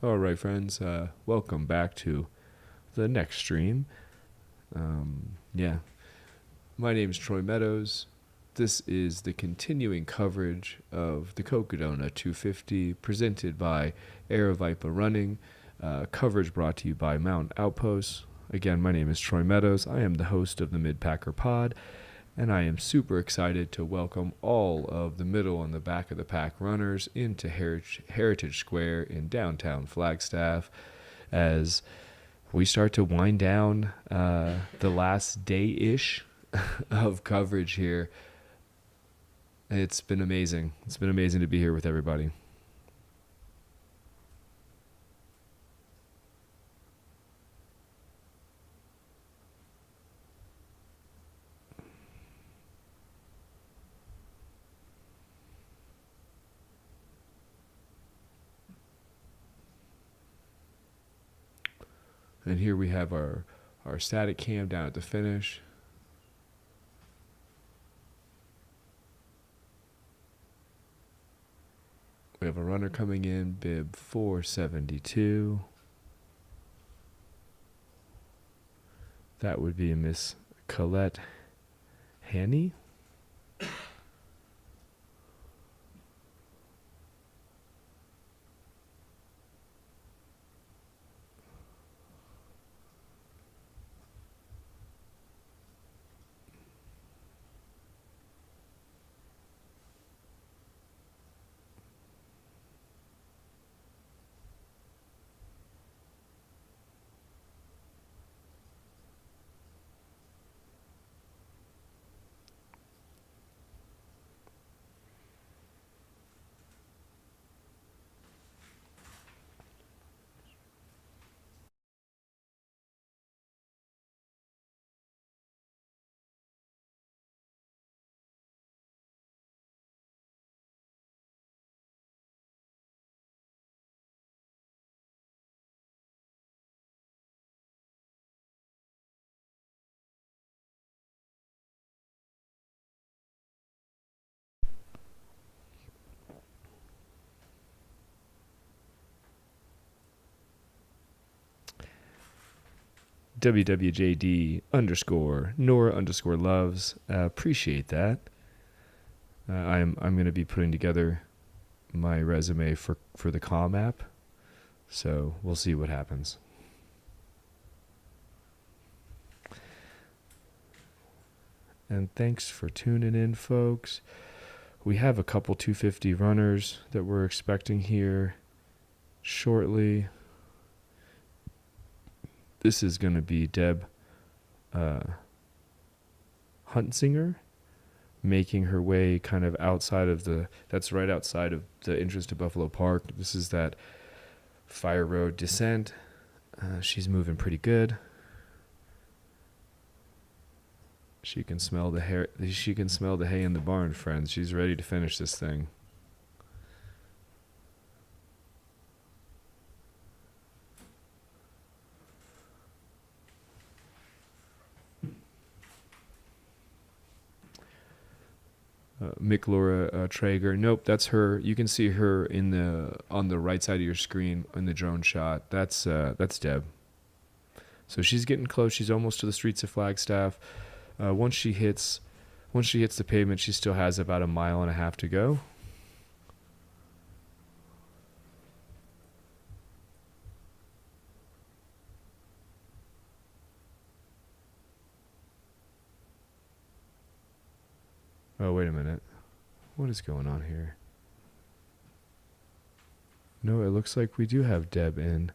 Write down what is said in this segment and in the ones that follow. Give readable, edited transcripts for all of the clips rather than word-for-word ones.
All right, friends, welcome back to the next stream. Yeah, my name is Troy Meadows. This is the continuing coverage of the Cocodona 250 presented by Aerovipa Running. Coverage brought to you by Mountain Outposts. Again, my name is Troy Meadows. I am the host of the Midpacker Pod, and I am super excited to welcome all of the middle and the back of the pack runners into Heritage Square in downtown Flagstaff as we start to wind down the last day-ish of coverage here. It's been amazing. It's been amazing to be here with everybody. And here we have our static cam down at the finish. We have a runner coming in, bib 472. That would be Miss Colette Haney. WWJD _ Nora _ loves. Appreciate that. I'm going to be putting together my resume for the comm app, so we'll see what happens. And thanks for tuning in, folks. We have a couple 250 runners that we're expecting here shortly. This is going to be Deb Huntsinger making her way kind of outside of that's right outside of the entrance to Buffalo Park. This is that Fire Road descent. She's moving pretty good. She can smell the hay in the barn, friends. She's ready to finish this thing. Mick Laura Traeger. Nope, that's her. You can see her on the right side of your screen in the drone shot. That's Deb. So she's getting close. She's almost to the streets of Flagstaff. Once she hits the pavement, she still has about 1.5 miles to go. Oh, wait a minute. What is going on here? No, it looks like we do have Deb in.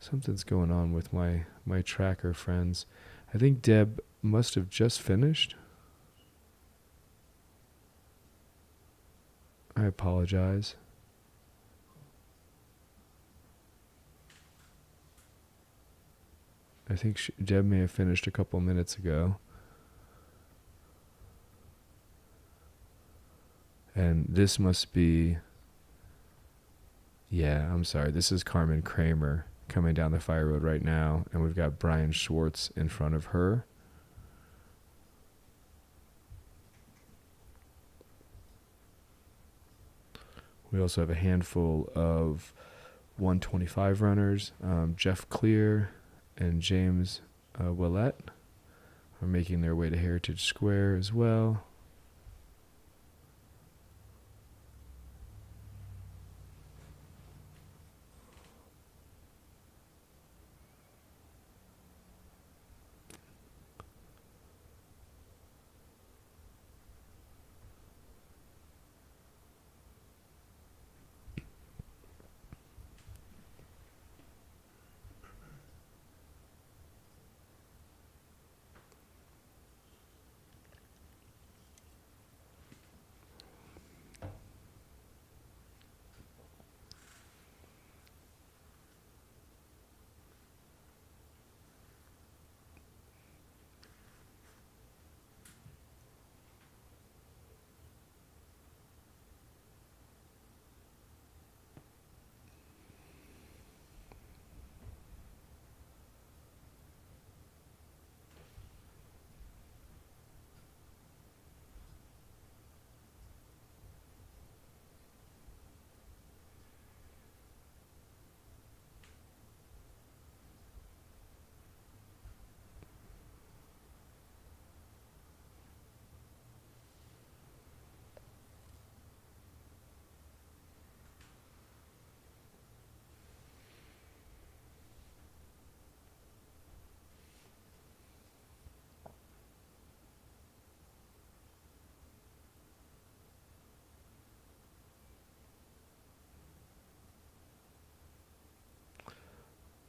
Something's going on with my tracker, friends. I think Deb must have just finished. I apologize. I think Deb may have finished a couple minutes ago. And this must be... Yeah, I'm sorry. This is Carmen Kramer coming down the Fire Road right now. And we've got Brian Schwartz in front of her. We also have a handful of 125 runners. Jeff Clear and James Willett are making their way to Heritage Square as well.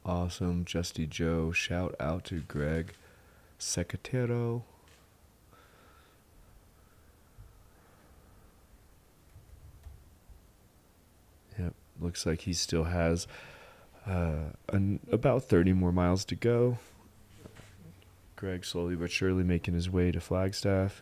Awesome. Justy Joe. Shout out to Greg Secatero. Yep. Looks like he still has about 30 more miles to go. Greg slowly but surely making his way to Flagstaff.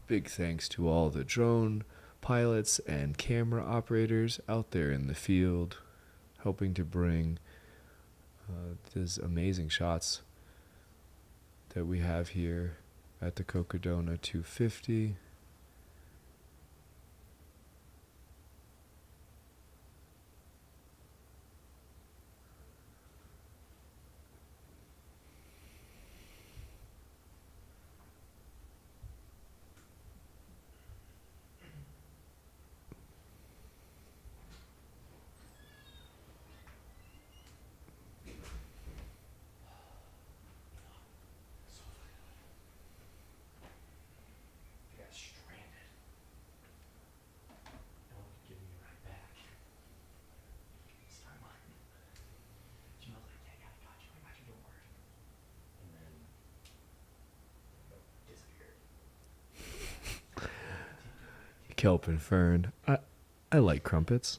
Big thanks to all the drone pilots and camera operators out there in the field helping to bring these amazing shots that we have here at the Cocodona 250. Kelp and Fern. I like crumpets.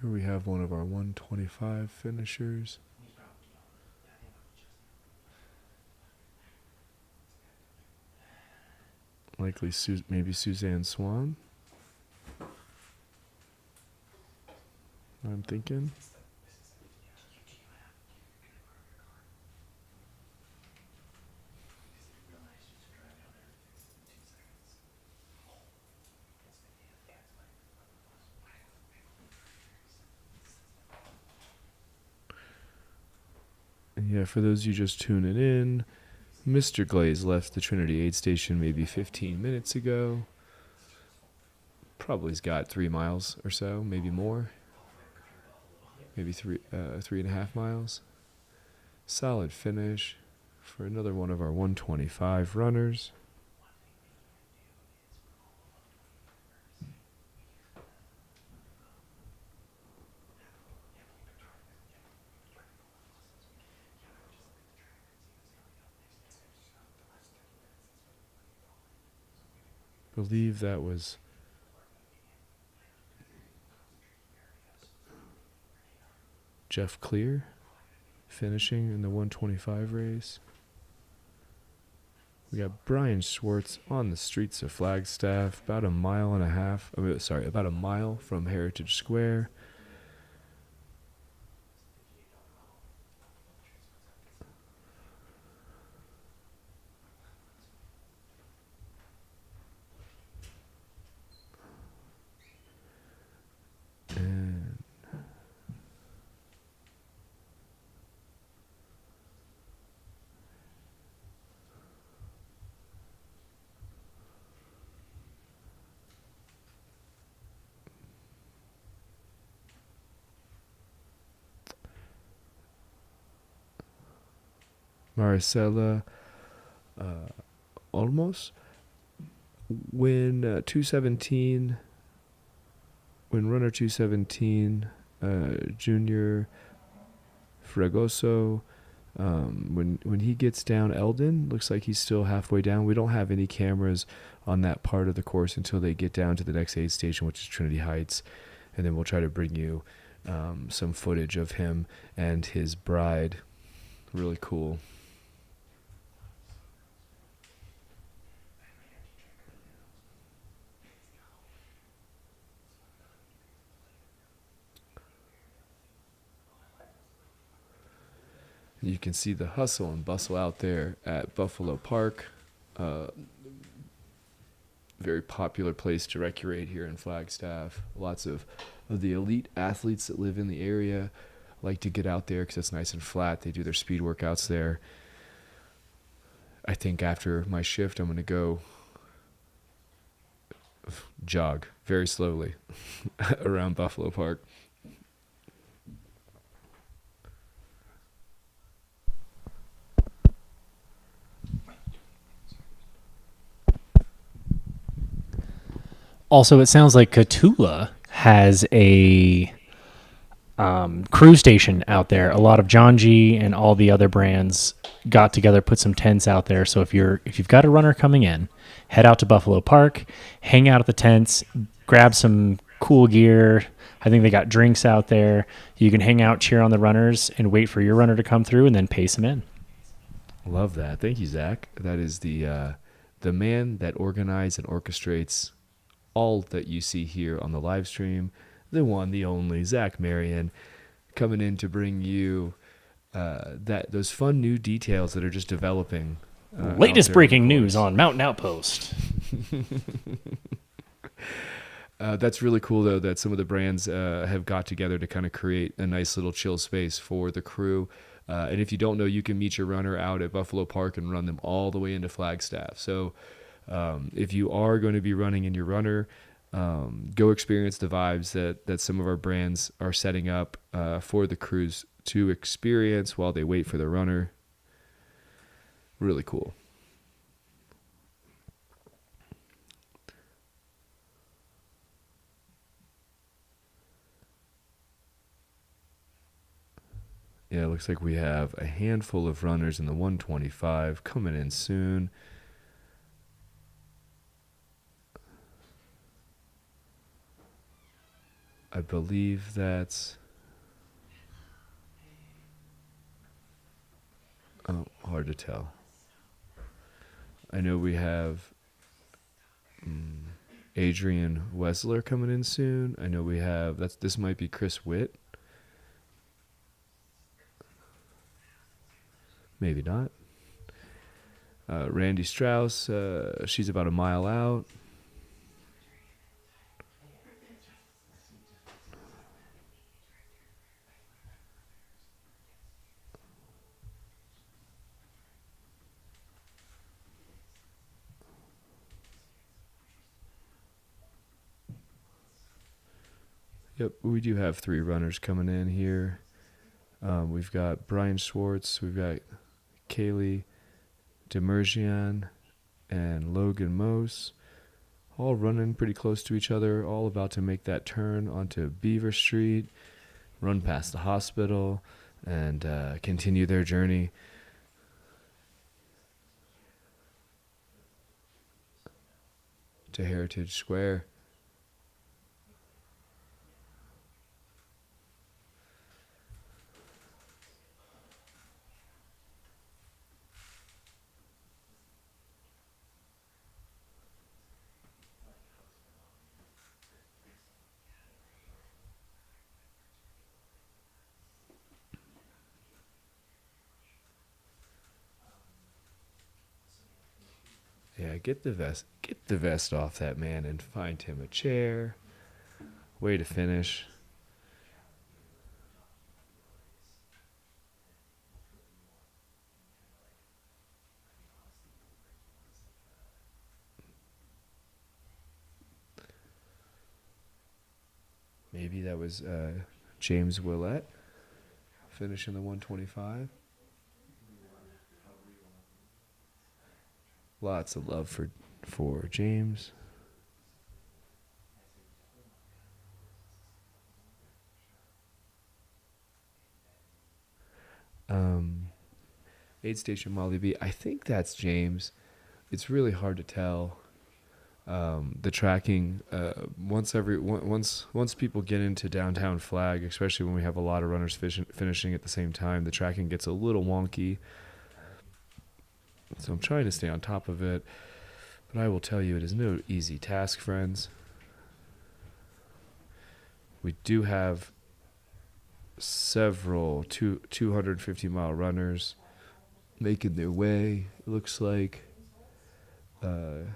Here we have one of our 125 finishers. Likely maybe Suzanne Swan. I'm thinking. Yeah, for those of you just tuning in, Mr. Glaze left the Trinity aid station maybe 15 minutes ago. Probably's got 3 miles or so, maybe more. Maybe 3.5 miles. Solid finish for another one of our 125 runners. Believe that was Jeff Clear finishing in the 125 race. We got Brian Schwartz on the streets of Flagstaff, about a mile from Heritage Square. And Maricela Olmos, when runner 217, Junior Fregoso, when he gets down Eldon, looks like he's still halfway down. We don't have any cameras on that part of the course until they get down to the next aid station, which is Trinity Heights, and then we'll try to bring you some footage of him and his bride. Really cool. You can see the hustle and bustle out there at Buffalo Park. Very popular place to recreate here in Flagstaff. Lots of the elite athletes that live in the area like to get out there because it's nice and flat. They do their speed workouts there. I think after my shift, I'm going to go jog very slowly around Buffalo Park. Also, it sounds like Catula has a crew station out there. A lot of John G and all the other brands got together, put some tents out there. So if you've got a runner coming in, head out to Buffalo Park, hang out at the tents, grab some cool gear. I think they got drinks out there. You can hang out, cheer on the runners, and wait for your runner to come through, and then pace them in. Love that. Thank you, Zach. That is the man that organizes and orchestrates all that you see here on the live stream, the one, the only, Zach Marion, coming in to bring you those fun new details that are just developing. Latest breaking news on Mountain Outpost. That's really cool, though, that some of the brands have got together to kind of create a nice little chill space for the crew. And if you don't know, you can meet your runner out at Buffalo Park and run them all the way into Flagstaff. So if you are going to be running in your runner, go experience the vibes that some of our brands are setting up for the crews to experience while they wait for the runner. Really cool. Yeah, it looks like we have a handful of runners in the 125 coming in soon. I believe that's... hard to tell. I know we have Adrian Wessler coming in soon. I know we have... This might be Chris Witt. Maybe not. Randy Strauss, she's about a mile out. Yep, we do have 3 runners coming in here. We've got Brian Schwartz, we've got Kaylee Demerjian, and Logan Mose, all running pretty close to each other, all about to make that turn onto Beaver Street, run past the hospital, and continue their journey to Heritage Square. Yeah, get the vest off that man and find him a chair. Way to finish. Maybe that was James Willett finishing the 125. Lots of love for James. Aid Station Molly B. I think that's James. It's really hard to tell. The tracking once people get into downtown Flag, especially when we have a lot of runners finishing at the same time, the tracking gets a little wonky. So I'm trying to stay on top of it, but I will tell you it is no easy task, friends. We do have several 250-mile runners making their way. It looks like Callie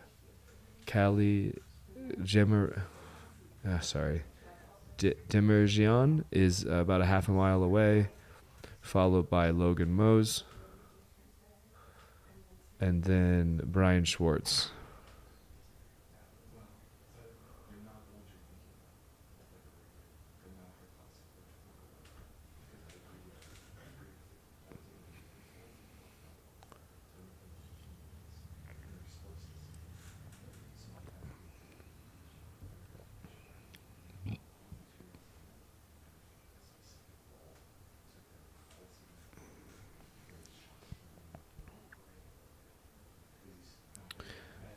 Demerjian is about a half a mile away, followed by Logan Mose, and then Brian Schwartz.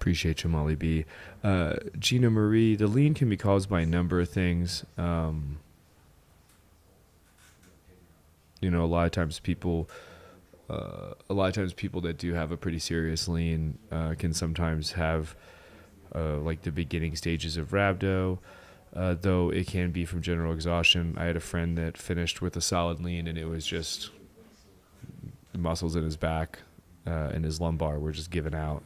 Appreciate you, Molly B. Gina Marie, the lean can be caused by a number of things. A lot of times people that do have a pretty serious lean can sometimes have like the beginning stages of rhabdo, though it can be from general exhaustion. I had a friend that finished with a solid lean, and it was just the muscles in his back and his lumbar were just giving out.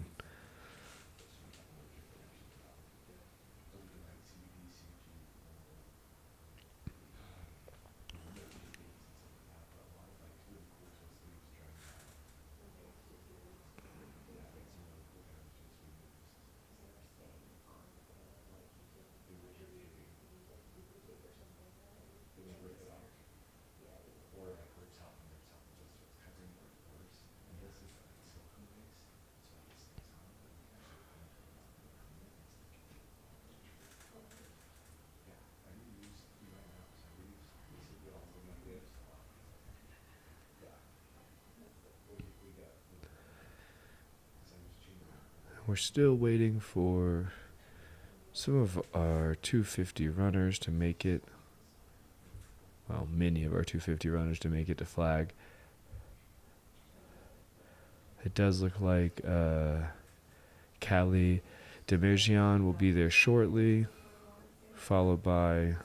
We're still waiting for some of our 250 runners to make it. Well, many of our 250 runners to make it to Flag. It does look like Callie Demerjian will be there shortly, followed by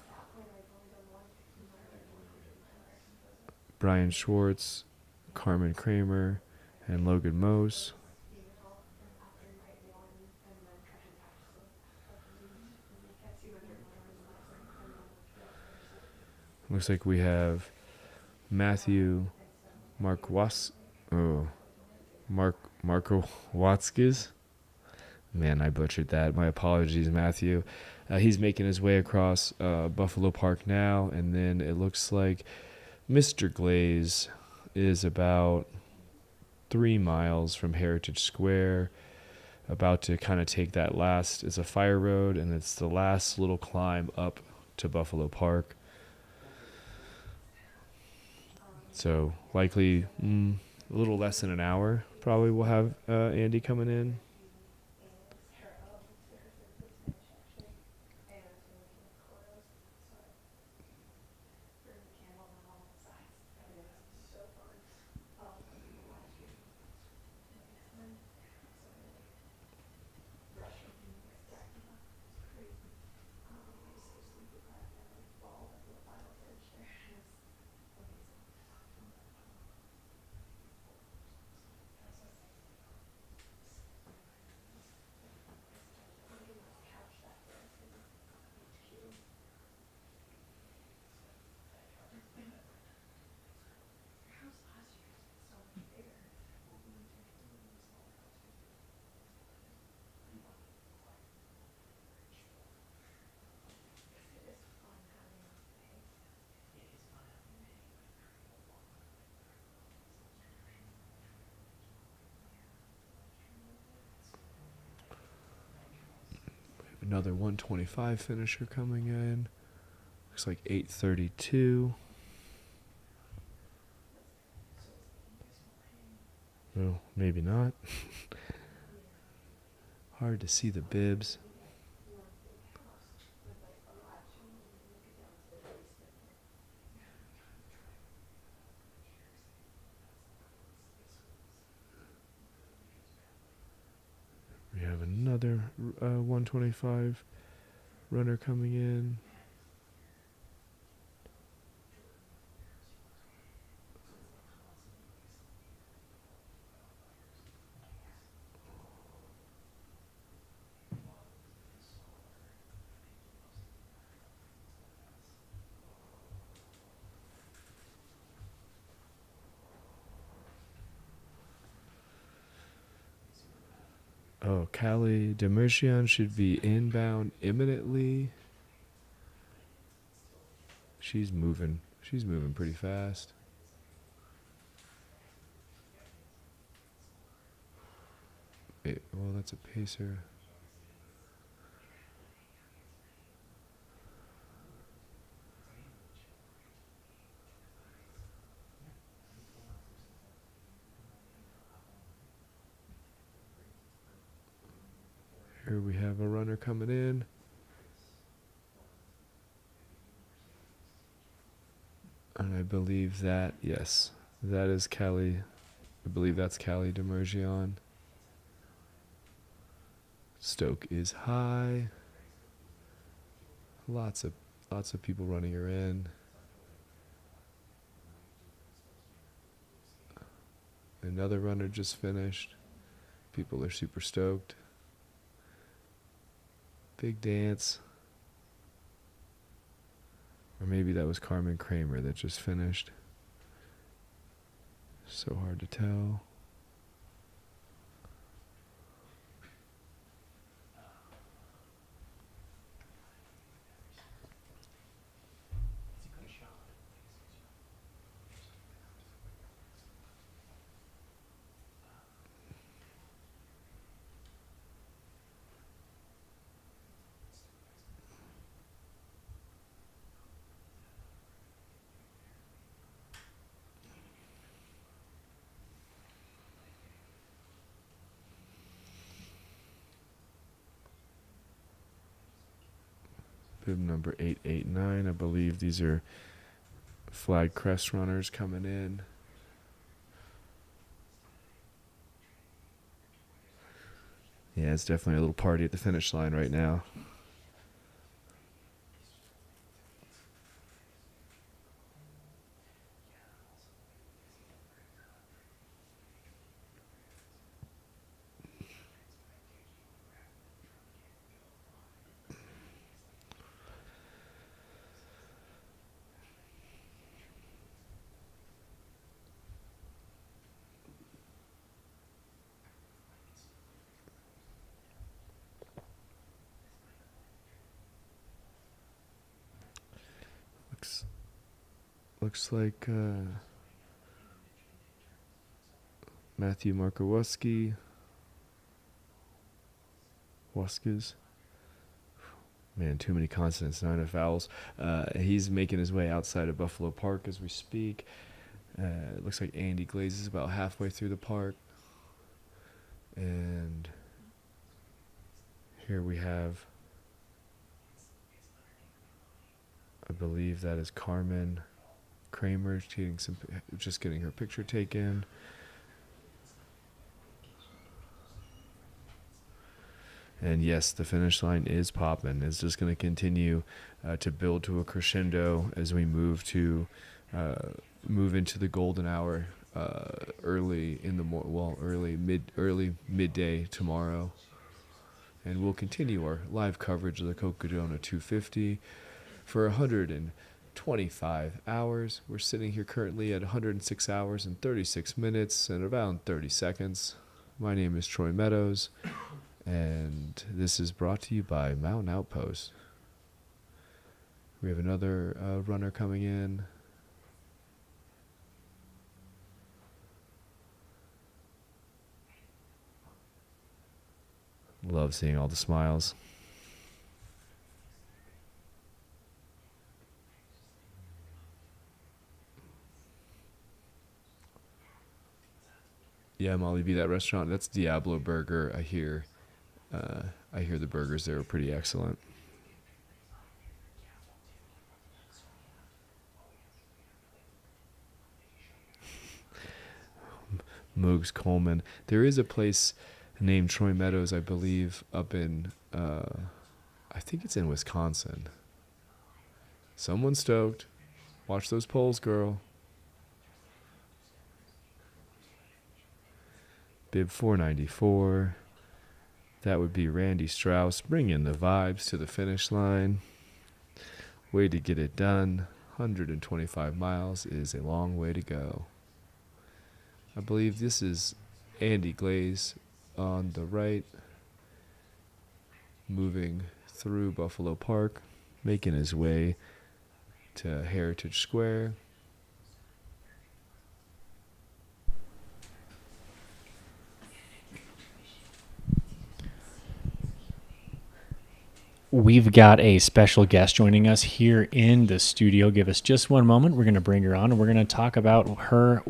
Brian Schwartz, Carmen Kramer, and Logan Mose. Looks like we have Matthew Marko Watzkes, Man, I butchered that. My apologies, Matthew. He's making his way across Buffalo Park now, and then it looks like Mr. Glaze is about 3 miles from Heritage Square, about to kind of take that last. It's a fire road, and it's the last little climb up to Buffalo Park. So likely a little less than an hour. Probably we'll have Andy coming in. Another 125 finisher coming in. Looks like 8:32. Well, maybe not. Hard to see the bibs. We have another 125 runner coming in. Oh, Callie Demercian should be inbound imminently. She's moving. She's moving pretty fast. Well, that's a pacer. Here we have a runner coming in. And I believe that, yes, that is Callie. I believe that's Callie Demergian. Stoke is high. Lots of people running her in. Another runner just finished. People are super stoked. Big dance. Or maybe that was Carmen Kramer that just finished. So hard to tell. Bib number 889. I believe these are flag crest runners coming in. Yeah, it's definitely a little party at the finish line right now. Looks like Matthew Markowski. Waskes. Man, too many consonants, not enough vowels. He's making his way outside of Buffalo Park as we speak. It looks like Andy Glaze is about halfway through the park. And here we have, I believe that is Carmen Kramer just getting her picture taken. And yes, the finish line is popping. It's just going to continue to build to a crescendo as we move into the golden hour early midday tomorrow. And we'll continue our live coverage of the Cocodona 250 for 125 hours. We're sitting here currently at 106 hours and 36 minutes and around 30 seconds. My name is Troy Meadows. And this is brought to you by Mountain Outpost. We have another runner coming in. Love seeing all the smiles. Yeah, Molly B, that restaurant, that's Diablo Burger, I hear. I hear the burgers there are pretty excellent. Moogs Coleman. There is a place named Troy Meadows, I believe, up in, I think it's in Wisconsin. Someone's stoked. Watch those polls, girl. Bib 494. That would be Randy Strauss bringing the vibes to the finish line. Way to get it done. 125 miles is a long way to go. I believe this is Andy Glaze on the right, moving through Buffalo Park, making his way to Heritage Square. We've got a special guest joining us here in the studio. Give us just one moment. We're going to bring her on, and we're going to talk about her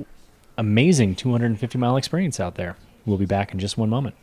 amazing 250-mile experience out there. We'll be back in just one moment.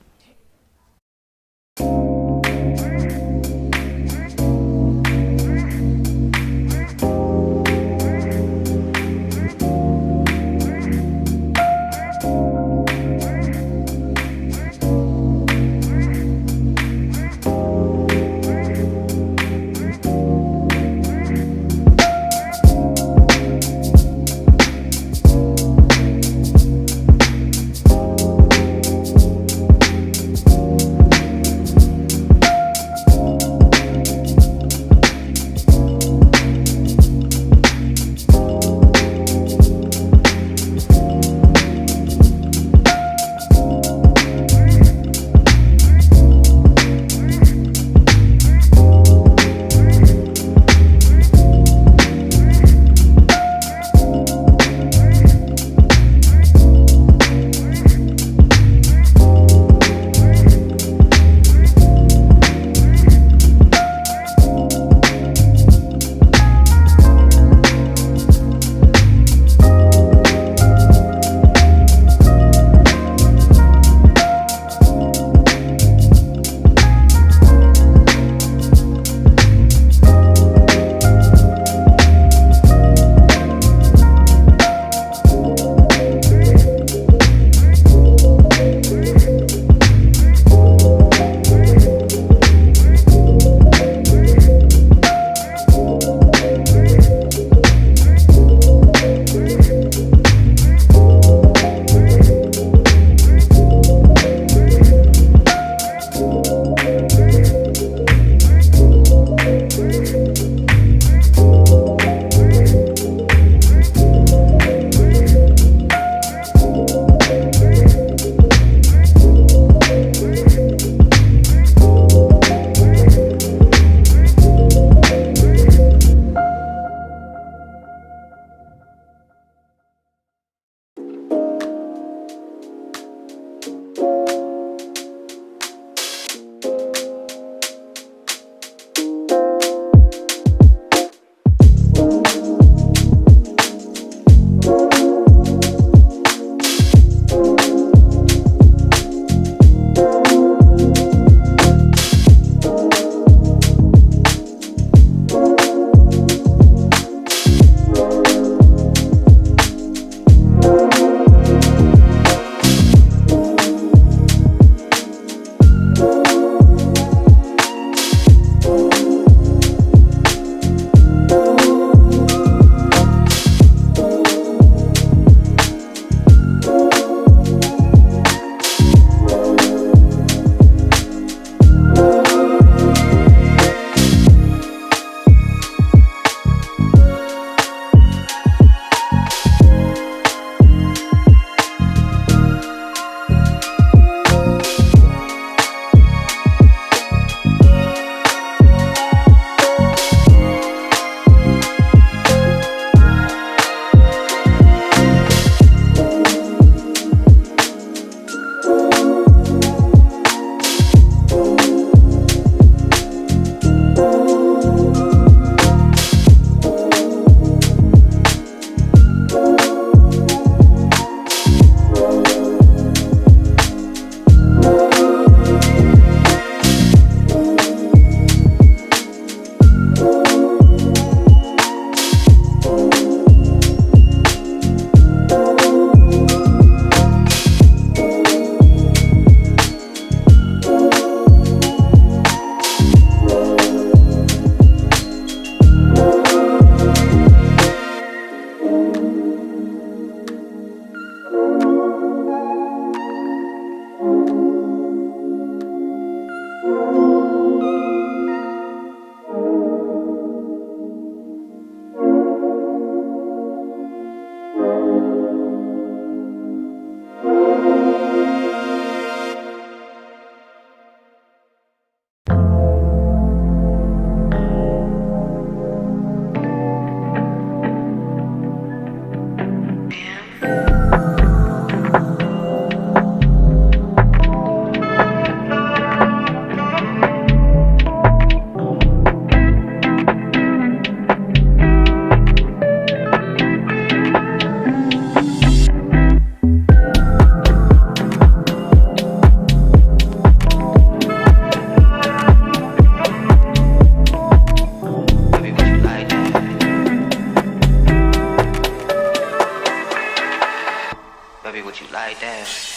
would you like that?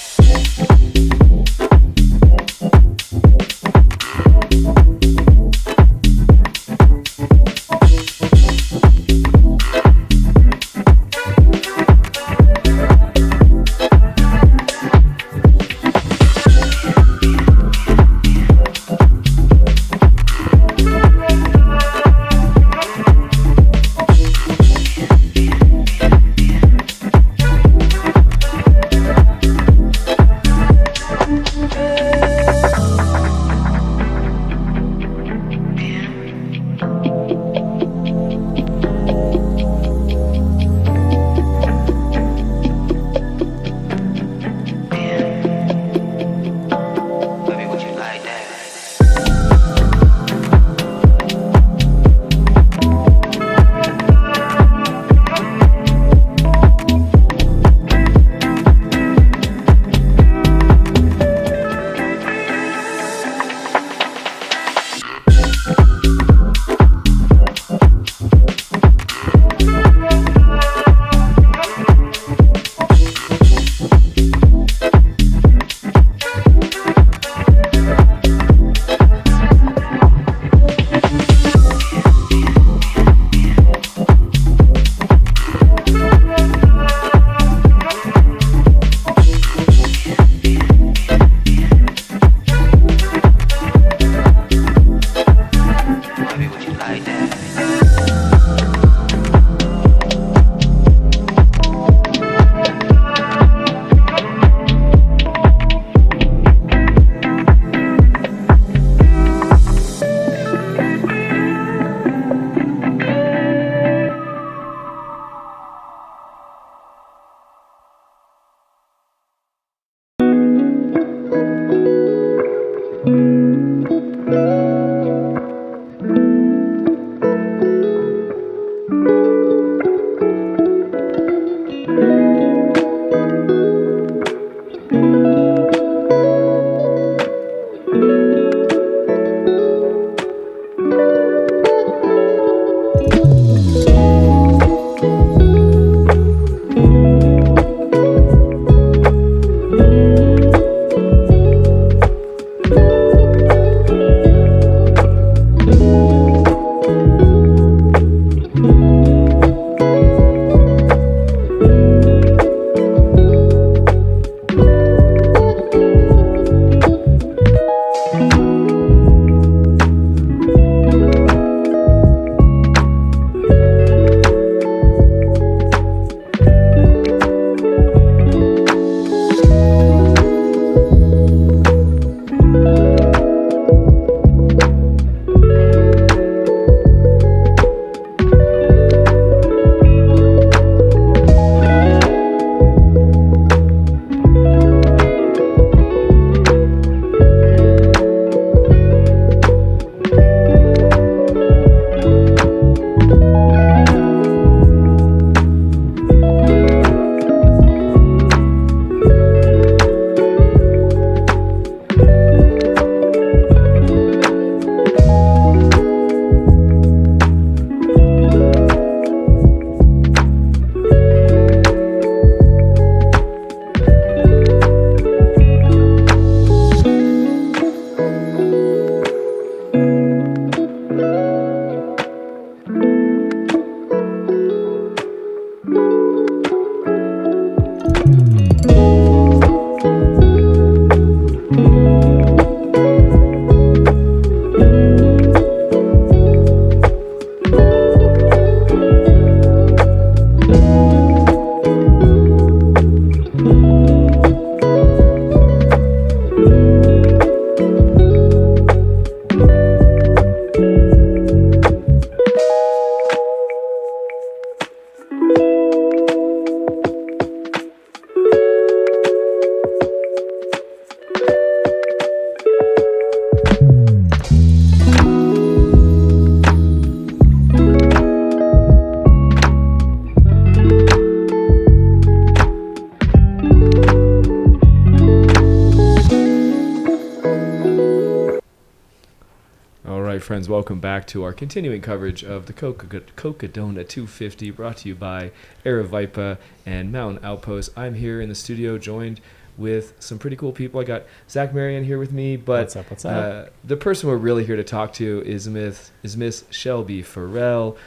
friends, welcome back to our continuing coverage of the Cocodona 250, brought to you by Aravaipa and Mountain Outpost. I'm here in the studio joined with some pretty cool people. I got Zach Marion here with me, but What's up? The person we're really here to talk to is Miss Shelby Farrell,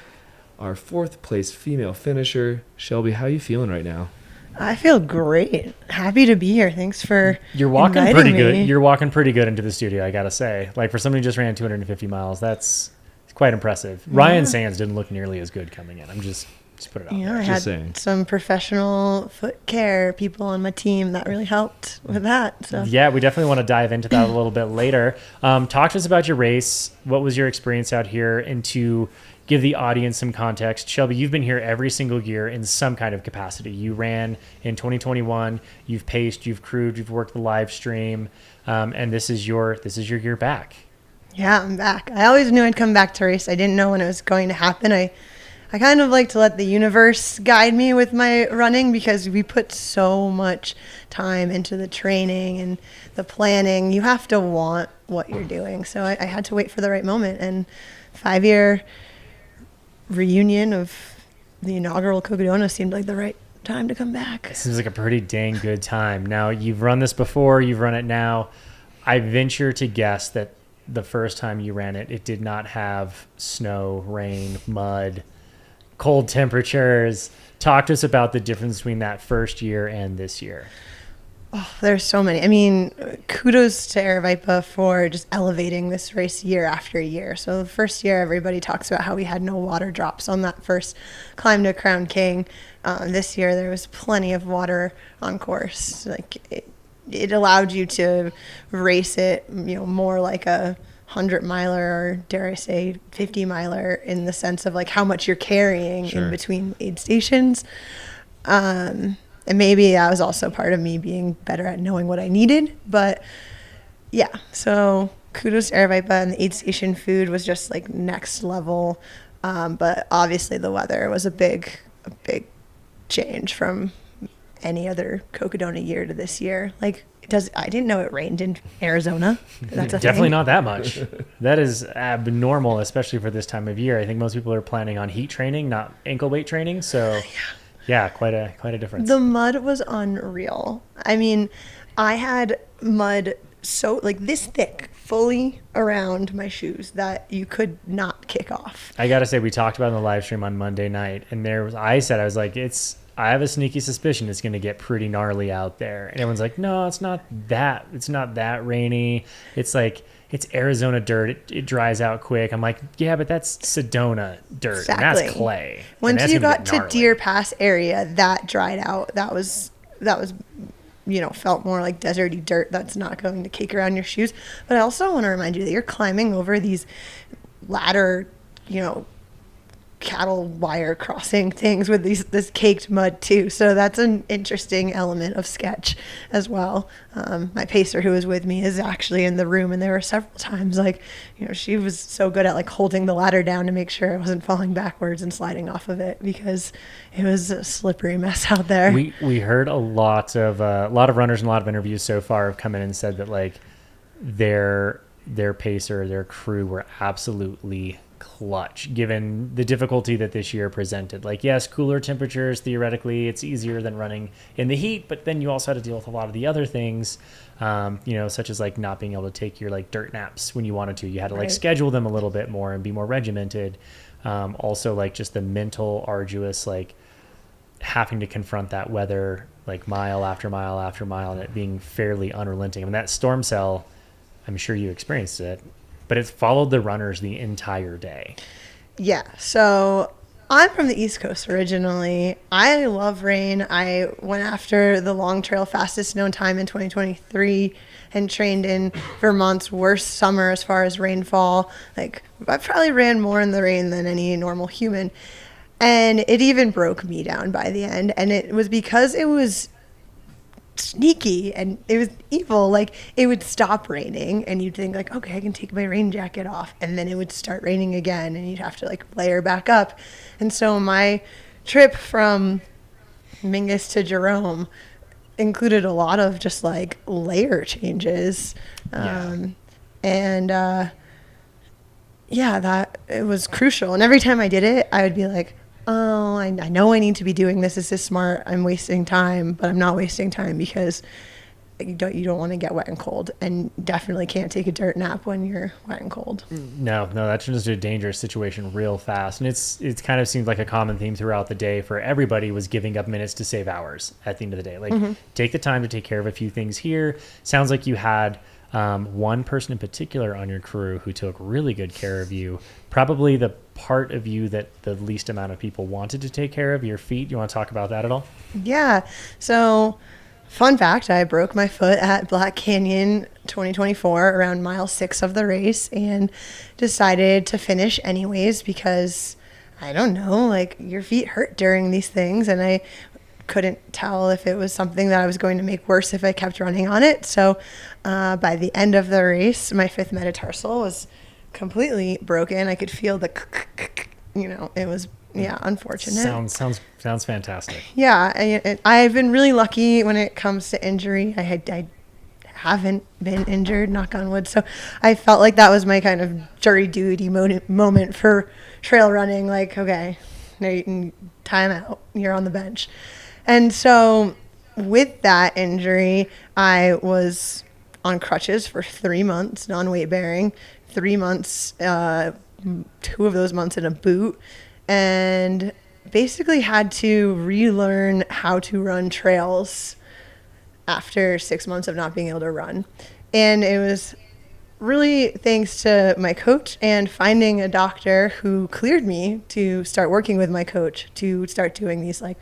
our 4th place female finisher. Shelby, how are you feeling right now? I feel great. Happy to be here. Thanks for You're walking inviting pretty me. good. You're walking pretty good into the studio, I gotta say. Like for somebody who just ran 250 miles, that's quite impressive. Yeah. Ryan Sands didn't look nearly as good coming in. I'm just put it out Yeah, there. I Just had saying. some professional foot care people on my team that really helped with that. So Yeah, we definitely want to dive into that a little bit later. Talk to us about your race. What was your experience out here? And to give the audience some context, Shelby, you've been here every single year in some kind of capacity. You ran in 2021. You've paced. You've crewed. You've worked the live stream, and this is your year back. yeah, I'm back. I always knew I'd come back to race. I didn't know when it was going to happen. I kind of like to let the universe guide me with my running because we put so much time into the training and the planning. You have to want what you're doing. So I had to wait for the right moment. And 5-year reunion of the inaugural Cocodona seemed like the right time to come back. It seems like a pretty dang good time. Now, you've run this before. You've run it now. I venture to guess that the first time you ran it, it did not have snow, rain, mud, cold temperatures. Talk to us about the difference between that first year and this year. Oh, there's so many. I mean, kudos to Aravaipa for just elevating this race year after year. So the first year, everybody talks about how we had no water drops on that first climb to Crown King. This year, there was plenty of water on course. Like it allowed you to race it, more like a 100-miler or dare I say 50-miler in the sense of like how much you're carrying Sure. in between aid stations. And maybe that was also part of me being better at knowing what I needed. But yeah, so kudos to Aravaipa, and the aid station food was just like next level. But obviously the weather was a big change from any other Cocodona year to this year. Like I didn't know it rained in Arizona. That's a Definitely thing. not that much. That is abnormal, especially for this time of year. I think most people are planning on heat training, not ankle weight training. So yeah, quite a difference. The mud was unreal. I mean, I had mud so like this thick fully around my shoes that you could not kick off. I gotta say, we talked about it in the live stream on Monday night, and I was like, I have a sneaky suspicion it's going to get pretty gnarly out there. And everyone's like, no, it's not that rainy. It's like, it's Arizona dirt. It dries out quick. I'm like, yeah, but that's Sedona dirt. Exactly. And that's clay. And Once that's you gonna got get to gnarly. Deer Pass area, that dried out. That was felt more like deserty dirt that's not going to cake around your shoes. But I also want to remind you that you're climbing over these ladder, cattle wire crossing things with this caked mud too. So that's an interesting element of sketch as well. My pacer who was with me is actually in the room, and there were several times she was so good at like holding the ladder down to make sure it wasn't falling backwards and sliding off of it because it was a slippery mess out there. We heard a lot of runners and a lot of interviews so far have come in and said that like their pacer, their crew were absolutely clutch given the difficulty that this year presented. Like, yes, cooler temperatures, theoretically it's easier than running in the heat, but then you also had to deal with a lot of the other things, such as like not being able to take your like dirt naps when you wanted to. You had to like Right. schedule them a little bit more and be more regimented. Also like just the mental arduous, like having to confront that weather like mile after mile after mile and it being fairly unrelenting. I mean, that storm cell, I'm sure you experienced it, but it's followed the runners the entire day. Yeah, so I'm from the East Coast originally. I love rain. I went after the long trail fastest known time in 2023 and trained in Vermont's worst summer as far as rainfall. Like, I probably ran more in the rain than any normal human. And it even broke me down by the end. And it was because it was sneaky and it was evil. Like, it would stop raining and you'd think like, okay, I can take my rain jacket off, and then it would start raining again and you'd have to like layer back up. And so my trip from Mingus to Jerome included a lot of just like layer changes. And yeah, that it was crucial. And every time I did it, I would be like, oh, I know I need to be doing this. This is smart. I'm wasting time, but I'm not wasting time because you don't want to get wet and cold, and definitely can't take a dirt nap when you're wet and cold. No, that turns into a dangerous situation real fast. And it's kind of seems like a common theme throughout the day for everybody was giving up minutes to save hours at the end of the day. Like take the time to take care of a few things here. Sounds like you had one person in particular on your crew who took really good care of you. Probably the part of you that the least amount of people wanted to take care of, your feet. You want to talk about that at all? Yeah. So fun fact, I broke my foot at Black Canyon 2024 around mile 6 of the race and decided to finish anyways because I don't know, like your feet hurt during these things, and I couldn't tell if it was something that I was going to make worse if I kept running on it. So by the end of the race, my 5th metatarsal was completely broken. I could feel the, it was, unfortunate. Sounds fantastic. Yeah, I've been really lucky when it comes to injury. I haven't been injured, knock on wood. So I felt like that was my kind of jury duty moment for trail running. Like, okay, now you can time out. You're on the bench. And so with that injury, I was on crutches for 3 months, non-weight bearing, 3 months, 2 of those months in a boot, and basically had to relearn how to run trails after 6 months of not being able to run. And it was really thanks to my coach and finding a doctor who cleared me to start working with my coach to start doing these like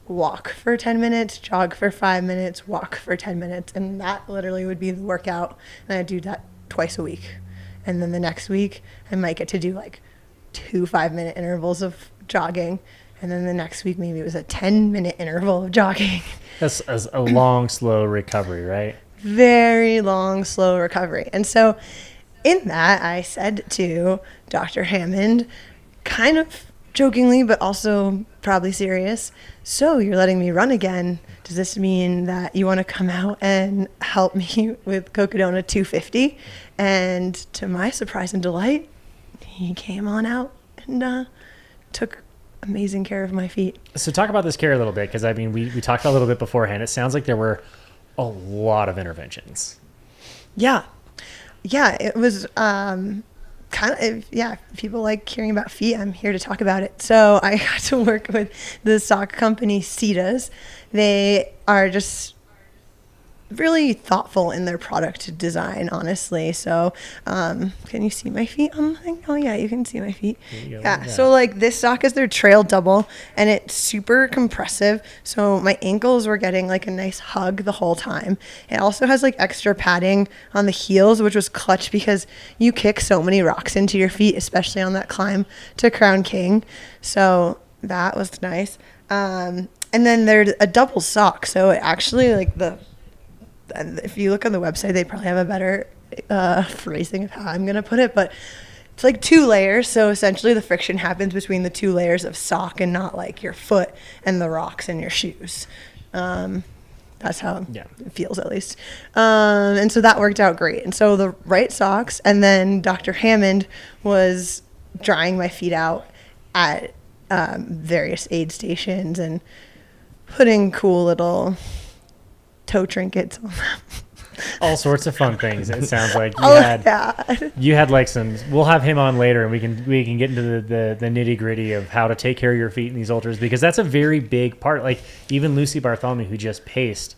walk for 10 minutes, jog for 5 minutes, walk for 10 minutes. And that literally would be the workout. And I'd do that twice a week. And then the next week I might get to do like 2 5-minute intervals of jogging. And then the next week, maybe it was a 10-minute interval of jogging. That's a long, slow recovery, right? Very long, slow recovery. And so in that, I said to Dr. Hammond, kind of jokingly, but also probably serious, so you're letting me run again. Does this mean that you want to come out and help me with Cocodona 250? And to my surprise and delight, he came on out and took amazing care of my feet. So talk about this care a little bit, because I mean, we talked a little bit beforehand. It sounds like there were a lot of interventions. Yeah, it was kind of, people like hearing about feet. I'm here to talk about it. So I got to work with the sock company Cetas. They are just really thoughtful in their product design, honestly. So can you see my feet on the thing? Oh yeah, you can see my feet. Yeah, so like this sock is their trail double, and it's super compressive, so my ankles were getting like a nice hug the whole time. It also has like extra padding on the heels, which was clutch because you kick so many rocks into your feet, especially on that climb to Crown King. So that was nice. And then there's a double sock, so it actually like if you look on the website, they probably have a better phrasing of how I'm going to put it, but it's like 2 layers. So essentially the friction happens between the 2 layers of sock and not like your foot and the rocks in your shoes. That's how it feels, at least. And so that worked out great. And so the right socks, and then Dr. Hammond was drying my feet out at various aid stations and putting cool little toe trinkets on them. All sorts of fun things. It sounds like you had like some. We'll have him on later, and we can get into the nitty gritty of how to take care of your feet in these ultras, because that's a very big part. Like even Lucy Bartholomew, who just paced,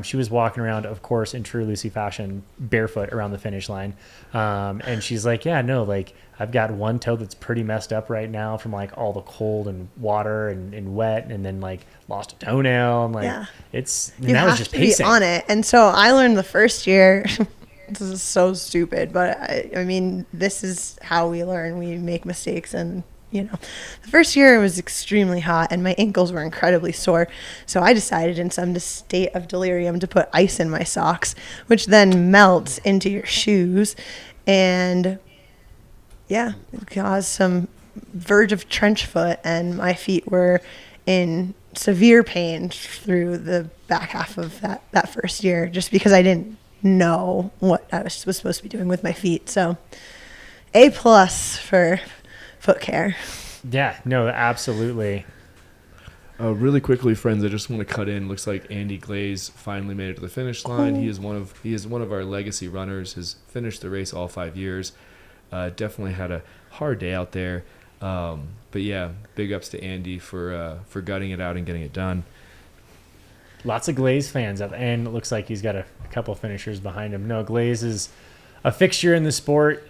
she was walking around, of course, in true Lucy fashion, barefoot around the finish line, and she's like, like I've got one toe that's pretty messed up right now from like all the cold and water and wet, and then like lost a toenail, and like now it's just pacing. Be on it. And so I learned the first year. This is so stupid, but I mean, this is how we learn. We make mistakes, and the first year it was extremely hot and my ankles were incredibly sore. So I decided in some state of delirium to put ice in my socks, which then melts into your shoes. And it caused some verge of trench foot, and my feet were in severe pain through the back half of that first year, just because I didn't know what I was supposed to be doing with my feet. So A+ for foot care. Yeah, no, absolutely. Really quickly, friends, I just want to cut in. Looks like Andy Glaze finally made it to the finish line. He is one of our legacy runners. Has finished the race all 5 years. Definitely had a hard day out there. But yeah, big ups to Andy for gutting it out and getting it done. Lots of Glaze fans up, and it looks like he's got a couple finishers behind him. No, Glaze is a fixture in the sport,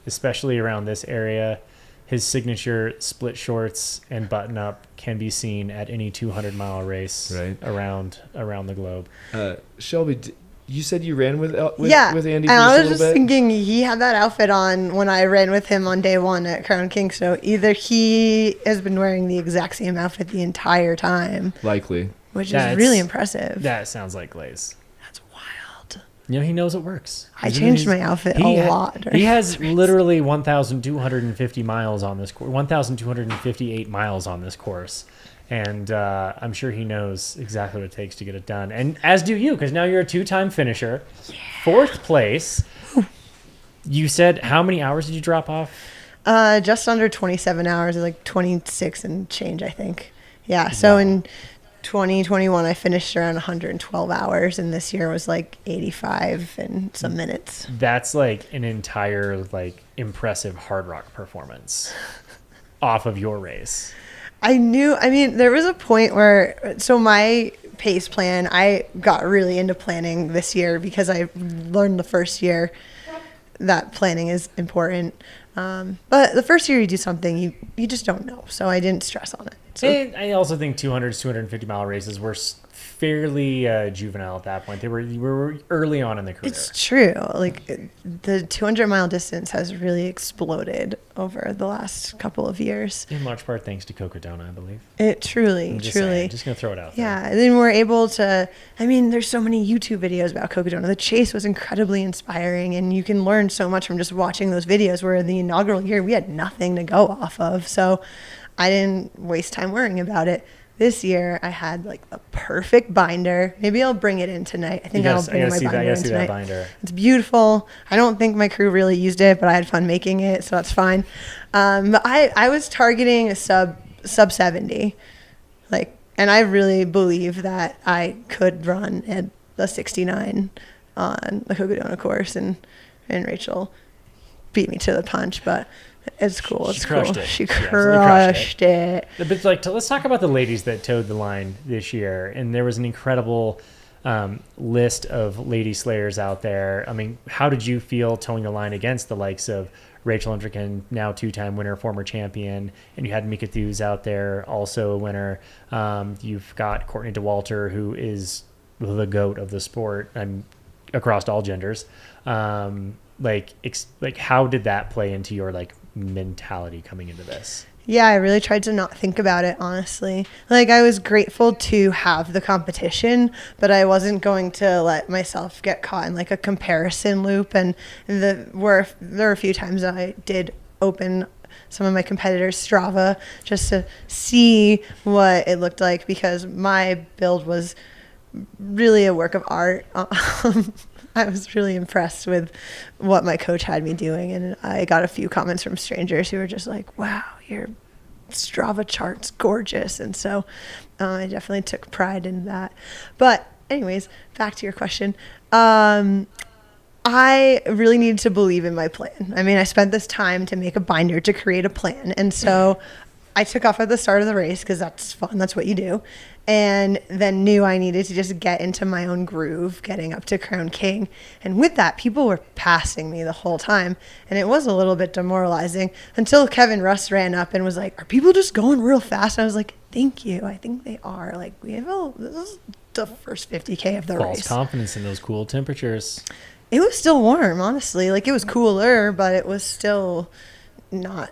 especially around this area. His signature split shorts and button up can be seen at any 200-mile race around the globe. Shelby, you said you ran with Andy And for I just was a little just bit? thinking he had that outfit on when I ran with him on day 1 at Crown King. So either he has been wearing the exact same outfit the entire time, Likely. which is really impressive. That sounds like Glaze. That's wild. You know, he knows it works. I changed my outfit a lot. He has literally 1,250 miles on this course, 1,258 miles on this course. And I'm sure he knows exactly what it takes to get it done. And as do you, because now you're a 2-time finisher. Yeah. 4th place. You said, how many hours did you drop off? Just under 27 hours, like 26 and change, I think. Yeah, so in 2021, I finished around 112 hours, and this year was like 85 and some minutes. That's like an entire, like, impressive hard rock performance off of your race. There was a point where, so my pace plan, I got really into planning this year because I learned the first year that planning is important. But the first year you do something, you just don't know. So I didn't stress on it. So. And I also think 250-mile races were fairly juvenile at that point. We were early on in the career. It's true. Like the 200-mile distance has really exploded over the last couple of years. In large part thanks to Cocodona, I believe. It truly. I'm just going to throw it out there. Yeah. And then we're able to, there's so many YouTube videos about Cocodona. The chase was incredibly inspiring, and you can learn so much from just watching those videos, where the inaugural year we had nothing to go off of. So I didn't waste time worrying about it. This year, I had like a perfect binder. Maybe I'll bring it in tonight. I think I'll bring my binder in tonight. Binder. It's beautiful. I don't think my crew really used it, but I had fun making it, so that's fine. But I was targeting a sub 70, and I really believe that I could run at the 69 on the Cocodona course, and Rachel beat me to the punch, but. It's cool. It's cool. She crushed it. But let's talk about the ladies that towed the line this year. And there was an incredible list of lady slayers out there. I mean, how did you feel towing the line against the likes of Rachel Hendricken, now 2-time winner, former champion, and you had Mika Thews out there, also a winner. You've got Courtney DeWalter, who is the GOAT of the sport across all genders. How did that play into your mentality coming into this? Yeah, I really tried to not think about it, honestly. I was grateful to have the competition, but I wasn't going to let myself get caught in a comparison loop. And there were a few times that I did open some of my competitors' Strava just to see what it looked like, because my build was really a work of art. I was really impressed with what my coach had me doing, and I got a few comments from strangers who were just like, wow, your Strava chart's gorgeous. And so I definitely took pride in that. But anyways, back to your question. I really needed to believe in my plan. I spent this time to make a binder to create a plan. And so I took off at the start of the race because that's fun. That's what you do. And then knew I needed to just get into my own groove, getting up to Crown King. And with that, people were passing me the whole time. And it was a little bit demoralizing until Kevin Russ ran up and was like, are people just going real fast? And I was like, thank you. I think they are. This is the first 50K of the race. False confidence in those cool temperatures. It was still warm, honestly. It was cooler, but it was still not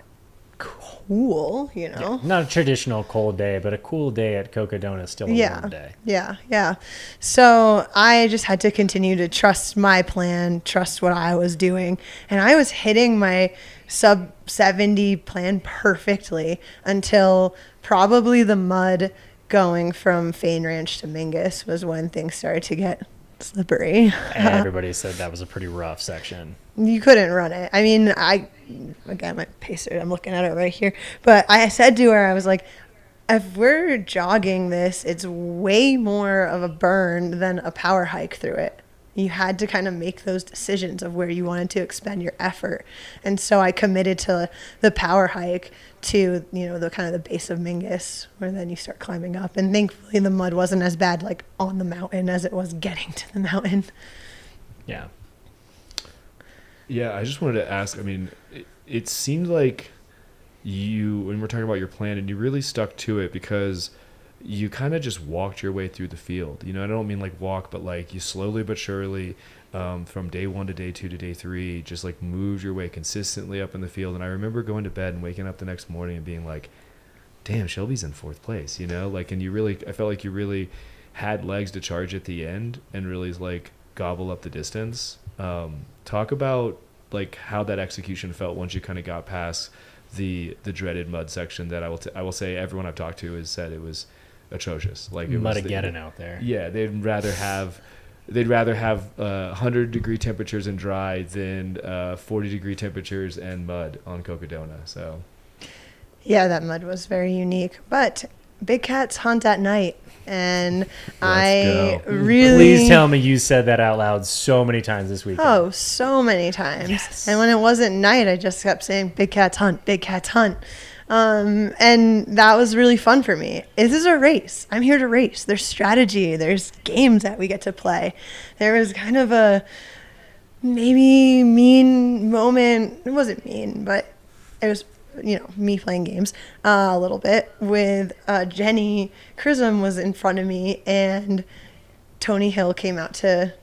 cool, Yeah, not a traditional cold day, but a cool day at Cocodona is still a warm day. Yeah. So I just had to continue to trust my plan, trust what I was doing. And I was hitting my sub 70 plan perfectly until probably the mud going from Fane Ranch to Mingus was when things started to get slippery. Everybody said that was a pretty rough section. You couldn't run it. I mean, again, my pacer, I'm looking at it right here. But I said to her, I was like, if we're jogging this, it's way more of a burn than a power hike through it. You had to kind of make those decisions of where you wanted to expend your effort. And so I committed to the power hike to, the kind of the base of Mingus, where then you start climbing up. And thankfully the mud wasn't as bad like on the mountain as it was getting to the mountain. Yeah. Yeah, I just wanted to ask, I mean, it seemed like when we're talking about your plan, and you really stuck to it, because you kind of just walked your way through the field. I don't mean like walk, but like you slowly but surely, from day 1 to day 2 to day 3, just like moved your way consistently up in the field. And I remember going to bed and waking up the next morning and being like, damn, Shelby's in 4th place, and I felt like you really had legs to charge at the end and really like gobble up the distance. Talk about like how that execution felt once you kind of got past the dreaded mud section that I will say everyone I've talked to has said it was atrocious. Like it was Mudageddon out there. Yeah, they'd rather have 100-degree temperatures and dry than 40-degree temperatures and mud on Cocodona. So yeah, that mud was very unique, but big cats hunt at night. And I really... Please tell me you said that out loud so many times this weekend. Oh, so many times. Yes. And when it wasn't night, I just kept saying, big cats hunt, big cats hunt. And that was really fun for me. This is a race. I'm here to race. There's strategy. There's games that we get to play. There was kind of a maybe mean moment. It wasn't mean, but it was me playing games a little bit with Jenny Chrism was in front of me, and Tony Hill came out to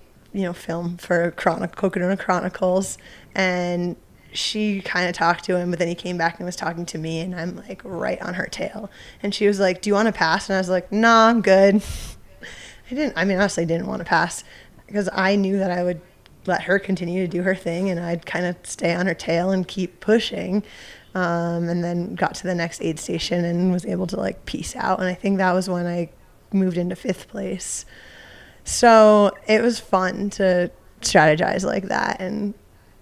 film for Cocodona Chronicles, and she kind of talked to him, but then he came back and was talking to me, and I'm like right on her tail, and she was like, do you want to pass? And I was like, nah, I'm good. Honestly didn't want to pass, because I knew that I would let her continue to do her thing and I'd kind of stay on her tail and keep pushing. And then got to the next aid station and was able to like peace out. And I think that was when I moved into 5th place. So it was fun to strategize like that and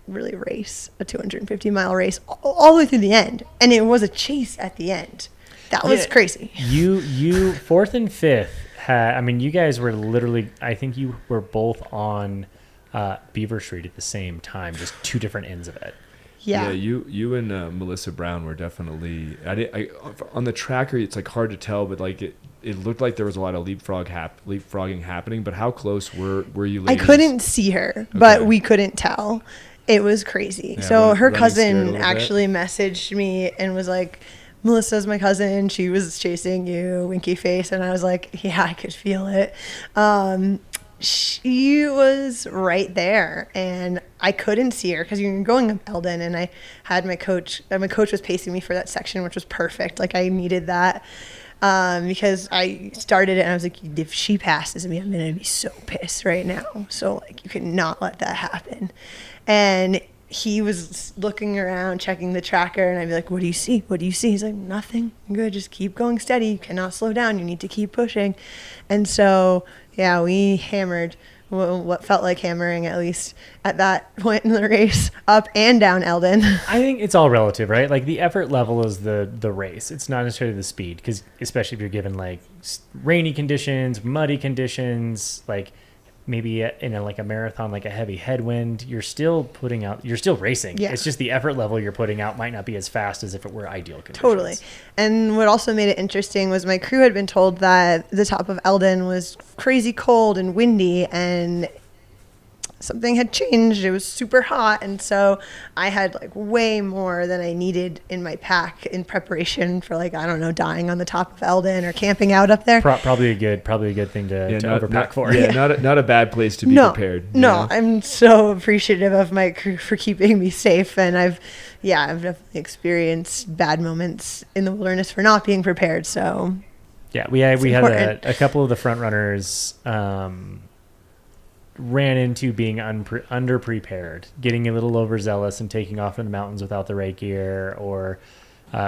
really race a 250-mile race all the way through the end. And it was a chase at the end. That was crazy. You 4th and 5th you guys were literally, I think you were both on Beaver Street at the same time, just 2 different ends of it. Yeah, you and Melissa Brown were definitely. On the tracker, it's like hard to tell, but like it looked like there was a lot of leapfrogging happening. But how close were you ladies? I couldn't see her, but we couldn't tell. It was crazy. Yeah, so her cousin actually messaged me and was like, Melissa's my cousin. She was chasing you, winky face. And I was like, yeah, I could feel it. She was right there, and I couldn't see her because you're going up Eldon, and I had my coach was pacing me for that section, which was perfect. Like I needed that because I started it and I was like, if she passes me, I'm going to be so pissed right now. So like you cannot let that happen. And he was looking around, checking the tracker, and I'd be like, what do you see? What do you see? He's like, nothing. I'm good. Just keep going steady. You cannot slow down. You need to keep pushing. And so yeah, we hammered what felt like hammering, at least at that point in the race, up and down Eldon. I think it's all relative, right? Like the effort level is the race. It's not necessarily the speed, because especially if you're given like rainy conditions, muddy conditions, like maybe in a marathon, like a heavy headwind, you're still racing. Yeah. It's just the effort level you're putting out might not be as fast as if it were ideal conditions. Totally. And what also made it interesting was my crew had been told that the top of Eldon was crazy cold and windy, and something had changed. It was super hot, and so I had like way more than I needed in my pack in preparation for dying on the top of Eldon or camping out up there. Probably a good thing to overpack for. Yeah, not a bad place to be prepared. No, I'm so appreciative of my crew for keeping me safe, and I've definitely experienced bad moments in the wilderness for not being prepared. So yeah, we had a couple of the front runners ran into being underprepared, getting a little overzealous and taking off in the mountains without the right gear, or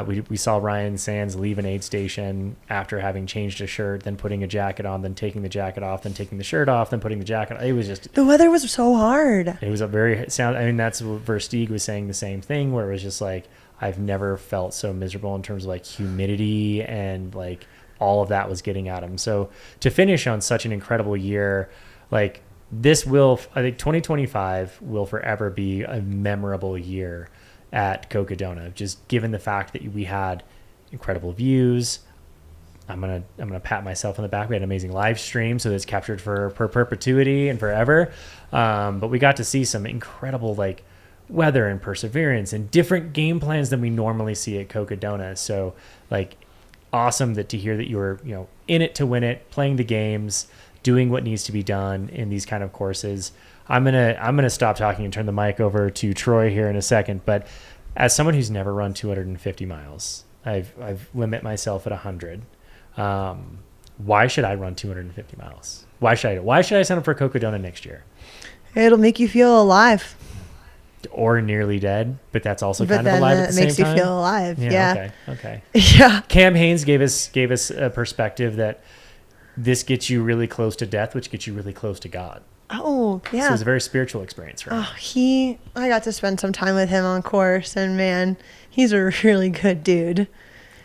We saw Ryan Sands leave an aid station after having changed a shirt, then putting a jacket on, then taking the jacket off, then taking the shirt off, then putting the jacket on. It was just... The weather was so hard. It was a very sound. I mean, that's what Versteeg was saying the same thing, where it was just like, I've never felt so miserable in terms of like humidity and like all of that was getting at him. So to finish on such an incredible year, like this will, I think 2025 will forever be a memorable year at Cocodona, just given the fact that we had incredible views. I'm gonna pat myself on the back. We had an amazing live stream, so it's captured for perpetuity and forever. But we got to see some incredible like weather and perseverance and different game plans than we normally see at Cocodona. So like awesome to hear that you were in it to win it, playing the games, doing what needs to be done in these kind of courses. I'm gonna stop talking and turn the mic over to Troy here in a second. But as someone who's never run 250 miles, I've limit myself at 100. Why should I run 250 miles? Why should I sign up for Cocodona next year? It'll make you feel alive. Or nearly dead, but that's also But kind of then alive at the it same makes time. you feel alive. Yeah. Okay. Yeah. Cam Haynes gave us a perspective that this gets you really close to death, which gets you really close to God. Oh, yeah. So it's a very spiritual experience for him. I got to spend some time with him on course, and man, he's a really good dude.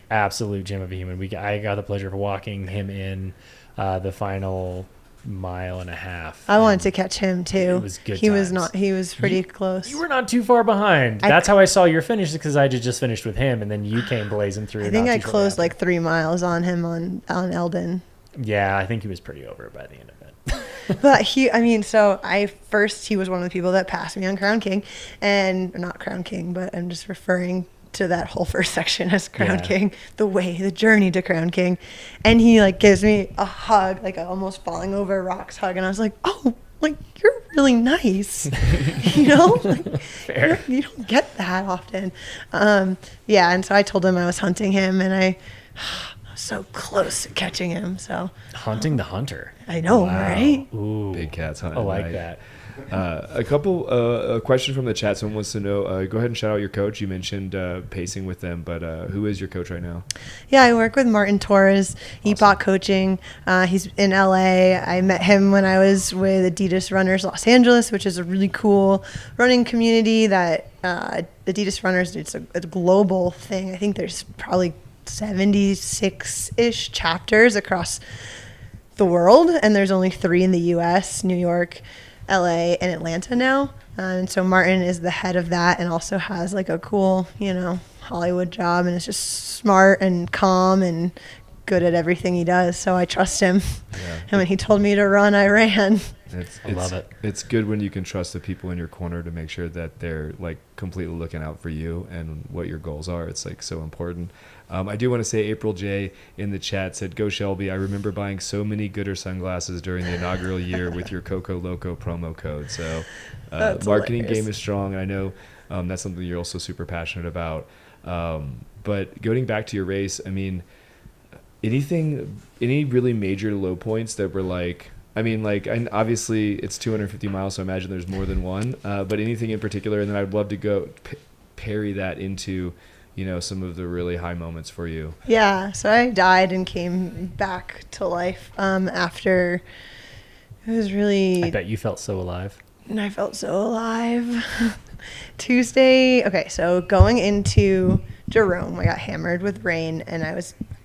Absolute gem of a human. I got the pleasure of walking him in the final mile and a half. I wanted to catch him too. It was good. He was pretty close. You were not too far behind. That's how I saw your finish, because I just finished with him, and then you came blazing through. I think I closed like 3 miles on him on Eldon. Yeah, I think he was pretty over by the end of it. But he was one of the people that passed me on Crown King, and not Crown King, but I'm just referring to that whole first section as Crown King, the journey to Crown King. And he like gives me a hug, like a almost falling over rocks hug. And I was like, oh, like you're really nice, like, Fair. You don't get that often. And so I told him I was hunting him, and I was so close to catching him. So hunting the hunter. I know, Wow. Right? Ooh, Big cats hunting. I like right? that. A question from the chat. Someone wants to know, go ahead and shout out your coach. You mentioned pacing with them, but who is your coach right now? Yeah, I work with Martin Torres. He bought coaching. He's in LA. I met him when I was with Adidas Runners Los Angeles, which is a really cool running community that Adidas Runners, it's a global thing. I think there's probably 76-ish chapters across the world, and there's only 3 in the US, New York, LA, and Atlanta now. And so Martin is the head of that, and also has like a cool, Hollywood job, and is just smart and calm and good at everything he does. So I trust him. Yeah. And when he told me to run, I ran. I love it. It's good when you can trust the people in your corner to make sure that they're like completely looking out for you and what your goals are. It's like so important. I do want to say April J in the chat said, "Go Shelby! I remember buying so many Gooder sunglasses during the inaugural year with your Coco Loco promo code." So marketing hilarious. game is strong. And I know that's something you're also super passionate about. But going back to your race, I mean, any really major low points that were like, and obviously it's 250 miles, so I imagine there's more than one, but anything in particular, and then I'd love to go parry that into, some of the really high moments for you. Yeah, so I died and came back to life after. It was really... I bet you felt so alive. And I felt so alive. Tuesday, okay, so going into Jerome, I got hammered with rain, and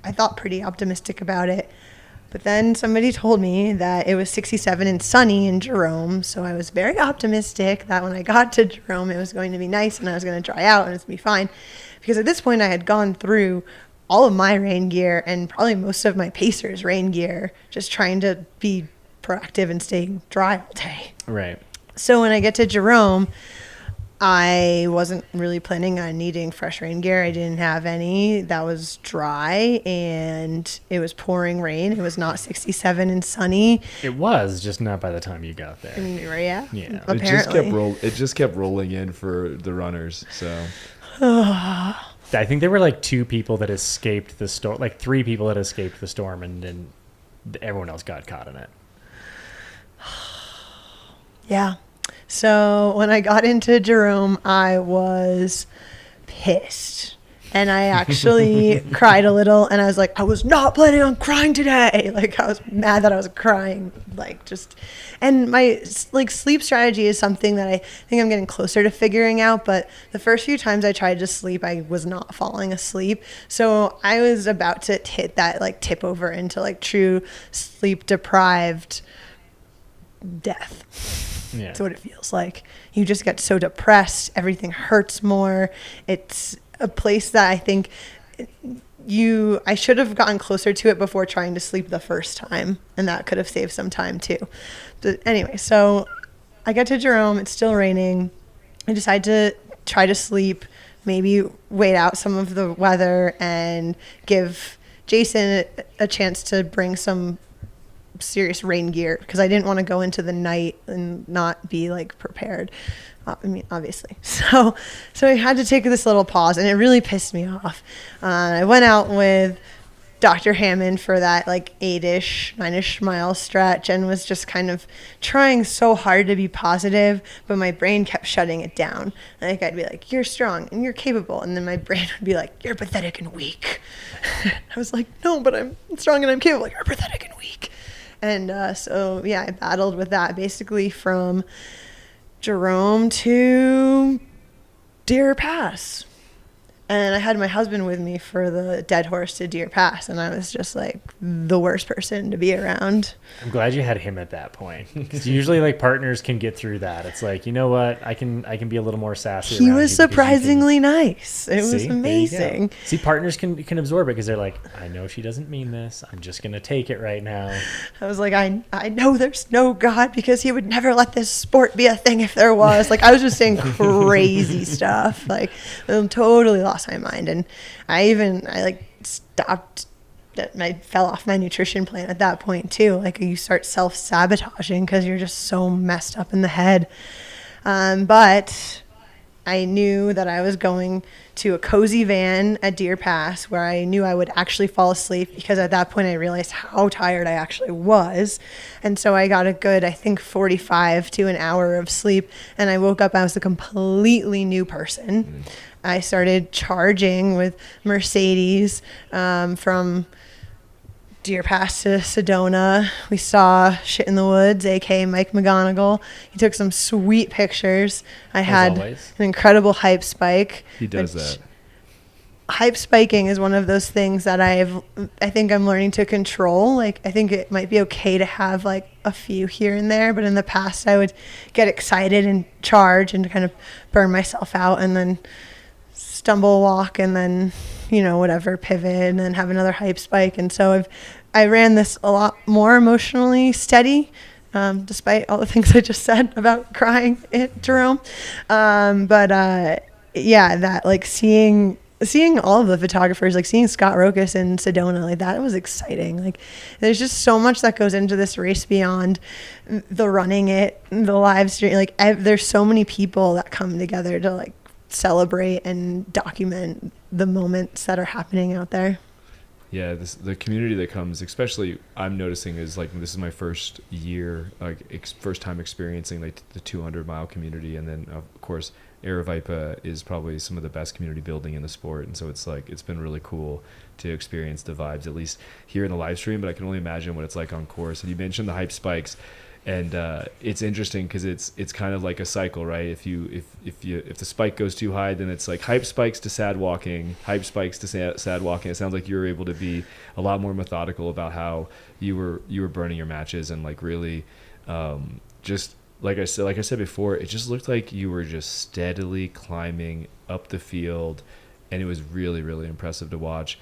I thought pretty optimistic about it. But then somebody told me that it was 67 and sunny in Jerome, so I was very optimistic that when I got to Jerome, it was going to be nice and I was going to dry out and it was going to be fine. Because at this point, I had gone through all of my rain gear and probably most of my Pacers rain gear, just trying to be proactive and staying dry all day. Right. So when I get to Jerome, I wasn't really planning on needing fresh rain gear. I didn't have any. That was dry, and it was pouring rain. It was not 67 and sunny. It was, just not by the time you got there. Yeah. Yeah. It just kept rolling in for the runners. So I think there were like 2 people that escaped the storm, like 3 people that escaped the storm, and then everyone else got caught in it. Yeah. So when I got into Jerome, I was pissed. And I actually cried a little, and I was like, I was not planning on crying today. Like, I was mad that I was crying, like, just, and my, like, sleep strategy is something that I think I'm getting closer to figuring out, but the first few times I tried to sleep, I was not falling asleep. So I was about to hit that, like, tip over into, like, true sleep deprived death. Yeah. That's what it feels like. You just get so depressed. Everything hurts more. It's a place that I think I should have gotten closer to it before trying to sleep the first time, and that could have saved some time too. But anyway, so I get to Jerome. It's still raining. I decide to try to sleep, maybe wait out some of the weather and give Jason a chance to bring some serious rain gear, because I didn't want to go into the night and not be like prepared. I mean, obviously. So I had to take this little pause, and it really pissed me off. I went out with Dr. Hammond for that like 8-ish, 9-ish mile stretch, and was just kind of trying so hard to be positive, but my brain kept shutting it down. Like, I'd be like, you're strong and you're capable. And then my brain would be like, you're pathetic and weak. I was like, no, but I'm strong and I'm capable. Like, you're pathetic and weak. And so, yeah, I battled with that basically from Jerome to Deer Pass. And I had my husband with me for the Dead Horse to Deer Pass, and I was just like the worst person to be around. I'm glad you had him at that point, because usually like partners can get through that. It's like, you know what, I can be a little more sassy. He was surprisingly nice. It was amazing. See, partners can absorb it because they're like, I know she doesn't mean this. I'm just gonna take it right now. I was like, I know there's no God, because he would never let this sport be a thing if there was. Like, I was just saying crazy stuff. Like, I'm totally lost my mind. And I like stopped, I fell off my nutrition plan at that point too. Like, you start self-sabotaging because you're just so messed up in the head. But I knew that I was going to a cozy van at Deer Pass where I knew I would actually fall asleep, because at that point I realized how tired I actually was. And so I got a good, I think, 45 to an hour of sleep, and I woke up, I was a completely new person. I started charging with Mercedes from Deer Pass to Sedona. We saw Shit in the Woods, aka Mike McGonigal. He took some sweet pictures. I had an incredible hype spike. He does that. Hype spiking is one of those things that I think I'm learning to control. Like, I think it might be okay to have like a few here and there, but in the past I would get excited and charge and kind of burn myself out, and then stumble walk, and then, you know, whatever, pivot, and then have another hype spike. And so I ran this a lot more emotionally steady, despite all the things I just said about crying at Jerome. Yeah, that like seeing all of the photographers, like seeing Scott Rokas in Sedona, like that was exciting. Like, there's just so much that goes into this race beyond the running it, the live stream. Like, there's so many people that come together to like celebrate and document the moments that are happening out there. Yeah, the community that comes, especially I'm noticing, is like, this is my first year, like first time experiencing like the 200-mile community, and then of course Aravaipa is probably some of the best community building in the sport, and so it's like, it's been really cool to experience the vibes, at least here in the live stream, but I can only imagine what it's like on course. And you mentioned the hype spikes, and it's interesting because it's kind of like a cycle, right? If the spike goes too high, then it's like hype spikes to sad walking, hype spikes to sad walking. It sounds like you were able to be a lot more methodical about how you were burning your matches, and like really just like I said before, it just looked like you were just steadily climbing up the field, and it was really, really impressive to watch.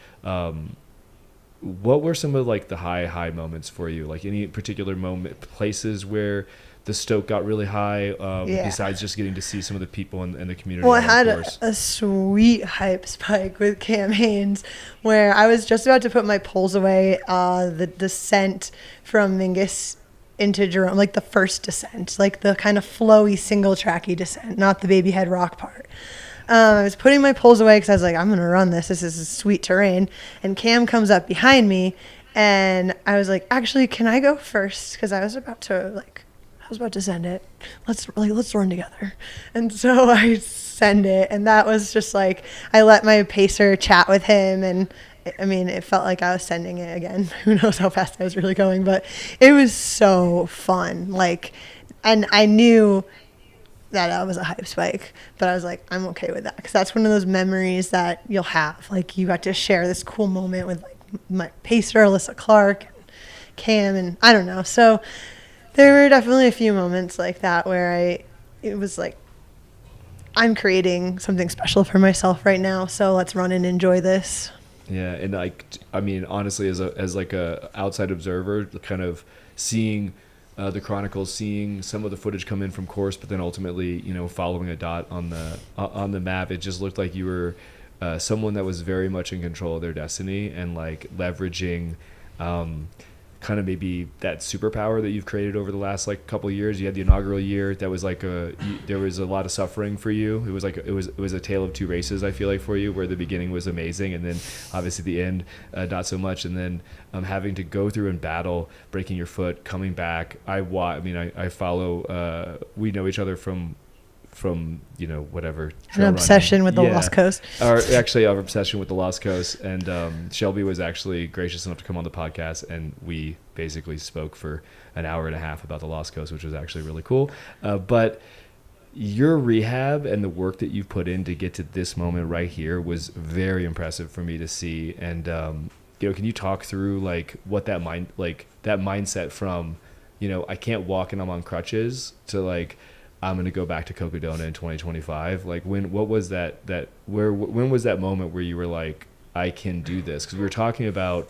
What were some of like the high moments for you? Like, any particular places where the stoke got really high, besides just getting to see some of the people in the community? Well, I had a sweet hype spike with Cam Haines where I was just about to put my poles away, the descent from Mingus into Jerome, like the first descent, like the kind of flowy single tracky descent, not the baby head rock part. I was putting my poles away because I was like, I'm going to run this. This is sweet terrain. And Cam comes up behind me, and I was like, actually, can I go first? Because I was about to like I was about to send it. Let's run together. And so I send it, and that was just like, I let my pacer chat with him, and I mean, it felt like I was sending it again. Who knows how fast I was really going, but it was so fun. Like, and I knew that was a hype spike, but I was like, I'm okay with that, because that's one of those memories that you'll have. Like, you got to share this cool moment with like my pacer, Alyssa Clark, and Cam, and I don't know. So there were definitely a few moments like that where it was like, I'm creating something special for myself right now, so let's run and enjoy this. Yeah, and like, I mean, honestly, as like a outside observer, kind of seeing the chronicles, seeing some of the footage come in from course, but then ultimately, following a dot on the map, it just looked like you were someone that was very much in control of their destiny, and like leveraging kind of maybe that superpower that you've created over the last like couple of years. You had the inaugural year that was like there was a lot of suffering for you. It was like it was a tale of two races, I feel like, for you, where the beginning was amazing, and then obviously the end not so much, and then having to go through and battle, breaking your foot, coming back. I follow, we know each other from whatever an obsession with the Lost Coast, or actually our obsession with the Lost Coast. And Shelby was actually gracious enough to come on the podcast, and we basically spoke for an hour and a half about the Lost Coast, which was actually really cool. But your rehab and the work that you've put in to get to this moment right here was very impressive for me to see. And can you talk through like what that mindset from I can't walk and I'm on crutches to like, I'm going to go back to Cocodona in 2025. Like when was that moment where you were like, I can do this? Because we were talking about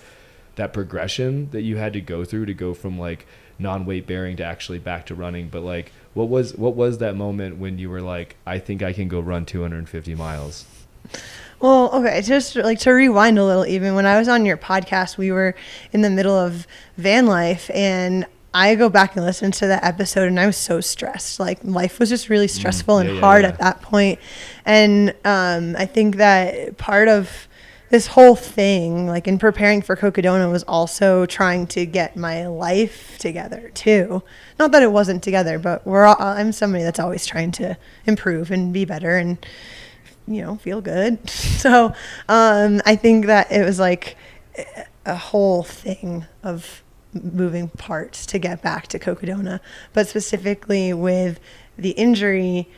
that progression that you had to go through to go from like non-weight bearing to actually back to running. But like, what was that moment when you were like, I think I can go run 250 miles? Well, okay, just like to rewind a little, even when I was on your podcast, we were in the middle of van life, and I go back and listen to that episode, and I was so stressed. Like, life was just really stressful and hard at that point. And I think that part of this whole thing, like in preparing for Cocodona, was also trying to get my life together too. Not that it wasn't together, but I'm somebody that's always trying to improve and be better and feel good. So I think that it was like a whole thing of moving parts to get back to Cocodona. But specifically with the injury,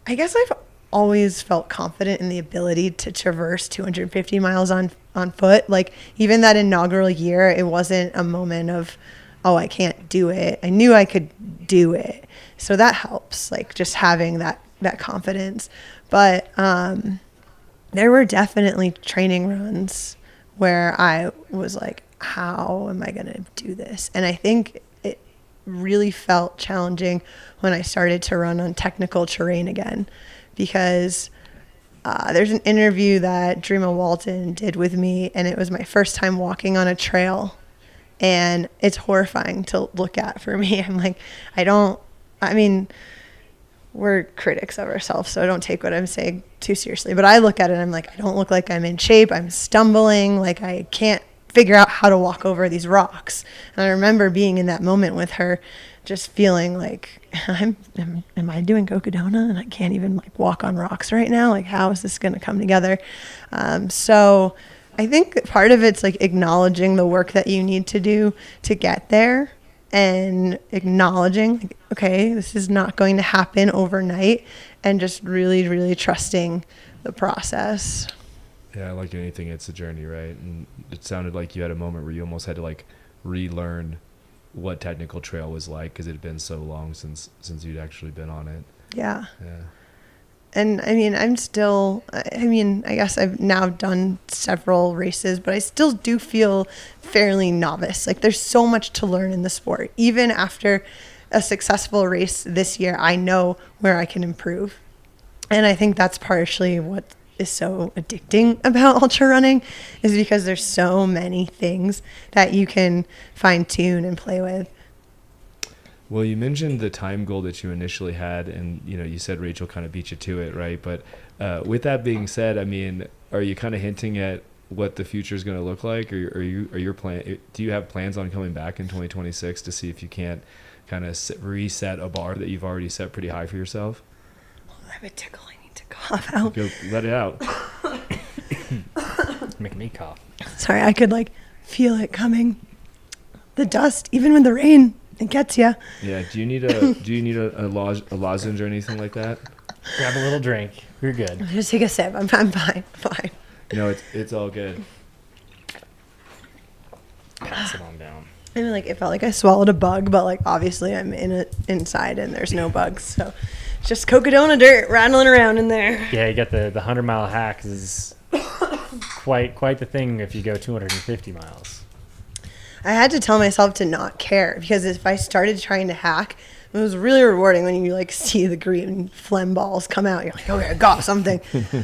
I guess I've always felt confident in the ability to traverse 250 miles on foot. Like, even that inaugural year, it wasn't a moment of, oh, I can't do it. I knew I could do it. So that helps, like just having that confidence. But there were definitely training runs where I was like, how am I going to do this? And I think it really felt challenging when I started to run on technical terrain again, because there's an interview that Dreama Walton did with me, and it was my first time walking on a trail, and it's horrifying to look at for me. I'm like, we're critics of ourselves, so I don't take what I'm saying too seriously, but I look at it and I'm like, I don't look like I'm in shape. I'm stumbling, like I can't figure out how to walk over these rocks. And I remember being in that moment with her, just feeling like, am I doing Cocodona and I can't even like walk on rocks right now? Like, how is this going to come together? So I think part of it's like acknowledging the work that you need to do to get there, and acknowledging, like, okay, this is not going to happen overnight, and just really, really trusting the process. Yeah, like anything, it's a journey, right? And it sounded like you had a moment where you almost had to like relearn what technical trail was like, because it had been so long since you'd actually been on it. Yeah. And I guess I've now done several races, but I still do feel fairly novice. Like, there's so much to learn in the sport. Even after a successful race this year, I know where I can improve. And I think that's partially what is so addicting about ultra running, is because there's so many things that you can fine tune and play with. Well, you mentioned the time goal that you initially had, and you said Rachel kind of beat you to it, right? But with that being said, I mean, are you kind of hinting at what the future is going to look like, or do you have plans on coming back in 2026 to see if you can't kind of reset a bar that you've already set pretty high for yourself? I have a tickle. I need to cough out. Go, let it out. Making me cough. Sorry, I could like feel it coming. The dust, even with the rain, it gets you. Yeah. Do you need a lozenge or anything like that? Grab a little drink. You're good. Just take a sip. I'm fine. Fine. No, it's all good. Pass it on down. I mean, like it felt like I swallowed a bug, but like obviously I'm inside and there's no bugs, so it's just Cocodona dirt rattling around in there. Yeah, you got the 100-mile hack is quite the thing if you go 250 miles. I had to tell myself to not care, because if I started trying to hack, it was really rewarding when you like see the green phlegm balls come out. You're like, okay, I got something.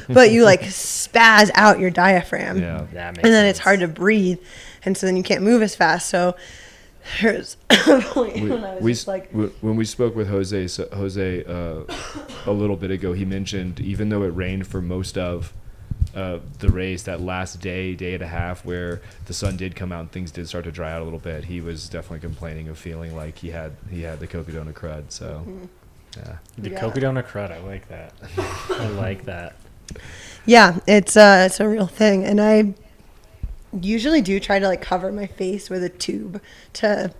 But you like spaz out your diaphragm. Yeah. That makes And then sense. it's hard to breathe. And so then you can't move as fast. So there's a point when I was just like, when we spoke with Jose a little bit ago, he mentioned even though it rained for most of the race, that last day and a half where the sun did come out and things did start to dry out a little bit, he was definitely complaining of feeling like he had the Cocodona crud. So yeah, The Yeah. Cocodona crud. I like that. I like that. yeah, it's a real thing. And I usually do try to like cover my face with a tube to,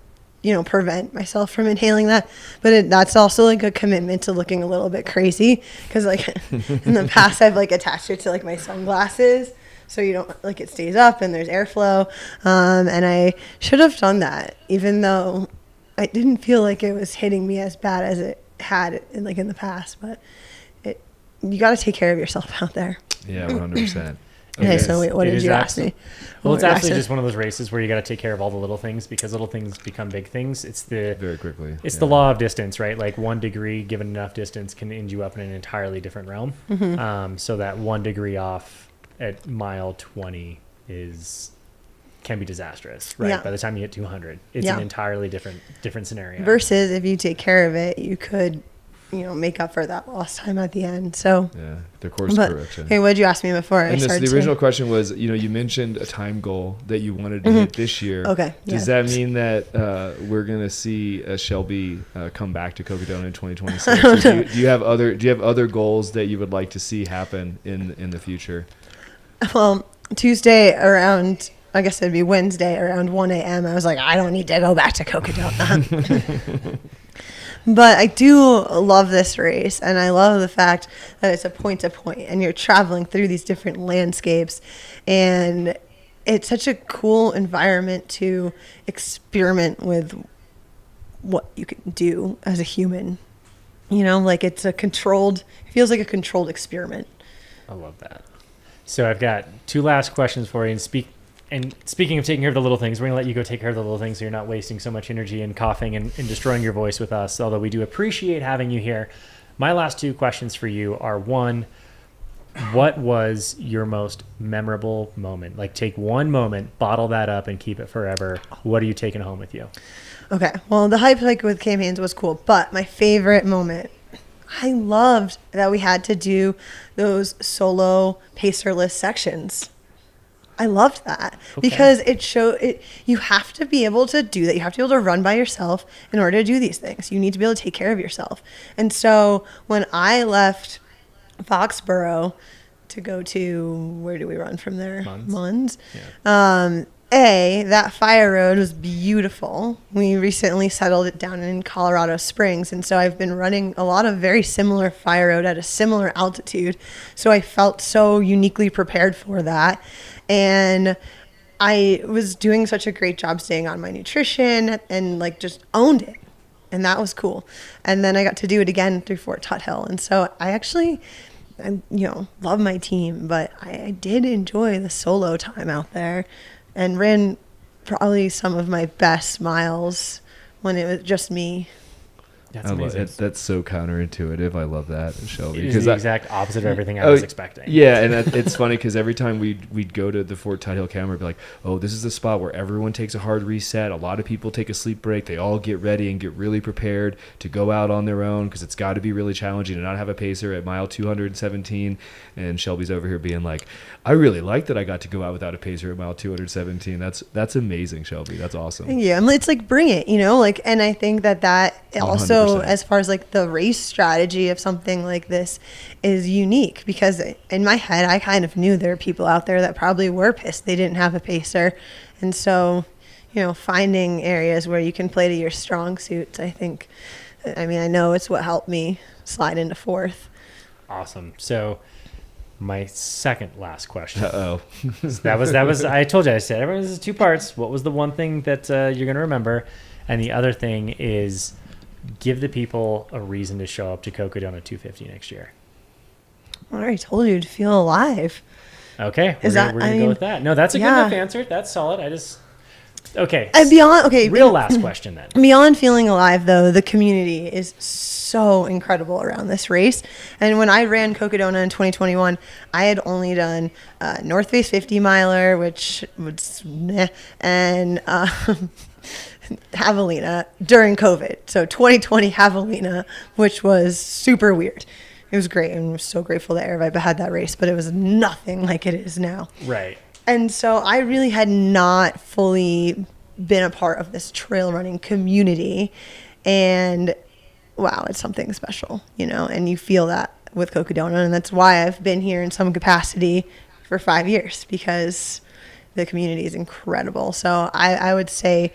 prevent myself from inhaling that. But that's also like a commitment to looking a little bit crazy, because like in the past I've like attached it to like my sunglasses so you don't like it stays up and there's airflow. And I should have done that, even though I didn't feel like it was hitting me as bad as it had in the past. But you got to take care of yourself out there. yeah, 100%. Okay, so wait, what It did is you ask me? Well, What it's were you actually asking? just one of those races where you got to take care of all the little things, because little things become big things. It's Very quickly. It's the law of distance, right? Like 1 degree given enough distance can end you up in an entirely different realm. Mm-hmm. So that 1 degree off at mile 20 can be disastrous, right? Yeah. By the time you hit 200, it's Yeah. an entirely different scenario. Versus if you take care of it, you could, make up for that lost time at the end. So, Yeah, the course but correction. hey, what did you ask me before I And started? the original question was, you mentioned a time goal that you wanted to hit this year. Okay, Does yeah. that mean that we're gonna see Shelby come back to Cocodona in 2026? Or do you have other goals that you would like to see happen in the future? Well, Tuesday around, I guess it'd be Wednesday around 1 a.m. I was like, I don't need to go back to Cocodona. But I do love this race, and I love the fact that it's a point-to-point, and you're traveling through these different landscapes, and it's such a cool environment to experiment with what you can do as a human. Like it feels like a controlled experiment. I love that. So I've got 2 last questions for you. And speaking of taking care of the little things, we're going to let you go take care of the little things so you're not wasting so much energy and coughing and destroying your voice with us, although we do appreciate having you here. My last 2 questions for you are, 1, what was your most memorable moment? Like, take one moment, bottle that up, and keep it forever. What are you taking home with you? Okay, well, the hype hike with Cam Hanes was cool, but my favorite moment, I loved that we had to do those solo pacerless sections. I loved that because it showed it. You have to be able to do that. You have to be able to run by yourself in order to do these things. You need to be able to take care of yourself. And so when I left Foxborough to go to, where do we run from there? Munns. Yeah. That fire road was beautiful. We recently settled it down in Colorado Springs, and so I've been running a lot of very similar fire road at a similar altitude. So I felt so uniquely prepared for that. And I was doing such a great job staying on my nutrition and like just owned it. And that was cool. And then I got to do it again through Fort Tuthill. And so I love my team, but I did enjoy the solo time out there and ran probably some of my best miles when it was just me. That's I love amazing. it. That's so counterintuitive. I love that, Shelby. It is 'Cause the I- exact opposite of everything I was expecting. Yeah, and it's funny because every time we'd go to the Fort Tide Hill camera, we'd be like, oh, this is the spot where everyone takes a hard reset. A lot of people take a sleep break. They all get ready and get really prepared to go out on their own because it's got to be really challenging to not have a pacer at mile 217. And Shelby's over here being like, I really like that I got to go out without a pacer at mile 217. That's amazing, Shelby. That's awesome. Yeah, and it's like bring it, like, and I think that also, 100%. as far as like the race strategy of something like this, is unique because in my head I kind of knew there were people out there that probably were pissed they didn't have a pacer, and so finding areas where you can play to your strong suits. I think, I know it's what helped me slide into fourth. Awesome. So my second last question. Uh-oh. that was I told you, I said everyone, this is two parts. What was the one thing that you're going to remember, and the other thing is give the people a reason to show up to Cocodona 250 next year. I already told you to feel alive. Okay, we're Is going to go with that. No, that's a good enough answer. That's solid. Okay. And beyond, real last question then. Beyond feeling alive, though, the community is so incredible around this race. And when I ran Cocodona in 2021, I had only done North Face 50 miler, which was meh, and Javelina during COVID. So 2020 Javelina, which was super weird. It was great, and I'm so grateful that Airvibe had that race, but it was nothing like it is now. Right. And so I really had not fully been a part of this trail running community. And wow, it's something special, and you feel that with Cocodona. And that's why I've been here in some capacity for 5 years, because the community is incredible. So I would say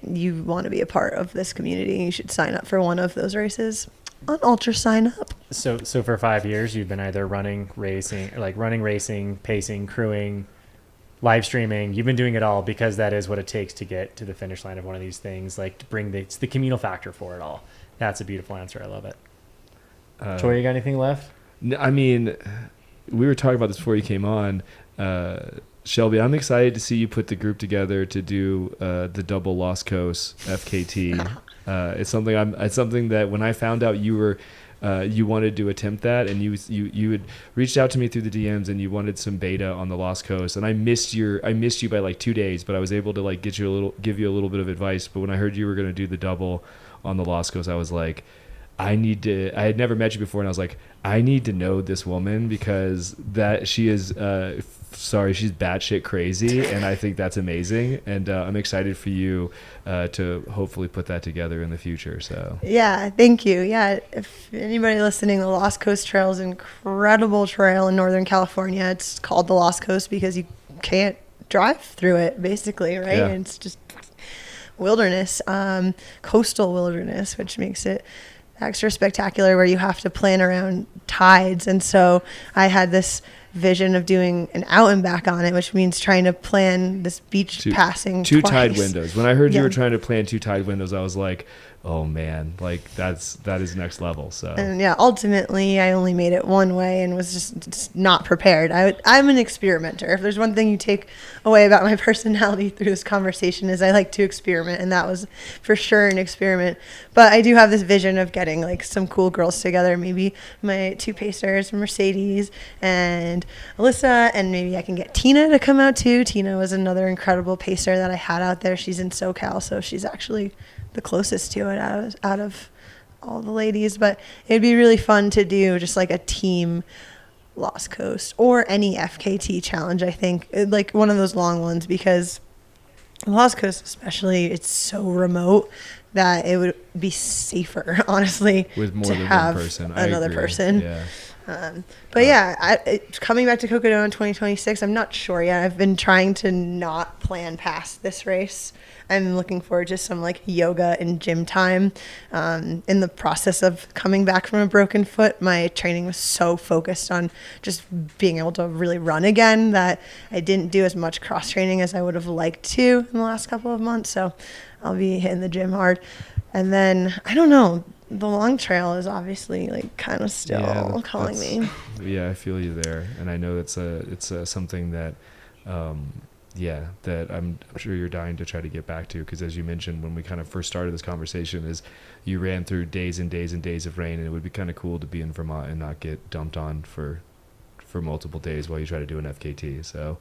you want to be a part of this community, you should sign up for one of those races on Ultra Sign Up. So for 5 years, you've been either running, racing, pacing, crewing, live streaming. You've been doing it all because that is what it takes to get to the finish line of one of these things, like to bring it's the communal factor for it all. That's a beautiful answer. I love it. Troy, you got anything left? We were talking about this before you came on. Shelby, I'm excited to see you put the group together to do the double Lost Coast FKT. It's something that when I found out you wanted to attempt that, and you had reached out to me through the DMs and you wanted some beta on the Lost Coast, and I missed you by like 2 days, but I was able to like give you a little bit of advice. But when I heard you were going to do the double on the Lost Coast, I was like, I had never met you before, and I was like, I need to know this woman, because that she is she's batshit crazy, and I think that's amazing, and I'm excited for you to hopefully put that together in the future. So yeah, thank you. Yeah, if anybody listening, the Lost Coast Trail is an incredible trail in Northern California. It's called the Lost Coast because you can't drive through it, basically, right? Yeah. It's just wilderness, coastal wilderness, which makes it extra spectacular, where you have to plan around tides. And so I had this vision of doing an out and back on it, which means trying to plan this beach passing two twice. tide windows. When I heard you Yeah. were trying to plan 2 tide windows, I was like, oh man, like that is next level. So And yeah, ultimately I only made it one way and was just not prepared. I'm an experimenter. If there's one thing you take away about my personality through this conversation, is I like to experiment, and that was for sure an experiment. But I do have this vision of getting like some cool girls together, maybe my 2 pacers, Mercedes and Alyssa, and maybe I can get Tina to come out too. Tina was another incredible pacer that I had out there. She's in SoCal, so she's actually the closest to it out of all the ladies. But it'd be really fun to do just like a team Lost Coast or any FKT challenge. I think like one of those long ones, because Lost Coast especially, it's so remote that it would be safer, honestly, with more to than have one person, another I agree. person. Yeah. But yeah, coming back to Cocodona in 2026, I'm not sure yet. I've been trying to not plan past this race. I'm looking forward to some like yoga and gym time. In the process of coming back from a broken foot, my training was so focused on just being able to really run again that I didn't do as much cross training as I would have liked to in the last couple of months. So I'll be hitting the gym hard. And then, I don't know, the long trail is obviously like kind of still calling me. Yeah, I feel you there, and I know it's something that that I'm sure you're dying to try to get back to, because as you mentioned when we kind of first started this conversation, is you ran through days and days and days of rain, and it would be kind of cool to be in Vermont and not get dumped on for multiple days while you try to do an FKT. So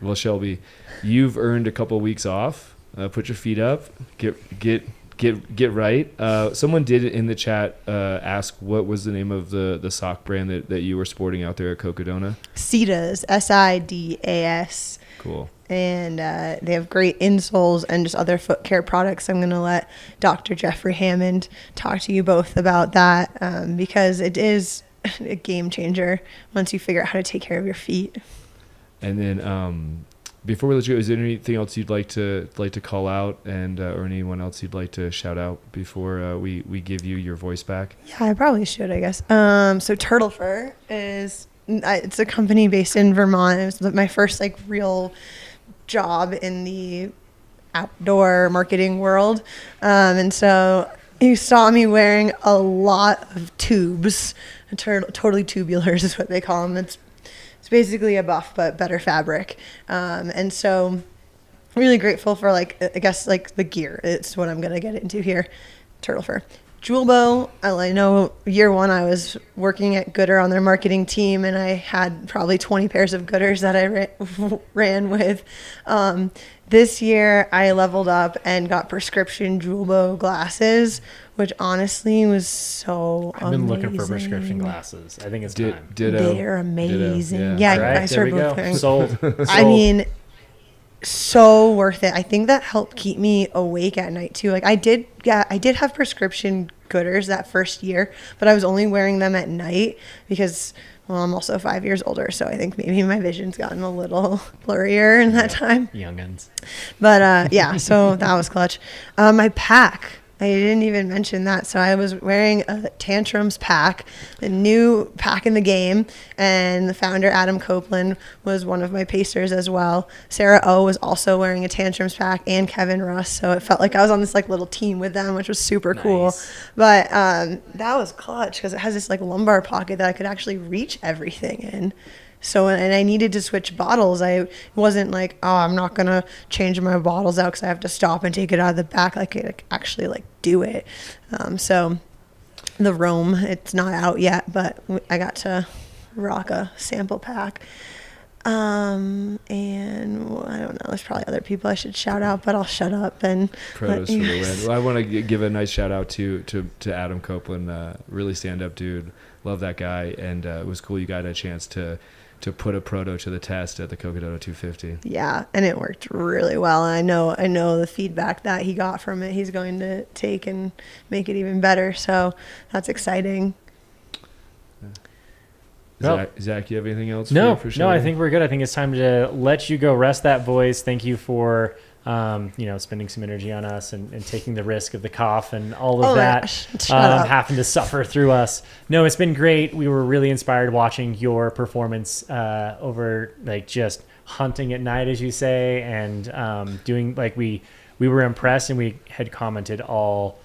well, Shelby, you've earned a couple weeks off. Put your feet up. Get right. Someone did in the chat ask what was the name of the sock brand that you were sporting out there at Cocodona? Sidas, Sidas. Cool. And they have great insoles and just other foot care products. I'm going to let Dr. Jeffrey Hammond talk to you both about that because it is a game changer once you figure out how to take care of your feet. And then before we let you go, is there anything else you'd like to call out, and or anyone else you'd like to shout out before we give you your voice back? Yeah, I probably should, I guess. So Turtle Fur it's a company based in Vermont. It was my first real job in the outdoor marketing world. And so you saw me wearing a lot of tubes. Totally tubulars is what they call them. It's basically a buff but better fabric. And so really grateful for I guess the gear. It's what I'm going to get into here. Turtle Fur. Jewel Bow, I know year one I was working at Gooder on their marketing team, and I had probably 20 pairs of Gooders that I ran with. This year I leveled up and got prescription Jewel Bow glasses, which honestly was so amazing. I've been looking for prescription glasses. I think it's time. Ditto. They're amazing. Ditto. Yeah, All right, I started both wearing. Sold. I mean, so worth it. I think that helped keep me awake at night too. I did have prescription Gooders that first year, but I was only wearing them at night because, well, I'm also 5 years older, so I think maybe my vision's gotten a little blurrier in that time. Youngins. But so that was clutch. My pack. I didn't even mention that. So I was wearing a Tantrums pack, a new pack in the game, and the founder, Adam Copeland, was one of my pacers as well. Sarah O was also wearing a Tantrums pack, and Kevin Russ. So it felt like I was on this little team with them, which was super cool. But that was clutch because it has this lumbar pocket that I could actually reach everything in. So, and I needed to switch bottles. I wasn't I'm not going to change my bottles out because I have to stop and take it out of the back. I could actually do it. So the Rome, it's not out yet, but I got to rock a sample pack. And I don't know, there's probably other people I should shout out, but I'll shut up and Protos for the win. Well, I want to give a nice shout out to Adam Copeland, really stand up dude. Love that guy. And it was cool you got a chance to put a proto to the test at the Cocodona 250. Yeah, and it worked really well. And I know the feedback that he got from it, he's going to take and make it even better. So that's exciting. Zach, you have anything else? No, for I think we're good. I think it's time to let you go rest that voice. Thank you for spending some energy on us and taking the risk of the cough and all of that, having to suffer through us. No, it's been great. We were really inspired watching your performance over just hunting at night, as you say, and doing we were impressed, and we had commented all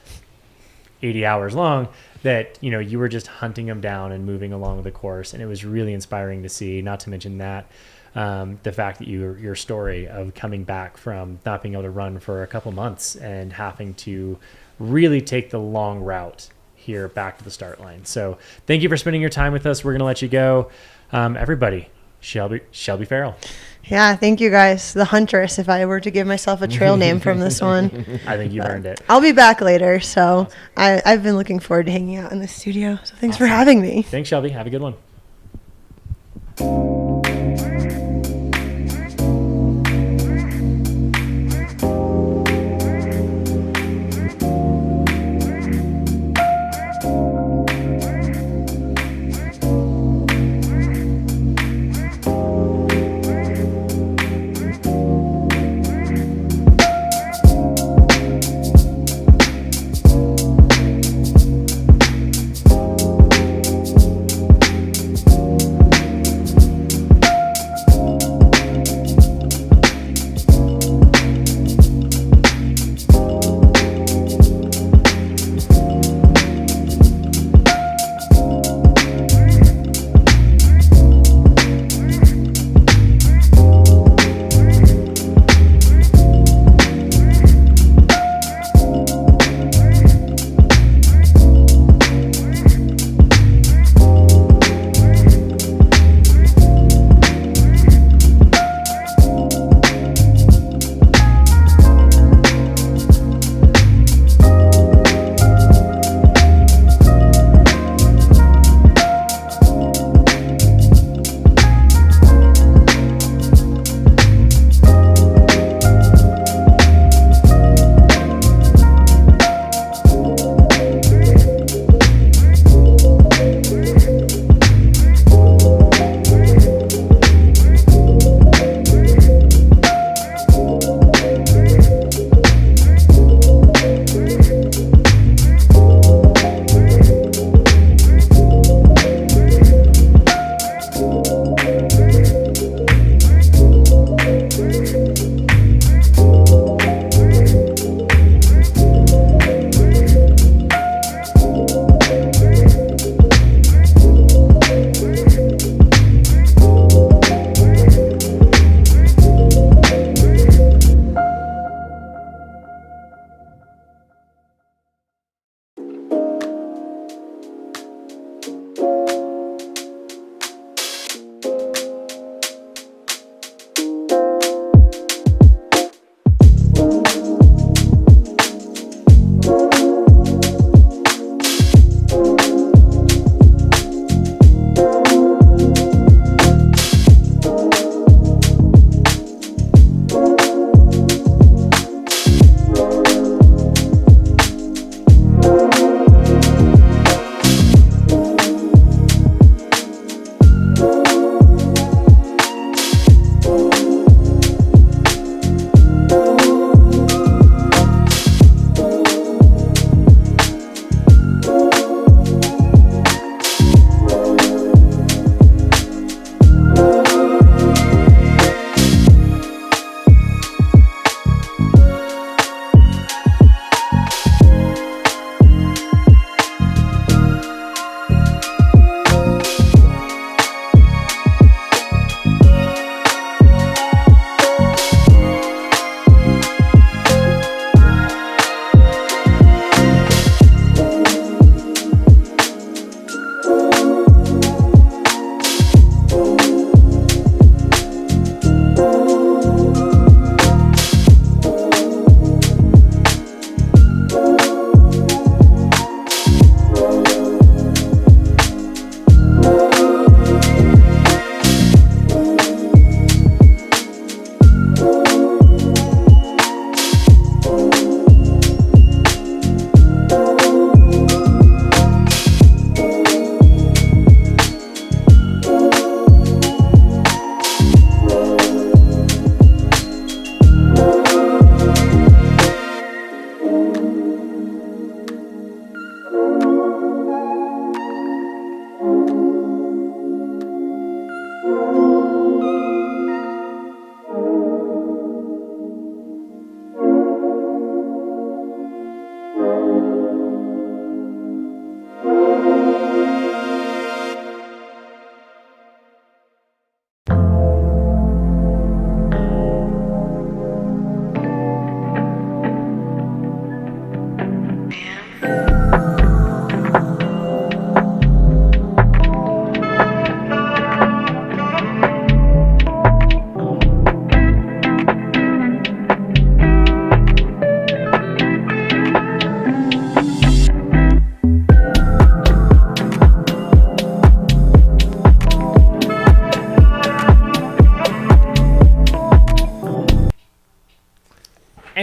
80 hours long that you were just hunting them down and moving along the course, and it was really inspiring to see. Not to mention that. The fact that your story of coming back from not being able to run for a couple months and having to really take the long route here back to the start line. So thank you for spending your time with us. We're going to let you go. Everybody, Shelby Farrell. Yeah, thank you guys. The Huntress, if I were to give myself a trail name from this one. I think you've earned it. I'll be back later. So I've been looking forward to hanging out in the studio. So thanks for having me. Thanks, Shelby. Have a good one.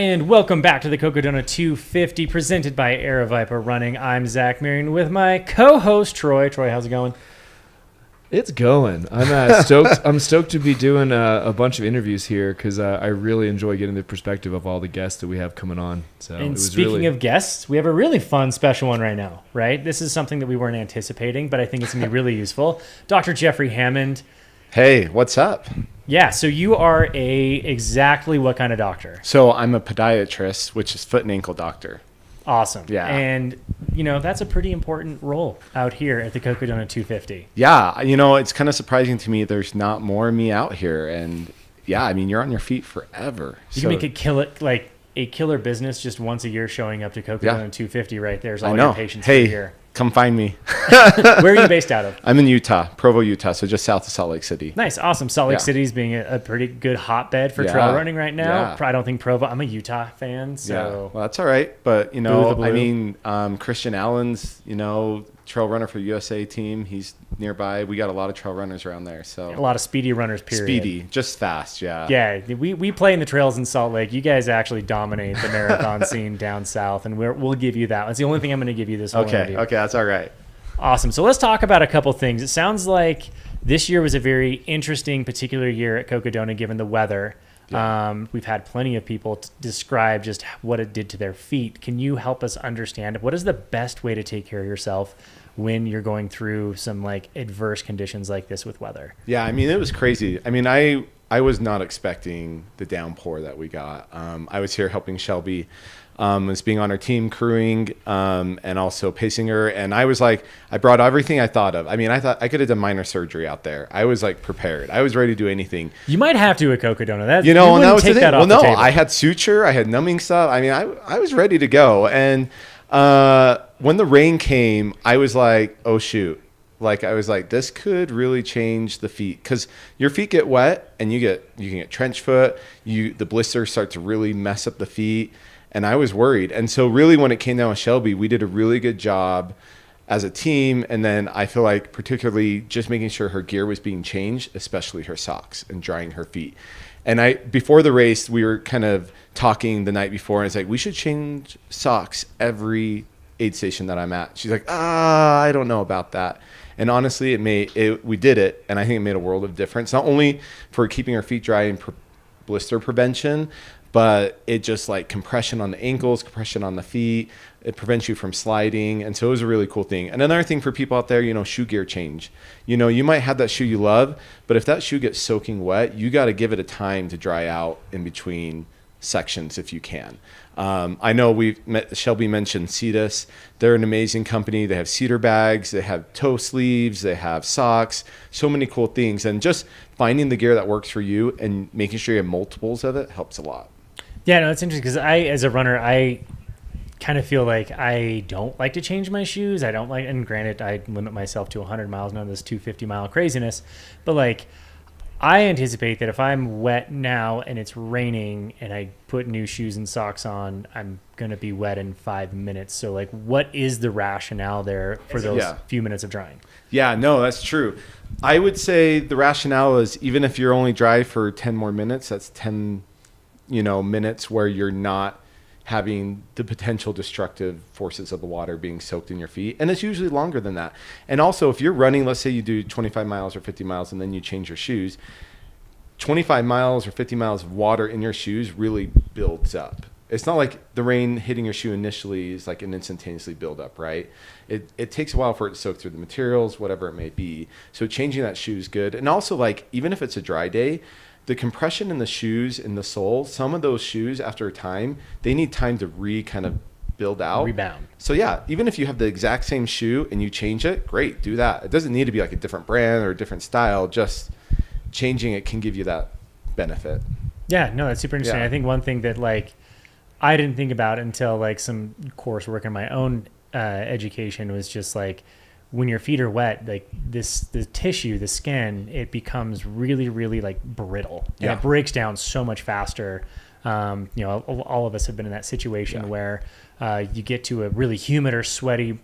And welcome back to the Cocodona 250 presented by AeroViper Running. I'm Zach Marion with my co-host Troy. Troy, how's it going? It's going. I'm stoked. I'm stoked to be doing a bunch of interviews here because I really enjoy getting the perspective of all the guests that we have coming on. So and speaking of guests, we have a really fun special one right now, right? This is something that we weren't anticipating, but I think it's going to be really useful. Dr. Jeffrey Hammond. Hey, what's up? Yeah, so you are exactly what kind of doctor? So I'm a podiatrist, which is foot and ankle doctor. Awesome. Yeah. And, that's a pretty important role out here at the Cocodona 250. Yeah, it's kind of surprising to me there's not more of me out here. And, yeah, I mean, you're on your feet forever. You can make a killer business just once a year showing up to Cocodona 250 right there's all your patients for a year. Come find me. Where are you based out of? I'm in Utah, Provo, Utah, so just south of Salt Lake City. Nice, awesome. Salt Lake City is being a pretty good hotbed for trail running right now. Yeah. I don't think Provo. I'm a Utah fan, so Yeah. Well, that's all right. But I mean, Christian Allen's, trail runner for USA team. He's nearby. We got a lot of trail runners around there. So a lot of speedy runners. Period. Speedy, just fast. Yeah. Yeah. We play in the trails in Salt Lake. You guys actually dominate the marathon scene down south, and we'll give you that. That's the only thing I'm going to give you this whole interview. Okay, that's all right. Awesome. So let's talk about a couple things. It sounds like this year was a very interesting, particular year at Cocodona, given the weather. Yeah. We've had plenty of people describe just what it did to their feet. Can you help us understand what is the best way to take care of yourself when you're going through some adverse conditions like this with weather? Yeah, I mean, it was crazy. I mean, I was not expecting the downpour that we got. I was here helping Shelby. Was being on our team crewing and also pacing her. And I was I brought everything I thought of. I mean, I thought I could have done minor surgery out there. I was prepared. I was ready to do anything. You might have to at Cocodona. And that was the thing. Well, no, I had suture. I had numbing stuff. I mean, I was ready to go. And when the rain came, I was oh, shoot. I was this could really change the feet because your feet get wet and you can get trench foot. The blisters start to really mess up the feet. And I was worried. And so really when it came down with Shelby, we did a really good job as a team. And then I feel particularly just making sure her gear was being changed, especially her socks and drying her feet. And before the race, we were kind of talking the night before and it's we should change socks every aid station that I'm at. She's I don't know about that. And honestly, we did it. And I think it made a world of difference, not only for keeping our feet dry and blister prevention, but it just compression on the ankles, compression on the feet. It prevents you from sliding. And so it was a really cool thing. And another thing for people out there, shoe gear change. You might have that shoe you love, but if that shoe gets soaking wet, you got to give it a time to dry out in between sections if you can. I know Shelby mentioned Cetus. They're an amazing company. They have cedar bags, they have toe sleeves, they have socks, so many cool things. And just finding the gear that works for you and making sure you have multiples of it helps a lot. Yeah, no, it's interesting because as a runner, I kind of feel I don't like to change my shoes. I don't and granted, I limit myself to 100 miles, none of this 250-mile craziness. But I anticipate that if I'm wet now and it's raining and I put new shoes and socks on, I'm going to be wet in 5 minutes. So what is the rationale there for those few minutes of drying? Yeah, no, that's true. I would say the rationale is even if you're only dry for 10 more minutes, that's 10 minutes where you're not having the potential destructive forces of the water being soaked in your feet. And it's usually longer than that. And also if you're running, let's say you do 25 miles or 50 miles and then you change your shoes, 25 miles or 50 miles of water in your shoes really builds up. It's not like the rain hitting your shoe initially is an instantaneously build up, right? It takes a while for it to soak through the materials, whatever it may be. So changing that shoe is good. And also even if it's a dry day, the compression in the shoes, in the sole, some of those shoes after a time, they need time to kind of build out. Rebound. So yeah, even if you have the exact same shoe and you change it, great, do that. It doesn't need to be a different brand or a different style. Just changing it can give you that benefit. Yeah, no, that's super interesting. Yeah. I think one thing that I didn't think about until some coursework in my own education was just when your feet are wet, the tissue, the skin, it becomes really, really brittle. And it breaks down so much faster. All of us have been in that situation where you get to a really humid or sweaty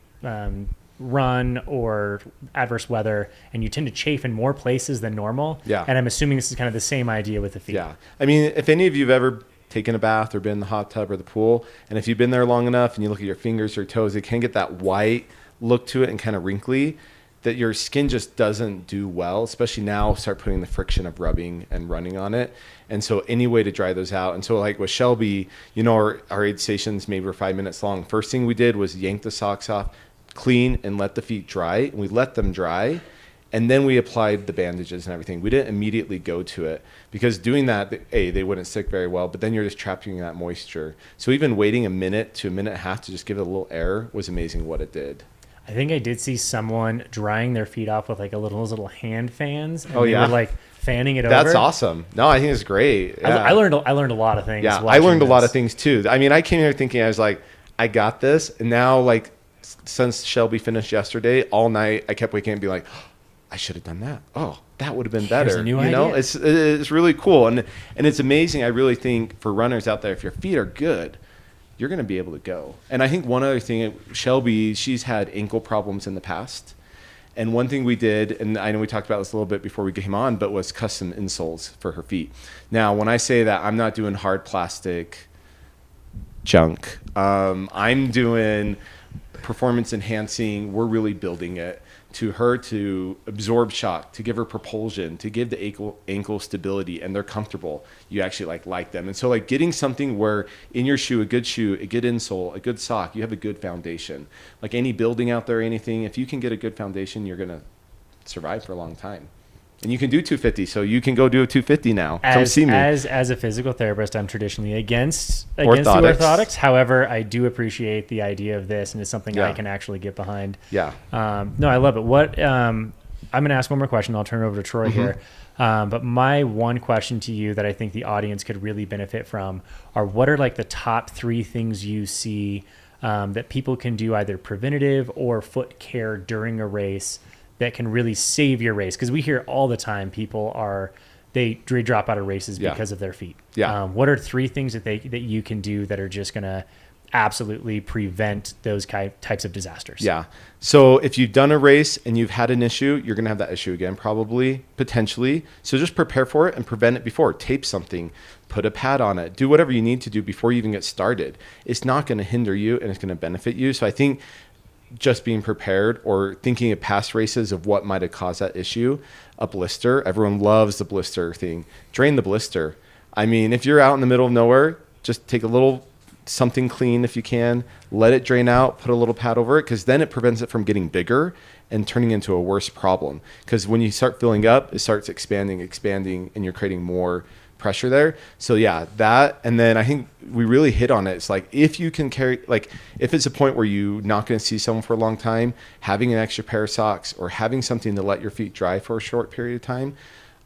run or adverse weather, and you tend to chafe in more places than normal. Yeah. And I'm assuming this is kind of the same idea with the feet. Yeah. I mean, if any of you have ever taken a bath or been in the hot tub or the pool. And if you've been there long enough and you look at your fingers or toes, it can get that white look to it and kind of wrinkly that your skin just doesn't do well, especially now. Start putting the friction of rubbing and running on it. And so any way to dry those out. And so like with Shelby, you know, our aid stations maybe were 5 minutes long. First thing we did was yank the socks off, clean, and let the feet dry. And we let them dry. And then we applied the bandages and everything. We didn't immediately go to it because doing that, they wouldn't stick very well, but then you're just trapping that moisture. So even waiting a minute to a minute and a half to just give it a little air was amazing what it did. I think I did see someone drying their feet off with like those little hand fans. And they were like fanning it over. That's awesome. No, I think it's great. Yeah. I learned a lot of things. Yeah, I learned a lot of things too. I mean, I came here thinking, I was like, I got this. And now like since Shelby finished yesterday, all night I kept waking up and be like, I should have done that. Oh, that would have been better. Here's a new idea. It's really cool. And it's amazing. I really think for runners out there, if your feet are good, you're going to be able to go. And I think one other thing, Shelby, she's had ankle problems in the past. And one thing we did, and I know we talked about this a little bit before we came on, but was custom insoles for her feet. Now, when I say that, I'm not doing hard plastic junk. I'm doing performance enhancing. We're really building it to her to absorb shock, to give her propulsion, to give the ankle stability, and they're comfortable. You actually like them. And so like getting something where in your shoe, a good insole, a good sock, you have a good foundation. Like any building out there, anything, if you can get a good foundation, you're going to survive for a long time. And you can do 250, so you can go do a 250 now. Come see me. As a physical therapist, I'm traditionally against the orthotics. However, I do appreciate the idea of this, and it's something I can actually get behind. Yeah. No, I love it. I'm going to ask one more question. I'll turn it over to Troy here. But my one question to you that I think the audience could really benefit from are what are like the top 3 things you see that people can do either preventative or foot care during a race that can really save your race? Because we hear all the time people they drop out of races because of their feet. Yeah. What are 3 things that you can do that are just going to absolutely prevent those types of disasters? Yeah. So if you've done a race and you've had an issue, you're going to have that issue again, probably, potentially. So just prepare for it and prevent it before. Tape something, put a pad on it, do whatever you need to do before you even get started. It's not going to hinder you and it's going to benefit you. So I think just being prepared or thinking of past races of what might have caused that issue. A blister, everyone loves the blister thing. Drain the blister. I mean, if you're out in the middle of nowhere, just take a little something clean if you can, let it drain out, put a little pad over it, because then it prevents it from getting bigger and turning into a worse problem. Because when you start filling up, it starts expanding, and you're creating more pressure there. So yeah, that. And then I think we really hit on it. It's like, if you can carry, like if it's a point where you're not going to see someone for a long time, having an extra pair of socks or having something to let your feet dry for a short period of time,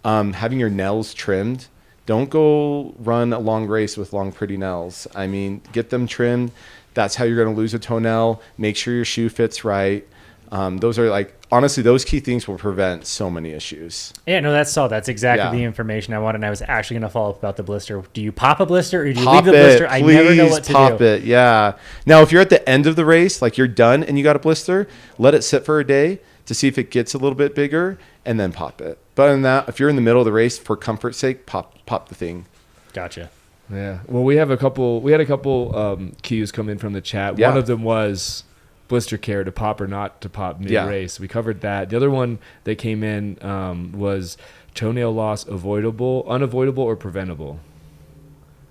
having your nails trimmed. Don't go run a long race with long, pretty nails. I mean, get them trimmed. That's how you're going to lose a toenail. Make sure your shoe fits right. Those are like, honestly, those key things will prevent so many issues. Yeah, no, that's exactly the information I wanted. And I was actually going to follow up about the blister. Do you pop a blister or do you leave the blister? I never know what to do. Pop it, yeah. Now, if you're at the end of the race, like you're done and you got a blister, let it sit for a day to see if it gets a little bit bigger and then pop it. But other than that, if you're in the middle of the race, for comfort's sake, pop the thing. Gotcha. Yeah. Well, we had a couple cues come in from the chat. Yeah. One of them was blister care, to pop or not to pop mid-race. We covered that. The other one that came in was toenail loss unavoidable or preventable.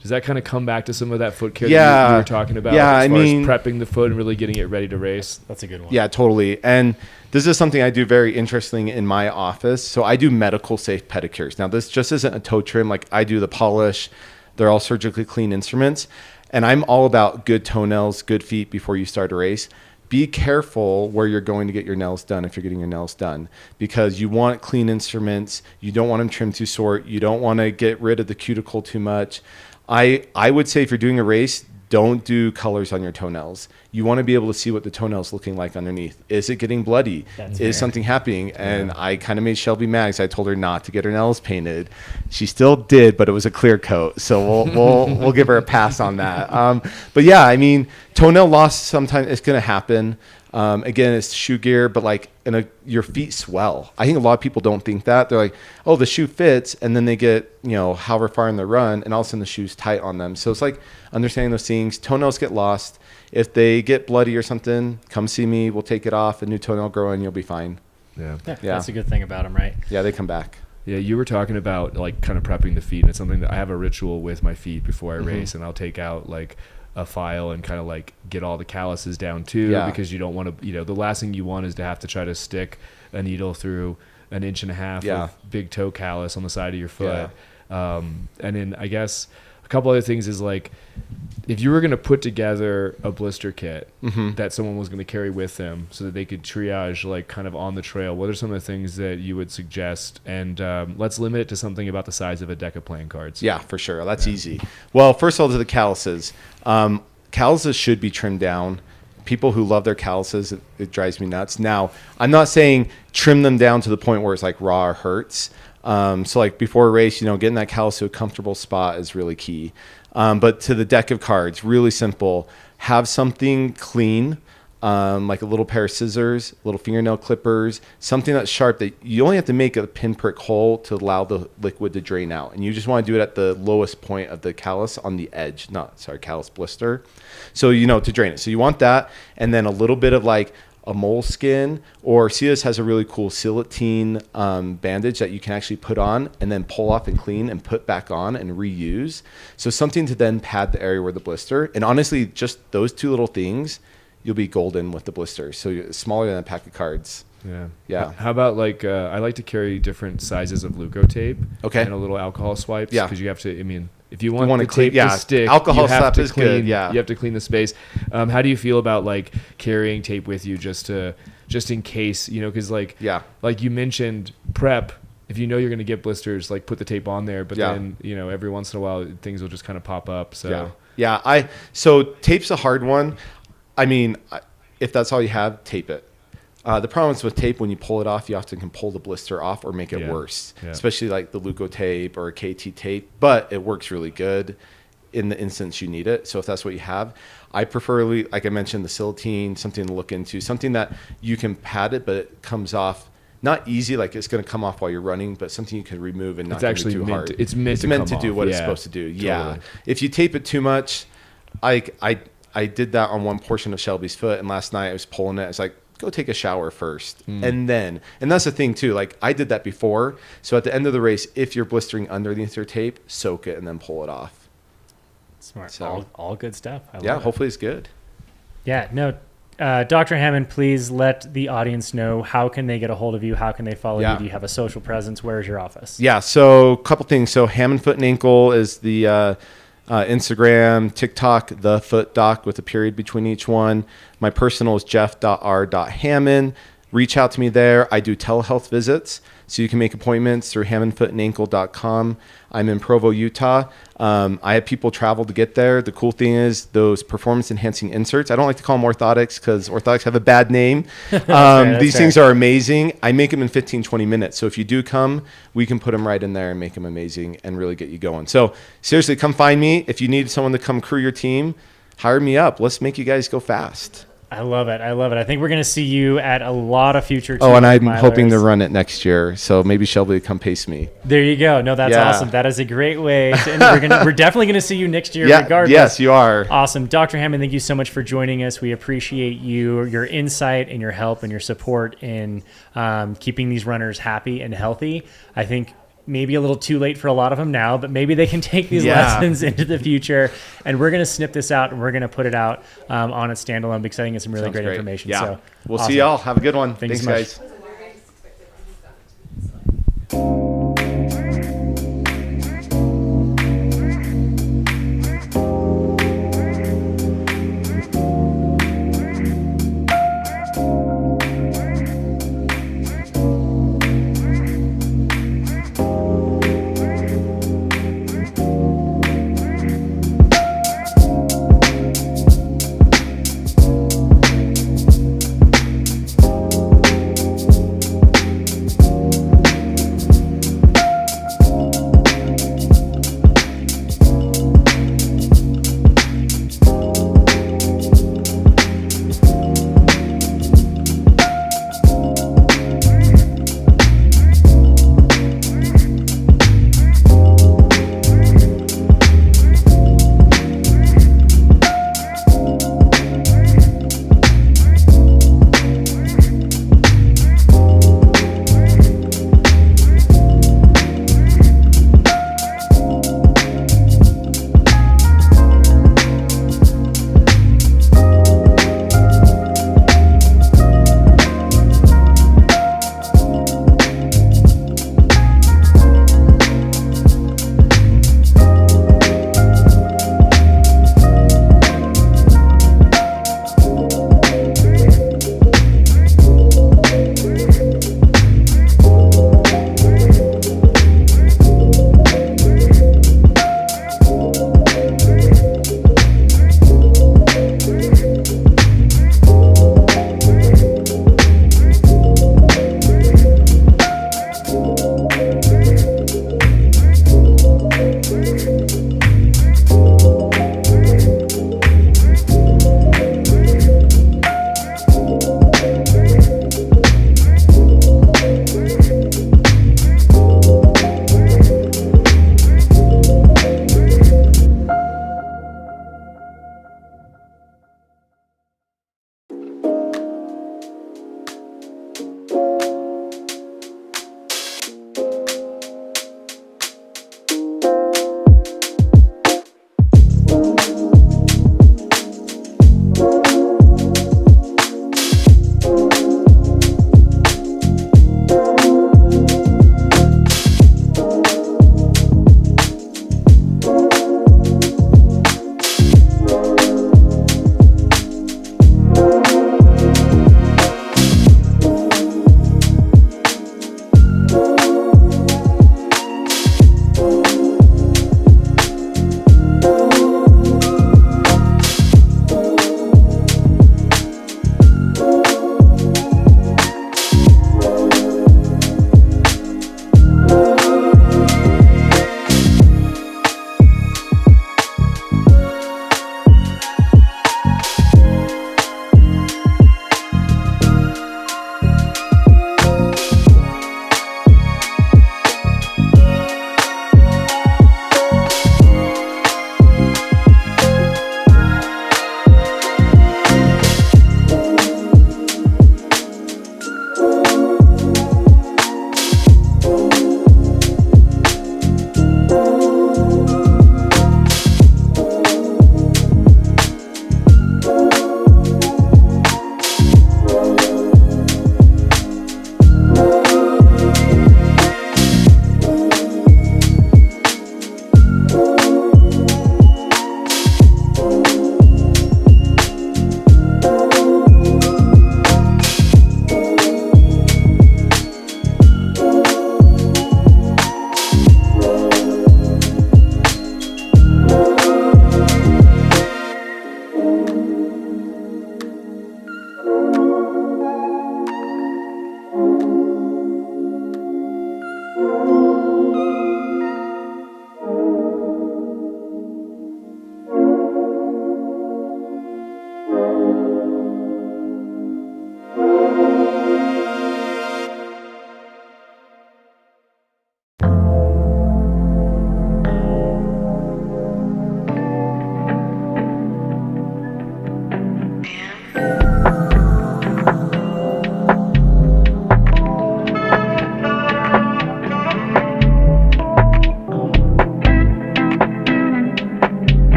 Does that kind of come back to some of that foot care that you were talking about? Yeah, as far as prepping the foot and really getting it ready to race? That's a good one. Yeah, totally. And this is something I do very interesting in my office. So I do medical safe pedicures. Now, this just isn't a toe trim. Like I do the polish. They're all surgically clean instruments. And I'm all about good toenails, good feet before you start a race. Be careful where you're going to get your nails done if you're getting your nails done, because you want clean instruments. You don't want them trimmed too short. You don't want to get rid of the cuticle too much. I would say if you're doing a race, don't do colors on your toenails. you want to be able to see what the toenail's looking like underneath. Is it getting bloody? Is something happening? And I kind of made Shelby mad because I told her not to get her nails painted. She still did, but it was a clear coat. So we'll give her a pass on that. But yeah, I mean, toenail loss, sometimes it's going to happen. Again, it's shoe gear, but like your feet swell. I think a lot of people don't think that. They're like, oh, the shoe fits, and then they get, however far in the run, and all of a sudden the shoe's tight on them. So it's like understanding those things. Toenails get lost. If they get bloody or something, come see me. We'll take it off. A new toenail grow in, you'll be fine. Yeah. That's a good thing about them, right? Yeah, they come back. Yeah, you were talking about like kind of prepping the feet, and it's something that I have a ritual with my feet before I race, and I'll take out like a file and kind of like get all the calluses down too, because you don't want to, the last thing you want is to have to try to stick a needle through an inch and a half of big toe callus on the side of your foot. And then I guess a couple other things is like, if you were going to put together a blister kit that someone was going to carry with them so that they could triage like kind of on the trail, what are some of the things that you would suggest? And let's limit it to something about the size of a deck of playing cards. Yeah, for sure. That's easy. Well, first of all, to the calluses. Calluses should be trimmed down. People who love their calluses, it drives me nuts. Now, I'm not saying trim them down to the point where it's like raw or hurts. So like before a race, getting that callus to a comfortable spot is really key. But to the deck of cards, really simple. Have something clean, like a little pair of scissors, little fingernail clippers, something that's sharp that you only have to make a pinprick hole to allow the liquid to drain out. And you just want to do it at the lowest point of the callus on the edge, callus blister. So, to drain it. So you want that. And then a little bit of like a moleskin, or Cia's has a really cool silicone bandage that you can actually put on and then pull off and clean and put back on and reuse. So something to then pad the area where the blister. And honestly, just those two little things, you'll be golden with the blister. So you're smaller than a pack of cards. Yeah. How about like I like to carry different sizes of Luco tape. Okay. And a little alcohol swipes. Yeah. Because you have to. If you want the clean, tape to stick, alcohol you have slap to is clean, good. Yeah. You have to clean the space. How do you feel about like carrying tape with you just in case? Because like you mentioned prep. If you're going to get blisters, like put the tape on there. But then every once in a while things will just kind of pop up. So So tape's a hard one. I mean, if that's all you have, tape it. The problem is with tape, when you pull it off, you often can pull the blister off or make it worse, especially like the Luco tape or KT tape, but it works really good in the instance you need it. So if that's what you have, I prefer, like I mentioned, the silicone, something to look into, something that you can pad it, but it comes off not easy, like it's going to come off while you're running, but something you can remove and not it's too hard. It's meant to do what it's supposed to do. Yeah. If you tape it too much, I did that on one portion of Shelby's foot, and last night I was pulling it. It's like, go take a shower first. And that's the thing too, like I did that before. So at the end of the race, if you're blistering underneath your tape, soak it and then pull it off. Smart. So, all good stuff. Hopefully it's good. Yeah, no. Dr. Hammond, please let the audience know, how can they get a hold of you? How can they follow you? Do you have a social presence? Where is your office? Yeah, so a couple things. So Hammond Foot and Ankle is the Instagram, TikTok, the Foot Doc with a period between each one. My personal is jeff.r.hammond. Reach out to me there. I do telehealth visits, so you can make appointments through hammondfootandAnkle.com. I'm in Provo, Utah. I have people travel to get there. The cool thing is those performance-enhancing inserts. I don't like to call them orthotics because orthotics have a bad name. These things are amazing. I make them in 15, 20 minutes. So if you do come, we can put them right in there and make them amazing and really get you going. So seriously, come find me. If you need someone to come crew your team, hire me up. Let's make you guys go fast. I love it. I think we're going to see you at a lot of future and I'm hoping to run it next year. So maybe Shelby will come pace me. There you go. No, that's awesome. That is a great way to end. We're definitely going to see you next year regardless. Yes, you are. Awesome. Dr. Hammond, thank you so much for joining us. We appreciate your insight and your help and your support in keeping these runners happy and healthy. I think maybe a little too late for a lot of them now, but maybe they can take these lessons into the future. And we're going to snip this out and we're going to put it out on its standalone because I think it's some really great information. Yeah. So we'll see y'all. Have a good one. Thanks so much. Guys.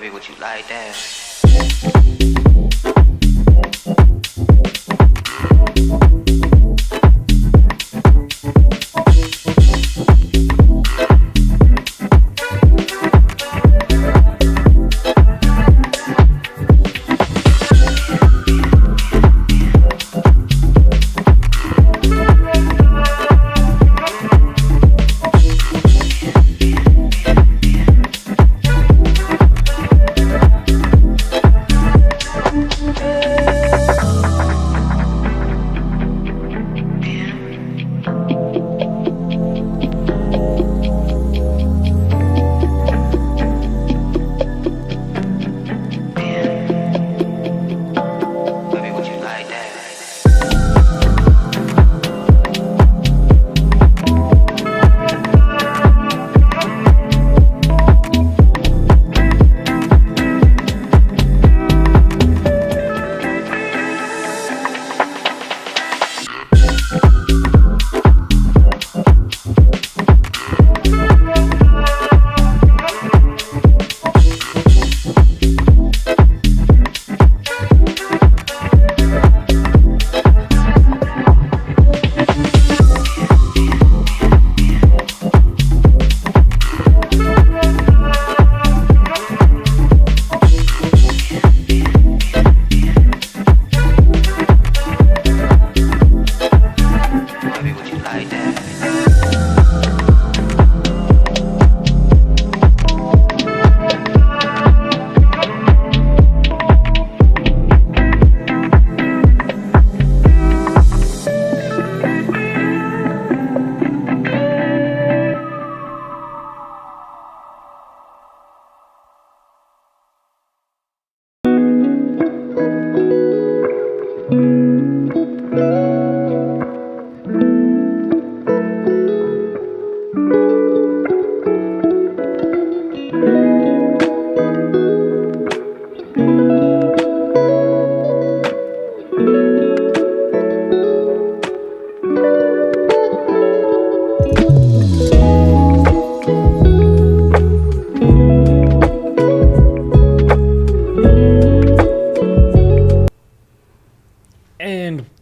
Baby, would you like that?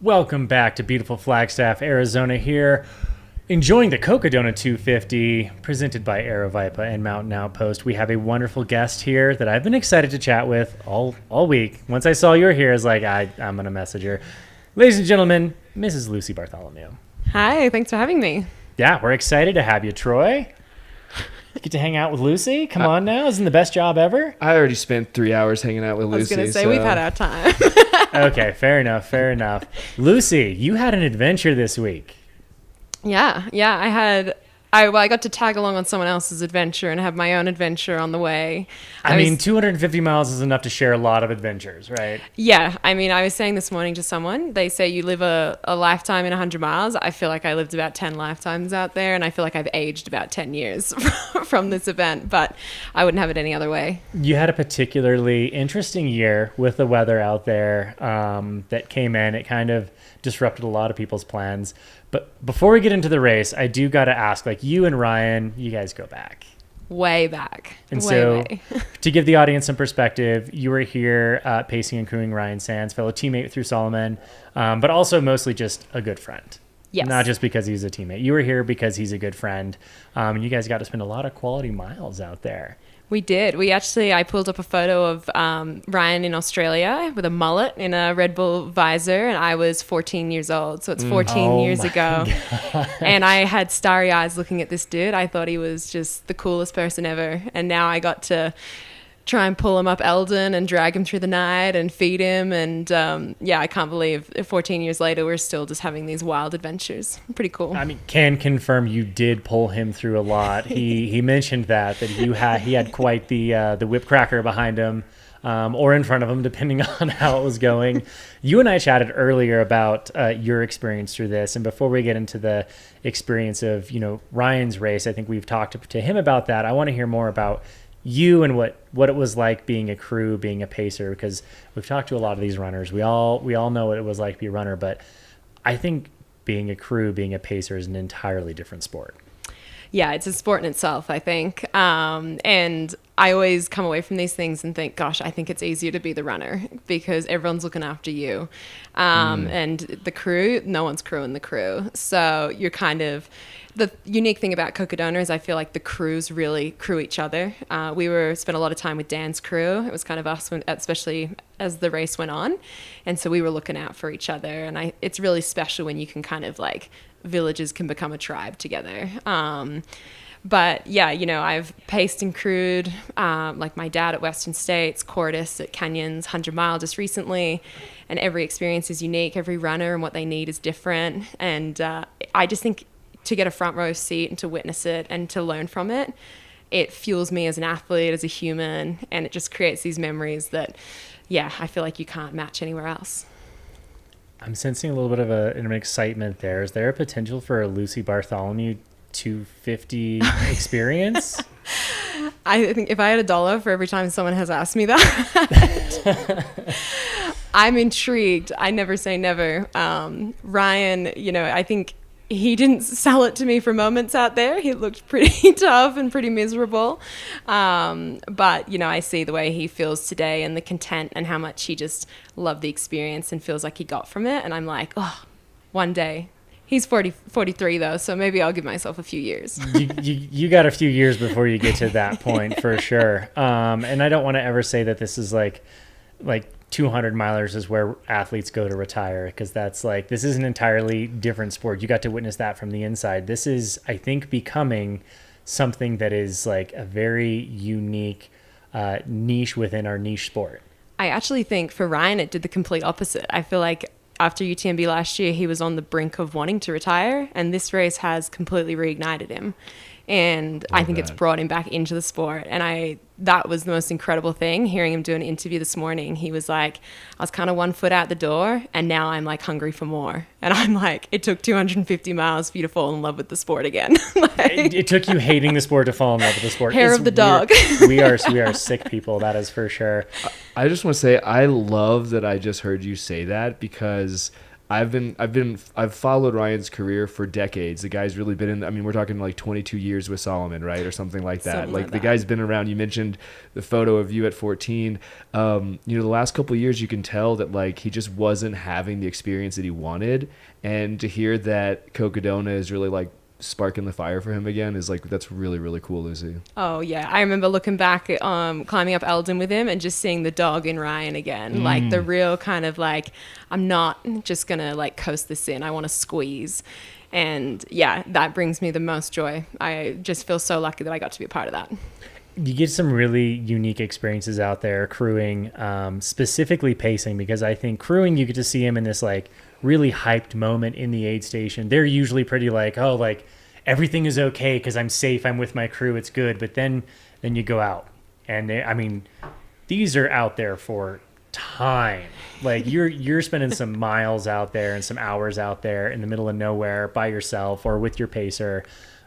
Welcome back to beautiful Flagstaff, Arizona here. Enjoying the Cocodona 250 presented by Aerovipa and Mountain Outpost. We have a wonderful guest here that I've been excited to chat with all week. Once I saw you were here, I was like, I'm going to message her. Ladies and gentlemen, Mrs. Lucy Bartholomew. Hi, thanks for having me. Yeah, we're excited to have you, Troy. Get to hang out with Lucy. Come on now. Isn't the best job ever? I already spent 3 hours hanging out with Lucy. I was going to say, we've had our time. Okay, fair enough. Lucy, you had an adventure this week. Yeah, I got to tag along on someone else's adventure and have my own adventure on the way. I mean, 250 miles is enough to share a lot of adventures, right? Yeah, I mean, I was saying this morning to someone, they say you live a lifetime in 100 miles. I feel like I lived about 10 lifetimes out there, and I feel like I've aged about 10 years from this event, but I wouldn't have it any other way. You had a particularly interesting year with the weather out there that came in. It kind of disrupted a lot of people's plans. But before we get into the race, I do got to ask, like, you and Ryan, you guys go back. Way back. And so to give the audience some perspective, you were here pacing and crewing Ryan Sands, fellow teammate through Solomon, but also mostly just a good friend. Yes. Not just because he's a teammate. You were here because he's a good friend. And you guys got to spend a lot of quality miles out there. We did. I pulled up a photo of Ryan in Australia with a mullet in a Red Bull visor, and I was 14 years old. So it's 14 years ago. And I had starry eyes looking at this dude. I thought he was just the coolest person ever. And now I got to try and pull him up Eldon and drag him through the night and feed him. And I can't believe 14 years later, we're still just having these wild adventures. Pretty cool. I mean, can confirm you did pull him through a lot. He mentioned that he had quite the whip cracker behind him or in front of him, depending on how it was going. You and I chatted earlier about your experience through this. And before we get into the experience of, Ryan's race, I think we've talked to him about that. I want to hear more about you and what it was like being a crew, being a pacer, because we've talked to a lot of these runners. We all know what it was like to be a runner, but I think being a crew, being a pacer is an entirely different sport. yeah, it's a sport in itself, I think. And I always come away from these things and think, gosh, I think it's easier to be the runner because everyone's looking after you. And the crew, no one's crewing the crew. So you're kind of, the unique thing about Cocodona is I feel like the crews really crew each other. We spent a lot of time with Dan's crew. It was kind of us, especially as the race went on. And so we were looking out for each other. And it's really special when you can kind of like, villages can become a tribe together. But yeah, I've paced and crewed, like my dad at Western States, Cordis at Canyons, 100 Mile just recently, and every experience is unique. Every runner and what they need is different. And I just think to get a front row seat and to witness it and to learn from it, it fuels me as an athlete, as a human, and it just creates these memories that, yeah, I feel like you can't match anywhere else. I'm sensing a little bit of an excitement there. Is there a potential for a Lucy Bartholomew 250 experience? I think if I had $1 for every time someone has asked me that, I'm intrigued. I never say never. Ryan, I think he didn't sell it to me for moments out there. He looked pretty tough and pretty miserable. But, I see the way he feels today and the content and how much he just loved the experience and feels like he got from it. And I'm like, oh, one day. He's 43 though, so maybe I'll give myself a few years. you got a few years before you get to that point for sure. And I don't want to ever say that this is like 200 milers is where athletes go to retire, because this is an entirely different sport. You got to witness that from the inside. This is, I think, becoming something that is like a very unique niche within our niche sport. I actually think for Ryan, it did the complete opposite. I feel like after UTMB last year, he was on the brink of wanting to retire, and this race has completely reignited him. And I think it's brought him back into the sport. And that was the most incredible thing, hearing him do an interview this morning. He was like, I was kind of 1 foot out the door, and now I'm like hungry for more. And I'm like, it took 250 miles for you to fall in love with the sport again. It took you hating the sport to fall in love with the sport. Hair of the dog. We are sick people, that is for sure. I just want to say I love that I just heard you say that, because I've followed Ryan's career for decades. The guy's really been we're talking like 22 years with Solomon, right? Or something like that. Something like the that. guy's been around. You mentioned the photo of you at 14. The last couple of years you can tell that like he just wasn't having the experience that he wanted. And to hear that Cocodona is really like sparking the fire for him again is like, that's really, really cool, Lucy. Oh yeah, I remember looking back at climbing up Eldon with him and just seeing the dog in Ryan again, like the real kind of like, I'm not just gonna like coast this in, I want to squeeze. And yeah, that brings me the most joy. I just feel so lucky that I got to be a part of that. You get some really unique experiences out there crewing, specifically pacing, because I think crewing, you get to see him in this like really hyped moment in the aid station. They're usually pretty like, oh, like everything is okay because I'm safe, I'm with my crew, it's good. But then you go out, and these are out there for time. Like you're spending some miles out there and some hours out there in the middle of nowhere by yourself or with your pacer.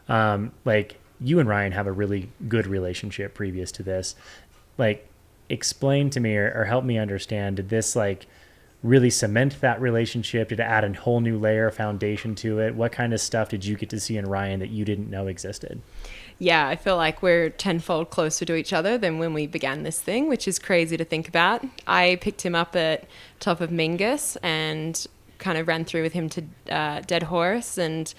Like you and Ryan have a really good relationship previous to this. Like, explain to me or help me understand, did this like really cement that relationship? Did it add a whole new layer of foundation to it? What kind of stuff did you get to see in Ryan that you didn't know existed? Yeah, I feel like we're tenfold closer to each other than when we began this thing, which is crazy to think about. I picked him up at top of Mingus and kind of ran through with him to Dead Horse. And,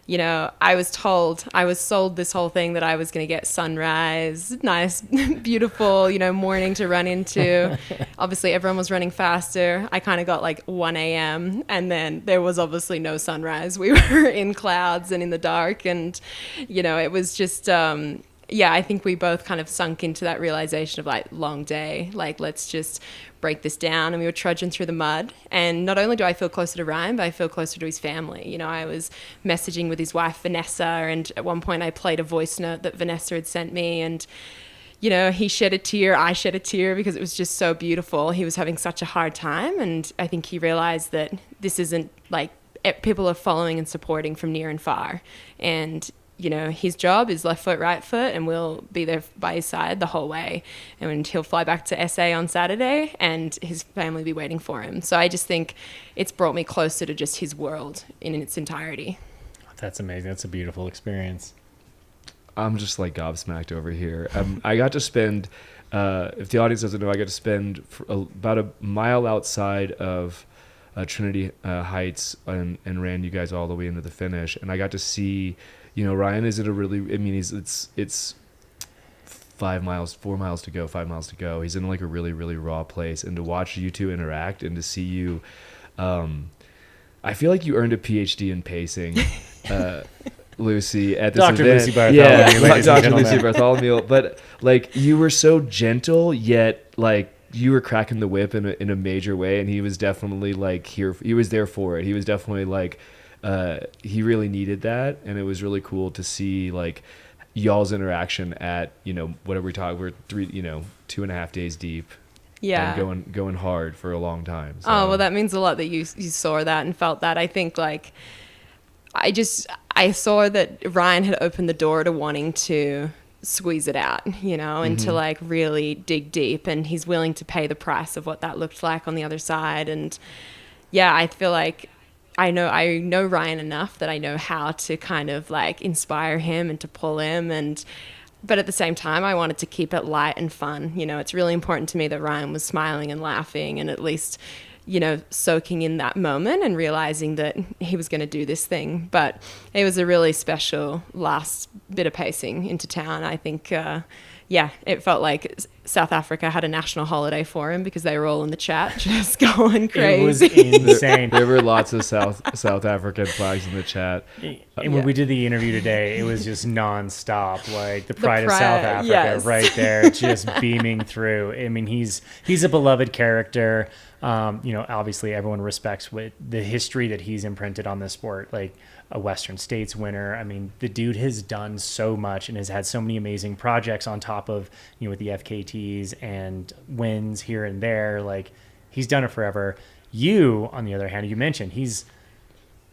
you know, I was sold this whole thing that I was going to get sunrise, nice, beautiful, you know, morning to run into. Obviously, everyone was running faster. I kind of got like 1 a.m. and then there was obviously no sunrise. We were in clouds and in the dark. And, you know, it was just, I think we both kind of sunk into that realization of like, long day, like, let's just break this down. And we were trudging through the mud. And not only do I feel closer to Ryan, but I feel closer to his family. You know, I was messaging with his wife, Vanessa, and at one point I played a voice note that Vanessa had sent me. And, you know, he shed a tear, I shed a tear because it was just so beautiful. He was having such a hard time. And I think he realized that this isn't like, people are following and supporting from near and far. And, you know, his job is left foot, right foot, and we'll be there by his side the whole way. And he'll fly back to SA on Saturday and his family will be waiting for him. So I just think it's brought me closer to just his world in its entirety. That's amazing. That's a beautiful experience. I'm just like gobsmacked over here. I got to spend, if the audience doesn't know, I got to spend about a mile outside of Trinity Heights and ran you guys all the way into the finish. And I got to see, Ryan is at a really, I mean, it's 4 miles to go. He's in like a really, really raw place. And to watch you two interact and to see you, I feel like you earned a PhD in pacing, Lucy, at this Dr. event. Lucy Bartholomew, ladies and Dr. Lucy gentlemen. Bartholomew. But like you were so gentle, yet like you were cracking the whip in a major way, and he was definitely like here. He was there for it. He was definitely like he really needed that, and it was really cool to see like y'all's interaction at whatever we talk. We're 2.5 days deep. Yeah. And going hard for a long time. So. Oh, well, that means a lot that you saw that and felt that. I think like I saw that Ryan had opened the door to wanting to squeeze it out, and to like really dig deep, and he's willing to pay the price of what that looked like on the other side. And yeah, I feel like I know Ryan enough that I know how to kind of like inspire him and to pull him, but at the same time, I wanted to keep it light and fun. It's really important to me that Ryan was smiling and laughing and at least, soaking in that moment and realizing that he was going to do this thing. But it was a really special last bit of pacing into town. I think, it felt like South Africa had a national holiday for him because they were all in the chat just going crazy. It was insane. There were lots of South African flags in the chat. And when we did the interview today, it was just nonstop, like the pride of South Africa right there, just beaming through. I mean, he's a beloved character. Obviously everyone respects the history that he's imprinted on this sport, like a Western States winner. I mean, the dude has done so much and has had so many amazing projects on top of, with the FKTs and wins here and there. Like, he's done it forever. You, on the other hand, you mentioned he's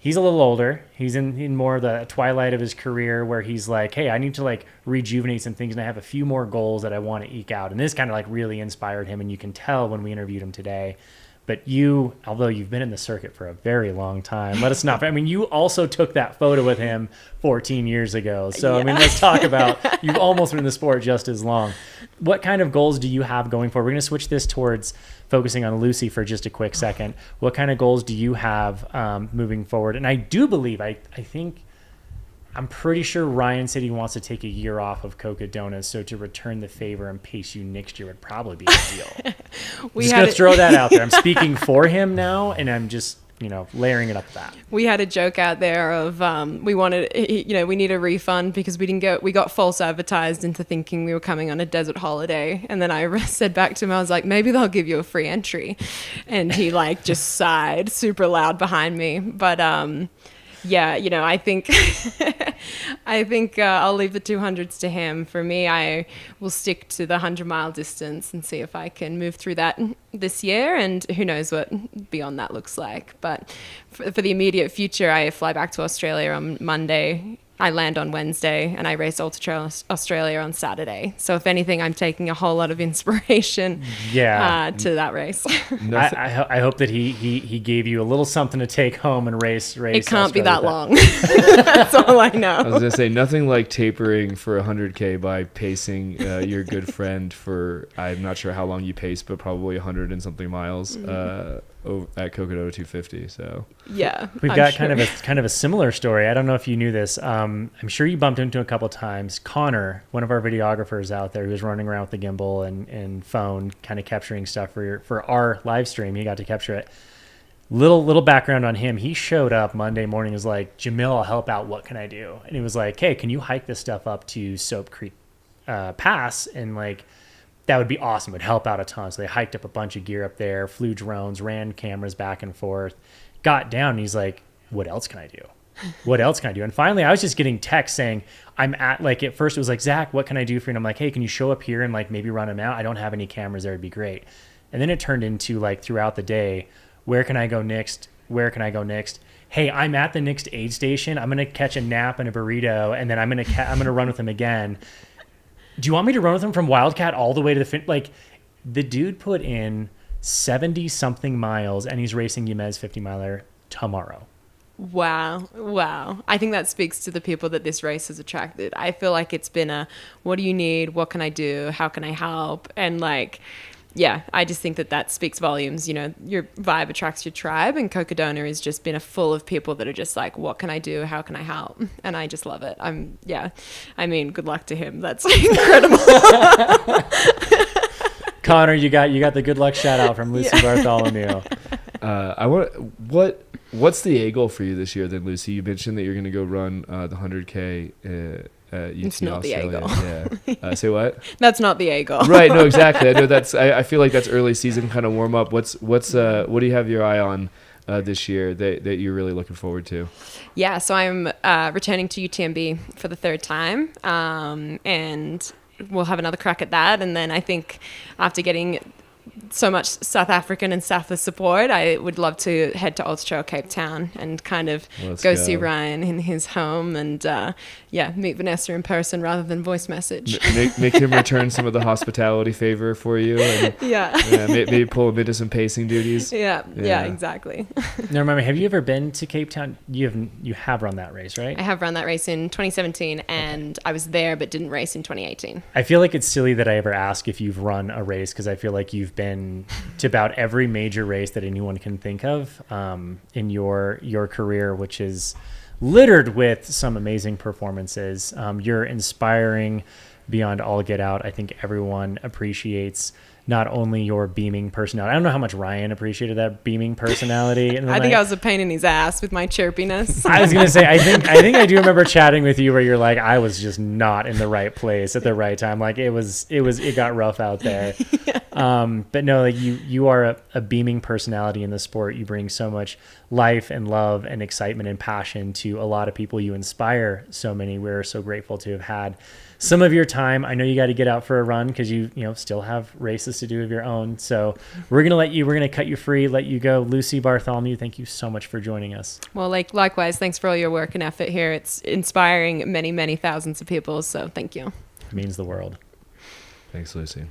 a little older. He's in more of the twilight of his career where he's like, hey, I need to like rejuvenate some things and I have a few more goals that I want to eke out. And this kind of like really inspired him. And you can tell when we interviewed him today. But you, although you've been in the circuit for a very long time, let us not. I mean, you also took that photo with him 14 years ago. So, yeah. I mean, let's talk about, you've almost been in the sport just as long. What kind of goals do you have going forward? We're going to switch this towards focusing on Lucy for just a quick second. What kind of goals do you have moving forward? And I do believe, I'm pretty sure Ryan said he wants to take a year off of Cocodona, so to return the favor and pace you next year would probably be a deal. I'm just going to throw that out there. I'm speaking for him now, and I'm just, layering it up that. We had a joke out there of we need a refund because we got false advertised into thinking we were coming on a desert holiday. And then I said back to him, I was like, maybe they'll give you a free entry. And he like just sighed super loud behind me. But I think I'll leave the 200s to him. For me, I will stick to the 100-mile distance and see if I can move through that this year. And who knows what beyond that looks like. But for the immediate future, I fly back to Australia on Monday. I land on Wednesday and I race Ultra Trail Australia on Saturday. So if anything, I'm taking a whole lot of inspiration to that race. I hope that he gave you a little something to take home and race. It can't be that long. That's all I know. I was going to say, nothing like tapering for 100K by pacing your good friend for, I'm not sure how long you pace, but probably 100 and something miles at Cocodona 250. So yeah, we've got kind of a similar story. I don't know if you knew this. I'm sure you bumped into a couple times. Connor, one of our videographers out there, who was running around with the gimbal and phone, kind of capturing stuff for our live stream. He got to capture it. Little background on him. He showed up Monday morning. Was like, Jamil, I'll help out. What can I do? And he was like, hey, can you hike this stuff up to Soap Creek Pass? And like, that would be awesome. It would help out a ton. So they hiked up a bunch of gear up there, flew drones, ran cameras back and forth, got down. And he's like, what else can I do? What else can I do? And finally, I was just getting texts saying, at first it was like, Zach, what can I do for you? And I'm like, hey, can you show up here and like maybe run them out? I don't have any cameras there. It'd be great. And then it turned into like throughout the day, where can I go next? Where can I go next? Hey, I'm at the next aid station. I'm going to catch a nap and a burrito. And then I'm going to run with him again. Do you want me to run with him from Wildcat all the way to the finish? Like, the dude put in 70 something miles and he's racing Yemez 50 miler tomorrow. Wow. I think that speaks to the people that this race has attracted. I feel like it's been a, what do you need? What can I do? How can I help? And like, yeah, I just think that speaks volumes. You know, your vibe attracts your tribe, and Cocodona has just been full of people that are just like, what can I do? How can I help? And I just love it. I mean, good luck to him. That's incredible. Connor, you got the good luck shout out from Lucy Bartholomew. What's the A goal for you this year then, Lucy? You mentioned that you're going to go run the 100K at UT It's not Australia. the A goal. Yeah. Say what? That's not the A goal. Right. No, exactly. I know I feel like that's early season kind of warm up. What do you have your eye on this year that you're really looking forward to? Yeah. So I'm returning to UTMB for the third time. And we'll have another crack at that. And then I think after getting so much South African and Southwest support, I would love to head to Ultra Trail Cape Town and kind of go see Ryan in his home and meet Vanessa in person rather than voice message. Make him return some of the hospitality favor for you. And, maybe pull him into some pacing duties. Yeah, exactly. Now, remember, have you ever been to Cape Town? You have run that race, right? I have run that race in 2017, and I was there but didn't race in 2018. I feel like it's silly that I ever ask if you've run a race, because I feel like you've been to about every major race that anyone can think of in your career, which is littered with some amazing performances. You're inspiring beyond all get out. I think everyone appreciates not only your beaming personality. I don't know how much Ryan appreciated that beaming personality. I think I was a pain in his ass with my chirpiness. I was gonna say, I think I do remember chatting with you where you're like, I was just not in the right place at the right time. Like it got rough out there. But no, like you are a beaming personality in the sport. You bring so much life and love and excitement and passion to a lot of people. You inspire so many. We're so grateful to have had some of your time. I know you got to get out for a run because you still have races to do of your own. So we're going to cut you free, let you go. Lucy Bartholomew, thank you so much for joining us. Well, likewise, thanks for all your work and effort here. It's inspiring many, many thousands of people. So thank you. It means the world. Thanks, Lucy.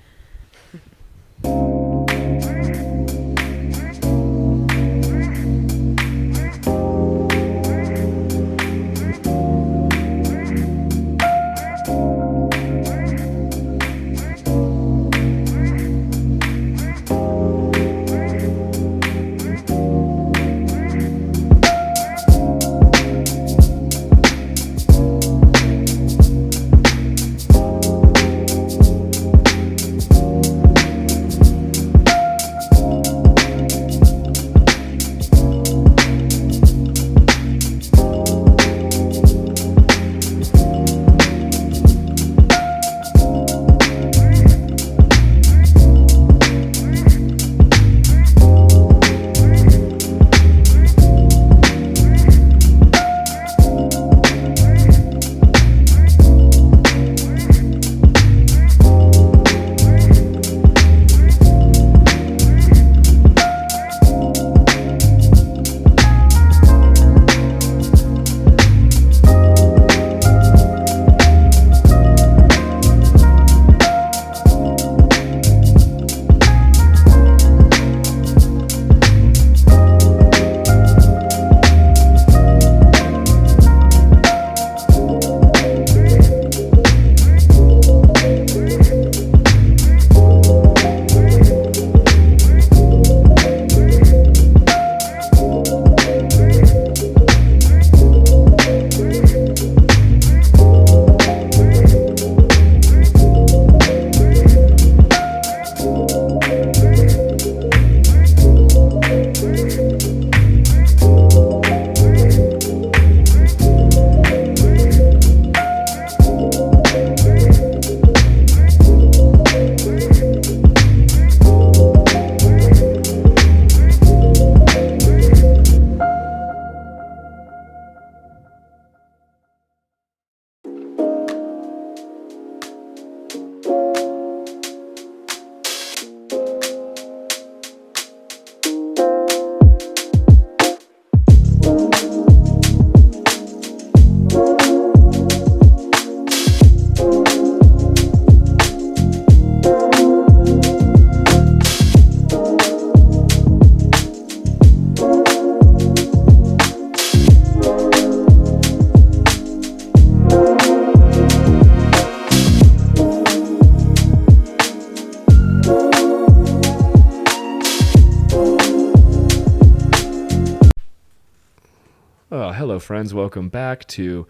hello, friends. Welcome back to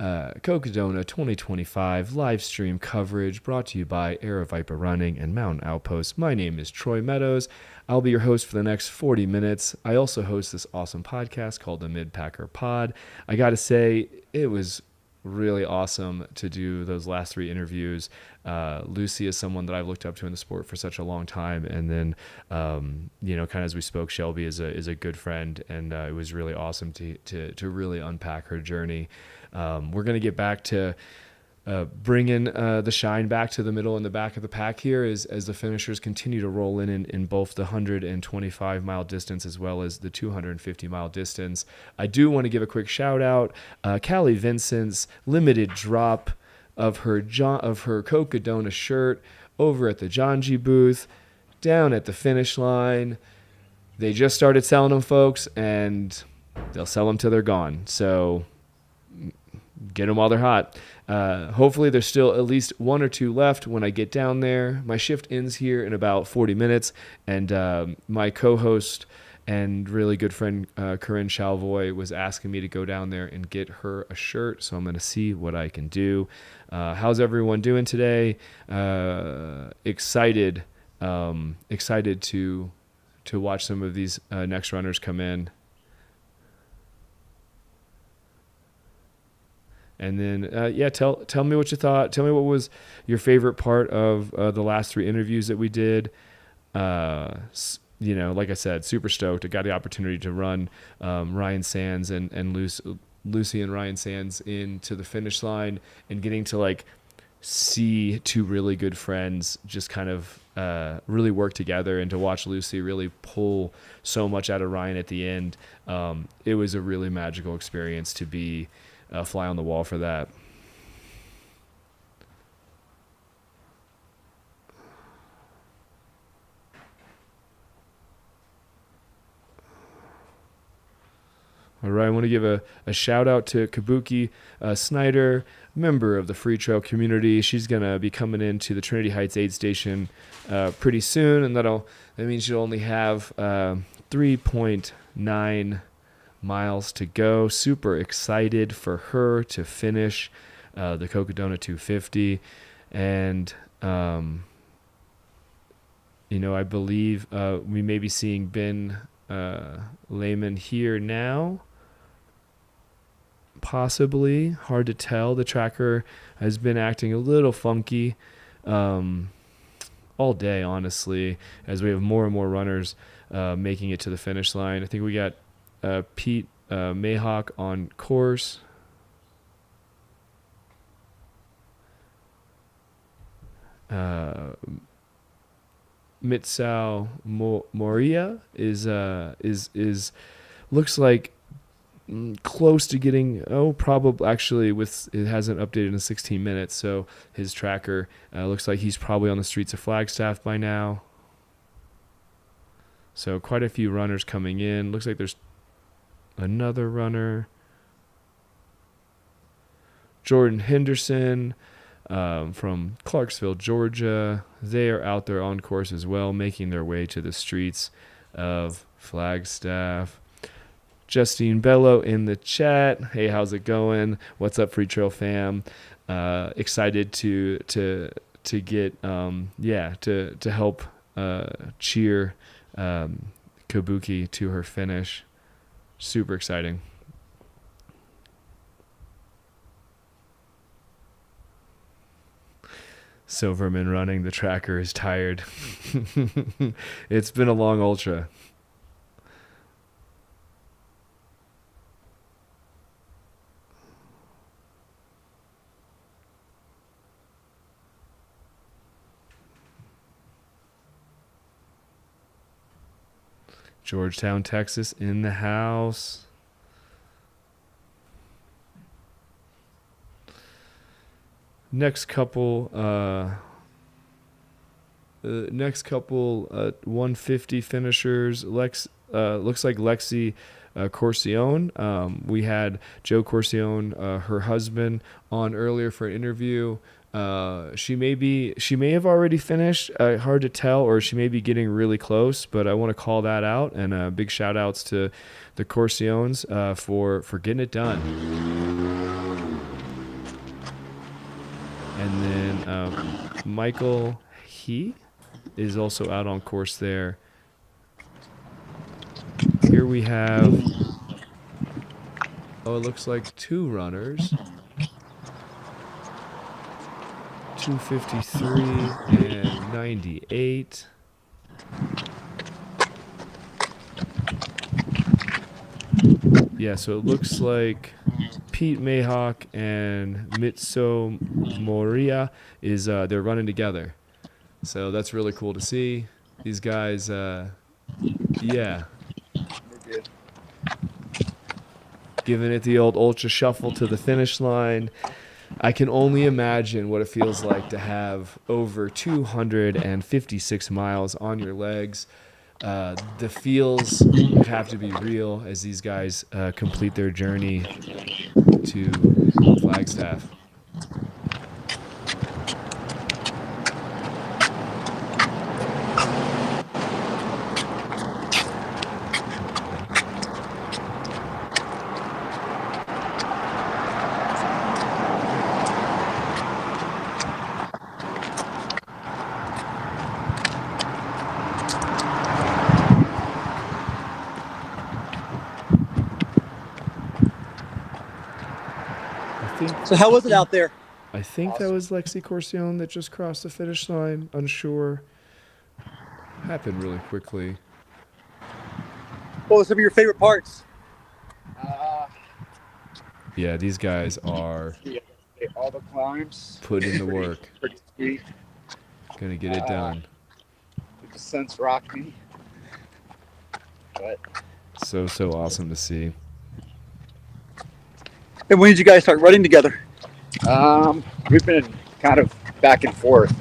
Cocodona 2025 live stream coverage brought to you by Air Viper Running and Mountain Outpost. My name is Troy Meadows. I'll be your host for the next 40 minutes. I also host this awesome podcast called the Midpacker Pod. I got to say, it was really awesome to do those last 3 interviews. Lucy is someone that I've looked up to in the sport for such a long time, and then kind of as we spoke, Shelby is a good friend, and it was really awesome to really unpack her journey. We're gonna get back to bringing the shine back to the middle and the back of the pack here as the finishers continue to roll in both the 125 mile distance as well as the 250 mile distance. I do want to give a quick shout out. Callie Vincent's limited drop of her Cocodona shirt over at the Janji booth down at the finish line. They just started selling them, folks, and they'll sell them till they're gone. So get them while they're hot. Hopefully there's still at least 1 or 2 left when I get down there. My shift ends here in about 40 minutes, and my co-host and really good friend Corinne Chalvoy was asking me to go down there and get her a shirt, so I'm going to see what I can do. How's everyone doing today? Excited to watch some of these next runners come in. And then, tell me what you thought. Tell me what was your favorite part of the last 3 interviews that we did. Like I said, super stoked. I got the opportunity to run Ryan Sands and Lucy and Ryan Sands into the finish line, and getting to see 2 really good friends just kind of really work together, and to watch Lucy really pull so much out of Ryan at the end. It was a really magical experience to be a fly on the wall for that. All right, I want to give a shout out to Kabuki Snyder, member of the Free Trail community. She's going to be coming into the Trinity Heights aid station pretty soon, and that means she'll only have 3.9 miles to go. Super excited for her to finish the Cocodona 250, and I believe we may be seeing Ben Lehman here now, possibly. Hard to tell. The tracker has been acting a little funky all day, honestly, as we have more and more runners making it to the finish line. I think we got Pete Mayhawk on course. Mitsao Moria is looks like close to getting probably actually with it hasn't updated in 16 minutes, so his tracker looks like he's probably on the streets of Flagstaff by now. So quite a few runners coming in. Looks like there's another runner, Jordan Henderson from Clarksville, Georgia. They are out there on course as well, making their way to the streets of Flagstaff. Justine Bello in the chat. Hey, how's it going? What's up, Free Trail fam? Excited to get to help cheer Kabuki to her finish. Super exciting. Silverman running. The tracker is tired. It's been a long ultra. Georgetown, Texas in the house. Next couple 150 finishers. Looks like Lexi Corcione. We had Joe Corcione, her husband, on earlier for an interview. She may have already finished. Hard to tell, or she may be getting really close. But I want to call that out, and big shout outs to the Corsiones for getting it done. And then Michael is also out on course there. Here we have, it looks like 2 runners. 253 and 98. Yeah, so it looks like Pete Mayhawk and Mitso Moria they're running together. So that's really cool to see. These guys, yeah. Giving it the old ultra shuffle to the finish line. I can only imagine what it feels like to have over 256 miles on your legs. The feels have to be real as these guys complete their journey to Flagstaff. So how was it out there? I think that was Lexi Corcione that just crossed the finish line. Unsure. Happened really quickly. What were some of your favorite parts? Yeah, these guys are all the climbs. Put in the work. Pretty sweet. Gonna get it done. The descents rocked me. But So awesome to see. And when did you guys start running together? We've been kind of back and forth.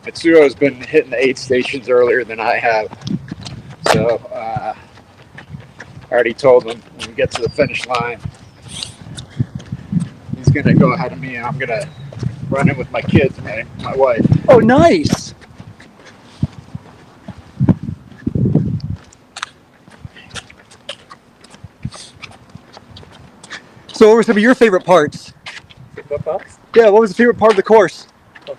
Mitsuo's been hitting the aid stations earlier than I have. So I already told him when we get to the finish line, he's going to go ahead of me and I'm going to run in with my kids and my wife. Oh, nice. So what were some of your favorite parts? What parts? Yeah, what was the favorite part of the course? You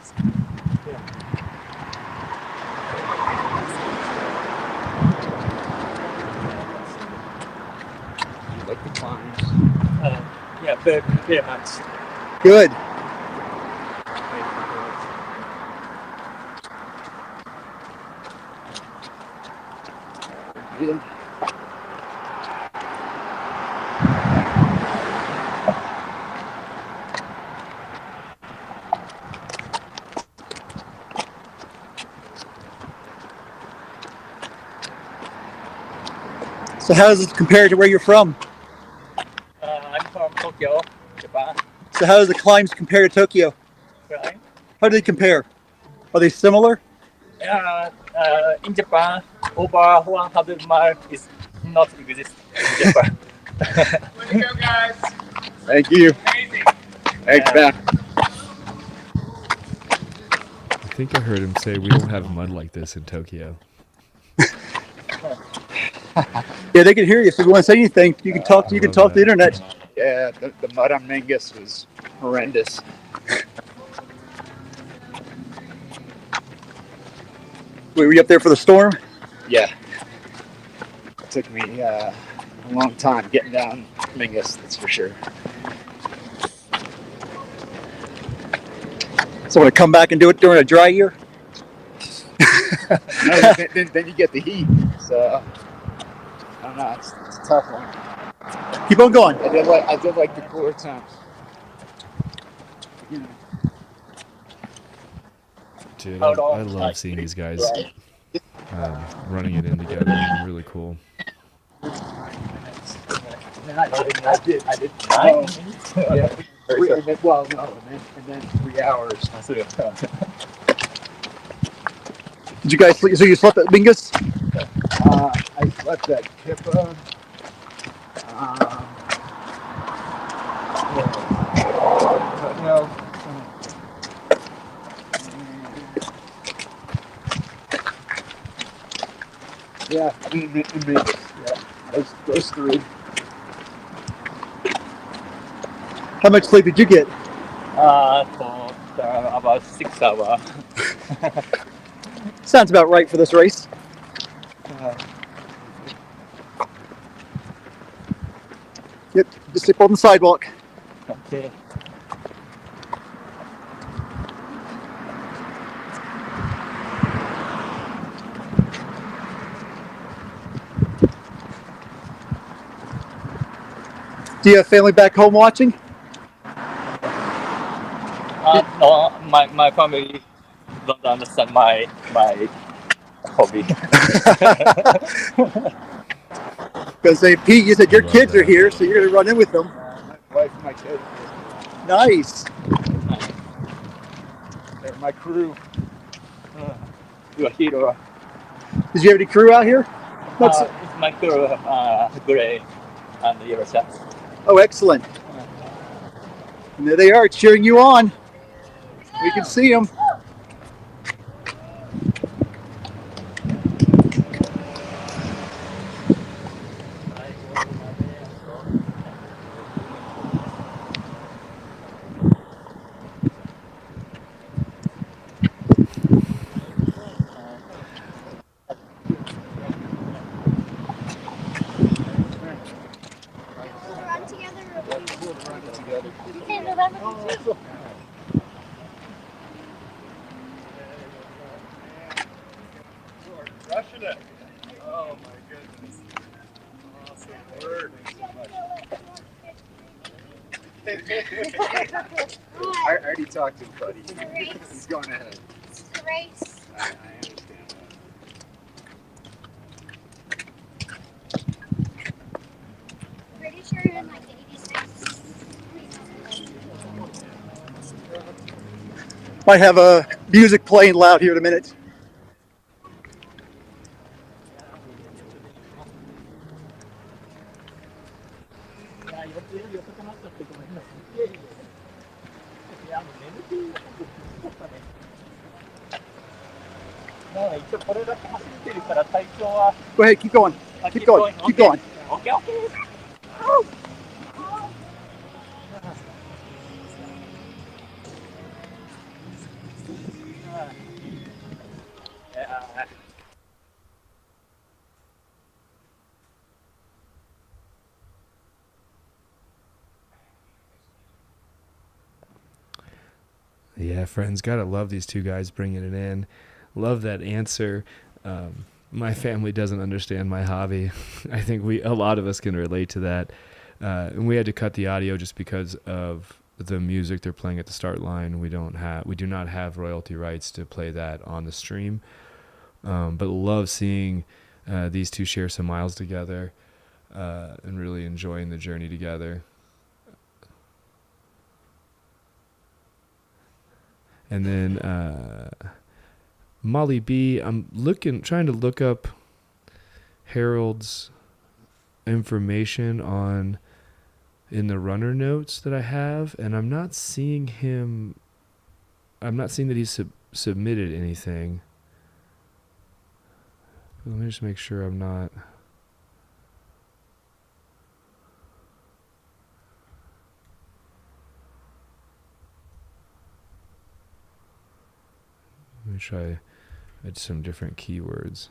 like the climbs? Yeah, very much. Good. Yeah. So how does this compare to where you're from? I'm from Tokyo, Japan. So how does the climbs compare to Tokyo? Right? How do they compare? Are they similar? In Japan, over 100 miles is not exist in Japan. Way to go, guys. Thank you. Amazing. Thanks, man. I think I heard him say we don't have mud like this in Tokyo. Yeah, they can hear you. So if you want to say anything, you can talk. You can talk to the internet. Yeah, the mud on Mingus was horrendous. Were you up there for the storm? Yeah. It took me a long time getting down Mingus, that's for sure. So want to come back and do it during a dry year? No, then you get the heat. So I don't know. It's a tough one. Keep on going. I did like the cooler temps. You know. Dude, I love seeing these guys running it in together. Really cool. I did 9 minutes. Yeah. Well, no, and then 3 hours. Did you guys sleep? So you slept at Mingus? I slept at Kippa. Yeah, in Vegas. Yeah, those three. How much sleep did you get? For about 6 hours. Sounds about right for this race. Yep, just sleep on the sidewalk. Okay. Do you have family back home watching? No, my family don't understand my hobby. Because Pete, you said your Love kids are that. here, so you're going to run in with them. My wife and my kids. Nice. They're my crew. You're a hero. Did you have any crew out here? It's my crew, Gray and your chef. Oh, excellent. And there they are cheering you on. We can see them. Crushing it. Oh my goodness. Awesome work. I already talked to him, buddy. He's going ahead. This is the race. I understand that. Pretty sure in like 86. Might have music playing loud here in a minute. Go ahead, keep going. Keep going. Keep going. Okay. Yeah, friends, gotta love these two guys bringing it in. Love that answer. My family doesn't understand my hobby. I think a lot of us can relate to that. And we had to cut the audio just because of the music they're playing at the start line. We do not have royalty rights to play that on the stream. But love seeing these two share some miles together and really enjoying the journey together. And then Molly B, I'm trying to look up Harold's information in the runner notes that I have, and I'm not seeing that he's submitted anything. Let me just make sure I'm not. Let me try some different keywords.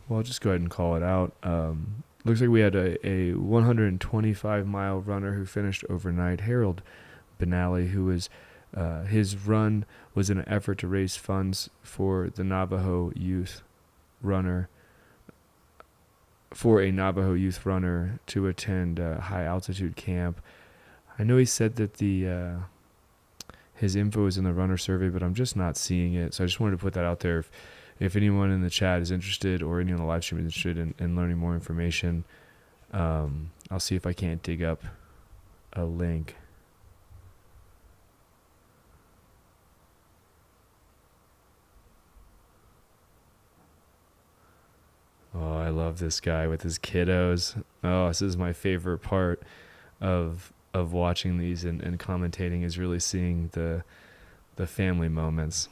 Well, I'll just go ahead and call it out. Looks like we had a 125-mile runner who finished overnight, Harold Benally, who was his run was in an effort to raise funds for the Navajo youth runner, to attend high altitude camp. I know he said that his info is in the runner survey, but I'm just not seeing it. So I just wanted to put that out there. if anyone in the chat is interested or anyone on the live stream is interested in learning more information, I'll see if I can't dig up a link. Oh, I love this guy with his kiddos. Oh, this is my favorite part of watching these and commentating, is really seeing the family moments.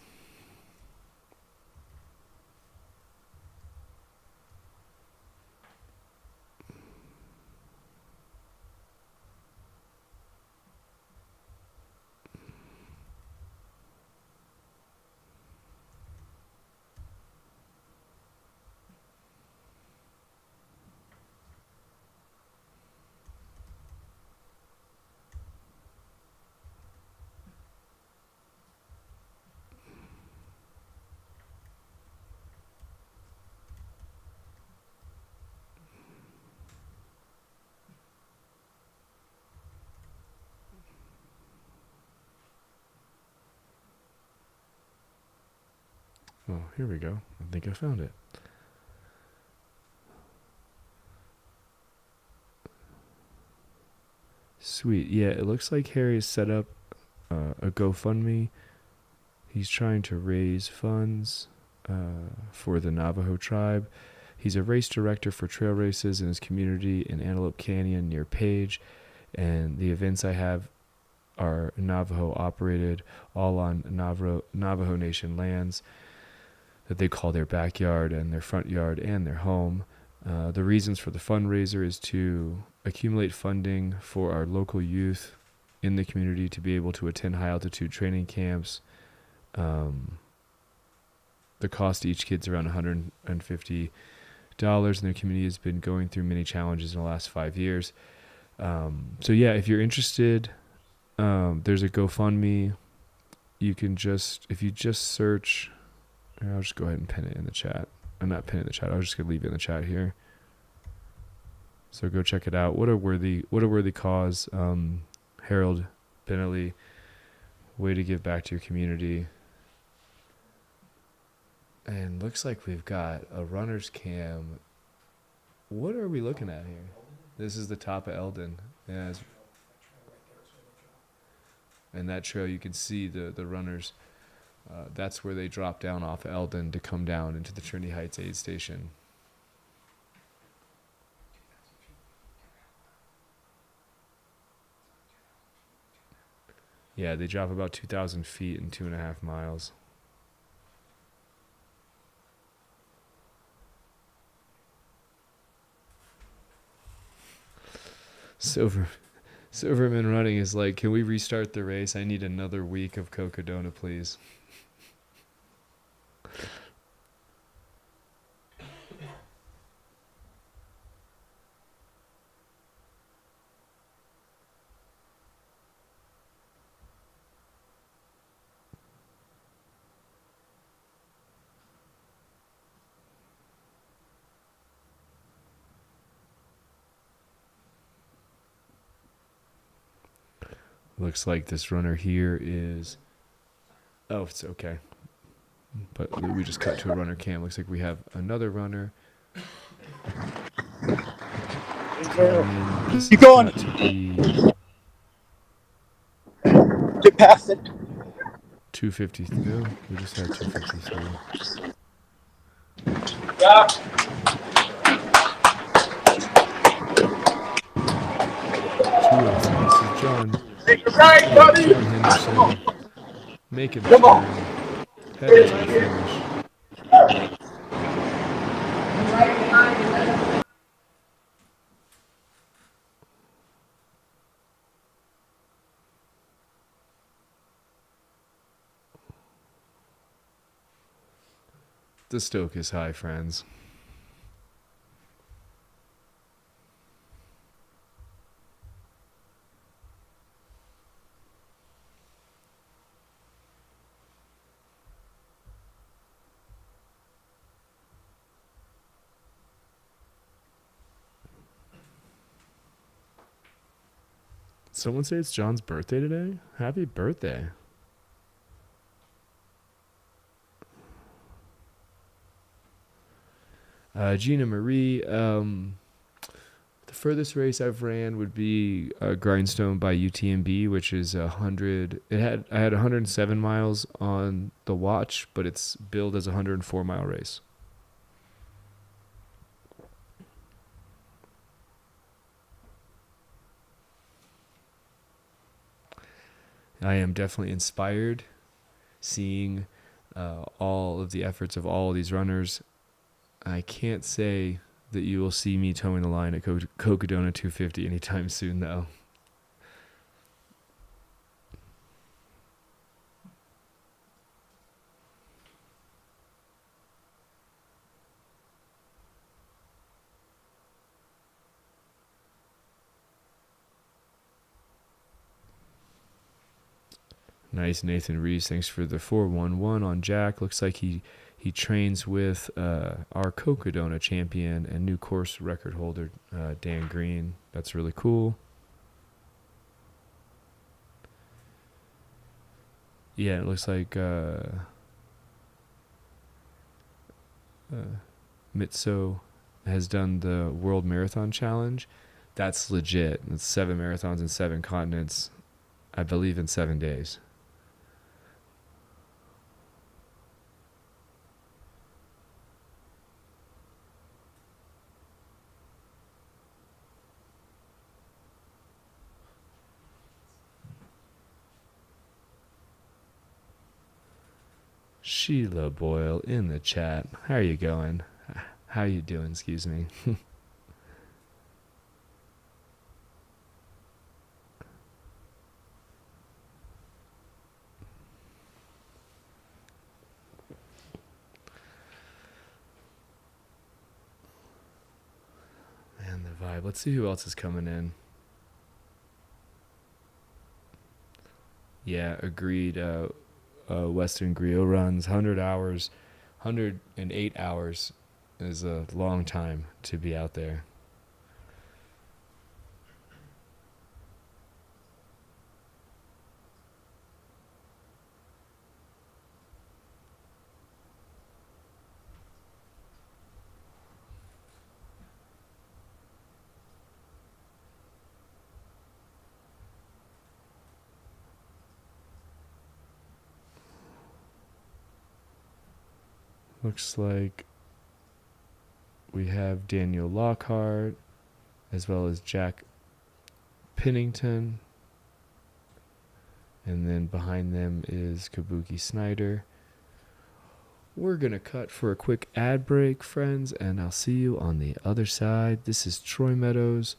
Oh, here we go. I think I found it. Sweet. Yeah, it looks like Harry has set up a GoFundMe. He's trying to raise funds for the Navajo tribe. He's a race director for trail races in his community in Antelope Canyon near Page. And the events I have are Navajo operated, all on Navajo Nation lands that they call their backyard and their front yard and their home. The reasons for the fundraiser is to accumulate funding for our local youth in the community to be able to attend high altitude training camps. The cost to each kid's around $150, and their community has been going through many challenges in the last 5 years. So yeah, if you're interested, there's a GoFundMe. You can if you just search, I'll just go ahead and pin it in the chat. I'm not pinning the chat. I was just gonna leave it in the chat here. So go check it out. What a worthy cause. Harold Bentley, way to give back to your community. And looks like we've got a runner's cam. What are we looking at here? This is the top of Eldon. Yeah. And that trail, you can see the runners. That's where they drop down off Eldon to come down into the Trinity Heights aid station. Yeah, they drop about 2,000 feet in 2.5 miles. Silverman running is like, can we restart the race? I need another week of Cocodona, please. Looks like this runner here is... Oh, it's okay. But we just cut to a runner cam. Looks like we have another runner. Keep going. Get past it. 252. We just had 253. Yeah. This is John. Take it right, buddy. John Henderson. Make it a turn. Head to the finish. The stoke is high, friends. Someone say it's John's birthday today? Happy birthday. Gina Marie. The furthest race I've ran would be Grindstone by UTMB, which is 100. I had 107 miles on the watch, but it's billed as a 104-mile race. I am definitely inspired seeing all of the efforts of all of these runners. I can't say that you will see me towing the line at Cocodona 250 anytime soon, though. Nice, Nathan Reese. Thanks for the 411 on Jack. Looks like he trains with our Cocodona champion and new course record holder, Dan Green. That's really cool. Yeah, it looks like Mitso has done the World Marathon Challenge. That's legit. It's 7 marathons in 7 continents, I believe, in 7 days. Sheila Boyle in the chat. How are you going? How you doing? Excuse me. Man, the vibe. Let's see who else is coming in. Yeah, agreed. Western Griot runs 100 hours, 108 hours is a long time to be out there. Looks like we have Daniel Lockhart as well as Jack Pennington. And then behind them is Kabuki Snyder. We're going to cut for a quick ad break, friends, and I'll see you on the other side. This is Troy Meadows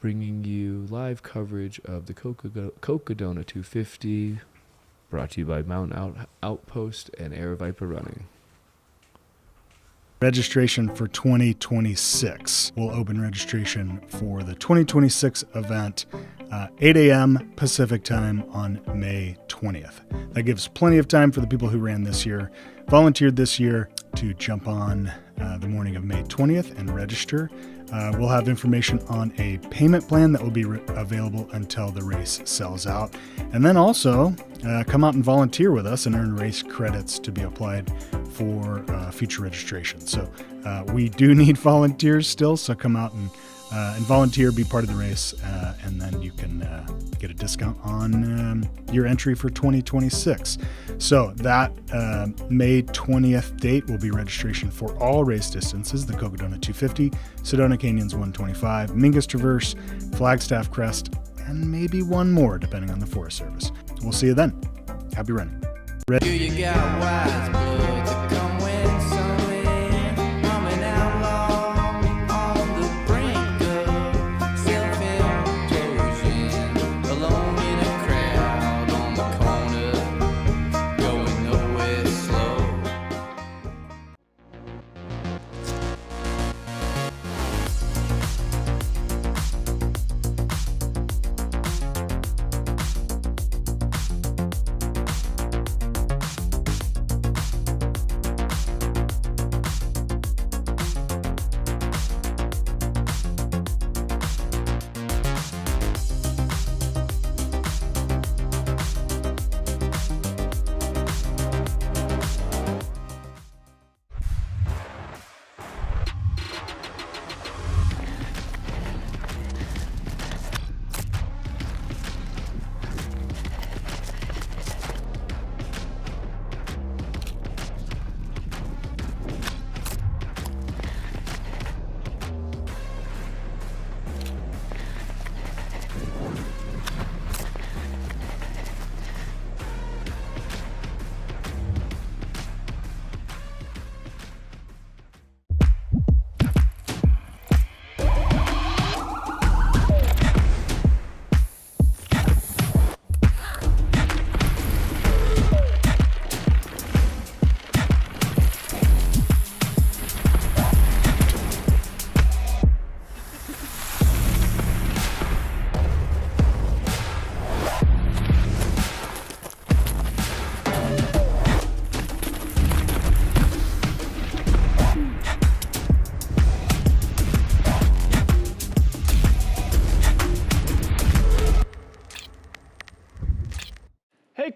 bringing you live coverage of the Cocodona 250, brought to you by Mountain Outpost and Air Viper Running. Registration for 2026. We'll open registration for the 2026 event 8 a.m. Pacific time on May 20th. That gives plenty of time for the people who ran this year, volunteered this year, to jump on the morning of May 20th and register. We'll have information on a payment plan that will be available until the race sells out. And then also come out and volunteer with us and earn race credits to be applied for future registration. So we do need volunteers still, so come out and volunteer, be part of the race, and then you can get a discount on your entry for 2026. So that May 20th date will be registration for all race distances: the Cocodona 250, Sedona Canyons 125, Mingus Traverse, Flagstaff Crest, and maybe one more depending on the Forest Service. We'll see you then. Happy running. You got wise blood to come when somewhere, coming out long on the brink of self-implosion, alone in a crowd on the corner, going nowhere slow.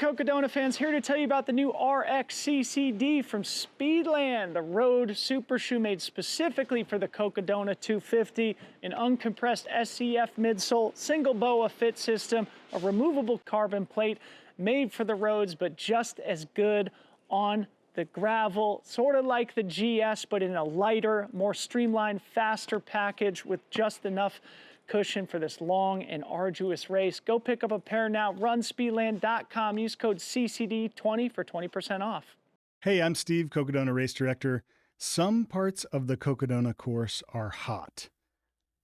Cocodona fans, here to tell you about the new RX-CCD from Speedland, the road super shoe made specifically for the Cocodona 250, an uncompressed SCF midsole, single BOA fit system, a removable carbon plate, made for the roads, but just as good on the gravel, sort of like the GS, but in a lighter, more streamlined, faster package with just enough cushion for this long and arduous race. Go pick up a pair now. RunSpeedland.com. Use code CCD20 for 20% off. Hey, I'm Steve, Cocodona Race Director. Some parts of the Cocodona course are hot,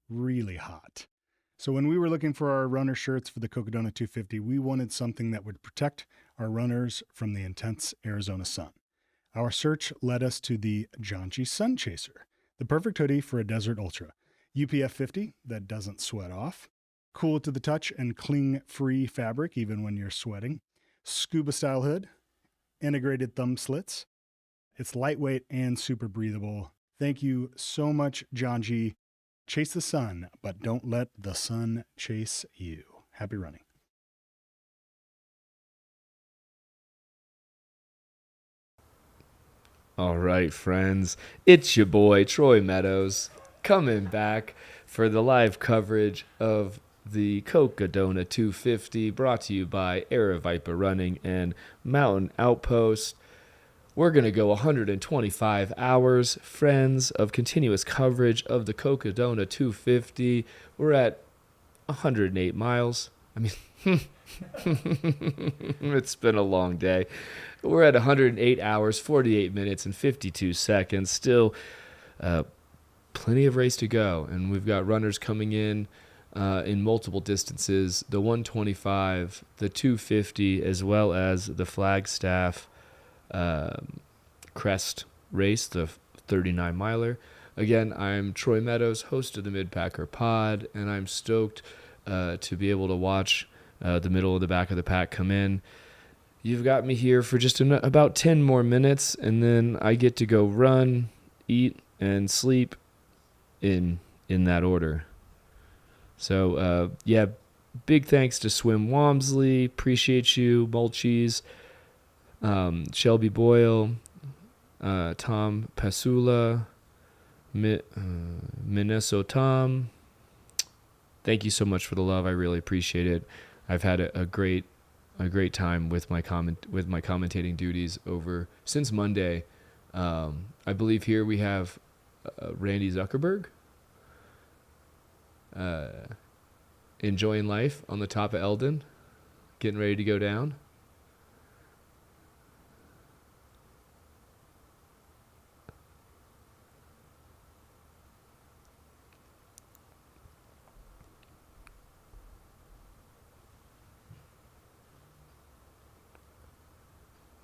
really hot. So when we were looking for our runner shirts for the Cocodona 250, we wanted something that would protect our runners from the intense Arizona sun. Our search led us to the Janji Sun Chaser, the perfect hoodie for a desert ultra. UPF 50 that doesn't sweat off, cool to the touch and cling-free fabric even when you're sweating, scuba style hood, integrated thumb slits. It's lightweight and super breathable. Thank you so much, Janji. Chase the sun, but don't let the sun chase you. Happy running. All right, friends, it's your boy Troy Meadows coming back for the live coverage of the Cocodona 250, brought to you by Aravaipa Running and Mountain Outpost. We're going to go 125 hours, friends, of continuous coverage of the Cocodona 250. We're at 108 miles. I mean, it's been a long day. We're at 108 hours, 48 minutes, and 52 seconds. Still plenty of race to go, and we've got runners coming in multiple distances, the 125, the 250, as well as the Flagstaff Crest race, the 39-miler. Again, I'm Troy Meadows, host of the Midpacker Pod, and I'm stoked to be able to watch the middle of the back of the pack come in. You've got me here for just about 10 more minutes, and then I get to go run, eat, and sleep in that order. So, big thanks to Swim Wamsley. Appreciate you, Mulchies, Shelby Boyle, Tom Pasula, Minnesota. Thank you so much for the love. I really appreciate it. I've had a great time with my commentating duties since Monday. I believe here we have Randy Zuckerberg enjoying life on the top of Eldon, getting ready to go down.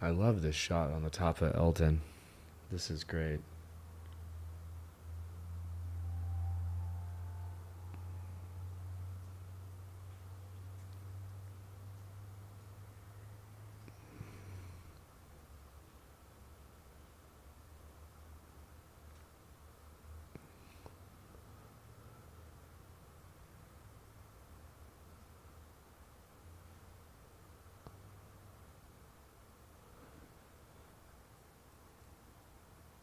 I love this shot on the top of Eldon. This is great.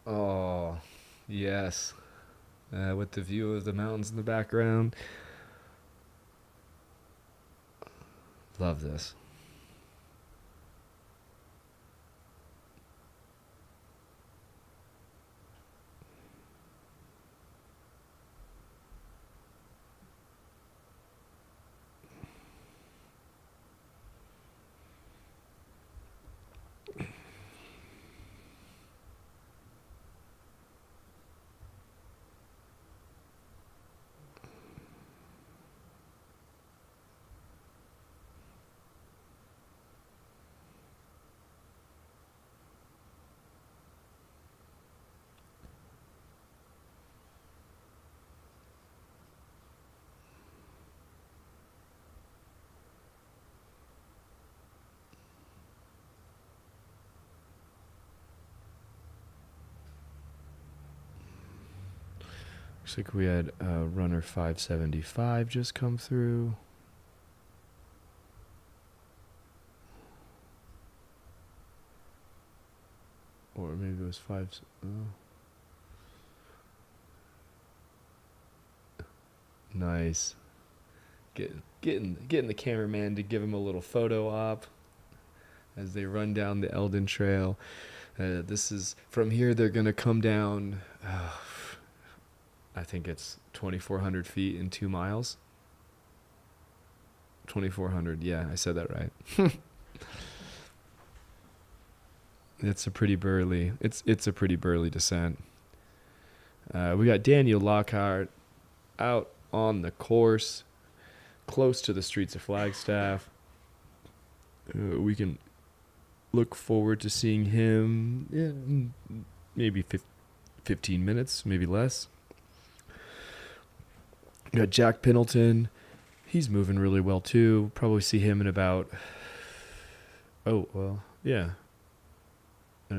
Oh, yes. With the view of the mountains in the background. Love this. Looks like we had runner 575 just come through. those fives. Nice. Getting the cameraman to give him a little photo op as they run down the Eldon Trail. This is from here. They're gonna come down. I think it's 2,400 feet in 2 miles. 2,400. Yeah, I said that right. It's a pretty burly. It's a pretty burly descent. We got Daniel Lockhart out on the course, close to the streets of Flagstaff. We can look forward to seeing him. Yeah, maybe 15 minutes, maybe less. We got Jack Pendleton. He's moving really well too. Probably see him in about. In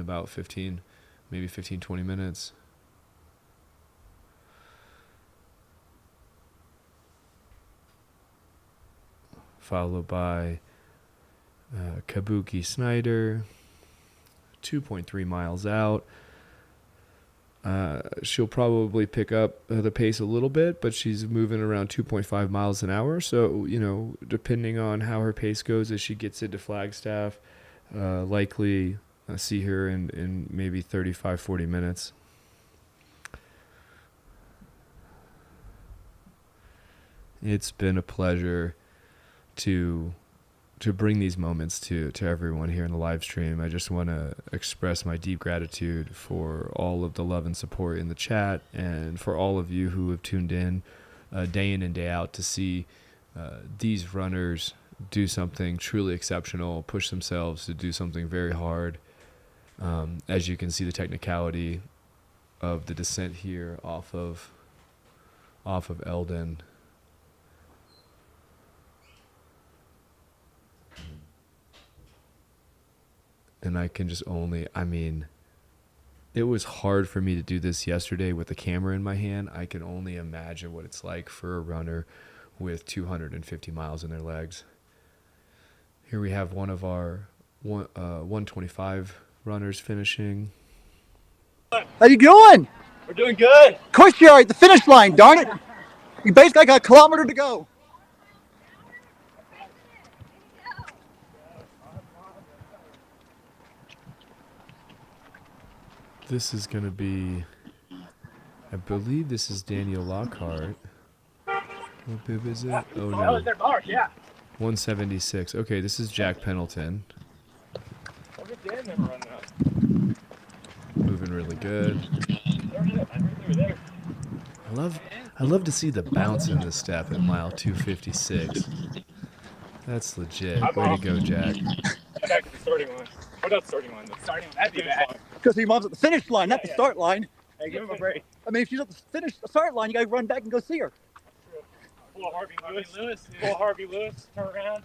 about 15, maybe 15, 20 minutes. Followed by Kabuki Snyder, 2.3 miles out. She'll probably pick up the pace a little bit, but she's moving around 2.5 miles an hour. So, depending on how her pace goes as she gets into Flagstaff, likely see her in maybe 35, 40 minutes. It's been a pleasure to bring these moments to everyone here in the live stream. I just want to express my deep gratitude for all of the love and support in the chat, and for all of you who have tuned in and day out to see these runners do something truly exceptional, push themselves to do something very hard. As you can see, the technicality of the descent here off of Eldon. And I can just it was hard for me to do this yesterday with the camera in my hand. I can only imagine what it's like for a runner with 250 miles in their legs. Here we have one of our 125 runners finishing. How you doing? We're doing good. Of course you are at the finish line, darn it. You basically got a kilometer to go. This is going to be, I believe this is Daniel Lockhart. What bib is it? Oh, no. Oh, they're bars, yeah. 176. Okay, this is Jack Pendleton. Look at Dan never running out. Moving really good. They were there. I love to see the bounce in this step at mile 256. That's legit. Way to go, Jack. Back to the starting line. What about the starting line? The starting line. That'd be bad. Because he mom's at the finish line, not the start line. Hey, give him a break. I mean, if she's at the start line, you gotta run back and go see her. Pull Harvey Lewis. Pull Harvey Lewis. Turn around.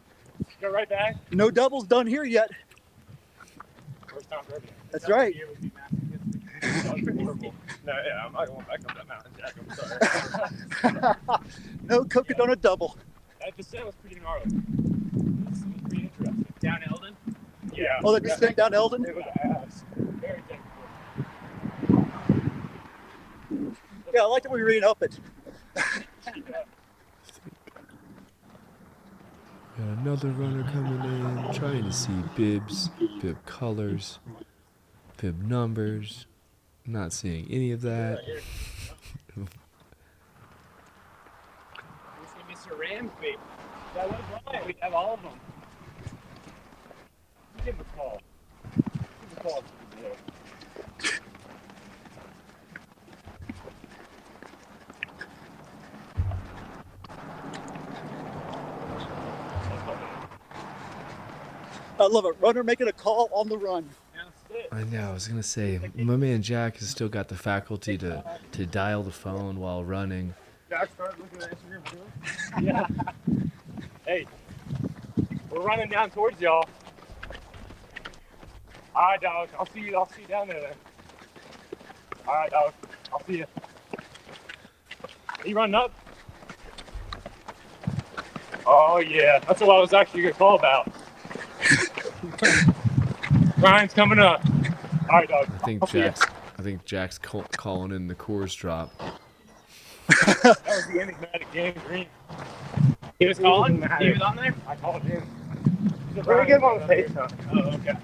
Go right back. No doubles done here yet. First time for everything. That's right. Horrible. No, yeah, I'm not going back up that mountain, Jack. I'm sorry. No Cocodona double. That descent was pretty gnarly. It was pretty interesting. Down Eldon? Yeah. Oh, the descent down Eldon? It was ass. Very technical. Yeah, I like that we ran up it. Got another runner coming in, trying to see bibs, bib colors, bib numbers. Not seeing any of that. This is Mr. Ramsby. That was right. We have all of them. Give him a call. Give him a call. I love it. Runner making a call on the run. I know. I was gonna say, my man Jack has still got the faculty to dial the phone while running. Jack started looking at Instagram too. Yeah. Hey, we're running down towards y'all. All right, dog. I'll see you down there then. All right, dog. I'll see you. Are you running up? Oh yeah, that's what I was actually gonna call about. Ryan's coming up. All right, dog. I think Jack's calling in the Coors drop. That was the enigmatic James Green. He was calling? He was on there? I called him. Let me get him on the FaceTime. Oh, okay.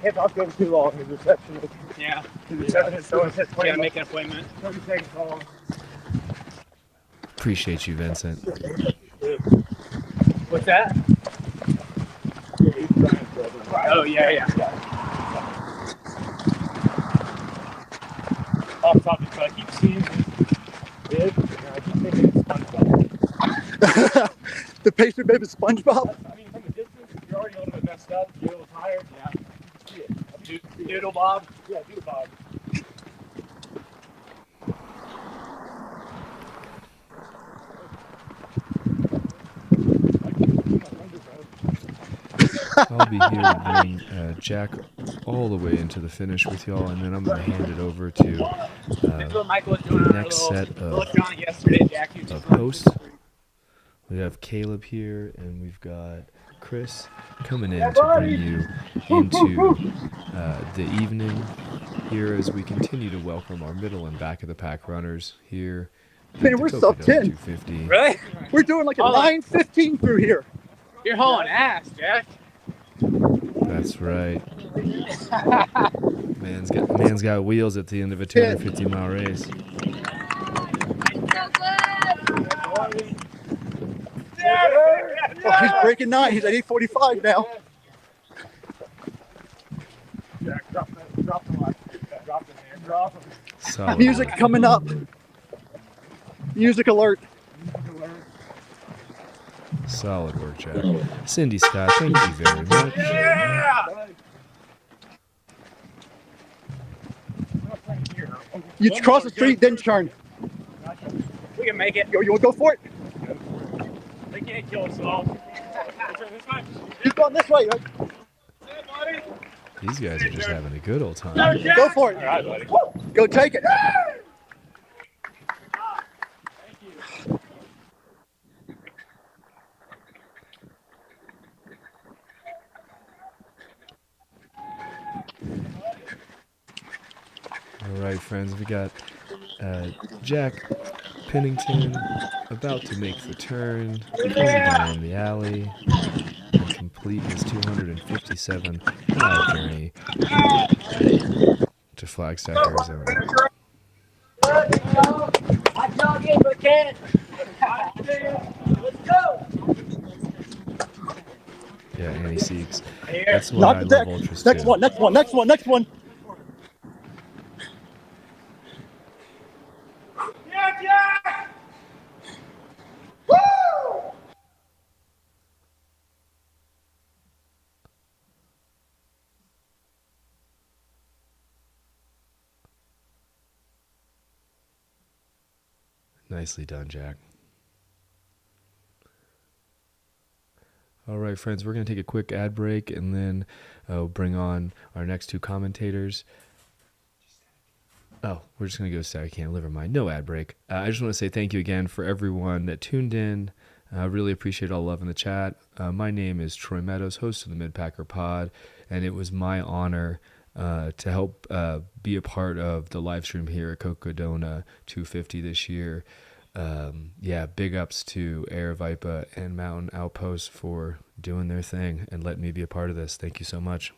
Can't talk to him too long. His reception is... Yeah. His reception is so intense. You gotta make an appointment. 30 seconds long. Appreciate you, Vincent. What's that? Oh, yeah. Off topic, but I keep seeing this bib, and I keep thinking it's SpongeBob. The pastry bib is SpongeBob? I mean, from the distance, you're already a little bit messed up, you're a little tired. Yeah. You can see it. Doodle Bob? Yeah, Doodle Bob. I'll be here to bring Jack all the way into the finish with y'all, and then I'm going to hand it over to the next set of hosts. We have Caleb here, and we've got Chris coming in to bring you into the evening here as we continue to welcome our middle and back of the pack runners here. Man, we're sub 10. 250. Really? We're doing like a 9:15 through here. You're hauling ass, Jack. That's right. Man's got wheels at the end of a 250-mile race. Oh, he's breaking 9. He's at 8:45 now. Jack, drop the line. Drop him. Solid Music work. coming up. Music alert. Solid work, Jack. Cindy Scott, thank you very much. Yeah! You cross the street, then turn. We can make it. You want to go for it? They can't kill us all. Turn this way. He's going this way. Right? These guys are just having a good old time. Go for it. All right, buddy. Go take it. All right, friends, we got Jack Pennington about to make the turn, coming down the alley, and complete his 257-mile journey to Flagstaff, Arizona. I'm jogging, but can't. Let's go. Yeah, Annie Seeks. That's why Knock I the love deck. Ultras Next too. one, next one, next one, next one. Yeah, Jack! Woo! Nicely done, Jack. All right, friends, we're going to take a quick ad break and then bring on our next two commentators. Oh, we're just going to go static cam. Never mind. No ad break. I just want to say thank you again for everyone that tuned in. I really appreciate all love in the chat. My name is Troy Meadows, host of the Midpacker Pod, and it was my honor to help be a part of the live stream here at Cocodona 250 this year. Big ups to Air Vipa and Mountain Outpost for doing their thing and letting me be a part of this. Thank you so much.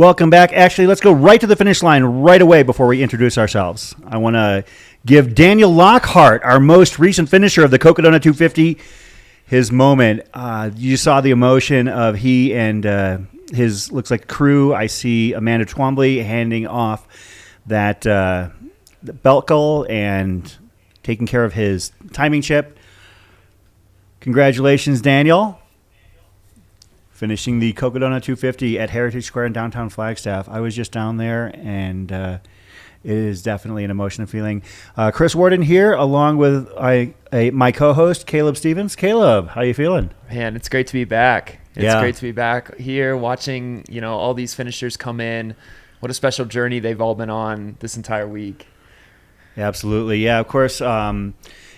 Welcome back. Actually, let's go right to the finish line right away before we introduce ourselves. I want to give Daniel Lockhart, our most recent finisher of the Cocodona 250, his moment. You saw the emotion of he and his, looks like, crew. I see Amanda Twombly handing off that beltgle and taking care of his timing chip. Congratulations, Daniel. Finishing the Cocodona 250 at Heritage Square in downtown Flagstaff. I was just down there, and it is definitely an emotional feeling. Chris Warden here, along with my co-host, Caleb Stevens. Caleb, how you feeling? Man, it's great to be back. It's great to be back here watching, all these finishers come in. What a special journey they've all been on this entire week. Absolutely. Yeah, of course.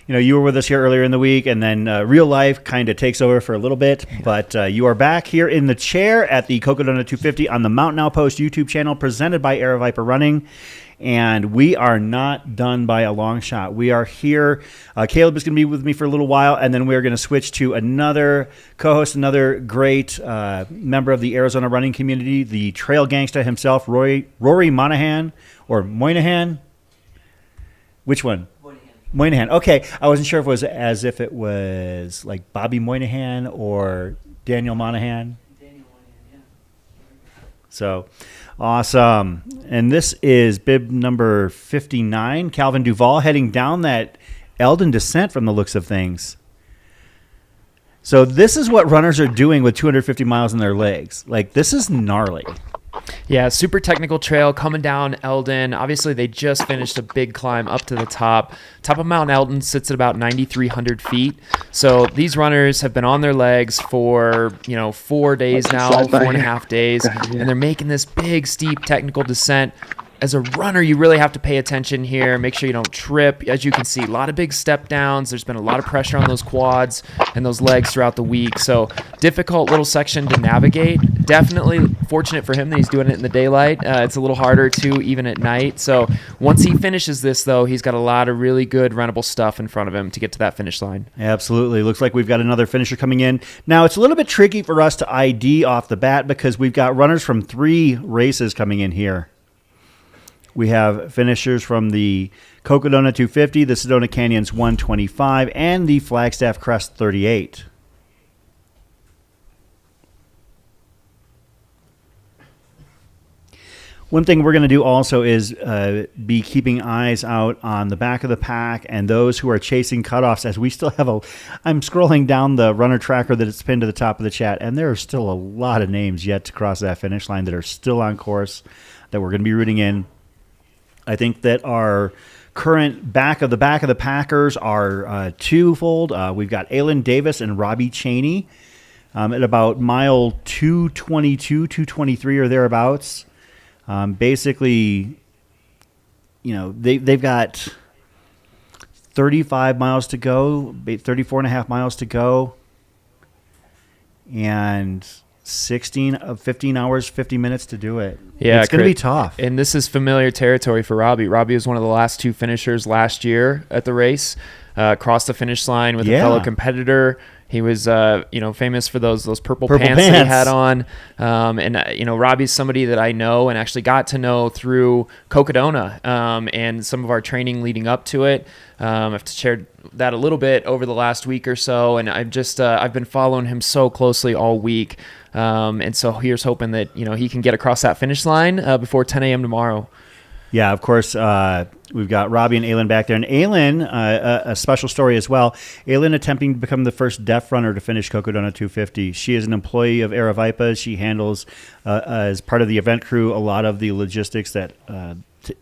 You were with us here earlier in the week, and then real life kind of takes over for a little bit. But you are back here in the chair at the Cocodona 250 on the Mountain Outpost YouTube channel, presented by Air Viper Running. And we are not done by a long shot. We are here. Caleb is going to be with me for a little while, and then we're going to switch to another co-host, another great member of the Arizona running community, the trail gangsta himself, Rory Moynihan, or Moynihan. Which one? Moynihan. Okay, I wasn't sure if it was as if it was like Bobby Moynihan or Daniel Moynihan. Daniel Moynihan, yeah. So, awesome. And this is bib number 59, Calvin Duvall, heading down that Eldon descent from the looks of things. So this is what runners are doing with 250 miles in their legs. Like, this is gnarly. Yeah, super technical trail coming down Eldon. Obviously, they just finished a big climb up to the top. Top of Mount Eldon sits at about 9,300 feet. So these runners have been on their legs for, 4 days now, 4.5 days, and they're making this big, steep technical descent. As a runner, you really have to pay attention here. Make sure you don't trip. As you can see, a lot of big step downs. There's been a lot of pressure on those quads and those legs throughout the week. So difficult little section to navigate. Definitely fortunate for him that he's doing it in the daylight. It's a little harder too, even at night. So once he finishes this, though, he's got a lot of really good runnable stuff in front of him to get to that finish line. Absolutely. Looks like we've got another finisher coming in. Now, it's a little bit tricky for us to ID off the bat because we've got runners from 3 races coming in here. We have finishers from the Cocodona 250, the Sedona Canyons 125, and the Flagstaff Crest 38. One thing we're going to do also is be keeping eyes out on the back of the pack and those who are chasing cutoffs, as we still have I'm scrolling down the runner tracker that is pinned to the top of the chat, and there are still a lot of names yet to cross that finish line that are still on course that we're going to be rooting in. I think that our current back of the packers are twofold. We've got Aylin Davis and Robbie Cheney at about mile 222, 223 or thereabouts. Basically, they've got 35 miles to go, 34 and a half miles to go. And 15 hours, 50 minutes to do it. Yeah, it's going to be tough. And this is familiar territory for Robbie. Robbie was one of the last 2 finishers last year at the race. Crossed the finish line with a fellow competitor. He was, famous for those purple pants that he had on. Robbie's somebody that I know and actually got to know through Cocodona and some of our training leading up to it. I've shared that a little bit over the last week or so, and I've been following him so closely all week. And so here's hoping that, he can get across that finish line before 10 a.m. tomorrow. Yeah, of course, we've got Robbie and Aylin back there. And Aylin, a special story as well. Aylin attempting to become the first deaf runner to finish Cocodona 250. She is an employee of Aravaipa. She handles, as part of the event crew, a lot of the logistics that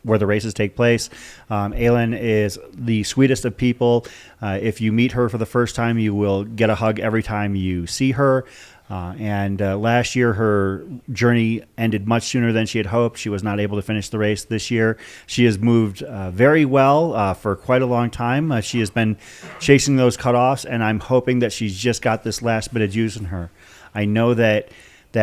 where the races take place. Aylin is the sweetest of people. If you meet her for the first time, you will get a hug every time you see her. Last year, her journey ended much sooner than she had hoped. She was not able to finish the race this year. She has moved very well for quite a long time. She has been chasing those cutoffs, and I'm hoping that she's just got this last bit of juice in her. I know that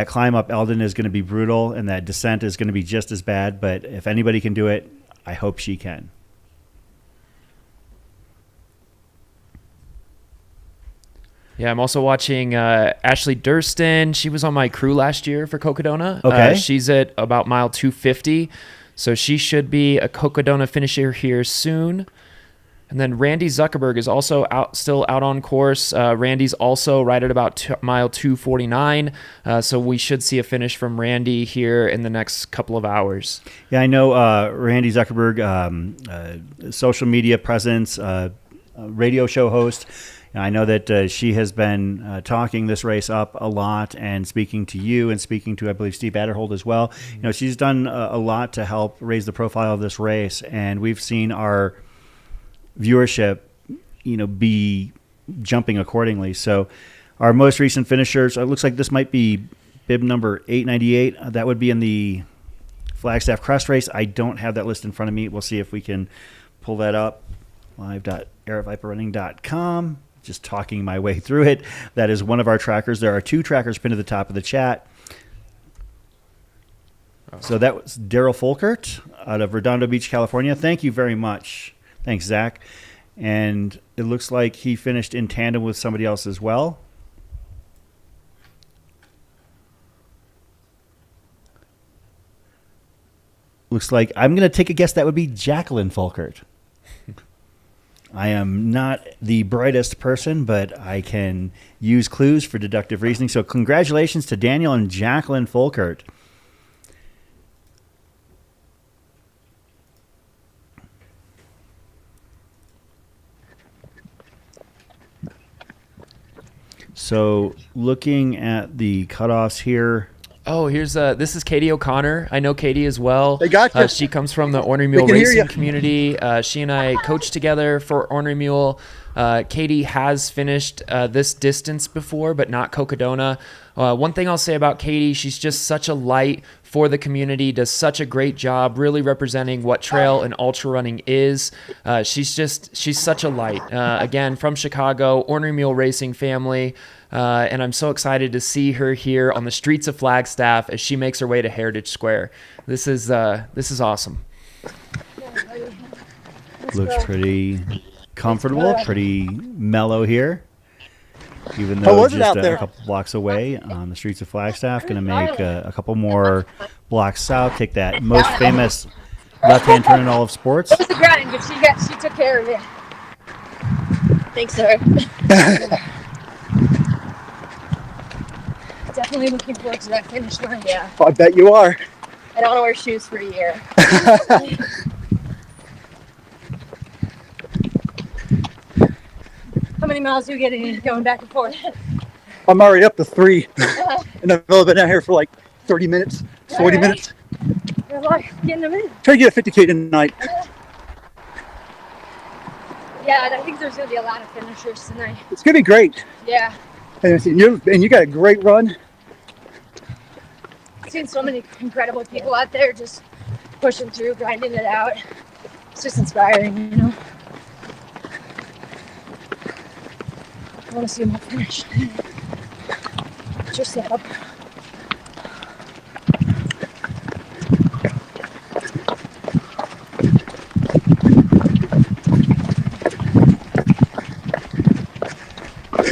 climb up Eldon is going to be brutal, and that descent is going to be just as bad, but if anybody can do it, I hope she can. Yeah, I'm also watching Ashley Durston. She was on my crew last year for Cocodona. Okay. She's at about mile 250, so she should be a Cocodona finisher here soon. And then Randy Zuckerberg is also still out on course. Randy's also right at about mile 249, so we should see a finish from Randy here in the next couple of hours. Yeah, I know Randy Zuckerberg, social media presence, radio show host. I know that she has been talking this race up a lot and speaking to you and speaking to, I believe, Steve Adderhold as well. She's done a lot to help raise the profile of this race, and we've seen our viewership, be jumping accordingly. So our most recent finishers, it looks like this might be bib number 898. That would be in the Flagstaff Crest race. I don't have that list in front of me. We'll see if we can pull that up. live.aravaiparunning.com. Just talking my way through it. That is one of our trackers. There are 2 trackers pinned to the top of the chat. So that was Daryl Folkert out of Redondo Beach, California. Thank you very much. Thanks, Zach. And it looks like he finished in tandem with somebody else as well. Looks like, I'm going to take a guess, that would be Jacqueline Folkert. I am not the brightest person, but I can use clues for deductive reasoning. So congratulations to Daniel and Jacqueline Folkert. So looking at the cutoffs here. Oh, here's this is Katie O'Connor. I know Katie as well. They got you. She comes from the Ornery Mule racing community. She and I coached together for Ornery Mule. Katie has finished this distance before, but not Cocodona. One thing I'll say about Katie, she's just such a light for the community, does such a great job really representing what trail and ultra running is. She's such a light. Again, from Chicago, Ornery Mule racing family. And I'm so excited to see her here on the streets of Flagstaff as she makes her way to Heritage Square. This is awesome. Looks pretty comfortable, pretty mellow here. Even though just a couple blocks away on the streets of Flagstaff, going to make a couple more blocks south. Take that most famous left-hand turn in all of sports. It was a grind, but she took care of it. Thanks, sir. Definitely looking forward to that finish line. Yeah. I bet you are. I don't want to wear shoes for a year. How many miles do you get in going back and forth? I'm already up to 3. And I've only been out here for like 30 minutes, 40 minutes. You're like getting them in. Try to get a 50K tonight. Yeah, I think there's going to be a lot of finishers tonight. It's going to be great. Yeah. And you got a great run. I've seen so many incredible people out there just pushing through, grinding it out. It's just inspiring, I want to see them all finish. Just set up.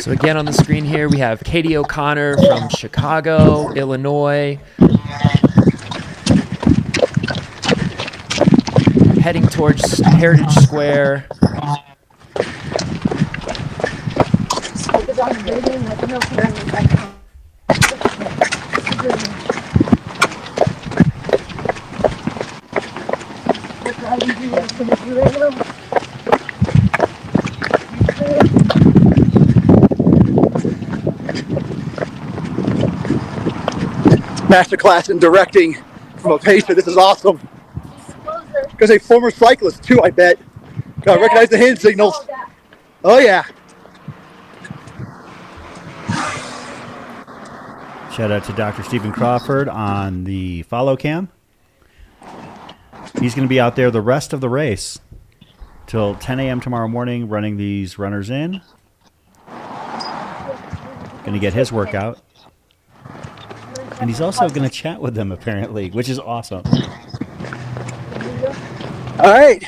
So again on the screen here we have Katie O'Connor from Chicago, Illinois, heading towards Heritage Square. Masterclass in directing from a pacer. This is awesome. Because a former cyclist too, I bet. Gotta recognize the hand signals. Oh yeah. Shout out to Dr. Stephen Crawford on the follow cam. He's going to be out there the rest of the race till 10 a.m. tomorrow morning running these runners in. Going to get his workout. And he's also going to chat with them apparently, which is awesome. All right,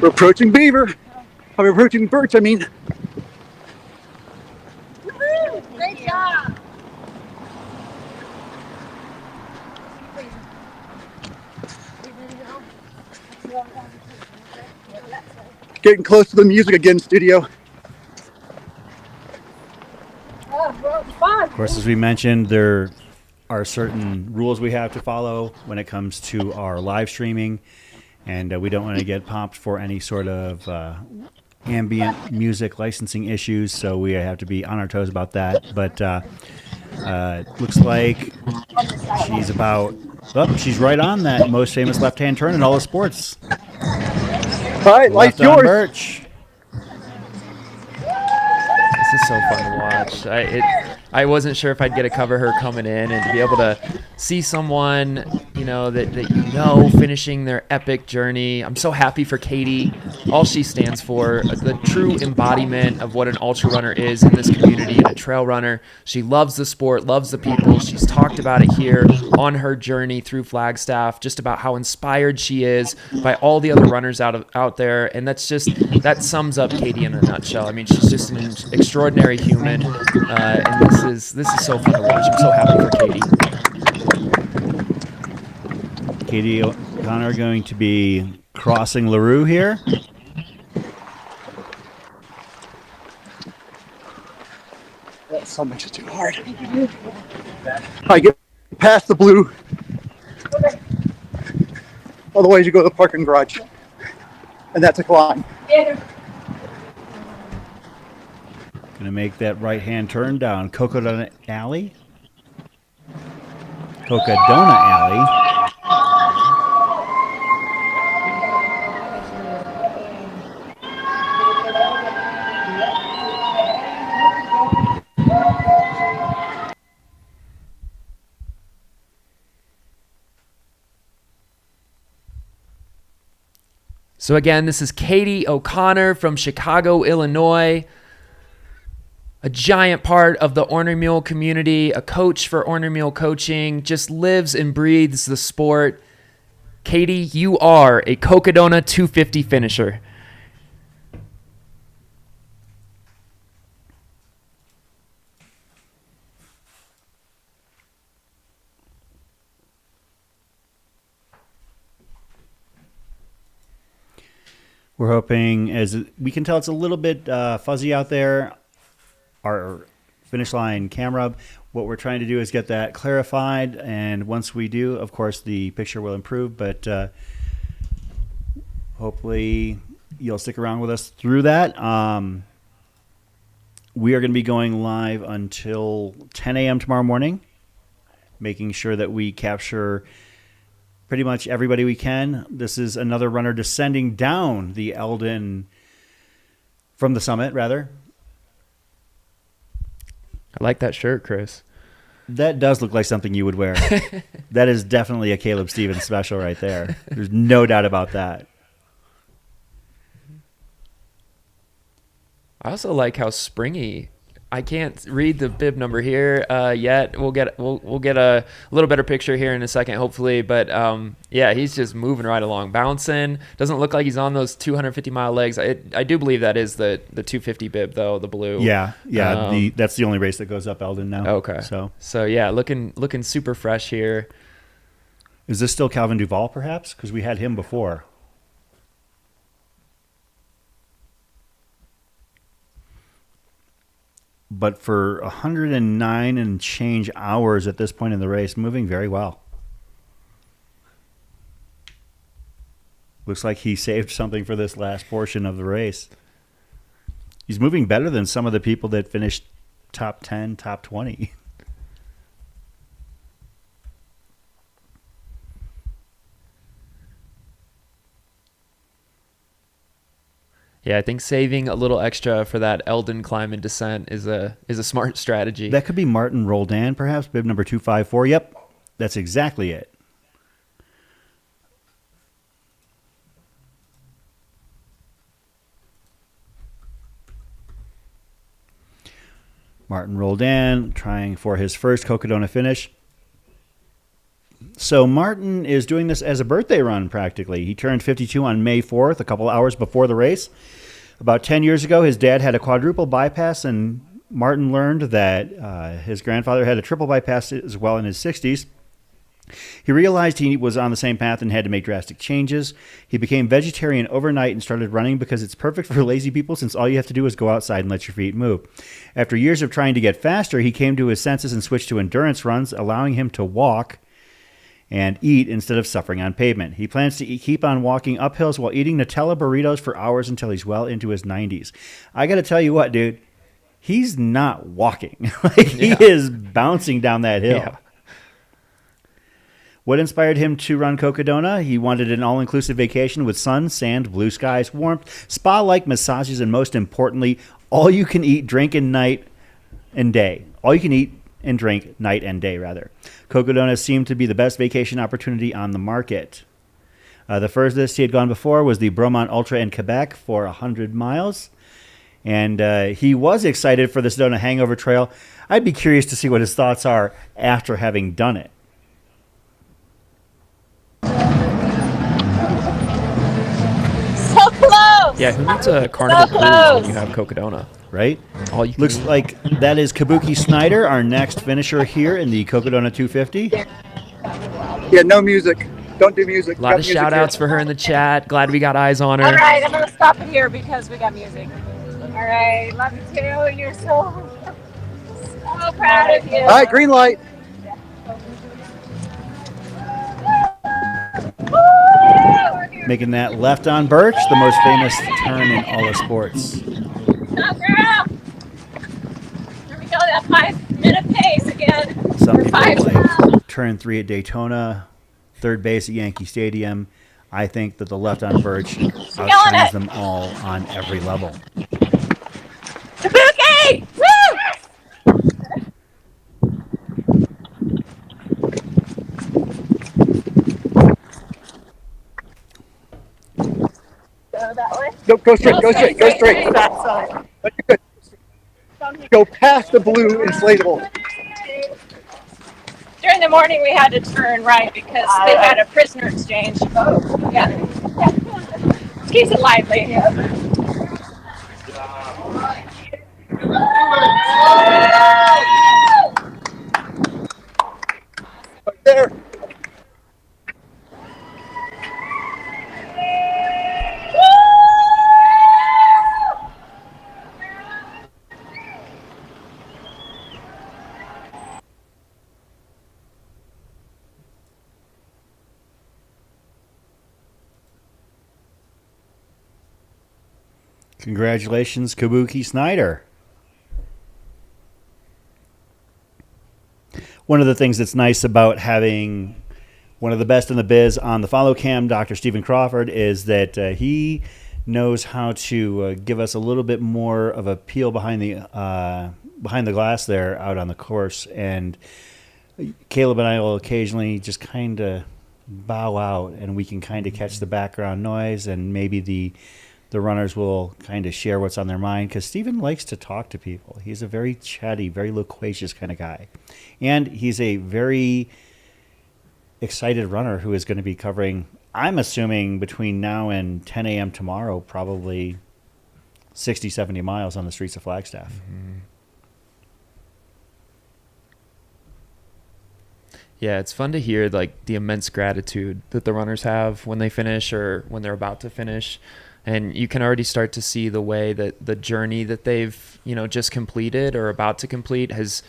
we're approaching Beaver. I'm approaching Birch, I mean. Great job. Getting close to the music again, studio. Of course, as we mentioned, there are certain rules we have to follow when it comes to our live streaming, and we don't want to get popped for any sort of ambient music licensing issues, so we have to be on our toes about that. But looks like she's right on that most famous left-hand turn in all the sports. All right, life's yours. Birch. This is so fun to watch. I wasn't sure if I'd get to cover her coming in, and to be able to see someone, that finishing their epic journey. I'm so happy for Katie. All she stands for, the true embodiment of what an ultra runner is in this community, and a trail runner. She loves the sport, loves the people. She's talked about it here on her journey through Flagstaff, just about how inspired she is by all the other runners out there, and that sums up Katie in a nutshell. I mean, she's just an extraordinary human, and this is so fun to watch. I'm so happy for Katie. Katie O'Connor going to be crossing LaRue here. That so much is too hard. I get past the blue. Otherwise, you go to the parking garage, and that's a climb. Going to make that right-hand turn down Cocodona Alley. Cocodona Alley. So again, this is Katie O'Connor from Chicago, Illinois. A giant part of the Ornery Mule community, a coach for Ornery Mule coaching, just lives and breathes the sport. Katie, you are a Cocodona 250 finisher. We're hoping, as we can tell, it's a little bit fuzzy out there, our finish line camera. What we're trying to do is get that clarified, and once we do, of course, the picture will improve, but hopefully you'll stick around with us through that. We are going to be going live until 10 a.m. tomorrow morning, making sure that we capture pretty much everybody we can. This is another runner descending down the Eldon from the summit, rather. I like that shirt, Chris. That does look like something you would wear. That is definitely a Caleb Stevens special right there. There's no doubt about that. I also like how springy I can't read the bib number here yet. We'll get a little better picture here in a second, hopefully. But yeah, he's just moving right along, bouncing. Doesn't look like he's on those 250-mile legs. I do believe that is the 250 bib though, the blue. Yeah. That's the only race that goes up Eldon now. Okay. So yeah, looking super fresh here. Is this still Calvin Duvall, perhaps? Because we had him before. But for 109 and change hours at this point in the race, moving very well. Looks like he saved something for this last portion of the race. He's moving better than some of the people that finished top 10, top 20. Yeah, I think saving a little extra for that Eldon climb and descent is a smart strategy. That could be Martin Roldan, perhaps, bib number 254. Yep, that's exactly it. Martin Roldan trying for his first Cocodona finish. So Martin is doing this as a birthday run practically. He turned 52 on May 4th, a couple hours before the race. About 10 years ago, his dad had a quadruple bypass, and Martin learned that his grandfather had a triple bypass as well in his 60s. He realized he was on the same path and had to make drastic changes. He became vegetarian overnight and started running because it's perfect for lazy people since all you have to do is go outside and let your feet move. After years of trying to get faster, he came to his senses and switched to endurance runs, allowing him to walk and eat instead of suffering on pavement. He plans to keep on walking up hills while eating Nutella burritos for hours until he's well into his 90s. I got to tell you what, dude, he's not walking. He is bouncing down that hill. Yeah. What inspired him to run Cocodona? He wanted an all-inclusive vacation with sun, sand, blue skies, warmth, spa-like massages, and most importantly, all you can eat, drink, and night and day. All you can eat and drink night and day, rather. Cocodona seemed to be the best vacation opportunity on the market. The furthest he had gone before was the Bromont Ultra in Quebec for 100 miles. And he was excited for the Sedona Hangover Trail. I'd be curious to see what his thoughts are after having done it. So close! Yeah, who needs a Carnival Cruise when you have Cocodona? Right? All you Looks like that is Kabuki Snyder, our next finisher here in the Cocodona 250. Yeah, no music. Don't do music. A lot of shout outs for her in the chat. Glad we got eyes on her. All right, I'm going to stop it here because we got music. All right, love you too. You're so proud of you. All right, green light. Making that left on Birch, the most famous turn in all of sports. Go, girl. Here we go, that 5-minute pace again. Some people like turn 3 at Daytona, third base at Yankee Stadium. I think that the left on Birch outshines them all on every level. Kabuki! Woo! Go that way. No, go straight, go straight, go straight. That side. Go past the blue inflatable. During the morning, we had to turn right because they had a prisoner exchange. Oh, yeah. Keeps it lively. Right there. Congratulations, Kabuki Snyder. One of the things that's nice about having one of the best in the biz on the follow cam, Dr. Stephen Crawford, is that he knows how to give us a little bit more of a peel behind the glass there out on the course. And Caleb and I will occasionally just kind of bow out, and we can kind of catch the background noise and maybe the the runners will kind of share what's on their mind, because Stephen likes to talk to people. He's a very chatty, very loquacious kind of guy. And he's a very excited runner who is going to be covering, I'm assuming, between now and 10 a.m. tomorrow, probably 60, 70 miles on the streets of Flagstaff. Mm-hmm. Yeah, it's fun to hear like the immense gratitude that the runners have when they finish or when they're about to finish. And you can already start to see the way that the journey that they've, just completed or about to complete has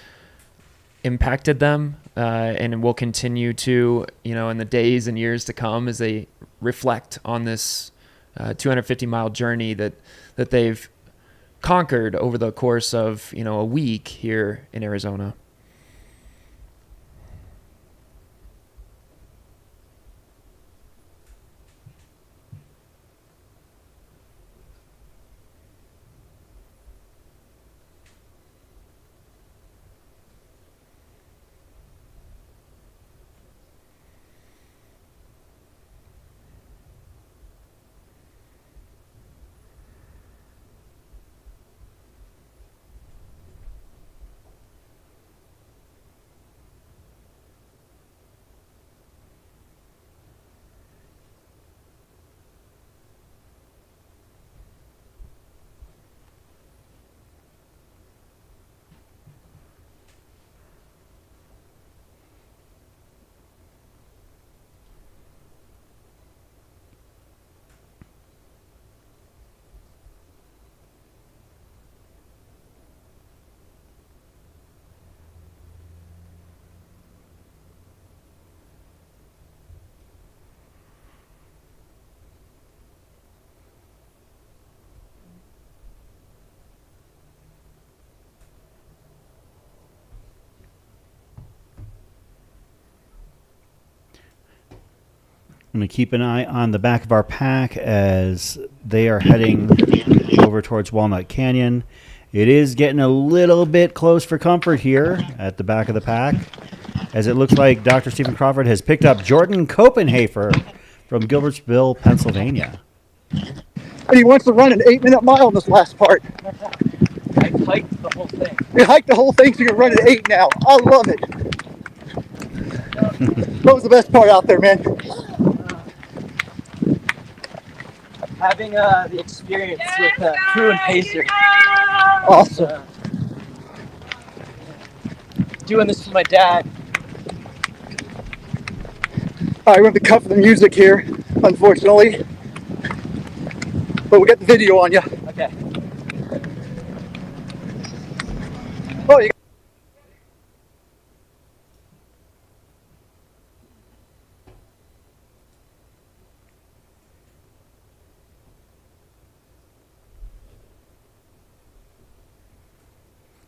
impacted them, and will continue to, in the days and years to come as they reflect on this 250-mile journey that they've conquered over the course of, a week here in Arizona. I'm going to keep an eye on the back of our pack as they are heading over towards Walnut Canyon. It is getting a little bit close for comfort here at the back of the pack, as it looks like Dr. Stephen Crawford has picked up Jordan Copenhaver from Gilbertsville, Pennsylvania. And he wants to run an 8-minute mile in this last part. I hiked the whole thing. You hiked the whole thing, so you're running 8 now. I love it. What was the best part out there, man? Having the experience with crew and pacer. Awesome. Doing this for my dad. All right, we have to cut for the music here, unfortunately. But we got the video on you. Okay. Oh, you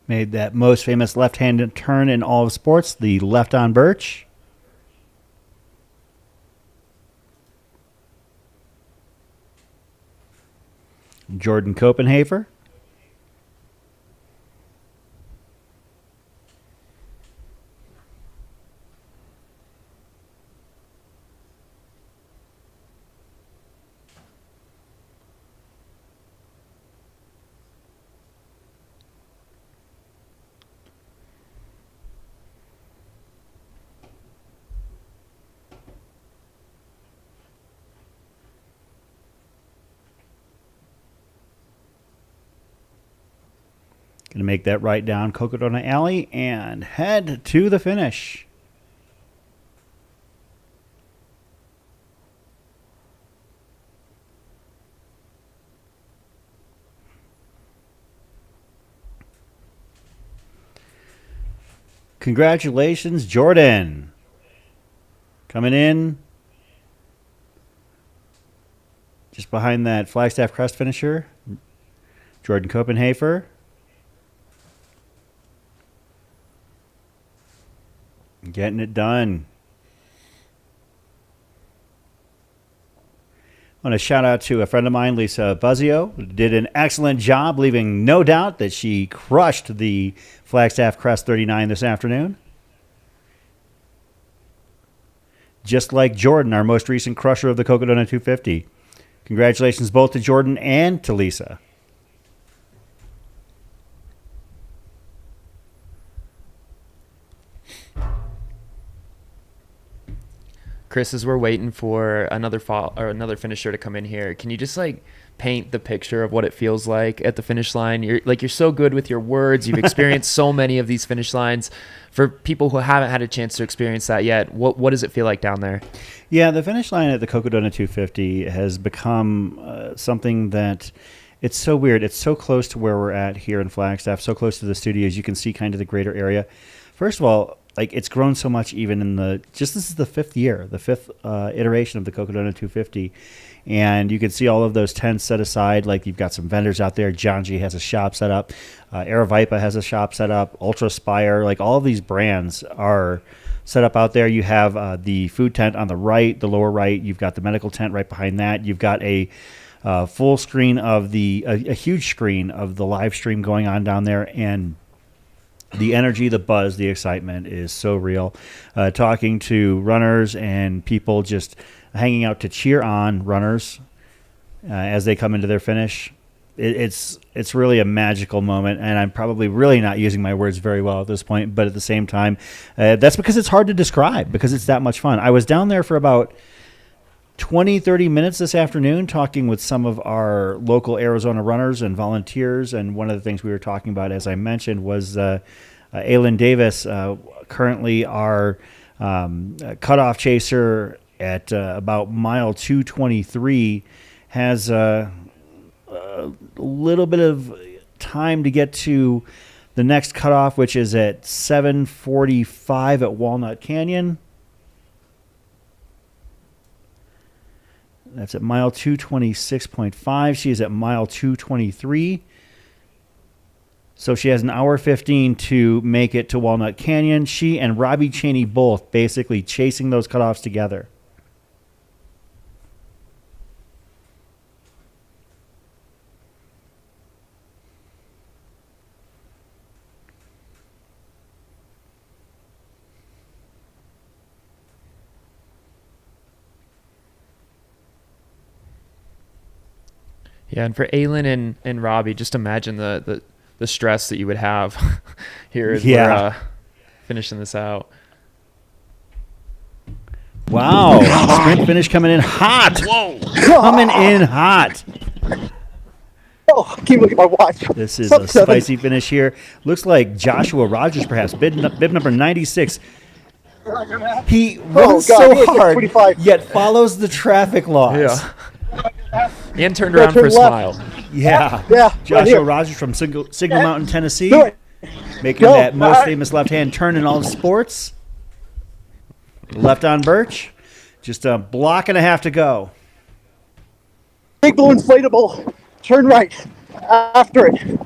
Made that most famous left-handed turn in all of sports, the left on Birch. Jordan Copenhaver. Going to make that right down Cocodona Alley and head to the finish. Congratulations, Jordan. Coming in just behind that Flagstaff Crest finisher, Jordan Copenhaver. Getting it done. I want to shout out to a friend of mine, Lisa Buzzio, who did an excellent job, leaving no doubt that she crushed the Flagstaff Crest 39 this afternoon. Just like Jordan, our most recent crusher of the Cocodona 250. Congratulations both to Jordan and to Lisa. Chris, as we're waiting for another finisher to come in here, can you just like paint the picture of what it feels like at the finish line? You're so good with your words. You've experienced so many of these finish lines. For people who haven't had a chance to experience that yet, what does it feel like down there? Yeah, the finish line at the Cocodona 250 has become something that it's so weird. It's so close to where we're at here in Flagstaff, so close to the studios. You can see kind of the greater area. First of all, like it's grown so much even in this is the fifth iteration of the Cocodona 250. And you can see all of those tents set aside. Like you've got some vendors out there. John G has a shop set up. Aravipa has a shop set up. Ultra Spire, like all of these brands are set up out there. You have the food tent on the right, the lower right. You've got the medical tent right behind that. You've got a full screen of a huge screen of the live stream going on down there. And the energy, the buzz, the excitement is so real. Talking to runners and people just hanging out to cheer on runners as they come into their finish. It's really a magical moment, and I'm probably really not using my words very well at this point, but at the same time, that's because it's hard to describe, because it's that much fun. I was down there for about 20, 30 minutes this afternoon talking with some of our local Arizona runners and volunteers, and one of the things we were talking about, as I mentioned, was Aylin Davis, currently our cutoff chaser at about mile 223, has a little bit of time to get to the next cutoff, which is at 7:45 at Walnut Canyon. That's at mile 226.5. She is at mile 223. So she has an hour 15 to make it to Walnut Canyon. She and Robbie Cheney both basically chasing those cutoffs together. Yeah, and for Aylin and Robbie, just imagine the stress that you would have here as we're finishing this out. Wow. Sprint finish coming in hot. Whoa. Coming in hot. Oh, I can't look at my watch. This is a spicy finish here. Looks like Joshua Rogers, perhaps, bib number 96. He runs so hard, yet follows the traffic laws. Yeah. And turned around for a smile. Yeah. Yeah. Joshua Rogers from Signal Mountain, Tennessee, making that most famous left-hand turn in all sports. Left on Birch. Just a block and a half to go. Big blue inflatable. Turn right after it.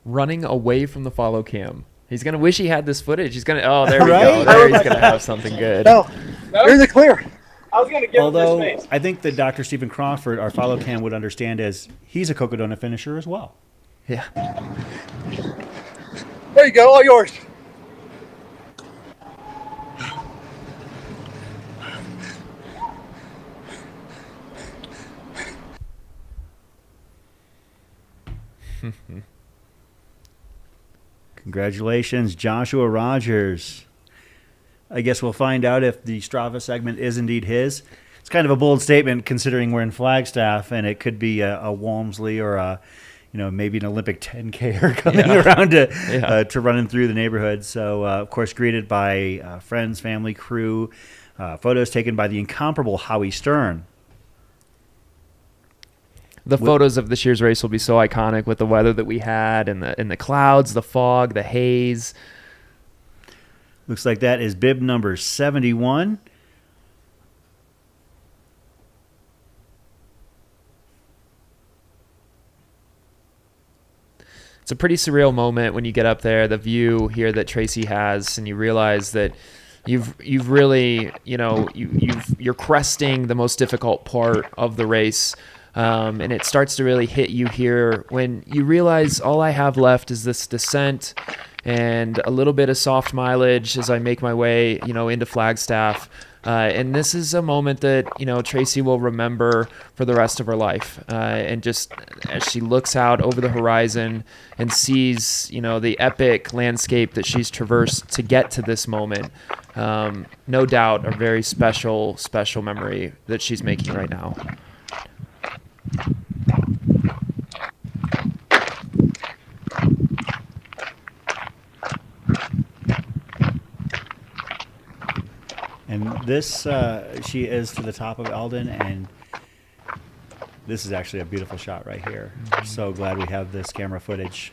Running away from the follow cam. He's going to wish he had this footage. He's going to, oh, there we go. There he's going to have something good. No, you're in the clear. I was going to give Although, him this space. I think that Dr. Stephen Crawford, our follow cam, would understand as he's a Cocodona finisher as well. Yeah. There you go, all yours. Congratulations, Joshua Rogers. I guess we'll find out if the Strava segment is indeed his. It's kind of a bold statement considering we're in Flagstaff, and it could be a Walmsley or a, maybe an Olympic 10K coming around to running through the neighborhood. So, of course, greeted by friends, family, crew. Photos taken by the incomparable Howie Stern. The photos of this year's race will be so iconic with the weather that we had and the clouds, the fog, the haze. Looks like that is bib number 71. It's a pretty surreal moment when you get up there, the view here that Tracy has, and you realize that you've really, you're cresting the most difficult part of the race. And it starts to really hit you here when you realize all I have left is this descent and a little bit of soft mileage as I make my way, into Flagstaff. And this is a moment that, Tracy will remember for the rest of her life. And just as she looks out over the horizon and sees, the epic landscape that she's traversed to get to this moment, no doubt a very special, special memory that she's making right now. And this, she is to the top of Eldon, and this is actually a beautiful shot right here. So glad we have this camera footage.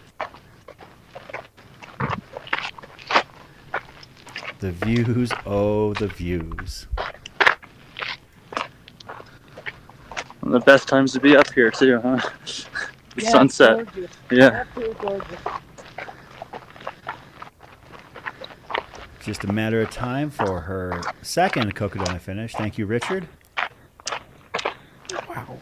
The views, oh, the views. One of the best times to be up here too, huh? The sunset. Yeah. Just a matter of time for her second Cocodona finish. Thank you, Richard. Wow.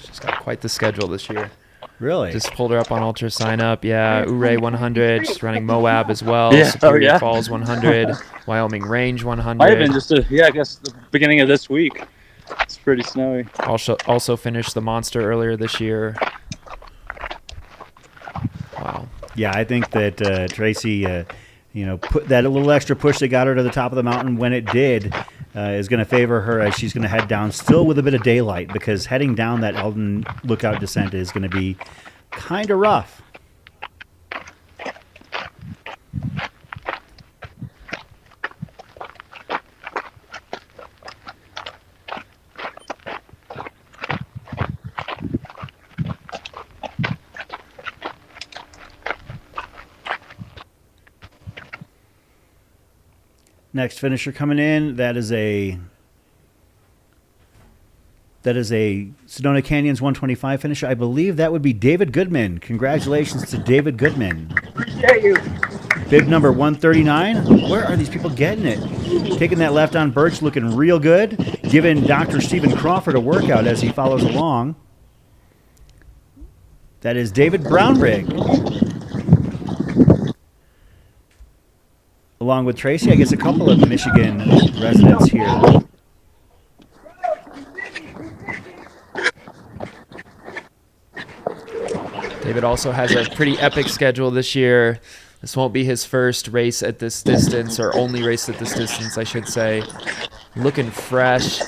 She's got quite the schedule this year. Really? Just pulled her up on Ultra Sign Up. Yeah, Ouray 100. She's running Moab as well. Yeah. Superior Falls 100. Wyoming Range 100. Might have been just I guess the beginning of this week. It's pretty snowy. Also finished the Monster earlier this year. Wow. Yeah, I think that Tracy, put that a little extra push that got her to the top of the mountain when it did is going to favor her as she's going to head down still with a bit of daylight, because heading down that Eldon Lookout descent is going to be kind of rough. Next finisher coming in, that is a Sedona Canyons 125 finisher. I believe that would be David Goodman. Congratulations to David Goodman. Appreciate you. Bib number 139. Where are these people getting it? Taking that left on Birch, looking real good. Giving Dr. Stephen Crawford a workout as he follows along. That is David Brownrigg. Along with Tracy, I guess a couple of Michigan residents here. David also has a pretty epic schedule this year. This won't be his first race at this distance, or only race at this distance, I should say. Looking fresh.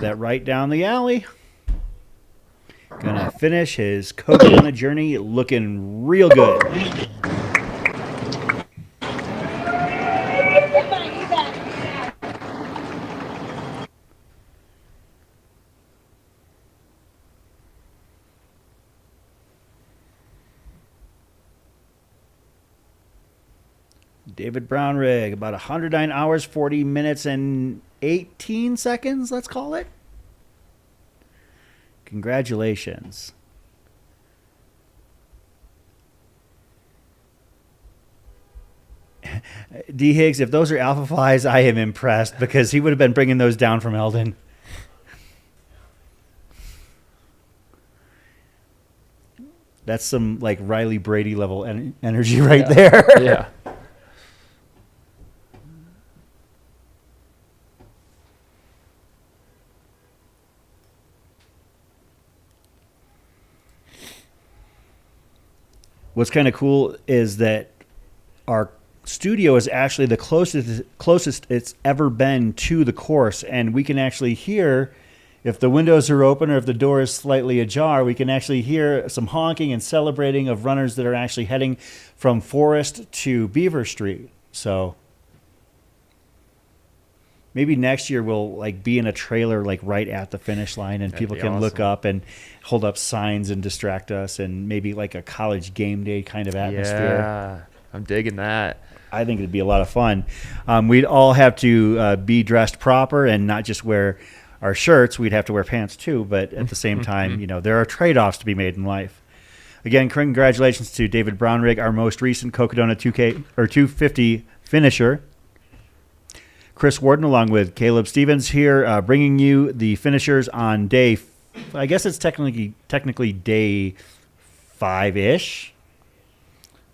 That right down the alley. Gonna finish his Cocodona journey looking real good. David Brownrigg, about 109 hours, 40 minutes, and 18 seconds, let's call it. Congratulations. D. Higgs, if those are alpha flies, I am impressed, because he would have been bringing those down from Eldon. That's some like Riley Brady level energy right there. Yeah. What's kind of cool is that our studio is actually the closest it's ever been to the course, and we can actually hear, if the windows are open or if the door is slightly ajar, we can actually hear some honking and celebrating of runners that are actually heading from Forest to Beaver Street. So maybe next year we'll like be in a trailer like right at the finish line, and people can look up and hold up signs and distract us, and maybe like a college game day kind of atmosphere. Yeah, I'm digging that. I think it'd be a lot of fun. We'd all have to be dressed proper and not just wear our shirts, we'd have to wear pants too. But at the same time, you know, there are trade-offs to be made in life. Again, congratulations to David Brownrigg, our most recent Cocodona 250 finisher. Chris Warden, along with Caleb Stevens here, bringing you the finishers on day, I guess it's technically day 5-ish.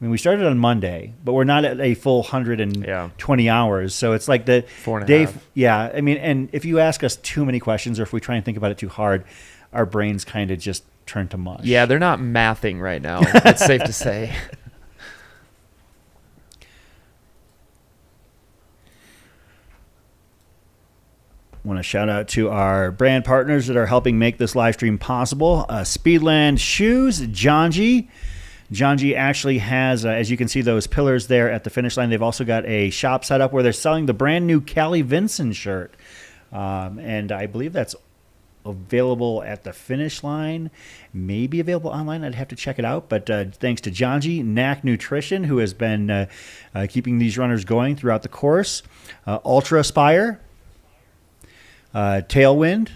I mean, we started on Monday, but we're not at a full 120 hours. So it's like the 4.5. Yeah, I mean, and if you ask us too many questions or if we try and think about it too hard, our brains kind of just turn to mush. Yeah, they're not mathing right now. It's safe to say. Want to shout out to our brand partners that are helping make this live stream possible. Speedland Shoes, Janji. Janji actually has, as you can see, those pillars there at the finish line. They've also got a shop set up where they're selling the brand new Callie Vinson shirt. And I believe that's available at the finish line, maybe available online. I'd have to check it out. But thanks to Janji, Knack Nutrition, who has been keeping these runners going throughout the course. Ultra Aspire, Tailwind.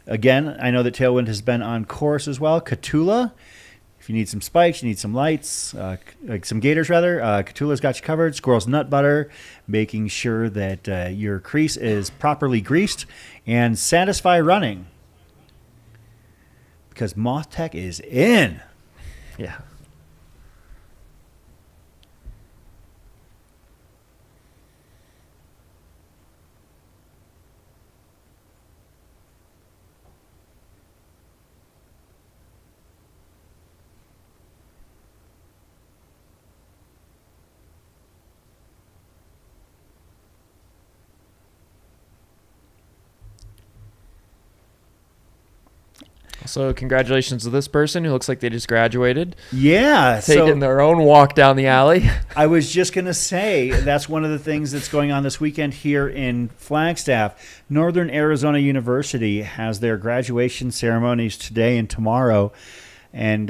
Again, I know that Tailwind has been on course as well. Catula. If you need some spikes, you need some lights, like some gators rather, Catula's got you covered. Squirrel's Nut Butter, making sure that your crease is properly greased. And Satisfy Running, because Moth Tech is in. Yeah. So congratulations to this person who looks like they just graduated. Yeah. Taking their own walk down the alley. I was just going to say, that's one of the things that's going on this weekend here in Flagstaff. Northern Arizona University has their graduation ceremonies today and tomorrow. And,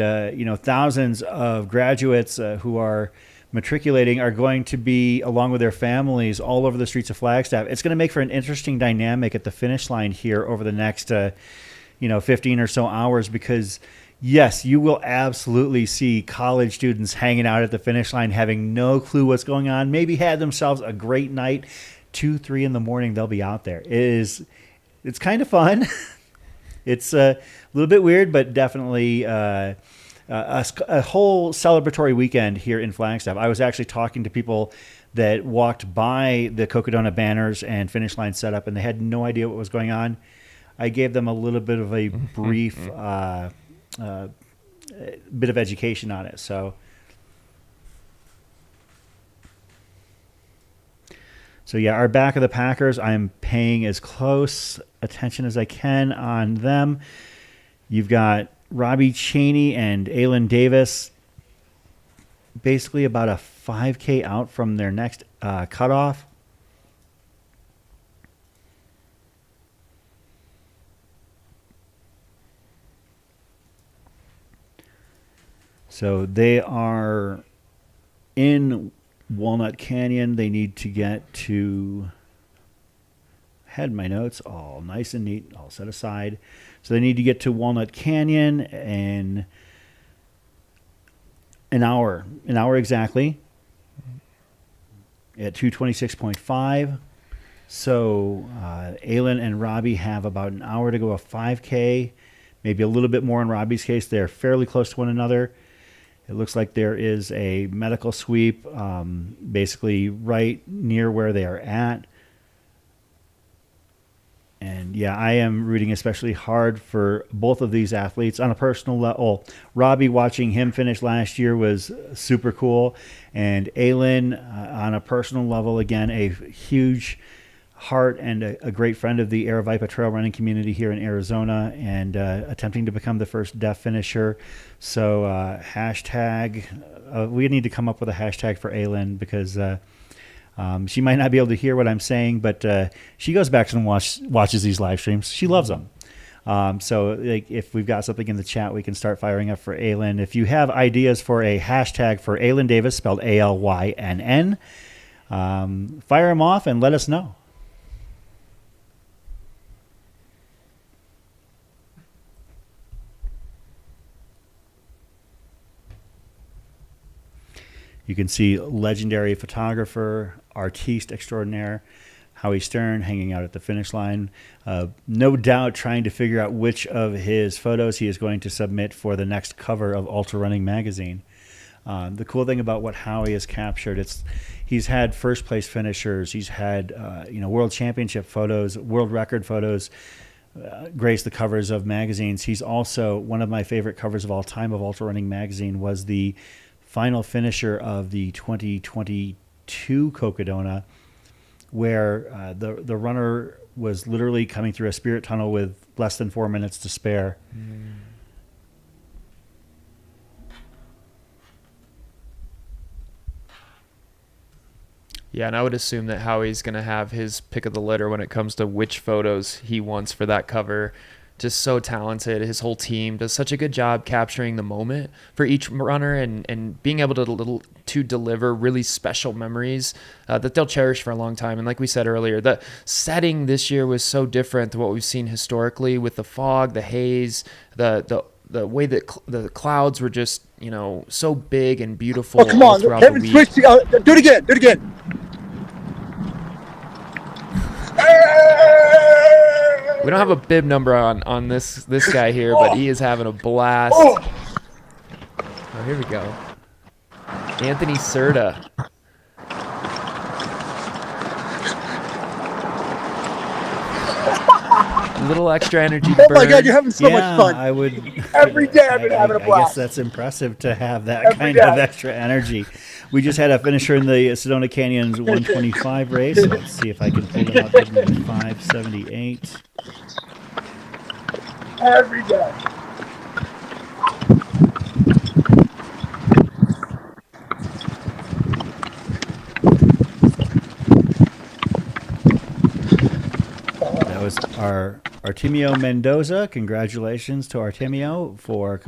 thousands of graduates who are matriculating are going to be, along with their families, all over the streets of Flagstaff. It's going to make for an interesting dynamic at the finish line here over the next 15 or so hours, because yes, you will absolutely see college students hanging out at the finish line, having no clue what's going on, maybe had themselves a great night. 2-3 in the morning, they'll be out there. It's kind of fun. It's a little bit weird, but definitely a whole celebratory weekend here in Flagstaff. I was actually talking to people that walked by the Cocodona banners and finish line setup, and they had no idea what was going on. I gave them a little bit of a brief bit of education on it. So yeah, our back of the Packers, I'm paying as close attention as I can on them. You've got Robbie Chaney and Aylin Davis, basically about a 5K out from their next cutoff. So they are in Walnut Canyon. They need to get to, had my notes all nice and neat, all set aside. So they need to get to Walnut Canyon in an hour exactly, at 2:26.5. So Aylin and Robbie have about an hour to go a 5K, maybe a little bit more in Robbie's case. They're fairly close to one another. It looks like there is a medical sweep basically right near where they are at. And yeah, I am rooting especially hard for both of these athletes on a personal level. Robbie, watching him finish last year was super cool. And Aylin, on a personal level, again, a huge heart and a great friend of the Aravaipa trail running community here in Arizona, and attempting to become the first deaf finisher. So hashtag, we need to come up with a hashtag for Aylin, because she might not be able to hear what I'm saying, but she goes back and watches these live streams. She loves them. So if we've got something in the chat, we can start firing up for Aylin. If you have ideas for a hashtag for Aylin Davis, spelled ALYNN, fire them off and let us know. You can see legendary photographer, artiste extraordinaire, Howie Stern hanging out at the finish line. No doubt trying to figure out which of his photos he is going to submit for the next cover of Ultra Running magazine. The cool thing about what Howie has captured, he's had first place finishers, he's had world championship photos, world record photos, grace the covers of magazines. He's also, one of my favorite covers of all time of Ultra Running magazine was the final finisher of the 2022 Cocodona, where the runner was literally coming through a spirit tunnel with less than 4 minutes to spare. Yeah, and I would assume that Howie's going to have his pick of the litter when it comes to which photos he wants for that cover. Just so talented. His whole team does such a good job capturing the moment for each runner and being able to deliver really special memories that they'll cherish for a long time. And like we said earlier, the setting this year was so different to what we've seen historically with the fog, the haze, the way that the clouds were just, so big and beautiful. Oh, come on, Kevin, switch. Do it again. Do it again. We don't have a bib number on this guy here, but he is having a blast. Oh, here we go. Anthony Serta. A little extra energy to burn. Oh my God, you're having so much fun. I would. Every day I've been having a blast. I guess that's impressive to have that kind of extra energy. We just had a finisher in the Sedona Canyons 125 race. Let's see if I can pull them up. 578. Every day. That was our Artemio Mendoza. Congratulations to Artemio for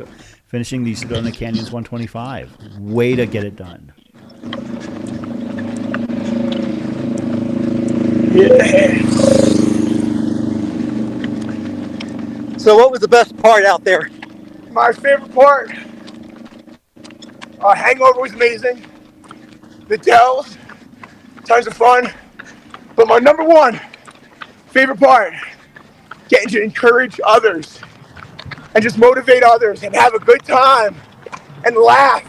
finishing the Sedona Canyons 125. Way to get it done. Yeah. So what was the best part out there? My favorite part, hangover was amazing. The Dells, tons of fun. But my number one favorite part, getting to encourage others and just motivate others and have a good time and laugh.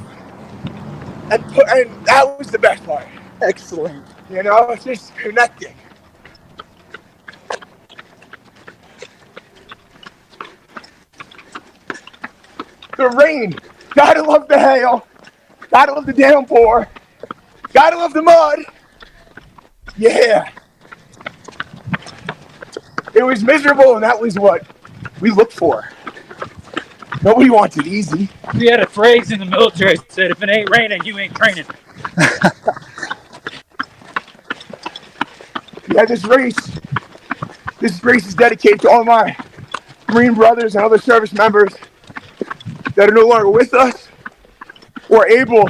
And that was the best part. Excellent. It's just connecting. The rain, gotta love the hail, gotta love the downpour, gotta love the mud. Yeah. It was miserable, and that was what we looked for. Nobody wants it easy. We had a phrase in the military that said, if it ain't raining, you ain't training. Yeah, this race is dedicated to all my Marine brothers and other service members that are no longer with us or able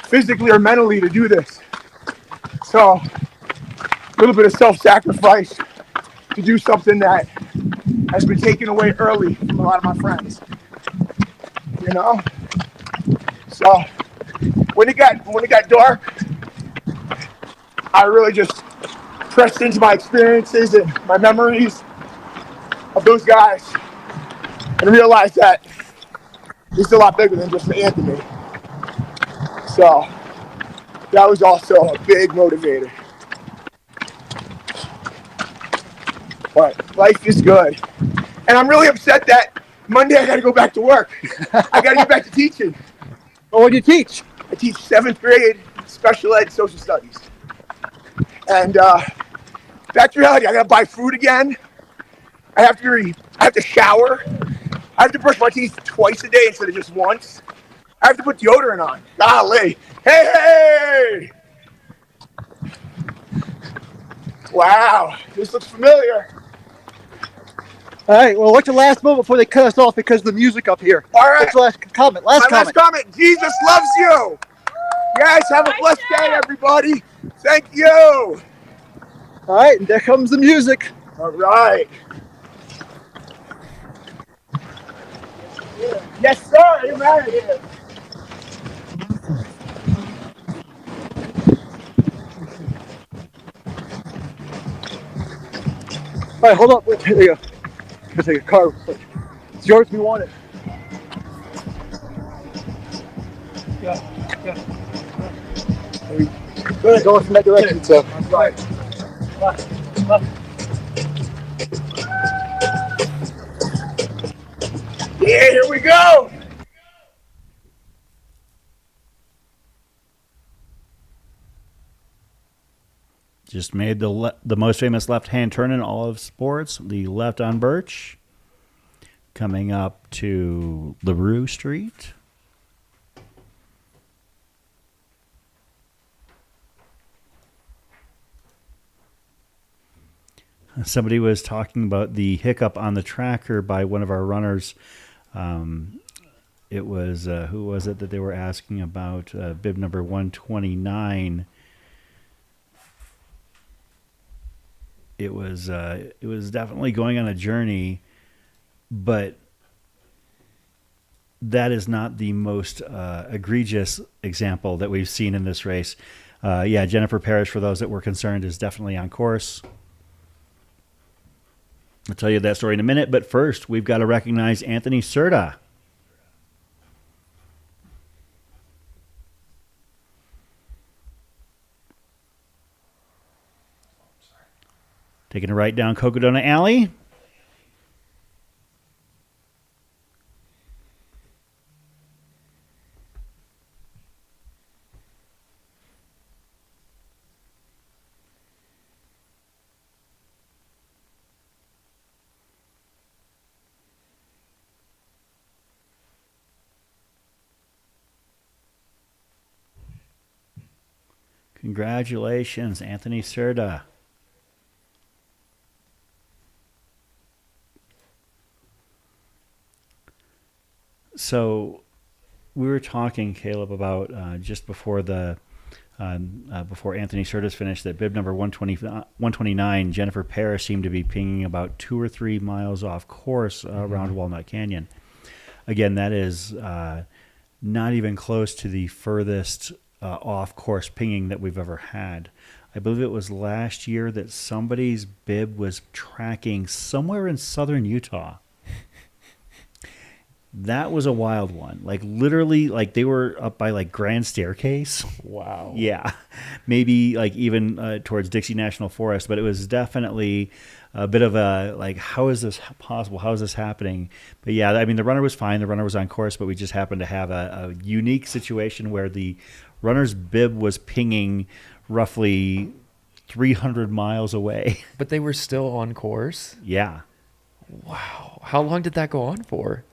physically or mentally to do this. So, a little bit of self-sacrifice to do something that has been taken away early from a lot of my friends. So, when it got dark, I really just pressed into my experiences and my memories of those guys and realized that it's a lot bigger than just Anthony. So that was also a big motivator. But life is good. And I'm really upset that Monday I gotta go back to work. I gotta get back to teaching. Well, what do you teach? I teach 7th grade special ed social studies. And back to reality, I gotta buy food again. I have to shower. I have to brush my teeth twice a day instead of just once. I have to put deodorant on. Golly. Hey! Wow, this looks familiar. All right, well, what's the last moment before they cut us off because of the music up here? All right. What's the last comment? Last comment. Jesus loves you. Guys, have a blessed day, everybody. Thank you. All right, and there comes the music. All right. Yes, sir. Amen. All right, hold up. Wait, there you go. Let's take a car. It's yours if you want it. Yeah. Go ahead, going from that direction, so. Right. Yeah, here we go. Just made the most famous left-hand turn in all of sports, the left on Birch, coming up to LaRue Street. Somebody was talking about the hiccup on the tracker by one of our runners. It was, who was it that they were asking about? Bib number 129. It was definitely going on a journey, but that is not the most egregious example that we've seen in this race. Yeah, Jennifer Parrish, for those that were concerned, is definitely on course. I'll tell you that story in a minute, but first we've got to recognize Anthony Serta. Taking a right down Cocodona Alley. Congratulations, Anthony Serta. So we were talking, Caleb, about just before before Anthony Serta's finished, that bib number 129, Jennifer Parrish, seemed to be pinging about 2 or 3 miles off course around Walnut Canyon. Again, that is not even close to the furthest off-course pinging that we've ever had. I believe it was last year that somebody's bib was tracking somewhere in southern Utah. That was a wild one. Like literally, like they were up by like Grand Staircase. Wow. Yeah. Maybe like even towards Dixie National Forest, but it was definitely a bit of a like, how is this possible? How is this happening? But yeah, I mean, the runner was fine. The runner was on course, but we just happened to have a unique situation where the runner's bib was pinging roughly 300 miles away. But they were still on course? Yeah. Wow. How long did that go on for?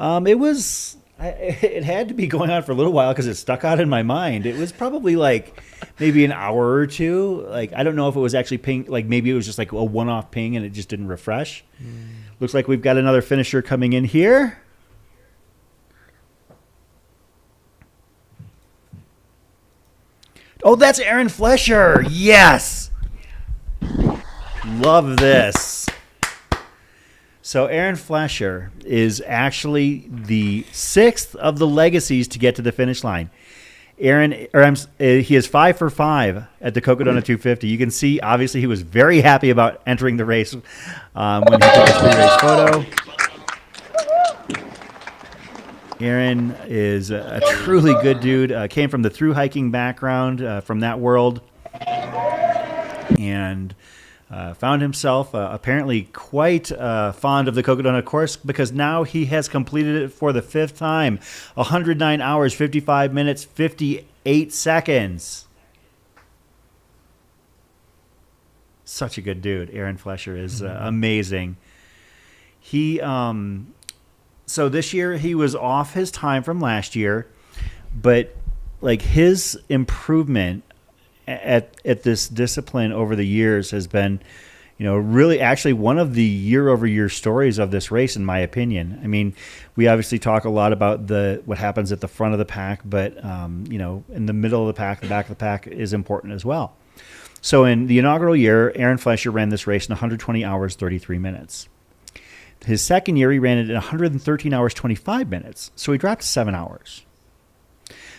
It had to be going on for a little while because it stuck out in my mind. It was probably like maybe an hour or two. Like, I don't know if it was actually ping, like maybe it was just like a one-off ping and it just didn't refresh. Looks like we've got another finisher coming in here. Oh, that's Aaron Flesher. Yes. Love this. So Aaron Flesher is actually the 6th of the legacies to get to the finish line. He is 5 for 5 at the Cocodona 250. You can see, obviously, he was very happy about entering the race when he took his pre-race photo. Aaron is a truly good dude. Came from the thru hiking background from that world, and found himself apparently quite fond of the Cocodona course because now he has completed it for the 5th time. 109 hours, 55 minutes, 58 seconds. Such a good dude. Aaron Flesher is amazing. He so this year he was off his time from last year, but like his improvement at this discipline over the years has been, you know, really actually one of the year-over-year stories of this race, in my opinion. I mean, we obviously talk a lot about what happens at the front of the pack, but you know, in the middle of the pack, the back of the pack is important as well. So in the inaugural year, Aaron Flesher ran this race in 120 hours, 33 minutes. His second year, he ran it in 113 hours, 25 minutes. So he dropped 7 hours.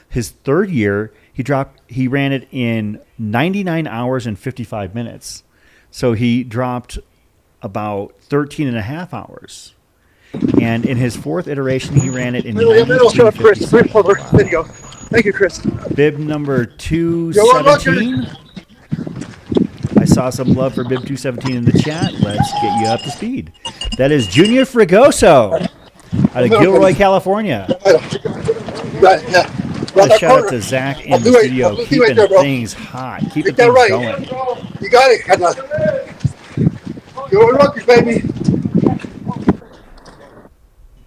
His third year, he ran it in 99 hours and 55 minutes. So he dropped about 13 and a half hours. And in his fourth iteration, he ran it in Middle, shut up, Chris. 92:57. There you go. Thank you, Chris. Bib number 217. I saw some love for Bib 217 in the chat. Let's get you up to speed. That is Junior Fregoso out of Gilroy, California. A shout out to Zach in the studio, keeping things hot, keeping things going. You got it. You're rookies, baby.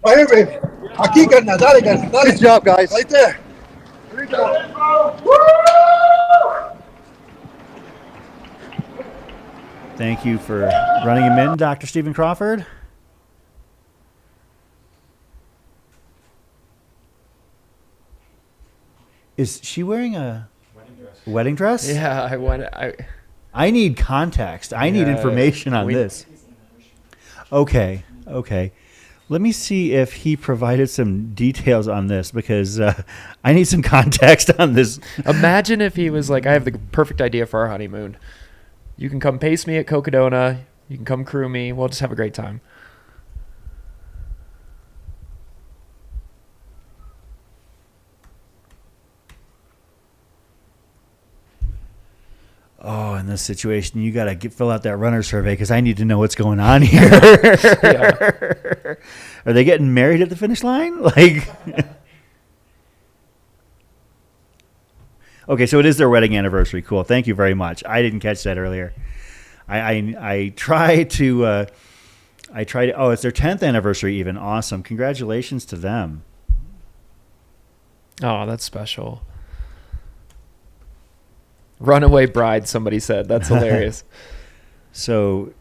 Right here, baby. Aquí, carnal. Dale, carnal. Good job, guys. Right there. Here we go. Thank you for running him in, Dr. Stephen Crawford. Is she wearing a wedding dress? Yeah, I need context. I need information on this. Okay. Let me see if he provided some details on this, because I need some context on this. Imagine if he was like, I have the perfect idea for our honeymoon. You can come pace me at Cocodona. You can come crew me. We'll just have a great time. Oh, in this situation, you got to fill out that runner survey, because I need to know what's going on here. Are they getting married at the finish line? Okay, so it is their wedding anniversary. Cool. Thank you very much. I didn't catch that earlier. I try to. Oh, it's their 10th anniversary even. Awesome. Congratulations to them. Oh, that's special. Runaway bride, somebody said. That's hilarious. So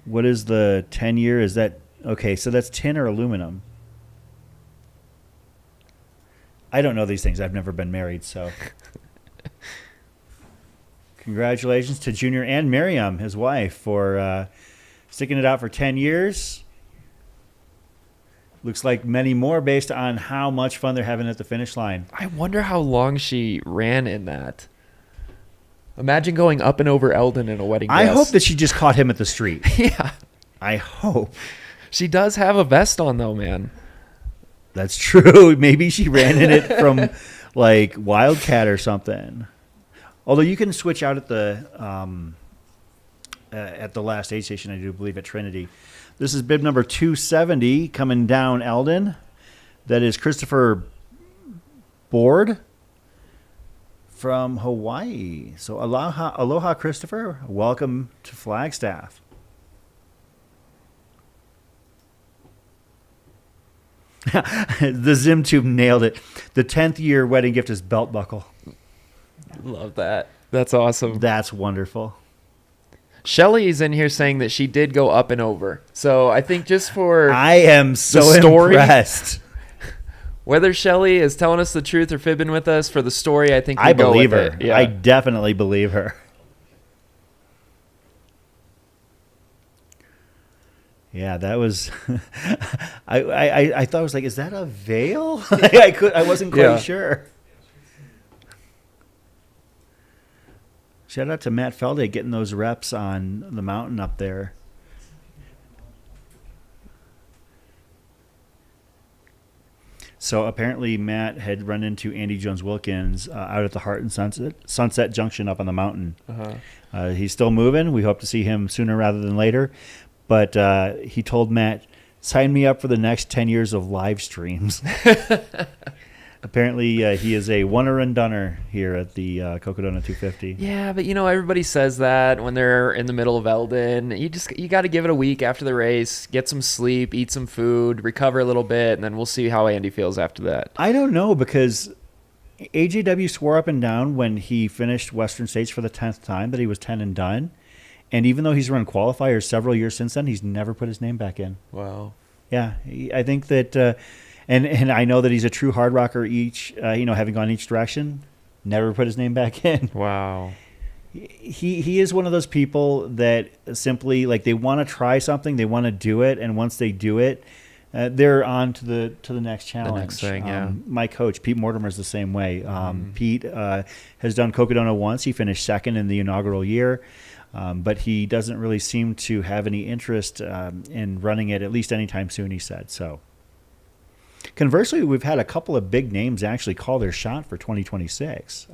what is the 10-year? Is that okay? So that's tin or aluminum? I don't know these things. I've never been married, so congratulations to Junior and Miriam, his wife, for sticking it out for 10 years. Looks like many more based on how much fun they're having at the finish line. I wonder how long she ran in that. Imagine going up and over Eldon in a wedding dress. I hope that she just caught him at the street. Yeah. I hope. She does have a vest on, though, man. That's true. Maybe she ran in it from, like, Wildcat or something. Although you can switch out at the last aid station, I do believe, at Trinity. This is bib number 270 coming down Eldon. That is Christopher Board from Hawaii. So aloha, Christopher. Welcome to Flagstaff. The Zim Tube nailed it. The 10th year wedding gift is belt buckle. Love that. That's awesome. That's wonderful. Shelly's in here saying that she did go up and over. So I think just for I am so story, impressed. Whether Shelly is telling us the truth or fibbing with us for the story, I think I believe her. Yeah. I definitely believe her. Yeah, that was. I thought, I was like, is that a veil? I wasn't quite sure. Shout out to Matt Felday getting those reps on the mountain up there. So apparently Matt had run into Andy Jones-Wilkins out at the Heart and Sunset Junction up on the mountain. Uh-huh. He's still moving. We hope to see him sooner rather than later. But he told Matt, sign me up for the next 10 years of live streams. Apparently, he is a one-er and doneer here at the Cocodona 250. Yeah, but everybody says that when they're in the middle of Eldon. You got to give it a week after the race, get some sleep, eat some food, recover a little bit, and then we'll see how Andy feels after that. I don't know, because AJW swore up and down when he finished Western States for the 10th time that he was 10 and done. And even though he's run qualifiers several years since then, he's never put his name back in. Wow. Yeah, I think that... And I know that he's a true hard rocker having gone each direction, never put his name back in. Wow. He is one of those people that simply, like, they want to try something, they want to do it, and once they do it, they're on to the next challenge. The next thing, yeah. My coach, Pete Mortimer, is the same way. Pete has done Cocodona once. He finished second in the inaugural year. But he doesn't really seem to have any interest in running it, at least anytime soon, he said. So, conversely, we've had a couple of big names actually call their shot for 2026.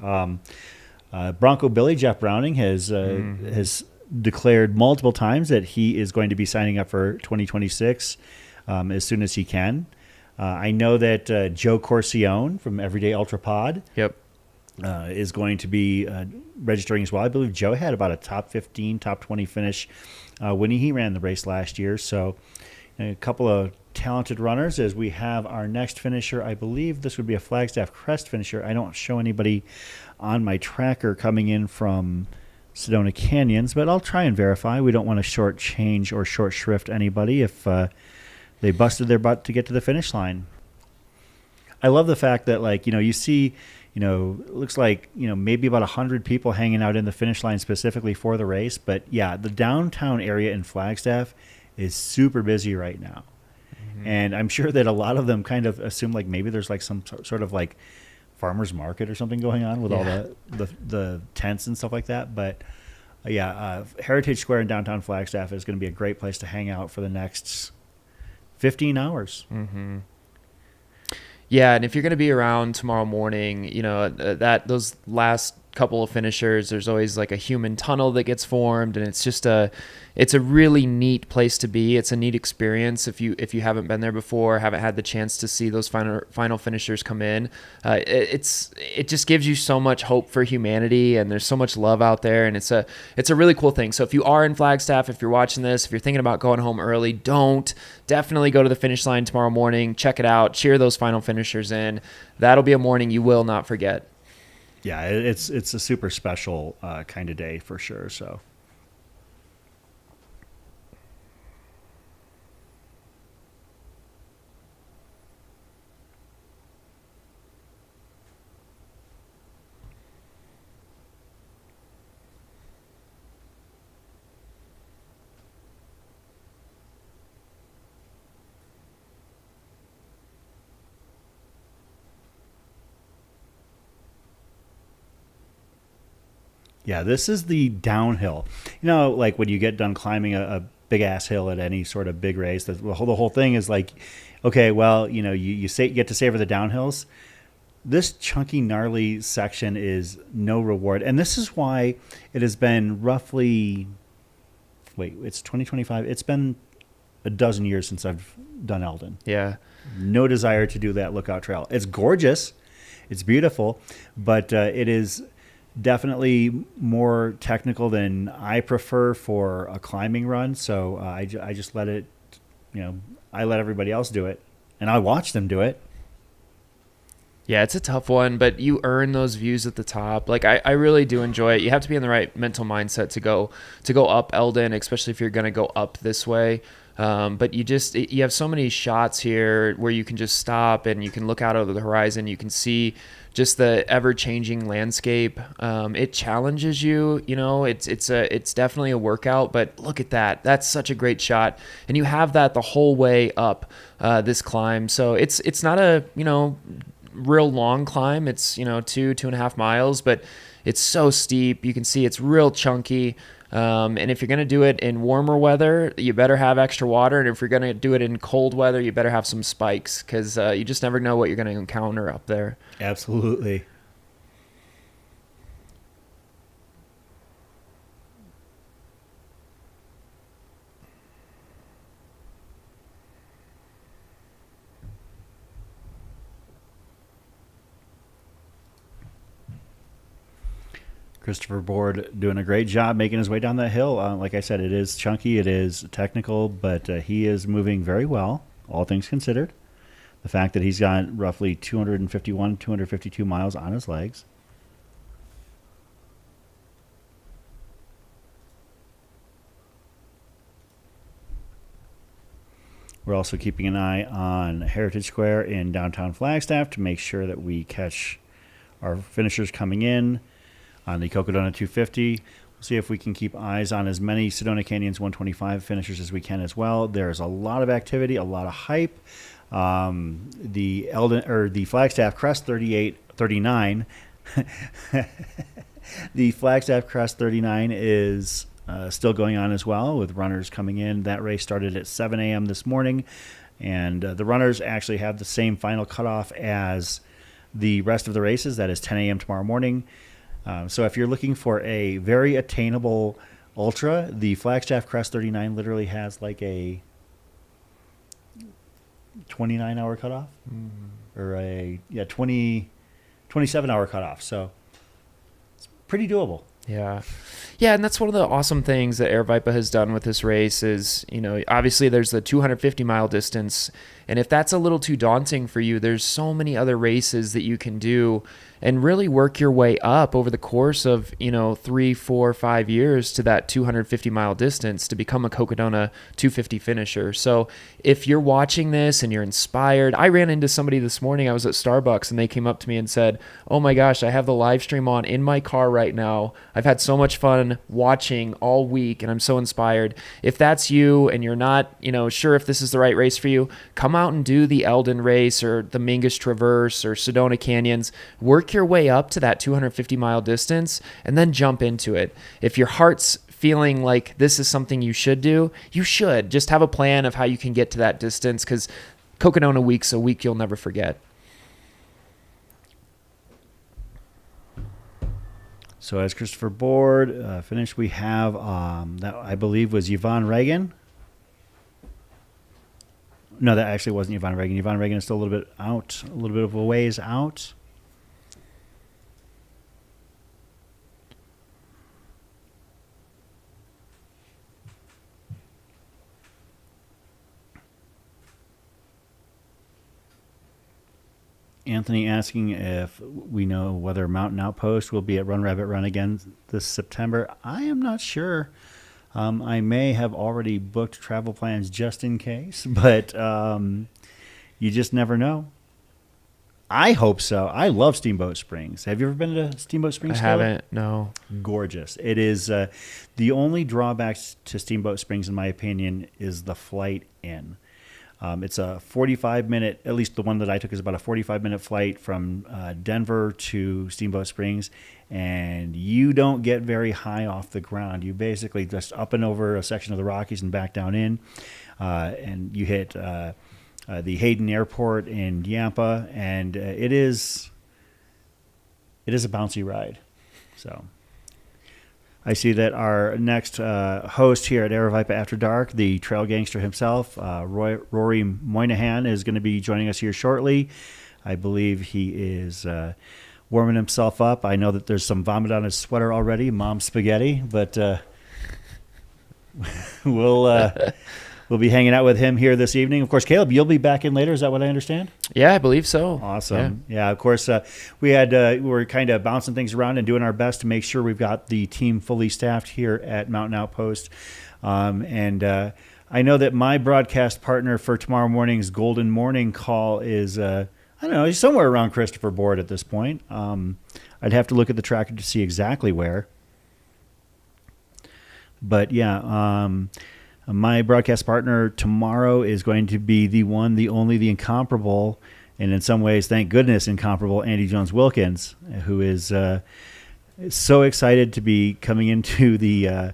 Bronco Billy, Jeff Browning, has declared multiple times that he is going to be signing up for 2026 as soon as he can. I know that Joe Corcione from Everyday Ultra Pod is going to be registering as well. I believe Joe had about a top 15, top 20 finish when he ran the race last year. So a couple of talented runners as we have our next finisher. I believe this would be a Flagstaff Crest finisher. I don't show anybody on my tracker coming in from Sedona Canyons, but I'll try and verify. We don't want to short change or short shrift anybody if they busted their butt to get to the finish line. I love the fact that, like, you see, it looks like, maybe about 100 people hanging out in the finish line specifically for the race. But yeah, the downtown area in Flagstaff is super busy right now. And I'm sure that a lot of them kind of assume like maybe there's like some sort of like farmer's market or something going on with all the tents and stuff like that. But Heritage Square in downtown Flagstaff is going to be a great place to hang out for the next 15 hours. Mm-hmm. Yeah, and if you're going to be around tomorrow morning, those last couple of finishers, there's always like a human tunnel that gets formed, and it's a really neat place to be. It's a neat experience if you haven't been there before, haven't had the chance to see those final finishers come in. It just gives you so much hope for humanity, and there's so much love out there, and it's a really cool thing. So if you are in Flagstaff, if you're watching this, if you're thinking about going home early, definitely go to the finish line tomorrow morning, check it out, cheer those final finishers in. That'll be a morning you will not forget. Yeah, it's a super special kind of day for sure. So. Yeah, this is the downhill. Like when you get done climbing a big ass hill at any sort of big race, the whole thing is like, okay, well, you get to savor the downhills. This chunky, gnarly section is no reward. And this is why it has been it's 2025. It's been a dozen years since I've done Eldon. Yeah. No desire to do that Lookout Trail. It's gorgeous. It's beautiful. But it is definitely more technical than I prefer for a climbing run. So I just let it, I let everybody else do it, and I watch them do it. Yeah, it's a tough one, but you earn those views at the top. Like I really do enjoy it. You have to be in the right mental mindset to go up Eldon, especially if you're going to go up this way. But you have so many shots here where you can just stop and you can look out over the horizon. You can see just the ever-changing landscape. It challenges you. It's definitely a workout. But look at that. That's such a great shot, and you have that the whole way up this climb. So it's not a real long climb. It's 2.5 miles, but it's so steep. You can see it's real chunky. And if you're going to do it in warmer weather, you better have extra water. And if you're going to do it in cold weather, you better have some spikes, because you just never know what you're going to encounter up there. Absolutely. Christopher Board doing a great job making his way down that hill. Like I said, it is chunky, it is technical, but he is moving very well, all things considered. The fact that he's got roughly 251, 252 miles on his legs. We're also keeping an eye on Heritage Square in downtown Flagstaff to make sure that we catch our finishers coming in on the Cocodona 250. We'll see if we can keep eyes on as many Sedona Canyons 125 finishers as we can as well. There's a lot of activity, a lot of hype. The Flagstaff Crest 38-39. The Flagstaff Crest 39 is still going on as well, with runners coming in. That race started at 7 a.m. this morning, and the runners actually have the same final cutoff as the rest of the races. That is 10 a.m. tomorrow morning. So if you're looking for a very attainable ultra, the Flagstaff Crest 39 literally has like a 29-hour cutoff, or a 27-hour cutoff. So it's pretty doable. Yeah. Yeah, and that's one of the awesome things that Air Vipa has done with this race is, obviously there's the 250-mile distance, and if that's a little too daunting for you, there's so many other races that you can do and really work your way up over the course of, 3, 4, 5 years to that 250-mile distance to become a Cocodona 250 finisher. So if you're watching this and you're inspired, I ran into somebody this morning. I was at Starbucks and they came up to me and said, "Oh my gosh, I have the live stream on in my car right now. I've had so much fun watching all week and I'm so inspired." If that's you and you're not, sure if this is the right race for you, come out and do the Eldon race or the Mingus Traverse or Sedona Canyons. Work your way up to that 250-mile distance and then jump into it. If your heart's feeling like this is something you should do, you should. Just have a plan of how you can get to that distance, because Cocodona week's a week you'll never forget. So as Christopher Board finished, we have that I believe was Yvonne Reagan. No, that actually wasn't Yvonne Reagan. Yvonne Reagan is still a little bit out, a little bit of a ways out. Anthony asking if we know whether Mountain Outpost will be at Run Rabbit Run again this September. I am not sure. I may have already booked travel plans just in case, but you just never know. I hope so. I love Steamboat Springs. Have you ever been to Steamboat Springs? I haven't, no. Gorgeous. It is the only drawback to Steamboat Springs, in my opinion, is the flight in. It's a 45-minute, at least the one that I took is about a 45-minute flight from Denver to Steamboat Springs, and you don't get very high off the ground. You basically just up and over a section of the Rockies and back down in, and you hit the Hayden Airport in Yampa, and it is a bouncy ride. So I see that our next host here at Aravaipa After Dark, the trail gangster himself, Rory Moynihan, is going to be joining us here shortly. I believe he is warming himself up. I know that there's some vomit on his sweater already, mom spaghetti, but we'll be hanging out with him here this evening. Of course, Caleb, you'll be back in later. Is that what I understand? Yeah, I believe so. Awesome. Yeah, of course, we were kind of bouncing things around and doing our best to make sure we've got the team fully staffed here at Mountain Outpost. And I know that my broadcast partner for tomorrow morning's Golden Morning Call is, I don't know, he's somewhere around Christopher Board at this point. I'd have to look at the tracker to see exactly where. But yeah, my broadcast partner tomorrow is going to be the one, the only, the incomparable, and in some ways, thank goodness, incomparable Andy Jones-Wilkins, who is so excited to be coming into the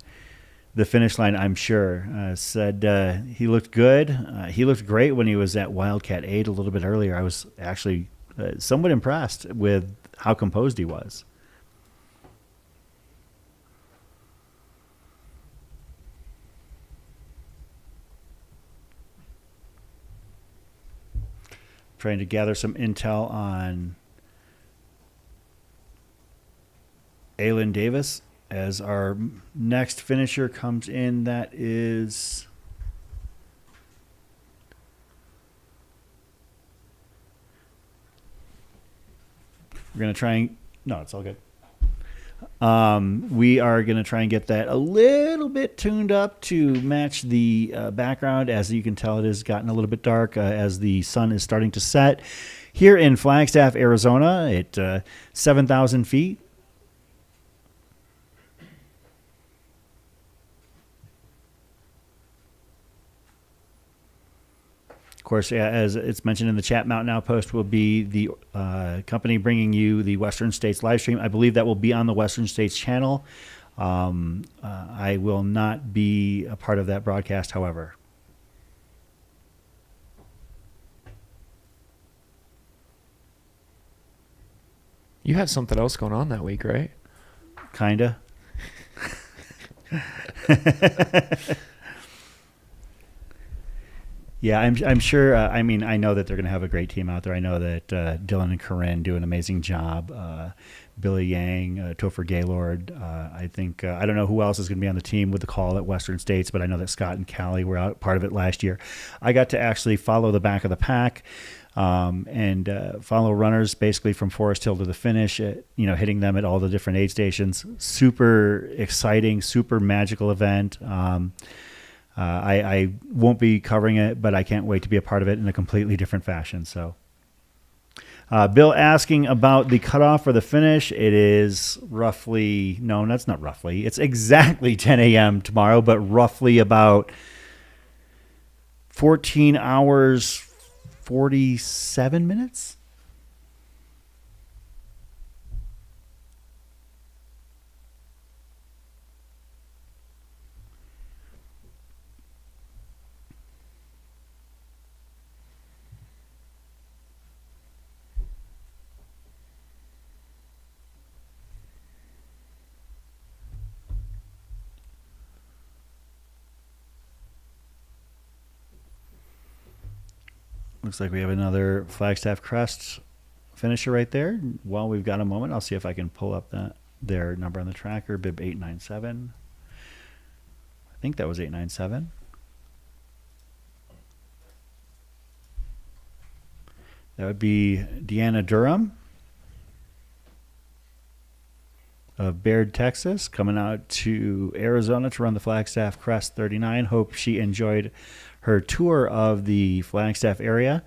finish line, I'm sure. Said he looked good. He looked great when he was at Wildcat 8 a little bit earlier. I was actually somewhat impressed with how composed he was. Trying to gather some intel on Aylin Davis as our next finisher comes in. That is we're going to try and no, it's all good. We are going to try and get that a little bit tuned up to match the background. As you can tell, it has gotten a little bit dark as the sun is starting to set here in Flagstaff, Arizona at 7,000 feet. Of course, as it's mentioned in the chat, Mountain Outpost will be the company bringing you the Western States live stream. I believe that will be on the Western States channel. I will not be a part of that broadcast, however. You have something else going on that week, right? Kinda. Yeah, I'm sure. I mean, I know that they're going to have a great team out there. I know that Dylan and Corinne do an amazing job. Billy Yang, Topher Gaylord. I think I don't know who else is going to be on the team with the call at Western States, but I know that Scott and Callie were out part of it last year. I got to actually follow the back of the pack and follow runners basically from Forest Hill to the finish. Hitting them at all the different aid stations. Super exciting, super magical event. I won't be covering it, but I can't wait to be a part of it in a completely different fashion. So, Bill asking about the cutoff for the finish. It is roughly, no, that's not roughly. It's exactly 10 a.m. tomorrow, but roughly about 14 hours, 47 minutes. Looks like we have another Flagstaff Crest finisher right there. While we've got a moment, I'll see if I can pull up their number on the tracker, bib 897. I think that was 897. That would be Deanna Durham of Baird, Texas, coming out to Arizona to run the Flagstaff Crest 39. Hope she enjoyed her tour of the Flagstaff area,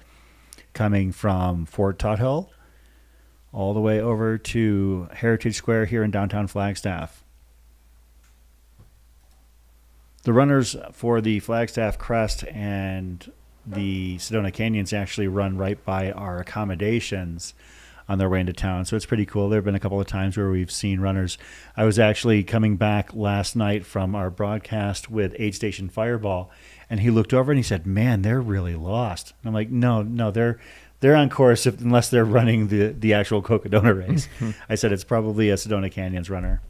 coming from Fort Tuthill all the way over to Heritage Square here in downtown Flagstaff. The runners for the Flagstaff Crest and the Sedona Canyons actually run right by our accommodations on their way into town, so it's pretty cool. There have been a couple of times where we've seen runners. I was actually coming back last night from our broadcast with Aid Station Fireball, and he looked over and he said, "Man, they're really lost." And I'm like, no, they're on course unless they're running the actual Cocodona race. I said it's probably a Sedona Canyons runner.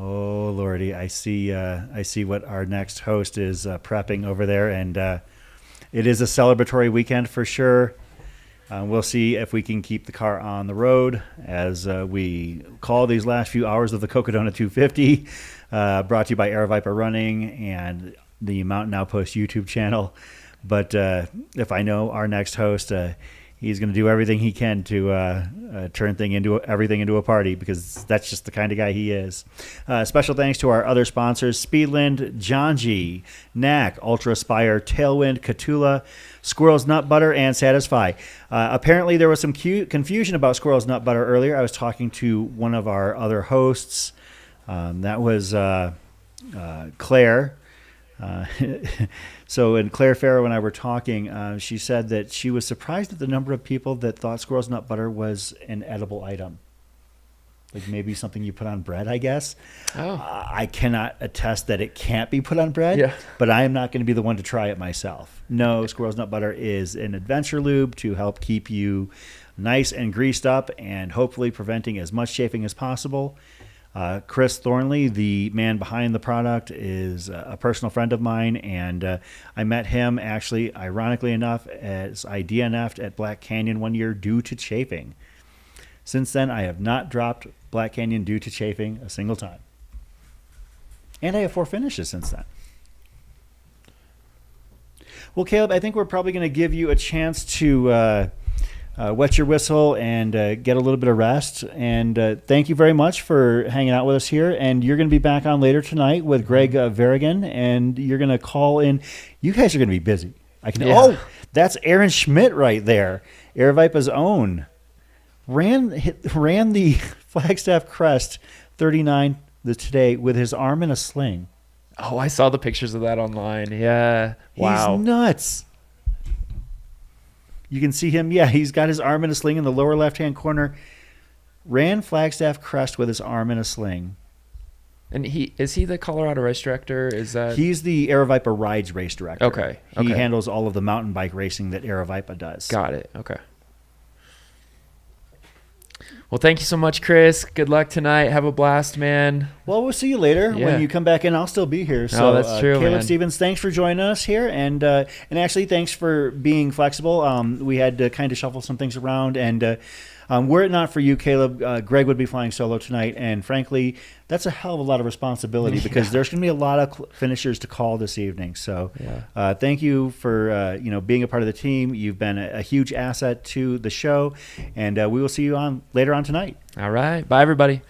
Oh Lordy, I see what our next host is prepping over there, and it is a celebratory weekend for sure. We'll see if we can keep the car on the road as we call these last few hours of the Cocodona 250, brought to you by Air Viper Running and the Mountain Outpost YouTube channel. But if I know our next host, he's going to do everything he can to turn everything into a party, because that's just the kind of guy he is. Special thanks to our other sponsors: Speedland, Janji, Knack, Ultra Aspire, Tailwind, Catula, Squirrel's Nut Butter, and Satisfy. Apparently there was some confusion about Squirrel's Nut Butter earlier. I was talking to one of our other hosts. That was Claire. So, and Claire Farrell and I were talking, she said that she was surprised at the number of people that thought Squirrel's Nut Butter was an edible item. Like maybe something you put on bread, I guess. Oh. I cannot attest that it can't be put on bread, but I am not going to be the one to try it myself. No, Squirrel's Nut Butter is an adventure lube to help keep you nice and greased up and hopefully preventing as much chafing as possible. Chris Thornley, the man behind the product, is a personal friend of mine, and I met him actually, ironically enough, as I DNF'd at Black Canyon one year due to chafing. Since then, I have not dropped Black Canyon due to chafing a single time. And I have 4 finishes since then. Well, Caleb, I think we're probably going to give you a chance to wet your whistle and get a little bit of rest. And thank you very much for hanging out with us here. And you're going to be back on later tonight with Greg Varigan, and you're going to call in. You guys are going to be busy. Oh, That's Aaron Schmidt right there, Aravaipa's own. Ran the Flagstaff Crest 39 today with his arm in a sling. Oh, I saw the pictures of that online. Yeah. Wow. He's nuts. You can see him. Yeah, he's got his arm in a sling in the lower left-hand corner. Ran Flagstaff Crest with his arm in a sling. And is he the Colorado race director? Is that He's the Aravaipa Rides race director. Okay. He handles all of the mountain bike racing that Aravaipa does. Got it. Okay. Well, thank you so much, Chris. Good luck tonight. Have a blast, man. Well, we'll see you later. Yeah. When you come back in, I'll still be here. So, that's true, Caleb man. Stevens, thanks for joining us here. And actually, thanks for being flexible. We had to kind of shuffle some things around. And were it not for you, Caleb, Greg would be flying solo tonight. And frankly, that's a hell of a lot of responsibility because there's going to be a lot of finishers to call this evening. So thank you for being a part of the team. You've been a huge asset to the show. And we will see you later on tonight. All right. Bye, everybody.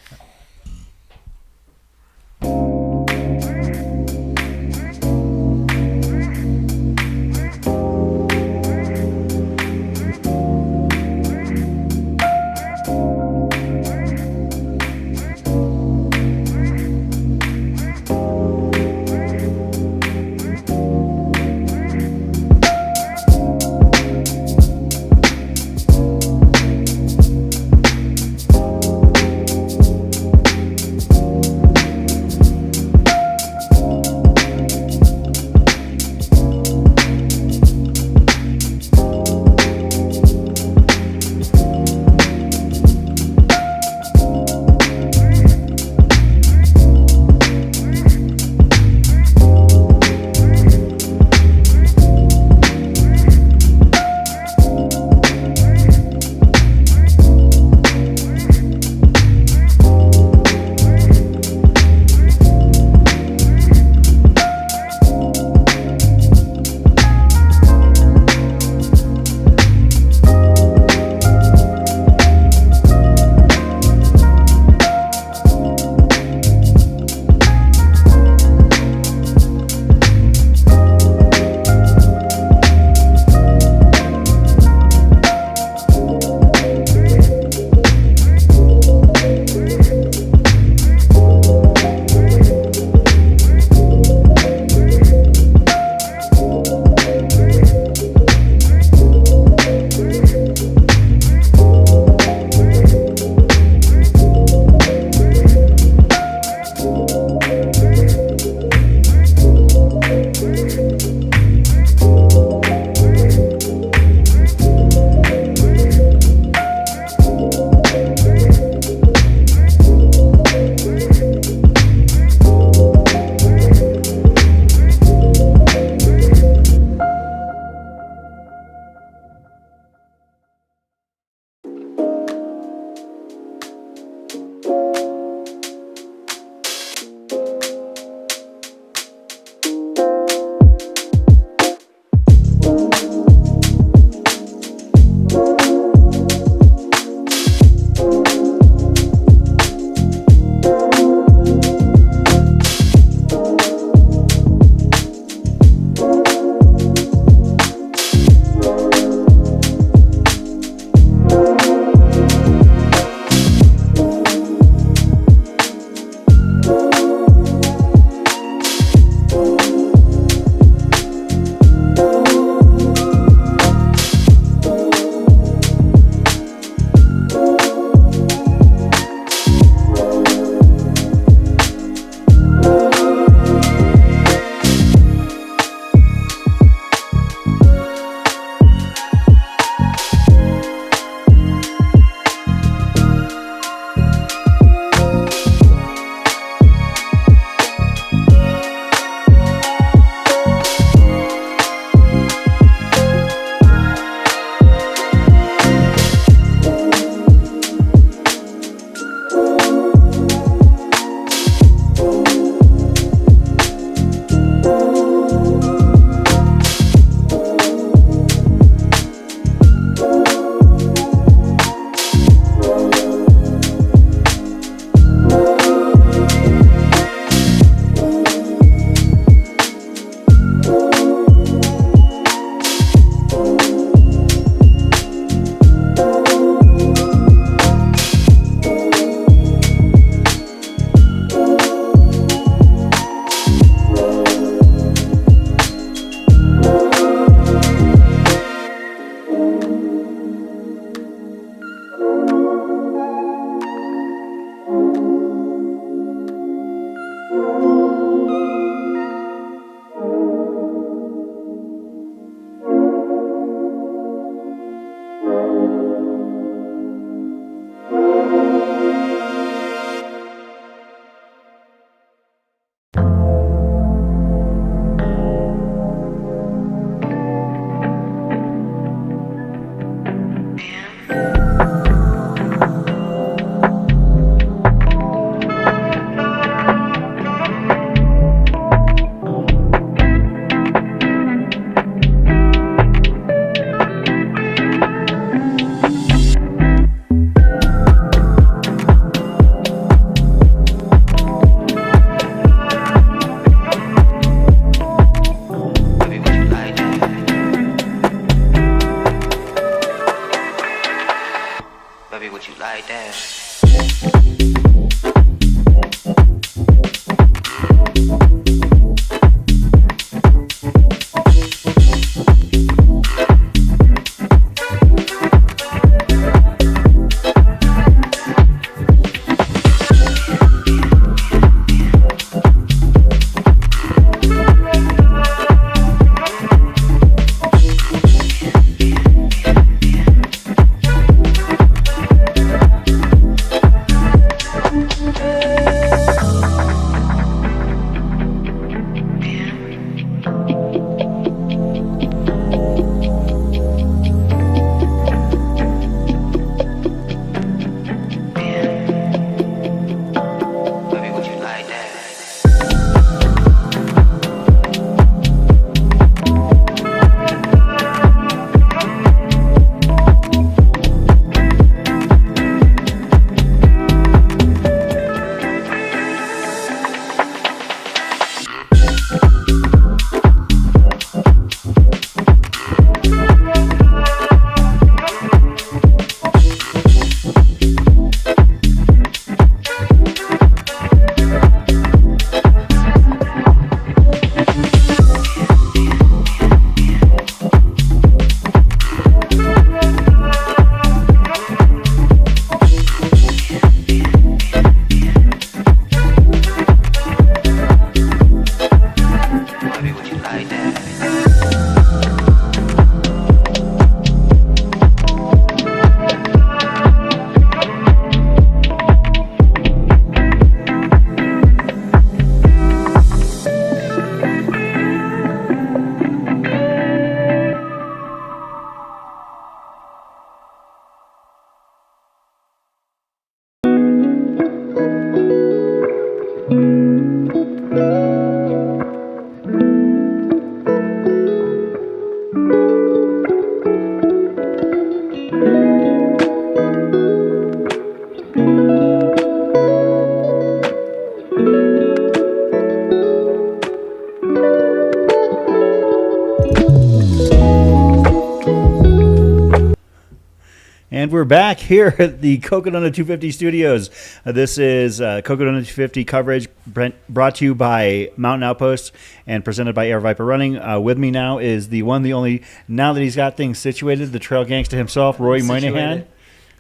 And we're back here at the Cocodona 250 studios. This is Cocodona 250 coverage brought to you by Mountain Outpost and presented by Air Viper Running. With me now is the one, the only, now that he's got things situated, the trail gangster himself, Rory Moynihan.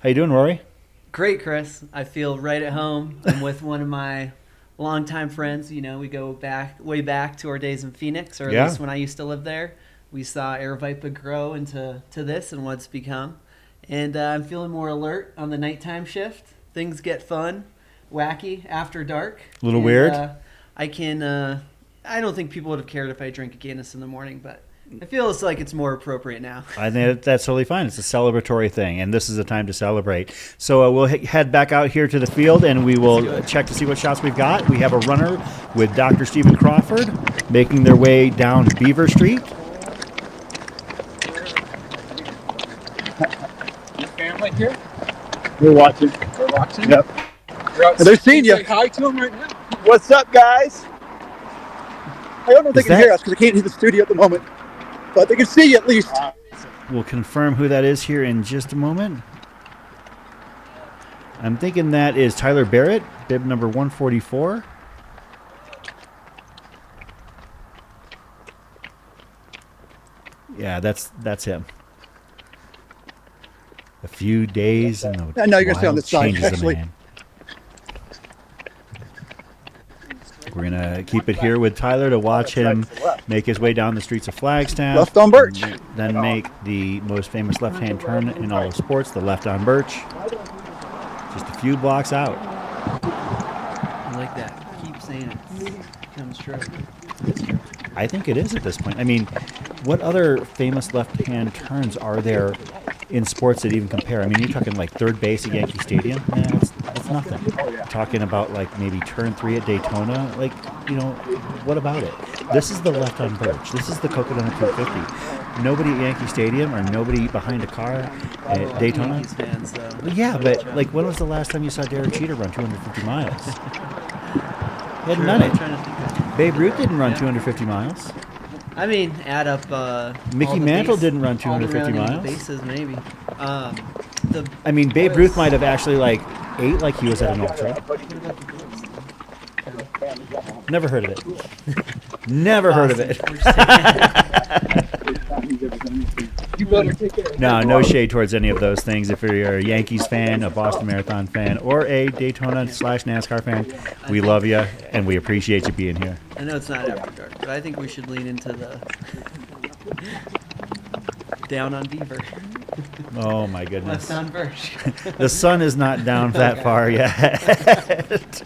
How you doing, Rory? Great, Chris. I feel right at home. I'm with one of my longtime friends. You know, we go way back to our days in Phoenix, or at least when I used to live there. We saw Air Viper grow into this and what it's become. And I'm feeling more alert on the nighttime shift. Things get fun, wacky after dark. A little weird. I don't think people would have cared if I drank a Guinness in the morning, but I feel like it's more appropriate now. I think that's totally fine. It's a celebratory thing, and this is a time to celebrate. So we'll head back out here to the field, and we will check to see what shots we've got. We have a runner with Dr. Stephen Crawford making their way down Beaver Street. Family here? We're watching. We're watching? Yep. They're seeing you. Say hi to them right now. What's up, guys? I don't know if they can hear us because I can't hear the studio at the moment, but they can see you at least. We'll confirm who that is here in just a moment. I'm thinking that is Tyler Barrett, bib number 144. Yeah, that's him. A few days and I know you're going to stay on this side, actually. We're going to keep it here with Tyler to watch him make his way down the streets of Flagstaff. Left on Birch. Then make the most famous left-hand turn in all of sports, the left on Birch. Just a few blocks out. I like that. Keep saying it. Comes true. I think it is at this point. I mean, what other famous left-hand turns are there in sports that even compare? I mean, you're talking like third base at Yankee Stadium. That's nothing. Talking about like maybe turn 3 at Daytona. Like, you know, what about it? This is the left on Birch. This is the Cocodona 250. Nobody at Yankee Stadium or nobody behind a car at Daytona. Yankees fans, though. Well, yeah, but like, when was the last time you saw Derek Jeter run 250 miles? He hadn't done it. Babe Ruth didn't run 250 miles. I mean, add up. Mickey Mantle didn't run 250 miles. Bases, maybe. I mean, Babe Ruth might have actually like ate like he was at an ultra. Never heard of it. Never heard of it. No shade towards any of those things. If you're a Yankees fan, a Boston Marathon fan, or a Daytona/NASCAR fan, we love you and we appreciate you being here. I know it's not after dark, but I think we should lean into the down on Beaver. Oh my goodness. Left on Birch. The sun is not down that far yet.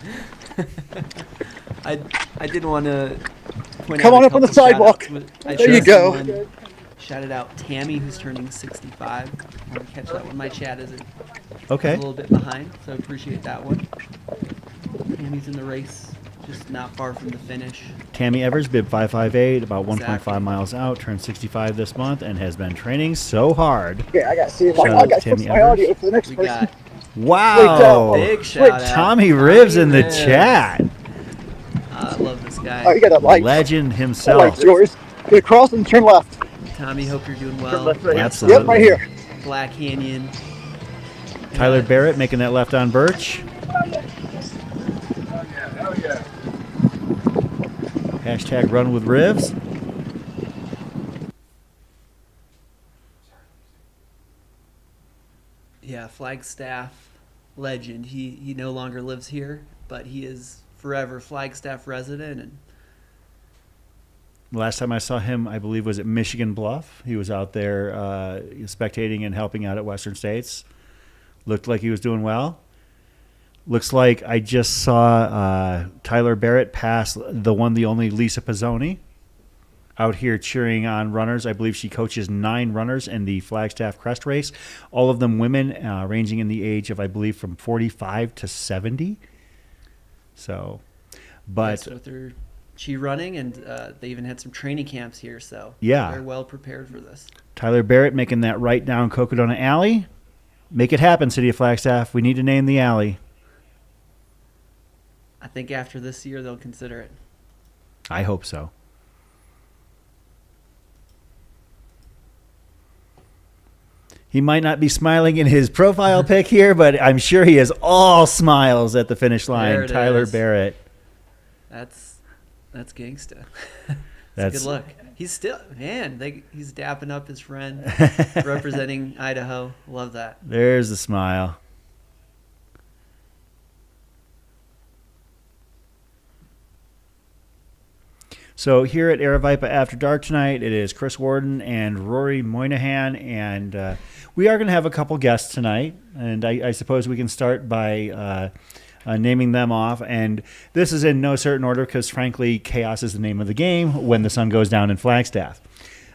I did want to point out. Come on up on the sidewalk. There you go. Shouted out Tammy, who's turning 65. I want to catch that one. My chat is a Okay. little bit behind, so I appreciate that one. Tammy's in the race, just not far from the finish. Tammy Evers, bib 558, about 1.5 Exactly. miles out, turned 65 this month, and has been training so hard. Yeah, I got to see if Shout I out got to to fix Tammy my Evers. audio for the next We person. got Wow. Big shout out. Tommy Ribs in the chat. I love this guy. Oh, you got that light. Legend That himself. light's yours. Get across and turn left. Tommy, hope you're doing well. Absolutely. Yep, right here. Black Canyon. Tyler Barrett making that left on Birch. Hashtag run with Rivs. Yeah, Flagstaff legend. He no longer lives here, but he is forever Flagstaff resident. And Last time I saw him, I believe, was at Michigan Bluff. He was out there spectating and helping out at Western States. Looked like he was doing well. Looks like I just saw Tyler Barrett pass the one, the only Lisa Pizzoni out here cheering on runners. I believe she coaches 9 runners in the Flagstaff Crest Race, all of them women, ranging in the age of, I believe, from 45 to 70. So, but... yes, with she running, and they even had some training camps here, so yeah, they're well prepared for this. Tyler Barrett making that right down Cocodona Alley. Make it happen, City of Flagstaff. We need to name the alley. I think after this year, they'll consider it. I hope so. He might not be smiling in his profile pic here, but I'm sure he is all smiles at the finish line. Tyler Barrett. That's gangsta. That's a good look. He's still, he's dapping up his friend, representing Idaho. Love that. There's a smile. So here at Aravaipa After Dark tonight, it is Chris Warden and Rory Moynihan, and we are going to have a couple guests tonight, and I suppose we can start by naming them off. And this is in no certain order because, frankly, chaos is the name of the game when the sun goes down in Flagstaff.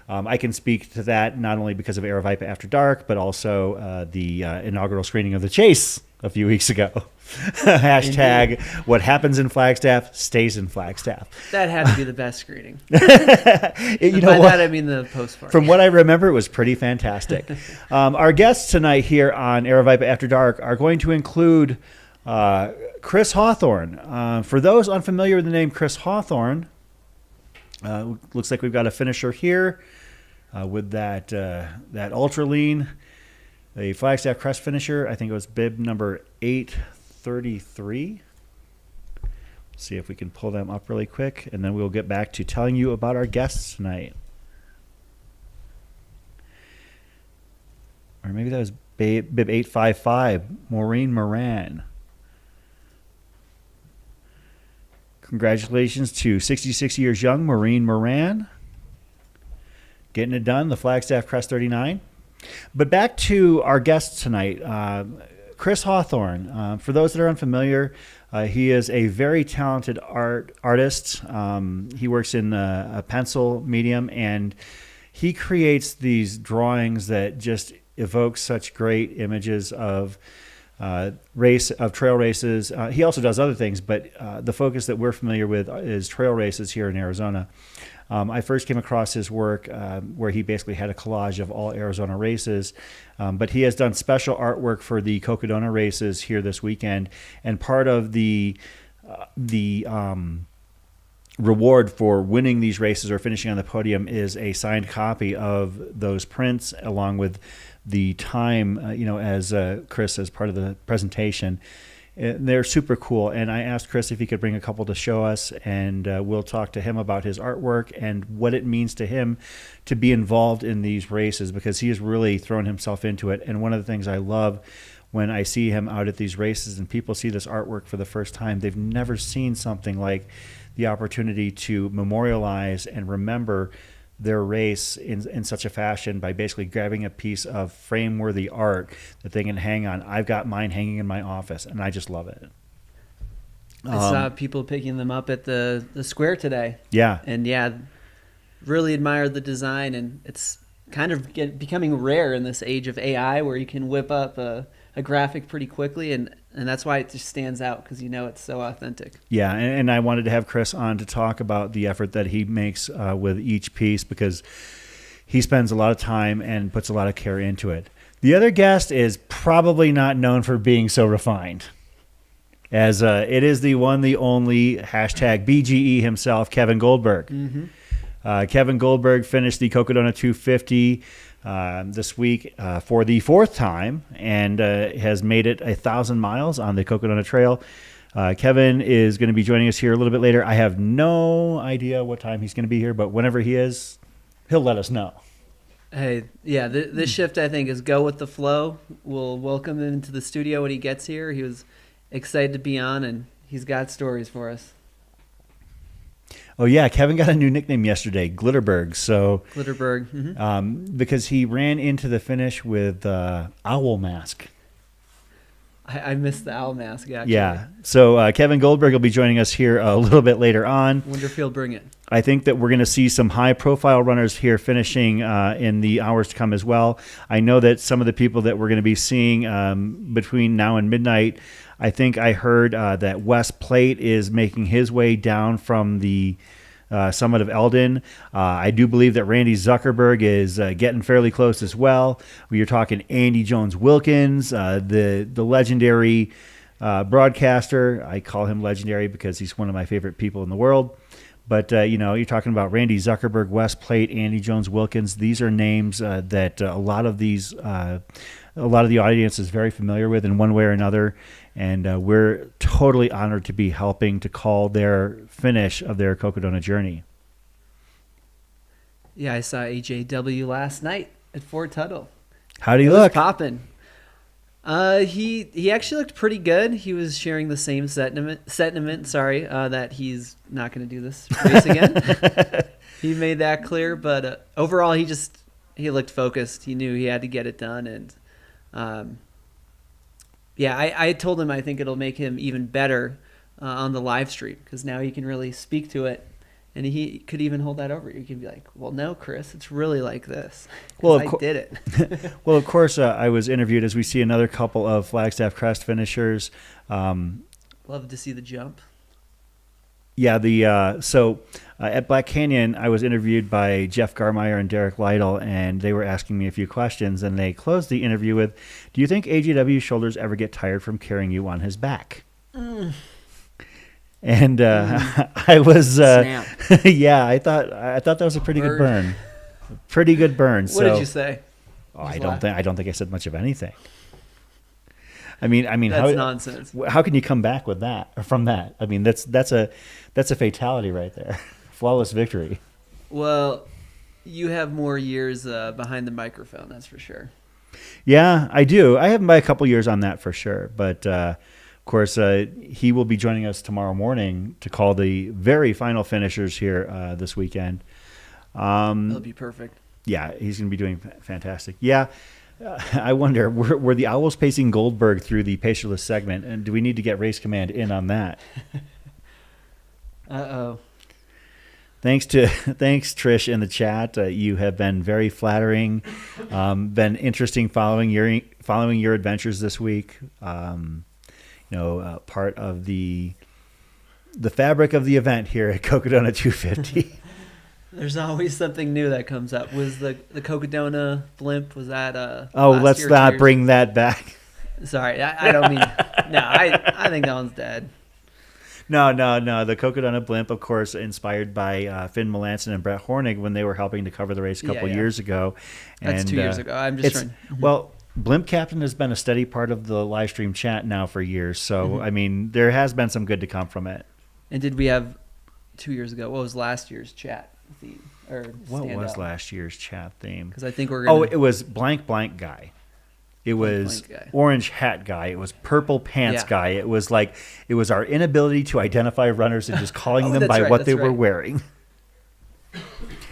I can speak to that not only because of Aravaipa After Dark, but also the inaugural screening of The Chase a few weeks ago. Hashtag Indeed. What happens in Flagstaff stays in Flagstaff. That had to be the best screening. By that I mean the post-party. From what I remember, it was pretty fantastic. Our guests tonight here on Aravaipa After Dark are going to include Chris Hawthorne. For those unfamiliar with the name Chris Hawthorne, looks like we've got a finisher here with that ultra lean, a Flagstaff Crest finisher. I think it was bib number 833. See if we can pull them up really quick, and then we'll get back to telling you about our guests tonight. Or maybe that was bib 855, Maureen Moran. Congratulations to 66 years young Maureen Moran. Getting it done, the Flagstaff Crest 39. But back to our guests tonight. Chris Hawthorne. For those that are unfamiliar, he is a very talented artist. He works in a pencil medium, and he creates these drawings that just evoke such great images of trail races. He also does other things, but the focus that we're familiar with is trail races here in Arizona. I first came across his work where he basically had a collage of all Arizona races, but he has done special artwork for the Cocodona races here this weekend, and part of the reward for winning these races or finishing on the podium is a signed copy of those prints along with the time, as Chris as part of the presentation. They're super cool, and I asked Chris if he could bring a couple to show us, and we'll talk to him about his artwork and what it means to him to be involved in these races, because he has really thrown himself into it. And one of the things I love when I see him out at these races and people see this artwork for the first time, they've never seen something like the opportunity to memorialize and remember their race in such a fashion by basically grabbing a piece of frame-worthy art that they can hang on. I've got mine hanging in my office, and I just love it. I saw people picking them up at the square today. Yeah. And really admired the design, and it's kind of becoming rare in this age of AI where you can whip up a graphic pretty quickly, and that's why it just stands out, because it's so authentic. Yeah, and I wanted to have Chris on to talk about the effort that he makes with each piece, because he spends a lot of time and puts a lot of care into it. The other guest is probably not known for being so refined, as it is the one, the only hashtag BGE himself, Kevin Goldberg. Mm-hmm. Kevin Goldberg finished the Cocodona 250 this week for the fourth time, and has made it 1,000 miles on the Cocodona Trail. Kevin is going to be joining us here a little bit later. I have no idea what time he's going to be here, but whenever he is, he'll let us know. Hey, this shift, I think, is go with the flow. We'll welcome him into the studio when he gets here. He was excited to be on, and he's got stories for us. Oh, yeah, Kevin got a new nickname yesterday, Glitterberg. So Glitterberg. Mm-hmm. Because he ran into the finish with owl mask. I missed the owl mask, actually. Yeah, so Kevin Goldberg will be joining us here a little bit later on. Wonder if he'll bring it. I think that we're going to see some high-profile runners here finishing in the hours to come as well. I know that some of the people that we're going to be seeing between now and midnight, I think I heard that Wes Plate is making his way down from the summit of Eldon. I do believe that Randy Zuckerberg is getting fairly close as well. You're talking Andy Jones-Wilkins, the legendary broadcaster. I call him legendary because he's one of my favorite people in the world. But, you're talking about Randy Zuckerberg, Wes Plate, Andy Jones-Wilkins. These are names that a lot of the audience is very familiar with in one way or another. And we're totally honored to be helping to call their finish of their Cocodona journey. Yeah, I saw AJW last night at Fort Tuttle. How do you look? Popping. He actually looked pretty good. He was sharing the same sentiment. That he's not going to do this race again. He made that clear. But overall, he looked focused. He knew he had to get it done, and I told him I think it'll make him even better on the live stream because now he can really speak to it. And he could even hold that over. You could be like, well, no, Chris, it's really like this. Well, I did it. Well, of course, I was interviewed as we see another couple of Flagstaff Crest finishers. Love to see the jump. Yeah, so at Black Canyon, I was interviewed by Jeff Garmeyer and Derek Lytle, and they were asking me a few questions, and they closed the interview with, do you think AGW's shoulders ever get tired from carrying you on his back? And I was, yeah, I thought that was a pretty good burn. Pretty good burn. What did you say? Oh, I don't think I said much of anything. I mean, that's nonsense. How can you come back with that or from that? I mean, that's a fatality right there. Flawless victory. Well, you have more years behind the microphone, that's for sure. Yeah, I do. I have him by a couple years on that for sure, but. Of course, he will be joining us tomorrow morning to call the very final finishers here this weekend. That'll be perfect. Yeah, he's going to be doing fantastic. Yeah, I wonder, were the Owls pacing Goldberg through the pacerless segment, and do we need to get Race Command in on that? Uh-oh. Thanks, Trish, in the chat. You have been very flattering, been interesting following your adventures this week. Part of the fabric of the event here at Cocodona 250. There's always something new that comes up. Was the Cocodona blimp, was that let's not bring that back. Sorry, I don't mean no, I think that one's dead. No. The Cocodona blimp, of course, inspired by Finn Melanson and Brett Hornig when they were helping to cover the race a couple years ago. That's 2 years ago. I'm just trying. Well, Blimp Captain has been a steady part of the live stream chat now for years. So, I mean, there has been some good to come from it. And did we have 2 years ago? What was last year's chat theme? Or what was last year's chat theme? Because I think we're going to... Oh, it was blank guy. It was orange hat guy. It was purple pants guy. It was our inability to identify runners and just calling them by what they were wearing.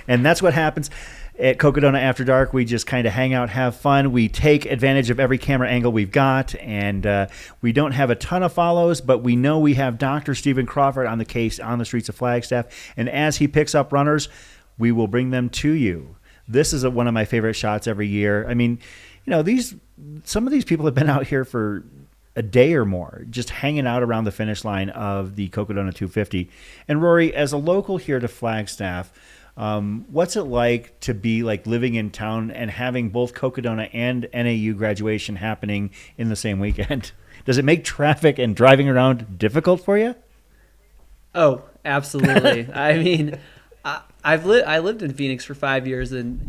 And that's what happens. At Cocodona After Dark, we just kind of hang out, have fun. We take advantage of every camera angle we've got, and we don't have a ton of follows, but we know we have Dr. Stephen Crawford on the case on the streets of Flagstaff, and as he picks up runners, we will bring them to you. This is one of my favorite shots every year. I mean, some of these people have been out here for a day or more, just hanging out around the finish line of the Cocodona 250. And Rory, as a local here to Flagstaff, what's it like to be living in town and having both Cocodona and NAU graduation happening in the same weekend? Does it make traffic and driving around difficult for you? Oh, absolutely. I mean, I lived in Phoenix for 5 years, and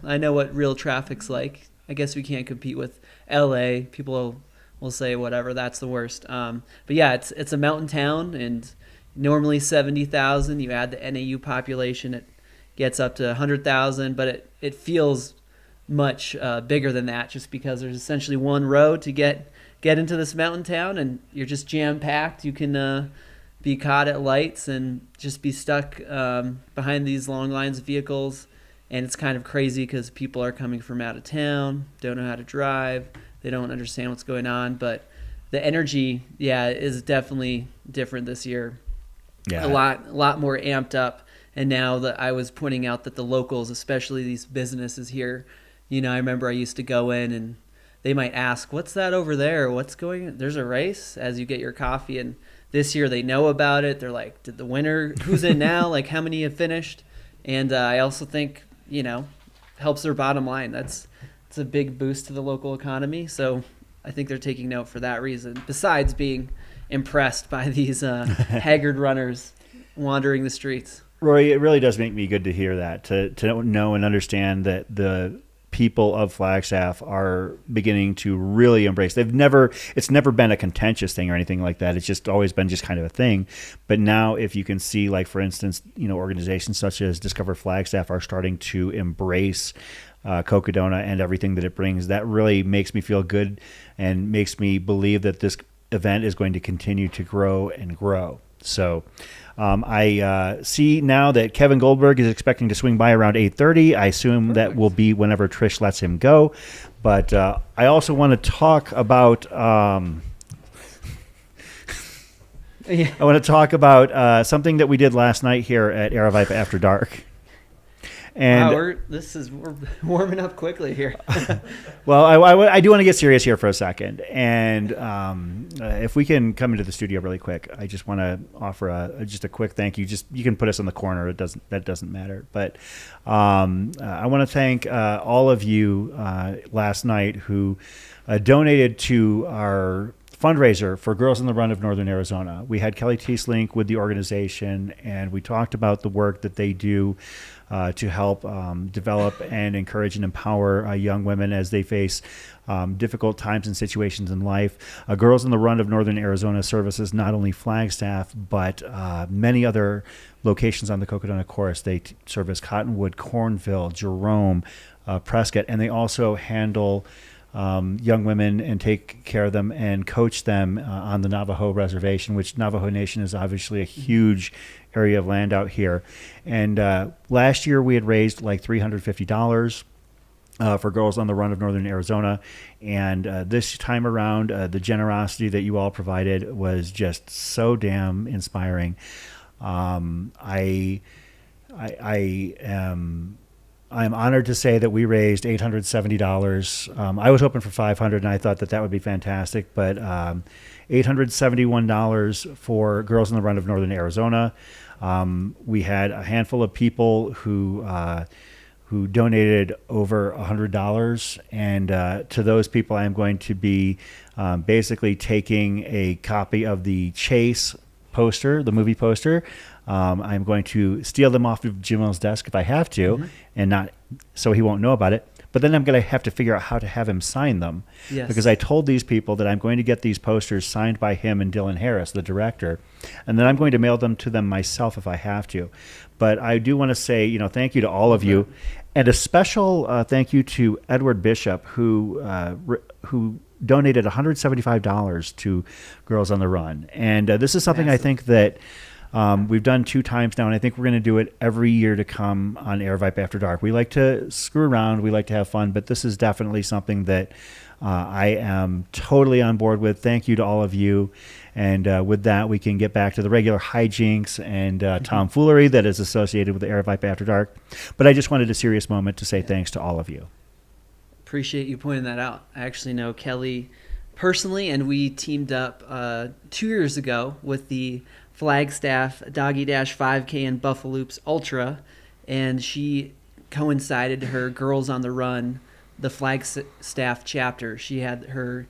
I know what real traffic's like. I guess we can't compete with LA. People will say whatever, that's the worst. But yeah, it's a mountain town, and normally 70,000. You add the NAU population, it gets up to 100,000, but it feels much bigger than that, just because there's essentially one road to get into this mountain town, and you're just jam packed. You can be caught at lights and just be stuck behind these long lines of vehicles. And it's kind of crazy because people are coming from out of town, don't know how to drive, they don't understand what's going on. But the energy, is definitely different this year. Yeah, a lot more amped up. And now that I was pointing out that the locals, especially these businesses here, I remember I used to go in and they might ask, "What's that over there? What's going on? There's a race?" As you get your coffee. And this year they know about it. They're like, "Did the winner? Who's in now? How many have finished?" And I also think helps their bottom line. It's a big boost to the local economy. So I think they're taking note for that reason, besides being impressed by these haggard runners wandering the streets. Rory, it really does make me good to hear that, to know and understand that the people of Flagstaff are beginning to really embrace. It's never been a contentious thing or anything like that. It's just always been just kind of a thing. But now if you can see, like, for instance, organizations such as Discover Flagstaff are starting to embrace Cocodona and everything that it brings, that really makes me feel good and makes me believe that this event is going to continue to grow and grow. So I see now that Kevin Goldberg is expecting to swing by around 8:30. I assume that will be whenever Trish lets him go. But I also want to talk about I want to talk about something that we did last night here at Aerovipe After Dark. And wow, we're warming up quickly here. Well, I do want to get serious here for a second. And if we can come into the studio really quick, I just want to offer just a quick thank you. You can put us in the corner. That doesn't matter. But I want to thank all of you last night who donated to our fundraiser for Girls on the Run of Northern Arizona. We had Kelly Teeslink with the organization, and we talked about the work that they do to help develop and encourage and empower young women as they face difficult times and situations in life. Girls on the Run of Northern Arizona services not only Flagstaff, but many other locations on the Cocodona Course. They service Cottonwood, Cornville, Jerome, Prescott, and they also handle young women and take care of them and coach them on the Navajo reservation, which Navajo Nation is obviously a huge area of land out here. And last year we had raised like $350 for Girls on the Run of Northern Arizona. And this time around, the generosity that you all provided was just so damn inspiring. I'm honored to say that we raised $870. I was hoping for $500, and I thought that would be fantastic. But $871 for Girls on the Run of Northern Arizona. We had a handful of people who donated over $100, and to those people, I am going to be basically taking a copy of the Chase poster, the movie poster. I'm going to steal them off of Jimel's desk if I have to, and not so he won't know about it. But then I'm going to have to figure out how to have him sign them, because I told these people that I'm going to get these posters signed by him and Dylan Harris, the director, and then I'm going to mail them to them myself if I have to. But I do want to say, thank you to all of you, and a special thank you to Edward Bishop, who donated $175 to Girls on the Run. And this is something I think that we've done 2 times now, and I think we're going to do it every year to come on Aerovipe After Dark. We like to screw around, we like to have fun, but this is definitely something that I am totally on board with. Thank you to all of you. And with that, we can get back to the regular hijinks and tomfoolery that is associated with the Aerovipe After Dark. But I just wanted a serious moment to say thanks to all of you. Appreciate you pointing that out. I actually know Kelly personally, and we teamed up 2 years ago with the Flagstaff Doggy Dash 5K and Buffaloops Ultra, and she coincided her Girls on the Run, the Flagstaff chapter. She had her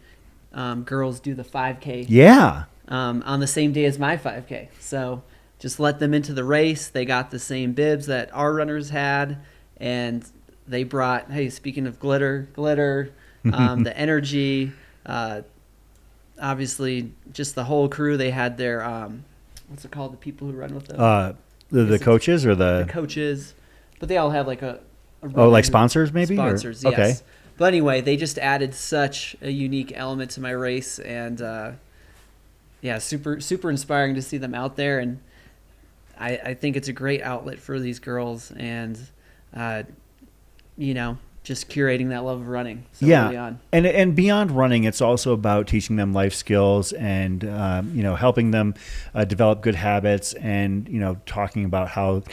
girls do the 5K. Yeah. On the same day as my 5K. So just let them into the race. They got the same bibs that our runners had, and they brought, hey, speaking of glitter, the energy, obviously just the whole crew. They had their, what's it called, the people who run with them? The coaches or the coaches, but they all have like a like sponsors maybe? Sponsors, or? yes. Okay. But anyway, they just added such a unique element to my race, and super inspiring to see them out there. And I think it's a great outlet for these girls, and just curating that love of running. So early on. And beyond running, it's also about teaching them life skills and helping them develop good habits, and talking about how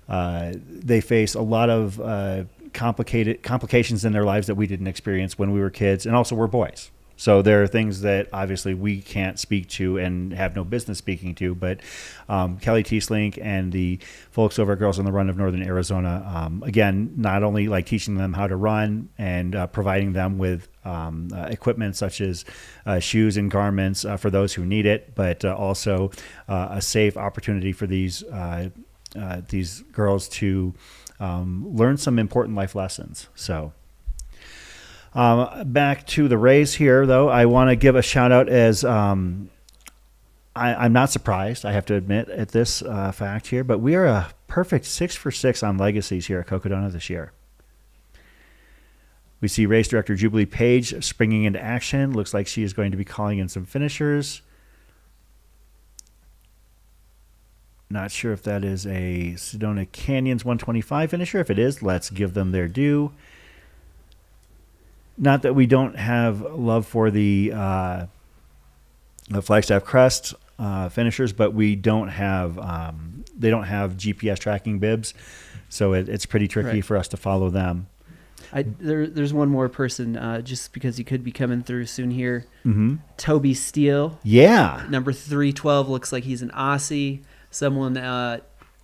they face a lot of complications in their lives that we didn't experience when we were kids, and also we're boys. So there are things that obviously we can't speak to and have no business speaking to, but Kelly Teeslink and the folks over at Girls on the Run of Northern Arizona, again, not only like teaching them how to run and providing them with equipment such as shoes and garments for those who need it, but also a safe opportunity for these girls to learn some important life lessons. So back to the race here, though, I want to give a shout out as I'm not surprised, I have to admit, at this fact here, but we are a perfect 6 for 6 on legacies here at Cocodona this year. We see race director Jubilee Page springing into action. Looks like she is going to be calling in some finishers. Not sure if that is a Sedona Canyons 125 finisher. If it is, let's give them their due. Not that we don't have love for the Flagstaff Crest finishers, but we don't have they don't have GPS tracking bibs, so it's pretty tricky for us to follow them. There's one more person, just because he could be coming through soon here. Mm-hmm. Toby Steele. Yeah. Number 312 looks like he's an Aussie. Someone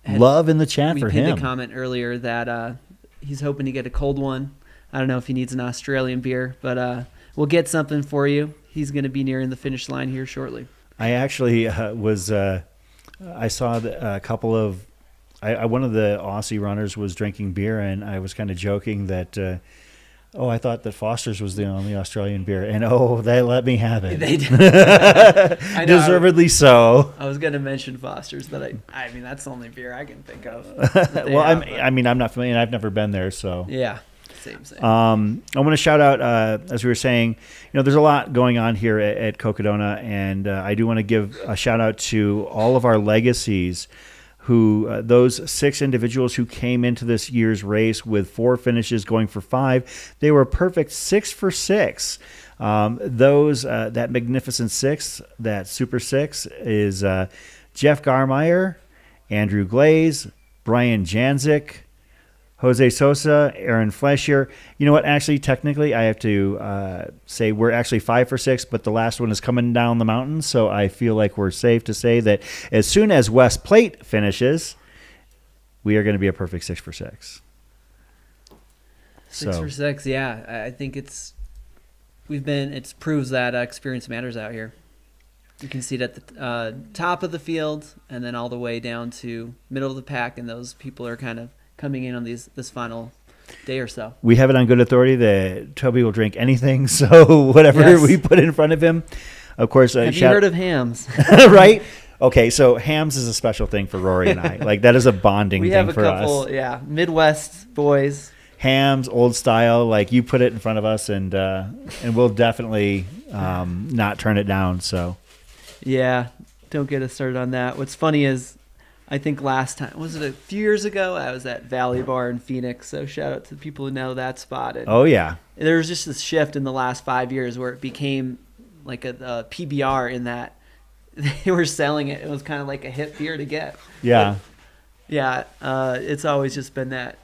love in the chat for him. We pinned a comment earlier that he's hoping to get a cold one. I don't know if he needs an Australian beer, but we'll get something for you. He's going to be nearing the finish line here shortly. I actually I saw a couple of one of the Aussie runners was drinking beer, and I was kind of joking that, I thought that Foster's was the only Australian beer, and they let me have it. They did. I know, deservedly so. I was going to mention Foster's, but I mean that's the only beer I can think of. Well, I'm not familiar, and I've never been there, so yeah. Same. I want to shout out, as we were saying, there's a lot going on here at Cocodona, and I do want to give a shout out to all of our legacies, who those 6 individuals who came into this year's race with 4 finishes, going for 5. They were a perfect 6 for 6. Those that magnificent 6, that super 6, is Jeff Garmeyer, Andrew Glaze, Brian Janzik, Jose Sosa, Aaron Flesher. You know what? Actually, technically, I have to say we're actually 5 for 6, but the last one is coming down the mountain, so I feel like we're safe to say that as soon as West Plate finishes, we are going to be a perfect 6 for 6. 6 for 6, yeah. I think it proves that experience matters out here. You can see it at the top of the field and then all the way down to middle of the pack, and those people are kind of coming in on this final day or so. We have it on good authority that Toby will drink anything, so whatever we put in front of him. Of course, have you heard of hams? Right? Okay, so hams is a special thing for Rory and I. Like, that is a bonding thing for us. We have a couple, Midwest boys. Hams, old style, like you put it in front of us, and we'll definitely not turn it down. So, yeah, don't get us started on that. What's funny is, I think last time, was it a few years ago? I was at Valley Bar in Phoenix, so shout out to the people who know that spot. And oh, yeah. There was just this shift in the last 5 years where it became like a PBR in that they were selling it. It was kind of like a hip beer to get. Yeah. But, it's always just been that,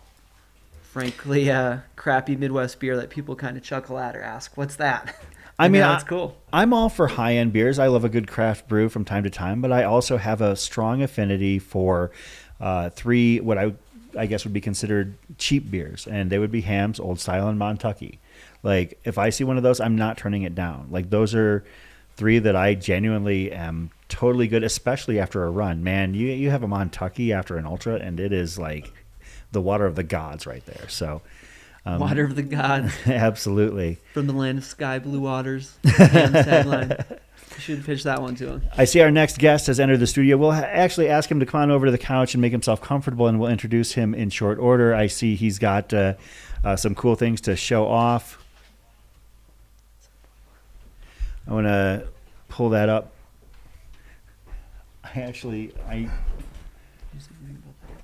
frankly, crappy Midwest beer that people kind of chuckle at or ask, what's that? I mean, that's cool. I'm all for high-end beers. I love a good craft brew from time to time, but I also have a strong affinity for 3 what I guess would be considered cheap beers, and they would be Hams, Old Style, and Montucky. Like, if I see one of those, I'm not turning it down. Like, those are 3 that I genuinely am totally good, especially after a run. Man, you have a Montucky after an ultra, and it is like the water of the gods right there. So. Water of the gods. Absolutely. From the land of sky blue waters. Tagline. You should pitch that one to him. I see our next guest has entered the studio. We'll actually ask him to come on over to the couch and make himself comfortable, and we'll introduce him in short order. I see he's got some cool things to show off. I want to pull that up.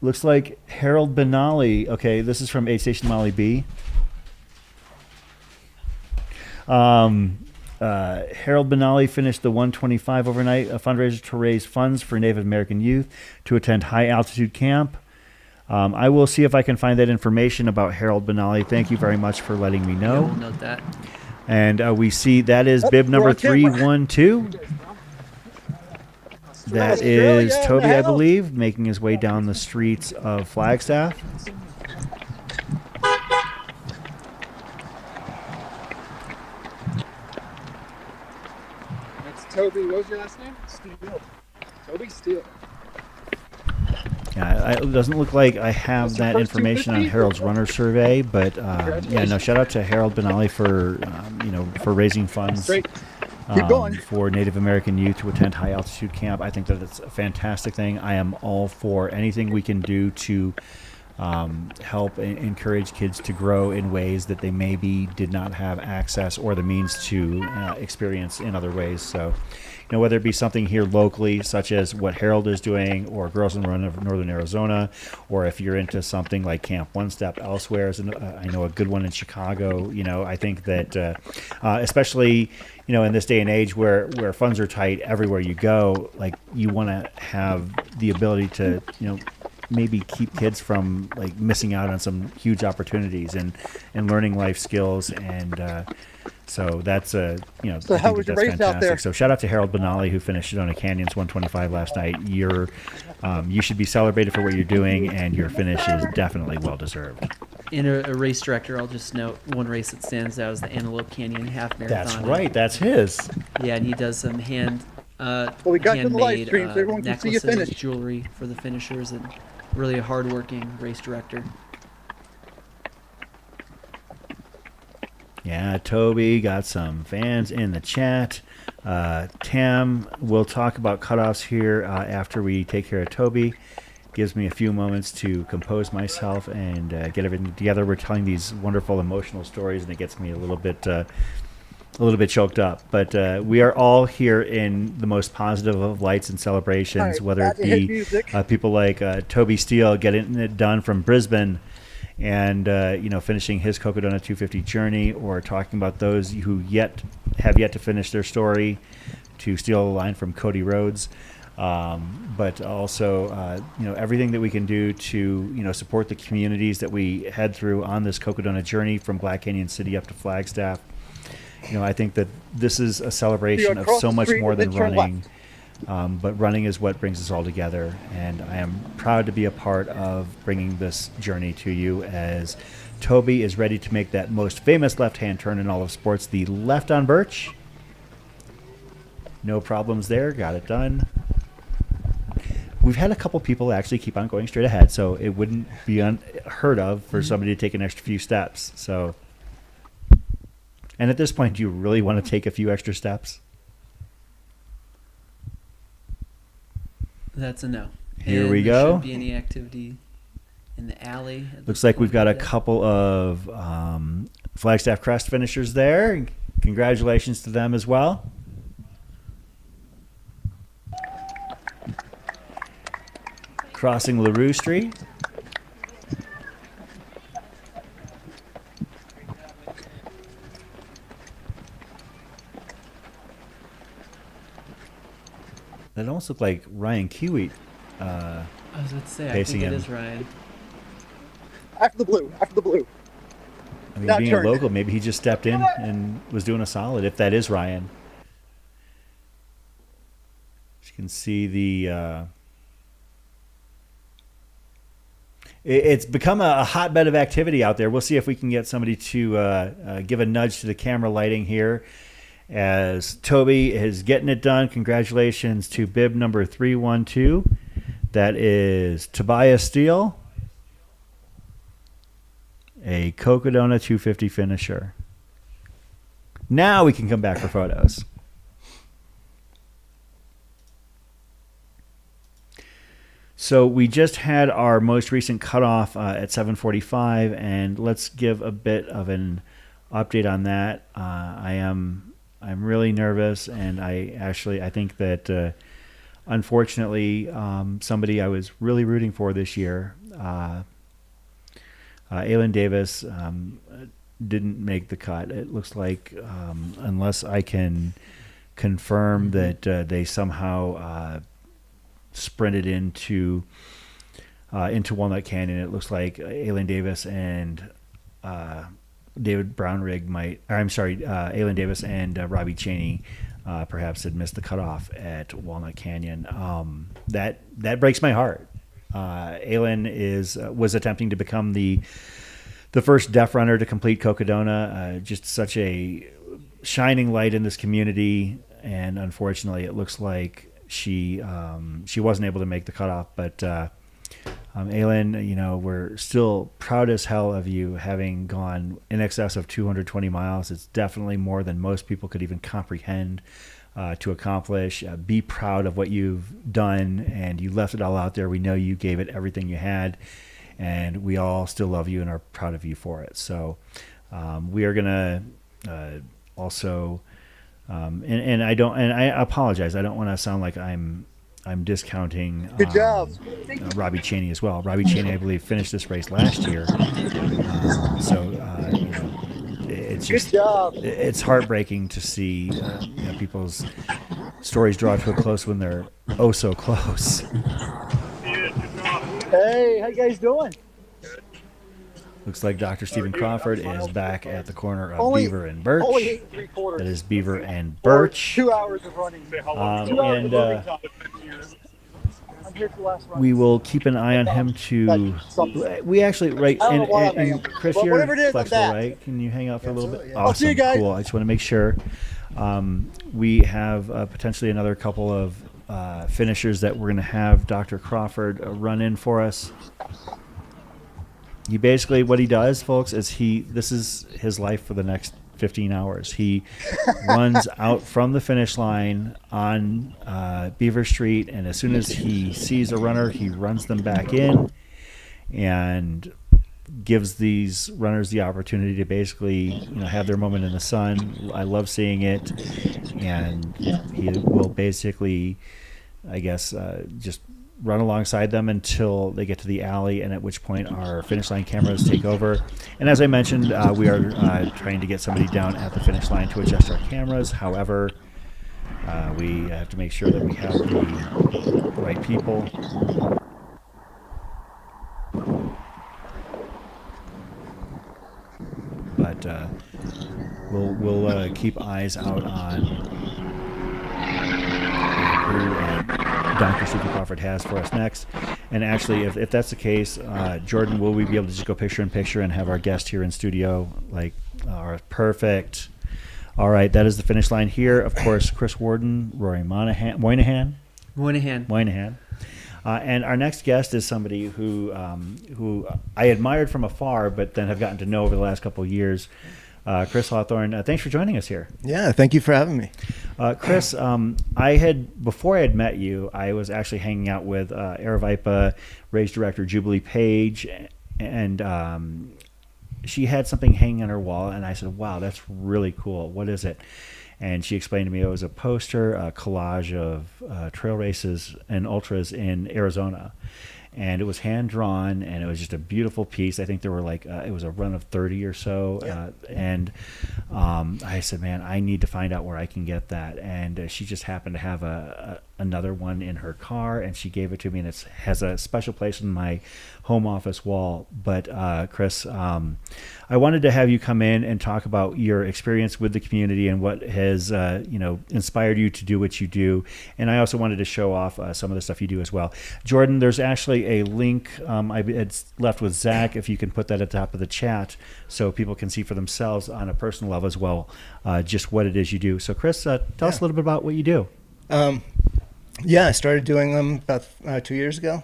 Looks like Harold Benally. Okay, this is from 8 Station Molly B. Harold Benally finished the 125 overnight, a fundraiser to raise funds for Native American youth to attend high-altitude camp. I will see if I can find that information about Harold Benally. Thank you very much for letting me know. Yeah, we'll note that. And we see that is bib number 312. That is Toby, I believe, making his way down the streets of Flagstaff. That's Toby. What was your last name? Steele. Toby Steele. Yeah, it doesn't look like I have that information on Harold's runner survey, but yeah, no. Shout out to Harold Benally for for raising funds for Native American youth to attend high altitude camp. I think that it's a fantastic thing. I am all for anything we can do to help encourage kids to grow in ways that they maybe did not have access or the means to experience in other ways. So, whether it be something here locally, such as what Harold is doing, or Girls in Run of Northern Arizona, or if you're into something like Camp One Step elsewhere, I know a good one in Chicago. I think that especially in this day and age where funds are tight everywhere you go, like you want to have the ability to maybe keep kids from like missing out on some huge opportunities and learning life skills. And so that's So how was your race fantastic. out there? So shout out to Harold Benally, who finished Sedona Canyon's 125 last night. You should be celebrated for what you're doing, and your finish is definitely well deserved. In a race director, I'll just note one race that stands out is the Antelope Canyon Half Marathon. That's right, that's his. Yeah, and he does some we got you on the live handmade stream so everyone can see you necklaces, finish. jewelry for the finishers, and really a hardworking race director. Yeah, Toby got some fans in the chat. Tam, we'll talk about cutoffs here after we take care of Toby. Gives me a few moments to compose myself and get everything together. We're telling these wonderful emotional stories, and it gets me a little bit choked up. But we are all here in the most positive of lights and celebrations, All right, whether it back to hit be music. people like Toby Steele getting it done from Brisbane and finishing his Cocodona 250 journey, or talking about those who have yet to finish their story, to steal a line from Cody Rhodes. But also, everything that we can do to, support the communities that we head through on this Cocodona journey from Black Canyon City up to Flagstaff. I think that this is a celebration of so much more than running. But running is what brings us all together, and I am proud to be a part of bringing this journey to you as Toby is ready to make that most famous left-hand turn in all of sports, the left on Birch. No problems there, got it done. We've had a couple people actually keep on going straight ahead, so it wouldn't be unheard of for somebody to take an extra few steps. So, and at this point, do you really want to take a few extra steps? That's a no. Here And we there go. shouldn't be any activity in the alley. Looks like we've got a couple of Flagstaff Crest finishers there. Congratulations to them as well. Crossing LaRue Street. That almost looked like Ryan Kiewit. I was about to say, I pacing think it him. is Ryan. After the blue. I mean, Not being turned. a local, maybe he just stepped in and was doing a solid, if that is Ryan. As you can see the... It's become a hotbed of activity out there. We'll see if we can get somebody to give a nudge to the camera lighting here as Toby is getting it done. Congratulations to bib number 312. That is Tobias Steele, a Cocodona 250 finisher. Now we can come back for photos. So we just had our most recent cutoff at 7:45, and let's give a bit of an update on that. I'm really nervous, and I think that unfortunately somebody I was really rooting for this year, Aylin Davis, didn't make the cut. It looks like unless I can confirm that they somehow sprinted into Walnut Canyon. It looks like Aylin Davis and David Brownrigg Aylin Davis and Robbie Cheney perhaps had missed the cutoff at Walnut Canyon. That breaks my heart. Aylin was attempting to become the first deaf runner to complete Cocodona. Just such a shining light in this community, and unfortunately, it looks like she wasn't able to make the cutoff. But Aylin, we're still proud as hell of you having gone in excess of 220 miles. It's definitely more than most people could even comprehend to accomplish. Be proud of what you've done, and you left it all out there. We know you gave it everything you had, and we all still love you and are proud of you for it. So we are gonna also, and I apologize. I don't want to sound like I'm discounting Good job. Robbie Cheney as well. Robbie Cheney, I believe, finished this race last year. It's just, good job. It's heartbreaking to see people's stories draw to a close when they're oh so close. Hey, how you guys doing? Looks like Dr. Stephen Crawford is back at the corner of Beaver and Birch. That is Beaver and Birch. 2 hours of running. We will keep an eye on him to. We actually and Chris, you're flexible, right? Can you hang out for a little bit? Awesome, see you guys. Cool. I just want to make sure. We have potentially another couple of finishers that we're going to have Dr. Crawford run in for us. He basically, what he does, folks, is this is his life for the next 15 hours. He runs out from the finish line on Beaver Street, and as soon as he sees a runner, he runs them back in and gives these runners the opportunity to basically, have their moment in the sun. I love seeing it, and he will basically, I guess, just run alongside them until they get to the alley, and at which point our finish line cameras take over. And as I mentioned, we are trying to get somebody down at the finish line to adjust our cameras. However, we have to make sure that we have the right people. But we'll keep eyes out on who Dr. Stephen Crawford has for us next. And actually, if that's the case, Jordan, will we be able to just go picture in picture and have our guest here in studio? Perfect. All right, that is the finish line here. Of course, Chris Warden, Rory Moynihan. And our next guest is somebody who I admired from afar, but then have gotten to know over the last couple of years. Chris Hawthorne, thanks for joining us here. Yeah, thank you for having me. Chris, before I had met you, I was actually hanging out with Aravaipa race director Jubilee Page, and she had something hanging on her wall, and I said, wow, that's really cool. What is it? And she explained to me it was a poster, a collage of trail races and ultras in Arizona. And it was hand drawn, and it was just a beautiful piece. I think there were it was a run of 30 or so. Yeah. I said, man, I need to find out where I can get that. And she just happened to have another one in her car, and she gave it to me, and it has a special place in my home office wall. But Chris, I wanted to have you come in and talk about your experience with the community and what has inspired you to do what you do. And I also wanted to show off some of the stuff you do as well. Jordan, there's actually a link I had left with Zach, if you can put that at the top of the chat so people can see for themselves on a personal level as well just what it is you do. So Chris, tell us a little bit about what you do. I started doing them about 2 years ago,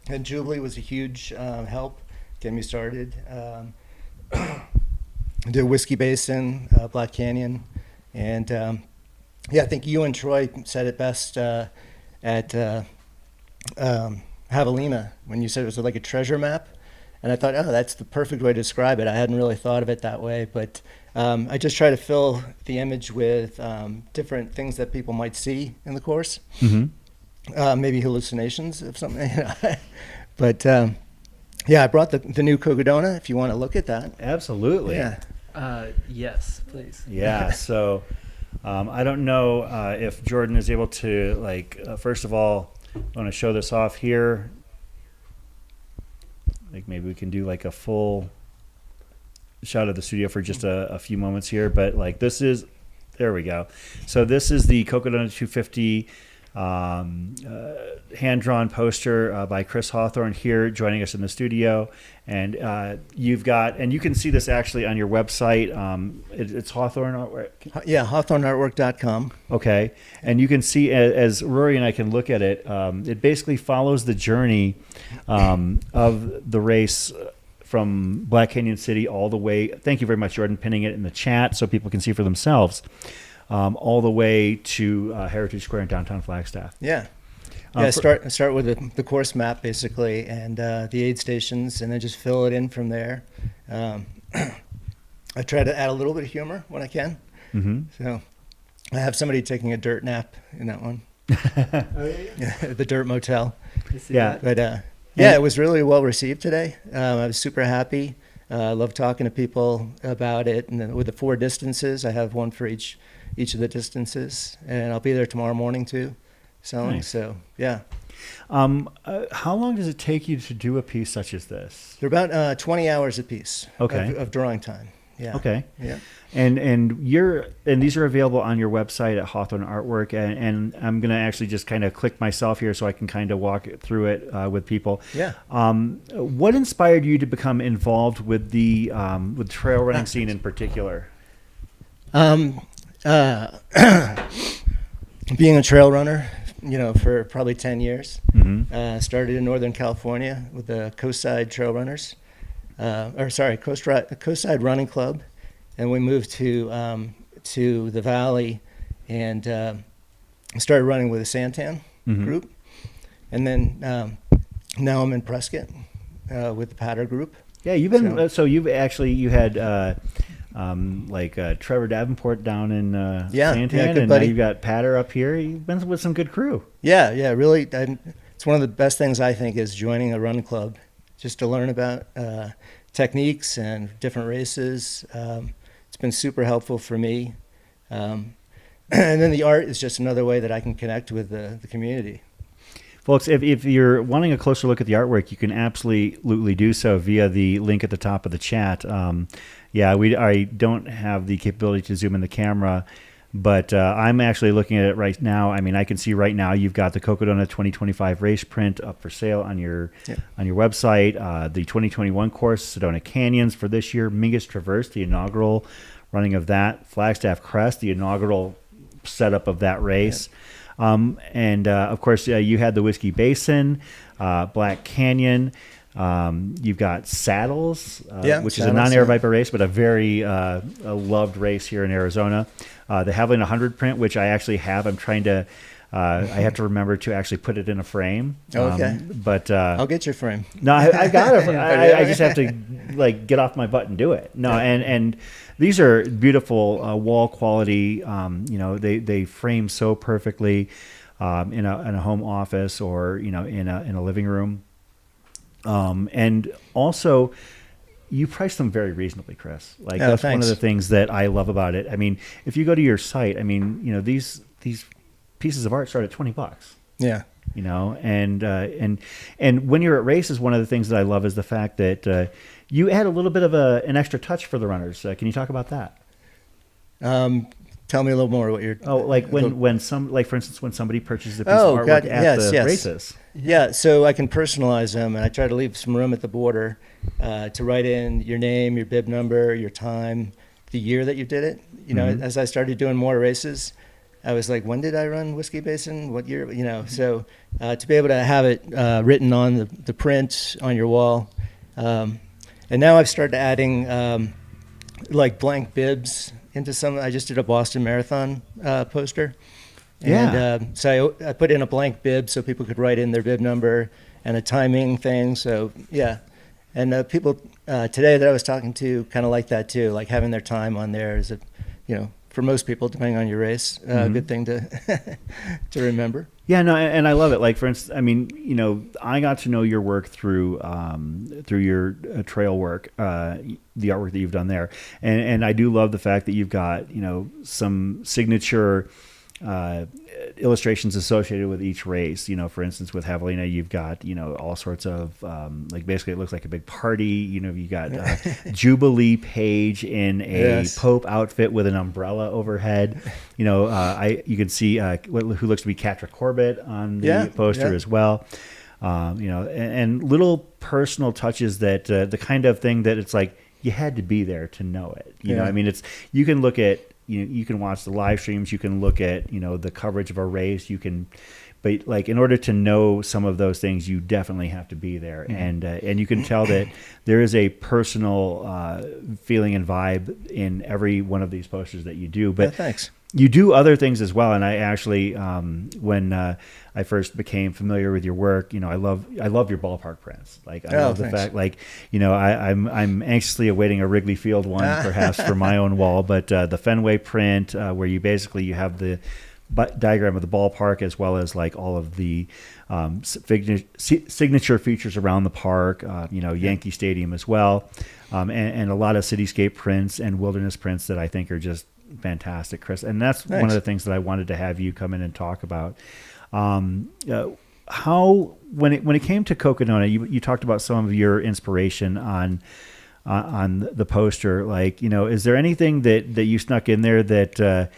and Jubilee was a huge help getting me started. Did Whiskey Basin, Black Canyon, and I think you and Troy said it best at Javelina when you said it was like a treasure map, and I thought, that's the perfect way to describe it. I hadn't really thought of it that way, but I just try to fill the image with different things that people might see in the course, maybe hallucinations of something. But I brought the new Cocodona. If you want to look at that, absolutely. Yeah. Yes, please. Yeah. So I don't know if Jordan is able to first of all, I want to show this off here. Maybe we can do a full out of the studio for just a few moments here, but like there we go. So this is the Cocodona 250 hand-drawn poster by Chris Hawthorne here joining us in the studio. And you've got, and you can see this actually on your website. It's Hawthorne Artwork. Yeah, hawthorneartwork.com. Okay. And you can see, as Rory and I can look at it, it basically follows the journey of the race from Black Canyon City all the way. Thank you very much, Jordan, pinning it in the chat so people can see for themselves. All the way to Heritage Square in downtown Flagstaff. Yeah. Yeah, start with the course map, basically, and the aid stations, and then just fill it in from there. I try to add a little bit of humor when I can. Mm-hmm. So I have somebody taking a dirt nap in that one. The Dirt Motel. Yeah. But yeah, it was really well received today. I was super happy. I love talking to people about it. And then with the 4 distances, I have one for each of the distances. And I'll be there tomorrow morning too, selling. Nice. So, yeah. How long does it take you to do a piece such as this? They're about 20 hours a piece Okay. of drawing time. Yeah. Okay. Yeah. And these are available on your website at Hawthorne Artwork, and I'm gonna actually just kind of click myself here so I can kind of walk through it with people. Yeah. What inspired you to become involved with the trail running scene in particular? Being a trail runner, for probably 10 years. Mm-hmm. Started in Northern California with the Coastside Trail Runners, Coastside Running Club, and we moved to the Valley, and started running with a Santan Mm-hmm. group, and then now I'm in Prescott with the Patter group. Yeah, you've been you had Trevor Davenport down in Santan, and now you've got Patter up here. You've been with some good crew. Yeah, really. It's one of the best things I think is joining a run club, just to learn about techniques and different races. It's been super helpful for me. And then the art is just another way that I can connect with the community. Folks, if you're wanting a closer look at the artwork, you can absolutely do so via the link at the top of the chat. I don't have the capability to zoom in the camera, but I'm actually looking at it right now. I mean, I can see right now you've got the Cocodona 2025 race print up for sale on your website. The 2021 course, Sedona Canyons for this year, Mingus Traverse, the inaugural running of that, Flagstaff Crest, the inaugural setup of that race. Of course, you had the Whiskey Basin, Black Canyon. You've got Saddles, which is a non-Air Viper race, but a very loved race here in Arizona. The Haviland 100 print, which I actually have. I'm trying to. I have to remember to actually put it in a frame. Okay. But I'll get your frame. No, I got it. I just have to get off my butt and do it. No, and these are beautiful wall quality. They frame so perfectly in a home office or in a living room. And also, you price them very reasonably, Chris. That's one of the things that I love about it. I mean, if you go to your site, I mean, these pieces of art start at $20. Yeah. And when you're at races, one of the things that I love is the fact that you add a little bit of an extra touch for the runners. Can you talk about that? Tell me a little more what you're. For instance, when somebody purchases a piece of artwork at the races. Yeah, so I can personalize them, and I try to leave some room at the border to write in your name, your bib number, your time, the year that you did it. As I started doing more races, I was like, when did I run Whiskey Basin? What year? So to be able to have it written on the print on your wall. And now I've started adding blank bibs into some. I just did a Boston Marathon poster. And so I put in a blank bib so people could write in their bib number and a timing thing. So, yeah. And people today that I was talking to kind of like that too, like having their time on there is for most people, depending on your race, a good thing to to remember. Yeah, no, and I love it. Like, for instance, I mean, I got to know your work through your trail work, the artwork that you've done there, and I do love the fact that you've got some signature illustrations associated with each race. For instance, with Javelina, you've got, all sorts of, basically it looks like a big party. You got Jubilee Page in a Pope outfit with an umbrella overhead. You can see who looks to be Catra Corbett on the poster as well. And little personal touches that the kind of thing that it's like you had to be there to know it. It's, you can look at, you can watch the live streams, you can look at, the coverage of a race, but like in order to know some of those things, you definitely have to be there. And you can tell that there is a personal feeling and vibe in every one of these posters that you do. But thanks. You do other things as well. And I actually, when I first became familiar with your work, I love your ballpark prints. Like I love the fact, I'm anxiously awaiting a Wrigley Field one, perhaps for my own wall. But the Fenway print, where you have the diagram of the ballpark as well as like all of the signature features around the park. Yankee Stadium as well, and a lot of cityscape prints and wilderness prints that I think are just fantastic, Chris. And that's one of the things that I wanted to have you come in and talk about. How when it came to Cocodona, you talked about some of your inspiration on the poster. Like, is there anything that you snuck in there that,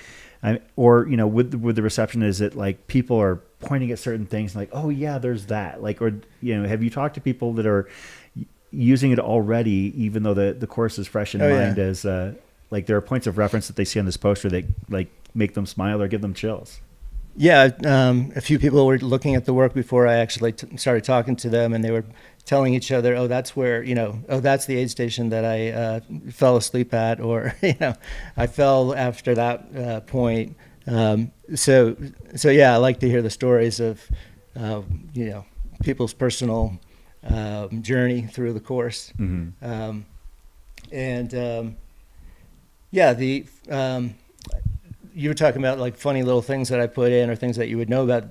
with the reception, is it like people are pointing at certain things like, oh yeah, there's that, like, or have you talked to people that are using it already, even though the course is fresh in mind, as like there are points of reference that they see on this poster that like make them smile or give them chills? Yeah, a few people were looking at the work before I actually started talking to them, and they were telling each other, oh, that's where, that's the aid station that I fell asleep at, or, I fell after that point. So yeah, I like to hear the stories of, people's personal journey through the course. Mm-hmm. You were talking about like funny little things that I put in or things that you would know about.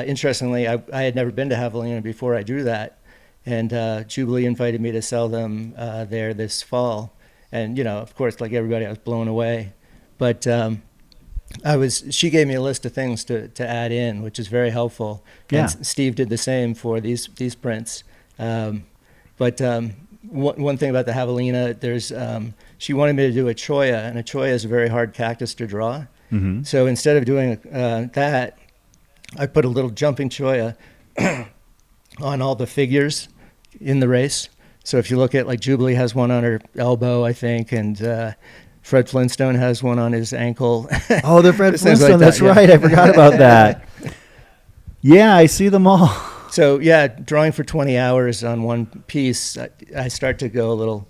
Interestingly, I had never been to Javelina before I drew that. And Jubilee invited me to sell them there this fall. And, of course, like everybody, I was blown away. But she gave me a list of things to add in, which is very helpful. Yeah. And Steve did the same for these prints. One thing about the Javelina, she wanted me to do a cholla, and a cholla is a very hard cactus to draw. Mm-hmm. So instead of doing that, I put a little jumping cholla on all the figures in the race. So if you look at, like, Jubilee has one on her elbow, I think, and Fred Flintstone has one on his ankle. Oh, the Fred Flintstone, like that's right. I forgot about that. Yeah, I see them all. So, yeah, drawing for 20 hours on one piece, I start to go a little,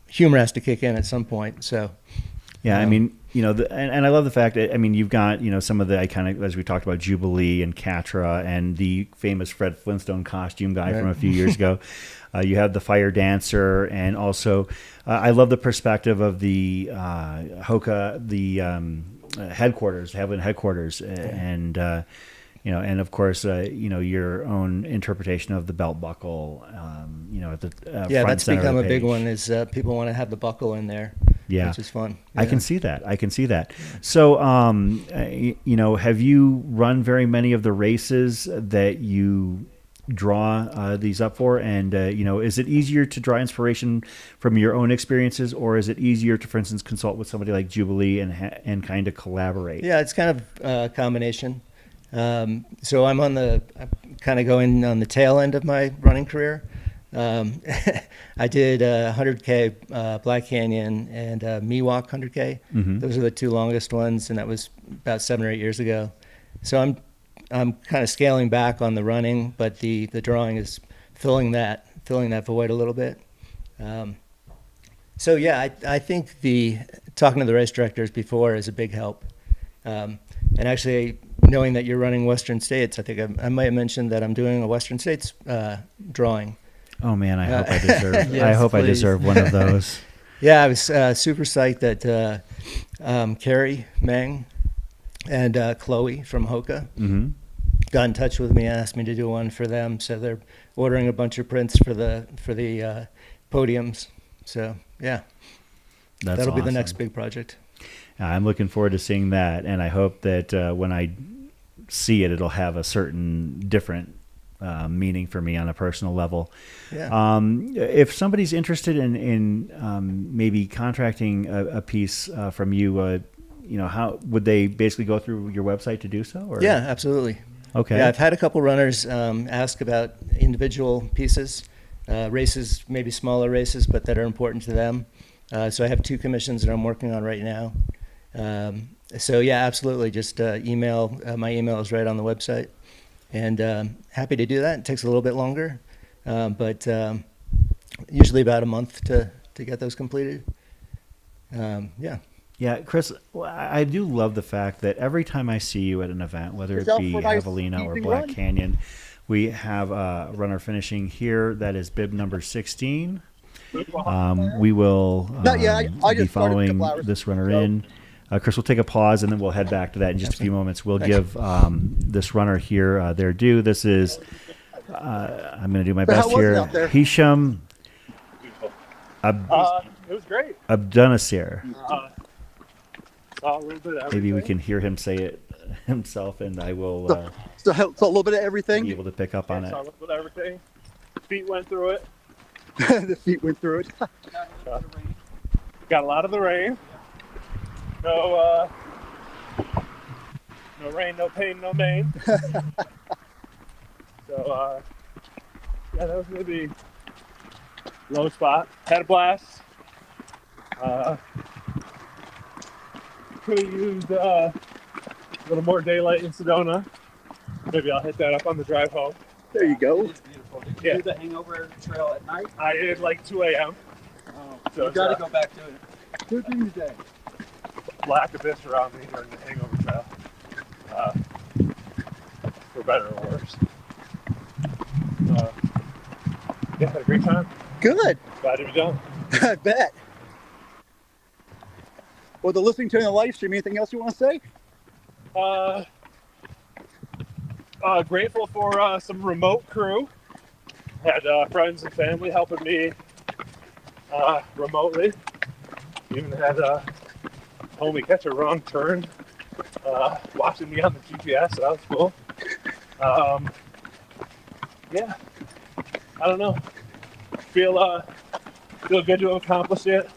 humor has to kick in at some point. So, yeah, I mean, and I love the fact that, you've got, some of the iconic, as we talked about, Jubilee and Catra and the famous Fred Flintstone costume guy from a few years ago. You have the fire dancer, and also I love the perspective of the Hoka, the headquarters, Heaven headquarters, and and of course, your own interpretation of the belt buckle, at the front that's center become of the a big page. one. Is people want to have the buckle in there? Yeah, which is fun. I can see that. So, have you run very many of the races that you draw these up for? And is it easier to draw inspiration from your own experiences, or is it easier to, for instance, consult with somebody like Jubilee and kind of collaborate? Yeah, it's kind of a combination. So I'm kind of going on the tail end of my running career. I did 100K Black Canyon and Miwok 100K. Mm-hmm. Those are the two longest ones, and that was about 7 or 8 years ago. So I'm kind of scaling back on the running, but the drawing is filling that void a little bit. So yeah, I think talking to the race directors before is a big help. And actually, knowing that you're running Western States, I think I might have mentioned that I'm doing a Western States drawing. Oh man, I hope I deserve. Yes, I hope please. I deserve one of those. Yeah, I was super psyched that Carrie Meng and Chloe from Hoka got in touch with me and asked me to do one for them. So they're ordering a bunch of prints for the podiums. So yeah, that'll be the next big project. I'm looking forward to seeing that, and I hope that when I see it, it'll have a certain different meaning for me on a personal level. Yeah. If somebody's interested in maybe contracting a piece from you, how would they basically go through your website to do so? Or? Yeah, absolutely. Okay. Yeah, I've had a couple runners ask about individual pieces, races, maybe smaller races, but that are important to them. So I have 2 commissions that I'm working on right now. So yeah, absolutely. Just email. My email is right on the website, and happy to do that. It takes a little bit longer, but usually about a month to get those completed. Yeah. Yeah, Chris, I do love the fact that every time I see you at an event, whether it be Javelina or Black Canyon, we have a runner finishing here that is bib number 16. We will be following this runner in. Chris, we'll take a pause and then we'll head back to that in just a few moments. We'll give this runner here their due. This is, I'm going to do my best here, Hisham it was great. Abdunasir. A little bit of everything. Maybe we can hear him say it himself, and I will so a little bit of everything. Be able to pick up on it. A little bit of everything. Feet went through it. The feet went through it. Got a lot of the rain. No rain, no pain, no main. So yeah, that was gonna be low spot. Had a blast. Could have used a little more daylight in Sedona. Maybe I'll hit that up on the drive home. There you go. Did you do the hangover trail at night? I did like 2 a.m. So you got to go back to it. 2 things a day. Black abyss around me during the hangover trail. For better or worse. Yeah, had a great time. Good. Glad to be done. I bet. Well, the listening to the live stream, anything else you want to say? Grateful for some remote crew. Had friends and family helping me remotely. Even had homie catch a wrong turn, watching me on the GPS. So that was cool. Yeah, I don't know. Feel good to accomplish it.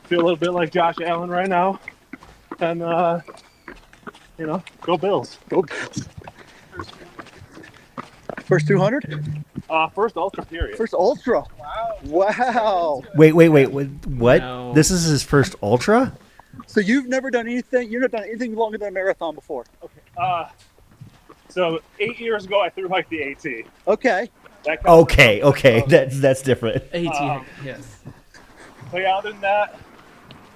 Feel a little bit like Josh Allen right now, and go Bills. Go Bills. First 200? First ultra period. First ultra. Wow. Wait. What? No. This is his first ultra? So you've never done anything? You've never done anything longer than a marathon before? Okay. So 8 years ago, I threw like the AT. Okay. Okay. That's different. AT, yes. But yeah, other than that.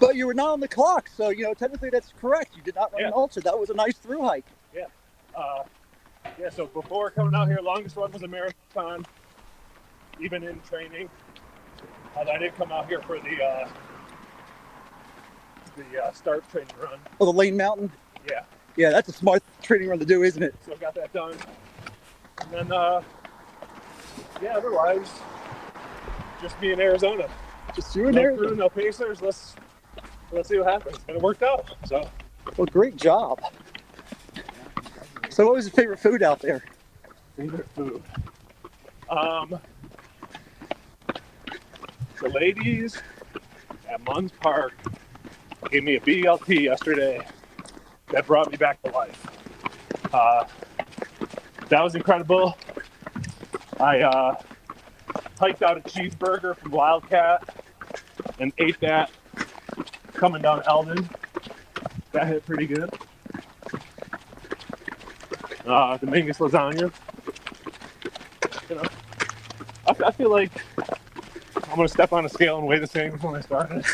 But you were not on the clock, so technically that's correct. You did not run an ultra. That was a nice through hike. Yeah. So before coming out here, longest run was a marathon, even in training. I did come out here for the start training run. Oh, the Lane Mountain? Yeah. Yeah, that's a smart training run to do, isn't it? So I got that done. And then, otherwise, just be in Arizona. Just you in Arizona. No pacers. Let's see what happens. And it worked out. So. Well, great job. So what was your favorite food out there? Favorite food? The ladies at Munns Park gave me a BLT yesterday that brought me back to life. That was incredible. I hiked out a cheeseburger from Wildcat and ate that coming down Eldon. That hit pretty good. The Mingus lasagna. I feel like I'm gonna step on a scale and weigh the same as when I started.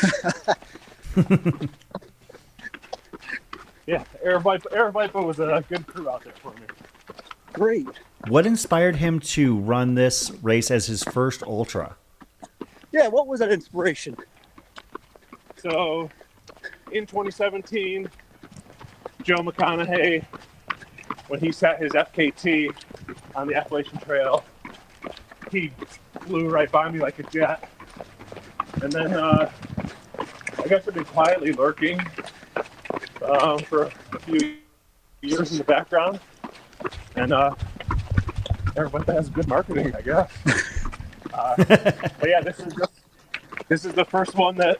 Yeah, Air Viper was a good crew out there for me. Great. What inspired him to run this race as his first ultra? Yeah, what was that inspiration? So, in 2017, Joe McConaughey, when he set his FKT on the Appalachian Trail, he flew right by me like a jet. And then I guess I've been quietly lurking for a few years in the background, and everybody has good marketing, I guess. But yeah, this is the first one that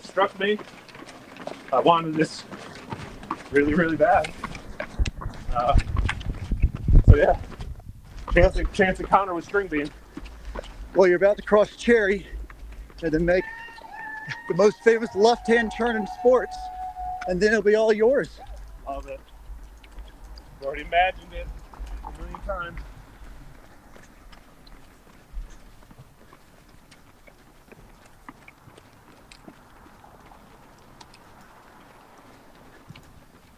struck me. I wanted this really, really bad. So yeah, chance encounter with string bean. Well, you're about to cross Cherry and then make the most famous left-hand turn in sports, and then it'll be all yours. Love it. I've already imagined it a million times.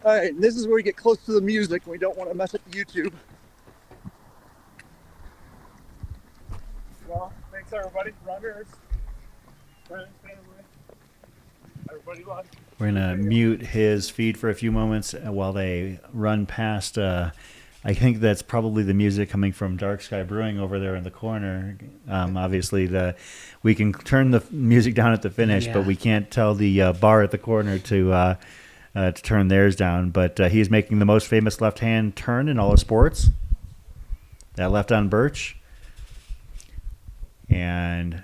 All right, and this is where we get close to the music. We don't want to mess up YouTube. Well, thanks everybody, runners, friends, family, everybody loves. We're going to mute his feed for a few moments while they run past. I think that's probably the music coming from Dark Sky Brewing over there in the corner. Obviously, we can turn the music down at the finish, but we can't tell the bar at the corner to turn theirs down. But he's making the most famous left-hand turn in all of sports. That left on Birch. And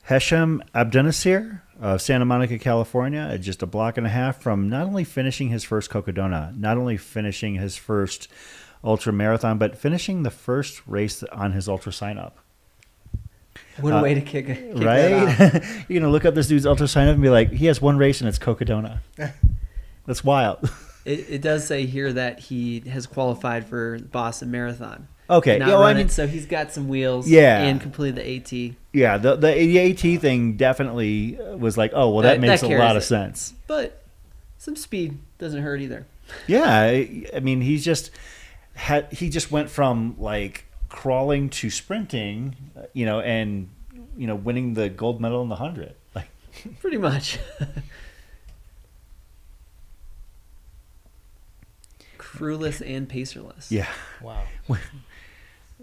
Hesham Abdunasir of Santa Monica, California, just a block and a half from not only finishing his first Cocodona, not only finishing his first ultra marathon, but finishing the first race on his ultra sign up. What a way to kick right? that off. You're going to look up this dude's ultra sign up and be like, he has one race and it's Cocodona. That's wild. It does say here that he has qualified for Boston Marathon. Okay. So he's got some wheels. Yeah. And completed the AT. Yeah, the AT thing definitely was like, oh, well, that makes a lot of sense. But some speed doesn't hurt either. Yeah, I mean, he just went from like crawling to sprinting, and winning the gold medal in the 100. Like, pretty much. Crewless and pacerless. Yeah. Wow.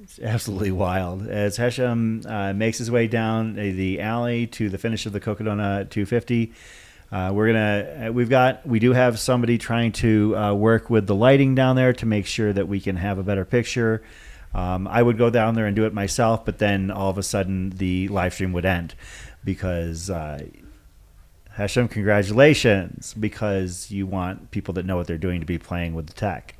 It's absolutely wild. As Hesham makes his way down the alley to the finish of the Cocodona 250, we do have somebody trying to work with the lighting down there to make sure that we can have a better picture. I would go down there and do it myself, but then all of a sudden the live stream would end because Hesham, congratulations, because you want people that know what they're doing to be playing with the tech.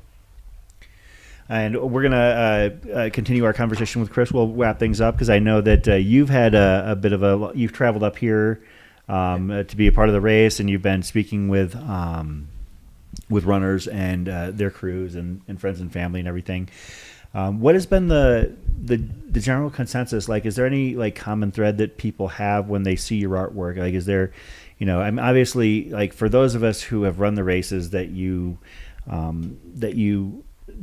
And we're going to continue our conversation with Chris. We'll wrap things up because I know that you've had you've traveled up here to be a part of the race, and you've been speaking with runners and their crews and friends and family and everything. What has been the general consensus? Like, is there any like common thread that people have when they see your artwork? Like, is there, I'm obviously, like, for those of us who have run the races that you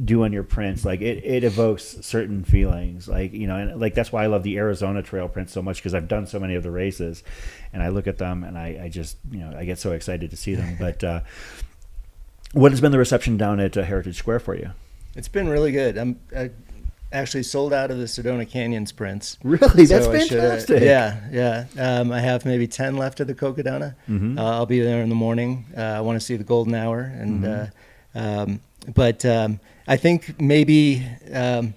do on your prints, like it evokes certain feelings, like, and like that's why I love the Arizona trail prints so much, because I've done so many of the races and I look at them and I just I get so excited to see them. But what has been the reception down at Heritage Square for you? It's been really good. I actually sold out of the Sedona Canyon sprints. Really? That's fantastic. Yeah. I have maybe 10 left of the Cocodona. Mm-hmm. I'll be there in the morning. I want to see the golden hour. And but I think maybe, at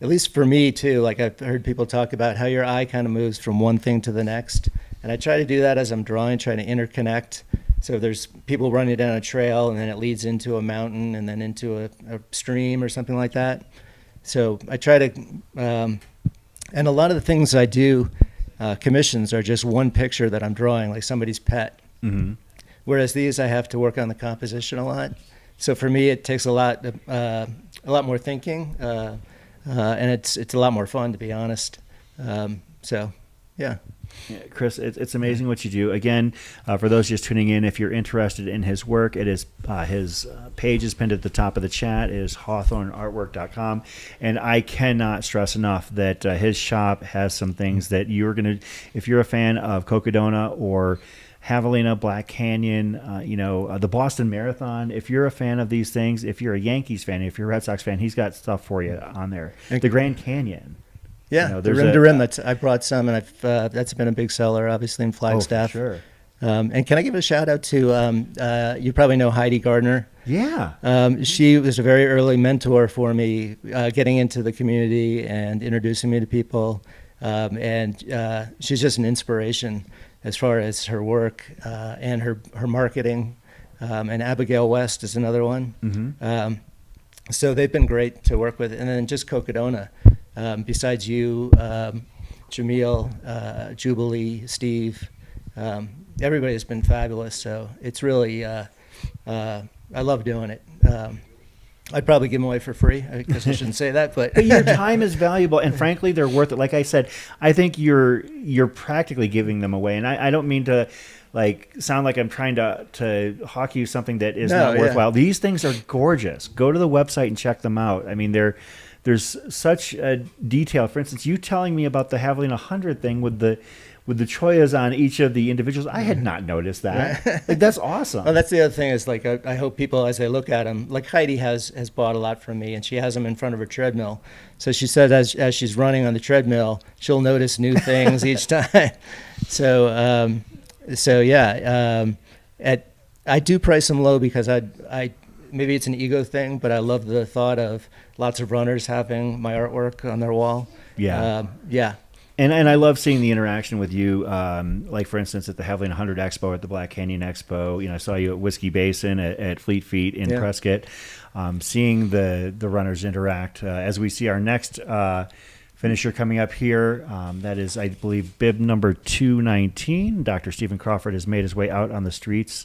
least for me too, like I've heard people talk about how your eye kind of moves from one thing to the next. And I try to do that as I'm drawing, trying to interconnect. So there's people running down a trail and then it leads into a mountain and then into a stream or something like that. So I try to, and a lot of the things I do, commissions, are just one picture that I'm drawing, like somebody's pet. Mm-hmm. Whereas these, I have to work on the composition a lot. So for me, it takes a lot more thinking, and it's a lot more fun, to be honest. So, yeah. Yeah, Chris, it's amazing what you do. Again, for those just tuning in, if you're interested in his work, it is his page is pinned at the top of the chat. It is hawthorneartwork.com. And I cannot stress enough that his shop has some things that you're going to, if you're a fan of Cocodona or Javelina, Black Canyon, the Boston Marathon, if you're a fan of these things, if you're a Yankees fan, if you're a Red Sox fan, he's got stuff for you on there. The Grand Canyon. Yeah, the rim to rim. I brought some, and that's been a big seller, obviously, in Flagstaff. Oh, for And can I give a shout out to, you probably know Heidi Gardner. Yeah. She was a very early mentor for me, getting into the community and introducing me to people. And she's just an inspiration as far as her work and her marketing. And Abigail West is another one. Mm-hmm. So they've been great to work with. And then just Cocodona, besides you, Jamil, Jubilee, Steve, everybody has been fabulous. So it's really, I love doing it. I'd probably give them away for free. I guess I shouldn't say that, but your time is valuable, and frankly, they're worth it. Like I said, I think you're practically giving them away, and I don't mean to sound like I'm trying to hawk you something that is not worthwhile. Yeah. These things are gorgeous. Go to the website and check them out. I mean, there's such a detail. For instance, you telling me about the Javelin 100 thing with the choyas on each of the individuals. I had not noticed that. That's awesome. Well, that's the other thing is I hope people, as they look at them, like Heidi has bought a lot from me, and she has them in front of her treadmill. So she said as she's running on the treadmill, she'll notice new things each time. So yeah, I do price them low because I maybe it's an ego thing, but I love the thought of lots of runners having my artwork on their wall. Yeah. Yeah. And I love seeing the interaction with you, like, for instance, at the Javelin 100 Expo, at the Black Canyon Expo. I saw you at Whiskey Basin, at Fleet Feet in Prescott. Seeing the runners interact. As we see our next finisher coming up here, that is, I believe, bib number 219. Dr. Stephen Crawford has made his way out on the streets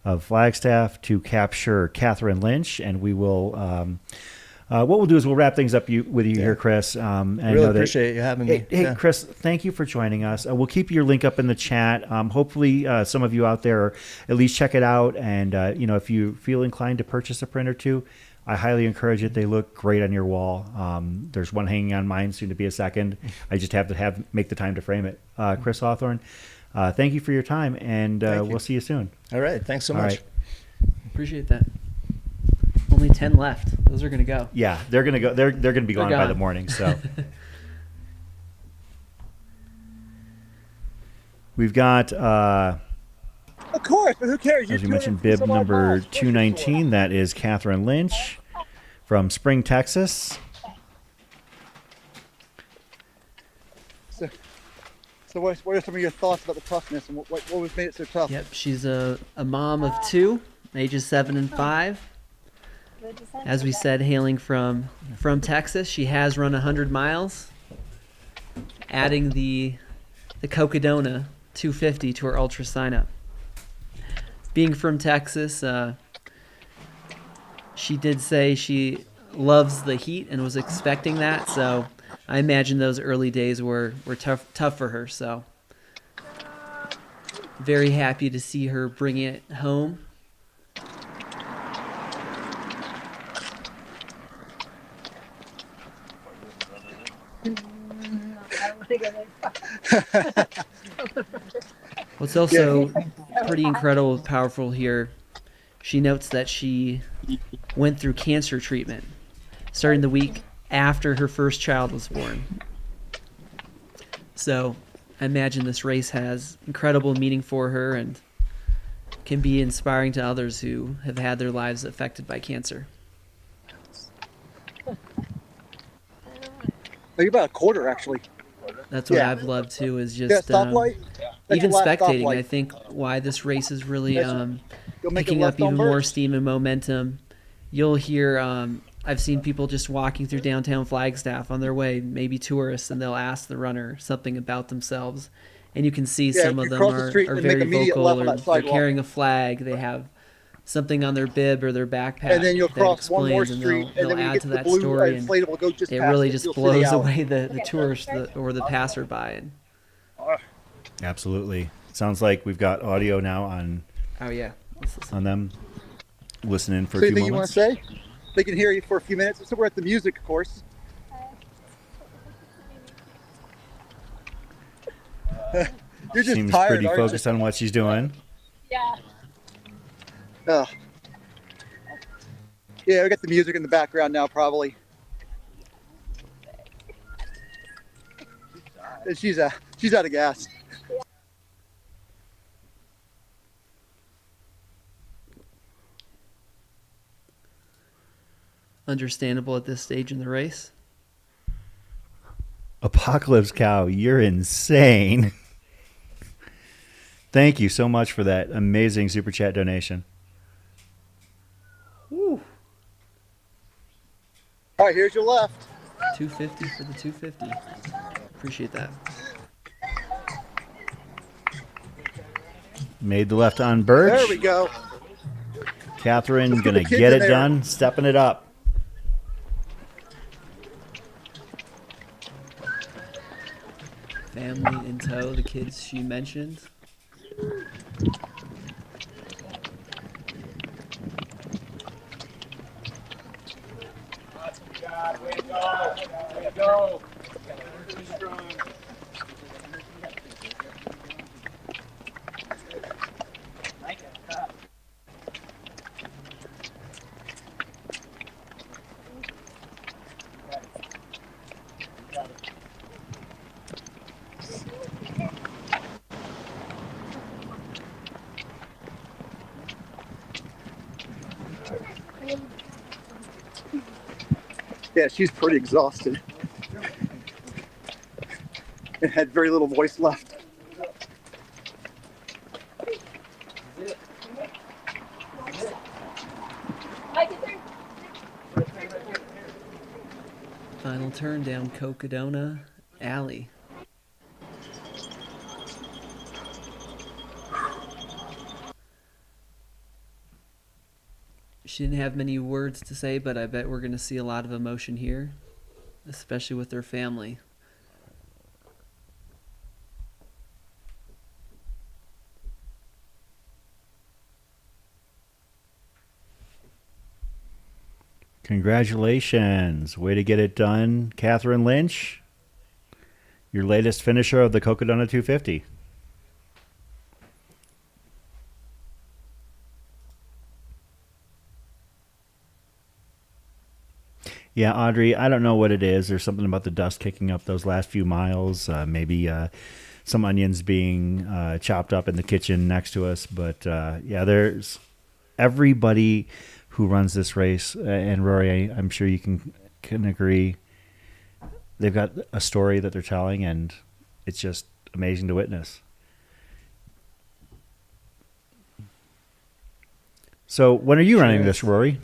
of Flagstaff to capture Catherine Lynch, and we will... what we'll do is we'll wrap things up with you here, Chris. I really appreciate you having me. Hey, Chris, thank you for joining us. We'll keep your link up in the chat. Hopefully, some of you out there at least check it out. And, if you feel inclined to purchase a print or two, I highly encourage it. They look great on your wall. There's one hanging on mine, soon to be a second. I just have to make the time to frame it. Chris Hawthorne, thank you for your time, and we'll see you soon. All right. Thanks so much. Right. Appreciate that. Only 10 left. Those are going to go. Yeah, they're going to go. They're going to be gone by the morning. So we've got. Of course, but who cares? As we mentioned, bib number 219. That is Catherine Lynch from Spring, Texas. So what are some of your thoughts about the toughness and what was made it so tough? Yep, she's a mom of two, ages 7 and 5. As we said, hailing from Texas, she has run 100 miles, adding the Cocodona 250 to her ultra sign-up. Being from Texas, she did say she loves the heat and was expecting that, so I imagine those early days were tough for her. So very happy to see her bring it home. What's also pretty incredible and powerful here, she notes that she went through cancer treatment starting the week after her first child was born. So I imagine this race has incredible meaning for her and can be inspiring to others who have had their lives affected by cancer. Think about a quarter, actually. That's what I've loved too, is just even spectating. I think why this race is really picking up even more steam and momentum. You'll hear, I've seen people just walking through downtown Flagstaff on their way, maybe tourists, and they'll ask the runner something about themselves. And you can see some of them are very vocal, or they're carrying a flag, they have something on their bib or their backpack, and then you'll cross one more street, and they'll add to that story, and it really just blows away the tourist or the passerby. Absolutely. Sounds like we've got audio now on. Oh yeah, on them. Listening for so a few moments. You want to say? They can hear you for a few minutes. So we're at the music, of course. You're just Seems tired, pretty focused on what she's doing. Yeah. Yeah, we got the music in the background now, probably. And she's out of gas. understandable at this stage in the race. Apocalypse Cow, you're insane. Thank you so much for that amazing super chat donation. Woo. All right, here's your left. 250 for the 250. Appreciate that. Made the left on Birch. There we go. Catherine Let's going get to the kids get in it there. done, stepping it up. Family in tow, the kids she mentioned. Way to go. Way to go. Yeah, she's pretty exhausted. And had very little voice left. Final turn down Cocodona Alley. She didn't have many words to say, but I bet we're going to see a lot of emotion here, especially with their family. Congratulations. Way to get it done, Catherine Lynch. Your latest finisher of the Cocodona 250. Yeah, Audrey, I don't know what it is. There's something about the dust kicking up those last few miles. Maybe some onions being chopped up in the kitchen next to us. But yeah, there's everybody who runs this race, and Rory, I'm sure you can agree, they've got a story that they're telling, and it's just amazing to witness. So when are you running this, Rory?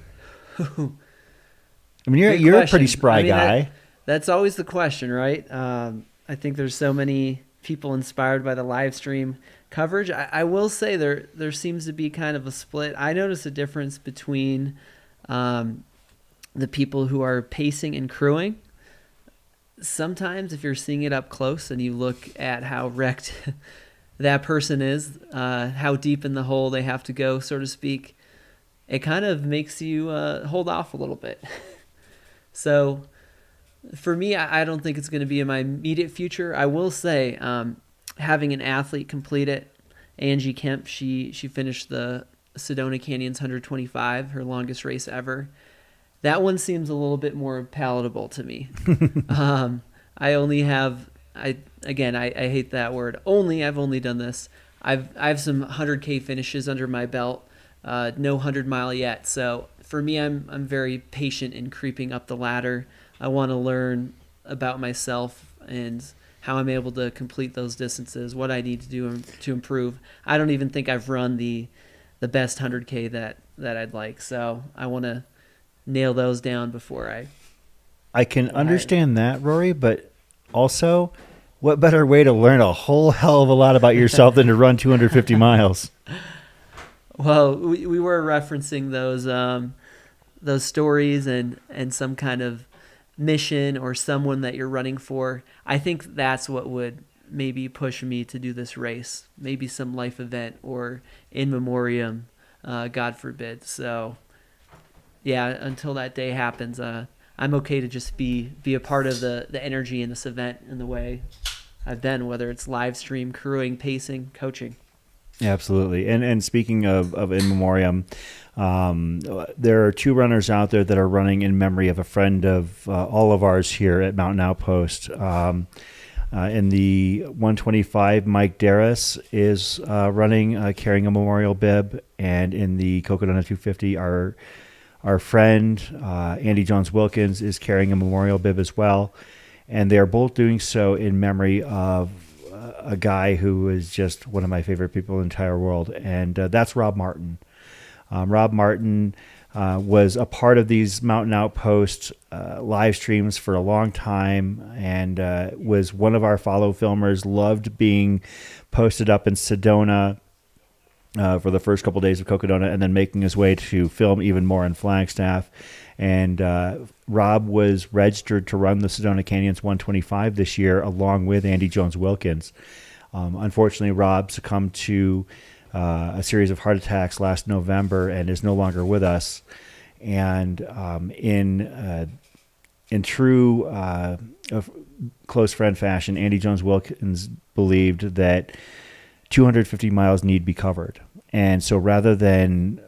I mean, you're a pretty spry guy. That's always the question, right? I think there's so many people inspired by the live stream coverage. I will say there seems to be kind of a split. I notice a difference between the people who are pacing and crewing. Sometimes if you're seeing it up close and you look at how wrecked that person is, how deep in the hole they have to go, so to speak, it kind of makes you hold off a little bit. So for me, I don't think it's going to be in my immediate future. I will say, having an athlete complete it, Angie Kemp, she finished the Sedona Canyons 125, her longest race ever. That one seems a little bit more palatable to me. I only have, I hate that word. I've only done this. I have some 100K finishes under my belt. No 100-mile yet. So for me, I'm very patient in creeping up the ladder. I want to learn about myself and how I'm able to complete those distances, what I need to do to improve. I don't even think I've run the best 100K that I'd like. So I want to nail those down before I can understand that, Rory, but also, what better way to learn a whole hell of a lot about yourself than to run 250 miles? Well, we were referencing those stories and some kind of mission or someone that you're running for. I think that's what would maybe push me to do this race. Maybe some life event or in memoriam, God forbid. So, yeah, until that day happens, I'm okay to just be a part of the energy in this event in the way I've been, whether it's live stream, crewing, pacing, coaching. Absolutely. And speaking of in memoriam, there are two runners out there that are running in memory of a friend of all of ours here at Mountain Outpost. In the 125, Mike Darris is running, carrying a memorial bib. And in the Cocodona 250, our our friend Andy Jones Wilkins is carrying a memorial bib as well, and they are both doing so in memory of a guy who was just one of my favorite people in the entire world, and that's Rob Martin. Rob Martin was a part of these Mountain Outpost live streams for a long time, and was one of our follow filmers, loved being posted up in Sedona for the first couple days of Cocodona, and then making his way to film even more in Flagstaff. And Rob was registered to run the Sedona Canyons 125 this year, along with Andy Jones Wilkins. Unfortunately, Rob succumbed to a series of heart attacks last November and is no longer with us. And in true close friend fashion, Andy Jones Wilkins believed that 250 miles need be covered. And so rather than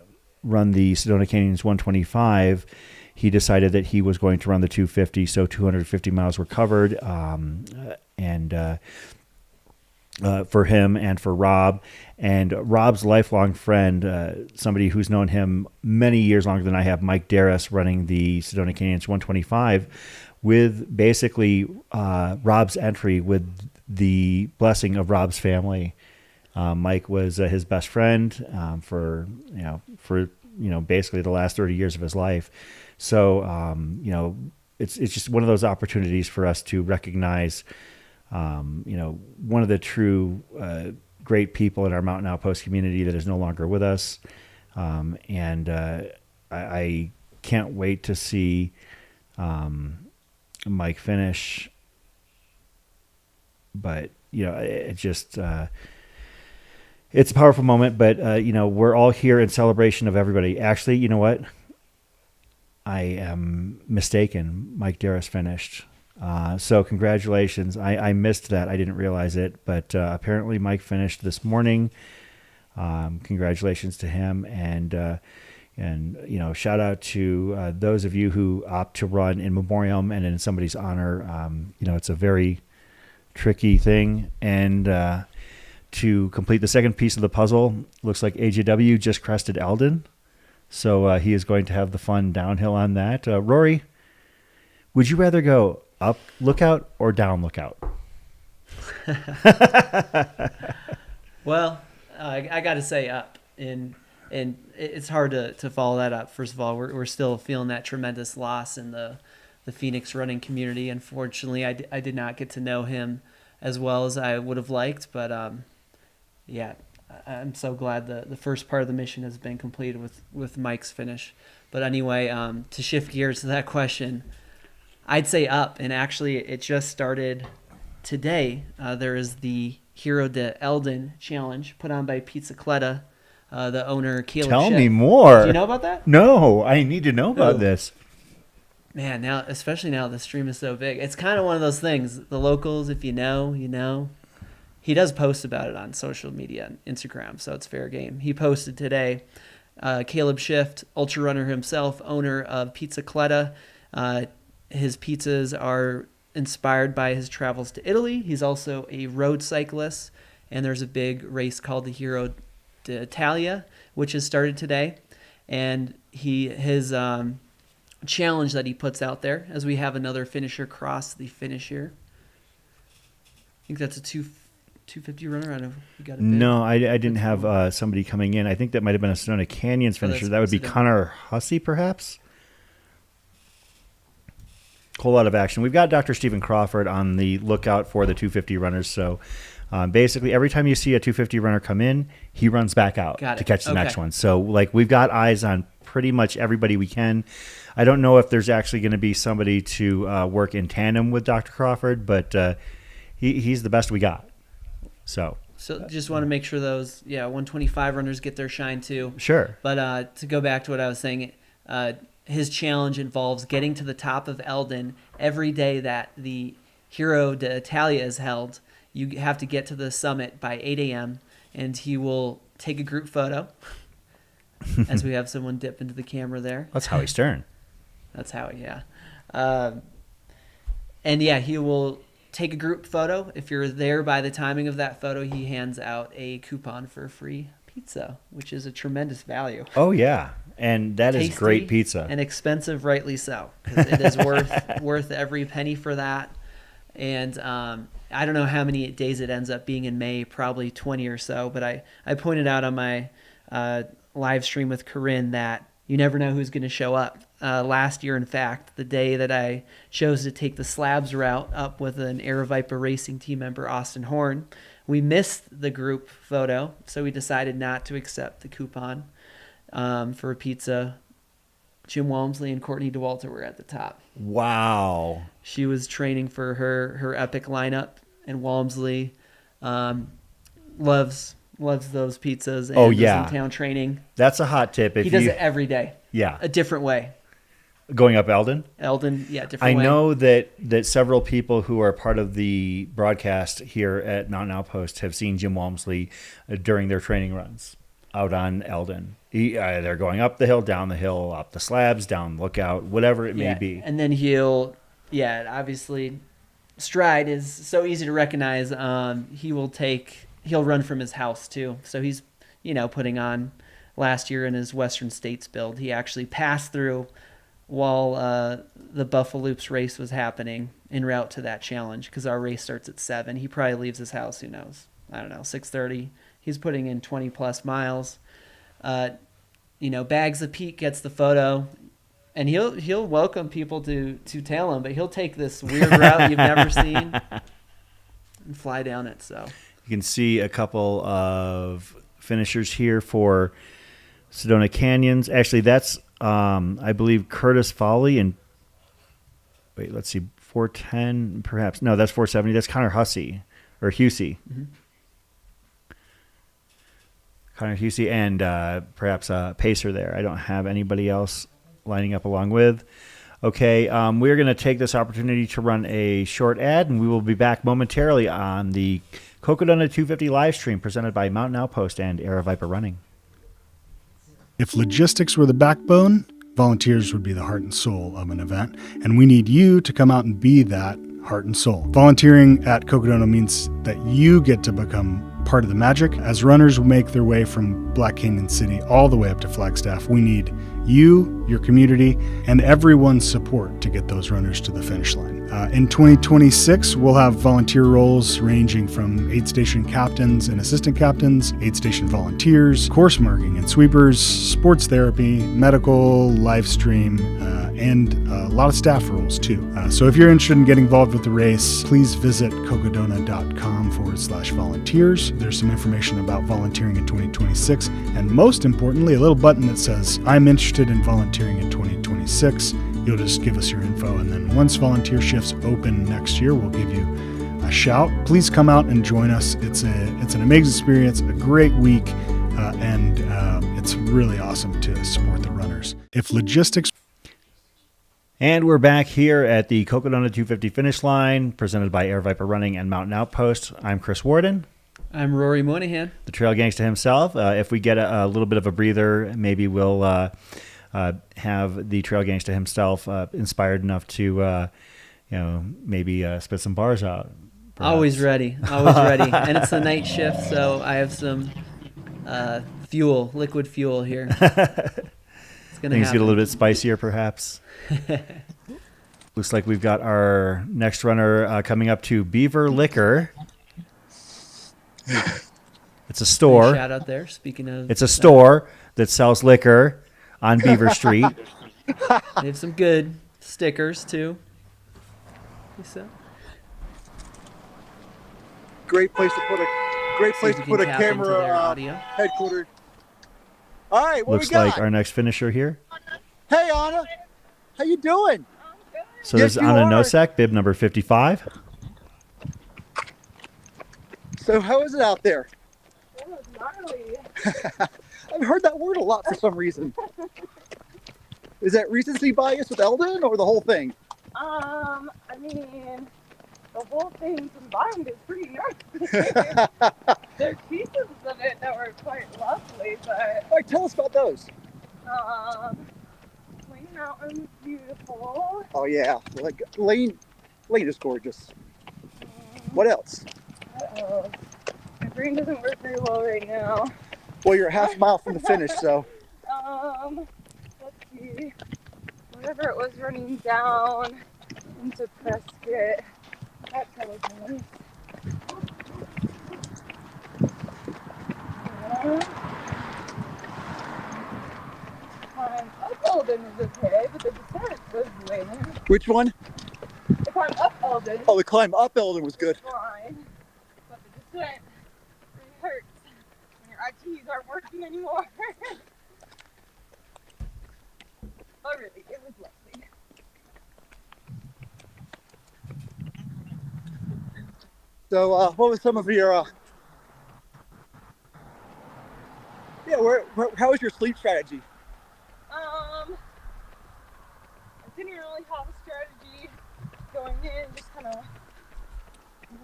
run the Sedona Canyons 125, he decided that he was going to run the 250, so 250 miles were covered. For him and for Rob. And Rob's lifelong friend, somebody who's known him many years longer than I have, Mike Darris, running the Sedona Canyons 125, with basically Rob's entry with the blessing of Rob's family. Mike was his best friend for basically the last 30 years of his life. So it's just one of those opportunities for us to recognize one of the true great people in our Mountain Outpost community that is no longer with us. I can't wait to see Mike finish. But, it just, it's a powerful moment, but, we're all here in celebration of everybody. Actually, you know what? I am mistaken. Mike Darris finished. So congratulations. I missed that. I didn't realize it, but apparently Mike finished this morning. Congratulations to him. And shout out to those of you who opt to run in memoriam and in somebody's honor. It's a very tricky thing. And to complete the second piece of the puzzle, looks like AJW just crested Eldon. So he is going to have the fun downhill on that. Rory, would you rather go up lookout or down lookout? Well, I got to say up, and it's hard to follow that up. First of all, we're still feeling that tremendous loss in the Phoenix running community. Unfortunately, I did not get to know him as well as I would have liked, but yeah, I'm so glad the first part of the mission has been completed with Mike's finish. But anyway, to shift gears to that question, I'd say up, and actually it just started today. There is the Hero de Eldon challenge put on by Pizzacletta, the owner, Caleb Tell Schiff. me more. Do you know about that? No, I need to know about this. Man, now, especially now the stream is so big. It's kind of one of those things. The locals, if you know, you know. He does post about it on social media and Instagram, so it's fair game. He posted today, Caleb Schiff, ultra runner himself, owner of Pizzacletta. His pizzas are inspired by his travels to Italy. He's also a road cyclist, and there's a big race called the Giro d'Italia, which has started today. And his challenge that he puts out there, as we have another finisher cross the finish here. I think that's a 250 runner. I don't know if you got a bid. No, I didn't have somebody coming in. I think that might have been a Sedona Canyons finisher. That would be Connor Hussey, perhaps. Whole lot of action. We've got Dr. Stephen Crawford on the lookout for the 250 runners. So basically, every time you see a 250 runner come in, he runs back out to catch the next one. So we've got eyes on pretty much everybody we can. I don't know if there's actually going to be somebody to work in tandem with Dr. Crawford, but he's the best we got. So just want to make sure those 125 runners get their shine too. Sure. But to go back to what I was saying, his challenge involves getting to the top of Eldon every day that the Giro d'Italia is held. You have to get to the summit by 8 a.m. and he will take a group photo. As we have someone dip into the camera there. That's Howie Stern. That's Howie, yeah. And yeah, he will take a group photo. If you're there by the timing of that photo, he hands out a coupon for free pizza, which is a tremendous value. Oh, yeah. And that is tasty great pizza. And expensive, rightly so, because it is worth every penny for that. And I don't know how many days it ends up being in May, probably 20 or so. But I pointed out on my live stream with Corinne that you never know who's going to show up. Last year, in fact, the day that I chose to take the slabs route up with an Air Viper Racing team member, Austin Horn, we missed the group photo, so we decided not to accept the coupon for a pizza. Jim Walmsley and Courtney DeWalter were at the top. Wow. She was training for her epic lineup, and Walmsley loves those pizzas and was in town training. That's a hot tip. He does it every day. Yeah. A different way. Going up Eldon? Different I way. know that several people who are part of the broadcast here at Mountain Outpost have seen Jim Walmsley during their training runs out on Eldon. They're going up the hill, down the hill, up the slabs, down Lookout, whatever it may be. And then obviously, stride is so easy to recognize. He'll run from his house too. So he's, putting on last year in his Western States build. He actually passed through while the Buffalo Loops race was happening en route to that challenge, because our race starts at 7. He probably leaves his house, who knows, I don't know, 6:30. He's putting in 20 plus miles. Bags of Pete gets the photo, and he'll welcome people to tail him, but he'll take this weird route you've never seen and fly down it. So you can see a couple of finishers here for Sedona Canyons. Actually, that's I believe Curtis Foley and let's see, 410 perhaps. No, that's 470. That's Connor Hussey or Husey. Mm-hmm. Connor Husey and perhaps Pacer there. I don't have anybody else lining up along with. Okay, we're going to take this opportunity to run a short ad, and we will be back momentarily on the Cocodona 250 live stream presented by Mountain Outpost and Air Viper Running. If logistics were the backbone, volunteers would be the heart and soul of an event, and we need you to come out and be that heart and soul. Volunteering at Cocodona means that you get to become part of the magic. As runners make their way from Black Canyon City all the way up to Flagstaff, we need you, your community, and everyone's support to get those runners to the finish line. In 2026, we'll have volunteer roles ranging from aid station captains and assistant captains, aid station volunteers, course marking and sweepers, sports therapy, medical, live stream, and a lot of staff roles too. So if you're interested in getting involved with the race, please visit cocodona.com/volunteers. There's some information about volunteering in 2026, and most importantly, a little button that says, I'm interested in volunteering in 2026. You'll just give us your info, and then once volunteer shifts open next year, we'll give you a shout. Please come out and join us. It's an amazing experience, a great week, and it's really awesome to support the runners. If logistics... And we're back here at the Cocodona 250 finish line, presented by Air Viper Running and Mountain Outpost. I'm Chris Warden. I'm Rory Moynihan. The trail gangsta himself. If we get a little bit of a breather, maybe we'll have the trail gangsta himself inspired enough to, maybe spit some bars out. Perhaps. Always ready. And it's a night shift, so I have some liquid fuel here. It's gonna Things get a little bit spicier, perhaps. Looks like we've got our next runner coming up to Beaver Liquor. It's a store. Shout out there. Speaking of, it's a store that sells liquor on Beaver Street. They have some good stickers too. Great place to put a camera headquartered. All right, what Looks we got? like our next finisher here. Hey, Anna, how you doing? So this is Anna Nosek, bib number 55. So how is it out there? I've heard that word a lot for some reason. Is that recency bias with Eldon or the whole thing? I mean, the whole thing combined is pretty nice. There's pieces of it that were quite lovely, but... All right, tell us about those. Lane Mountain is beautiful. Oh, yeah. Like, Lane is gorgeous. What else? Uh-oh. My brain doesn't work very well right now. Well, you're a half mile from the finish, so... river it was running down into Prescott. That's how it was. Climb up Eldon was okay, but the descent was winning. Which one? The climb up Eldon. Oh, the climb up Eldon was good. Fine, but the descent really hurts when your ITs aren't working anymore. Oh, really? It was lovely. So, what was some of your, how was your sleep strategy? I didn't really have a strategy going in, just kind of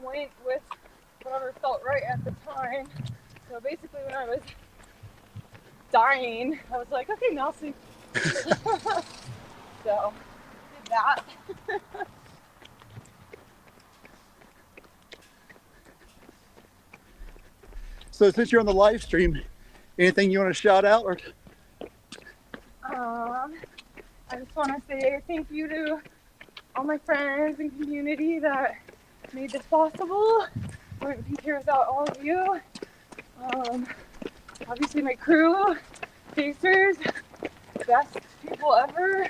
went with whatever felt right at the time. So basically when I was dying, I was like, okay, now I'll sleep. So, did that. So since you're on the live stream, anything you want to shout out? Or I just want to say thank you to all my friends and community that made this possible. I wouldn't be here without all of you. Obviously my crew, chasers, best people ever.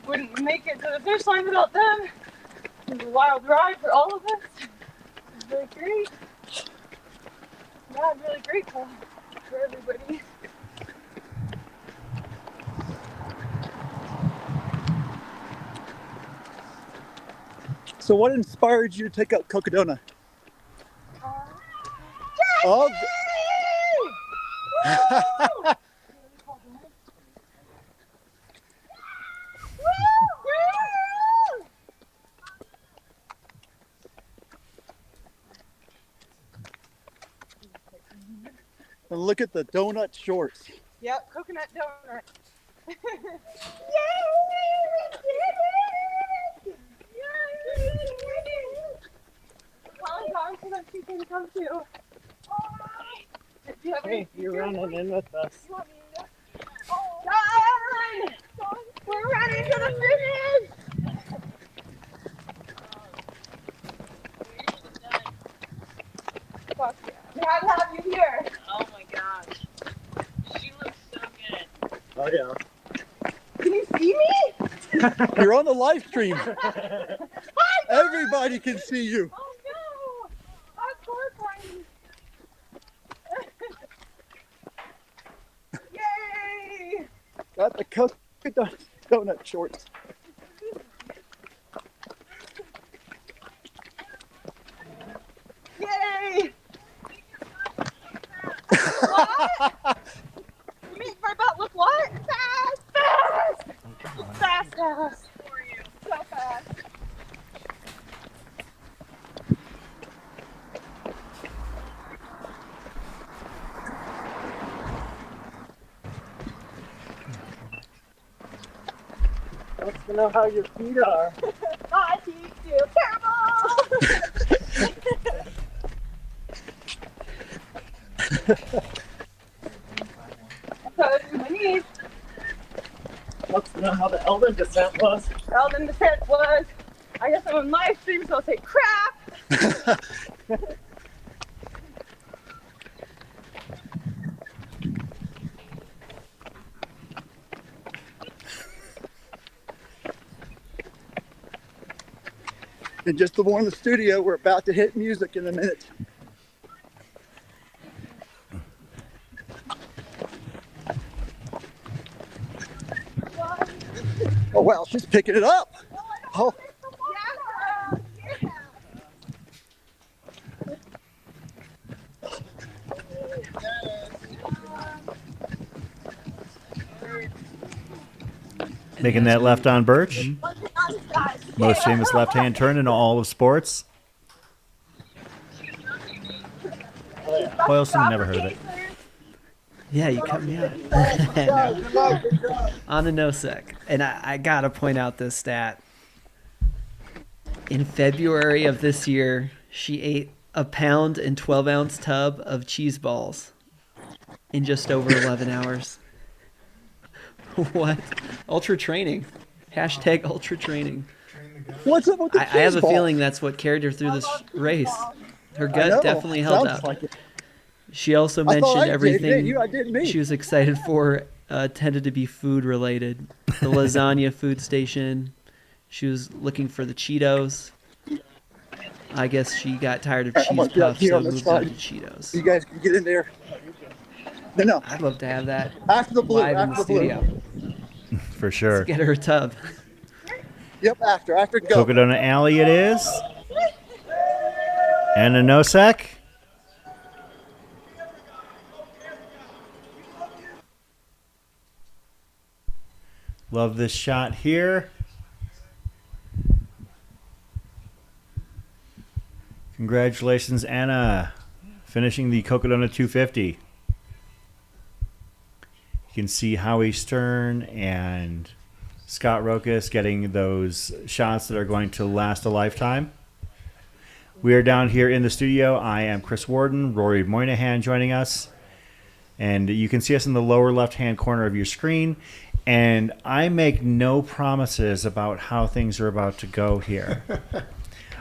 Wouldn't make it to the finish line without them. It was a wild ride for all of us. It was really great. Yeah, I'm really grateful for everybody. so what inspired you to take up Cocodona? Oh. And look at the donut shorts. Yep, coconut donut. Yay! We did it! Yay! Calling down so that she can come too. Hey, you're running in with us. Done! We're running to the finish! Fuck yeah. We had to have you here. Oh my gosh. She looks so good. Oh yeah. Can you see me? You're on the live stream. Everybody can see you. Oh no! Of course I'm... Yay! Got the Cocodona donut shorts. Yay! What? You mean for about look what? Fast! Fast! Fast! So fast. Wants to know how your feet are. My feet feel terrible! Wants to know how the Eldon descent was. Eldon descent was, I guess I'm on live stream, so I'll say crap! And just to warn the studio, we're about to hit music in a minute. Oh wow, she's picking it up. Oh. Making that left on Birch. Most famous left-hand turn in all of sports. Boylston, never heard of it. Yeah, you cut me out. On a no sec. And I gotta point out this stat. In February of this year, she ate a 1 and 12-ounce tub of cheese balls in just over 11 hours. What? Ultra training. Hashtag ultra training. What's up with the I have a cheese ball? feeling that's what carried her through this race. Her I gut know, definitely held sounds out. like it. She also I thought mentioned I did, everything you, I didn't me. she was excited for tended to be food related. The lasagna food station. She was looking for the Cheetos. I guess she got tired of I'm cheese gonna be up puffs, here so on the moved on to side. Cheetos. You guys can get in there. No. I'd love to have that After the blue. live in the After the blue. studio. For sure. Let's get her a tub. Yep. After go. Cocodona Alley it is. And a no-sec. Love this shot here. Congratulations, Anna, finishing the Cocodona 250. You can see Howie Stern and Scott Rokas getting those shots that are going to last a lifetime. We are down here in the studio. I am Chris Warden, Rory Moynihan joining us. And you can see us in the lower left-hand corner of your screen. And I make no promises about how things are about to go here.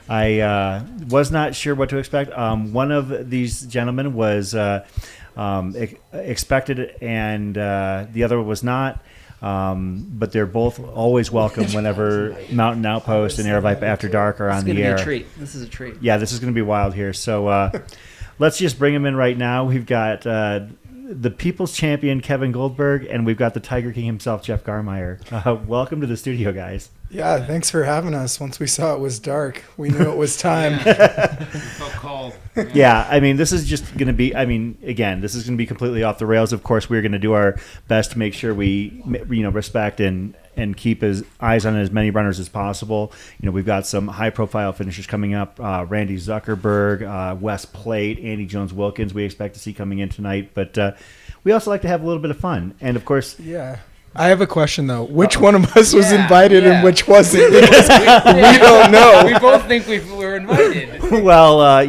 I was not sure what to expect. One of these gentlemen was expected, and the other was not. But they're both always welcome whenever Mountain Outpost and Airvipe After Dark are on the air. This is going to be a treat. This is a treat. Yeah, this is going to be wild here. So let's just bring him in right now. We've got the People's Champion, Kevin Goldberg, and we've got the Tiger King himself, Jeff Garmeyer. Welcome to the studio, guys. Yeah, thanks for having us. Once we saw it was dark, we knew it was time. Felt cold. Yeah, I mean, this is just going to be, again, this is going to be completely off the rails. Of course, we're going to do our best to make sure we, respect and keep eyes on as many runners as possible. We've got some high-profile finishers coming up. Randy Zuckerberg, Wes Plate, Andy Jones-Wilkins we expect to see coming in tonight. But we also like to have a little bit of fun. And, of course... Yeah. I have a question, though. Which one of us was invited and which wasn't? Because we don't know. We both think we were invited. Well, I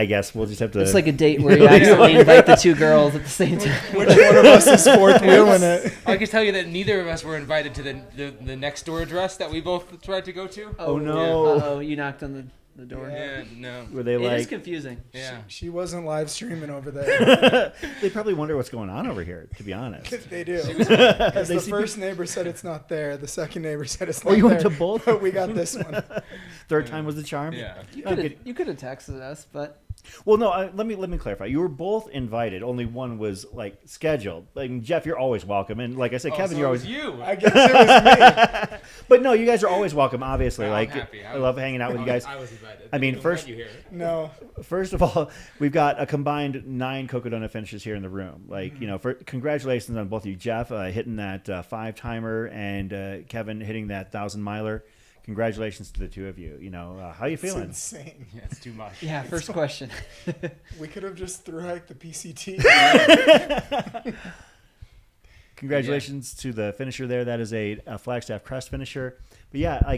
guess we'll just have to... It's like a date where you accidentally invite the two girls at the same time. Which one of us is fourth wheeling it? I can tell you that neither of us were invited to the next door address that we both tried to go to. Oh, no. Uh-oh, you knocked on the door. Yeah, no. Were they It like... is confusing. Yeah. She wasn't live streaming over there. They probably wonder what's going on over here, to be honest. They do. Because the first neighbor said it's not there. The second neighbor said it's not there. Oh, you went to both? But we got this one. Third time was the charm? Yeah. You could have texted us, but... Well, no. Let me clarify. You were both invited. Only one was scheduled. Jeff, you're always welcome, and like I said, Kevin, so you're it always. was you. I guess it was me. But no, you guys are always welcome. Obviously, I'm happy. I love hanging out with you guys. I was invited. First, you here. No. First of all, we've got a combined 9 Cocodona finishes here in the room. Congratulations on both of you, Jeff hitting that 5-timer, and Kevin hitting that 1,000-miler. Congratulations to the two of you. How you feeling? It's insane. Yeah, it's too much. Yeah, first question. We could have just thru-hiked the PCT. Congratulations to the finisher there. That is a Flagstaff Crest finisher. But yeah,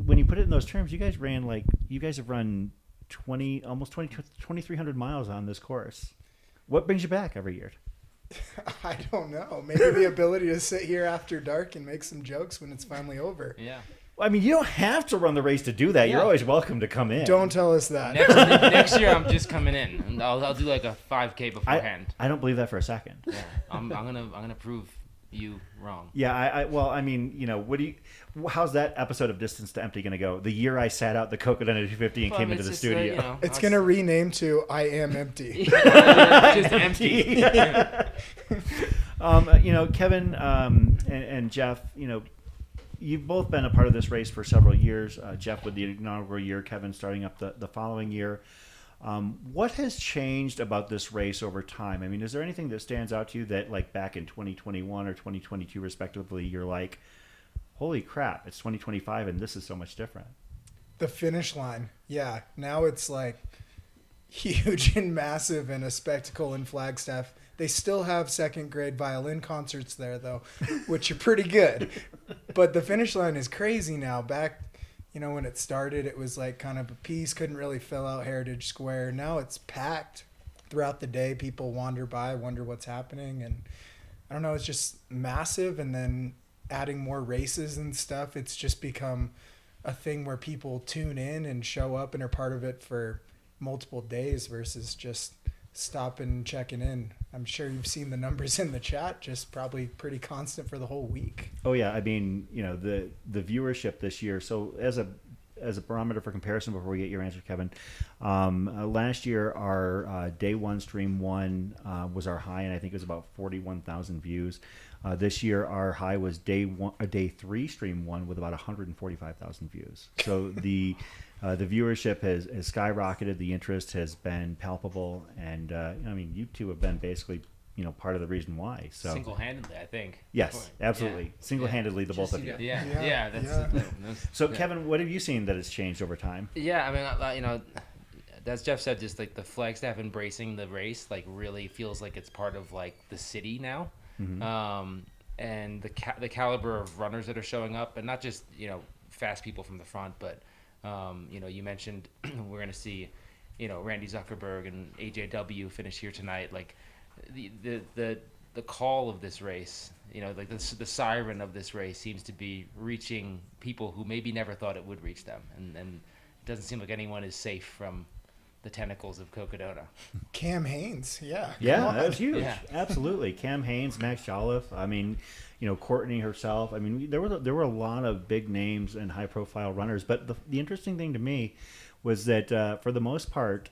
when you put it in those terms, you guys have run 2,300 miles on this course. What brings you back every year? I don't know. Maybe the ability to sit here after dark and make some jokes when it's finally over. Yeah. You don't have to run the race to do that. You're always welcome to come in. Don't tell us that. Next year, I'm just coming in, and I'll do like a 5K beforehand. I don't believe that for a second. Yeah, I'm gonna prove you wrong. Yeah, what do you? How's that episode of Distance to Empty gonna go? The year I sat out the Cocodona 250 and came into the studio. It's gonna rename to I Am Empty. Just empty. Kevin and Jeff, you've both been a part of this race for several years. Jeff with the inaugural year, Kevin starting up the following year. What has changed about this race over time? Is there anything that stands out to you that, back in 2021 or 2022, respectively, you're like, holy crap, it's 2025 and this is so much different? The finish line. Yeah. Now it's huge and massive and a spectacle in Flagstaff. They still have second grade violin concerts there, though, which are pretty good. But the finish line is crazy now. Back, when it started, it was kind of a piece, couldn't really fill out Heritage Square. Now it's packed throughout the day. People wander by, wonder what's happening. And I don't know, it's just massive. And then adding more races and stuff, it's just become a thing where people tune in and show up and are part of it for multiple days versus just stopping and checking in. I'm sure you've seen the numbers in the chat, just probably pretty constant for the whole week. Oh yeah, I mean, the viewership this year. So as a barometer for comparison, before we get your answer, Kevin, last year our day one stream one was our high, and I think it was about 41,000 views. This year our high was day three stream one with about 145,000 views. So the viewership has skyrocketed. The interest has been palpable, and I mean, you two have been basically part of the reason why. So single-handedly, I think. Yes, absolutely, yeah. Single-handedly, the both of you. Yeah. That's so, Kevin, what have you seen that has changed over time? Yeah, I mean, as Jeff said, just like the Flagstaff embracing the race, like really feels like it's part of like the city now. Mm-hmm. And the caliber of runners that are showing up, and not just fast people from the front, but you mentioned we're going to see Randy Zuckerberg and AJW finish here tonight. Like the call of this race, like the siren of this race seems to be reaching people who maybe never thought it would reach them, and it doesn't seem like anyone is safe from the tentacles of Cocodona. Cam Haines, yeah, that was huge. Yeah. Absolutely. Cam Haines, Max Jolliffe. I mean, Courtney herself. I mean, there were a lot of big names and high profile runners. But the interesting thing to me was that for the most part,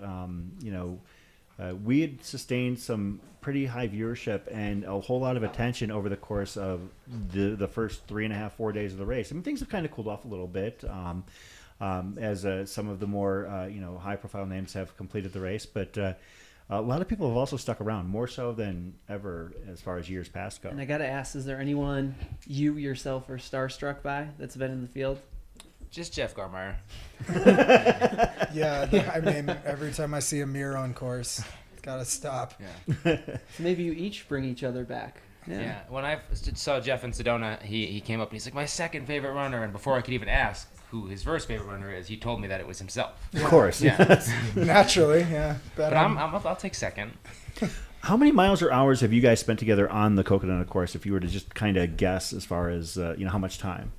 we had sustained some pretty high viewership and a whole lot of attention over the course of the first 3.5-4 days of the race. I mean, things have kind of cooled off a little bit. As some of the more high-profile names have completed the race, but a lot of people have also stuck around, more so than ever as far as years past go. And I gotta ask, is there anyone you yourself are starstruck by that's been in the field? Just Jeff Garmire. Yeah, I mean, every time I see a mirror on course, it's gotta stop. Yeah. So maybe you each bring each other back. Yeah. When I saw Jeff in Sedona, he came up and he's like, my second favorite runner, and before I could even ask who his first favorite runner is, he told me that it was himself. Of course. Yeah. Naturally, yeah. But I'll take second. How many miles or hours have you guys spent together on the Cocodona course, if you were to just kind of guess as far as, how much time?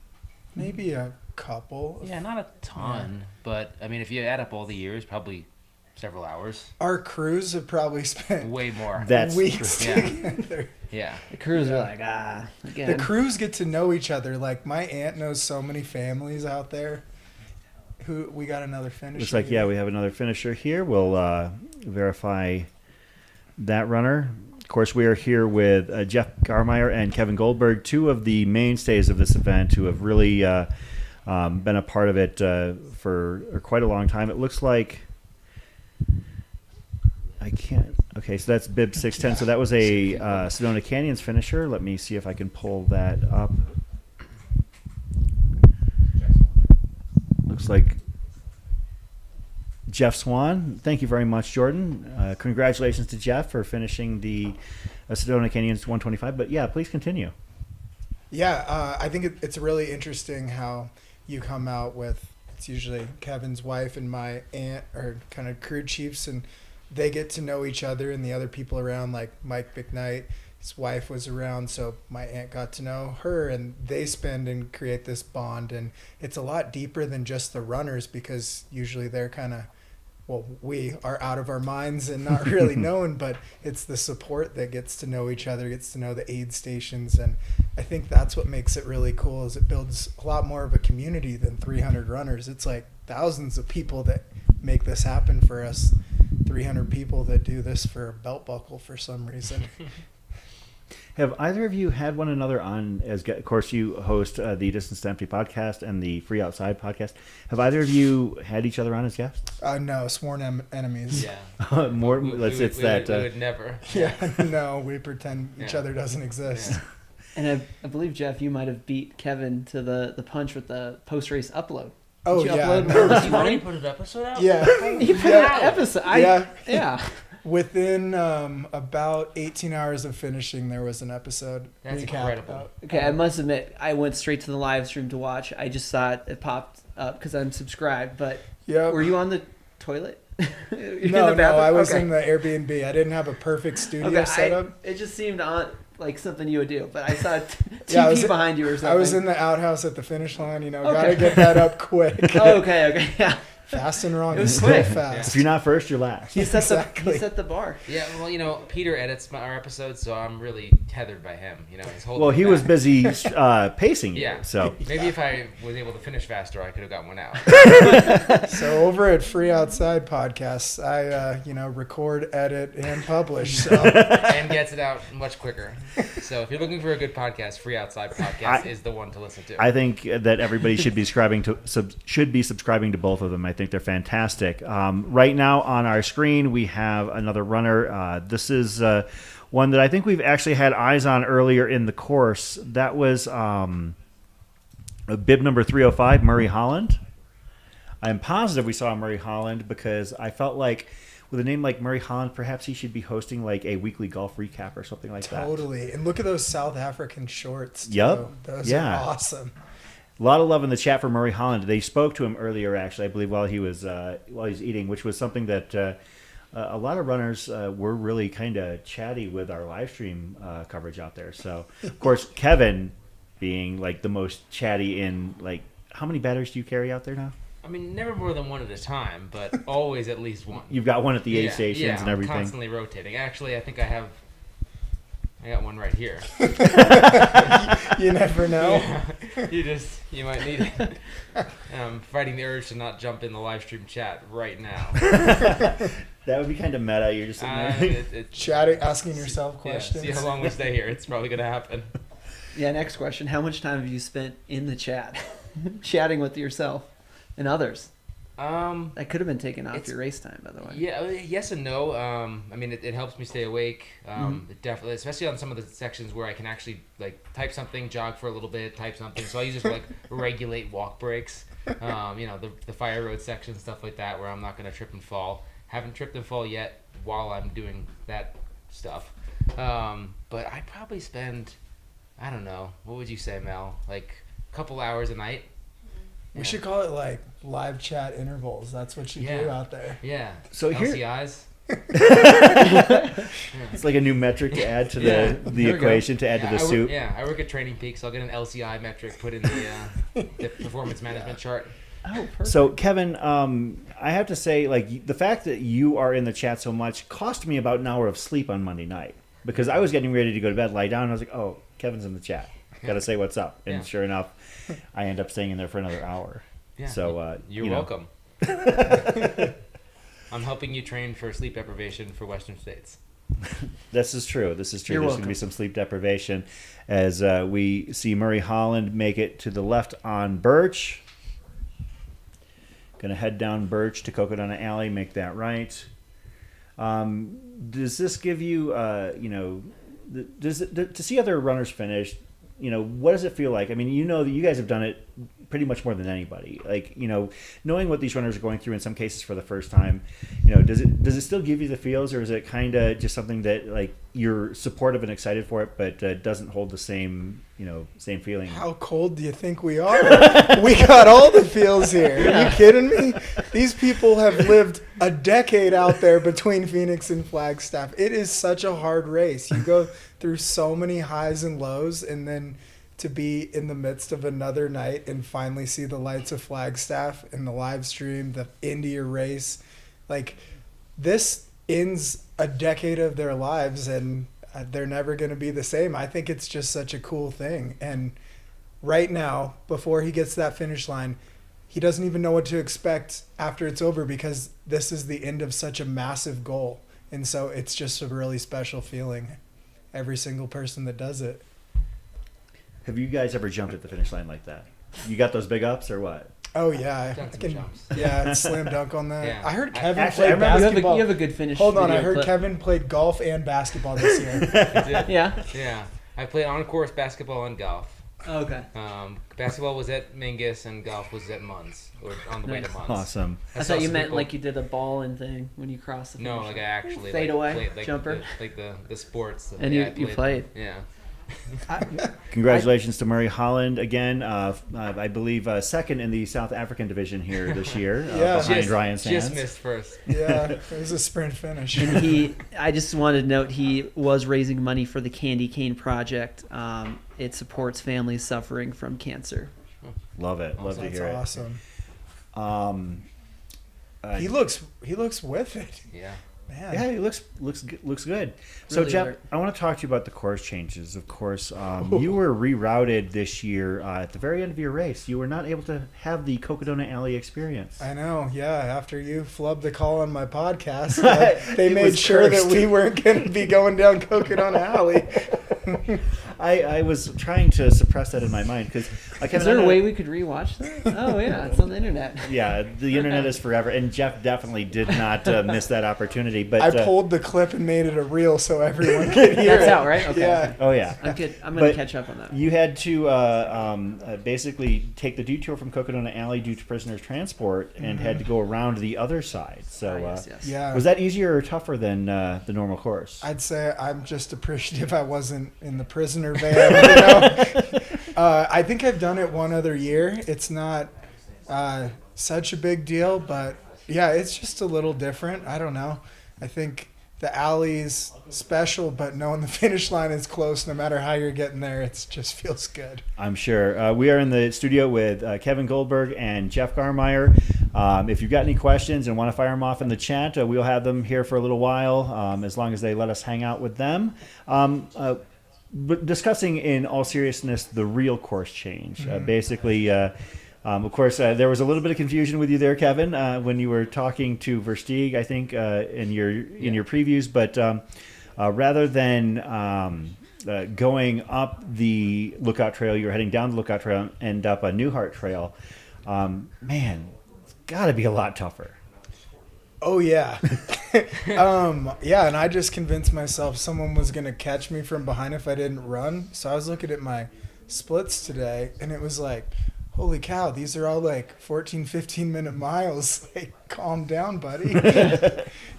Maybe a couple. Yeah, not a ton. But, I mean, if you add up all the years, probably several hours. Our crews have probably spent way more. That's weeks true. together. Yeah. The crews are like, again. The crews get to know each other. Like, my aunt knows so many families out there. We got another finisher. Looks like, we have another finisher here. We'll verify that runner. Of course, we are here with Jeff Garmire and Kevin Goldberg, two of the mainstays of this event who have really been a part of it for quite a long time. It looks like I can't. Okay, so that's Bib 610. So that was a Sedona Canyons finisher. Let me see if I can pull that up. Looks like Jeff Swan. Thank you very much, Jordan. Congratulations to Jeff for finishing the Sedona Canyons 125. But yeah, please continue. Yeah, I think it's really interesting how you come out with, it's usually Kevin's wife and my aunt are kind of crew chiefs, and they get to know each other and the other people around, like Mike McKnight, his wife was around, so my aunt got to know her, and they spend and create this bond. And it's a lot deeper than just the runners, because usually they're kind of, we are out of our minds and not really known, but it's the support that gets to know each other, gets to know the aid stations. And I think that's what makes it really cool, is it builds a lot more of a community than 300 runners. It's like thousands of people that make this happen for us, 300 people that do this for a belt buckle for some reason. Have either of you had one another on as, of course, you host the Distance to Empty podcast and the Free Outside podcast. Have either of you had each other on as guests? No, sworn enemies. Yeah. More, we would never. Yeah, no, we pretend each other doesn't exist. Yeah. And I believe, Jeff, you might have beat Kevin to the punch with the post-race upload. Oh, Did you yeah. upload No. this You morning? already put an episode out? Yeah. You put an episode. Yeah. Within about 18 hours of finishing, there was an episode. That's recap incredible. out. Okay, I must admit, I went straight to the live stream to watch. I just saw it popped up because I'm subscribed. But were you on the toilet? No, I was in the Airbnb. I didn't have a perfect studio set up. It just seemed on. like something you would do, but I saw Yeah, TP behind you or something. I was in the outhouse at the finish line. Gotta get that up quick. Okay, yeah. Fast and wrong. It was Still quick. fast. If you're not first, you're last. He set the bar. Yeah, well, Peter edits our episodes, so I'm really tethered by him. He's holding. Well, me he back. was busy pacing you. Yeah. So maybe if I was able to finish faster, I could have got one out. So over at Free Outside Podcasts, I record, edit, and publish. So. And gets it out much quicker. So if you're looking for a good podcast, Free Outside Podcast is the one to listen to. I think that everybody should be subscribing to both of them. I think they're fantastic. Right now on our screen, we have another runner. This is one that I think we've actually had eyes on earlier in the course. That was bib number 305, Murray Holland. I'm positive we saw Murray Holland because I felt like with a name like Murray Holland, perhaps he should be hosting like a weekly golf recap or something like that. Totally. And look at those South African shorts. Too. Yep. Those are awesome. A lot of love in the chat for Murray Holland. They spoke to him earlier, actually, I believe, while he was eating, which was something that a lot of runners were really kind of chatty with our live stream coverage out there. So, of course, Kevin being like the most chatty in like, how many batteries do you carry out there now? I mean, never more than one at a time, but always at least one. You've got one at the aid stations and everything. I'm constantly rotating. Actually, I think I got one right here. You never know. Yeah. You might need it. I'm fighting the urge to not jump in the live stream chat right now. That would be kind of meta. You're just sitting there. Chatting, asking yourself questions. See how long we stay here. It's probably going to happen. Yeah, next question. How much time have you spent in the chat? Chatting with yourself and others? That could have been taken off your race time, by the way. Yeah, yes and no. I mean, it helps me stay awake. It definitely, especially on some of the sections where I can actually like type something, jog for a little bit, type something. So I use it for like regulate walk breaks. The fire road section, stuff like that, where I'm not going to trip and fall. Haven't tripped and fall yet while I'm doing that stuff. But I probably spend, I don't know, what would you say, Mel? Like a couple hours a night. We should call it like live chat intervals. That's what you do out there. Yeah. So LCIs. It's like a new metric to add to the equation, to add to the suit. I work at Training Peaks. So I'll get an LCI metric put in the performance management chart. Oh, perfect. So, Kevin, I have to say, like, the fact that you are in the chat so much cost me about an hour of sleep on Monday night because I was getting ready to go to bed, lie down, and I was like, oh, Kevin's in the chat. Got to say what's up. And sure enough, I end up staying in there for another hour. Yeah. So, you're welcome. I'm helping you train for sleep deprivation for Western States. This is true. There's You're going welcome. to be some sleep deprivation as we see Murray Holland make it to the left on Birch. Going to head down Birch to Cocodona Alley, make that right. Does this give you, to see other runners finish, what does it feel like? I mean, that you guys have done it pretty much more than anybody. Like, knowing what these runners are going through in some cases for the first time, does it still give you the feels, or is it kind of just something that like you're supportive and excited for it, but doesn't hold the same feeling? How cold do you think we are? We got all the feels here. Are you kidding me? These people have lived a decade out there between Phoenix and Flagstaff. It is such a hard race. You go through so many highs and lows, and then to be in the midst of another night and finally see the lights of Flagstaff and the live stream, the India race, like this ends a decade of their lives and they're never going to be the same. I think it's just such a cool thing. And right now, before he gets to that finish line, he doesn't even know what to expect after it's over because this is the end of such a massive goal. And so it's just a really special feeling. Every single person that does it. Have you guys ever jumped at the finish line like that? You got those big ups or what? Oh yeah, I can. Jumps. Yeah, slam dunk on that. Yeah. I heard Kevin Actually, played basketball. You have a good finish. Hold on, I video heard clip. Kevin played golf and basketball this year. Yeah. I played on course basketball and golf. Oh, okay. Basketball was at Mingus and golf was at Munns, or on the way to Munns. Awesome. I thought you meant like you did a ball and thing when you crossed the finish No, like I actually fade like, away played, like, jumper. the sports. And you played. Yeah. Congratulations to Murray Holland again. I believe second in the South African division here this year, behind Ryan Sands. Just missed first. Yeah, it was a sprint finish. And I just wanted to note he was raising money for the Candy Cane Project. It supports families suffering from cancer. Love it. Love to hear it. That's awesome. He looks with it. Yeah. Man. Yeah, he looks good. So Really Jeff, alert. I want to talk to you about the course changes. Of course, you were rerouted this year at the very end of your race. You were not able to have the Cocodona Alley experience. I know, yeah. After you flubbed the call on my podcast, they It made was sure cursed. that we weren't going to be going down Cocodona Alley. I was trying to suppress that in my mind because Is there a way we could rewatch that? Oh yeah, it's on the internet. Yeah, the internet is forever, and Jeff definitely did not miss that opportunity. But I pulled the clip and made it a reel so everyone could hear That's it. out, right? Okay. Yeah. Oh yeah. I'm good. I'm gonna catch up on that. You had to basically take the detour from Cocodona Alley due to prisoners' transport and had to go around the other side. So yes. Yeah. was that easier or tougher than the normal course? I'd say I'm just appreciative I wasn't in the prisoner van. You know? I think I've done it one other year. It's not such a big deal, but yeah, it's just a little different. I don't know. I think the alley's special, but knowing the finish line is close, no matter how you're getting there, it just feels good. I'm sure. We are in the studio with Kevin Goldberg and Jeff Garmeyer. If you've got any questions and want to fire them off in the chat, we'll have them here for a little while, as long as they let us hang out with them. But discussing in all seriousness the real course change. Basically, of course, there was a little bit of confusion with you there, Kevin, when you were talking to Versteeg, I think, in your previews. But rather than going up the Lookout Trail, you were heading down the Lookout Trail and end up a Newhart Trail. Man, it's got to be a lot tougher. Oh yeah. Yeah, and I just convinced myself someone was going to catch me from behind if I didn't run. So I was looking at my splits today, and it was like, holy cow, these are all like 14, 15-minute miles. Like, calm down, buddy.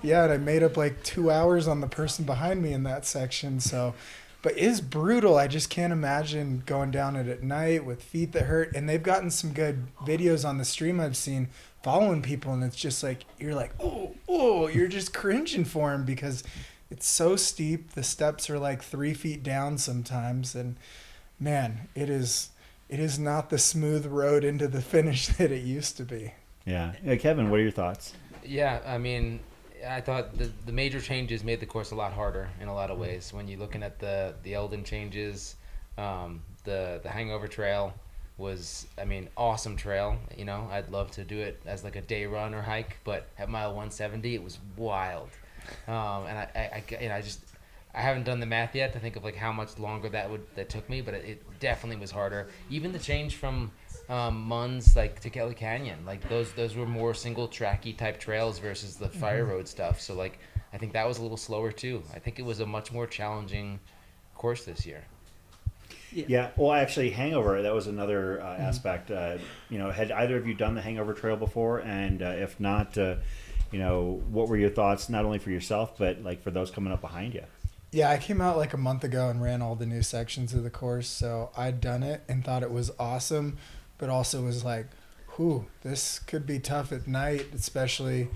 Yeah, and I made up like 2 hours on the person behind me in that section. So, but it's brutal. I just can't imagine going down it at night with feet that hurt. And they've gotten some good videos on the stream I've seen following people, and it's just like, you're like, oh, you're just cringing for him because it's so steep. The steps are like 3 feet down sometimes, and man, it is not the smooth road into the finish that it used to be. Yeah. Kevin, what are your thoughts? Yeah, I mean, I thought the major changes made the course a lot harder in a lot of ways. When you're looking at the Eldon changes, the Hangover Trail was, I mean, awesome trail. You know, I'd love to do it as like a day run or hike, but at mile 170, it was wild. And I haven't done the math yet to think of like how much longer that took me, but it definitely was harder. Even the change from Munns like to Kelly Canyon, like those were more single tracky type trails versus the fire road stuff. So like I think that was a little slower too. I think it was a much more challenging course this year. Yeah, well, actually, Hangover, that was another aspect. Had either of you done the Hangover Trail before? And if not, what were your thoughts, not only for yourself, but like for those coming up behind you? Yeah, I came out like a month ago and ran all the new sections of the course, so I'd done it and thought it was awesome, but also was like, this could be tough at night, especially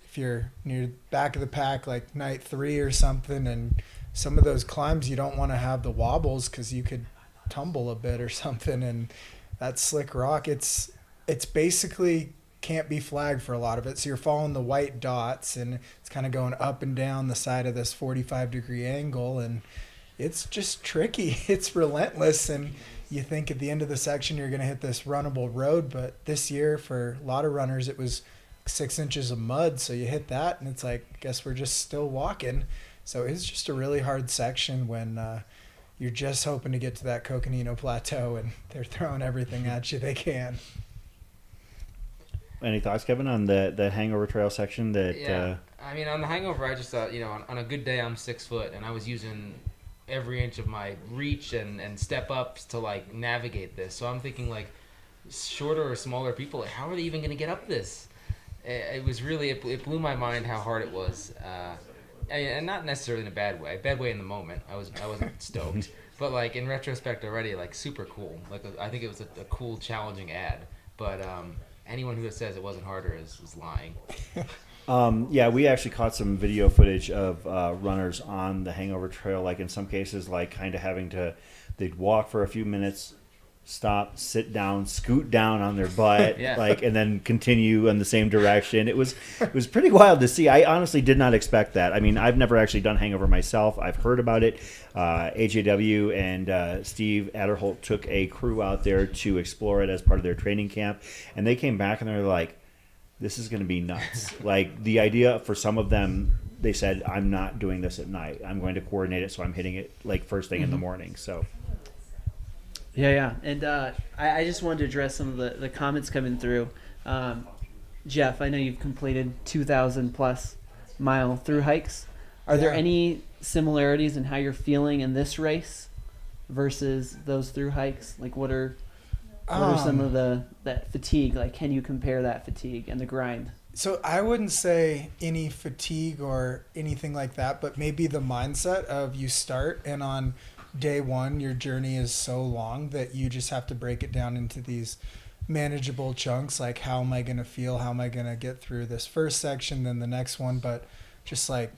if you're near the back of the pack, like night 3 or something, and some of those climbs you don't want to have the wobbles because you could tumble a bit or something, and that slick rock, it's basically can't be flagged for a lot of it, so you're following the white dots and it's kind of going up and down the side of this 45-degree angle, and it's just tricky. It's relentless, and you think at the end of the section you're going to hit this runnable road, but this year for a lot of runners it was 6 inches of mud, so you hit that and it's like, I guess we're just still walking. So it's just a really hard section when you're just hoping to get to that Coconino Plateau and they're throwing everything at you they can. Any thoughts, Kevin, on the Hangover Trail section? Yeah. I mean, on the Hangover, I just thought, on a good day, I'm 6 foot, and I was using every inch of my reach and step ups to like navigate this. So I'm thinking like shorter or smaller people, how are they even going to get up this? It was really, it blew my mind how hard it was. And not necessarily in a bad way in the moment. I wasn't stoked. But like in retrospect already, like super cool. Like I think it was a cool, challenging ad. But anyone who says it wasn't harder is lying. Yeah, we actually caught some video footage of runners on the Hangover Trail. Like in some cases, like kind of having to, they'd walk for a few minutes, stop, sit down, scoot down on their butt, Yeah. like, and then continue in the same direction. It was pretty wild to see. I honestly did not expect that. I mean, I've never actually done Hangover myself. I've heard about it. AJW and Steve Adderholt took a crew out there to explore it as part of their training camp, and they came back and they're like, this is going to be nuts. Like the idea for some of them, they said, I'm not doing this at night. I'm going to coordinate it, so I'm hitting it like first thing in the morning. So. Yeah. And I just wanted to address some of the comments coming through. Jeff, I know you've completed 2,000 plus mile through hikes. Are there any similarities in how you're feeling in this race versus those through hikes? Like what are some of that fatigue? Like, can you compare that fatigue and the grind? So I wouldn't say any fatigue or anything like that, but maybe the mindset of you start and on day one, your journey is so long that you just have to break it down into these manageable chunks. Like, how am I going to feel? How am I going to get through this first section, then the next one? But just like,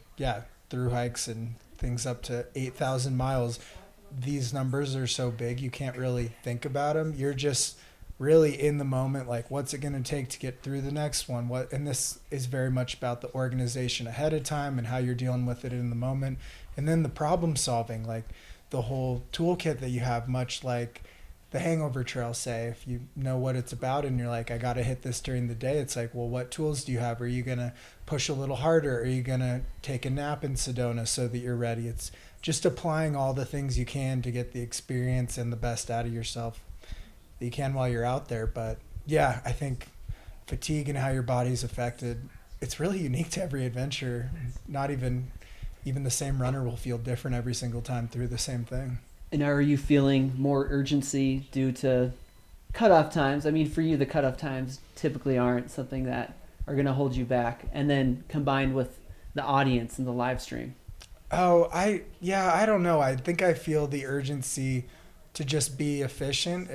through hikes and things up to 8,000 miles, these numbers are so big you can't really think about them. You're just really in the moment, like what's it going to take to get through the next one, and this is very much about the organization ahead of time and how you're dealing with it in the moment, and then the problem solving, like the whole toolkit that you have, much like the Hangover Trail. Say if you know what it's about and you're like, I got to hit this during the day, it's like, well, what tools do you have? Are you going to push a little harder? Are you going to take a nap in Sedona so that you're ready? It's just applying all the things you can to get the experience and the best out of yourself that you can while you're out there. But yeah, I think fatigue and how your body's affected, it's really unique to every adventure. Not even the same runner will feel different every single time through the same thing. And are you feeling more urgency due to cutoff times? I mean, for you, the cutoff times typically aren't something that are going to hold you back. And then combined with the audience and the live stream. Oh, I don't know. I think I feel the urgency to just be efficient.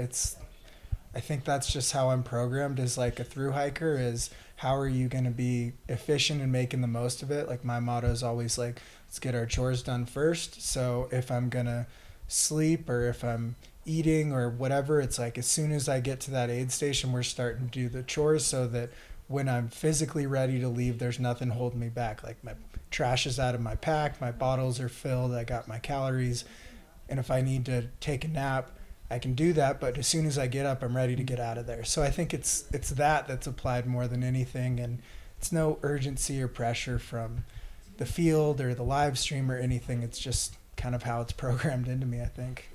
I think that's just how I'm programmed as like a thru hiker, is how are you going to be efficient and making the most of it? Like my motto is always like, let's get our chores done first. So if I'm going to sleep or if I'm eating or whatever, it's like as soon as I get to that aid station, we're starting to do the chores so that when I'm physically ready to leave, there's nothing holding me back. Like my trash is out of my pack, my bottles are filled, I got my calories, and if I need to take a nap, I can do that, but as soon as I get up, I'm ready to get out of there. So I think it's that's applied more than anything, and it's no urgency or pressure from the field or the live stream or anything. It's just kind of how it's programmed into me, I think.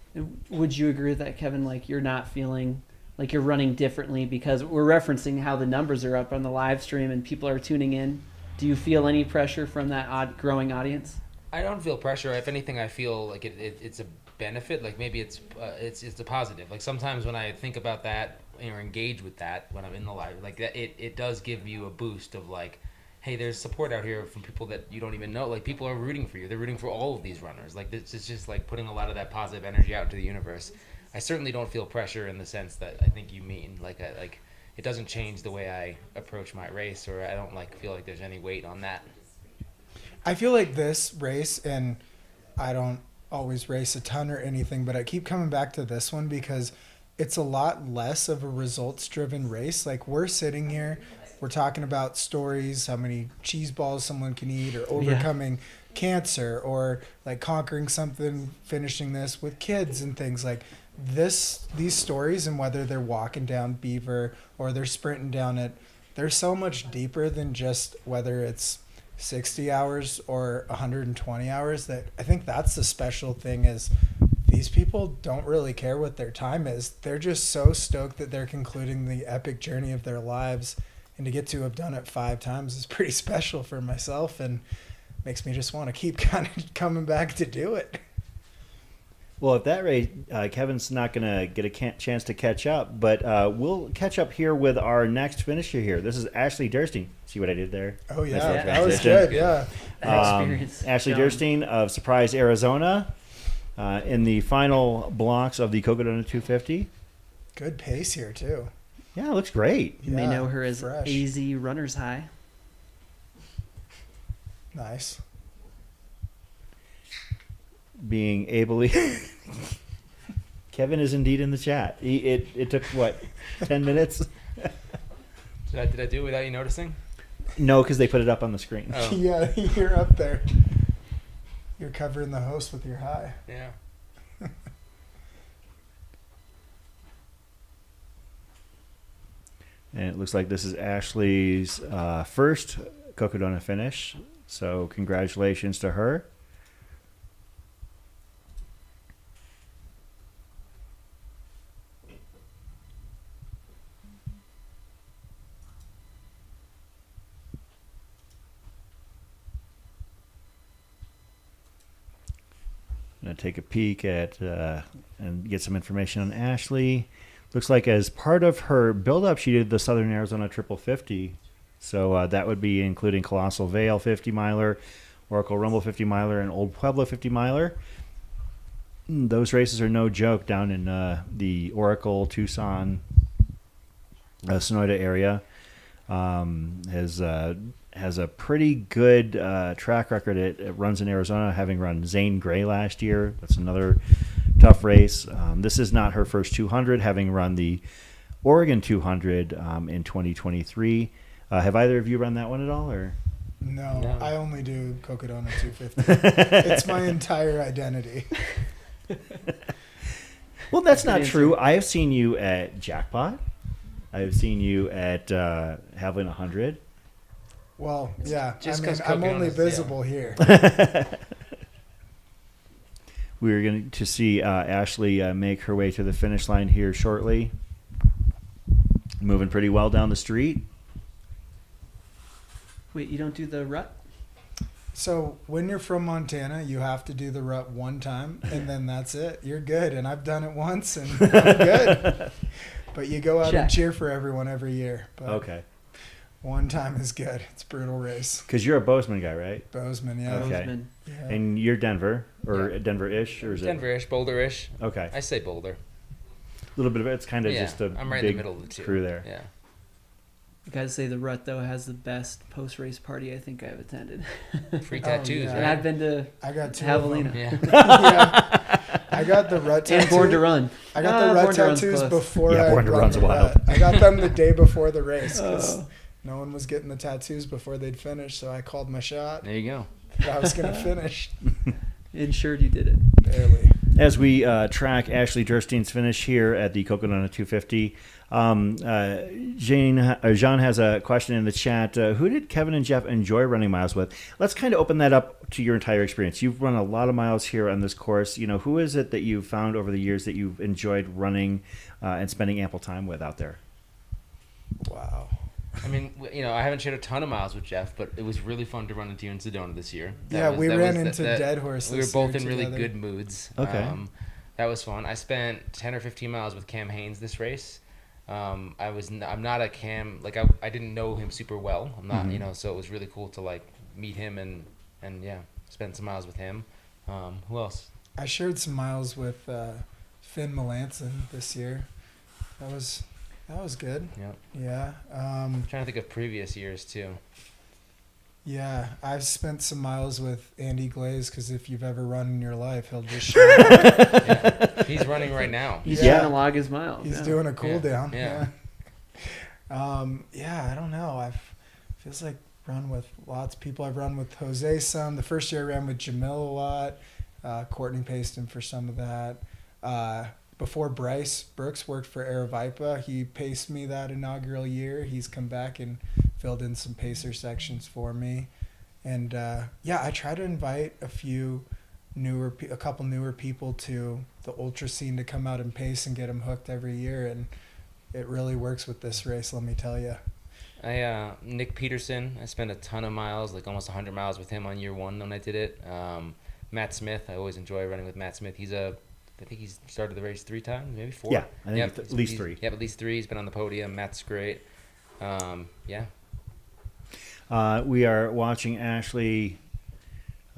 Would you agree with that, Kevin? Like you're not feeling like you're running differently because we're referencing how the numbers are up on the live stream and people are tuning in. Do you feel any pressure from that growing audience? I don't feel pressure. If anything, I feel like it's a benefit. Like maybe it's a positive. Like sometimes when I think about that or engage with that when I'm in the live, like that, it does give you a boost of like, hey, there's support out here from people that you don't even know. Like people are rooting for you. They're rooting for all of these runners. Like this is just like putting a lot of that positive energy out into the universe. I certainly don't feel pressure in the sense that I think you mean. Like it doesn't change the way I approach my race, or I don't like feel like there's any weight on that. I feel like this race, and I don't always race a ton or anything, but I keep coming back to this one because it's a lot less of a results-driven race. Like we're sitting here, we're talking about stories, how many cheese balls someone can eat, or overcoming cancer, or like conquering something, finishing this with kids and things like this. These stories, and whether they're walking down Beaver or they're sprinting down it, they're so much deeper than just whether it's 60 hours or 120 hours. That I think that's the special thing, is these people don't really care what their time is. They're just so stoked that they're concluding the epic journey of their lives, and to get to have done it 5 times is pretty special for myself and makes me just want to keep kind of coming back to do it. Well, at that rate, Kevin's not going to get a chance to catch up, but we'll catch up here with our next finisher here. This is Ashley Durstein. See what I did there? Oh, yeah. That was good, yeah. Ashley Durstein of Surprise, Arizona. in the final blocks of the Cocodona 250. Good pace here too. Yeah, it looks great. You may Yeah, know her as fresh. AZ Runner's High. Nice. Being ably. Kevin is indeed in the chat. It took, what, 10 minutes? Did I do it without you noticing? No, because they put it up on the screen. Oh. Yeah, you're up there. You're covering the host with your high. Yeah. And it looks like this is Ashley's first Cocodona finish. So congratulations to her. I'm going to take a peek at and get some information on Ashley. Looks like as part of her build-up, she did the Southern Arizona Triple 50. So that would be including Colossal Vale 50 miler, Oracle Rumble 50 miler, and Old Pueblo 50 miler. Those races are no joke down in the Oracle, Tucson, Sonoyta area. Has a pretty good track record. It runs in Arizona, having run Zane Gray last year. That's another tough race. This is not her first 200, having run the Oregon 200 in 2023. Have either of you run that one at all? Or No, I only do Cocodona 250. It's my entire identity. Well, that's not true. I have seen you at Jackpot. I have seen you at Haviland 100. Well, yeah. Just I mean, 'cause I'm only Cocodona's- visible here. We're going to see Ashley make her way to the finish line here shortly. Moving pretty well down the street. Wait, you don't do the rut? So when you're from Montana, you have to do the rut one time, and then that's it. You're good, and I've done it once, and I'm good. But you go out and cheer for everyone every year. But Okay. one time is good. It's a brutal race. Because you're a Bozeman guy, right? Bozeman, yeah. Okay. Bozeman. Yeah. And you're Denver, or Denver-ish, or is it? Denver-ish, Boulder-ish. Okay. I say Boulder. A little bit of it's kind of Yeah, just a I'm right in the big middle of the two. crew there. Yeah. I gotta say, the rut though has the best post-race party I think I've attended. Free tattoos, yeah. And I've been to I got two of them. Javelina. Yeah. Yeah. I got the rut tattoo. And Born to Run. I got the rut Born to Run's tattoos close. before Yeah, I Born to run Run's the wild. rut. I got them the day before the race because Oh. no one was getting the tattoos before they'd finish, so I called my shot. There you go. I was going to finish. Ensured you did it. Barely. As we track Ashley Durstein's finish here at the Cocodona 250, Jean has a question in the chat. Who did Kevin and Jeff enjoy running miles with? Let's kind of open that up to your entire experience. You've run a lot of miles here on this course. You know, who is it that you've found over the years that you've enjoyed running and spending ample time with out there? Wow. I mean, you know, I haven't shared a ton of miles with Jeff, but it was really fun to run into you in Sedona this year. We ran into Dead Horse We were this both year in really together. good moods. Okay. That was fun. I spent 10 or 15 miles with Cam Haynes this race. I'm not a Cam, like I didn't know him super well. I'm not, you know, so it was really cool to like meet him and yeah, spend some miles with him. Who else? I shared some miles with Finn Melanson this year. That was good. Yep. Yeah. I'm trying to think of previous years too. Yeah, I've spent some miles with Andy Glaze because if you've ever run in your life, he'll just show up. Yeah. He's running right now. He's trying to log his miles. He's yeah. doing a cool down. Yeah. Yeah, I don't know. Feels like run with lots of people. I've run with Jose some. The first year I ran with Jamil a lot. Courtney paced him for some of that. Before Bryce Brooks worked for Aravaipa, he paced me that inaugural year. He's come back and filled in some pacer sections for me. And yeah, I try to invite a couple newer people to the ultra scene to come out and pace and get them hooked every year. And it really works with this race, let me tell you. Nick Peterson, I spent a ton of miles, like almost 100 miles with him on year one when I did it. Matt Smith, I always enjoy running with Matt Smith. I think he's started the race 3 times, maybe 4. Yeah, I think at least 3. Yeah, at least 3. He's been on the podium. Matt's great. Yeah. We are watching Ashley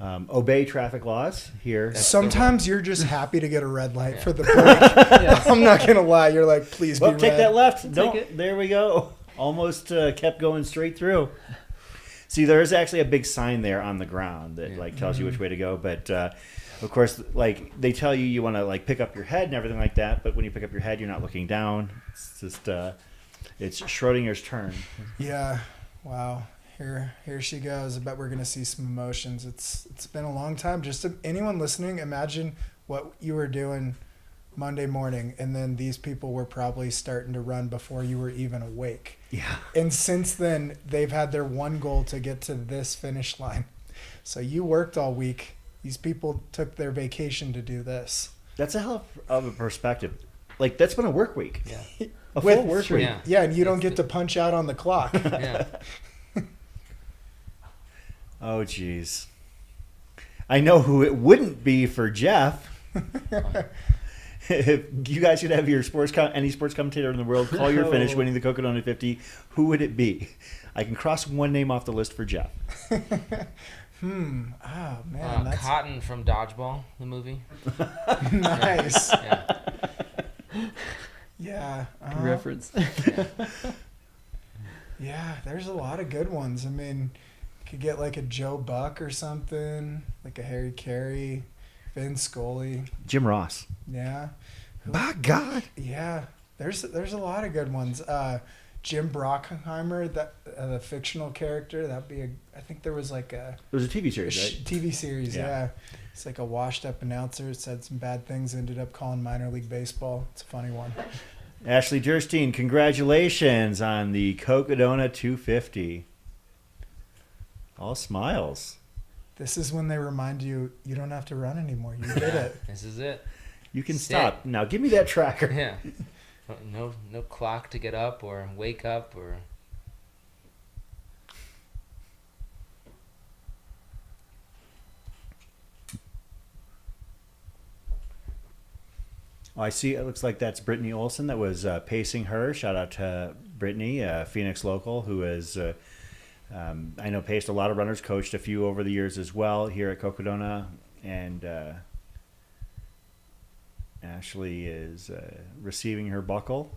obey traffic laws here. Sometimes you're just happy to get a red light for the break. I'm not going to lie. You're like, please be red. Take that left. There we go. Almost kept going straight through. See, there is actually a big sign there on the ground that tells you which way to go. But of course, they tell you want to pick up your head and everything like that. But when you pick up your head, you're not looking down. It's just it's Schrodinger's turn. Yeah. Wow. Here she goes. I bet we're gonna see some emotions. It's been a long time. Just anyone listening, imagine what you were doing Monday morning, and then these people were probably starting to run before you were even awake. Yeah. And since then, they've had their one goal to get to this finish line. So you worked all week. These people took their vacation to do this. That's a hell of a perspective. That's been a work week. Yeah. A full work week. Yeah, and you don't get to punch out on the clock. Yeah. Oh, geez. I know who it wouldn't be for Jeff. If you guys could have your any sports commentator in the world call your finish winning the Cocodona 50, who would it be? I can cross one name off the list for Jeff. Oh, man. Cotton from Dodgeball, the movie. Nice. Yeah. Yeah. Good reference. Yeah, there's a lot of good ones. I mean, you could get a Joe Buck or something, like a Harry Carey, Vin Scully. Jim Ross. Yeah. By God. Yeah. There's a lot of good ones. Jim Brockheimer, the fictional character, I think there was It was a TV series, right? TV series, yeah. It's a washed up announcer, said some bad things, ended up calling minor league baseball. It's a funny one. Ashley Durstein, congratulations on the Cocodona 250. All smiles. This is when they remind you don't have to run anymore. You did it. This is it. You can stop. Now give me that tracker. Yeah. No clock to get up or wake up or. I see. It looks like that's Brittany Olson that was pacing her. Shout out to Brittany, Phoenix local, who is, I know, paced a lot of runners, coached a few over the years as well here at Cocodona. And Ashley is receiving her buckle.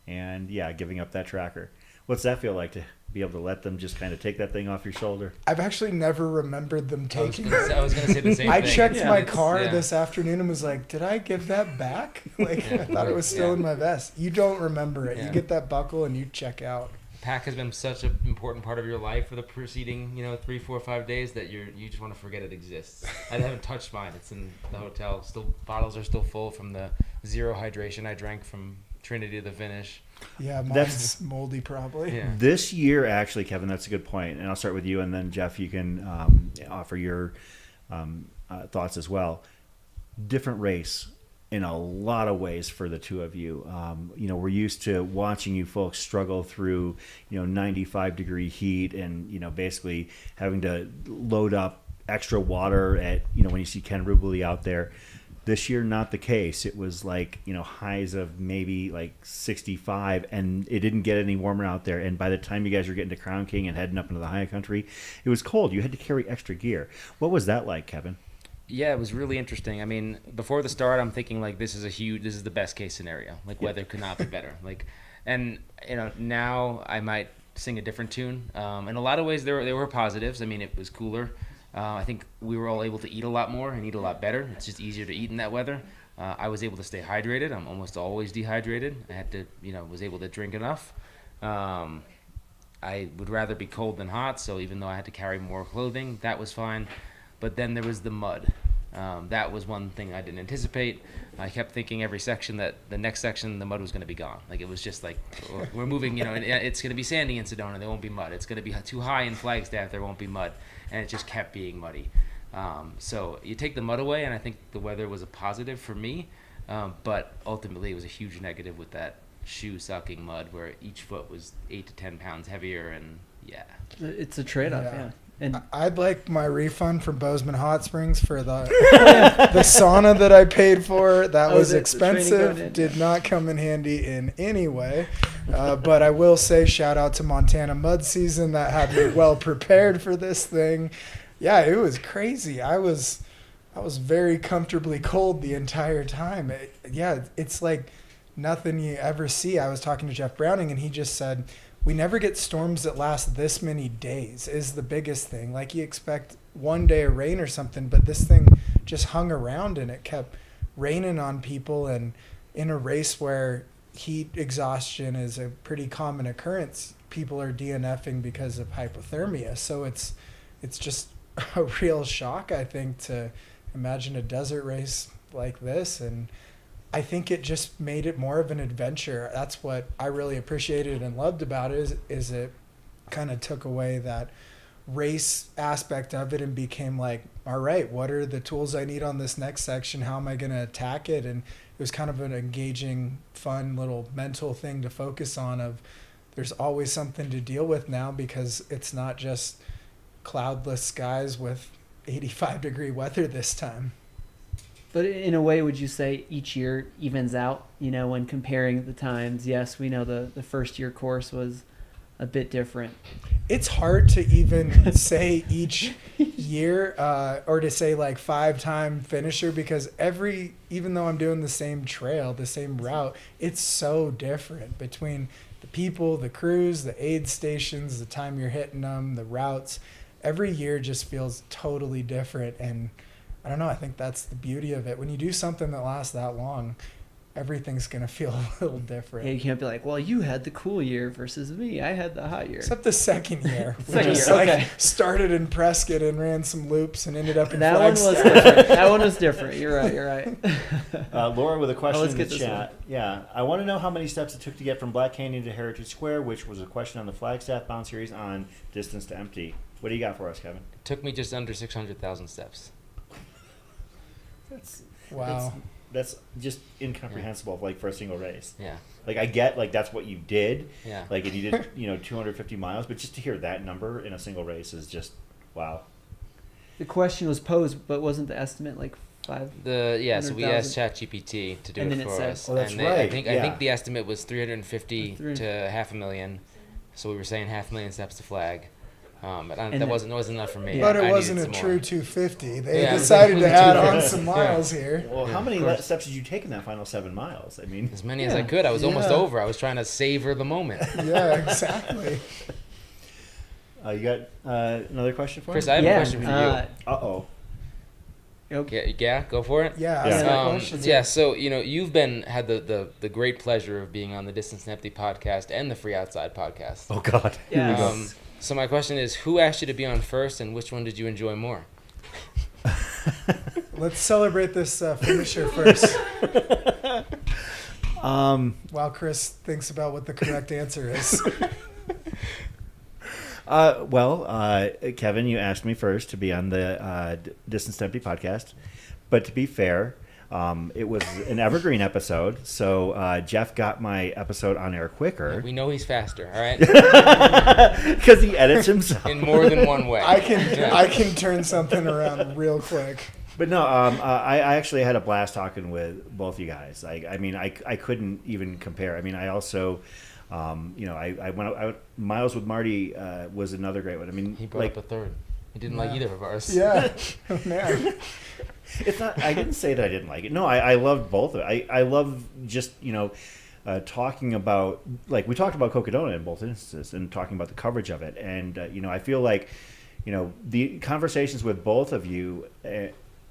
And, giving up that tracker. What's that feel like to be able to let them just kind of take that thing off your shoulder? I've actually never remembered them taking it. I was going to say the same thing. I checked my car this afternoon and was like, did I give that back? I thought it was still in my vest. You don't remember it. You get that buckle and you check out. Pack has been such an important part of your life for the preceding 3, 4, 5 days that you just want to forget it exists. I haven't touched mine. It's in the hotel. Bottles are still full from the zero hydration I drank from Trinity to the finish. Yeah, mine's moldy probably. Yeah. This year, actually, Kevin, that's a good point. And I'll start with you, and then Jeff, you can offer your thoughts as well. Different race in a lot of ways for the two of you. We're used to watching you folks struggle through 95-degree heat and basically having to load up extra water at when you see Ken Rubley out there. This year, not the case. It was highs of maybe 65, and it didn't get any warmer out there. And by the time you guys were getting to Crown King and heading up into the high country, it was cold. You had to carry extra gear. What was that like, Kevin? Yeah, it was really interesting. I mean, before the start, I'm thinking this is the best case scenario. Weather could not be better. Now I might sing a different tune. In a lot of ways, there were positives. I mean, it was cooler. I think we were all able to eat a lot more and eat a lot better. It's just easier to eat in that weather. I was able to stay hydrated. I'm almost always dehydrated. I had to, was able to drink enough. I would rather be cold than hot, so even though I had to carry more clothing, that was fine. But then there was the mud. That was one thing I didn't anticipate. I kept thinking every section that the next section, the mud was going to be gone. It was just we're moving, it's going to be sandy in Sedona, there won't be mud. It's going to be too high in Flagstaff, there won't be mud. And it just kept being muddy. So you take the mud away, and I think the weather was a positive for me. But ultimately, it was a huge negative with that shoe-sucking mud where each foot was 8 to 10 pounds heavier. And, yeah. It's a trade-off, yeah. And I'd like my refund from Bozeman Hot Springs for the sauna that I paid for. That was expensive. Did not come in handy in any way. But I will say shout out to Montana mud season that had me well prepared for this thing. Yeah, it was crazy. I was very comfortably cold the entire time. It's like nothing you ever see. I was talking to Jeff Browning, and he just said, we never get storms that last this many days is the biggest thing. Like, you expect one day of rain or something, but this thing just hung around, and it kept raining on people. And in a race where heat exhaustion is a pretty common occurrence, people are DNFing because of hypothermia. So it's just a real shock, I think, to imagine a desert race like this. And I think it just made it more of an adventure. That's what I really appreciated and loved about it, is it kind of took away that race aspect of it and became like, all right, what are the tools I need on this next section? How am I going to attack it? And it was kind of an engaging, fun little mental thing to focus on, of there's always something to deal with now, because it's not just cloudless skies with 85-degree weather this time. But in a way, would you say each year evens out, when comparing the times? Yes, we know the first year course was a bit different. It's hard to even say each year or to say like 5-time finisher, because even though I'm doing the same trail, the same route, it's so different between the people, the crews, the aid stations, the time you're hitting them, the routes. Every year just feels totally different. And I don't know, I think that's the beauty of it. When you do something that lasts that long, everything's going to feel a little different. Yeah, you can't be like, well, you had the cool year versus me. I had the hot year. Except the second year. We started in Prescott and ran some loops and ended up in Flagstaff. That one was different. You're right. Laura with a question let's in get the this chat. Yeah, I want to know how many steps it took to get from Black Canyon to Heritage Square, which was a question on the Flagstaff Bound Series on Distance to Empty. What do you got for us, Kevin? It took me just under 600,000 steps. Wow. That's just incomprehensible, like, for a single race. Yeah. Like, I get, like, that's what you did. Yeah. Like, and you did, 250 miles, but just to hear that number in a single race is just, wow. The question was posed, but wasn't the estimate like 5? So we asked ChatGPT to do it for us. Oh, that's and right. I think the estimate was 350 to 500,000. So we were saying 500,000 steps to Flag. But that wasn't enough for me. But it wasn't a true 250. They decided to add on some miles here. Well, how many steps did you take in that final 7 miles? I mean, as many as I could. I was almost over. I was trying to savor the moment. Yeah, exactly. You got another question for Chris? me? I have a question for you. Uh-oh. Okay, yeah, go for it. Yeah. So you've had the great pleasure of being on the Distance and Empty podcast and the Free Outside podcast. Oh God. Yeah. So my question is, who asked you to be on first, and which one did you enjoy more? Let's celebrate this finisher first. While Chris thinks about what the correct answer is. Kevin, you asked me first to be on the Distance to Empty podcast, but to be fair, it was an evergreen episode, so Jeff got my episode on air quicker. We know he's faster, all right? Because he edits himself in more than one way. I can turn something around real quick. But no, I actually had a blast talking with both you guys. I couldn't even compare. I mean, I also, I went out. Miles with Marty was another great one. I mean, he brought up a third. He didn't like either of ours. Yeah, man. It's not. I didn't say that I didn't like it. No, I loved both of it. I love just talking about, like, we talked about Cocodona in both instances and talking about the coverage of it. And I feel like the conversations with both of you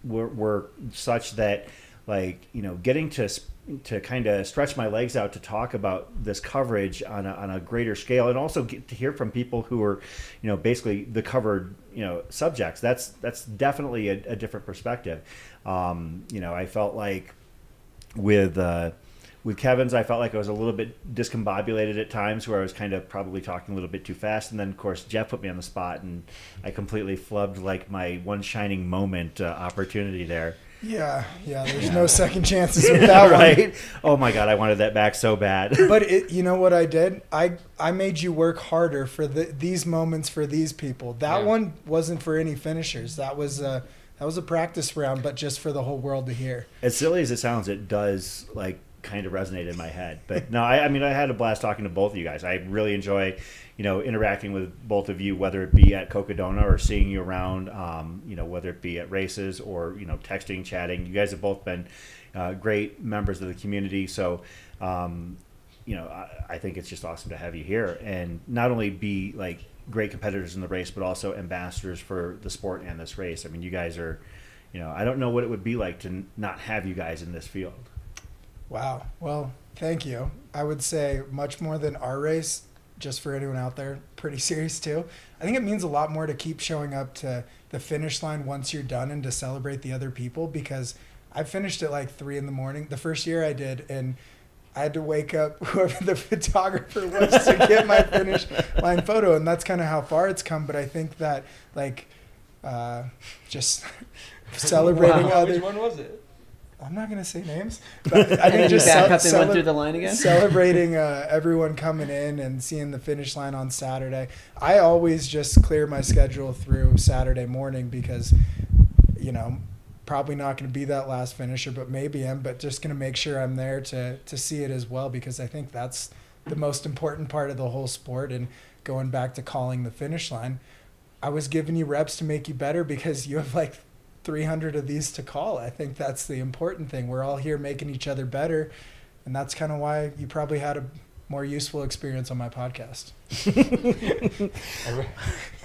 were such that, like, getting to kind of stretch my legs out to talk about this coverage on a greater scale, and also get to hear from people who are basically the covered subjects. That's definitely a different perspective. I felt like with Kevin's, I felt like I was a little bit discombobulated at times, where I was kind of probably talking a little bit too fast, and then of course Jeff put me on the spot and I completely flubbed like my one shining moment opportunity there. Yeah, there's no second chances with that right? one. Oh my God, I wanted that back so bad. But you know what I did? I made you work harder for these moments for these people. That one wasn't for any finishers. That was a practice round, but just for the whole world to hear. As silly as it sounds, it does, like, kind of resonated in my head. But no, I mean, I had a blast talking to both of you guys. I really enjoy, interacting with both of you, whether it be at Cocodona or seeing you around, whether it be at races or, texting, chatting. You guys have both been great members of the community. So, I think it's just awesome to have you here and not only be like great competitors in the race, but also ambassadors for the sport and this race. I mean, you guys are, I don't know what it would be like to not have you guys in this field. Wow. Well, thank you. I would say much more than our race, just for anyone out there, pretty serious too. I think it means a lot more to keep showing up to the finish line once you're done and to celebrate the other people, because I finished at like 3 a.m. the first year I did, and I had to wake up whoever the photographer was to get my finish line photo, and that's kind of how far it's come. But I think that just celebrating other. Which one was it? I'm not gonna say names, but I And then think you just back up and went through the line again? Celebrating everyone coming in and seeing the finish line on Saturday. I always just clear my schedule through Saturday morning because, probably not going to be that last finisher, but maybe am. But just going to make sure I'm there to see it as well, because I think that's the most important part of the whole sport. And going back to calling the finish line, I was giving you reps to make you better because you have like 300 of these to call. I think that's the important thing. We're all here making each other better, and that's kind of why you probably had a more useful experience on my podcast.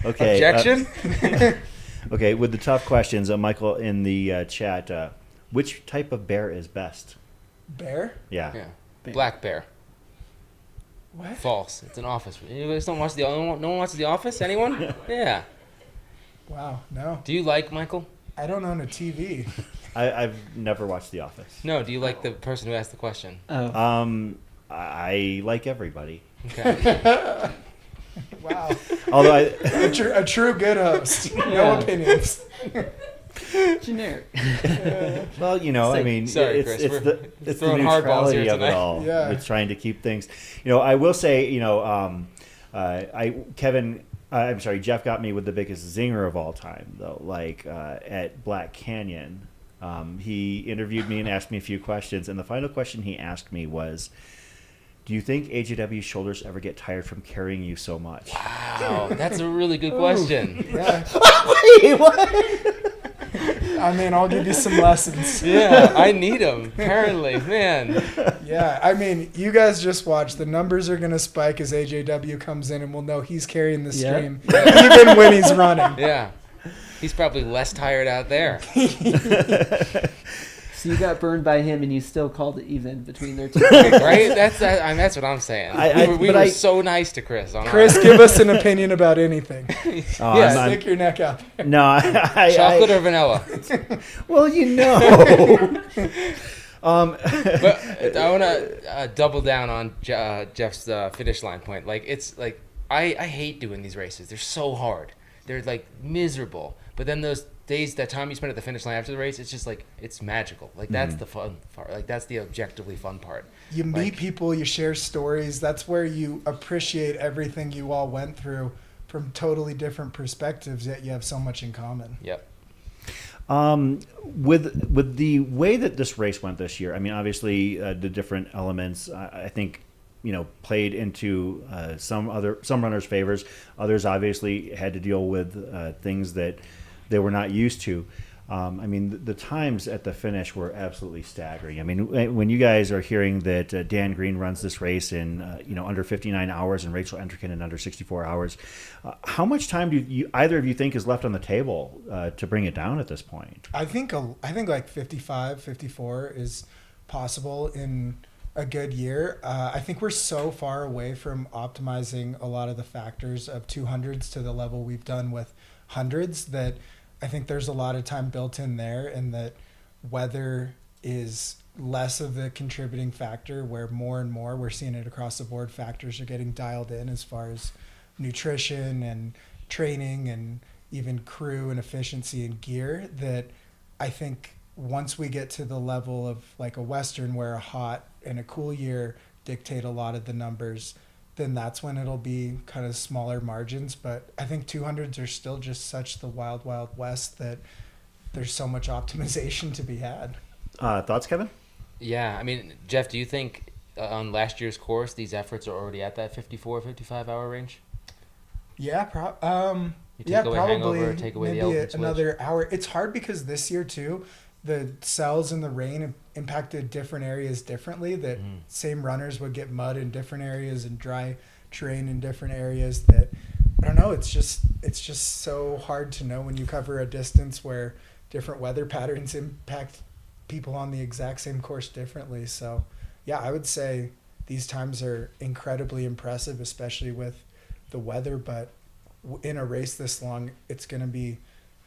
Okay. Objection? Okay, with the tough questions, Michael in the chat, which type of bear is best? Bear? Yeah. Black bear. What? False. It's an office. You guys don't watch no one watches The Office? Anyone? Yeah. Wow, no. Do you like Michael? I don't own a TV. I've never watched The Office. No. Do you like the person who asked the question? Oh. I like everybody. Okay. Wow. Although a true good host. No opinions. Generic. Well, I mean, sorry, it's Chris, the throwing hardballs here neutrality of it tonight. all. Yeah. It's trying to keep things. I will say, Jeff got me with the biggest zinger of all time, though. Like at Black Canyon, he interviewed me and asked me a few questions, and the final question he asked me was, do you think AJW's shoulders ever get tired from carrying you so much? Wow, that's a really good question. Yeah. Wait, what? I mean, I'll give you some lessons. Yeah, I need them, apparently. Man. Yeah, I mean, you guys just watch. The numbers are going to spike as AJW comes in, and we'll know he's carrying the stream, even when he's running. Yeah. He's probably less tired out there. So you got burned by him, and you still called it even between their two. Right? That's what I'm saying. We were so nice to Chris. Chris, give us an opinion about anything. Yeah, stick your neck out there. No, chocolate or vanilla? Well, But I want to double down on Jeff's finish line point. Like, it's like I hate doing these races. They're so hard. They're like miserable. But then those days, that time you spend at the finish line after the race, it's just like, it's magical. Like, that's the fun part. Like, that's the objectively fun part. You meet people, you share stories. That's where you appreciate everything you all went through from totally different perspectives, yet you have so much in common. Yep. With the way that this race went this year, I mean, obviously the different elements, I think, played into some runners' favors. Others obviously had to deal with things that they were not used to. I mean, the times at the finish were absolutely staggering. I mean, when you guys are hearing that Dan Green runs this race in under 59 hours and Rachel Entricken in under 64 hours, how much time do either of you think is left on the table to bring it down at this point? I think like 55, 54 is possible in a good year. I think we're so far away from optimizing a lot of the factors of 200s to the level we've done with hundreds that I think there's a lot of time built in there, and that weather is less of a contributing factor, where more and more we're seeing it across the board. Factors are getting dialed in as far as nutrition and training and even crew and efficiency and gear, that I think once we get to the level of like a Western where a hot and a cool year dictate a lot of the numbers, then that's when it'll be kind of smaller margins. But I think 200s are still just such the wild, wild west that there's so much optimization to be had. Thoughts, Kevin? Yeah, I mean, Jeff, do you think on last year's course these efforts are already at that 54, 55-hour range? Yeah, You take yeah, away probably hangover, take away the maybe elephant switch. another hour. It's hard because this year too, the cells and the rain impacted different areas differently. That same runners would get mud in different areas and dry terrain in different areas. That I don't know. It's just so hard to know when you cover a distance where different weather patterns impact people on the exact same course differently. So, yeah, I would say these times are incredibly impressive, especially with the weather. But in a race this long, it's going to be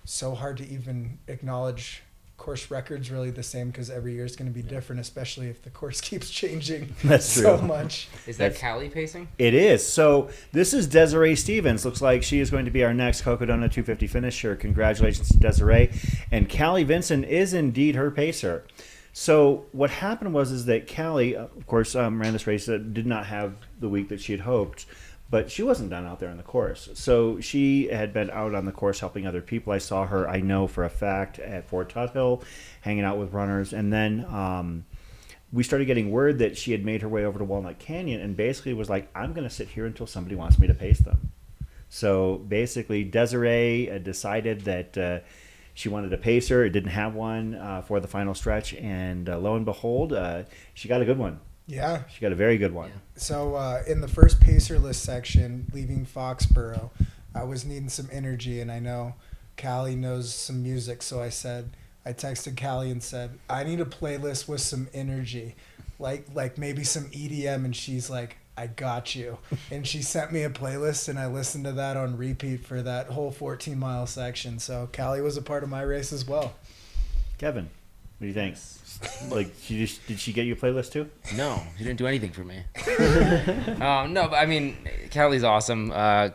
so hard to even acknowledge course records really the same, because every year is going to be different, especially if the course keeps changing so much. Is that Callie pacing? It is. So this is Desiree Stevens. Looks like she is going to be our next Cocodona 250 finisher. Congratulations to Desiree. And Callie Vinson is indeed her pacer. So what happened was that Callie, of course, ran this race that did not have the week that she had hoped. But she wasn't done out there on the course. So she had been out on the course helping other people. I saw her, I know for a fact, at Fort Tuthill, hanging out with runners. And then we started getting word that she had made her way over to Walnut Canyon and basically was like, I'm going to sit here until somebody wants me to pace them. So basically, Desiree decided that she wanted a pacer. It didn't have one for the final stretch. And lo and behold, she got a good one. Yeah. She got a very good one. So in the first pacer list section, leaving Foxborough, I was needing some energy, and I know Callie knows some music, so I texted Callie and said, I need a playlist with some energy, like maybe some EDM, and she's like, I got you. And she sent me a playlist, and I listened to that on repeat for that whole 14-mile section. So Callie was a part of my race as well. Kevin, what do you think? Like, did she get you a playlist too? No, she didn't do anything for me. No, but I mean, Callie's awesome.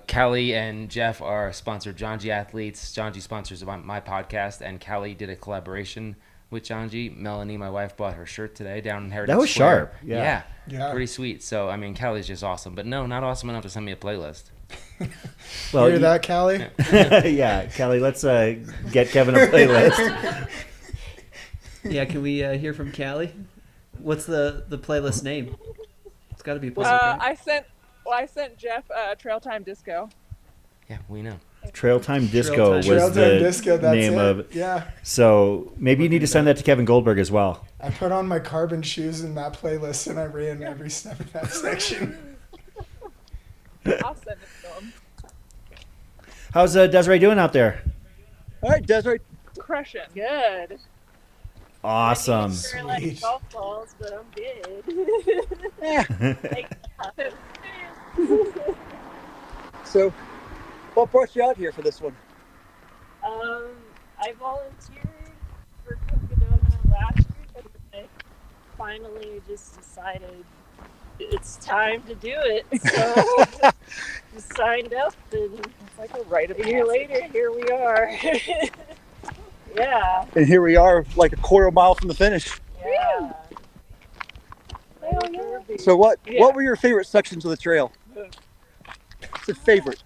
Callie and Jeff are sponsored John G athletes. John G sponsors my podcast, and Callie did a collaboration with John G. Melanie, my wife, bought her shirt today down in Heritage That was Square. sharp. Yeah. Pretty sweet. So, I mean, Callie's just awesome. But no, not awesome enough to send me a playlist. Well, hear that, Callie? Yeah, Callie, let's get Kevin a playlist. Yeah, can we hear from Callie? What's the playlist name? It's got to be Pacific. I sent Jeff Trail Time Disco. Yeah, we know. Trail Time Disco was the name of it. Yeah. So maybe you need to send that to Kevin Goldberg as well. I put on my carbon shoes in that playlist, and I ran every step of that section. I'll send it to him. How's Desiree doing out there? All right, Desiree. Crushing. Good. Awesome. Sure, like golf balls, but I'm good. So, what brought you out here for this one? I volunteered for Cocodona last year, but I finally just decided it's time to do it. So just signed up, and it's like a year later, here we are. Yeah. And here we are, like a quarter mile from the finish. Yeah. So what were your favorite sections of the trail? It's a favorite.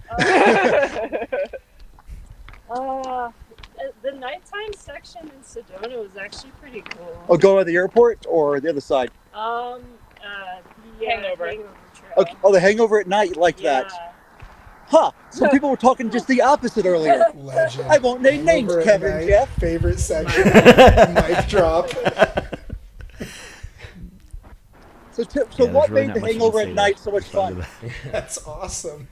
The nighttime section in Sedona was actually pretty cool. Oh, going to the airport or the other side? The hangover trail. Okay. Oh, the hangover at night, you liked that? Huh. Some people were talking just the opposite earlier. Legend. I won't name names, Hangover at Kevin and night, Jeff. Favorite section. Mic drop. So what made the hangover at night so much fun? That's awesome.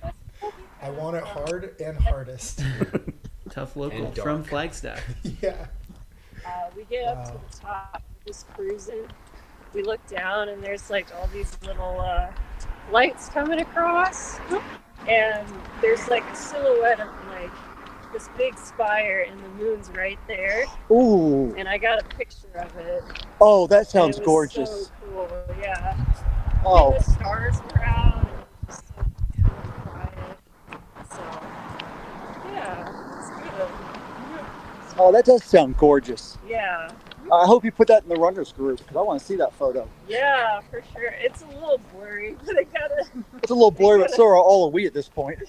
I want it hard and hardest. Tough local from Flagstaff. Yeah. We get up to the top, just cruising. We look down, and there's like all these little lights coming across, and there's like a silhouette of like this big spire, and the moon's right there. Ooh. And I got a picture of it. Oh, that sounds It was gorgeous. So cool, yeah. Oh. And the stars were out, and it was so cool and quiet. So, yeah, it's good. Oh, that does sound gorgeous. Yeah. I hope you put that in the runners group because I want to see that photo. Yeah, for sure. It's a little blurry, but I gotta. It's a little blurry, but so are all of we at this point.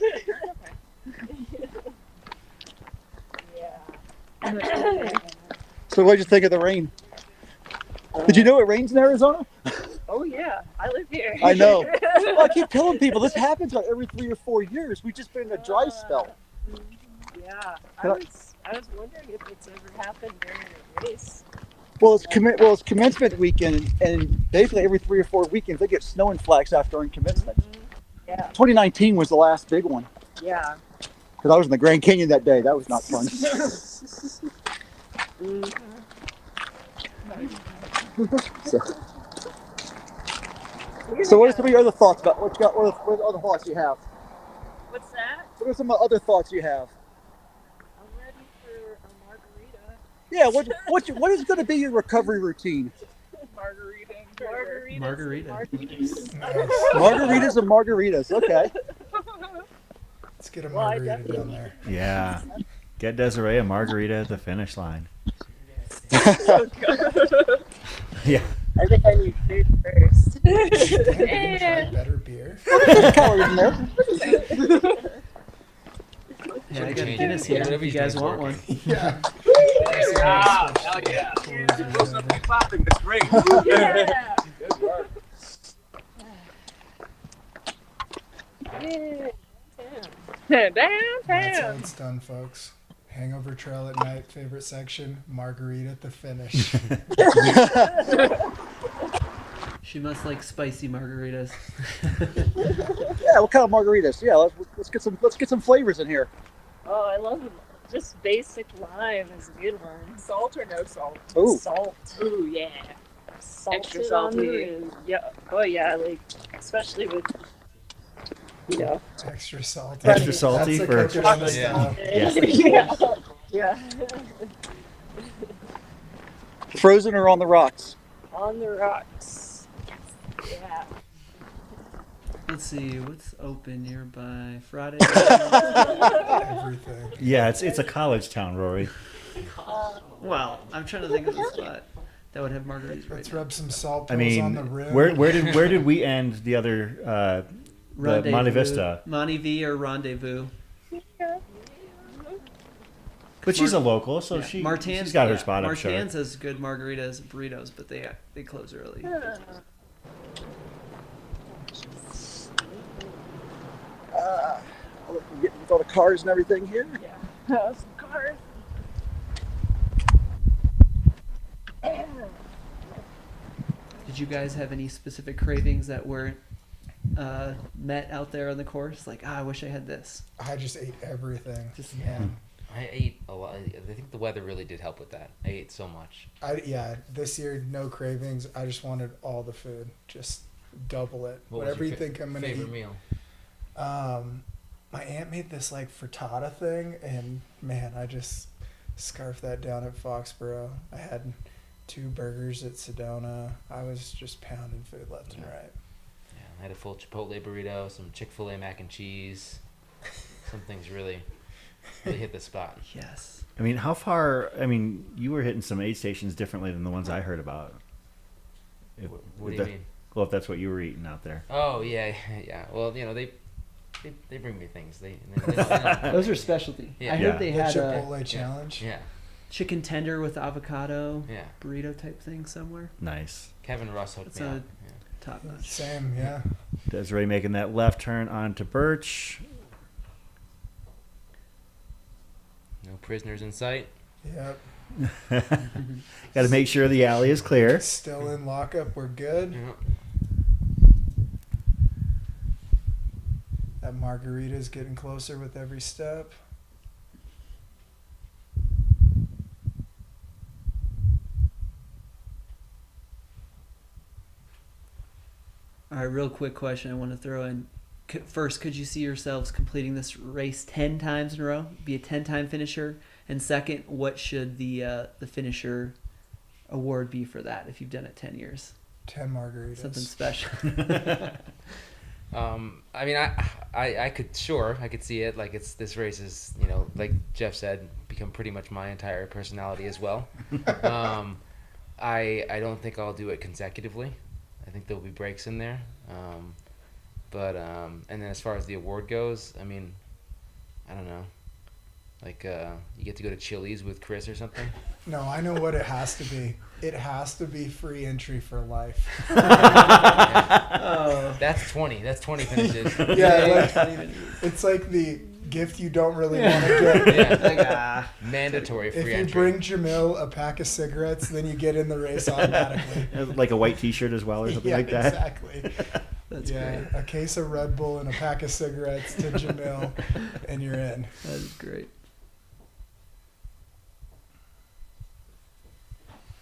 Yeah. So what did you think of the rain? Did you know it rains in Arizona? Oh yeah, I live here. I know. Well, I keep telling people this happens like every 3 or 4 years. We've just been in a dry spell. Yeah, I was wondering if it's ever happened during a race. Well, it's commencement weekend, and basically every 3 or 4 weekends they get snow in Flagstaff during commencement. Yeah. 2019 was the last big one. Yeah. Because I was in the Grand Canyon that day. That was not fun. So what are some of your other thoughts about what other thoughts you have? What's that? What are some other thoughts you have? I'm ready for a margarita. Yeah, what is going to be your recovery routine? Margaritas and margaritas. Okay. Let's get a margarita down there. Yeah. Get Desiree a margarita at the finish line. Yeah. I think I need food first. Try better beer. Calories in there. Yeah, I got a Guinness here if you guys want one. Yeah. Ah, hell yeah. Clapping, that's great. Yeah. Good work. That's how Downtown. it's done, folks. Hangover Trail at night, favorite section, margarita at the finish. She must like spicy margaritas. Yeah, what kind of margaritas? Yeah, let's get some flavors in here. Oh, I love them. Just basic lime is a good one. Salt or no salt? Ooh. Salt. Ooh, yeah. Salted Extra on the salty. rim. Yeah. Oh, yeah. Like, especially with, you know. Extra salty. Extra salty That's for- a Cocodona Yeah. style. Yes. Yeah. Frozen or on the rocks? On the rocks. Yeah. Let's see, what's open nearby? Friday? Everything. Yeah, it's a college town, Rory. Well, I'm trying to think of a spot that would have margaritas right Let's now. rub some salt I pills on mean, the rim. where did we end the other the Monte Vista? Monte V or Rendezvous. But she's a local, so Yeah. she's got her spot, I'm sure. Martin's has good margaritas and burritos, but they close early. Getting with all the cars and everything here. Some cars. Did you guys have any specific cravings that weren't met out there on the course? Like, I wish I had this. I just ate everything. Just I ate a lot. I think the weather really did help with that. I ate so much. This year, no cravings. I just wanted all the food. Just double it. What was Whatever your you think I'm gonna favorite eat. meal? My aunt made this like frittata thing, and man, I just scarfed that down at Foxborough. I had 2 burgers at Sedona. I was just pounding food left and right. Yeah, I had a full Chipotle burrito, some Chick-fil-A mac and cheese. Some things really hit the spot. Yes. I mean, how far? I mean, you were hitting some aid stations differently than the ones I heard about. What do you mean? Well, if that's what you were eating out there. Oh yeah, yeah. Well, you know they bring me things. They Those are specialty. Yeah. I heard they The had Chipotle a challenge. Yeah. chicken tender with avocado Yeah. burrito type thing somewhere. Nice. Kevin Russ hooked It's me a up. top notch. Same, yeah. Desiree making that left turn onto Birch. No prisoners in sight. Yep. Got to make sure the alley is clear. Still in lockup. We're good. Yeah. That margarita's getting closer with every step. All right, real quick question I want to throw in. First, could you see yourselves completing this race 10 times in a row? Be a 10-time finisher? And second, what should the finisher award be for that if you've done it 10 years? 10 margaritas. Something special. I mean, I could see it. Like this race is, you know, like Jeff said, become pretty much my entire personality as well. I don't think I'll do it consecutively. I think there'll be breaks in there. And then as far as the award goes, I mean, I don't know. Like you get to go to Chili's with Chris or something. No, I know what it has to be. It has to be free entry for life. Yeah. That's 20. That's 20 finishes. Yeah, it's like the gift you don't really want to get. Yeah. Mandatory free entry. If you bring Jamil a pack of cigarettes, then you get in the race automatically. Like a white T-shirt as well, or something like that. Exactly. That's great. A case of Red Bull and a pack of cigarettes to Jamil, and you're in. That's great.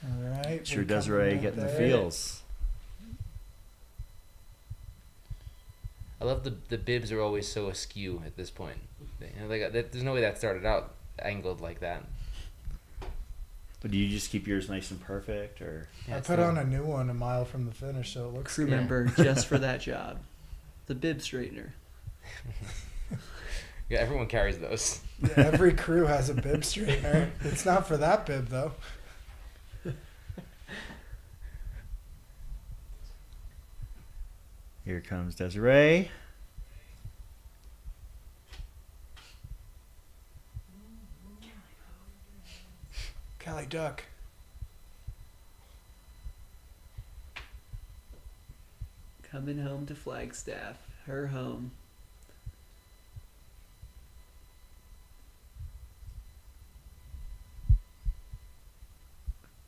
All right. Sure, Desiree getting the feels. I love the bibs are always so askew at this point. There's no way that started out angled like that. But do you just keep yours nice and perfect, or? I put on a new one a mile from the finish, so it looks Crew member just for that job. The bib straightener. Yeah, everyone carries those. Yeah, every crew has a bib straightener. It's not for that bib though. Here comes Desiree. Cali duck. Coming home to Flagstaff. Her home.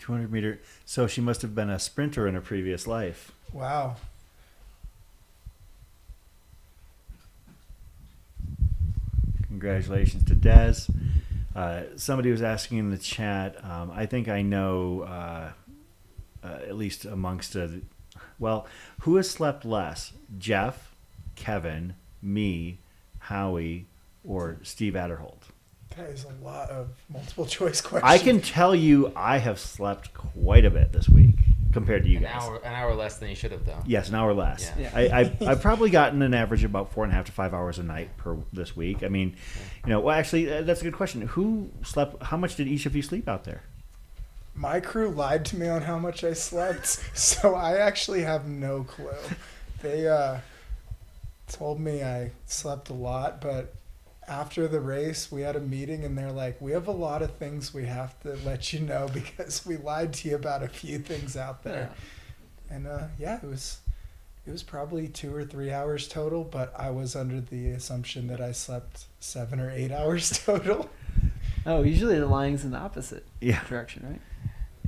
.200-meter. So she must have been a sprinter in a previous life. Wow. Congratulations to Des. Somebody was asking in the chat. I think I know, at least amongst who has slept less? Jeff, Kevin, me, Howie, or Steve Adderholt? That is a lot of multiple choice questions. I can tell you I have slept quite a bit this week compared to you guys. An hour less than you should have, though. Yes, an hour less. Yeah. I've probably gotten an average of about 4.5 to 5 hours a night per this week. I mean, actually, that's a good question. Who slept? How much did each of you sleep out there? My crew lied to me on how much I slept, so I actually have no clue. They told me I slept a lot, but after the race, we had a meeting, and they're like, we have a lot of things we have to let you know because we lied to you about a few things out there. Yeah. And it was probably 2 or 3 hours total, but I was under the assumption that I slept 7 or 8 hours total. Oh, usually the lying's in the opposite direction, right?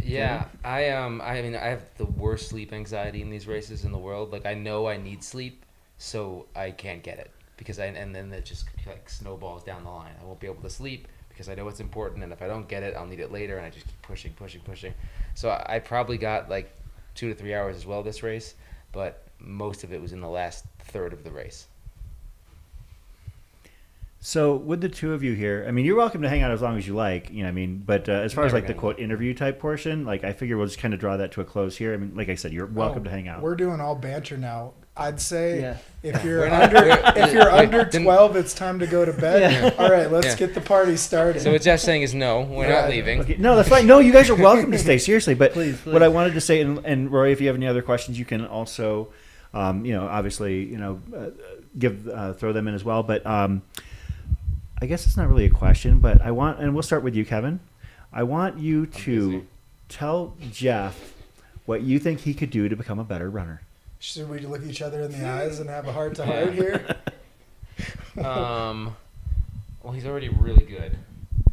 Yeah, I have the worst sleep anxiety in these races in the world. Like, I know I need sleep, so I can't get it and then it just like snowballs down the line. I won't be able to sleep because I know it's important, and if I don't get it, I'll need it later, and I just keep pushing. So I probably got like 2 to 3 hours as well this race, but most of it was in the last third of the race. So with the two of you here, I mean, you're welcome to hang out as long as you like, but as far as like the quote interview type portion, like I figure we'll just kind of draw that to a close here. I mean, like I said, you're welcome to hang out. We're doing all banter now. I'd say if you're under 12, it's time to go to bed. Yeah. All right, let's get the party started. So what Jeff's saying is no, we're not leaving. Okay. No, that's fine. No, you guys are welcome to stay, seriously. But please. What I wanted to say, and Roy, if you have any other questions, you can also, obviously, throw them in as well. But I guess it's not really a question, but and we'll start with you, Kevin. I want you to tell Jeff what you think he could do to become a better runner. Should we look each other in the eyes and have a heart-to-heart here? Well, he's already really good.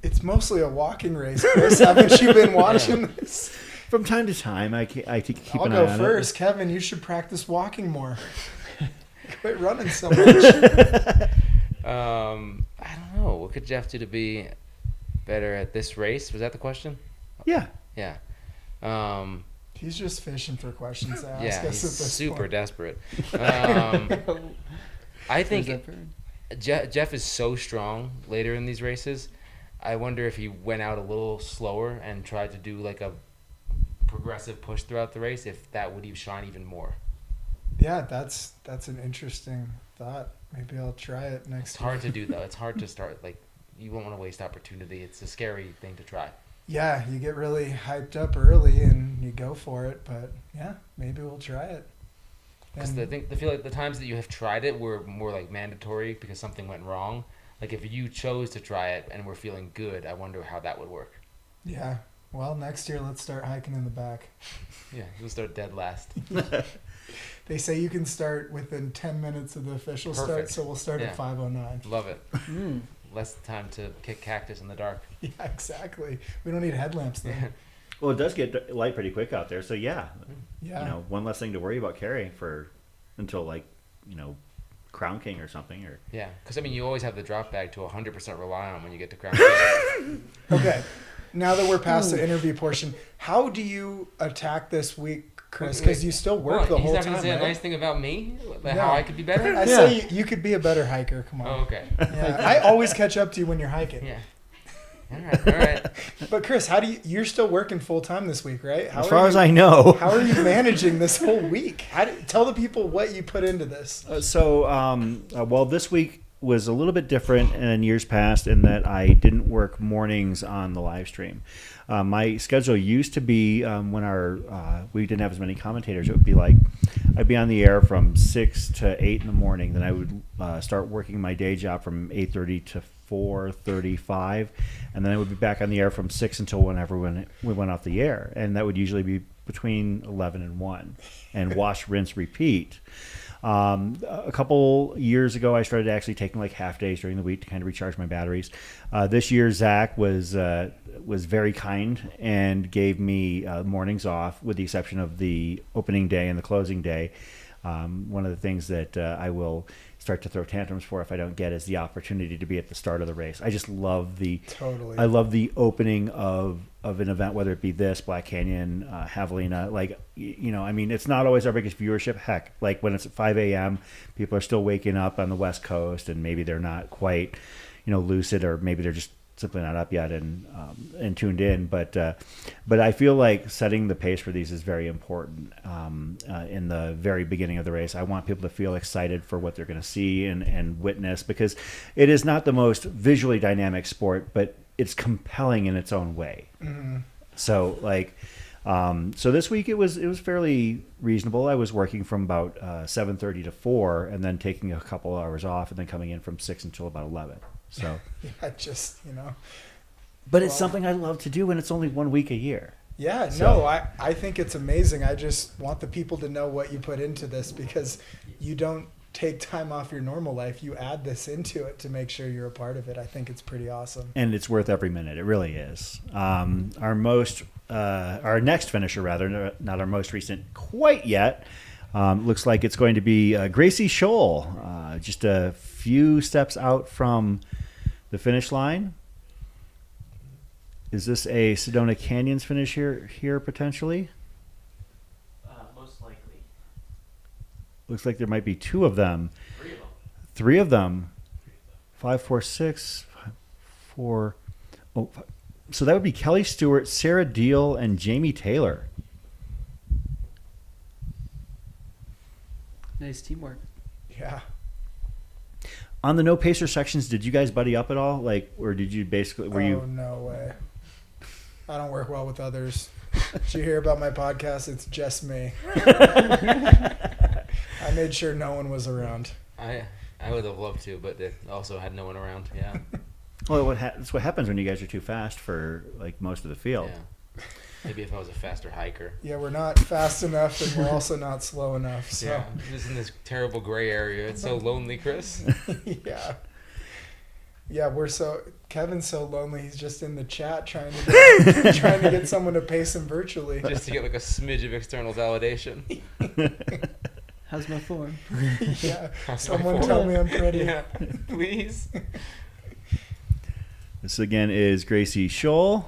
It's mostly a walking race, Chris. Haven't you been watching this? From time to time, I keep an eye on it. I'll go first. Kevin, you should practice walking more. Quit running so much. I don't know. What could Jeff do to be better at this race? Was that the question? Yeah. Yeah. He's just fishing for questions to ask us he's at this super point. desperate. I think Jeff is so strong later in these races. I wonder if he went out a little slower and tried to do like a progressive push throughout the race, if that would shine even more. Yeah, that's an interesting thought. Maybe I'll try it next It's hard to do, though. It's hard to start. Like, you won't want to waste opportunity. It's a scary thing to try. Yeah, you get really hyped up early and you go for it, but yeah, maybe we'll try it. Because I feel like the times that you have tried it were more like mandatory because something went wrong. Like if you chose to try it and were feeling good, I wonder how that would work. Yeah. Well, next year let's start hiking in the back. Yeah, you'll start dead last. They say you can start within 10 minutes of the official start, Perfect. so we'll start at 5:09. Love it. Less time to kick cactus in the dark. Yeah, exactly. We don't need headlamps then. Well, it does get light pretty quick out there, so yeah. Yeah. One less thing to worry about carrying until Crown King or something. Or Yeah, because I mean, you always have the drop bag to 100% rely on when you get to Crown King. Okay. Now that we're past the interview portion, how do you attack this week, Chris? Because you still work the whole time, He's not going to say right? a nice thing about me? No. How I could be better? I say you could be a better hiker. Come on. Oh, okay. Yeah, I always catch up to you when you're hiking. Yeah. All right. But Chris, you're still working full time this week, right? As far as I know. How are you managing this whole week? Tell the people what you put into this. Well, this week was a little bit different than years past in that I didn't work mornings on the live stream. My schedule used to be when we didn't have as many commentators. It would be like I'd be on the air from 6 to 8 in the morning. Then I would start working my day job from 8:30 to 4:35, and then I would be back on the air from 6 until whenever we went off the air, and that would usually be between 11 and 1, and wash, rinse, repeat. A couple years ago, I started actually taking like half days during the week to kind of recharge my batteries. This year, Zach was very kind and gave me mornings off, with the exception of the opening day and the closing day. One of the things that I will start to throw tantrums for if I don't get is the opportunity to be at the start of the race. I just love the opening of an event, whether it be this, Black Canyon, Javelina. It's not always our biggest viewership. Heck, like when it's at 5 a.m., people are still waking up on the West Coast, and maybe they're not quite, lucid, or maybe they're just simply not up yet and tuned in. But I feel like setting the pace for these is very important in the very beginning of the race. I want people to feel excited for what they're going to see and witness, because it is not the most visually dynamic sport, but it's compelling in its own way. Mm-hmm. So this week it was fairly reasonable. I was working from about 7:30 to 4, and then taking a couple hours off, and then coming in from 6 until about 11. So but it's something I love to do, and it's only 1 week a year. Yeah, So- I think it's amazing. I just want the people to know what you put into this, because you don't take time off your normal life. You add this into it to make sure you're a part of it. I think it's pretty awesome. And it's worth every minute. It really is. Our next finisher, rather, not our most recent quite yet, looks like it's going to be Gracie Scholl, just a few steps out from the finish line. Is this a Sedona Canyons finish here potentially? Most likely. Looks like there might be two of them. Three of them. 5, 4, 6, 5, 4. Oh, so that would be Kelly Stewart, Sarah Deal, and Jamie Taylor. Nice teamwork. Yeah. On the no pacer sections, did you guys buddy up at all? Or did you basically No way. I don't work well with others. Did you hear about my podcast? It's just me. I made sure no one was around. I would have loved to, but they also had no one around. Yeah. Well, that's what happens when you guys are too fast for most of the field. Yeah. Maybe if I was a faster hiker. Yeah, we're not fast enough, and we're also not slow enough. So. Yeah, just in this terrible gray area. It's so lonely, Chris. Yeah. Yeah, Kevin's so lonely. He's just in the chat trying to get someone to pace him virtually. Just to get like a smidge of external validation. How's my form? Yeah. How's Someone my form? tell me I'm pretty. Yeah, please. This again is Gracie Scholl.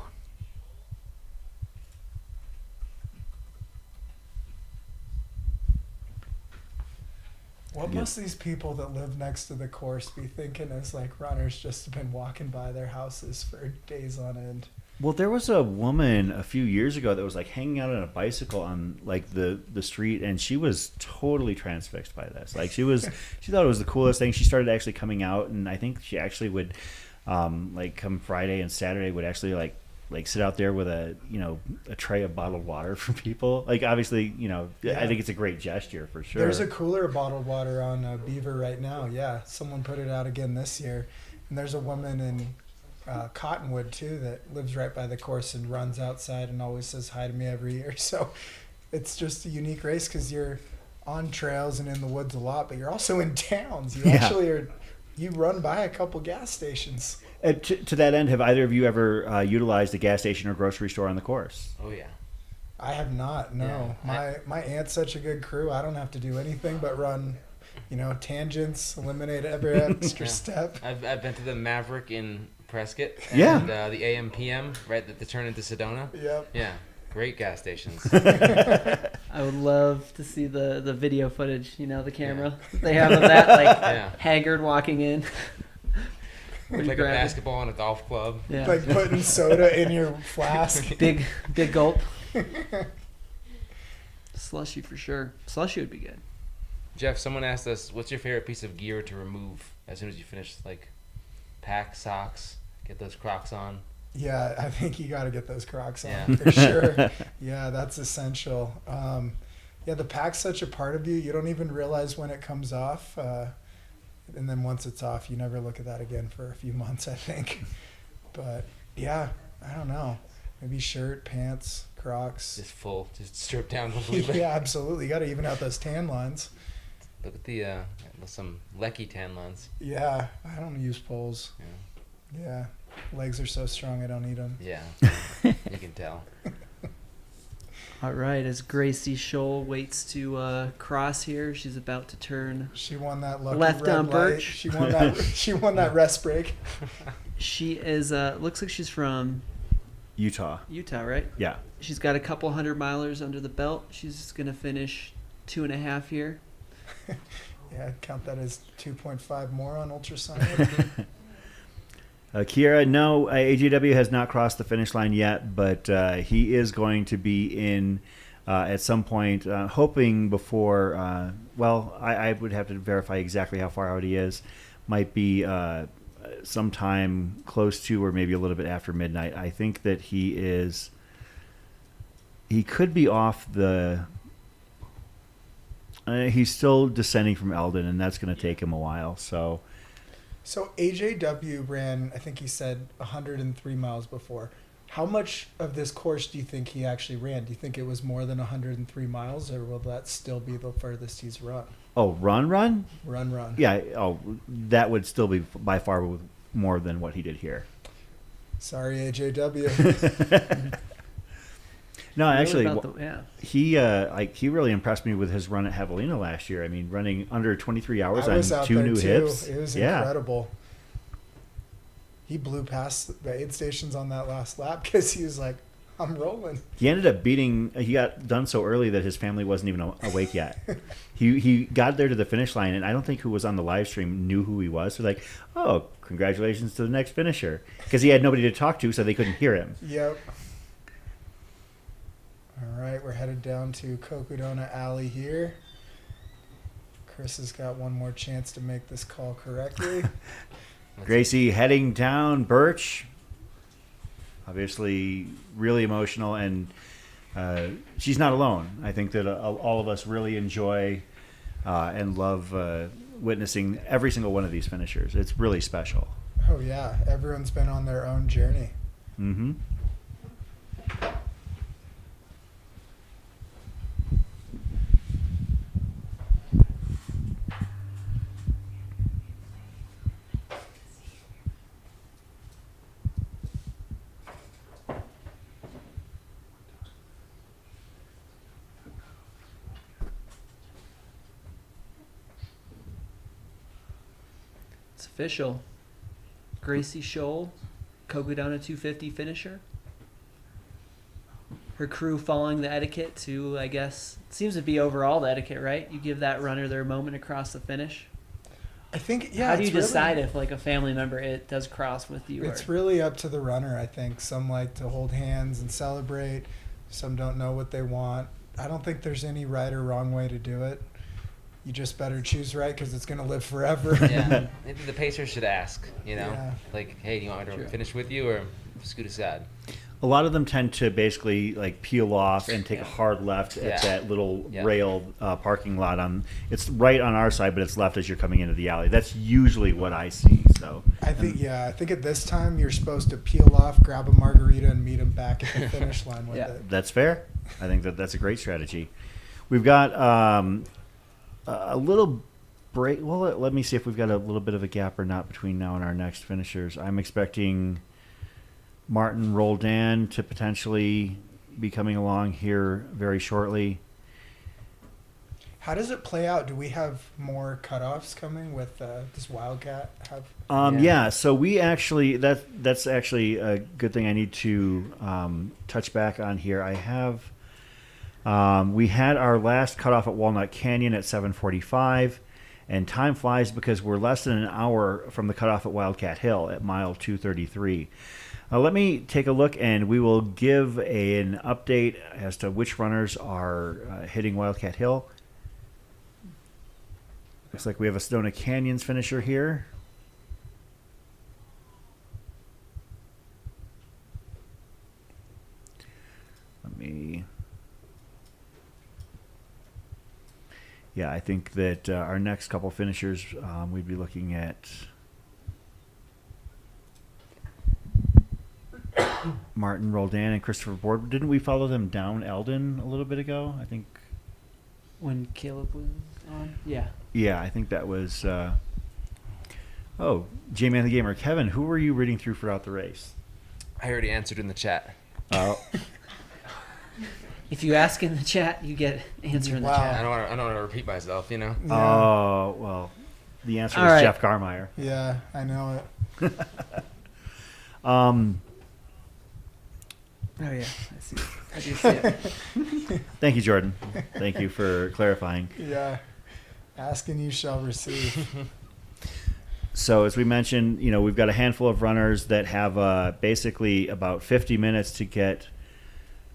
What must these people that live next to the course be thinking as runners just have been walking by their houses for days on end? Well, there was a woman a few years ago that was hanging out on a bicycle on the street, and she was totally transfixed by this. She thought it was the coolest thing. She started actually coming out, and I think she actually would come Friday and Saturday would actually sit out there with a tray of bottled water for people. Obviously, Yeah. I think it's a great gesture for sure. There's a cooler of bottled water on Beaver right now. Yeah, someone put it out again this year. And there's a woman in Cottonwood too that lives right by the course and runs outside and always says hi to me every year. So it's just a unique race because you're on trails and in the woods a lot, but you're also in towns. You actually are. You run by a couple gas stations. To that end, have either of you ever utilized a gas station or grocery store on the course? Oh yeah. I have not. No, my aunt's such a good crew. I don't have to do anything but run, tangents, eliminate every extra step. I've been to the Maverick in Prescott. Yeah. And the AM PM right at the turn into Sedona. Yep. Yeah. Great gas stations. I would love to see the video footage, the camera they have of that, like haggard walking in. With like a basketball and a golf club. Yeah. Like putting soda in your flask. Big gulp. Slushy for sure. Slushy would be good. Jeff, someone asked us, what's your favorite piece of gear to remove as soon as you finish? Like pack, socks, get those Crocs on. Yeah, I think you got to get those Crocs on Yeah. for sure. Yeah, that's essential. The pack's such a part of you. You don't even realize when it comes off. And then once it's off, you never look at that again for a few months, I think. But yeah, I don't know. Maybe shirt, pants, Crocs. Just stripped down completely. Yeah, absolutely. You got to even out those tan lines. Look at the some Lecky tan lines. Yeah, I don't use poles. Yeah. Legs are so strong I don't need them. Yeah, you can tell. All right, as Gracie Scholl waits to cross here, she's about to turn. She won that lucky left red on light. Birch. She won that. She won that rest break. She is. Looks like she's from Utah, right? Yeah. She's got a couple 100 milers under the belt. She's gonna finish 2.5 here. Yeah, I'd count that as 2.5 more on ultrasonic. Kiera, no, AJW has not crossed the finish line yet, but he is going to be in at some point, hoping before, I would have to verify exactly how far out he is. Might be sometime close to or maybe a little bit after midnight. I think that he could be off the... he's still descending from Eldon, and that's going to take him a while, so... So AJW ran, I think he said 103 miles before. How much of this course do you think he actually ran? Do you think it was more than 103 miles, or will that still be the furthest he's run? Oh, run? Run. Yeah, that would still be by far more than what he did here. Sorry, AJW. No, actually, he really impressed me with his run at Javelina last year. I mean, running under 23 hours I was on out 2 there new too. hips. It was incredible. He blew past the aid stations on that last lap because he was like, I'm rolling. He ended up he got done so early that his family wasn't even awake yet. He got there to the finish line, and I don't think who was on the live stream knew who he was. So like, oh, congratulations to the next finisher. Because he had nobody to talk to, so they couldn't hear him. Yep. All right, we're headed down to Cocodona Alley here. Chris has got one more chance to make this call correctly. Gracie heading down Birch. Obviously, really emotional, and she's not alone. I think that all of us really enjoy and love witnessing every single one of these finishers. It's really special. Oh, yeah. Everyone's been on their own journey. Mm-hmm. It's official. Gracie Scholl, Cocodona 250 finisher. Her crew following the etiquette to, I guess, it seems to be overall the etiquette, right? You give that runner their moment across the finish. I think, yeah. How do you decide if, like, a family member does cross with you? It's really up to the runner, I think. Some like to hold hands and celebrate. Some don't know what they want. I don't think there's any right or wrong way to do it. You just better choose right because it's going to live forever. Yeah, maybe the pacer should ask, Yeah. Like, hey, do you want me to finish with you or scoot aside? A lot of them tend to basically like peel off and take a hard left at that little rail parking lot. It's right on our side, but it's left as you're coming into the alley. That's usually what I see. So. So I think at this time you're supposed to peel off, grab a margarita, and meet him back at the finish line with it. That's fair. I think that's a great strategy. We've got a little break. Well, let me see if we've got a little bit of a gap or not between now and our next finishers. I'm expecting Martin Roldan to potentially be coming along here very shortly. How does it play out? Do we have more cutoffs coming with this Wildcat? Yeah. So we actually that's actually a good thing I need to touch back on here. I have we had our last cutoff at Walnut Canyon at 7:45, and time flies because we're less than an hour from the cutoff at Wildcat Hill at mile 233. Let me take a look, and we will give an update as to which runners are hitting Wildcat Hill. Looks like we have a Sedona Canyons finisher here. Yeah, I think that our next couple finishers, we'd be looking at Martin Roldan and Christopher Board. Didn't we follow them down Eldon a little bit ago? I think. When Caleb was on? Yeah. Yeah, I think that was. J-Man the Gamer. Kevin, who were you reading through throughout the race? I already answered in the chat. Oh. If you ask in the chat, you get answer in the chat. I don't want to repeat myself, you know. Yeah. Oh well, the answer All was right. Jeff Garmeyer. Yeah, I know it. Oh yeah, I see. I do see it. Thank you, Jordan. Thank you for clarifying. Yeah, asking you shall receive. So as we mentioned, we've got a handful of runners that have basically about 50 minutes to get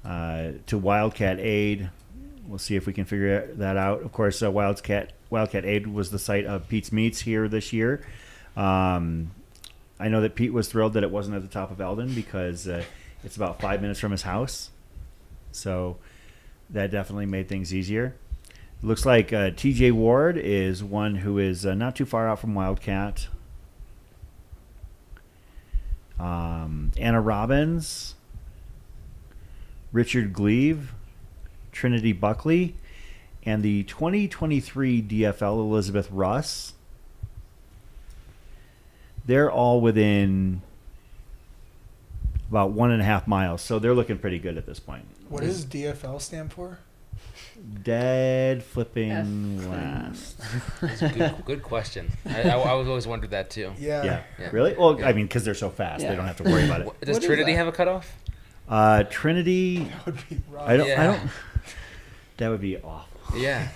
to Wildcat Aid. We'll see if we can figure that out. Of course, Wildcat Aid was the site of Pete's Meats here this year. I know that Pete was thrilled that it wasn't at the top of Eldon because it's about 5 minutes from his house. So that definitely made things easier. It looks like TJ Ward is one who is not too far out from Wildcat. Anna Robbins, Richard Gleave, Trinity Buckley, and the 2023 DFL Elizabeth Russ. They're all within about 1.5 miles, so they're looking pretty good at this point. What does DFL stand for? Dead flipping last. That's a good question. I always wondered that too. Yeah. Really? Well, I mean, because they're so fast, they don't have to worry about it. Does Trinity have a cutoff? Trinity. That would be rough. I don't. That would be awful. Yeah.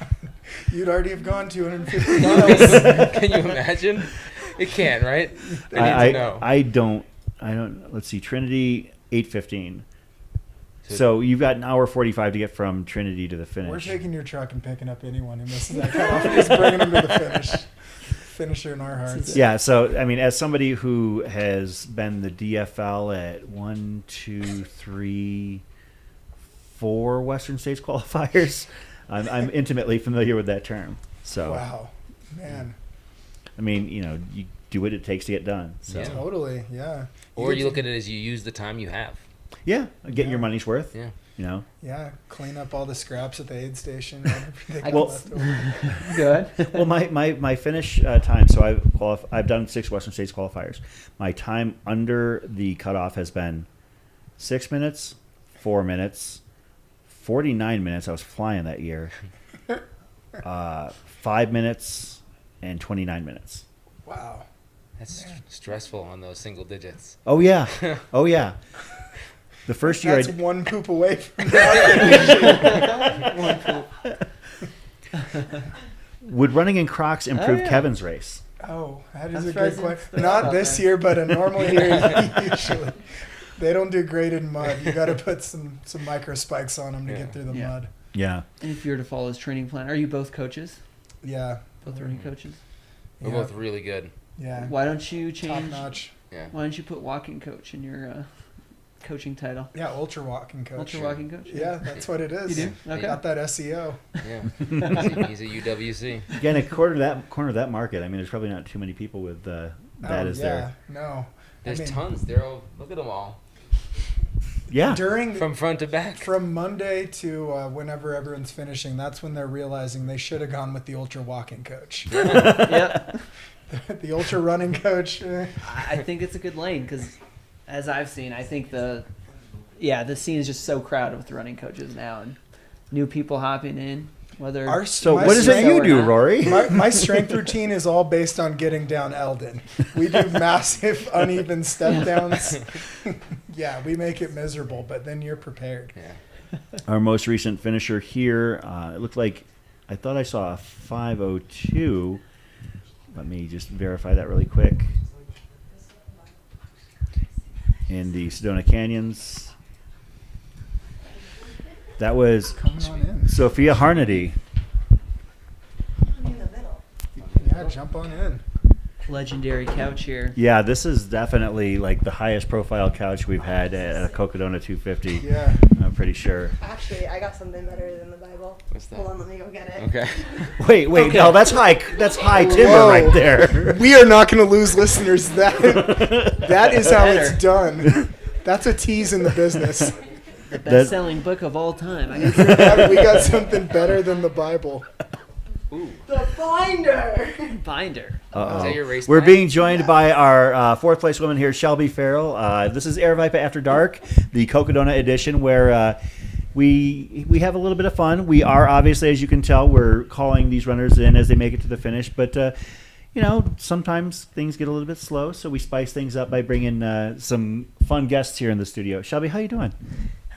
You'd already have gone 250 miles. Can you imagine? It can't, right? They need to know. I don't. Let's see. Trinity 8:15. So you've got an hour 45 to get from Trinity to the finish. We're taking your truck and picking up anyone who misses that cutoff and just bringing them to the finish. Finisher in our hearts. Yeah. So I mean, as somebody who has been the DFL at 1, 2, 3, 4 Western States qualifiers, I'm intimately familiar with that term. So. Wow, man. I mean, you do what it takes to get done. So. Yeah. Totally. Yeah. Or you look at it as you use the time you have. Yeah, get your money's worth. Yeah. Yeah, clean up all the scraps at the aid station. Good. Well, my finish time. So I've done 6 Western States qualifiers. My time under the cutoff has been 6 minutes, 4 minutes, 49 minutes. I was flying that year. 5 minutes, and 29 minutes. Wow. That's stressful on those single digits. Oh yeah. Oh yeah. The first year That's one poop away from that. One poop. Would running in Crocs improve Kevin's race? Oh, that is a good question. Not this year, but a normal year usually. They don't do great in mud. You got to put some micro spikes on them to get through the mud. Yeah. And if you were to follow his training plan, are you both coaches? Yeah. Both running coaches? We're both really good. Yeah. Why don't you change? Top notch. Yeah. Why don't you put walking coach in your coaching title? Yeah, ultra walking coach. Ultra walking coach? Yeah, that's what it is. You do? Okay. Got that SEO. Yeah. He's a UWC. Again, a corner of that market. I mean, there's probably not too many people with that is there. No. There's tons. They're all, look at them all. Yeah. From front to back. From Monday to whenever everyone's finishing, that's when they're realizing they should have gone with the ultra walking coach. Yep. The ultra running coach. I think it's a good lane because, as I've seen, I think the scene is just so crowded with running coaches now and new people hopping in. So what is it you do, Rory? My strength routine is all based on getting down Eldon. We do massive uneven step downs. Yeah, we make it miserable, but then you're prepared. Yeah. Our most recent finisher here, it looked like, I thought I saw a 5:02. Let me just verify that really quick. In the Sedona Canyons. That was Sophia Harnedy. Yeah, jump on in. Legendary couch here. Yeah, this is definitely like the highest profile couch we've had at a Cocodona 250. Yeah. I'm pretty sure. Actually, I got something better than the Bible. What's that? Hold on, let me go get it. Okay. Wait, Okay. no, that's high timber Whoa. right there. We are not going to lose listeners. That is how it's done. That's a tease in the business. The best-selling book of all time. We got something better than the Bible. Ooh. The binder. Binder. Uh-oh. Is that your race We're plan? being joined by our fourth place woman here, Shelby Farrell. This is Air Vipa After Dark, the Cocodona edition, where we have a little bit of fun. We are obviously, as you can tell, we're calling these runners in as they make it to the finish, but sometimes things get a little bit slow, so we spice things up by bringing some fun guests here in the studio. Shelby, how you doing?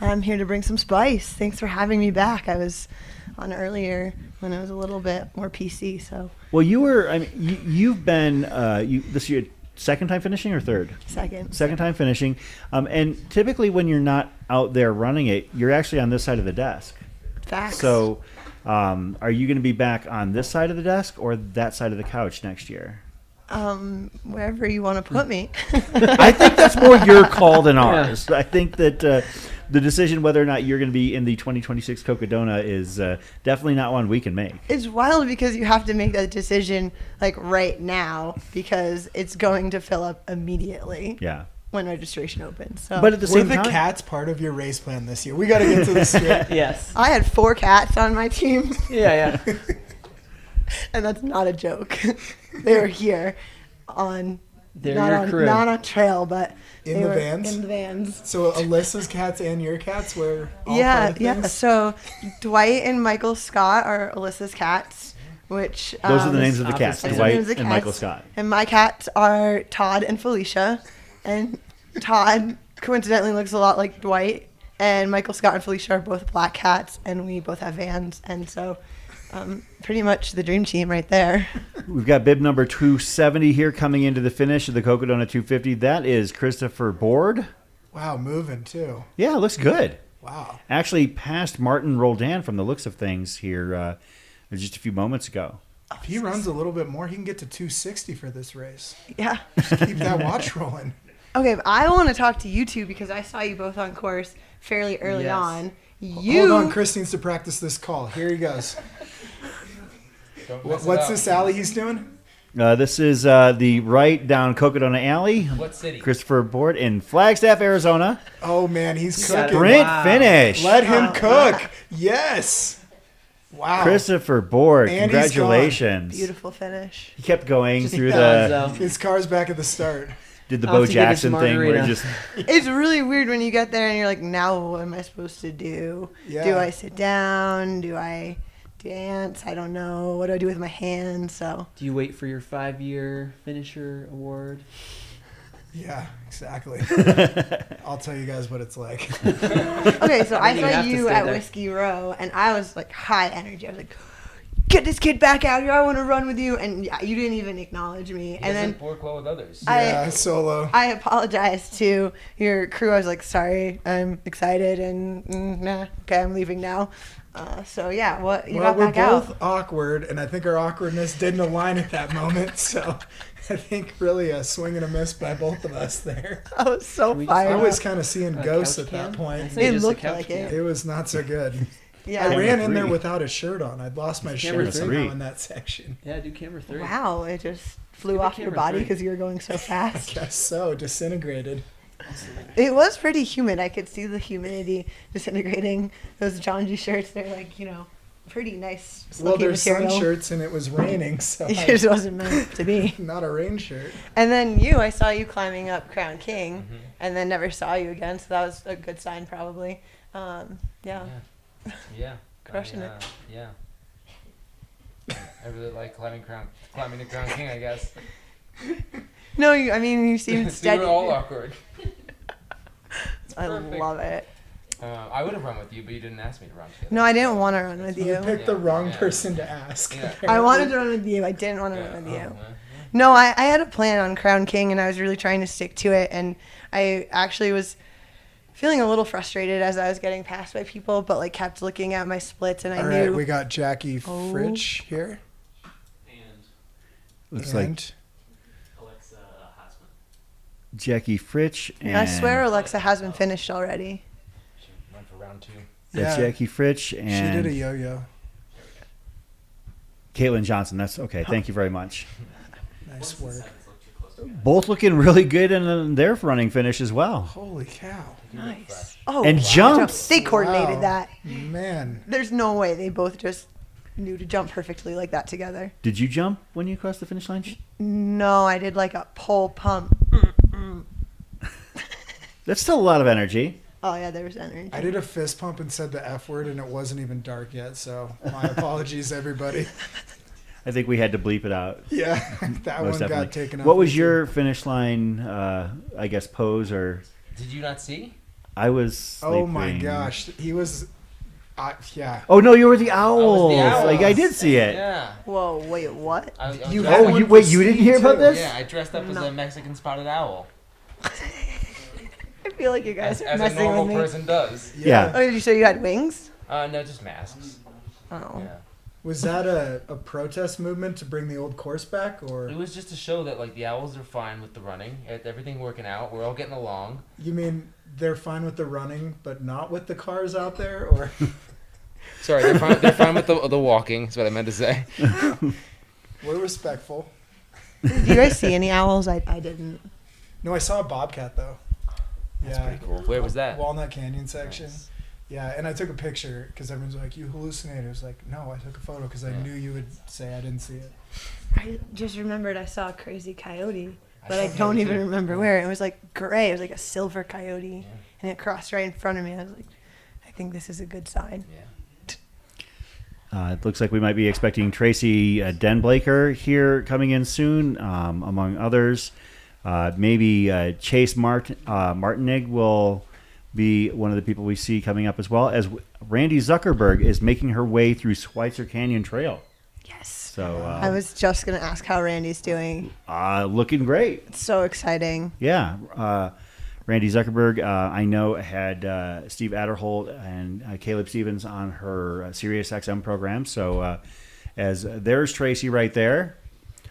I'm here to bring some spice. Thanks for having me back. I was on earlier when I was a little bit more PC. So. Well, you've been this is your second time finishing or third? Second time finishing, and typically when you're not out there running it, you're actually on this side of the desk. Facts. So, are you going to be back on this side of the desk or that side of the couch next year? Wherever you want to put me. I think that's more your call than ours. I think that the decision whether or not you're going to be in the 2026 Cocodona is definitely not one we can make. It's wild because you have to make that decision like right now because it's going to fill up immediately. Yeah. When registration opens. So. But at the same Were time, the cats part of your race plan this year? We got to get to this straight. Yes. I had 4 cats on my team. Yeah. And that's not a joke. They were here on They're your crew. Not on trail, but In the vans? In the vans. So Alyssa's cats and your cats were all Yeah, part of yeah. things? So Dwight and Michael Scott are Alyssa's cats, which those are the names of the cats, those are the Dwight names of the and cats. Michael Scott. And my cats are Todd and Felicia, and Todd coincidentally looks a lot like Dwight, and Michael Scott and Felicia are both black cats, and we both have vans, and so pretty much the dream team right there. We've got bib number 270 here coming into the finish of the Cocodona 250. That is Christopher Board. Wow, moving too. Yeah, looks good. Wow. Actually passed Martin Roldan from the looks of things here just a few moments ago. If he runs a little bit more, he can get to 260 for this race. Yeah. Just keep that watch rolling. Okay, but I want to talk to you two because I saw you both on course fairly early on. Hold on, Chris needs to practice this call. Here he goes. What's this alley he's doing? This is the right down Cocodona Alley. What city? Christopher Board in Flagstaff, Arizona. Oh, man, he's cooking. Sprint finish. Let him cook. Yes. Wow. Christopher Board, And he's congratulations. Beautiful finish. He kept going Just through His car's back at the start. did the Bo Jackson thing where it just It's really weird when you get there and you're like, now what am I supposed to do? Yeah. Do I sit down? Do I dance? I don't know. What do I do with my hands? So Do you wait for your 5-year finisher award? Yeah, exactly. I'll tell you guys what it's like. okay, so I You saw have to you stay at there. Whiskey Row, and I was like high energy. I was like, get this kid back out here. I want to run with you. And yeah, you didn't even acknowledge me. He and then doesn't work well with others. solo. I apologized to your crew. I was like, sorry, I'm excited, and nah, okay, I'm leaving now. So yeah, what you got we're back out? both awkward, and I think our awkwardness didn't align at that moment. So I think really a swing and a miss by both of us there. I was so fired I was up. kind of seeing A ghosts couch at that cam? point. I think It just a looked couch like cam. it. It was not so good. Yeah. I ran in there without a shirt on. I'd lost my Camera shirt three. somehow in that section. Yeah, do camera 3. Wow, it just flew Give me off your camera body 3. because you were going so I fast. guess so. Disintegrated. It was pretty humid. I could see the humidity disintegrating those John G shirts. They're like, pretty nice Well, looking there's sun material. shirts and it was raining, so It just wasn't meant to be. Not a rain shirt. And then I saw you climbing up Crown King, and then never saw you again. So that was a good sign, probably. Yeah. Crushing it. Yeah. I really like climbing the Crown King, I guess. No, you seem See, steady. we're all awkward. I love it. I would have run with you, but you didn't ask me to run together. No, I didn't want to run with you. You picked the wrong person to ask. Yeah. I wanted to run with you. I didn't want to run with you. No, I had a plan on Crown King, and I was really trying to stick to it. And I actually was feeling a little frustrated as I was getting passed by people, but kept looking at my splits, and I All knew. right, we got Jackie Fritsch here. Looks like Jackie Fritsch. And I swear Alexa has been finished already. She went for round 2. That's Jackie Fritsch and she did a yo-yo. Caitlin Johnson. That's okay. Thank you very much. Nice work. Both looking really good in their running finish as well. Holy cow. Nice. Oh, And jumps. They coordinated Wow. that. Man. There's no way they both just knew to jump perfectly like that together. Did you jump when you crossed the finish line? No, I did a pole pump. That's still a lot of energy. Oh, yeah, there was energy. I did a fist pump and said the F word, and it wasn't even dark yet, so my apologies, everybody. I think we had to bleep it out. Yeah, that Most one got definitely. taken out. What was your finish line, pose or? Did you not see? I was Oh my sleeping. gosh, he was, yeah. Oh no, you were the owls. owls. I did see it. Yeah. Whoa, wait, what? I You dressed had up- one you- wait, for you didn't Steve, hear about too. this? Yeah, I dressed up as a Mexican spotted owl. I feel like you guys are As a messing normal with me. person does. Yeah. Oh, did you say you had wings? No, just masks. Oh. Yeah. Was that a protest movement to bring the old course back, or? It was just to show that the owls are fine with the running, everything working out, we're all getting along. You mean they're fine with the running, but not with the cars out there, or? Sorry, they're fine with the walking. That's what I meant to say. We're respectful. Did you guys see any owls? I didn't. No, I saw a bobcat though. That's pretty cool. Where was that? Walnut Canyon section. Nice. Yeah, and I took a picture because everyone's like, "You hallucinated." I was like, "No, I took a photo because I knew you would say I didn't see it." I just remembered I saw a crazy coyote, but I don't even remember where. It was gray. It was a silver coyote, and it crossed right in front of me. I was like, I think this is a good sign. It looks like we might be expecting Tracy Denblaker here coming in soon, among others. Maybe Chase Martinig will be one of the people we see coming up as well, as Randy Zuckerberg is making her way through Schweitzer Canyon Trail. Yes. So I was just going to ask how Randy's doing. looking great. It's so exciting. Yeah. Randy Zuckerberg, I know, had Steve Adderholt and Caleb Stevens on her SiriusXM program. So as there's Tracy right there.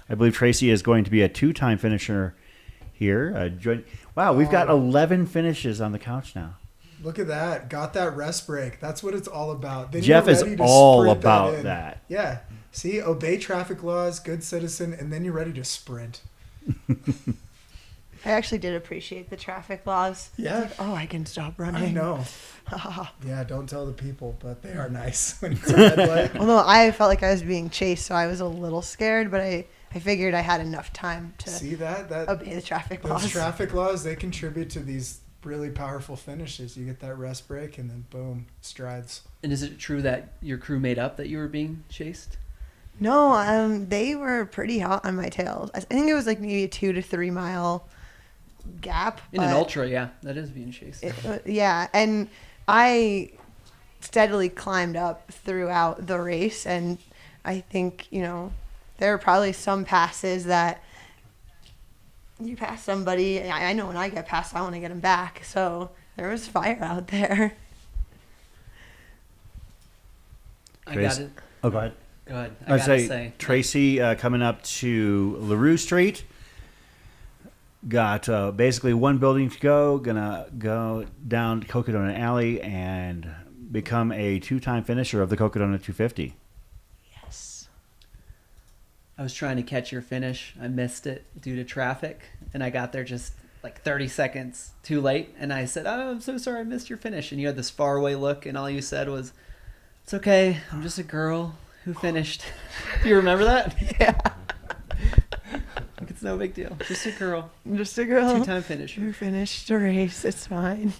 I believe Tracy is going to be a 2-time finisher here. Wow, we've got 11 finishes on the couch now. Look at that. Got that rest break. That's what it's all about. Then Jeff you're is ready to all sprint about in. that. Yeah. See, obey traffic laws, good citizen, and then you're ready to sprint. I actually did appreciate the traffic laws. Yeah. Oh, I can stop running. I know. Yeah, don't tell the people, but they are nice when it's a red light. Although I felt like I was being chased, so I was a little scared, but I figured I had enough time to See that obey the traffic those laws. traffic laws, they contribute to these really powerful finishes. You get that rest break and then boom, strides. And is it true that your crew made up that you were being chased? No, they were pretty hot on my tail. I think it was maybe a 2 to 3 mile gap. In an ultra, yeah, that is being chased. Yeah, and I steadily climbed up throughout the race, and I think, there are probably some passes that you pass somebody. I know when I get past, I want to get them back. So there was fire out there. I got it. Oh, go ahead. Go ahead. I gotta say, Tracy coming up to LaRue Street. Got basically one building to go. Gonna go down Cocodona Alley and become a 2-time finisher of the Cocodona 250. Yes. I was trying to catch your finish. I missed it due to traffic, and I got there just like 30 seconds too late. And I said, "Oh, I'm so sorry, I missed your finish." And you had this faraway look, and all you said was, "It's okay. I'm just a girl who finished." Do you remember that? Yeah. Like, it's no big deal. Just a girl. Just a girl. 2-time finisher. Who finished a race. It's fine.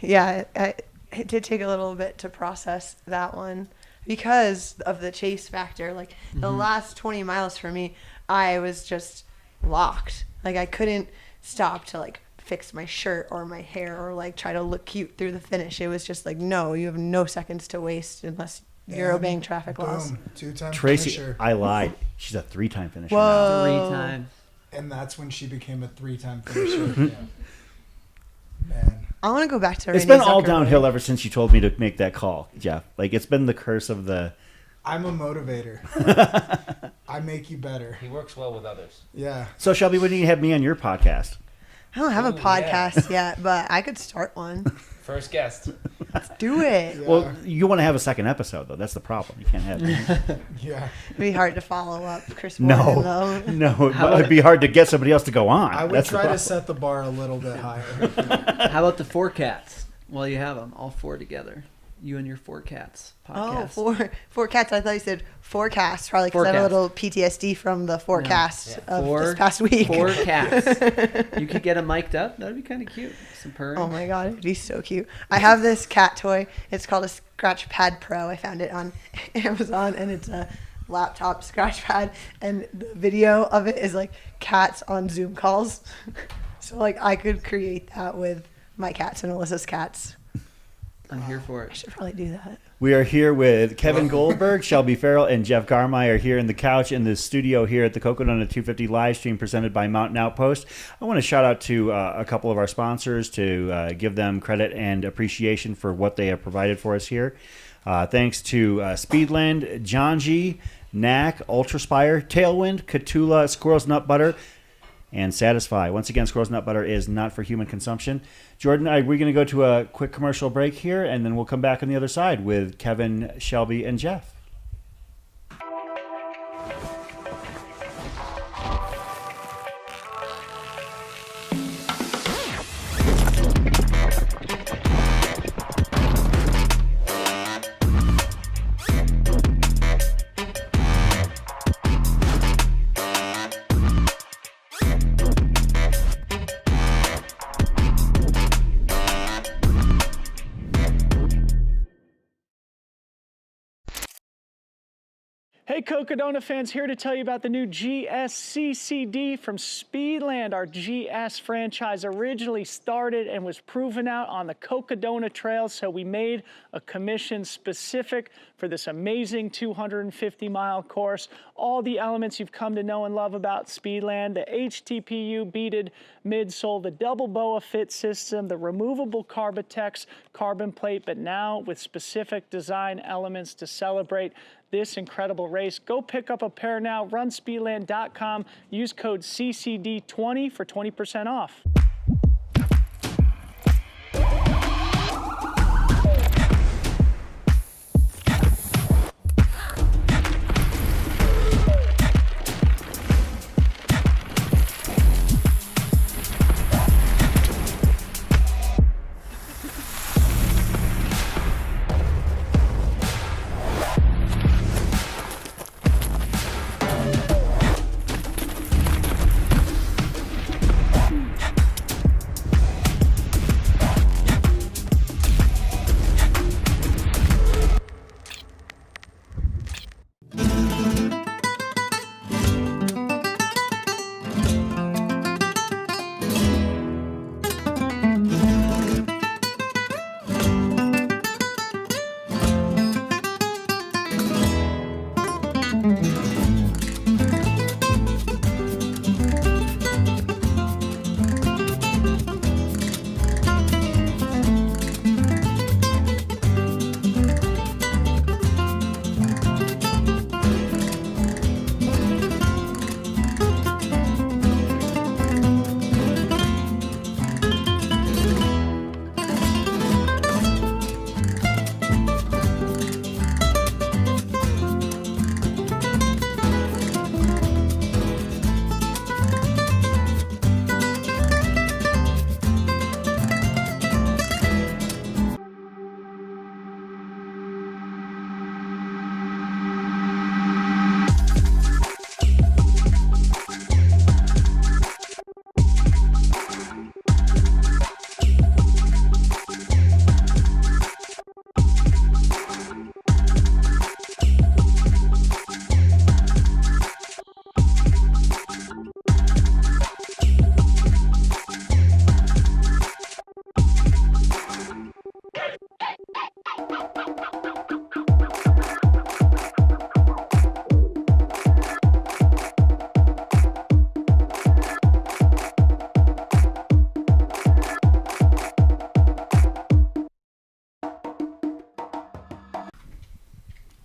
Yeah, it did take a little bit to process that one because of the chase factor. Like the last 20 miles for me, I was just locked. Like I couldn't stop to like fix my shirt or my hair or like try to look cute through the finish. It was just like, no, you have no seconds to waste unless you're obeying traffic laws. Boom. 2-time Tracy, finisher. I lied. She's a 3-time finisher. Whoa. Now. 3-time. And that's when she became a 3-time finisher. Man. I want to go back to It's Renee been all Zuckerberg. downhill ever since you told me to make that call, Jeff. Like, it's been the curse of the... I'm a motivator. I make you better. He works well with others. Yeah. So, Shelby, when do you have me on your podcast? I don't have a podcast yet, but I could start one. First guest. Let's do it. Yeah. Well, you want to have a second episode, though. That's the problem. You can't have... Yeah. It'd be hard to follow up Chris Morgan, No, though. no. It'd be hard to get somebody else to go on. I would That's the try to problem. set the bar a little bit higher. How about the 4 cats? Well, you have them all 4 together. You and your 4 cats podcast. Oh, four cats. I thought you said forecast, probably because I have a little PTSD from the forecast of this past week. 4 cats. You could get them mic'd up. That'd be kind of cute. Some purring. Oh my god, it'd be so cute. I have this cat toy. It's called a Scratch Pad Pro. I found it on Amazon, and it's a laptop scratch pad, and the video of it is like cats on Zoom calls. So like I could create that with my cats and Alyssa's cats. I'm here for I it. should probably do that. We are here with Kevin Goldberg, Shelby Farrell, and Jeff Garmeyer here in the couch in the studio here at the Cocodona 250 live stream presented by Mountain Outpost. I want to shout out to a couple of our sponsors to give them credit and appreciation for what they have provided for us here. Thanks to Speedland, Janji, Knack, Ultraspire, Tailwind, Catula, Squirrel's Nut Butter, and Satisfy. Once again, Squirrel's Nut Butter is not for human consumption. Jordan, we're going to go to a quick commercial break here, and then we'll come back on the other side with Kevin, Shelby, and Jeff. Hey Cocodona fans, here to tell you about the new GSCCD from Speedland. Our GS franchise originally started and was proven out on the Cocodona Trail, so we made a commission specific for this amazing 250-mile course. All the elements you've come to know and love about Speedland, the HTPU beaded midsole, the double BOA fit system, the removable Carbitex carbon plate, but now with specific design elements to celebrate this incredible race. Go pick up a pair now. Run Speedland.com. Use code CCD20 for 20% off.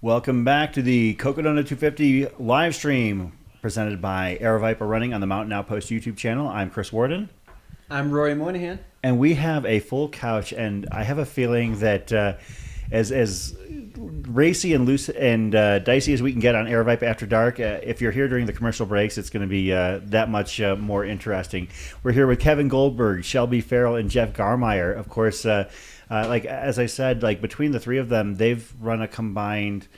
Welcome back to the Cocodona 250 live stream presented by AeroViper Running on the Mountain Outpost YouTube channel. I'm Chris Warden. I'm Rory Moynihan. And we have a full couch, and I have a feeling that as racy and loose and dicey as we can get on AeroViper After Dark, if you're here during the commercial breaks, it's going to be that much more interesting. We're here with Kevin Goldberg, Shelby Farrell, and Jeff Garmeyer. Of course, like as I said, like between the three of them, they've run a combined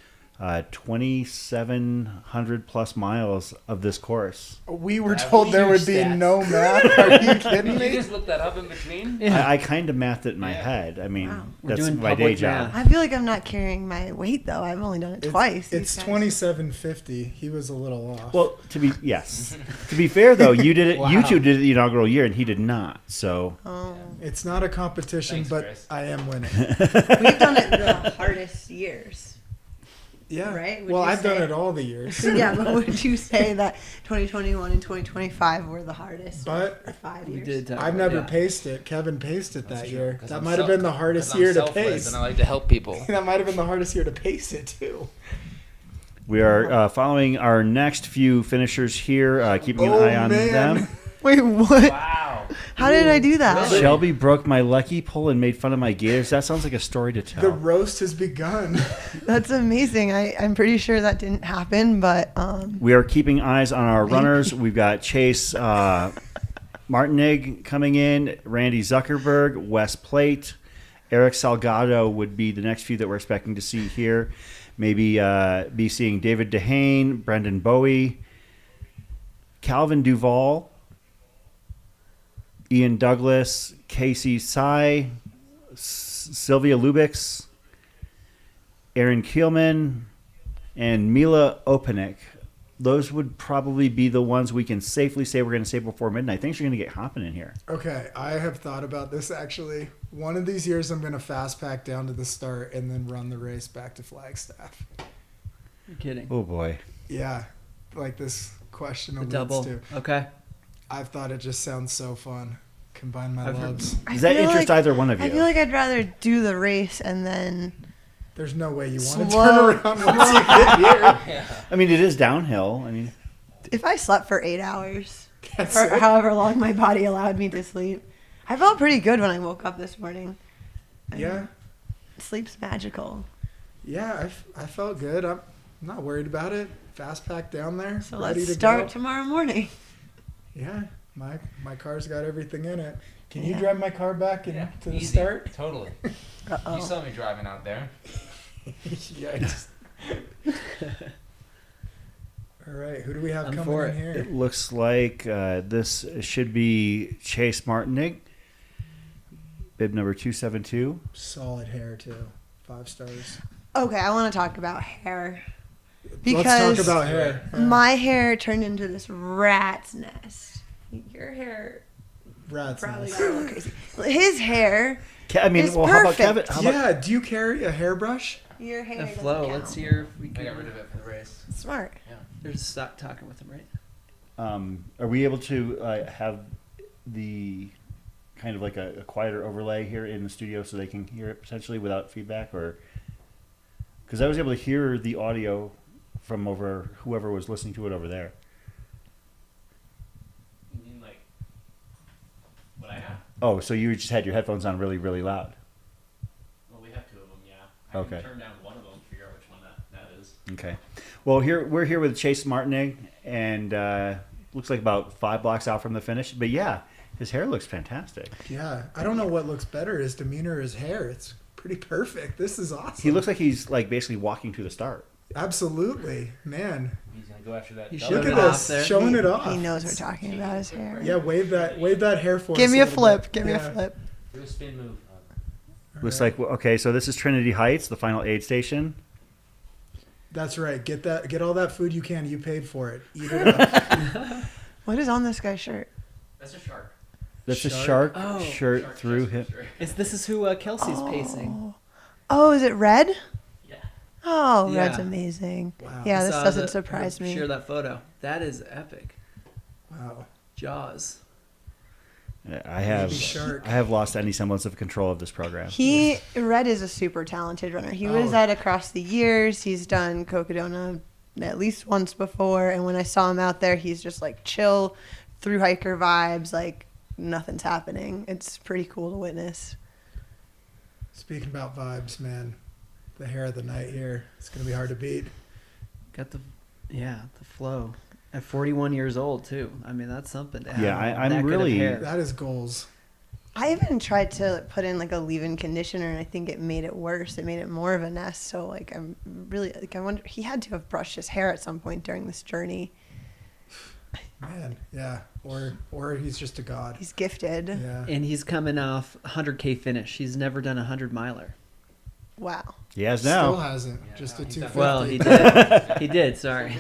2,700 plus miles of this course. We were told there would be no math. Are you kidding me? You just look that up in between? I kind of mathed it in my head. I mean, that's my day job. I feel like I'm not carrying my weight though. I've only done it twice. It's 2750. He was a little off. Well, to be fair though, you did it. Wow. You two did it the inaugural year, and he did not. So it's not a competition, but Chris. I am winning. We've done it the hardest years. Yeah. Right? Well, I've done it all the years. Yeah, but would you say that 2021 and 2025 were the hardest? But for 5 years? I've never paced it. Kevin paced it that year. 'Cause That I'm might have been the hardest year to selfless pace. and I like to help people. That might have been the hardest year to pace it too. we are following our next few finishers here, keeping an eye on them. Wait, what? Wow. How did I do that? Shelby broke my lucky pull and made fun of my gators. That sounds like a story to tell. The roast has begun. That's amazing. I'm pretty sure that didn't happen, but We are keeping eyes on our runners. We've got Chase Martinig coming in, Randy Zuckerberg, Wes Plate, Eric Salgado would be the next few that we're expecting to see here. Maybe be seeing David Dehane, Brendan Bowie, Calvin Duvall, Ian Douglas, Casey Tsai, Sylvia Lubix, Aaron Keelman, and Mila Opanek. Those would probably be the ones we can safely say we're going to say before midnight. Things are going to get hopping in here. Okay, I have thought about this actually. One of these years I'm going to fast pack down to the start and then run the race back to Flagstaff. You're kidding. Oh boy. Yeah, like this question The alludes double. to. Okay. I've thought it just sounds so fun. Combine my loves. Does that interest either one of you? I feel like I'd rather do the race and then. There's no way you want to Slow- turn around once you get here. I mean, it is downhill. I mean, If I slept for 8 hours, That's or it. however long my body allowed me to sleep, I felt pretty good when I woke up this morning. Yeah. Sleep's magical. Yeah, I felt good. I'm not worried about it. Fast pack down there. So ready let's to start go. tomorrow morning. Yeah, my car's got everything in it. Can you Yeah. drive my car back to the Easy. start? Totally. Uh-oh. You saw me driving out there. Yikes. All right, who do we have I'm coming for in it. here? it looks like this should be Chase Martinig, bib number 272. Solid hair too. 5 stars. Okay, I want to talk about hair. Let's talk about hair. Yeah. My hair turned into this rat's nest. Your hair Rat's probably nest. got a little crazy. His hair I mean, is well, how about perfect. Kevin? How about, Yeah, do you carry a hairbrush? Your hair The doesn't flow. count. Let's hear if we I can. got rid of it for the race. Smart. There's stop talking with him, right? are we able to have the kind of like a quieter overlay here in the studio so they can hear it potentially without feedback? Or because I was able to hear the audio from over whoever was listening to it over there. You mean like what I have? Oh, so you just had your headphones on really, really loud. Well, we have 2 of them, yeah. I Okay. can turn down one of them, figure out which one that is. Okay. Well, we're here with Chase Martinig, and looks like about 5 blocks out from the finish. But yeah, his hair looks fantastic. Yeah, I don't know what looks better, his demeanor or his hair. It's pretty perfect. This is awesome. He looks like he's like basically walking to the start. Absolutely, man. He's gonna go after that. He's Look showing at it off this, there. showing it off. He knows we're talking about his hair. Yeah, wave that hair for us. Give me a little flip. bit. Give me a Yeah. flip. Do a spin move. Looks like okay. So this is Trinity Heights, the final aid station. That's right. Get all that food you can. You paid for it. Eat it up. What is on this guy's shirt? That's a shark. That's a Shark? shark shirt through him. This is who Kelsey's pacing. Oh, is it red? Yeah. Oh, Yeah. red's amazing. Wow. Yeah, I this saw doesn't the- surprise me. Share that photo. That is epic. Wow. Jaws. I have Baby shark. I have lost any semblance of control of this program. Red is a super talented runner. He was at Across the Years. He's done Cocodona at least once before, and when I saw him out there, he's just like chill, through hiker vibes, like nothing's happening. It's pretty cool to witness. Speaking about vibes, man, the hair of the night here, it's gonna be hard to beat. Got the flow. At 41 years old too. I mean, that's something to have. Yeah, I'm that good of really- hair. That is goals. I even tried to put in like a leave-in conditioner, and I think it made it worse. It made it more of a nest. So like, I'm really like, I wonder, he had to have brushed his hair at some point during this journey. Man, yeah. Or he's just a god. He's gifted. Yeah. And he's coming off 100K finish. He's never done a 100-miler. Wow. He has now. Still hasn't. Just a 250. Well, he did. He did. Sorry.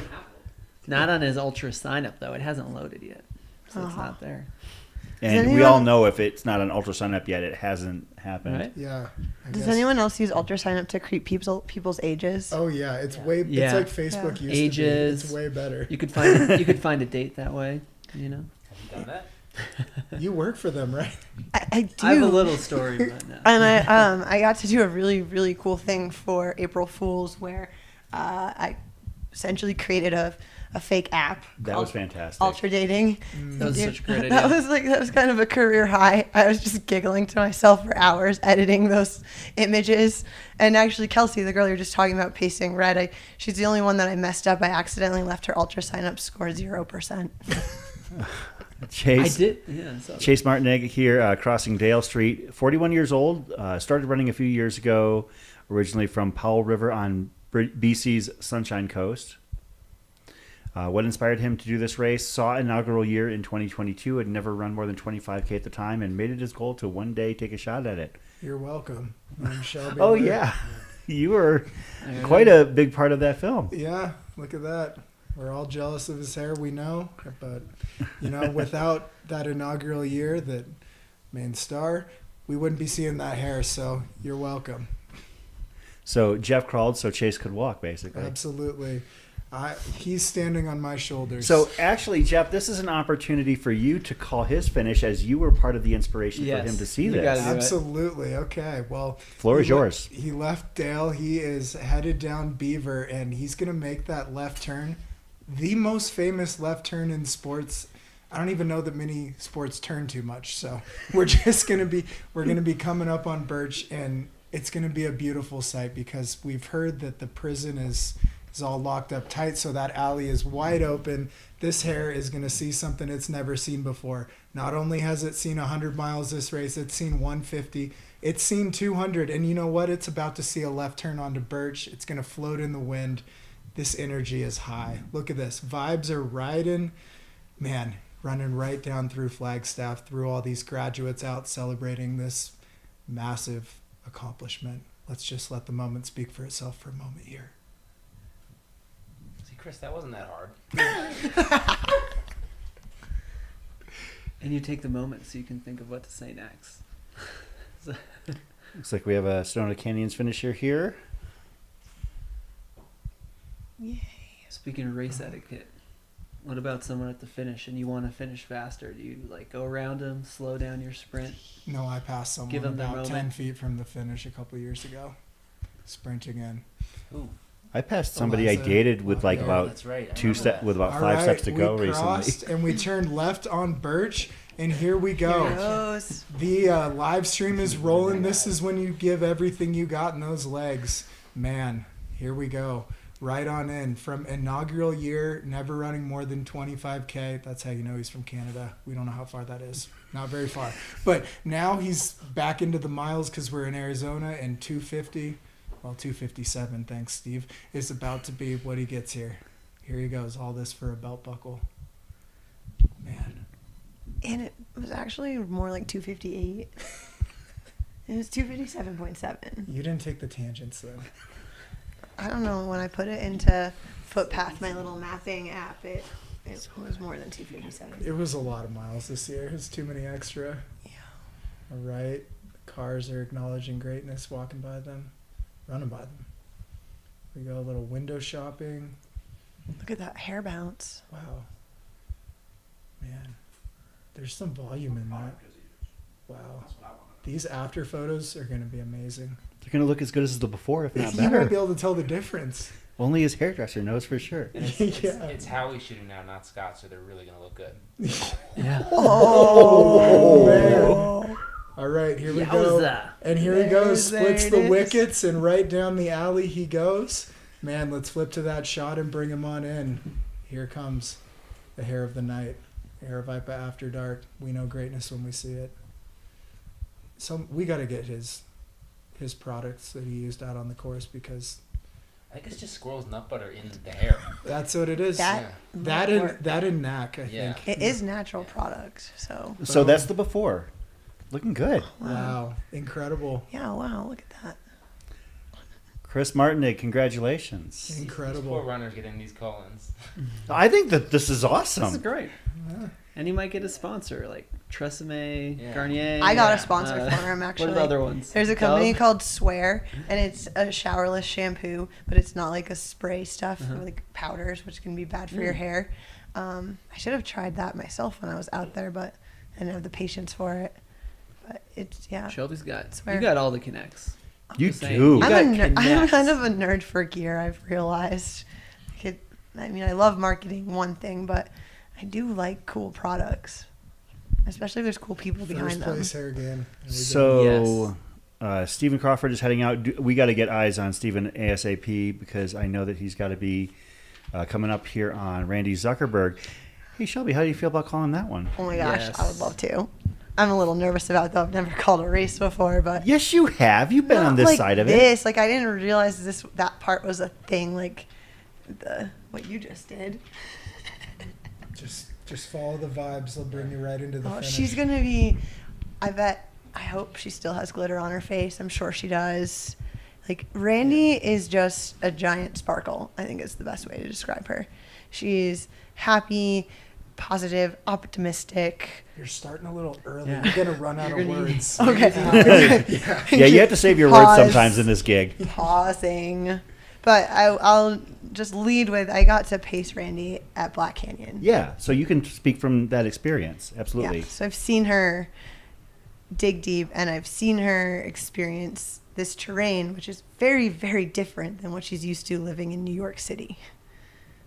Not on his Ultra sign up though. It hasn't loaded yet, so it's not there. And we all know if it's not an Ultra sign up yet, it hasn't happened. Right? Yeah. Does anyone else use Ultra sign up to creep people's ages? Oh yeah, it's way. Yeah. It's like Facebook used Ages. to be. It's way better. You could find a date that way. You know. Done that? You work for them, right? I do. I have a little story, but no. And I got to do a really, really cool thing for April Fools where I essentially created a fake app. That was fantastic. Ultra dating. That was such a great idea. That was kind of a career high. I was just giggling to myself for hours editing those images. And actually, Kelsey, the girl you were just talking about pacing red, she's the only one that I messed up. I accidentally left her Ultra sign up score 0%. Chase, I did. Yeah, I saw that. Chase Martinegg here, crossing Dale Street. 41 years old. Started running a few years ago. Originally from Powell River on BC's Sunshine Coast. What inspired him to do this race? Saw inaugural year in 2022. Had never run more than 25K at the time, and made it his goal to one day take a shot at it. You're welcome. I'm Shelby. Oh yeah, you were quite a big part of that film. Yeah, look at that. We're all jealous of his hair, we know, but without that inaugural year, that main star, we wouldn't be seeing that hair. So you're welcome. So Jeff crawled so Chase could walk, basically. Absolutely. He's standing on my shoulders. So actually, Jeff, this is an opportunity for you to call his finish, as you were part of the inspiration for him to see this. Absolutely. Okay. Well, floor is yours. He left Dale. He is headed down Beaver, and he's going to make that left turn. The most famous left turn in sports. I don't even know that many sports turn too much. So we're going to be coming up on Birch, and it's going to be a beautiful sight because we've heard that the prison is all locked up tight, so that alley is wide open. This hair is going to see something it's never seen before. Not only has it seen 100 miles this race, it's seen 150. It's seen 200, and you know what? It's about to see a left turn onto Birch. It's going to float in the wind. This energy is high. Look at this. Vibes are riding. Man, running right down through Flagstaff, through all these graduates out celebrating this massive accomplishment. Let's just let the moment speak for itself for a moment here. See, Chris, that wasn't that hard. And you take the moment so you can think of what to say next. Looks like we have a Sonoma Canyons finisher here. Yay. Speaking of race etiquette, what about someone at the finish and you want to finish faster? Do you go around them, slow down your sprint? No, I passed someone Give them their about 10 moment. feet from the finish a couple years ago, sprinting in. Ooh. I passed somebody I Eliza. dated with Yeah, about that's right. I two remember step that. with about All 5 right, steps to go we crossed recently. and we turned left on Birch, and here we go. Here it goes. The live stream is rolling. This is when you give everything you got in those legs. Man, here we go. Right on in. From inaugural year, never running more than 25K. That's how you know he's from Canada. We don't know how far that is. Not very far. But now he's back into the miles because we're in Arizona, and 250, well, 257, thanks, Steve, is about to be what he gets here. Here he goes. All this for a belt buckle. Man. And it was actually more like 258. It was 257.7. You didn't take the tangents, though. I don't know. When I put it into Footpath, my little mapping app, it was more than 257. It was a lot of miles this year. It's too many extra. Yeah. All right. Cars are acknowledging greatness, walking by them, running by them. We go a little window shopping. Look at that hair bounce. Wow. Man. There's some volume in that. Wow. These after photos are going to be amazing. They're going to look as good as the before, if not You won't be better. able to tell the difference. Only his hairdresser knows for sure. It's Howie shooting now, not Scott, so they're really gonna look good. Yeah. Oh, man. All right, here we go. Yowza. And here he goes, There splits it the is. wickets, and right down the alley he goes. Man, let's flip to that shot and bring him on in. Here comes the hair of the night. Aravaipa After Dark. We know greatness when we see it. So we got to get his products that he used out on the course, because I think it's just squirrel's nut butter in the hair. that's what it is. That That and knack, I Yeah. think. It is natural product, so. So that's the before. Looking good. Wow, incredible. Yeah, wow, look at that. Chris Martinet, congratulations. These poor Incredible. runners getting these call-ins. I think that this is awesome. This is great. And he might get a sponsor like Tresemme, Garnier. I got a sponsor for him, actually. What are the other ones? There's a company Dove? called Swear, and it's a showerless shampoo, but it's not like a spray stuff, like powders, which can be bad for your hair. I should have tried that myself when I was out there, but I didn't have the patience for it. But it's, yeah. Shelby's got, Swear. you got all the connects. You Just saying. do. You got I'm connects. kind of a nerd for gear, I've realized. I mean, I love marketing, one thing, but I do like cool products, especially if there's cool people behind First them. place hair game. So, Stephen Crawford is heading out. We got to get eyes on Stephen ASAP, because I know that he's got to be coming up here on Randy Zuckerberg. Hey, Shelby, how do you feel about calling that one? Oh my gosh, I would love to. I'm a little nervous about it, though. I've never called a race before, but Yes, you have. You've been on this like side of it. this. Like, I didn't realize that part was a thing. Like what you just did. Just follow the vibes. They'll bring you right into the finish. She's gonna be. I hope she still has glitter on her face. I'm sure she does. Like, Randy is just a giant sparkle. I think is the best way to describe her. She's happy, positive, optimistic. You're starting a little early. Yeah. You're gonna run out of words. Okay. Yeah, you have to save your words sometimes in this gig. Pausing. But I'll just lead with, I got to pace Randy at Black Canyon. Yeah, so you can speak from that experience. Absolutely. Yeah. So I've seen her dig deep, and I've seen her experience this terrain, which is very, very different than what she's used to living in New York City.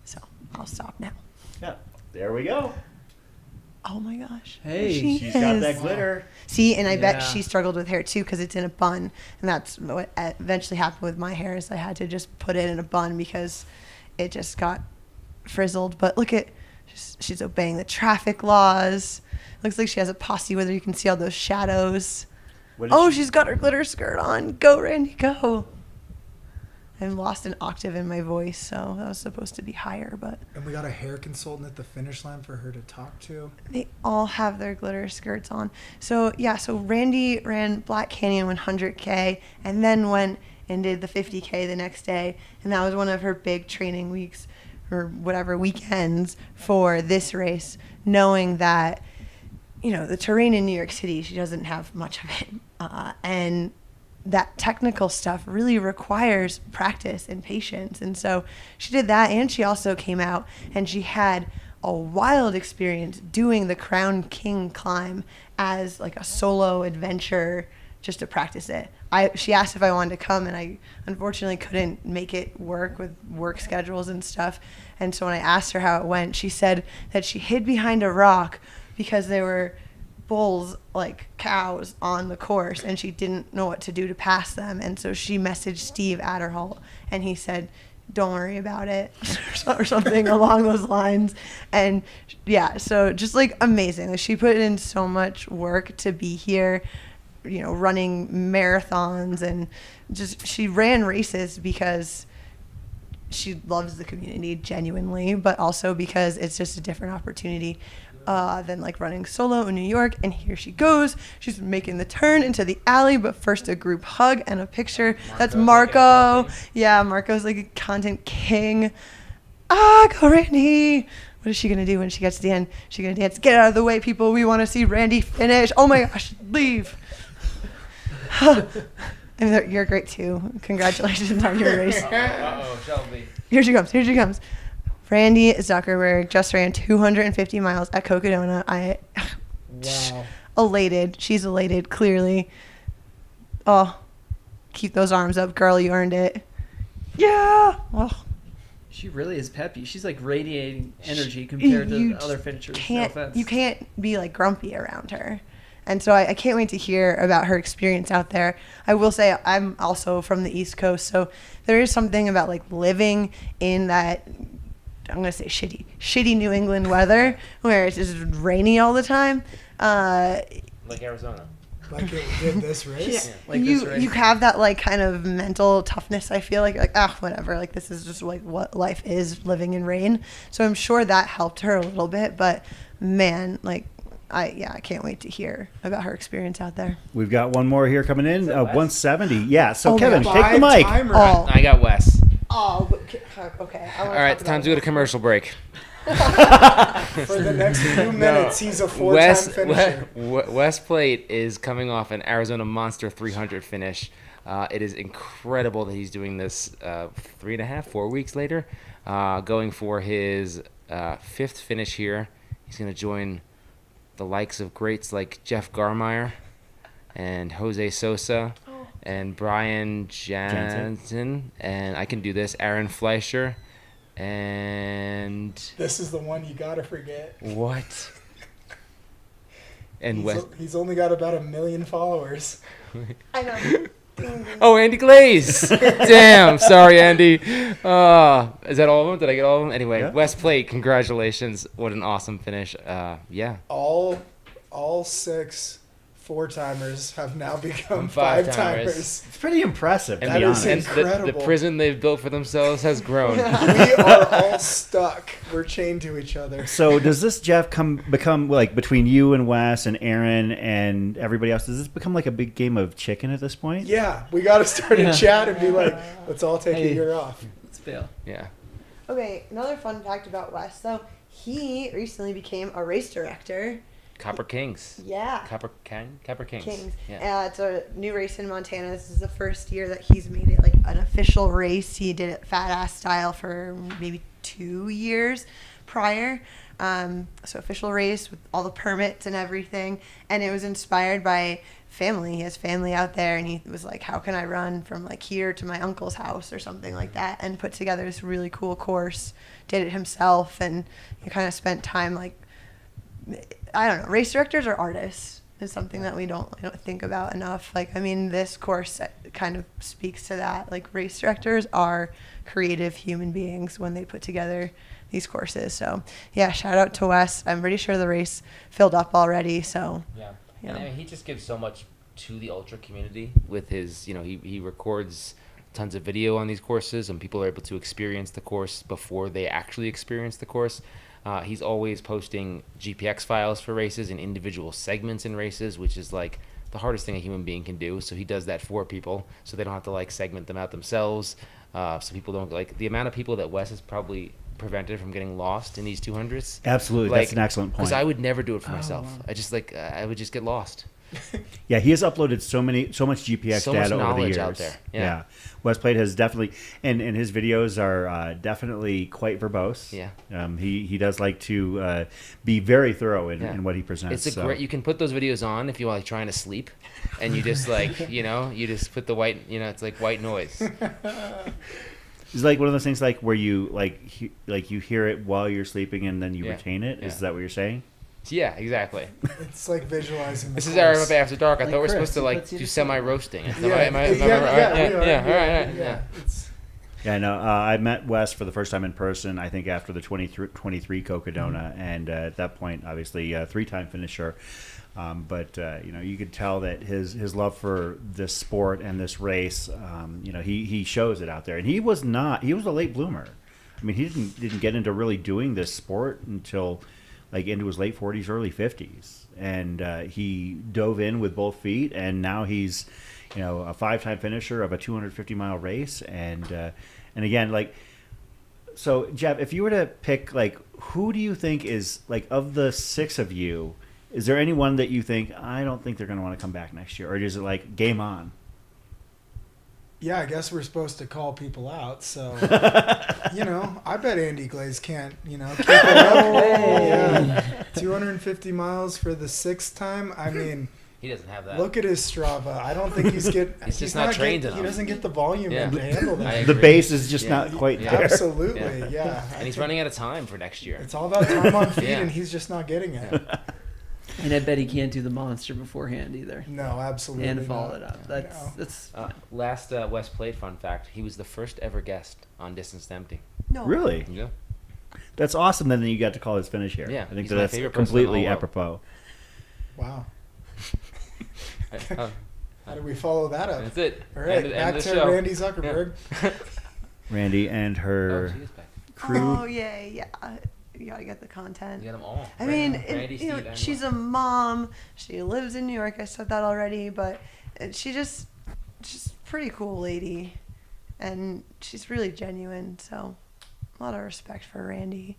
So I'll stop now. Yeah, there we go. Oh my gosh. Hey, she's got that glitter. See, and I bet Yeah. she struggled with hair too, because it's in a bun, and that's what eventually happened with my hair. Is I had to just put it in a bun because it just got frizzled. But look at, she's obeying the traffic laws. Looks like she has a posse with her. You can see all those shadows. She's got her glitter skirt on. Go, Randy, go. I lost an octave in my voice, so that was supposed to be higher, but And we got a hair consultant at the finish line for her to talk to. they all have their glitter skirts on. So Randy ran Black Canyon 100K and then went and did the 50K the next day. And that was one of her big training weeks or whatever weekends for this race, knowing that, the terrain in New York City, she doesn't have much of it. And that technical stuff really requires practice and patience. And so she did that, and she also came out and she had a wild experience doing the Crown King climb as like a solo adventure just to practice it. She asked if I wanted to come, and I unfortunately couldn't make it work with work schedules and stuff. And so when I asked her how it went, she said that she hid behind a rock because there were bulls, like cows, on the course, and she didn't know what to do to pass them. And so she messaged Steve Adderholt, and he said, "Don't worry about it," or something along those lines. And yeah, so just like amazing. Like, she put in so much work to be here, running marathons, and just she ran races because she loves the community genuinely, but also because it's just a different opportunity than like running solo in New York. And here she goes. She's making the turn into the alley, but first a group hug and a picture. That's Marco. Yeah, Marco's like a content king. Go Randy. What is she going to do when she gets to the end? She's going to dance. Get out of the way, people. We want to see Randy finish. Oh my gosh, leave. I mean, you're great too. Congratulations on your race. Uh-oh, Shelby. Here she comes. Randy Zuckerberg just ran 250 miles at Cocodona. Wow. elated. She's elated, clearly. Oh, keep those arms up, girl. You earned it. Yeah. Oh. She really is peppy. She's like radiating energy compared to other finishers. No offense. You can't be like grumpy around her. And so I can't wait to hear about her experience out there. I will say I'm also from the East Coast, so there is something about like living in that, I'm going to say shitty New England weather where it's just rainy all the time. Like Arizona. Like it did this race? Yeah. Like you this race? you have that like kind of mental toughness, I feel like whatever, like this is just like what life is, living in rain. So I'm sure that helped her a little bit, but man, like I can't wait to hear about her experience out there. We've got one more here coming in, 170. Yeah, so Oh, Kevin, yeah. take the mic. I got Wes. Oh, okay. All right, it's time to go to commercial break. For the next few minutes, he's a four-time finisher. Wes Plate is coming off an Arizona Monster 300 finish. It is incredible that he's doing this 4 weeks later, going for his fifth finish here. He's going to join the likes of greats like Jeff Garmire and Jose Sosa and Brian Jansen, and I can do this, Aaron Fleischer, and this is the one you gotta forget. What? And he's only got about 1 million followers. I know. Oh, Andy Glaze. Damn. Sorry, Andy. Is that all of them? Did I get all of them? Anyway, Yeah. West Plate, congratulations. What an awesome finish. Yeah. All 6 4-timers have now become Five-timers. 5-timers. It's pretty impressive, to And, be the, honest. and the prison they've built for themselves has grown. We are all stuck. We're chained to each other. So does this, Jeff, become like between you and Wes and Aaron and everybody else, does this become like a big game of chicken at this point? Yeah, we got to start a chat and be like, let's all take a year off. Let's fail. Yeah. Okay, another fun fact about Wes, though, he recently became a race director. Copper Kings. Yeah. Copper Kings. Yeah. It's a new race in Montana. This is the first year that he's made it like an official race. He did it fat ass style for maybe 2 years prior. So official race with all the permits and everything. And it was inspired by family. He has family out there, and he was like, how can I run from like here to my uncle's house or something like that, and put together this really cool course. Did it himself, and he kind of spent time like, I don't know, race directors are artists is something that we don't think about enough. Like, I mean, this course kind of speaks to that. Like, race directors are creative human beings when they put together these courses. So, yeah, shout out to Wes. I'm pretty sure the race filled up already. So, Yeah. you And know. I mean, he just gives so much to the ultra community with his, he records tons of video on these courses, and people are able to experience the course before they actually experience the course. He's always posting GPX files for races and individual segments in races, which is like the hardest thing a human being can do. So he does that for people, so they don't have to like segment them out themselves. So people don't like the amount of people that Wes has probably prevented from getting lost in these 200s. Absolutely, like, that's an excellent point. Because I would never do it for myself. wow. I just I would just get lost. Yeah, he has uploaded so much GPX So much data over the knowledge years. out there. Yeah. Wes Plate has definitely, and his videos are definitely quite verbose. Yeah. He does like to be very thorough in what he presents. It's great. You can put those videos on if you're like trying to sleep, and you just like you just put the white. It's like white noise. It's like one of those things like where you you hear it while you're sleeping and then you Yeah. retain it. Is Yeah. that what you're saying? Yeah, exactly. It's like visualizing. This the is our course. After Dark. I Like thought we're Chris, supposed to he like puts you do to sleep. semi-roasting. Am Yeah, I right? Yeah. Yeah, no, I met Wes for the first time in person, I think after the 23 Cocodona, and at that point, obviously, 3-time finisher. But you could tell that his love for this sport and this race, he shows it out there. And he was a late bloomer. I mean, he didn't get into really doing this sport until like into his late 40s, early 50s. And he dove in with both feet, and now he's a 5-time finisher of a 250-mile race. And again, like, so Jeff, if you were to pick, like, who do you think is, like, of the 6 of you, is there anyone that you think, I don't think they're going to want to come back next year? Or is it like game on? Yeah, I guess we're supposed to call people out. So, I bet Andy Glaze can't, keep it up. Yeah. 250 miles for the 6th time. I mean, He doesn't have that. look at his Strava. I don't think he's He's just not trained enough. He doesn't get the volume Yeah. in to handle that. The base is just not quite there. Absolutely, yeah. And he's running out of time for next year. It's all about time on feet, Yeah. and he's just not getting it. And I bet he can't do the monster beforehand either. No, absolutely And follow not. it up. That's Last West Plate fun fact: he was the first ever guest on Distance to Empty. No. Really? Yeah. That's awesome. Then you got to call his finish here. Yeah, I think he's my that's favorite person in the completely whole world. apropos. Wow. Oh. How do we follow that up? That's it. All right, End back of to the show. Randy Zuckerberg. Randy and her crew. Oh yeah. You gotta get the content. You got them all. I mean, Randy, you know, Steve, and she's a mom. She lives in New York. I said that already, but she's a pretty cool lady, and she's really genuine. So, a lot of respect for Randy.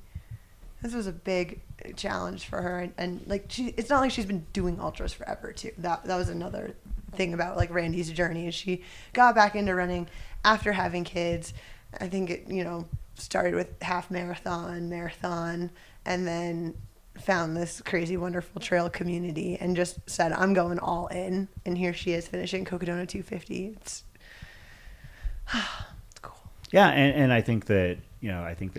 This was a big challenge for her, and like it's not like she's been doing ultras forever too. That was another thing about like Randy's journey is she got back into running after having kids. I think it started with half marathon, and then found this crazy, wonderful trail community and just said, I'm going all in. And here she is finishing Cocodona 250. It's cool. Yeah, and I think that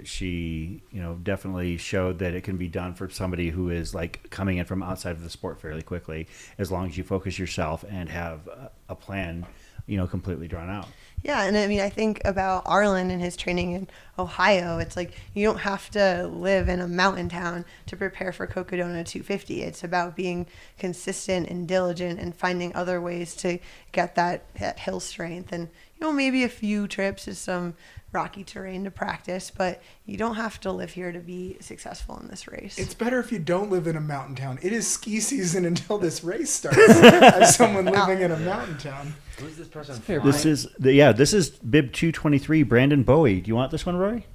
she definitely showed that it can be done for somebody who is like coming in from outside of the sport fairly quickly, as long as you focus yourself and have a plan, completely drawn out. Yeah, and I mean, I think about Arlen and his training in Ohio. It's like you don't have to live in a mountain town to prepare for Cocodona 250. It's about being consistent and diligent and finding other ways to get that hill strength. And, maybe a few trips is some rocky terrain to practice, but you don't have to live here to be successful in this race. It's better if you don't live in a mountain town. It is ski season until this race starts as someone living in a mountain town. Who's this person? This is bib 223, Brandon Bowie. Do you want this one, Rory?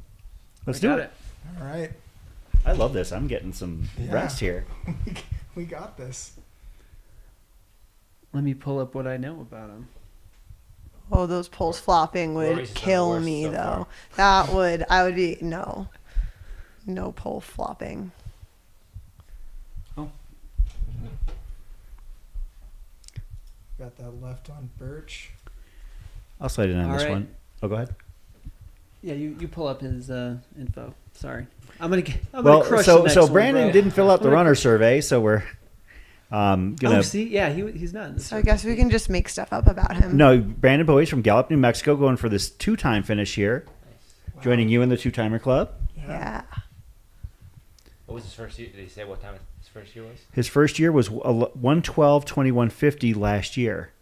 Let's do it. All right. I love this. I'm getting some rest here. We got this. Let me pull up what I know about him. Oh, those poles flopping would Rory's kill done me, worse so though. I would be, no pole flopping. Got that left on Birch. I'll slide in on All this right. one. Oh, go ahead. Yeah, you pull up his info. Sorry, I'm gonna Well, crush the next so one, Brandon bro. didn't fill out the I'm gonna- runner survey, so we're gonna. Oh, see, yeah, he's not. In this So I guess we can just make stuff up about him. No, Brandon Bowie's from Gallup, New Mexico, going for this 2-time finish here, joining you in the 2-timer club. Yeah. What was his first year? Did he say what time his first year was? His first year was 1:12:21:50 last year.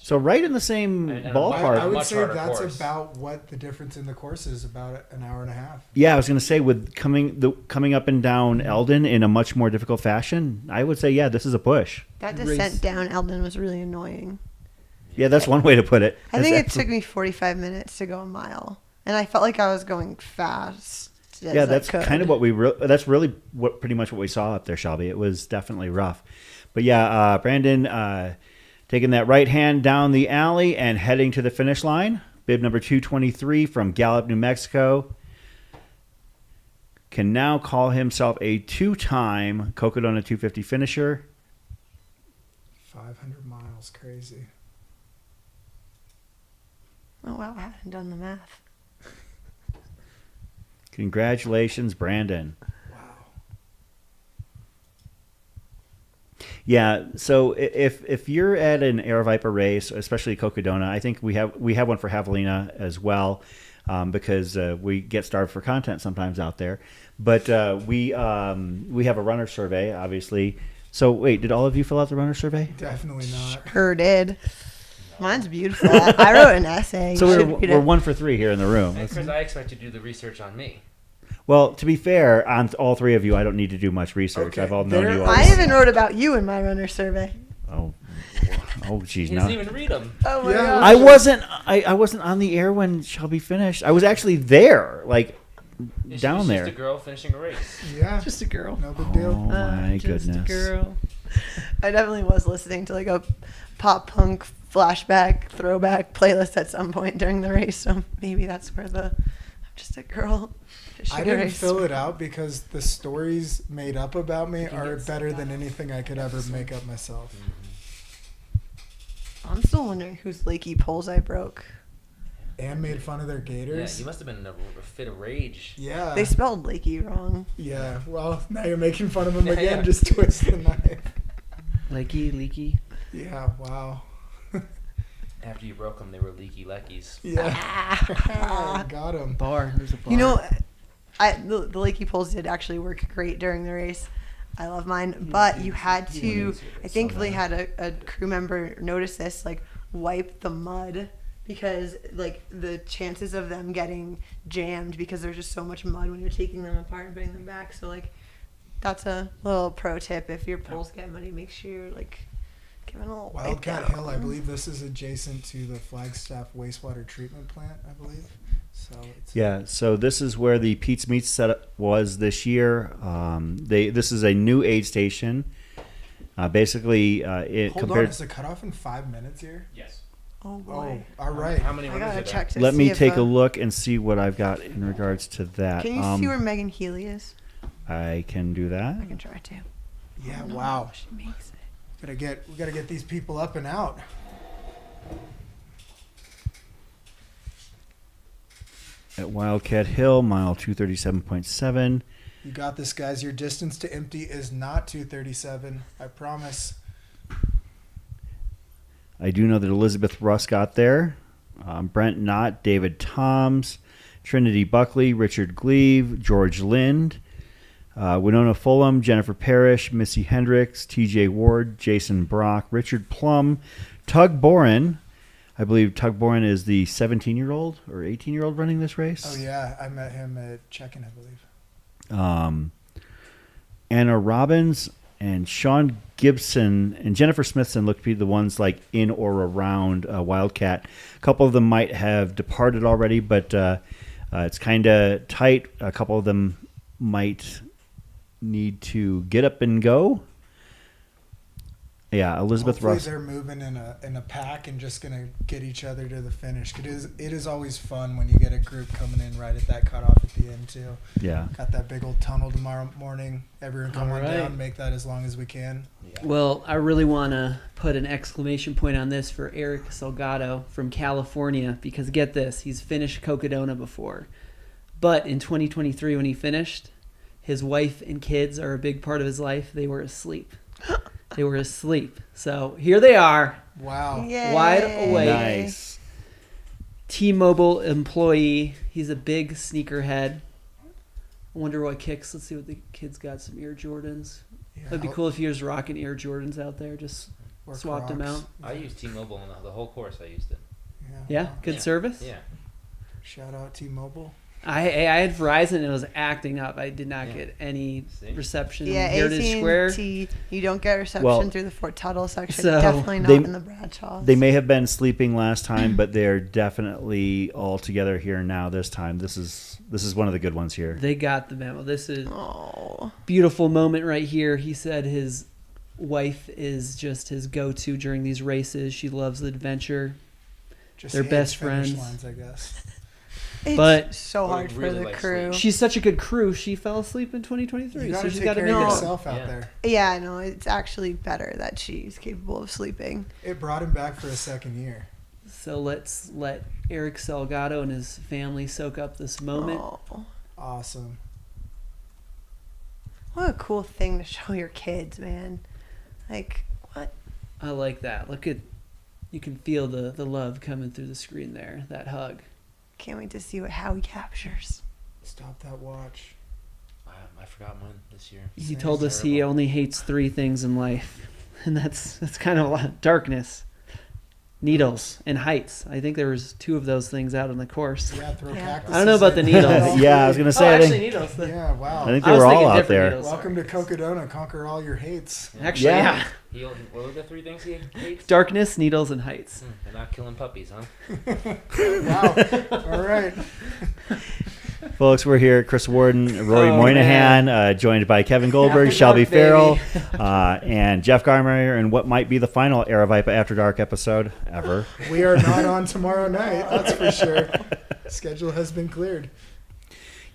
So right in the same ballpark. I would say that's about what the difference in the course is, about an hour and a half. Yeah, I was going to say with coming up and down Eldon in a much more difficult fashion, I would say this is a push. That descent down Eldon was really annoying. Yeah, that's one way to put it. I think it took me 45 minutes to go a mile, and I felt like I was going fast. Yeah, that's kind of what that's really pretty much what we saw up there, Shelby. It was definitely rough. But yeah, Brandon taking that right hand down the alley and heading to the finish line. Bib number 223 from Gallup, New Mexico. Can now call himself a 2-time Cocodona 250 finisher. 500 miles, crazy. Oh, wow, I haven't done the math. Congratulations, Brandon. Yeah, so if you're at an Air Viper race, especially Cocodona, I think we have one for Javelina as well, because we get starved for content sometimes out there. But we have a runner survey, obviously. So wait, did all of you fill out the runner survey? Definitely not. Sure did. Mine's beautiful. I wrote an essay. So You should read we're it. 1 for 3 here in the room. Hey, Chris, I expect you to do the research on me. Well, to be fair, on all 3 of you, I don't need to do much research. I've all known you all. I even wrote about you in my runner survey. Geez, He now. doesn't even read them. Oh my god! I wasn't on the air when Shelby finished. I was actually there, down there. Just a girl finishing a race. Yeah, just a girl. No big deal. Oh my Just a goodness. girl. I definitely was listening to a pop punk flashback throwback playlist at some point during the race, so maybe that's where I'm just a girl. I didn't fill it out because the stories made up about me are better than anything I could ever make up myself. I'm still wondering whose Lakey poles I broke. And made fun of their gators. Yeah, you must have been in a fit of rage. Yeah. They spelled Lakey wrong. Yeah, well, now you're making fun of them Yeah, again. yeah. Just twist the knife. Lakey, leaky. Yeah, wow. After you broke them, they were leaky leckies. Yeah. Got him. Bar. There's a bar. You know, the Lakey poles did actually work great during the race. I love mine, but you had to. I thankfully had a crew member notice this, like wipe the mud, because like the chances of them getting jammed because there's just so much mud when you're taking them apart and putting them back. So like, that's a little pro tip. If your poles get muddy, make sure you're like giving a little Wildcat wipe Hill, down. I believe this is adjacent to the Flagstaff wastewater treatment plant, I believe. So it's Yeah, so this is where the Pete's Meats setup was this year. This is a new aid station. Basically, it Hold compared. on, is the cutoff in 5 minutes here? Yes. Oh boy. Oh, all right. How many I runners gotta are there? check to Let see me if, take a look and see what I've got in regards to that. Can you see where Megan Healy is? I can do that. I can try to. Yeah, No, wow. She makes it. We gotta get these people up and out. At Wildcat Hill, mile 237.7. You got this, guys. Your distance to empty is not 237. I promise. I do know that Elizabeth Russ got there. Brent Knott, David Toms, Trinity Buckley, Richard Gleave, George Lind, Winona Fulham, Jennifer Parrish, Missy Hendricks, TJ Ward, Jason Brock, Richard Plum, Tug Boren. I believe Tug Boren is the 17-year-old or 18-year-old running this race. Oh yeah, I met him at check-in, I believe. Anna Robbins and Sean Gibson and Jennifer Smithson look to be the ones like in or around Wildcat. A couple of them might have departed already, but it's kind of tight. A couple of them might need to get up and go. Yeah, Elizabeth Hopefully Russ. they're moving in a pack and just gonna get each other to the finish. It is always fun when you get a group coming in right at that cutoff at the end too. Yeah. Got that big old tunnel tomorrow morning. Everyone come on All right. down, make that as long as we can. Well, I really want to put an exclamation point on this for Eric Salgado from California, because get this, he's finished Cocodona before. But in 2023 when he finished, his wife and kids are a big part of his life. They were asleep. They were asleep. So here they are. Wow. Yay. Wide awake. Nice. T-Mobile employee. He's a big sneakerhead. I wonder what kicks. Let's see what the kids got. Some Air Jordans. Yeah, It'd be cool if you was rocking Air Jordans out there. Just Or swapped them Crocs. out. I used T-Mobile on the whole course. I used it. Yeah, wow. good Yeah. service. Yeah. Shout out T-Mobile. I had Verizon and it was acting up. I did not Yeah. get any See? reception Yeah, in Heritage Square. AT&T, you don't get reception Well, through the Fort Tuttle section. so Definitely not they- in the Bradshaws. They may have been sleeping last time, but they're definitely all together here now this time. This is one of the good ones here. They got the memo. This is Oh. beautiful moment right here. He said his wife is just his go-to during these races. She loves the adventure. Just They're hates best finish friends. lines, I guess. It's But- so hard for really the like crew. She's such a good crew. She fell asleep in 2023, You so gotta she's take got to care make of it up. yourself out Yeah. there. Yeah, I know. It's actually better that she's capable of sleeping. It brought him back for a second year. So let's let Eric Salgado and his family soak up this moment. Oh, Awesome. what a cool thing to show your kids, man. Like, what? I like that. Look at, you can feel the love coming through the screen there. That hug. Can't wait to see what Howie captures. Stop that watch. I forgot mine this year. He told us he only hates 3 things in life, and that's kind of a lot. Darkness, needles, and heights. I think there was 2 of those things out on the course. Yeah, throw Yeah. cactuses. I don't know about the in. needles. Yeah, I was gonna say. Oh, I actually, think, needles. Yeah, wow. I think I they was were all thinking out different there. needles. Welcome to Cocodona. Conquer all your hates. Actually, Yeah. yeah. What were the 3 things he hates? Darkness, needles, and heights. They're not killing puppies, huh? Wow. All right. Folks, we're here at Chris Warden, Rory Oh, Moynihan, joined by Kevin Goldberg, After Shelby Dark, baby. Farrell, and Jeff Garmeyer, and what might be the final Aravipa After Dark episode ever. We are not on tomorrow night, that's for sure. Schedule has been cleared.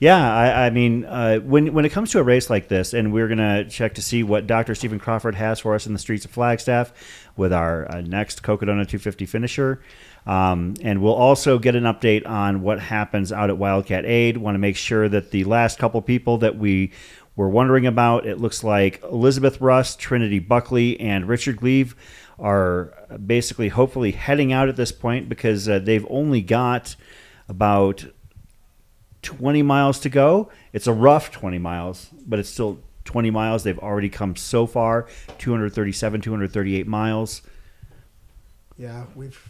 Yeah, I mean, when it comes to a race like this, and we're going to check to see what Dr. Stephen Crawford has for us in the streets of Flagstaff with our next Cocodona 250 finisher. And we'll also get an update on what happens out at Wildcat Aid. Want to make sure that the last couple people that we were wondering about, it looks like Elizabeth Rust, Trinity Buckley, and Richard Gleave are basically hopefully heading out at this point because they've only got about 20 miles to go. It's a rough 20 miles, but it's still 20 miles. They've already come so far, 237, 238 miles. Yeah, we've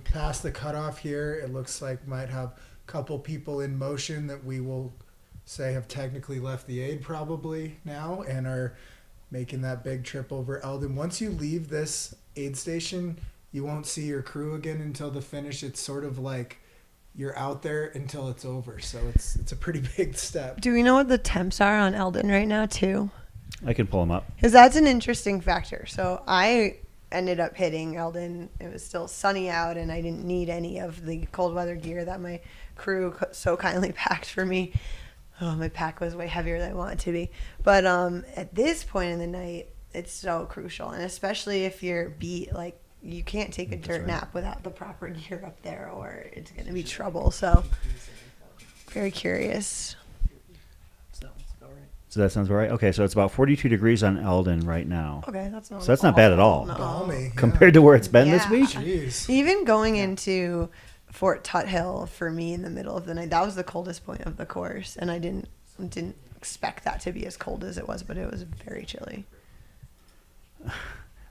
passed the cutoff here. It looks like might have a couple people in motion that we will say have technically left the aid probably now and are making that big trip over Eldon. Once you leave this aid station, you won't see your crew again until the finish. It's sort of like you're out there until it's over. So it's a pretty big step. Do we know what the temps are on Eldon right now too? I can pull them up. Because that's an interesting factor. So I ended up hitting Eldon. It was still sunny out, and I didn't need any of the cold weather gear that my crew so kindly packed for me. Oh, my pack was way heavier than I wanted to be. But at this point in the night, it's so crucial, and especially if you're beat, like you can't take a dirt nap without the proper gear up there, or it's going to be trouble. So, very curious. So that sounds all right. Okay, so it's about 42 degrees on Eldon right now. Okay, that's not. So that's not bad at all. No. Balmy, compared to where it's been this Yeah. week. Jeez. Even going into Fort Tuthill for me in the middle of the night, that was the coldest point of the course, and I didn't expect that to be as cold as it was, but it was very chilly.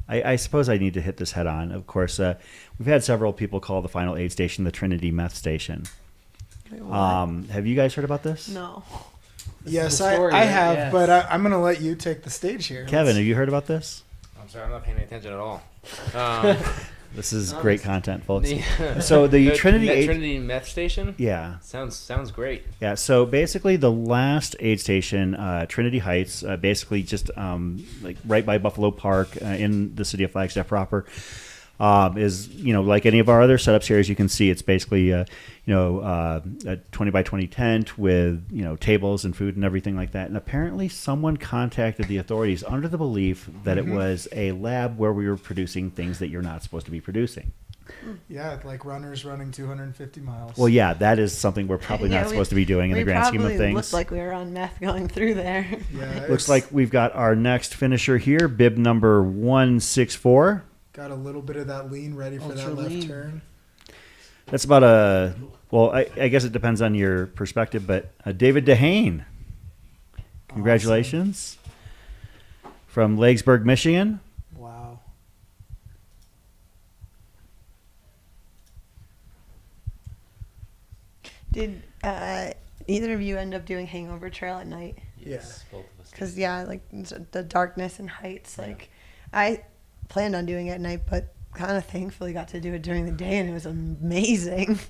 I suppose I need to hit this head on. Of course, we've had several people call the final aid station the Trinity Meth Station. Wait, what? Have you guys heard about this? No. Yes, the story, I right? have, Yeah. but I'm going to let you take the stage here. Kevin, have you heard about this? I'm sorry, I'm not paying attention at all. This is great content, folks. The- So the Trinity aid, Trinity Meth Station. Yeah. Sounds great. Yeah, so basically the last aid station, Trinity Heights, basically just like right by Buffalo Park in the city of Flagstaff proper, is, like any of our other setups here, as you can see, it's basically, a 20 by 20 tent with, tables and food and everything like that. And apparently someone contacted the authorities under the belief that it was a lab where we were producing things that you're not supposed to be producing. Yeah, like runners running 250 miles. Well, yeah, that is something we're probably not supposed to be doing in the grand scheme of We things. looked like we were on meth going through there. Yeah, Looks like we've got our next finisher here, bib number 164. got a little bit of that lean ready for that left turn. That's about I guess it depends on your perspective, but David Dehane. Congratulations. From Legsburg, Michigan. Wow. Did either of you end up doing Hangover Trail at night? Yes, both of us. Because like the darkness and heights, like I planned on doing it at night, but kind of thankfully got to do it during the day, and it was amazing.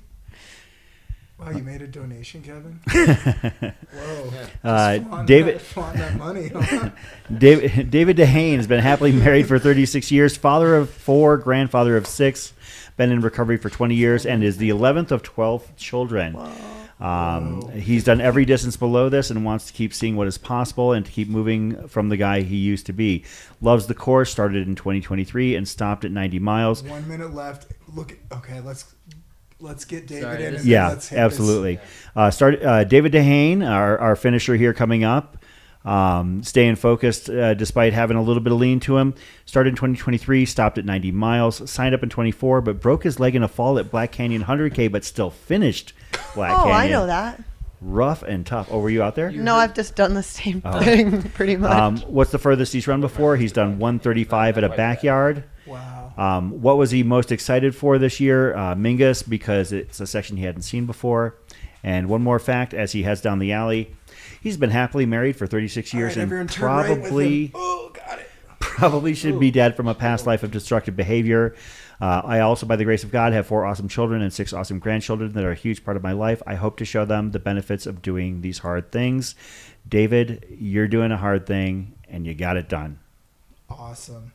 Wow, you made a donation, Kevin? Whoa. David, flaunt that money, huh? David Dehane has been happily married for 36 years, father of 4, grandfather of 6, been in recovery for 20 years, and is the 11th of 12 children. He's done every distance below this and wants to keep seeing what is possible and to keep moving from the guy he used to be. Loves the course, started in 2023 and stopped at 90 miles. 1 minute left. Let's get David in. And Yeah, let's hit absolutely. David Dehane, our finisher here coming up. Staying focused despite having a little bit of lean to him. Started in 2023, stopped at 90 miles, signed up in 24, but broke his leg in a fall at Black Canyon 100K, but still finished Black Canyon. Oh, I know that. Rough and tough. Oh, were you out there? No, I've just done the same thing pretty much. What's the furthest he's run before? He's done 135 at a backyard. Wow. What was he most excited for this year? Mingus, because it's a section he hadn't seen before. And one more fact, as he heads down the alley, he's been happily married for 36 years and probably should be dead from a past life of destructive behavior. I also, by the grace of God, have 4 awesome children and 6 awesome grandchildren that are a huge part of my life. I hope to show them the benefits of doing these hard things. David, you're doing a hard thing, and you got it done. Awesome.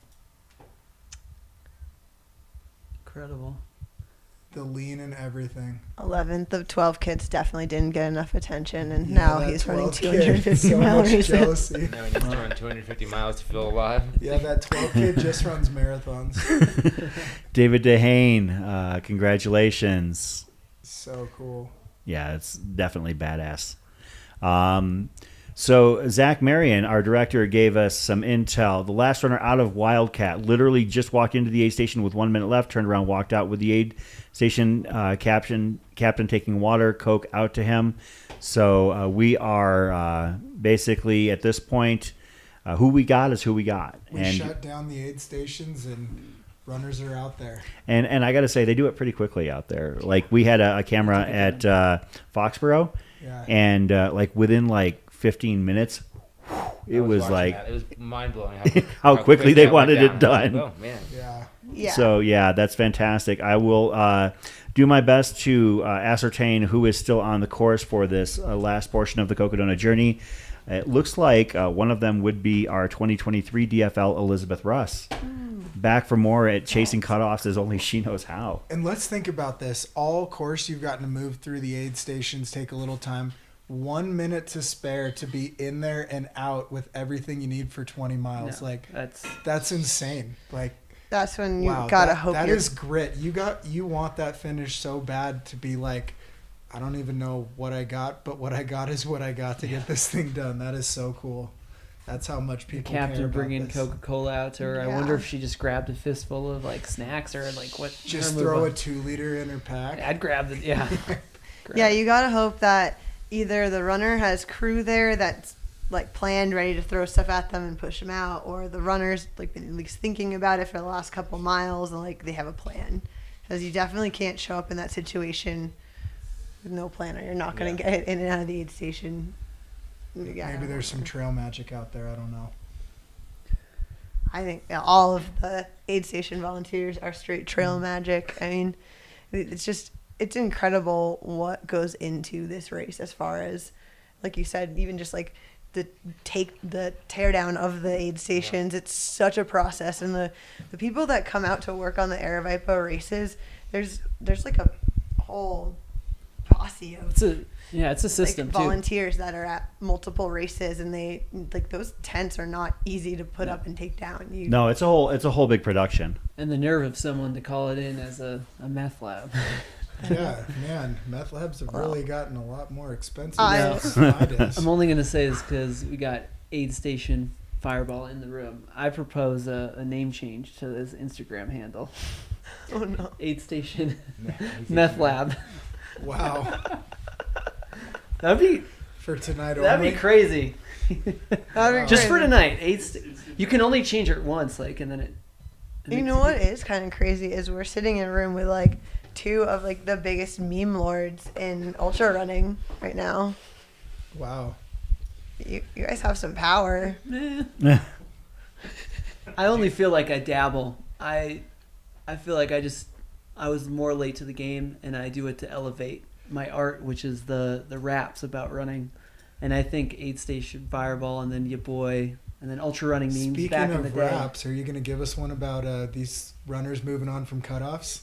Incredible. the lean and everything. 11th of 12 kids definitely didn't get enough attention, and Yeah, now that he's running 12 kid, 250 so mile much races. jealousy. Now he needs to run 250 miles to feel alive. Yeah, that 12 kid just runs marathons. David Dehane, congratulations. So cool. Yeah, it's definitely badass. So Zach Marion, our director, gave us some intel. The last runner out of Wildcat literally just walked into the aid station with 1 minute left, turned around, walked out with the aid station captain taking water, Coke out to him. So we are basically at this point, who we got is who we got. We shut down the aid stations and runners are out there. And I got to say, they do it pretty quickly out there. Like we had a camera at Foxborough, and like within like 15 minutes, it was like it was mind blowing how quickly they wanted it done. Oh man, Yeah. So yeah, that's fantastic. I will do my best to ascertain who is still on the course for this last portion of the Cocodona journey. It looks like one of them would be our 2023 DFL Elizabeth Russ. Back for more at chasing cutoffs as only she knows how. And let's think about this. All course you've gotten to move through the aid stations, take a little time. 1 minute to spare to be in there and out with everything you need for 20 miles. No, like that's insane. Like that's when you wow, gotta hope that you're... is grit. You want that finish so bad to be like, I don't even know what I got, but what I got is what I got to get this thing done. That is so cool. That's how much people care captain about bringing this. Coca-Cola out to her. I Yeah. wonder if she just grabbed a fistful of like snacks or like what. Just her throw move a was. 2-liter in her pack. I'd grab the yeah. Yeah, you gotta hope that either the runner has crew there that's like planned, ready to throw stuff at them and push them out, or the runner's like been at least thinking about it for the last couple miles and like they have a plan. Because you definitely can't show up in that situation with no plan, or you're not gonna get in and out of the aid station. Yeah, Maybe there's some trail magic out there. I don't know. I think all of the aid station volunteers are straight trail magic. I mean, it's incredible what goes into this race as far as, like you said, even just like the tear down of the aid stations. It's such a process, and the people that come out to work on the Aravaipa races, there's like a whole posse of it's a system like volunteers that are at multiple races, and they like those tents are not easy to put up and take down. No, it's a whole big production. And the nerve of someone to call it in as a meth lab. Yeah, man, meth labs have really gotten a lot more expensive. I'm only going to say this because we got aid station Fireball in the room. I propose a name change to this Instagram handle. Oh no. Aid station meth lab. Wow. That'd be for tonight. That'd be crazy. That'd be Just for crazy. tonight. You can only change it once, like, and then it. You know what is kind of crazy is we're sitting in a room with like two of like the biggest meme lords in ultra running right now. Wow. You guys have some power. I only feel like I dabble. I feel like I was more late to the game, and I do it to elevate my art, which is the raps about running. And I think aid station Fireball, and then your boy, and then ultra running memes. Speaking back in the of day. raps, are you going to give us one about these runners moving on from cutoffs?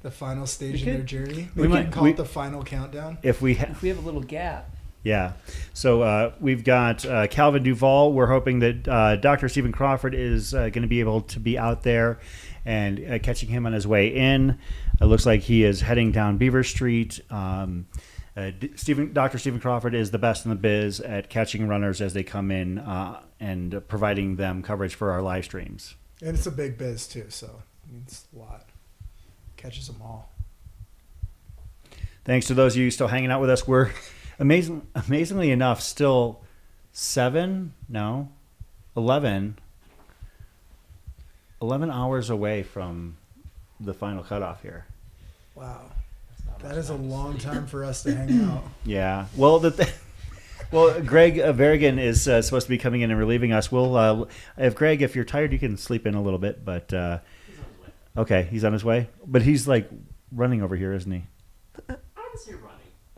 The final stage of their journey? We can call it the final countdown. If we have a little gap. Yeah. So we've got Calvin Duvall. We're hoping that Dr. Stephen Crawford is going to be able to be out there and catching him on his way in. It looks like he is heading down Beaver Street. Dr. Stephen Crawford is the best in the biz at catching runners as they come in and providing them coverage for our live streams. And it's a big biz too, so it means a lot. Catches them all. Thanks to those of you still hanging out with us. We're amazingly enough still 11 hours away from the final cutoff here. Wow. That is a long time for us to hang out. Yeah. Well, Greg Verrigan is supposed to be coming in and relieving us. We'll, if you're tired, you can sleep in a little bit. But okay, he's on his way. But he's like running over here, isn't he? I don't see running.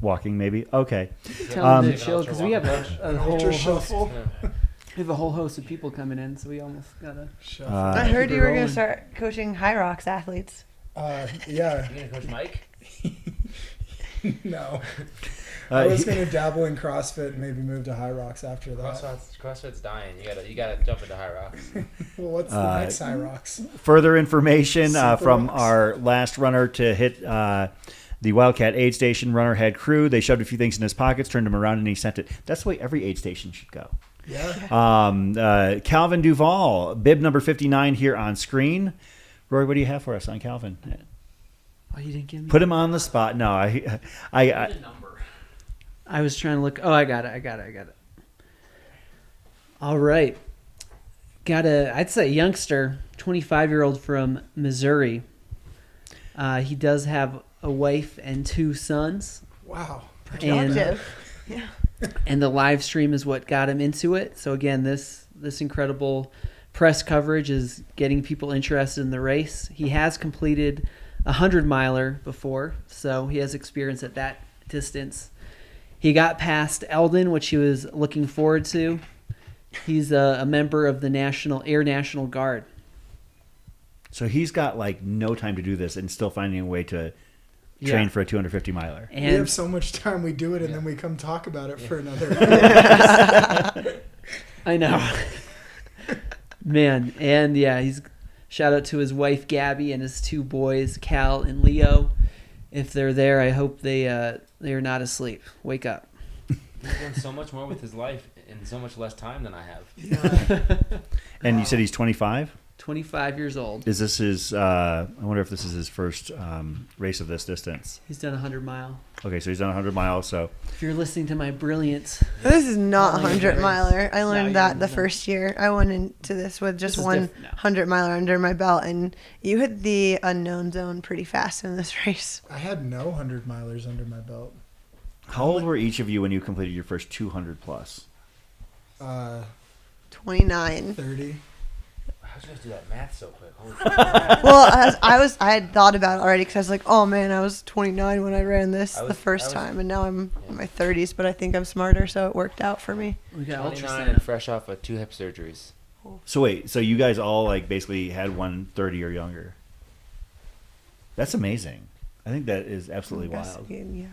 Walking, maybe. Okay. Tell him to chill because we have a whole Ultra host. shuffle. We have a whole host of people coming in, so we almost gotta. I heard you were going to start coaching High Rocks athletes. Yeah. You gonna coach Mike? No. I was gonna dabble in CrossFit and maybe move to High Rocks after that. CrossFit's dying. You gotta jump into High Rocks. Well, what's the next High Rocks? Further information from Rocks. our last runner to hit the Wildcat aid station. Runner had crew. They shoved a few things in his pockets, turned him around, and he sent it. That's the way every aid station should go. Yeah. Calvin Duvall, bib number 59 here on screen. Rory, what do you have for us on Calvin? Oh, you didn't give me. Put him on the spot. No, I was trying to look. Oh, I got it. All right. I'd say youngster, 25-year-old from Missouri. He does have a wife and 2 sons. Wow. Productive. Yeah. And the live stream is what got him into it. So again, this incredible press coverage is getting people interested in the race. He has completed a 100-miler before, so he has experience at that distance. He got past Eldon, which he was looking forward to. He's a member of the Air National Guard. So he's got like no time to do this and still finding a way to train for a 250 miler. And we have so much time, we do it, and then we come talk about it for another. I know, man. And he's shout out to his wife Gabby and his 2 boys Cal and Leo. If they're there, I hope they are not asleep. Wake up. He's done so much more with his life in so much less time than I have. And you said he's 25? 25 years old. Is this his, I wonder if this is his first race of this distance. He's done a 100-mile. Okay, so he's done a 100 miles, so. If you're listening to my brilliant. This is not a 100-miler. I learned that the first year. I went into this with just one 100-miler under my belt, and you hit the unknown zone pretty fast in this race. I had no 100-milers under my belt. How old were each of you when you completed your first 200 plus? 29. 30. How'd you guys do that math so quick? Well, I had thought about it already because I was like, oh man, I was 29 when I ran this the first time, and now I'm in my 30s, but I think I'm smarter, so it worked out for me. We got 29 and fresh off of 2 hip surgeries. So wait, so you guys all like basically had 130 or younger? That's amazing. I think that is absolutely wild. Yeah.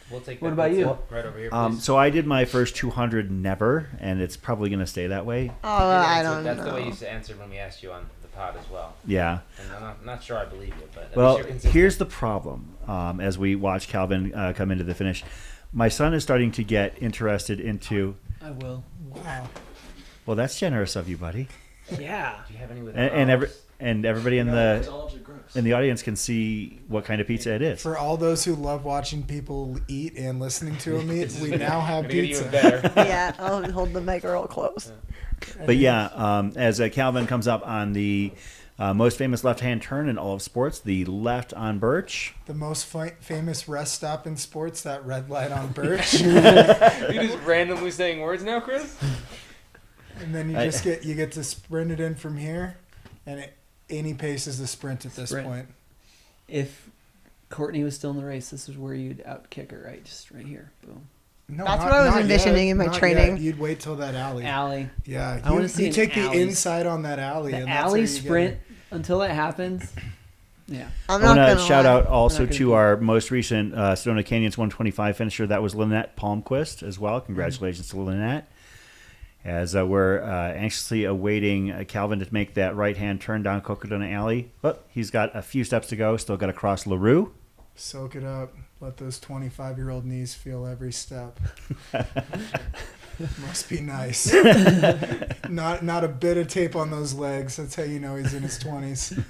We'll take what about you? Right over here, please. So I did my first 200 never, and it's probably going to stay that way. Oh, I don't know. That's the way you answered when we asked you on the pod as well. Yeah. And I'm not sure I believe you, but at well, least you're consistent. Here's the problem. As we watch Calvin come into the finish, my son is starting to get interested into. I will. Wow. Well, that's generous of you, buddy. Yeah. Do you have any with and everybody in the audience can see what kind of pizza it is. For all those who love watching people eat and listening to them eat, we now have pizza. Yeah, I'll hold the mic real close. But yeah, as Calvin comes up on the most famous left-hand turn in all of sports, the left on Birch. The most famous rest stop in sports, that red light on Birch. Are you just randomly saying words now, Chris? And then you get to sprint it in from here, and any pace is the sprint at this point. If Courtney was still in the race, this is where you'd outkick her, right? Just right here. Boom. No, that's what I was envisioning in my training. Yet. You'd wait till that alley. Yeah, I want to see you take the inside on that alley. The and alley that's sprint until that happens. Yeah. I'm not going to shout out also to our most recent Sedona Canyons 125 finisher. That was Lynette Palmquist as well. Congratulations to Lynette. As we're anxiously awaiting Calvin to make that right-hand turn down Cocodona Alley. But he's got a few steps to go. Still got to cross LaRue. Soak it up. Let those 25-year-old knees feel every step. Must be nice. Not a bit of tape on those legs. That's how you know he's in his 20s.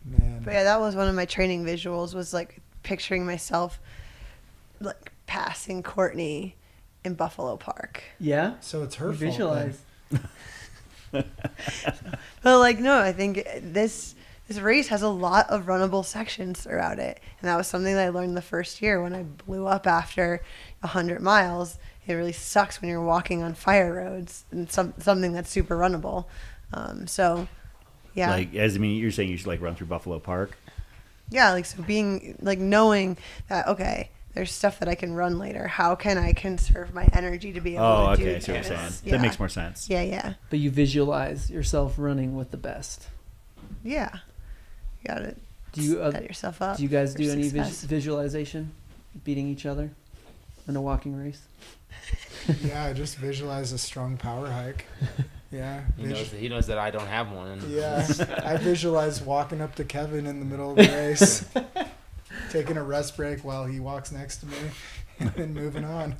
Man. But yeah, that was one of my training visuals, was like picturing myself like passing Courtney in Buffalo Park. Yeah. So it's her visualize. But like, no, I think this race has a lot of runnable sections throughout it, and that was something that I learned the first year when I blew up after 100 miles. It really sucks when you're walking on fire roads and something that's super runnable. So, yeah. Like, you're saying you should like run through Buffalo Park. Yeah, like so being like knowing that okay, there's stuff that I can run later. How can I conserve my energy to be able to do this? I see what you're saying. Yeah. That makes more sense. Yeah. But you visualize yourself running with the best. Yeah. You gotta set yourself up. Do you guys for do any success. visualization, beating each other in a walking race? Yeah, I just visualize a strong power hike. Yeah. He knows that I don't have one. Yeah. I visualize walking up to Kevin in the middle of the race, taking a rest break while he walks next to me, and then moving on.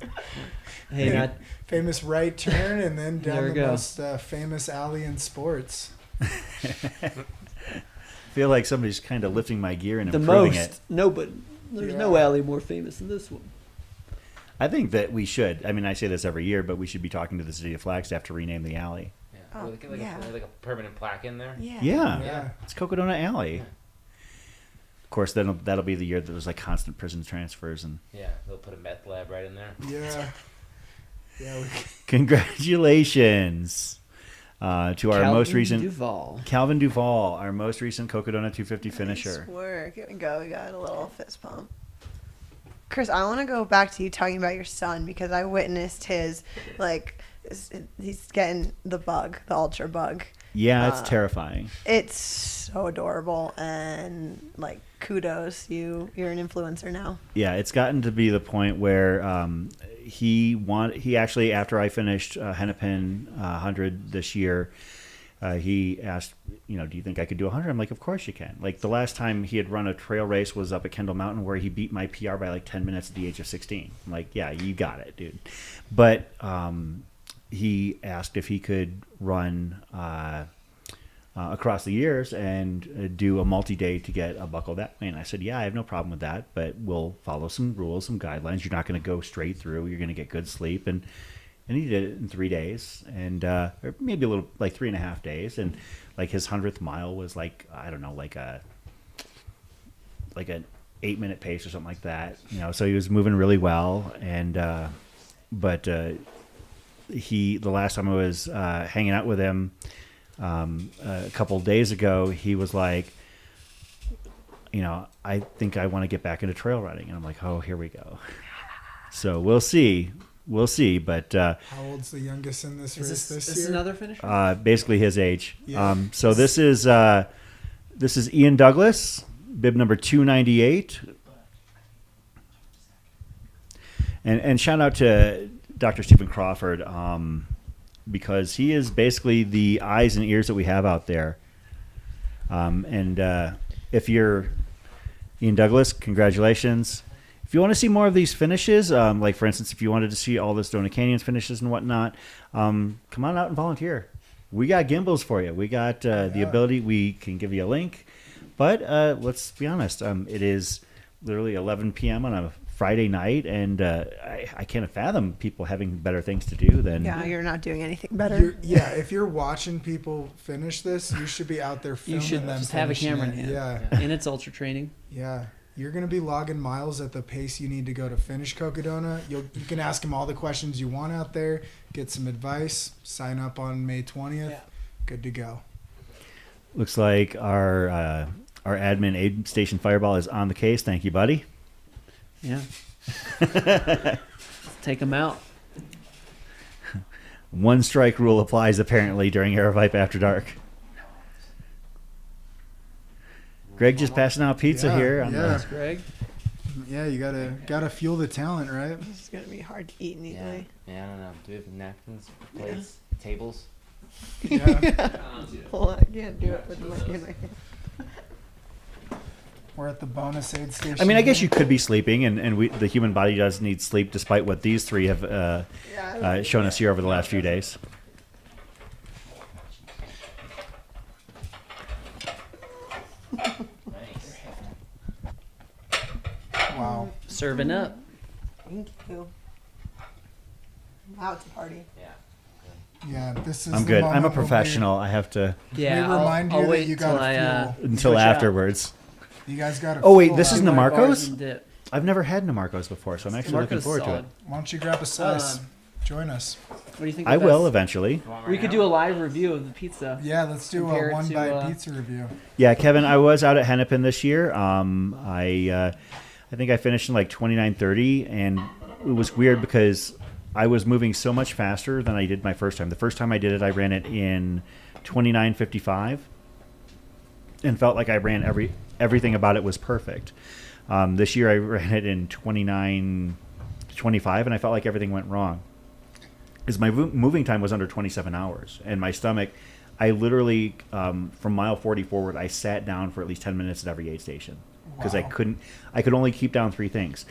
Hey, famous right turn, and then There down we the go. most famous alley in sports. I feel like somebody's kind of lifting my gear and The improving most. it. No, but there's no alley more famous than this one. I think that we should. I mean, I say this every year, but we should be talking to the city of Flagstaff to rename the alley. Yeah. Like a permanent plaque in there. Yeah. It's Cocodona Alley. Of course, that'll be the year that there's like constant prison transfers and. Yeah, they'll put a meth lab right in there. Yeah. Yeah. Congratulations to our Calvin most recent Duvall. Calvin Duvall, our most recent Cocodona 250 finisher. Nice work. Here we go. We got a little fist pump. Chris, I want to go back to you talking about your son because I witnessed his, he's getting the bug, the ultra bug. Yeah, it's terrifying. It's so adorable and kudos. You're an influencer now. Yeah, it's gotten to be the point where he actually, after I finished Hennepin 100 this year, he asked, do you think I could do 100? I'm like, of course you can. Like the last time he had run a trail race was up at Kendall Mountain where he beat my PR by 10 minutes at the age of 16. I'm like, yeah, you got it, dude. But he asked if he could run across the years and do a multi-day to get a buckle that way. And I said, yeah, I have no problem with that, but we'll follow some rules, some guidelines. You're not going to go straight through. You're going to get good sleep. And he did it in 3 days and or maybe a little 3.5 days. And his 100th mile was an 8-minute pace or something like that. So he was moving really well. And, but the last time I was hanging out with him, a couple of days ago, he was like, I think I want to get back into trail running. And I'm like, oh, here we go. So we'll see. But how old's the youngest in this race this year? Is this another finisher? Basically his age. Yeah. So this is Ian Douglas, bib number 298. And shout out to Dr. Stephen Crawford, because he is basically the eyes and ears that we have out there. And if you're Ian Douglas, congratulations. If you want to see more of these finishes, for instance, if you wanted to see all the Stoney Canyons finishes and whatnot, come on out and volunteer. We got gimbals for you. We got the ability. We can give you a link. But let's be honest. It is literally 11 p.m. on a Friday night, and I can't fathom people having better things to do than. Yeah, you're not doing anything better. If you're watching people finish this, you should be out there filming them. You should just have a camera in hand. Yeah. And it's ultra training. Yeah. You're going to be logging miles at the pace you need to go to finish Cocodona. You can ask him all the questions you want out there, get some advice, sign up on May 20th. Yeah. Good to go. Looks like our admin aid station Fireball is on the case. Thank you, buddy. Yeah. Let's take him out. One strike rule applies apparently during Aerovipe After Dark. Greg just passing out pizza here. Yeah, Greg. Yeah, you gotta fuel the talent, right? This is gonna be hard to eat neatly. Yeah, I don't know. Do we have napkins, plates, tables? Yeah. Well, I can't do it with the mic in my hand. We're at the bonus aid station. I mean, I guess you could be sleeping, and the human body does need sleep, despite what these three have shown us here over the last few days. Wow. Serving up. Thank you. Wow, it's a party. Yeah, this is. I'm good. I'm a professional. I have to. Yeah, we remind I'll you wait that you got until afterwards. You guys got to. Oh wait, this is Bars Namarcos? and dip. I've never had Namarcos before, so I'm actually looking forward to it. Why don't you grab a slice? Join us. What do you think? I of will this? eventually. We could do a live review of the pizza. Yeah, let's do a Compare it one to, bite pizza review. Yeah, Kevin, I was out at Hennepin this year. I think I finished in 29:30, and it was weird because I was moving so much faster than I did my first time. The first time I did it, I ran it in 29:55. and felt like I ran everything about it was perfect. This year I ran it in 29:25, and I felt like everything went wrong. Because my moving time was under 27 hours, and my stomach, I literally from mile 40 forward, I sat down for at least 10 minutes at every aid station because I could only keep down 3 things: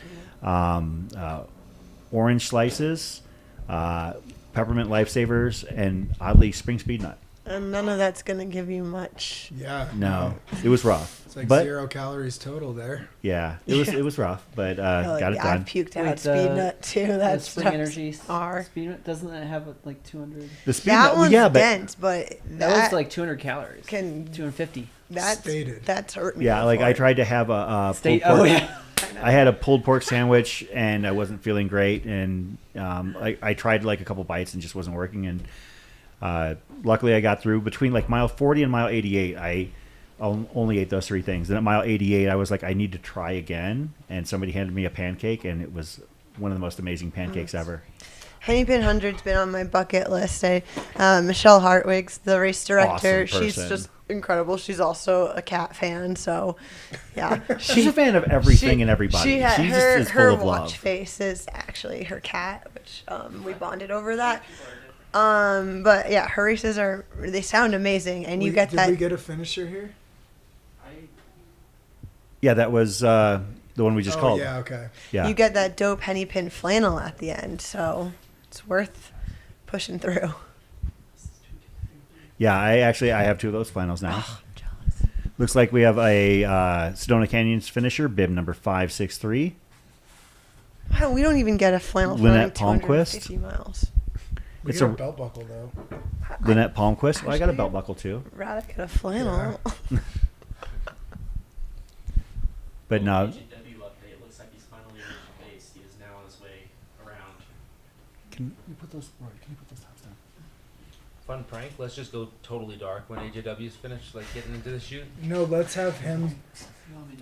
orange slices, peppermint lifesavers, and oddly spring speed nut. And none of that's gonna give you much. Yeah. No, it was rough. It's like but, 0 calories total there. Yeah, it was rough, but got it I done. puked out speed nut too. That's Spring Energy speed nut, doesn't that have like 200? The speed that nut, one's yeah, but dense, but that was like 200 calories. 250. That's hurt me. yeah, like before. I tried to have a pulled pork. Oh yeah. I had a pulled pork sandwich and I wasn't feeling great, and I tried like a couple bites and just wasn't working. And luckily I got through. Between like mile 40 and mile 88, I only ate those 3 things. Then at mile 88, I was like, I need to try again. And somebody handed me a pancake, and it was one of the most amazing pancakes ever. Henny Pin 100's been on my bucket list. Michelle Hartwig's the race director. Awesome She's person. just incredible. She's also a cat fan, so yeah. She's a fan of everything and everybody. She had She just her is full her of watch love. face is actually her cat, which we bonded over that. But yeah, her races they sound amazing, and you get that. Did we get a finisher here? Yeah, that was the one we just called. Yeah, okay. Yeah. You get that dope Henny Pin flannel at the end, so it's worth pushing through. Yeah, I have 2 of those flannels now. Looks like we have a Sedona Canyons finisher, bib number 563. Wow, we don't even get a flannel for Lynette like 250 Palmquist. miles. We It's got a a belt buckle though. Lynette Palmquist. Well, I got a belt buckle too. Rather get a flannel. But no. HW update. Looks like he's finally reached base. He is now on his way around. Can you put those tops down? Fun prank. Let's just go totally dark when AJW's finished, like getting into the shoot. No, let's have him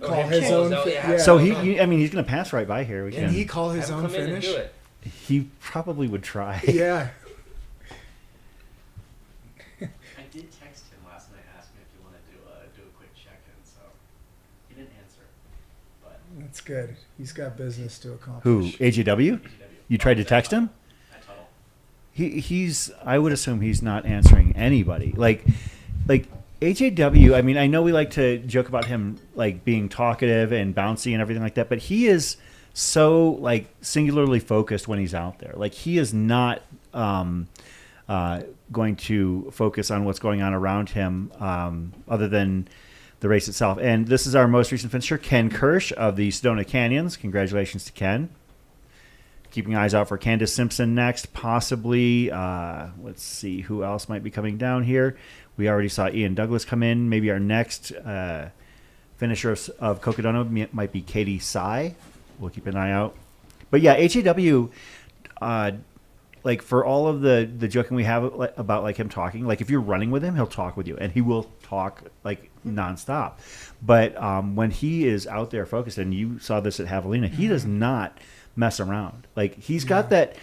call him his close own. out, yeah. So I mean, he's going to pass right by here. We Can he call his Have him own come in and finish? do it. He probably would try. Yeah. I did text him last night asking if you want to do a quick check-in, so he didn't answer. But That's good. He's got business to Who? accomplish. AJW? You tried to text him? He's. I would assume he's not answering anybody. Like AJW. I mean, I know we like to joke about him like being talkative and bouncy and everything like that, but he is so like singularly focused when he's out there. Like he is not going to focus on what's going on around him other than the race itself. And this is our most recent finisher, Ken Kirsch of the Sedona Canyons. Congratulations to Ken. Keeping eyes out for Candace Simpson next, possibly. Let's see who else might be coming down here. We already saw Ian Douglas come in. Maybe our next finisher of Cocodona might be Katie Sy. We'll keep an eye out. But yeah, HAW, like for all of the joking we have about like him talking, like if you're running with him, he'll talk with you, and he will talk like nonstop. But when he is out there focused, and you saw this at Javelina, he does not mess around. Like he's got that.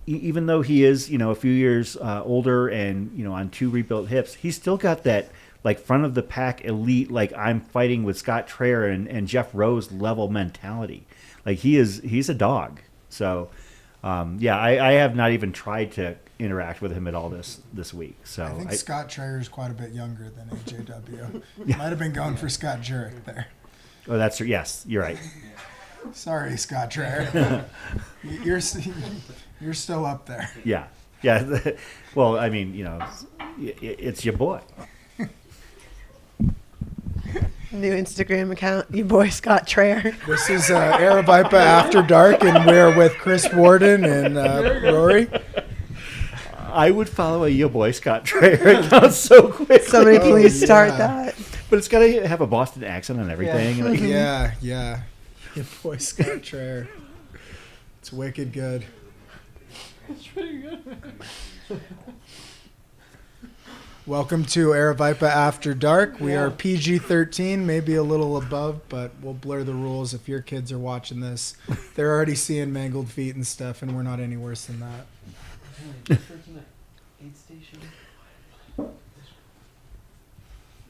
Even though he is, a few years older and on 2 rebuilt hips, he's still got that like front of the pack elite, like I'm fighting with Scott Traer and Jeff Rose level mentality. Like he's a dog. So I have not even tried to interact with him at all this week. So I think Scott Traer is quite a bit younger than AJW. Yeah. Might have been going for Scott Jurek there. Oh, yes, you're right. Sorry, Scott Traer. You're still up there. Yeah. Well, I mean, it's your boy. New Instagram account, your boy Scott Traer. This is Aravipa After Dark, and we're with Chris Warden and Rory. I would follow a your boy Scott Traer account so quickly. Somebody please start that. But it's got to have a Boston accent and everything. Yeah. Your boy Scott Traer. It's wicked good. It's pretty good. Welcome to Aravipa After Dark. We are PG-13, maybe a little above, but we'll blur the rules. If your kids are watching this, they're already seeing mangled feet and stuff, and we're not any worse than that.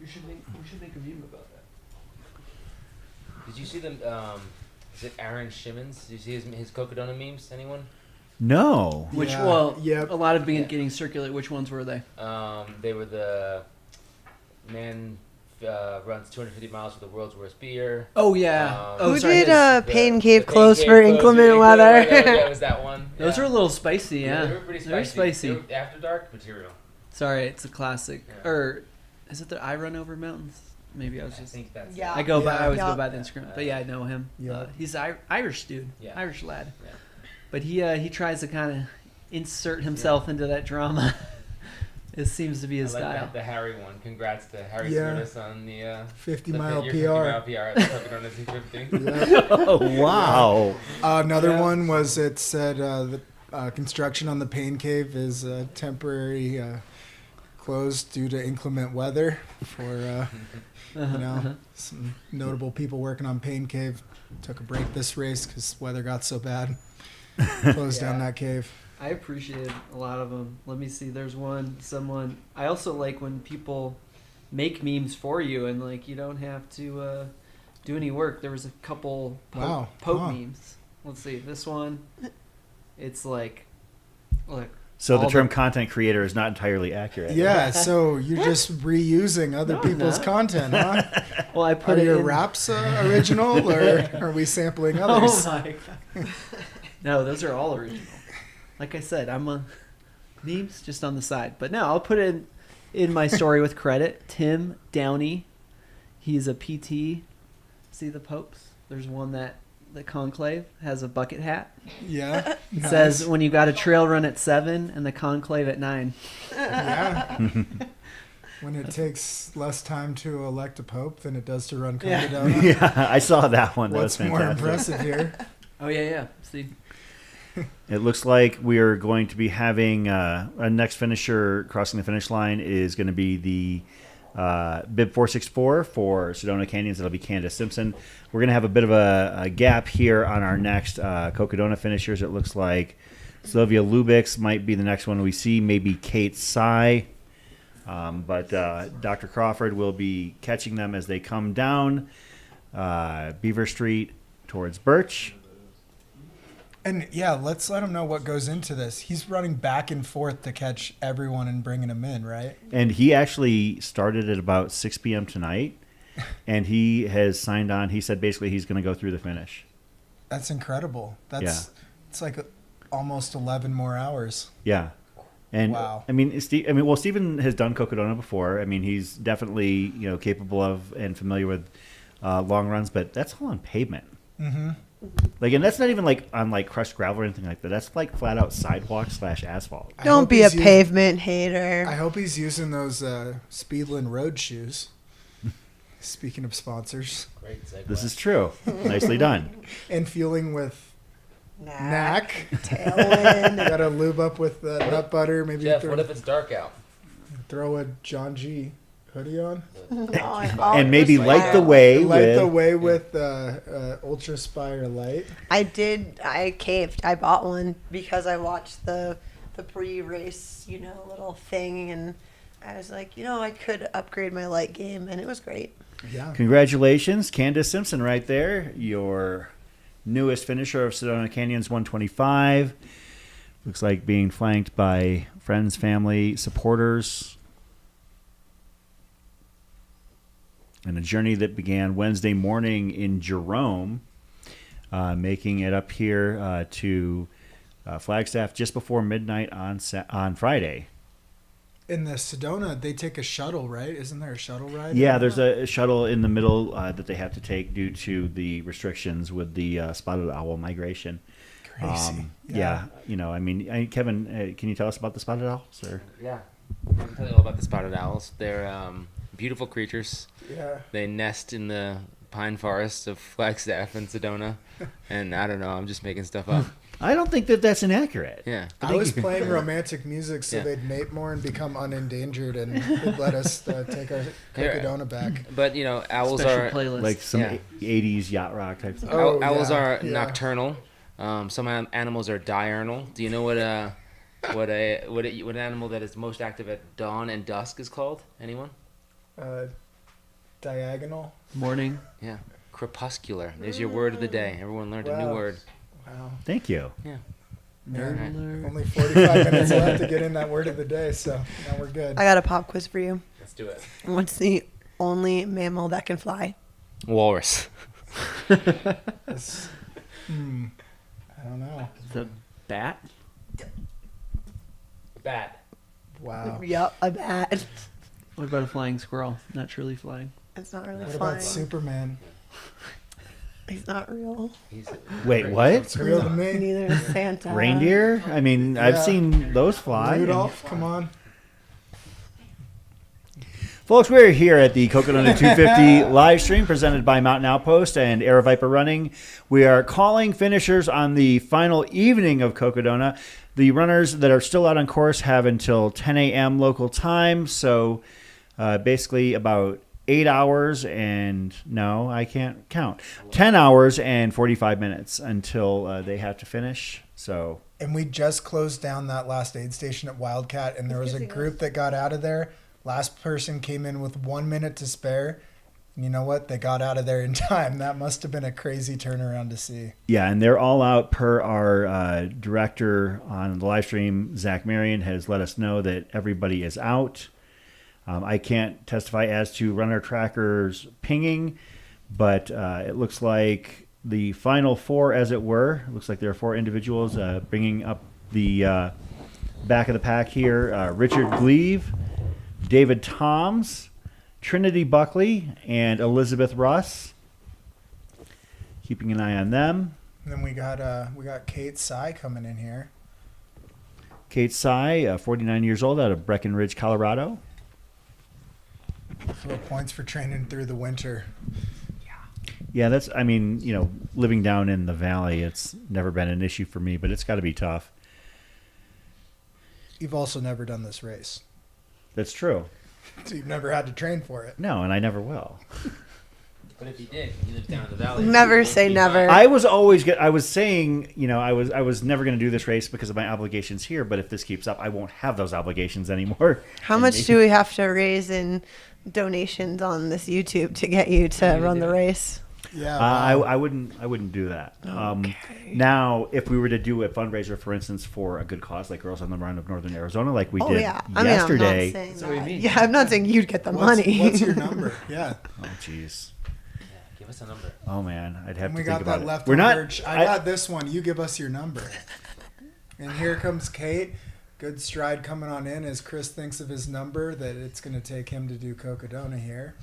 We should make a meme about that. Did you see them? Is it Aaron Shimmons? Did you see his Cocodona memes? Anyone? No. A lot have been getting circulated. Which ones were they? They were the man runs 250 miles for the world's worst beer. Oh yeah. Who did Pain Cave close for inclement weather? That was that one. Those are a little spicy. Yeah, they were pretty spicy. Very spicy. They were after dark material. Sorry, it's a classic. Yeah. Or is it the I Run Over Mountains? Maybe I was just. I think that's. Yeah. I always go by the Instagram, but yeah, I know him. Yeah. He's an Irish dude. Yeah. Irish lad. Yeah. But he tries to kind of insert himself into that drama. It seems to be his style. The Harry one. Congrats to Harry Smirnis on the 50 mile PR. 50 mile PR at the Cocodona 250. Yeah. Oh, wow. Another one was it said the construction on the Pain Cave is temporary closed due to inclement weather for some notable people working on Pain Cave took a break this race because weather got so bad. Closed down that cave. I appreciate a lot of them. Let me see. There's someone. I also like when people make memes for you and like you don't have to do any work. There was a couple Pope memes. Let's see. This one, it's like, look. So the term content creator is not entirily accurate. Yeah, so you're just reusing other people's content, huh? Well, I put are it your in... raps original, or are we sampling others? Oh my god! No, those are all original. Like I said, I'm memes just on the side. But no, I'll put it in my story with credit. Tim Downey, he's a PT. See the popes? There's one that the conclave has a bucket hat. Yeah. It says when you got a trail run at 7 and the conclave at 9. Yeah. When it takes less time to elect a pope than it does to run Cocodona. Yeah, I saw that one. What's that was more fantastic. impressive here? Oh yeah. See. It looks like we are going to be having our next finisher crossing the finish line is going to be the bib 464 for Sedona Canyons. That'll be Candace Simpson. We're going to have a bit of a gap here on our next Cocodona finishers. It looks like Sylvia Lubix might be the next one we see, maybe Kate Sy. But Dr. Crawford will be catching them as they come down Beaver Street towards Birch. And yeah, let's let him know what goes into this. He's running back and forth to catch everyone and bringing them in, right? And he actually started at about 6 p.m. tonight, and he has signed on. He said basically he's going to go through the finish. That's incredible. It's like almost 11 more hours. Yeah. And wow. I mean, Stephen has done Cocodona before. I mean, he's definitely capable of and familiar with long runs, but that's all on pavement. Mm-hmm. Like, and that's not even like on like crushed gravel or anything like that. That's like flat out sidewalk / asphalt. Don't be a pavement hater. I hope he's using those Speedland road shoes. Speaking of sponsors. Great segue. This is true. Nicely done. And fueling with Knack. Tailwind. Gotta lube up with nut butter. Maybe Jeff, what if it's dark out? Throw a John G. hoodie on. And maybe light the way with Ultra Spire light. I caved. I bought one because I watched the pre-race, little thing, and I was like, I could upgrade my light game, and it was great. Yeah. Congratulations, Candace Simpson right there, your newest finisher of Sedona Canyons 125. Looks like being flanked by friends, family, supporters. And a journey that began Wednesday morning in Jerome, making it up here to Flagstaff just before midnight on Friday. In the Sedona, they take a shuttle, right? Isn't there a shuttle ride? Yeah, there's a shuttle in the middle that they have to take due to the restrictions with the spotted owl migration. Crazy. Yeah. Kevin, can you tell us about the spotted owls? Or? Yeah, I can tell you all about the spotted owls. They're beautiful creatures. Yeah. They nest in the pine forests of Flagstaff and Sedona, and I don't know. I'm just making stuff up. I don't think that's inaccurate. Yeah. I was playing romantic music so they'd mate more and become unendangered and it'd let us take our Cocodona back. But, owls are... Like some 80s yacht rock type stuff. Owls are nocturnal. Some animals are diurnal. Do you know what an animal that is most active at dawn and dusk is called? Anyone? Diagonal. Morning. Yeah. Crepuscular. There's your word of the day. Everyone learned a new Wow. word. Wow. Thank you. Yeah. Nerd alert. Only 45 minutes left to get in that word of the day, so now we're good. I got a pop quiz for you. Let's do it. What's the only mammal that can fly? Walrus. This- I don't know. The bat. Bat. Wow. Yup, a bat. What about a flying squirrel? Not truly flying. It's not really What flying. about Superman? He's not real. Wait, what? It's real to me. Neither is Santa. Reindeer? I mean, I've Yeah. seen those fly. Rudolph, come on. Folks, we're here at the Cocodona 250 live stream presented by Mountain Outpost and Air Viper Running. We are calling finishers on the final evening of Cocodona. The runners that are still out on course have until 10 a.m. local time, so basically about 8 hours and, no, I can't count, 10 hours and 45 minutes until they have to finish. So, And we just closed down that last aid station at Wildcat, and there was a group that got out of there. Last person came in with 1 minute to spare. And you know what? They got out of there in time. That must have been a crazy turnaround to see. yeah, and they're all out per our director on the live stream. Zach Marion has let us know that everybody is out. I can't testify as to runner trackers pinging, but it looks like the final four, as it were, it looks like there are four individuals bringing up the back of the pack here. Richard Gleave, David Toms, Trinity Buckley, and Elizabeth Russ. Keeping an eye on them. And then we got Kate Sy coming in here. Kate Sy, 49 years old, out of Breckenridge, Colorado. So points for training through the winter. Yeah, that's, I mean, you know, living down in the valley, it's never been an issue for me, but it's got to be tough. You've also never done this race. That's true. So you've never had to train for it. No, and I never will. But if he did, he lives down in the valley. Never say never. I was always I was saying, you know, I was never going to do this race because of my obligations here, but if this keeps up, I won't have those obligations anymore. How much do we have to raise in donations on this YouTube to get you to run the race? Yeah, I wouldn't do that. Now, if we were to do a fundraiser, for instance, for a good cause like Girls on the Run of Northern Arizona, like we did yesterday. I'm not saying yeah, I'm not saying you'd get the money. What's your number? Yeah. Oh, jeez. Give us a number. Oh man, I'd have And to we think got about that it. left We're not. merch. I got this one. You give us your number. And here comes Kate. Good stride coming on in as Chris thinks of his number that it's going to take him to do Cocodona here.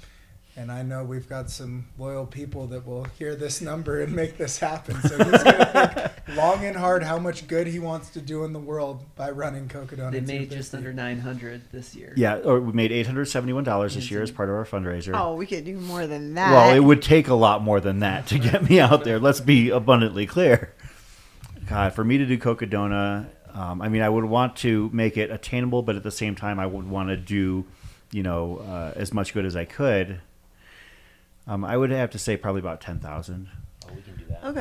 And I know we've got some loyal people that will hear this number and make this happen. So he's going to think long and hard how much good he wants to do in the world by running Cocodona. They made just under 900 this year. Yeah, or we made $871 this year as part of our fundraiser. Oh, we could do more than that. Well, it would take a lot more than that to get me out there. Let's be abundantly clear. God, for me to do Cocodona, I mean, I would want to make it attainable, but at the same time, I would want to do, you know, as much good as I could. I would have to say probably about 10,000. Oh, we can do that. Okay.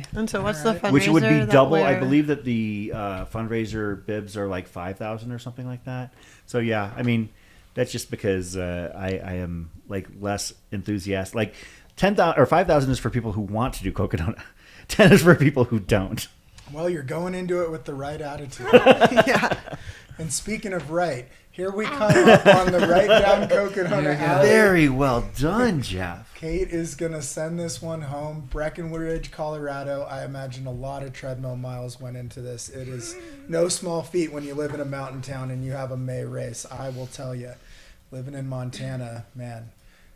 10K. And so what's the fundraiser? Which would be that double. I we're- believe that the fundraiser bibs are like 5,000 or something like that. So yeah, I mean, that's just because I am like less enthusiastic. Like 10,000 or 5,000 is for people who want to do Cocodona. 10 is for people who don't. Well, you're going into it with the right attitude. Yeah. And speaking of right, here we come up on the right down Cocodona alley. Very well done, Jeff. Kate is going to send this one home. Breckenridge, Colorado. I imagine a lot of treadmill miles went into this. It is no small feat when you live in a mountain town and you have a May race. I will tell you, living in Montana, man,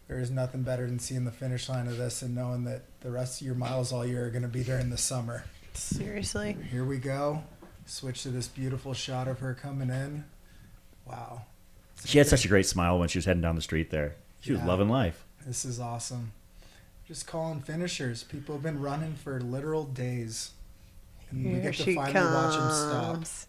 there is nothing better than seeing the finish line of this and knowing that the rest of your miles all year are going to be during the summer. Seriously. Here we go. Switch to this beautiful shot of her coming in. Wow. She had such a great smile when she was heading down the street there. She was loving life. This is awesome. Just calling finishers. People have been running for literal days. And we Here get to she finally watch them stop. comes.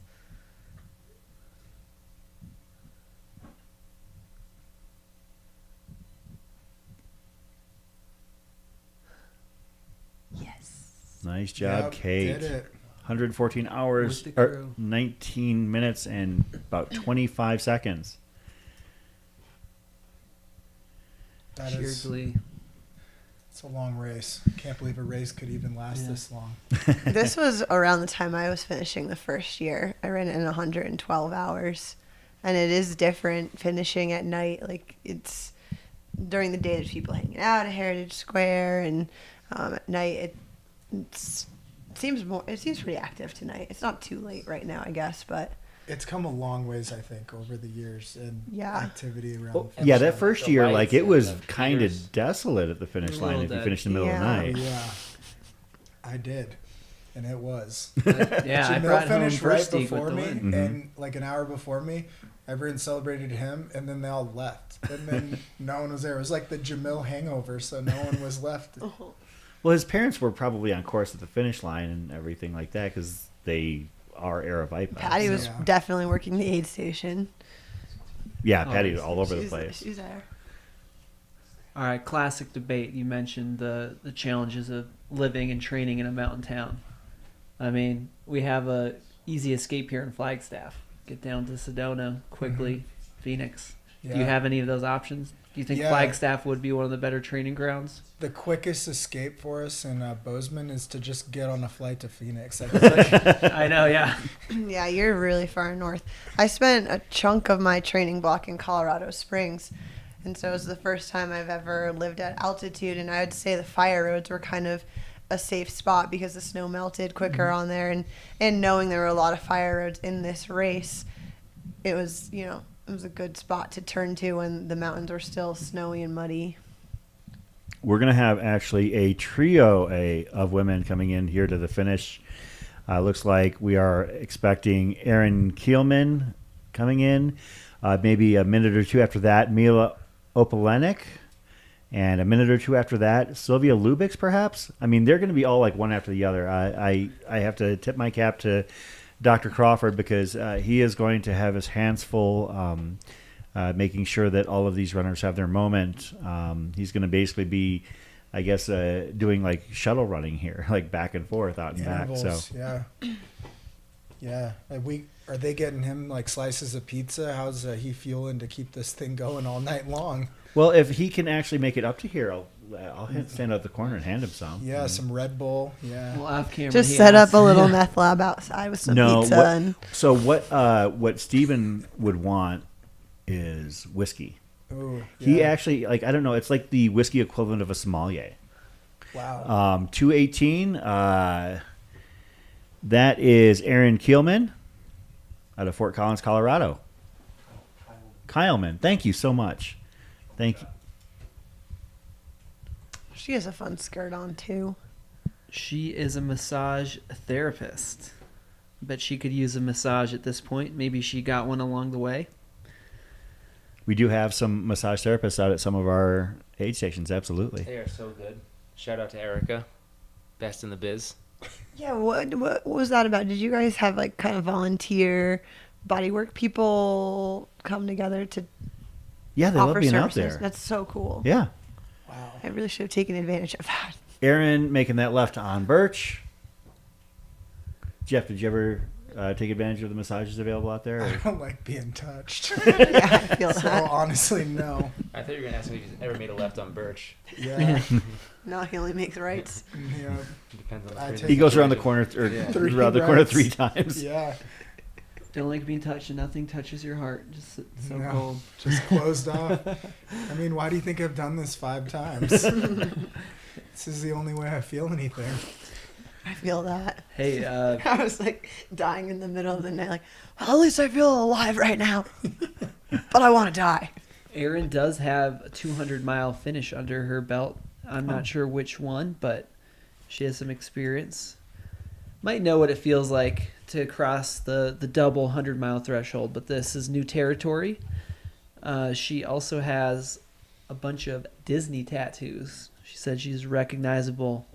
Nice job, Yep, Kate. did it. 114 hours, With the or crew. 19 minutes and about 25 seconds. That Sheer is, glee. it's a long race. Can't believe a race could even last this long. This was around the time I was finishing the first year. I ran it in 112 hours. And it is different finishing at night. Like, it's during the day there's people hanging out at Heritage Square, and at night it seems pretty active tonight. It's not too late right now, I guess, but It's come a long ways, I think, over the years in activity around. Well, yeah, that first year, like, it was kind of desolate at the finish line if you finished in the middle of the night. Yeah, I did, and it was. Yeah, I Jamil brought home finished right first Steve before with me, the win. Mm-hmm. and like an hour before me, everyone celebrated him, and then they all left, and then no one was there. It was like the Jamil hangover, so no one was left. Well, his parents were probably on course at the finish line and everything like that because they are Aravaipa. Patty was definitely working the aid station. Yeah, Patty was all over the She's- place. She's there. All right, classic debate. You mentioned the challenges of living and training in a mountain town. I mean, we have a easy escape here in Flagstaff. Get down to Sedona quickly, Phoenix. Do you Yeah. have any of those options? Do you think Yeah. Flagstaff would be one of the better training grounds? The quickest escape for us in Bozeman is to just get on a flight to Phoenix. I know, yeah. Yeah, you're really far north. I spent a chunk of my training block in Colorado Springs, and so it was the first time I've ever lived at altitude, and I would say the fire roads were kind of a safe spot because the snow melted quicker on there, and knowing there were a lot of fire roads in this race, it was, it was a good spot to turn to when the mountains were still snowy and muddy. We're going to have actually a trio of women coming in here to the finish. Looks like we are expecting Erin Kielman coming in. Maybe a minute or two after that, Mila Opalenik. And a minute or two after that, Sylvia Lubix, perhaps. I mean, they're going to be all like one after the other. I have to tip my cap to Dr. Crawford because he is going to have his hands full making sure that all of these runners have their moment. He's going to basically be, I guess, doing like shuttle running here, like back and forth, out and back. So yeah. Are they getting him like slices of pizza? How's he fueling to keep this thing going all night long? Well, if he can actually make it up to here, I'll stand out the corner and hand him some. Yeah, some Red Bull. Yeah. Well, off camera, Just set up a little meth lab outside with some pizza. So what Steven would want is whiskey. Ooh, He yeah. actually, like, I don't know, it's like the whiskey equivalent of a sommelier. Wow. 218. That is Erin Kielman out of Fort Collins, Colorado. Kyleman, thank you so much. Thank you. She has a fun skirt on, too. She is a massage therapist. Bet she could use a massage at this point. Maybe she got one along the way. We do have some massage therapists out at some of our aid stations, absolutely. They are so good. Shout out to Erica, best in the biz. Yeah, what was that about? Did you guys have like kind of volunteer bodywork people come together to Yeah, they love offer being out services? there. That's so cool. Yeah. Wow. I really should have taken advantage of that. Aaron making that left on Birch. Jeff, did you ever take advantage of the massages available out there? I don't like being touched. Yeah, I feel so that. honestly, no. I thought you were going to ask me if he's ever made a left on Birch. Yeah. No, he only makes rights. Yeah. Depends on I the take He goes around the corner Three around the corner rights. 3 times. Yeah. Don't like being touched, and nothing touches your heart. Just so No, cold. Just closed off. I mean, why do you think I've done this 5 times? This is the only way I feel anything. I feel that. Hey, I was like dying in the middle of the night, like, well, at least I feel alive right now, but I want to die. Erin does have a 200-mile finish under her belt. I'm not sure which one, but she has some experience. Might know what it feels like to cross the double 100-mile threshold, but this is new territory. She also has a bunch of Disney tattoos. She said she's recognizable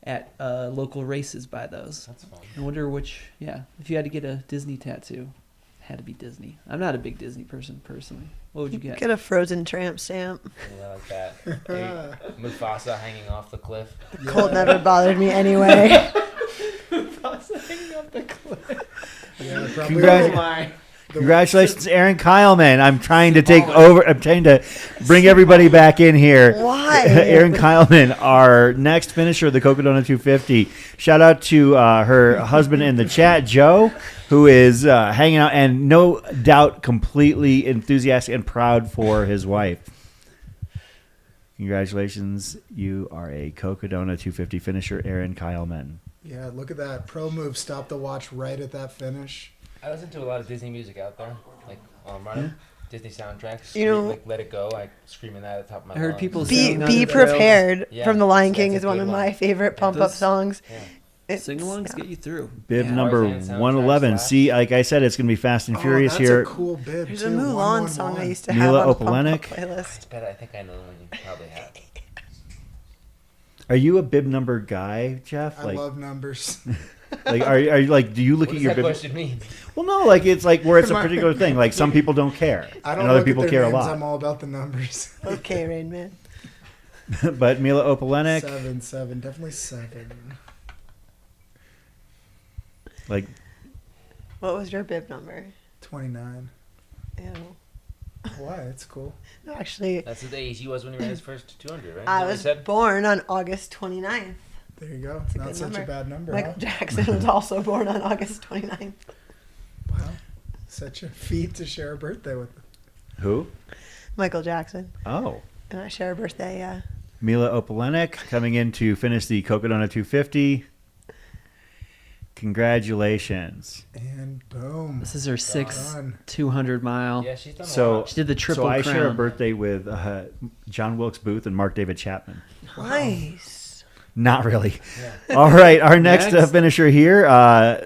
at local races by those. That's fun. I wonder which, if you had to get a Disney tattoo, it had to be Disney. I'm not a big Disney person personally. What would you get? Get a Frozen Tramp stamp. Yeah, like that. Hey, Mufasa hanging off the cliff. Cold never bothered me anyway. Mufasa hanging off the cliff. Yeah, probably Congratulations, Aaron Kyleman. I'm trying to take over. I'm trying to bring everybody back in here. Why? Aaron Kyleman, our next finisher of the Cocodona 250. Shout out to her husband in the chat, Joe, who is hanging out and no doubt completely enthusiastic and proud for his wife. Congratulations. You are a Cocodona 250 finisher, Aaron Kyleman. Yeah, look at that. Pro move. Stop the watch right at that finish. I listen to a lot of Disney music out there, like while I'm running. Disney soundtracks. You know, like Let It Go, like screaming that at the top of my I heard lungs. people Be Prepared Yeah, from The Lion that's King a is one good of one. my favorite pump up songs. Sing-alongs get you through. Bib number 111. See, like I said, it's going to be Fast and Furious that's here. a cool bib, There's too. a Mulan song I used to Mila have on the pump Opalenik. up playlist. I think I know the one you probably have. Are you a bib number guy, Jeff? I love numbers. Like, are you like? Do you look What at does your that bib? question mean? Well, no, like it's like where it's a particular thing. Like some people don't care, I don't and other look people at their care names, a lot. I'm all about the numbers. Okay, Rain Man. But Mila Opalenik, 7, definitely 7. like, What was your bib number? 29. Ew. Why? It's cool. No, actually, That's the age he was when he ran his first 200, right? I Is that what was he said? born on August 29th. There you go. That's a Not good such number. a bad number. Michael huh? Jackson was also born on August 29th. Wow. Such a feat to share a birthday with. who? Michael Jackson. Oh, And I share a birthday, yeah. Mila Opalenik coming in to finish the Cocodona 250. Congratulations. And boom. This is her sixth Done. 200-mile. Yeah, she's done a So lot. She did the triple So I crown. share a birthday with John Wilkes Booth and Mark David Chapman. Nice. Not really. All right, our next Next. finisher here,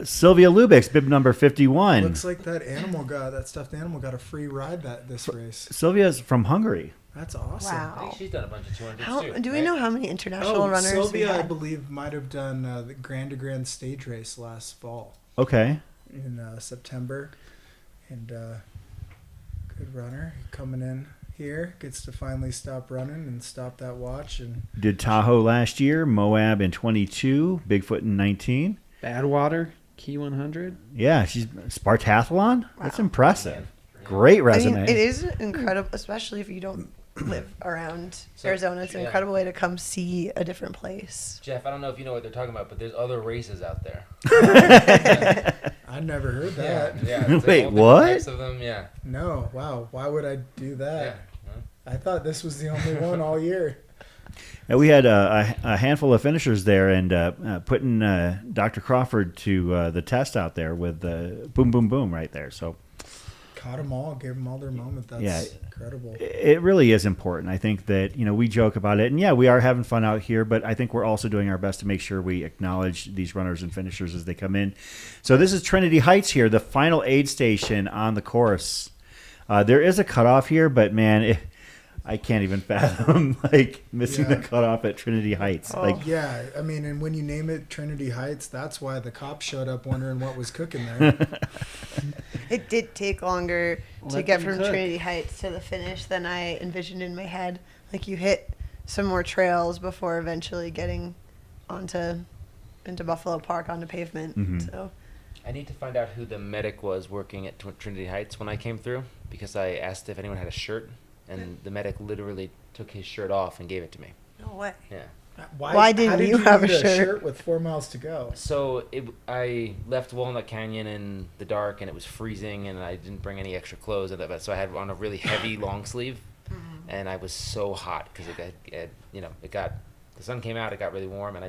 Sylvia Lubix, bib number 51. Looks like that stuffed animal got a free ride this race. Sylvia's from Hungary. That's awesome. I think Wow. she's done a bunch of 200s How, too. do we right? know how many international runners Sylvia, we I had? believe, might have done the Grand to Grand stage race last fall Okay. in September. And good runner coming in here. Gets to finally stop running and stop that watch. And Did Tahoe last year, Moab in 22, Bigfoot in 19. Badwater, Key 100. Yeah, she's Spartathlon. That's Wow. impressive. Great resume. I mean, it is incredible, especially if you don't live around Arizona. It's an incredible way to come see a different place. Jeff, I don't know if you know what they're talking about, but there's other races out there. I never heard that. Yeah. It's like Wait, all different what? types of them, yeah. No, wow. Why would I do that? Yeah. I thought this was the only one all year. Yeah, we had a handful of finishers there, and putting Dr. Crawford to the test out there with boom, boom, boom right there. So Caught them all, gave them all their moment. That's Yeah. incredible. it really is important. I think that, we joke about it, and yeah, we are having fun out here, but I think we're also doing our best to make sure we acknowledge these runners and finishers as they come in. So this is Trinity Heights here, the final aid station on the course. There is a cutoff here, but man, I can't even fathom missing the cutoff at Trinity Heights. Yeah, I mean, and when you name it Trinity Heights, that's why the cops showed up wondering what was cooking there. It did take longer to Let get them from cook. Trinity Heights to the finish than I envisioned in my head. Like you hit some more trails before eventually getting into Buffalo Park onto pavement. Mhm. So I need to find out who the medic was working at Trinity Heights when I came through, because I asked if anyone had a shirt, and the medic literally took his shirt off and gave it to me. no way. Yeah. Why didn't how did you have a need shirt? with 4 miles to go? So I left Walnut Canyon in the dark, and it was freezing, and I didn't bring any extra clothes. So I had on a really heavy long sleeve, and I was so hot because the sun came out, it got really warm, and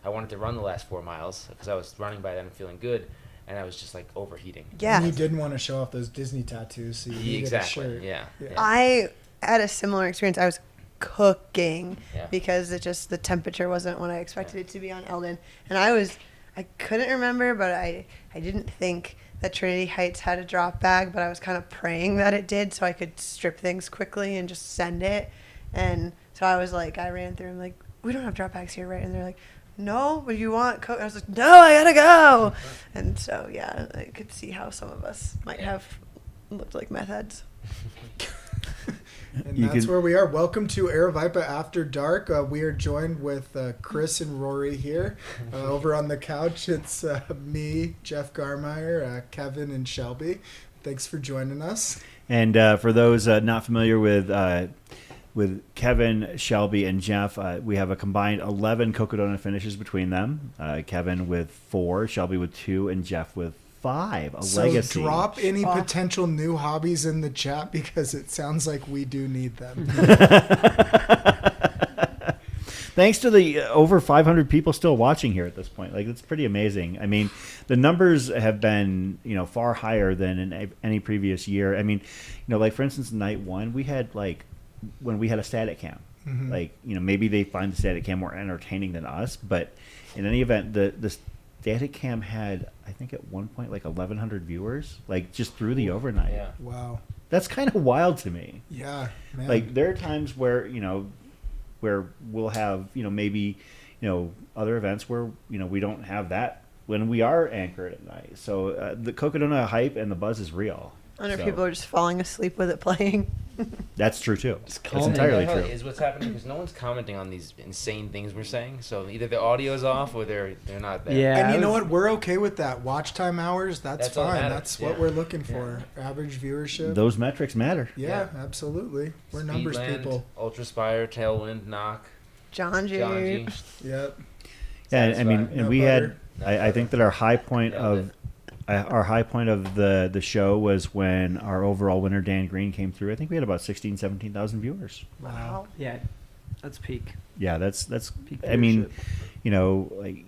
I wanted to run the last 4 miles because I was running by then and feeling good, and I was just like overheating. Yeah. And you didn't want to show off those Disney tattoos, so you needed Exactly. a shirt. Yeah. I had a similar experience. I was cooking Yeah. because the temperature wasn't what I expected it to be on Eldon, and I couldn't remember, but I didn't think that Trinity Heights had a drop bag, but I was kind of praying that it did so I could strip things quickly and just send it. And so I was like, I ran through, I'm like, we don't have drop bags here, right? And they're like, no, but you want coke? I was like, no, I gotta go. And so yeah, I could see how some of us might have looked like meth heads. And that's where we are. Welcome to Aravaipa After Dark. We are joined with Chris and Rory here. Over on the couch, it's me, Jeff Garmeyer, Kevin, and Shelby. Thanks for joining us. And for those not familiar with Kevin, Shelby, and Jeff, we have a combined 11 Cocodona finishes between them. Kevin with 4, Shelby with 2, and Jeff with 5. So legacy. Drop any potential new hobbies in the chat because it sounds like we do need them. Thanks to the over 500 people still watching here at this point. Like, it's pretty amazing. I mean, the numbers have been, far higher than in any previous year. I mean, like, for instance, night 1, we had, like, when we had a static cam. Mhm. Like, maybe they find the static cam more entertaining than us, but in any event, the static cam had, I think at one point, like 1,100 viewers, like, just through the overnight. Yeah. Wow. That's kind of wild to me. Yeah, man. Like, there are times where, where we'll have, maybe, other events where, we don't have that when we are anchored at night. So the Cocodona hype and the buzz is real. I wonder if So, people are just falling asleep with it playing. that's true too. That's Calming. entirely That true. Is what's happening because no one's commenting on these insane things we're saying. So either the audio's off or they're not there. Yeah. And you know what? We're okay with that. Watch time hours, that's all that fine. matters. That's what we're looking for. Average viewership. Those metrics matter. Yeah, absolutely. We're numbers Speedland, people. Ultra Spire, Tailwind, Knock. John G. Yep. Yeah, I mean, and No we butter. had, I think that our high point of the show was when our overall winner Dan Green came through. I think we had about 17,000 viewers. Wow. Yeah, that's peak. Yeah, that's Peak I mean, viewership.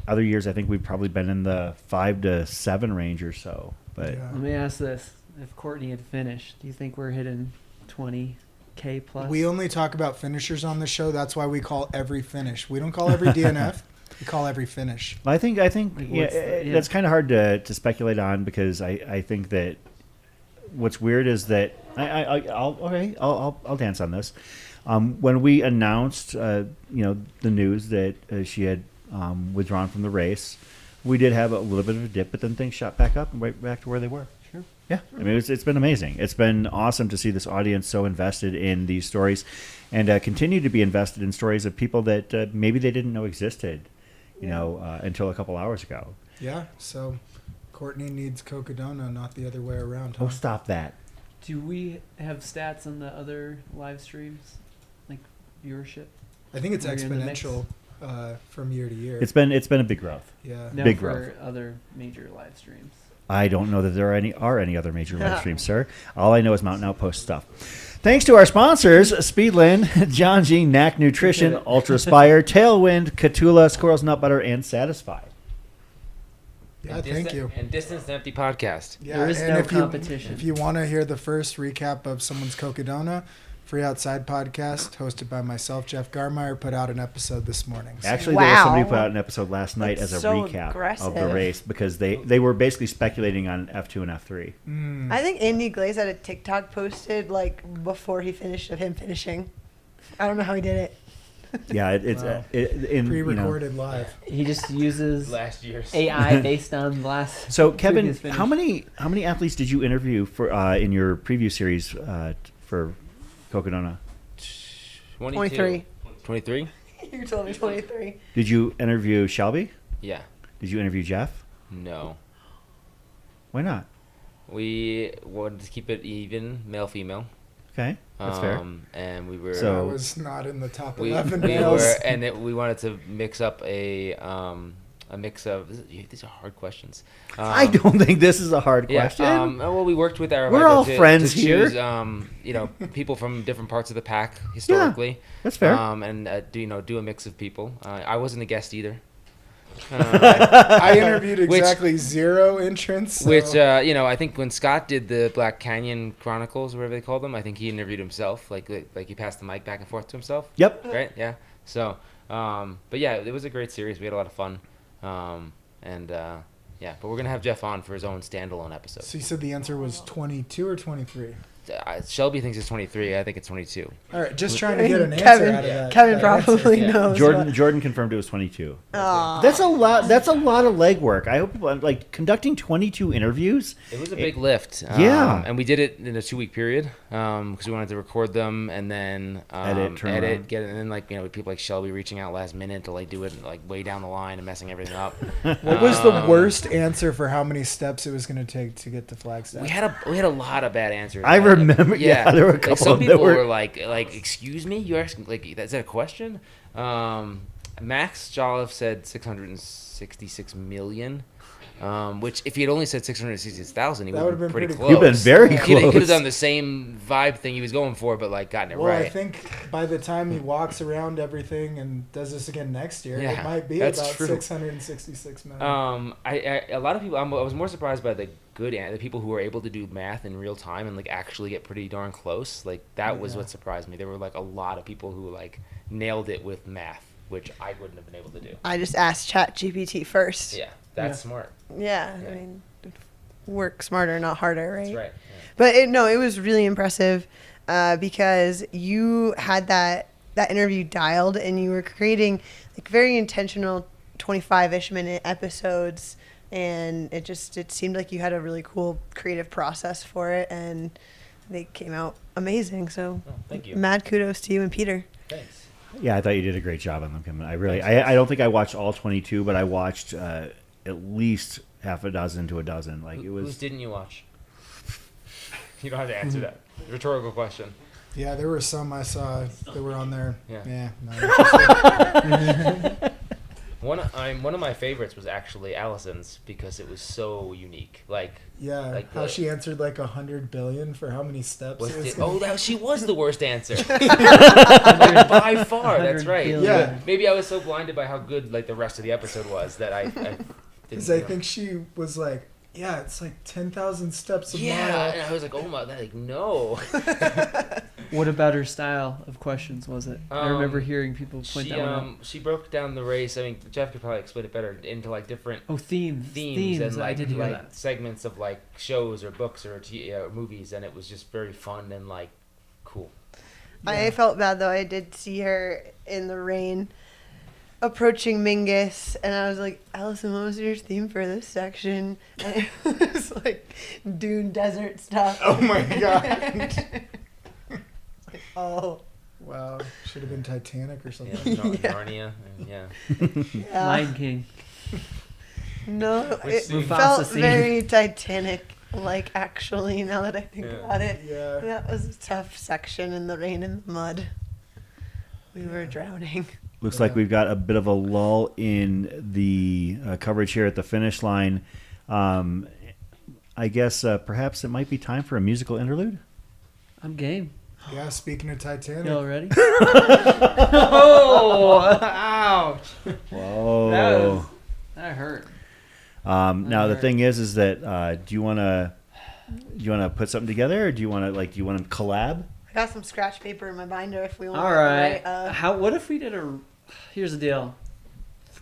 other years I think we've probably been in the 5 to 7 range or so. But Let me ask this: if Courtney had finished, do you think we're hitting 20K plus? We only talk about finishers on the show. That's why we call every finish. We don't call every DNF. We call every finish. I think Like, yeah, what's the- yeah. that's kind of hard to speculate on because I think that what's weird is that I'll dance on this. When we announced the news that she had withdrawn from the race, we did have a little bit of a dip, but then things shot back up and right back to where they were. Sure. Yeah, I mean it's been amazing. It's been awesome to see this audience so invested in these stories, and continue to be invested in stories of people that maybe they didn't know existed, until a couple hours ago. Yeah. So Courtney needs Cocodona, not the other way around. Huh? Oh, stop that! Do we have stats on the other live streams, like viewership? I think it's Where you're in the mix? exponential from year to year. It's been a big growth. Yeah. No, big for growth. other major live streams. I don't know that there are any other major live streams, sir. All I know is Mountain Outpost stuff. Thanks to our sponsors, Speedland, John G, Knack Nutrition, Ultra Spire, Tailwind, Catula, Squirrels Nut Butter, and Satisfied. Yeah, And thank you. And Distance to Empty podcast. Yeah, There is and no if competition. If you want to hear the first recap of someone's Cocodona, Free Outside podcast, hosted by myself, Jeff Garmeyer, put out an episode this morning. So- Actually, there was somebody who put out an episode last night That's as a so recap of the aggressive. race because they were basically speculating on F2 and F3. I think Andy Glaze had a TikTok posted like before he finished of him finishing. I don't know how he did it. Yeah, it's Wow. in Pre-recorded live. He just uses Last year's. AI based on last. So, Kevin, previous finish. how many athletes did you interview for in your preview series for Cocodona? 23. 23? You told me 23. Did you interview Shelby? Yeah. Did you interview Jeff? No. Why not? We wanted to keep it even, male female. Okay, that's fair. And we were. I was not in the top we 11 we males. were, and we wanted to mix up a mix of. These are hard questions. I don't think this is a hard question. Well, we worked with our. We're all friends to here. Choose, people from different parts of the pack historically. that's fair. And do a mix of people. I wasn't a guest either. I interviewed exactly 0 entrants. So. Which I think when Scott did the Black Canyon Chronicles, or whatever they called them, I think he interviewed himself, like he passed the mic back and forth to himself. Yep. Right. Yeah. So, but yeah, it was a great series. We had a lot of fun. But we're gonna have Jeff on for his own standalone episode. So you said the answer was 22 or 23? Shelby thinks it's 23. I think it's 22. All right, just trying to get an answer Kevin, out of that. Kevin that probably answer. knows. Jordan confirmed it was 22. Aw. That's a lot. That's a lot of legwork. I hope like conducting 22 interviews. It was a big lift. Yeah. And we did it in a 2-week period because we wanted to record them and then Turn around. get it, and then like people like Shelby reaching out last minute to like do it like way down the line and messing everything up. What was the worst answer for how many steps it was going to take to get to Flagstaff? We had a lot of bad answers. I remember. Yeah, there were a couple. Like some of them people that were like, excuse me, you're asking like, is that a question? Max Jolliffe said 666 million. Which, if he had only said 666,000, he would have been pretty close. You've been very close. He could have done the same vibe thing he was going for, but like gotten it well, right. I think by the time he walks around everything and does this again next year, it might be about 666 million. A lot of people. I was more surprised by the people who were able to do math in real time and like actually get pretty darn close. Like that was what surprised me. There were like a lot of people who like nailed it with math, which I wouldn't have been able to do. I just asked ChatGPT first. Yeah, that's smart. Yeah, I mean, work smarter, not harder, right? That's right. But it was really impressive because you had that interview dialed and you were creating like very intentional 25-ish minute episodes, and it seemed like you had a really cool creative process for it, and they came out amazing. So thank you. Mad kudos to you and Peter. Thanks. Yeah, I thought you did a great job on them, Kim. I don't think I watched all 22, but I watched at least half a dozen to a dozen. Like it was. Whose didn't you watch? You don't have to answer that. Rhetorical question. Yeah, there were some I saw that were on there. Yeah. Not One of my favorites was actually Allison's because it was so unique. How she answered like 100 billion for how many steps. She was the worst answer by far. That's right. Yeah. Maybe I was so blinded by how good like the rest of the episode was that I didn't. Because I think she was like, yeah, it's like 10,000 steps a mile. Yeah, and I was like, oh my, like no. What about her style of questions was it? I remember hearing people point that one out. She broke down the race. I mean, Jeff could probably explain it better into like different themes and like, I did hear like that. segments of like shows or books or movies, and it was just very fun and like cool. I felt bad though. I did see her in the rain approaching Mingus, and I was like, Allison, what was your theme for this section? And it was like dune desert stuff. Oh my god. Like, oh. Wow. Should have been Titanic or something. Narnia. Yeah. Lion King. No, it Mufasa felt scene. very Titanic-like, actually, now that I think about it. Yeah. That was a tough section in the rain and the mud. We were drowning. Looks like we've got a bit of a lull in the coverage here at the finish line. I guess perhaps it might be time for a musical interlude. I'm game. Yeah, speaking of Titanic. Y'all ready? Oh, ouch. Whoa. That hurt. Now the thing is that do you want to put something together, or do you want to collab? I got some scratch paper in my binder if we want. All right. What if we did here's the deal.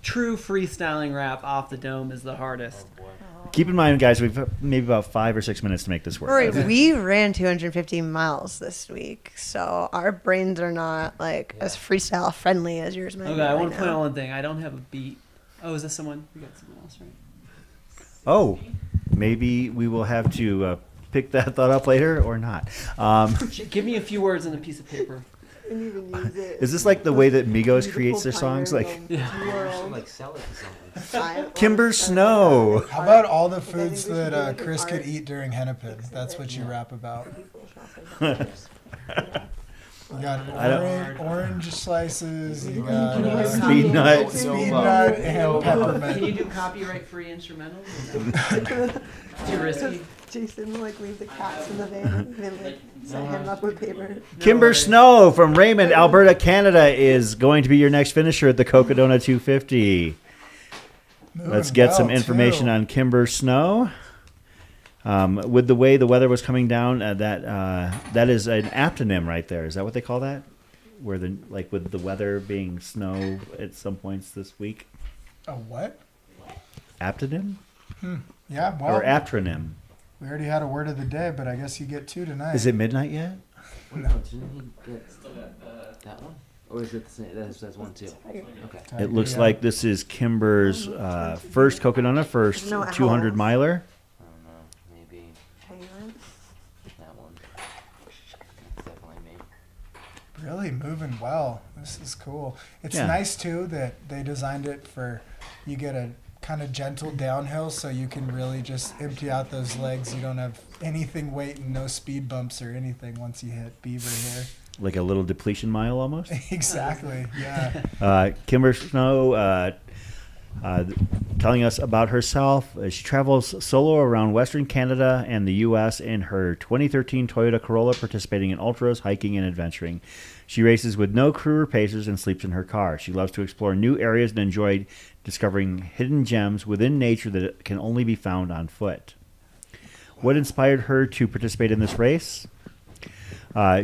True freestyling rap off the dome is the hardest. Keep in mind, guys, we've maybe about 5 or 6 minutes to make this work. Rory, we ran 250 miles this week, so our brains are not as freestyle friendly as yours might be. Okay, I want right to point now. out one thing. I don't have a beat. Oh, is this someone? We got someone else, right? Oh, maybe we will have to pick that thought up later or not. Give me a few words on a piece of paper. Is this like the way that Migos creates their songs? Like Sell it to someone. Kimber Snow. How about all the foods that Chris could eat during Hennepin? That's what you rap about. You got orange slices, you got speed nut, and peppermint. Can you do copyright-free instrumentals? Too risky. Jason, leave the cats in the van and then, set him up with paper. Kimber Snow from Raymond, Alberta, Canada is going to be your next finisher at the Cocodona 250. Let's get some information on Kimber Snow. With the way the weather was coming down, that is an aptonym right there. Is that what they call that? Where with the weather being snow at some points this week. A what? Aptonym? Yeah, well. Or aptronym. We already had a word of the day, but I guess you get 2 tonight. Is it midnight yet? No, didn't he get that one? Or is it the same? That's one too. Okay. It looks like this is Kimber's first Cocodona, first 200 miler. I don't know. Maybe that one. That's definitely me. Really moving well. This is cool. It's Yeah. nice too that they designed it for you get a kind of gentle downhill so you can really just empty out those legs. You don't have anything waiting, no speed bumps or anything once you hit Beaver here. Like a little depletion mile almost. Exactly. Yeah. Kimber Snow telling us about herself. She travels solo around Western Canada and the U.S. in her 2013 Toyota Corolla, participating in ultras, hiking, and adventuring. She races with no crew or pacers and sleeps in her car. She loves to explore new areas and enjoy discovering hidden gems within nature that can only be found on foot. What inspired her to participate in this race?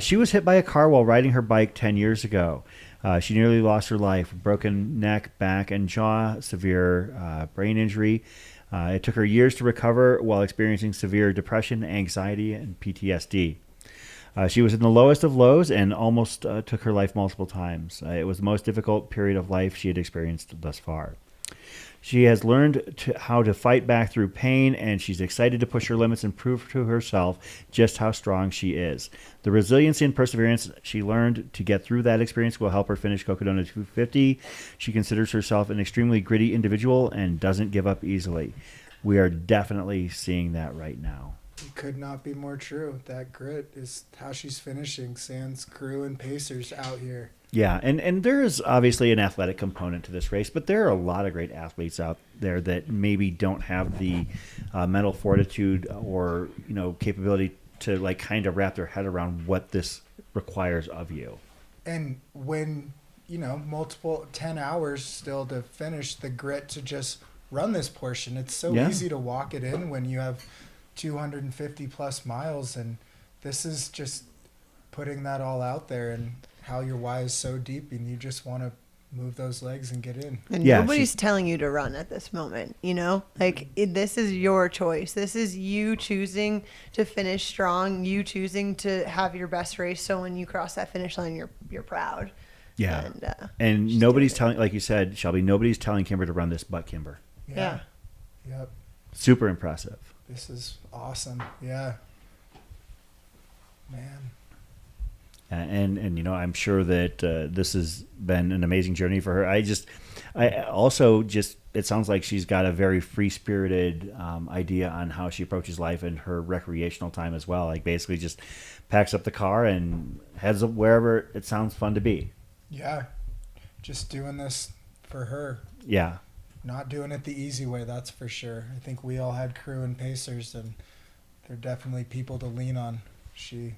She was hit by a car while riding her bike 10 years ago. She nearly lost her life, broken neck, back, and jaw, severe brain injury. It took her years to recover while experiencing severe depression, anxiety, and PTSD. She was in the lowest of lows and almost took her life multiple times. It was the most difficult period of life she had experienced thus far. She has learned how to fight back through pain, and she's excited to push her limits and prove to herself just how strong she is. The resiliency and perseverance she learned to get through that experience will help her finish Cocodona 250. She considers herself an extremely gritty individual and doesn't give up easily. We are definitely seeing that right now. It could not be more true. That grit is how she's finishing. Sans crew and pacers out here. Yeah, and there is obviously an athletic component to this race, but there are a lot of great athletes out there that maybe don't have the mental fortitude or capability to like kind of wrap their head around what this requires of you. And when multiple 10 hours still to finish, the grit to just run this portion. It's so easy to walk it in when you have 250 plus miles, and this is just putting that all out there and how your why is so deep and you just want to move those legs and get in. And nobody's telling you to run at this moment, this is your choice. This is you choosing to finish strong, you choosing to have your best race, so when you cross that finish line you're proud. Yeah. And nobody's telling, like you said, Shelby, nobody's telling Kimber to run this but Kimber. Yeah. Yep. Super impressive. This is awesome. Yeah. Man. And I'm sure that this has been an amazing journey for her. I also it sounds like she's got a very free-spirited idea on how she approaches life and her recreational time as well. Like basically just packs up the car and heads up wherever it sounds fun to be. Yeah. Just doing this for her. Yeah. Not doing it the easy way, that's for sure. I think we all had crew and pacers, and they're definitely people to lean on. She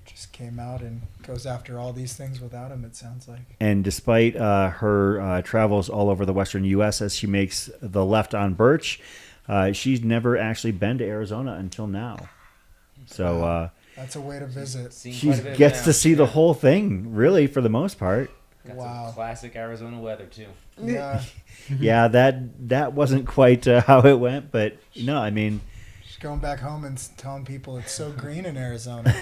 just came out and goes after all these things without him, it sounds like. And despite her travels all over the western U.S. as she makes the left on Birch, she's never actually been to Arizona until now. So that's a way to visit. She gets to see the whole thing, really, for the most part. Got some classic Arizona weather too. Yeah. Yeah, that wasn't quite how it went, but she's going back home and telling people it's so green in Arizona.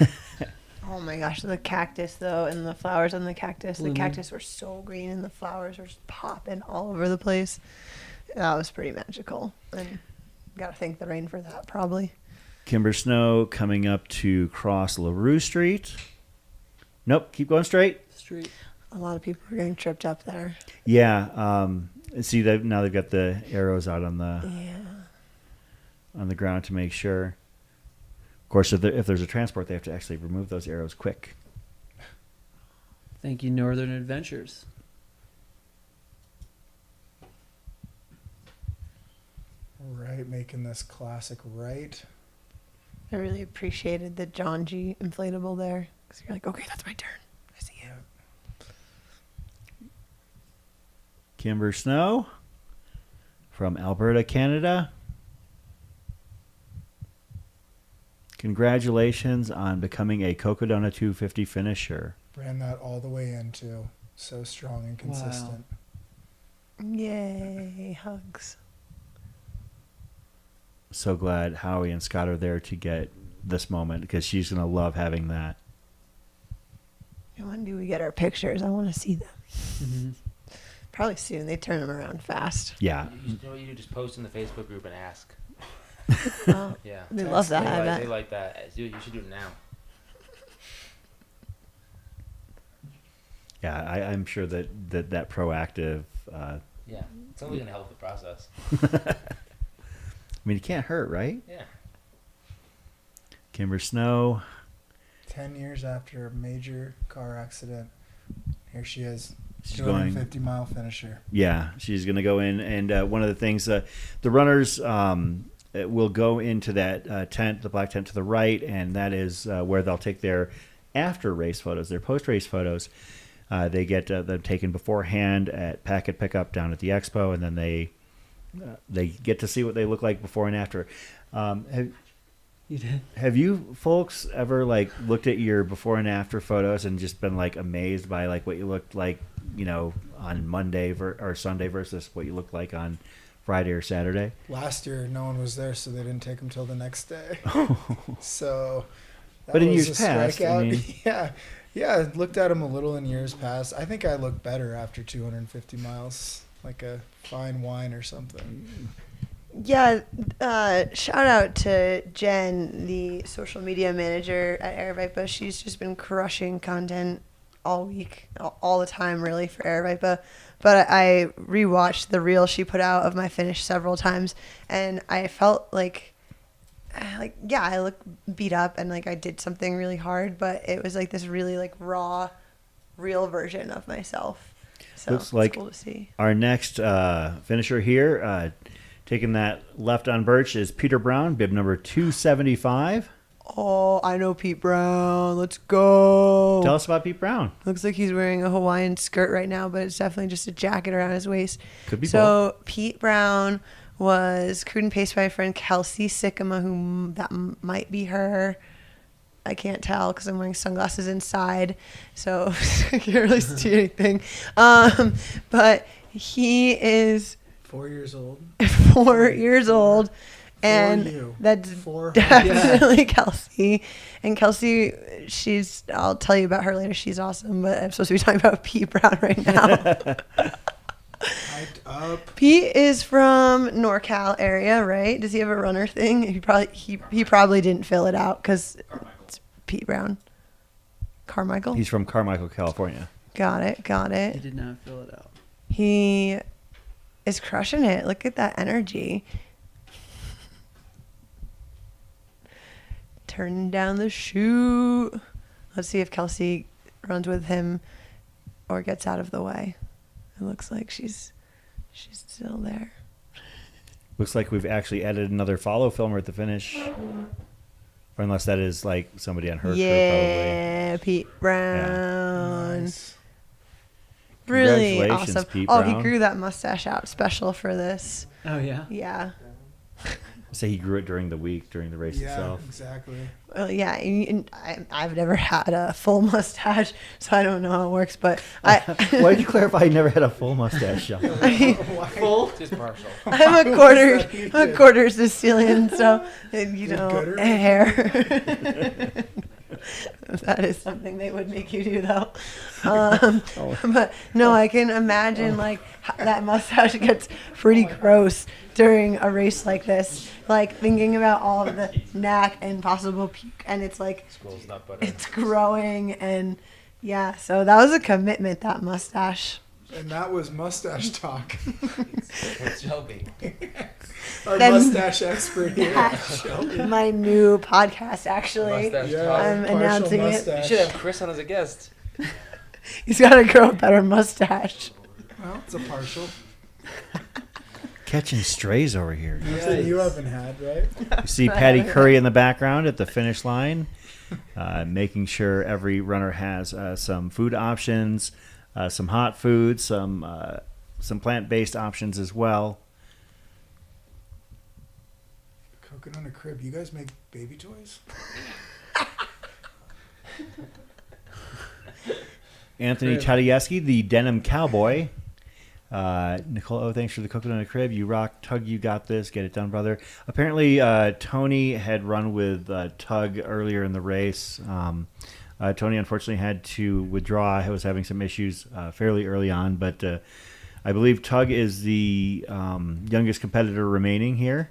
Oh my gosh, the cactus though, and the flowers on the cactus. Mm-hmm. The cactus were so green and the flowers were just popping all over the place. That was pretty magical. And gotta thank the rain for that, probably. Kimber Snow coming up to cross LaRue Street. Nope, keep going straight. A lot of people are getting tripped up there. Yeah, see that now they've got the arrows out on the ground to make sure. Of course, if there's a transport, they have to actually remove those arrows quick. Thank you, Northern Adventures. Right, making this classic right. I really appreciated the John G inflatable there, because you're like, okay, that's my turn. I see you. Kimber Snow from Alberta, Canada. Congratulations on becoming a Cocodona 250 finisher. Ran that all the way in too. So strong and consistent. Yay, hugs. so glad Howie and Scott are there to get this moment because she's going to love having that. When do we get our pictures? I want to see them. Mm-hmm. Probably soon. They turn them around fast. Yeah. You know what you do? Just post in the Facebook group and ask. Oh, Yeah. they love that. I bet. They like that. You should do it now. Yeah, I'm sure that proactive. Yeah, it's only gonna help the process. I mean, it can't hurt, right? Yeah. Kimber Snow. 10 years after a major car accident, here she is. She's 250-mile finisher. Yeah, she's going to go in. And one of the things, the runners will go into that tent, the black tent to the right, and that is where they'll take their after-race photos, their post-race photos. They get them taken beforehand at packet pickup down at the expo, and then they get to see what they look like before and after. Have you folks ever like looked at your before and after photos and just been like amazed by like what you looked like, you know, on Monday or Sunday versus what you looked like on Friday or Saturday? Last year, no one was there, so they didn't take them till the next day. So, that but in was years a past, strikeout. I mean, yeah, I looked at them a little in years past. I think I look better after 250 miles, like a fine wine or something. Yeah, shout out to Jen, the social media manager at Aravaipa. She's just been crushing content all week, all the time, really, for Aravaipa. But I rewatched the reel she put out of my finish several times, and I felt like yeah, I look beat up and like I did something really hard, but it was like this really like raw, real version of myself. So looks it's like cool to see. Our next finisher here, taking that left on Birch, is Peter Brown, bib number 275. Oh, I know Pete Brown. Let's go. Tell us about Pete Brown. Looks like he's wearing a Hawaiian skirt right now, but it's definitely just a jacket around his waist. Could be so both. Pete Brown was crewed and paced by my friend Kelsey Sycama, who that might be her. I can't tell because I'm wearing sunglasses inside, so I can't really see anything. But he is 4 years old. 4 years old. And that's definitely Kelsey. And Kelsey, I'll tell you about her later. She's awesome, but I'm supposed to be talking about Pete Brown right now. Hyped up. Pete is from NorCal area, right? Does he have a runner thing? He probably didn't fill it out because it's Pete Brown. Carmichael? He's from Carmichael, California. Got it. He did not fill it out. He is crushing it. Look at that energy. Turning down the chute. Let's see if Kelsey runs with him or gets out of the way. It looks like she's still there. Looks like we've actually added another follow filmer at the finish. Or unless that is like somebody on her crew, Yeah, Pete Brown. Yeah. Nice. Really Congratulations, awesome. Pete Oh, Brown. he grew that mustache out special for this. Oh, yeah? Yeah. Say he grew it during the week, during the race Yeah, itself. exactly. Well, yeah, and I've never had a full mustache, so I don't know how it works. But I. Why did you clarify you never had a full mustache, Shelby? Full? Just partial. I'm a quarter Sicilian, so you know, hair. That is something they would make you do, though. But no, I can imagine like that mustache gets pretty gross during a race like this. Like thinking about all of the knack and possible puke, and it's like it's growing, and yeah. So that was a commitment, that mustache. And that was mustache talk. With Shelby. Our Then- mustache expert here. Shelby. My new podcast, actually. Mustache Yeah, talk. I'm partial announcing You mustache. should have Chris on as a guest. it. He's got to grow a better mustache. Well, it's a partial. Catching strays over here. Nothing you haven't had, right? You see Patty Curry in the background at the finish line, making sure every runner has some food options, some hot food, some plant-based options as well. Cocodona Crib, you guys make baby toys? Anthony Tadieski, the denim cowboy, Nicole, thanks for the Cocodona crib. You rock. Tug, you got this. Get it done, brother. Apparently, Tony had run with Tug earlier in the race. Tony unfortunately had to withdraw. He was having some issues fairly early on, but I believe Tug is the youngest competitor remaining here.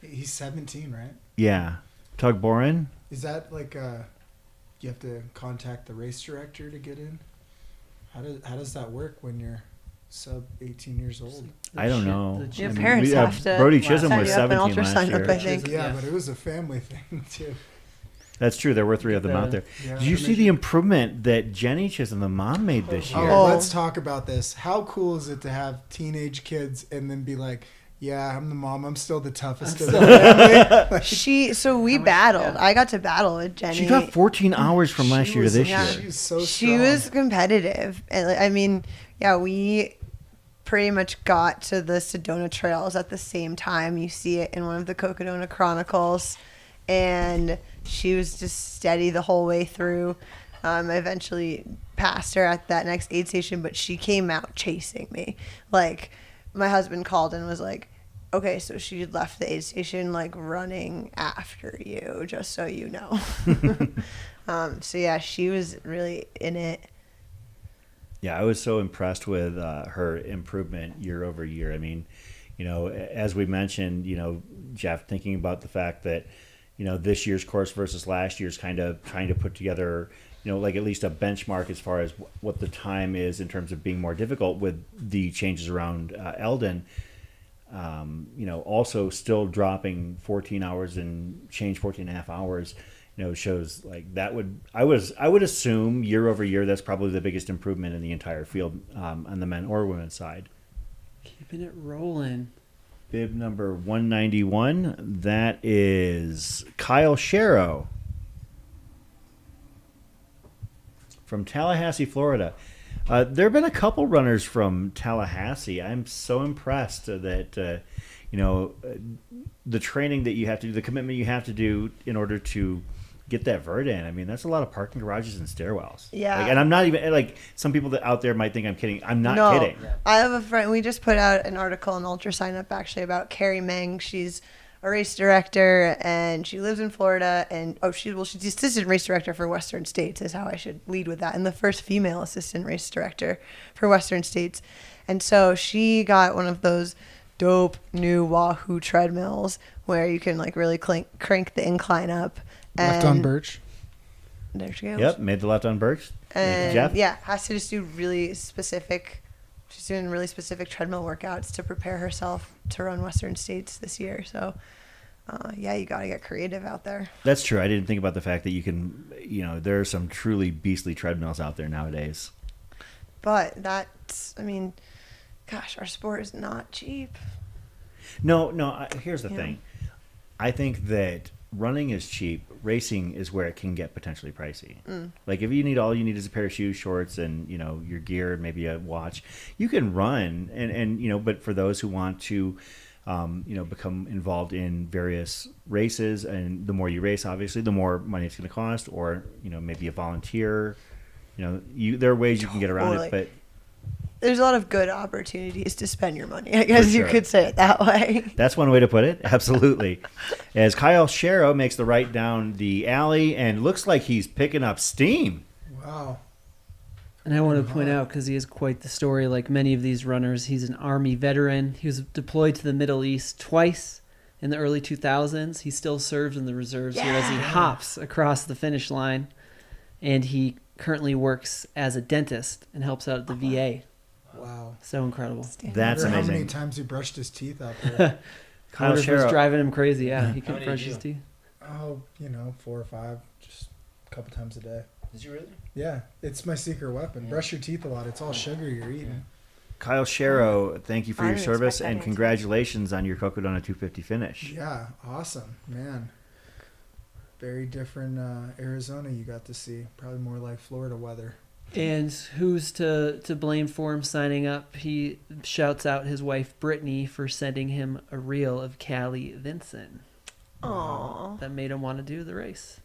He's 17, right? Yeah. Tug Boren. Is that like you have to contact the race director to get in? How does that work when you're sub 18 years old? I don't know. Your parents have to Brody Chisholm set was you up an 17 last ultrasound year. up, I think. Yeah, but it was a family thing too. That's true. There were 3 of them out there. Yeah. Did you see the improvement that Jenny Chisholm, the mom, made this year? Oh, let's talk about this. How cool is it to have teenage kids and then be like, yeah, I'm the mom. I'm still the toughest of the family. So we battled. I got to battle with Jenny. She got 14 hours from last year to this year. She was so She strong. was competitive. And I mean, yeah, we pretty much got to the Sedona trails at the same time. You see it in one of the Cocodona Chronicles. And she was just steady the whole way through. I eventually passed her at that next aid station, but she came out chasing me. Like, my husband called and was like, okay, so she left the aid station, like, running after you, just so you know. So, yeah, she was really in it. Yeah, I was so impressed with her improvement year over year. I mean, you know, as we mentioned, you know, Jeff, thinking about the fact that, you know, this year's course versus last year's kind of trying to put together, you know, like at least a benchmark as far as what the time is in terms of being more difficult with the changes around Eldon. You know, also still dropping 14 hours and change 14 and a half hours, you know, shows like that I would assume year over year that's probably the biggest improvement in the entire field on the men or women's side. Keeping it rolling. Bib number 191, that is Kyle Sharrow from Tallahassee, Florida. There have been a couple runners from Tallahassee. I'm so impressed that, you know, the training that you have to do, the commitment you have to do in order to get that vert in. I mean, that's a lot of parking garages and stairwells. Yeah. Like, and I'm not even, like, some people that out there might think I'm kidding. I'm not kidding. I have a friend. We just put out an article in Ultra Sign Up actually about Carrie Meng. She's a race director and she lives in Florida. And she's the assistant race director for Western States is how I should lead with that. And the first female assistant race director for Western States. And so she got one of those dope new Wahoo treadmills where you can like really crank the incline up. Left on Birch. There she goes. Yep, made the left on Birch. And Jeff? yeah, has to just do really specific. She's doing really specific treadmill workouts to prepare herself to run Western States this year. So, yeah, you got to get creative out there. That's true. I didn't think about the fact that you can, you know, there are some truly beastly treadmills out there nowadays. But that's, I mean, gosh, our sport is not cheap. No, here's the thing. I think that running is cheap. Racing is where it can get potentially pricey. Like if all you need is a pair of shoes, shorts, and you know your gear, and maybe a watch, you can run. And you know, but for those who want to, you know, become involved in various races, and the more you race, obviously, the more money it's going to cost. Or you know, maybe a volunteer. You know, there are ways you can get around it, but. There's a lot of good opportunities to spend your money. I guess you could say it that way. That's one way to put it. Absolutely. As Kyle Sharrow makes the right down the alley and looks like he's picking up steam. Wow. And I want to point out, because he has quite the story, like many of these runners, he's an Army veteran. He was deployed to the Middle East twice in the early 2000s. He still serves in the reserves here as he hops across the finish line. And he currently works as a dentist and helps out at the VA. Wow. So incredible. That's amazing. How many times he brushed his teeth out there? Kyle was driving him crazy, yeah. He couldn't brush his teeth. Oh, 4 or 5, just a couple times a day. Did you really? Yeah, it's my secret weapon. Yeah. Brush your teeth a lot. It's all sugar you're eating. Kyle Sharrow, thank you for your service and congratulations on your Cocodona 250 finish. Yeah, awesome, man. Very different Arizona you got to see. Probably more like Florida weather. And who's to blame for him signing up? He shouts out his wife Brittany for sending him a reel of Callie Vinson. Aww. That made him want to do the race.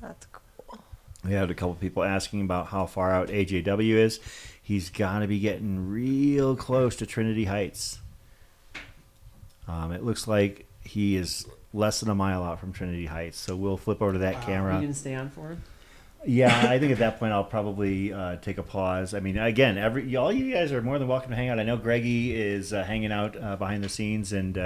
That's cool. We had a couple people asking about how far out AJW is. He's got to be getting real close to Trinity Heights. It looks like he is less than a mile out from Trinity Heights. So we'll flip over to that camera. You can stay on for him? Yeah, I think at that point I'll probably take a pause. I mean, again, all you guys are more than welcome to hang out. I know Greggy is hanging out behind the scenes, and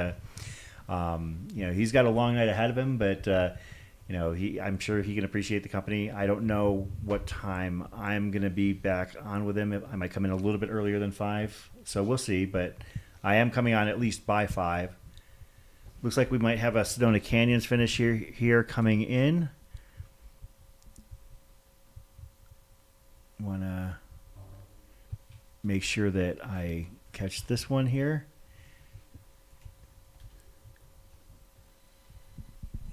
he's got a long night ahead of him. But I'm sure he can appreciate the company. I don't know what time I'm going to be back on with him. I might come in a little bit earlier than 5, so we'll see. But I am coming on at least by 5. Looks like we might have a Sedona Canyons finish here coming in. Want to make sure that I catch this one here.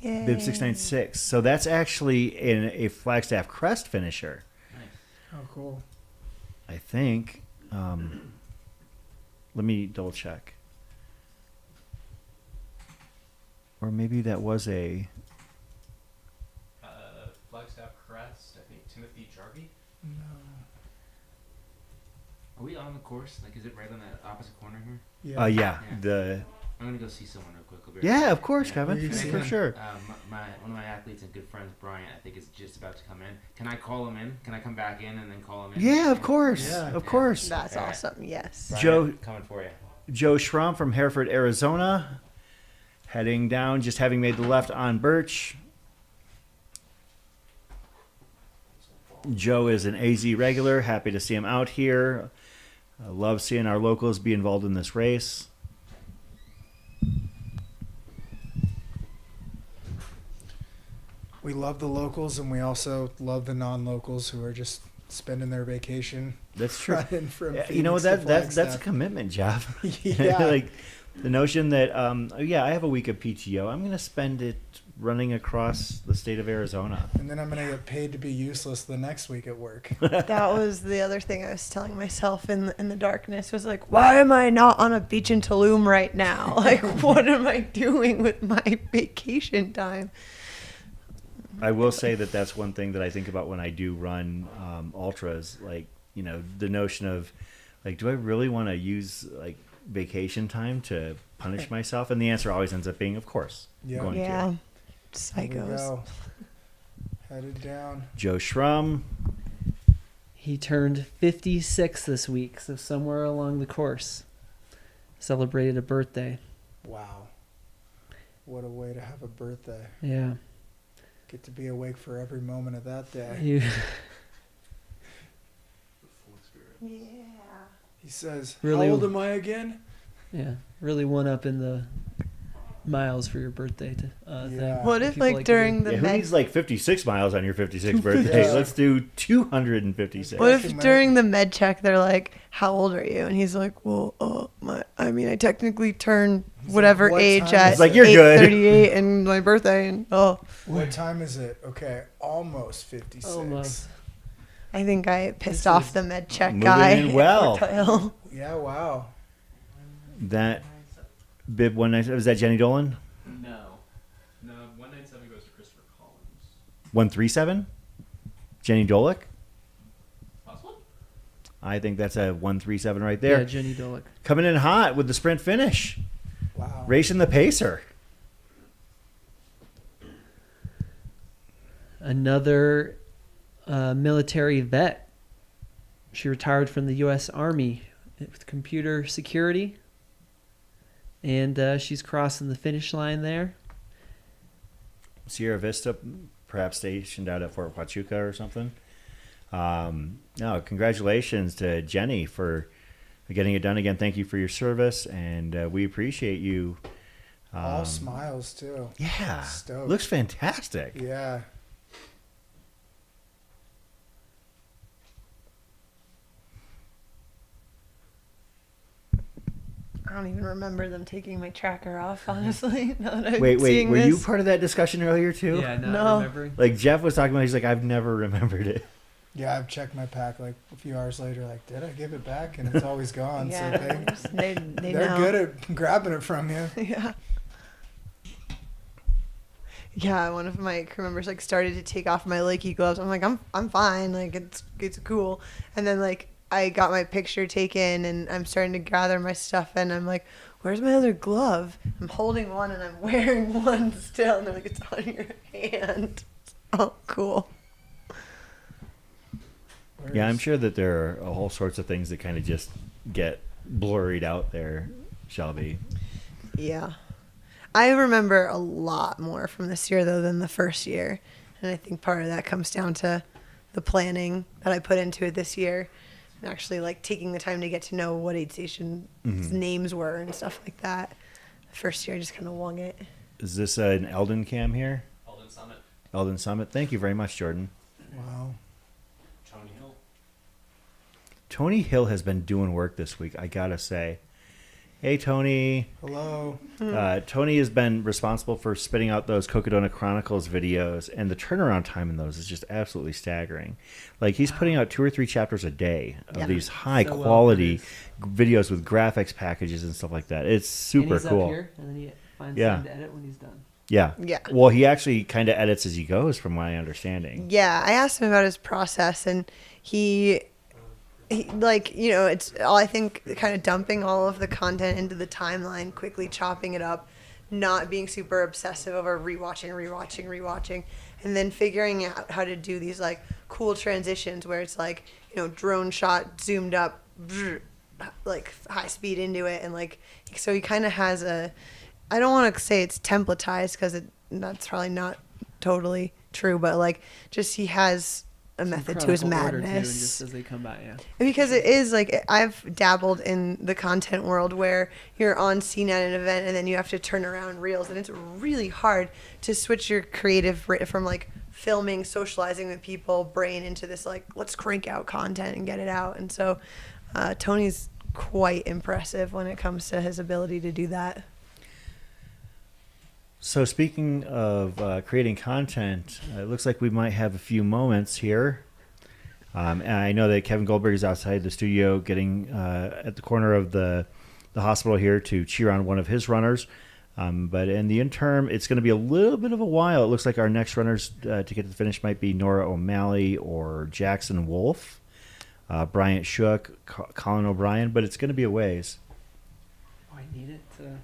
Yay. Bib 696. So that's actually in a Flagstaff Crest finisher. Nice. Oh, cool. I think. Let me double check. Or maybe that was a Flagstaff Crest. I think Timothy Jarvie. No. Are we on the course? Like, is it right on that opposite corner here? Yeah. Yeah. I'm gonna go see someone real quick. Yeah, of course, Kevin. For sure. One of my athletes and good friends, Brian, I think is just about to come in. Can I call him in? Can I come back in and then call him in? Yeah, of course. Of course. That's awesome. Yes. Brian, Joe, coming for you. Joe Schramm from Hereford, Arizona, heading down, just having made the left on Birch. Joe is an AZ regular. Happy to see him out here. I love seeing our locals be involved in this race. We love the locals, and we also love the non-locals who are just spending their vacation. That's true. Running from You know, Phoenix to that's a Flagstaff. commitment, Jeff. Yeah. Like the notion that I have a week of PTO. I'm going to spend it running across the state of Arizona. And then I'm going to get paid to be useless the next week at work. That was the other thing I was telling myself in the darkness was like, why am I not on a beach in Tulum right now? Like, what am I doing with my vacation time? I will say that that's one thing that I think about when I do run ultras. Like, the notion of, like, do I really want to use like vacation time to punish myself? And the answer always ends up being, of course. Yeah. Going Yeah. to. Here we Psychos. go. Headed down. Joe Schramm. He turned 56 this week, so somewhere along the course. Celebrated a birthday. Wow. What a way to have a birthday. Yeah. Get to be awake for every moment of that day. Yeah. He says, Really- how old am I again? Yeah. Really one up in the miles for your birthday thing. What if, People like, to during do. the Who med- needs like 56 miles on your 56th birthday? Yeah. Let's do 256. What if during the med check they're like, "How old are you?" And he's like, "Well, I technically turned whatever "What age time at is it?" Like, you're good. 8:38 and my birthday." And What time is it? Okay, almost 56. Almost. I think I pissed off the med check moving guy. in well. at Fort Tail. Yeah, wow. That bib 197, was that Jenny Dolan? No, 197 goes to Christopher Collins. 137? Jenny Dolick? Possible? I think that's a 137 right there. Yeah, Jenny Dolick. Coming in hot with the sprint finish. Wow. Racing the pacer. Another military vet. She retired from the U.S. Army with computer security. And she's crossing the finish line there. Sierra Vista, perhaps stationed out at Fort Huachuca or something. No, congratulations to Jenny for getting it done again. Thank you for your service, and we appreciate you. All smiles, too. Yeah. Stoked. Looks fantastic. Yeah. I don't even remember them taking my tracker off, honestly. Now that I'm Wait, seeing were this. you part of that discussion earlier too? Yeah, not No. remembering. Like Jeff was talking about, he's like, I've never remembered it. Yeah, I've checked my pack like a few hours later, like, did I give it back? And it's always gone. Yeah, So they they're know. good at grabbing it from you. Yeah. Yeah, one of my crew members like started to take off my Lakey gloves. I'm like, I'm fine, like it's cool. And then like I got my picture taken and I'm starting to gather my stuff and I'm like, where's my other glove? I'm holding one and I'm wearing one still, and they're like, it's on your hand. Oh, cool. Yeah, I'm sure that there are all sorts of things that kind of just get blurred out there, Shelby. Yeah. I remember a lot more from this year, though, than the first year. And I think part of that comes down to the planning that I put into it this year. And actually, like, taking the time to get to know what aid stations' names were and stuff like that. The first year, I just kind of wung it. Is this an Eldon cam here? Eldon Summit. Eldon Summit. Thank you very much, Jordan. Wow. Tony Hill. Tony Hill has been doing work this week, I gotta say. Hey, Tony. Hello. Tony has been responsible for spitting out those Cocodona Chronicles videos, and the turnaround time in those is just absolutely staggering. Like, he's putting out 2 or 3 chapters a day of these high-quality videos with graphics packages and stuff like that. It's super cool. Up here, and then he finds time to edit when he's done. Yeah. Yeah. Well, he actually kind of edits as he goes, from my understanding. Yeah, I asked him about his process, and he like, you know, it's all, I think, kind of dumping all of the content into the timeline, quickly chopping it up, not being super obsessive over rewatching, and then figuring out how to do these like cool transitions where it's like, you know, drone shot zoomed up, like high speed into it, and like, so he kind of has a, I don't want to say it's templatized because that's probably not totally true, but like, just he has a method to his madness. Just as they come by, yeah. Because it is like, I've dabbled in the content world where you're on scene at an event and then you have to turn around reels, and it's really hard to switch your creative from like filming, socializing with people brain into this like, let's crank out content and get it out. And so Tony's quite impressive when it comes to his ability to do that. So speaking of creating content, it looks like we might have a few moments here. And I know that Kevin Goldberg is outside the studio getting at the corner of the hospital here to cheer on one of his runners. But in the interim, it's going to be a little bit of a while. It looks like our next runners to get to the finish might be Nora O'Malley or Jackson Wolf, Bryant Shook, Colin O'Brien, but it's going to be a ways. Oh, I need it to...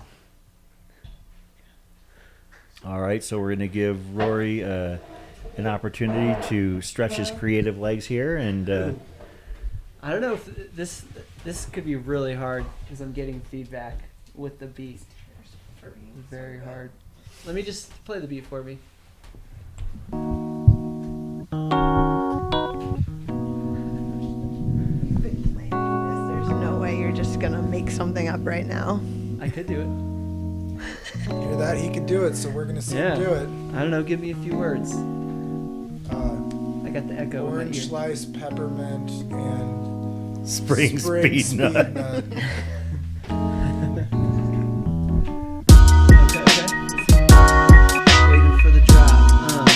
All right, so we're going to give Rory an opportunity to stretch his creative legs here, and I don't know if this could be really hard because I'm getting feedback with the beat. Very hard. Let me just play the beat for me. There's no way you're just gonna make something up right now. I could do it. Hear that? He could do it, so we're gonna see him do it. I don't know. Give me a few words. I got the echo. Orange slice, peppermint, and spring speed nut. Okay. Waiting for the drop.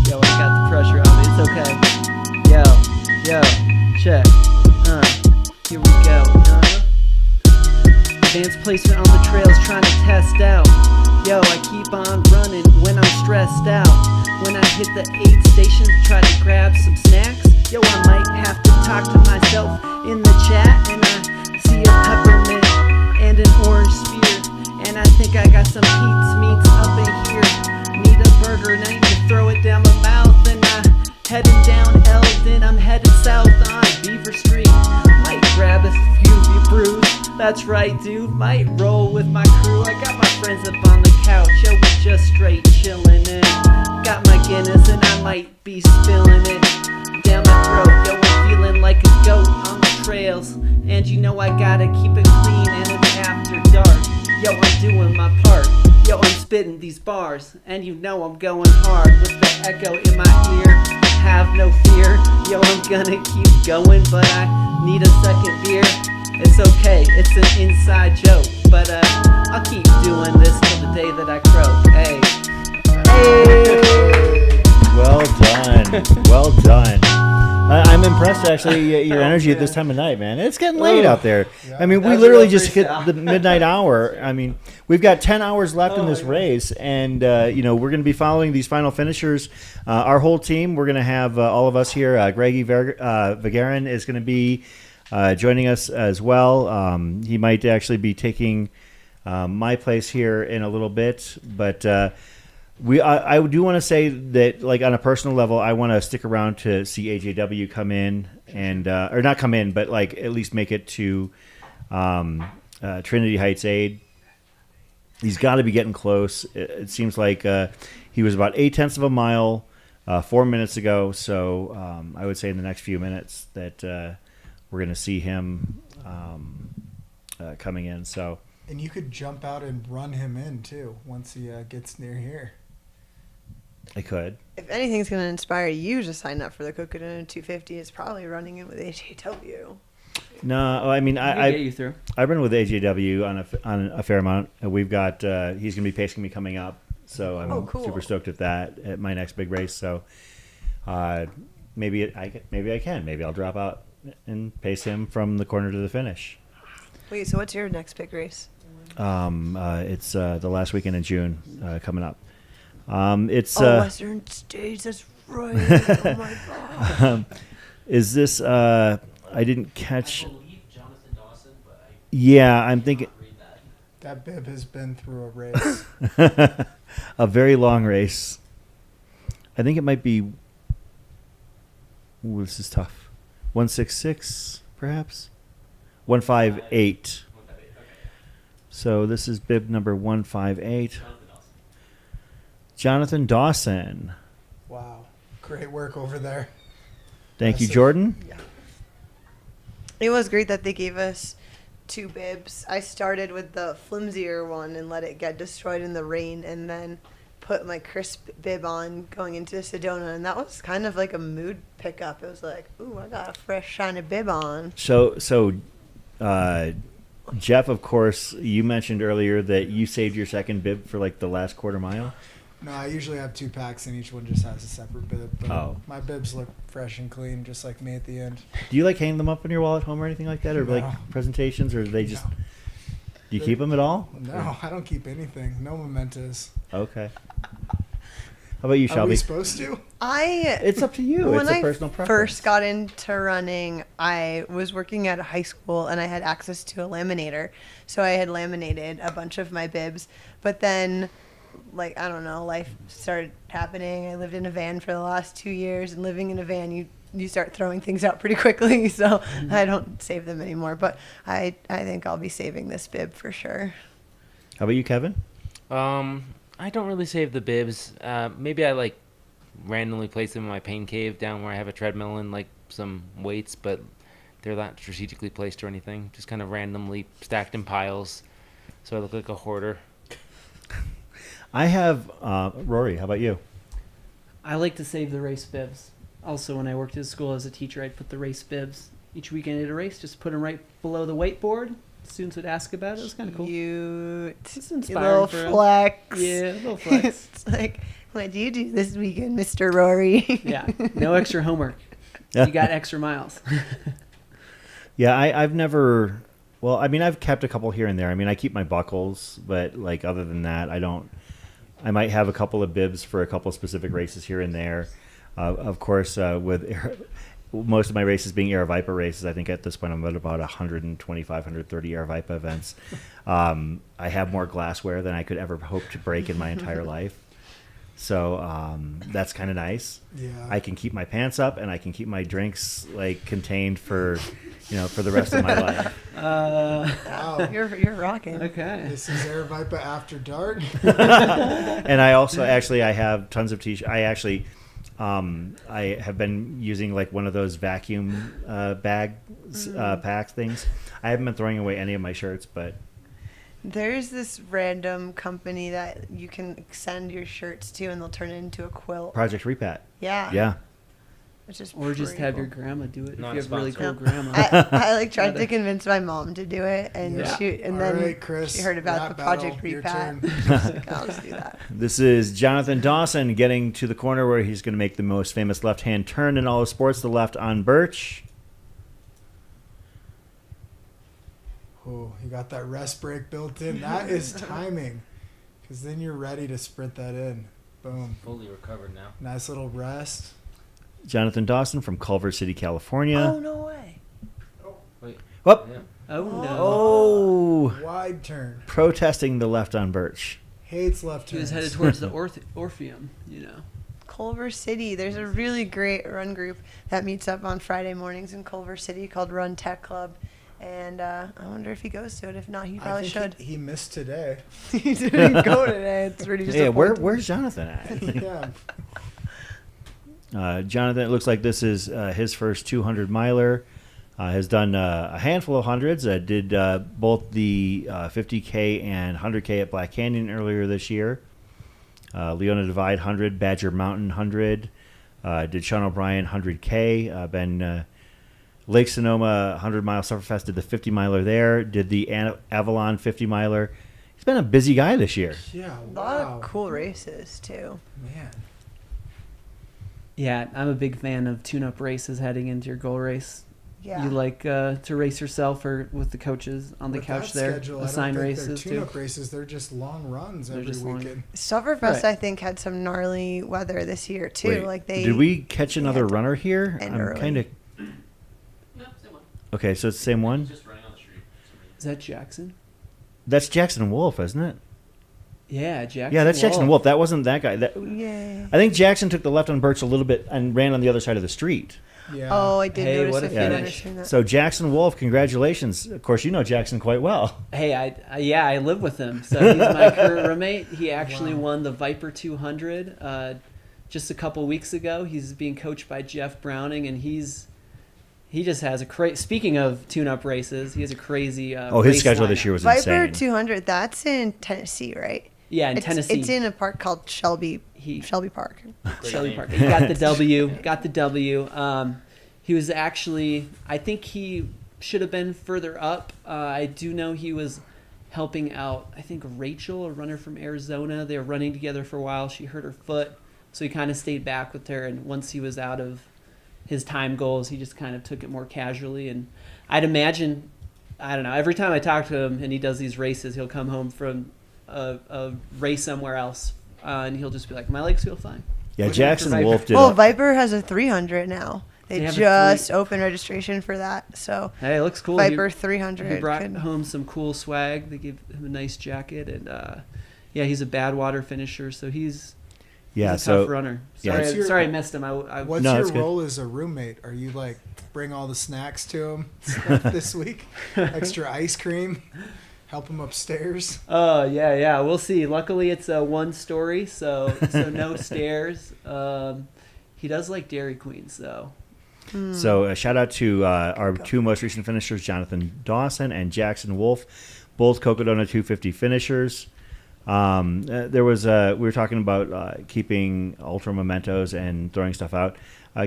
Yo, I got the pressure on me. It's okay. Yo, check. Here we go. Advanced placement on the trails, trying to test out. Yo, I keep on running when I'm stressed out. When I hit the aid station, try to grab some snacks. Yo, I might have to talk to myself in the chat. And I see a peppermint and an orange spear. And I think I got some Pete's meats up in here. Need a burger, and I need to throw it down my mouth. And I'm heading down Eldon, I'm headed south on Beaver Street. Might grab a few brews. That's right, dude, might roll with my crew. I got my friends up on the couch, yo, we just straight chillin' in. Got my Guinness and I might be spilling it down my throat. Yo, I'm feeling like a goat on the trails. And you know I gotta keep it clean and it's after dark. Yo, I'm doing my part. Yo, I'm spitting these bars. And you know I'm going hard with the echo in my ear. Have no fear. Yo, I'm gonna keep going, but I need a second beer. It's okay, it's an inside joke, but I'll keep doing this till the day that I croak. Hey. Well done. Well done. I'm impressed actually your energy at this time of night, man. It's getting late out there. Yeah. I mean, we That's literally real just hit freestyle. the midnight hour. I mean, we've got 10 hours left in this race, and we're going to be following these final finishers. Our whole team, we're going to have all of us here. Greggy Vigarin is going to be joining us as well. He might actually be taking my place here in a little bit, but I do want to say that, like, on a personal level, I want to stick around to see AJW come in and or not come in, but like at least make it to Trinity Heights Aid. He's got to be getting close. It seems like he was about 0.8 of a mile 4 minutes ago. So I would say in the next few minutes that we're going to see him coming in. So. And you could jump out and run him in too once he gets near here. I could. If anything's going to inspire you to sign up for the Cocodona 250, it's probably running in with AJW. No, I mean get you through. I've been with AJW on a fair amount. We've got he's going to be pacing me coming up, so I'm super stoked at that at my next big race. So maybe I can. Maybe I'll drop out and pace him from the corner to the finish. Wait, so what's your next big race? It's the last weekend in June coming up. It's Western States. That's right. Oh my god. Is this? I didn't catch. Yeah, I'm thinking. That bib has been through a race. A very long race. I think it might be. Ooh, this is tough. 166, perhaps. 158. So this is bib number 158. Jonathan Dawson. Wow. Great work over there. Thank you, Jordan. Yeah. It was great that they gave us 2 bibs. I started with the flimsier one and let it get destroyed in the rain, and then put my crisp bib on going into Sedona, and that was kind of like a mood pickup. It was like, ooh, I got a fresh shiny bib on. So Jeff, of course, you mentioned earlier that you saved your second bib for like the last quarter mile. No, I usually have 2 packs, and each one just has a separate bib. But my bibs look fresh and clean, just like me at the end. Do you like hang them up on your wall at home or anything like that, or No. like presentations, or do they just? Do you keep them at all? No, I don't keep anything. No mementos. Okay. How about you, Shelby? Are we supposed to? It's up to you. When It's a I personal preference. first got into running, I was working at a high school and I had access to a laminator. So I had laminated a bunch of my bibs. But then, like, I don't know, life started happening. I lived in a van for the last 2 years, and living in a van, you start throwing things out pretty quickly. So I don't save them anymore. But I think I'll be saving this bib for sure. How about you, Kevin? I don't really save the bibs. Maybe I like randomly place them in my pain cave down where I have a treadmill and like some weights, but they're not strategically placed or anything. Just kind of randomly stacked in piles, so I look like a hoarder. I have Rory. How about you? I like to save the race bibs. Also, when I worked at school as a teacher, I'd put the race bibs each weekend at a race, just put them right below the whiteboard. Students would ask about it. It was kind of cool. It's inspiring a little for 'em. flex. Yeah, a little flex. It's like, what do you do this weekend, Mr. Rory? Yeah, no extra homework. You got extra miles. Yeah, I've never. Well, I mean, I've kept a couple here and there. I mean, I keep my buckles, but like other than that, I don't. I might have a couple of bibs for a couple of specific races here and there. Of course, with most of my races being Air Vipa races, I think at this point I'm at about 125, 130 Air Vipa events. I have more glassware than I could ever hope to break in my entire life. So that's kind of nice. Yeah. I can keep my pants up and I can keep my drinks like contained for the rest of my life. Wow. You're rocking. Okay. This is Air Vipa After Dark. And I also I have tons of t-shirts. I have been using like one of those vacuum bags, packs things. I haven't been throwing away any of my shirts, but There's this random company that you can send your shirts to, and they'll turn it into a quilt. Project Repat. Yeah. Yeah. Which is Or just pretty have cool. your grandma do it if Not you have really cool sponsored. grandma. I like tried to convince my mom to do it, and Yeah. then All right, Chris, she heard about rap the battle, Project your Repat. turn. She was like, I'll just do that. This is Jonathan Dawson getting to the corner where he's going to make the most famous left-hand turn in all of sports, the left on Birch. Oh, you got that rest break built in. That is timing, because then you're ready to sprint that in. Boom. Fully recovered now. Nice little rest. Jonathan Dawson from Culver City, California. Oh, no way. Wait. Whoop. Yeah. Oh, no. Oh. Wide turn. Protesting the left on Birch. Hates left He was turns. headed towards the Orpheum, you know. Culver City. There's a really great run group that meets up on Friday mornings in Culver City called Run Tech Club. And I wonder if he goes to it. If not, he probably I should. think he missed today. He didn't go today. It's pretty Yeah, disappointing. where's Jonathan at? Yeah. Jonathan, it looks like this is his first 200 miler. Has done a handful of hundreds. Did both the 50K and 100K at Black Canyon earlier this year. Leona Divide 100, Badger Mountain 100. Did Sean O'Brien 100K. Been Lake Sonoma 100-mile Sufferfest. Did the 50 miler there. Did the Avalon 50 miler. He's been a busy guy this year. Yeah, A lot of cool races, too. Man. Yeah, I'm a big fan of tune-up races heading into your goal race. Yeah. You like to race yourself or with the coaches on the With couch that there? schedule, Assign I don't think races they're too. tune-up races. They're just long runs They're every just long. weekend. Sufferfest, Right. I think, had some gnarly weather this year, too. Wait, Like they did we catch another runner here? end I'm early. kind of. Okay, so it's the same one. Is that Jackson? That's Jackson Wolf, isn't it? Yeah, Jackson. Yeah, that's Jackson Wolf. That wasn't that guy. Yay. I think Jackson took the left on Birch a little bit and ran on the other side of the street. Yeah. Oh, I did Hey, notice what a a few runners finish. doing that. So Jackson Wolf, congratulations. Of course, you know Jackson quite well. Hey, I live with him, so he's my current roommate. He actually won the Viper 200 just a couple weeks ago. He's being coached by Jeff Browning, and he just has a crazy. Speaking of tune-up races, he has a crazy. His race schedule lineup. this year was Viper insane. 200, that's in Tennessee, right? Yeah, in It's- Tennessee. It's in a park called Shelby Park. Shelby Park. He got the W. Got the W. He was actually. I think he should have been further up. I do know he was helping out. I think Rachel, a runner from Arizona. They were running together for a while. She hurt her foot, so he kind of stayed back with her. And once he was out of his time goals, he just kind of took it more casually. And I'd imagine, I don't know. Every time I talk to him and he does these races, he'll come home from a race somewhere else, and he'll just be like, "My legs feel fine." Yeah, Jackson Wolf did. Well, Viper has a 300 now. They have a just opened registration for that. So Hey, it looks cool. Viper He 300. brought could- home some cool swag. They gave him a nice jacket, and yeah, he's a Badwater finisher, so he's Yeah, he's a so- tough runner. yeah. Sorry, sorry I missed him. What's No, your that's good. role as a roommate? Are you like bring all the snacks to him stuff this week? Extra ice cream? Help him upstairs? Oh yeah, we'll see. Luckily, it's a one story, so no stairs. He does like Dairy Queens though. So a shout out to our two most recent finishers, Jonathan Dawson and Jackson Wolf, both Cocodona 250 finishers. There was we were talking about keeping ultra mementos and throwing stuff out.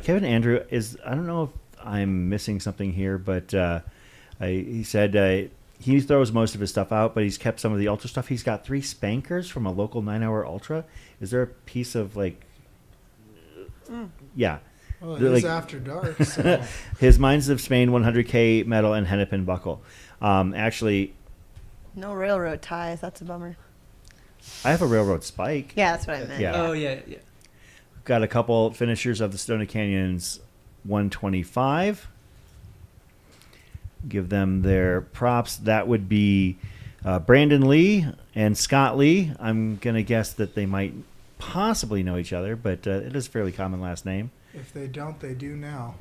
Kevin Andrew I don't know if I'm missing something here, but he said he throws most of his stuff out, but he's kept some of the ultra stuff. He's got 3 spankers from a local 9-hour ultra. Is there a piece of like? Yeah. Well, They're it is like- after dark. So. His Mines of Spain 100K medal and hennepin buckle. Actually, No railroad ties. That's a bummer. I have a railroad spike. Yeah, that's what I meant. Yeah. Oh yeah. Got a couple finishers of the Stoney Canyons 125. Give them their props. That would be Brandon Lee and Scott Lee. I'm going to guess that they might possibly know each other, but it is a fairly common last name. If they don't, they do now.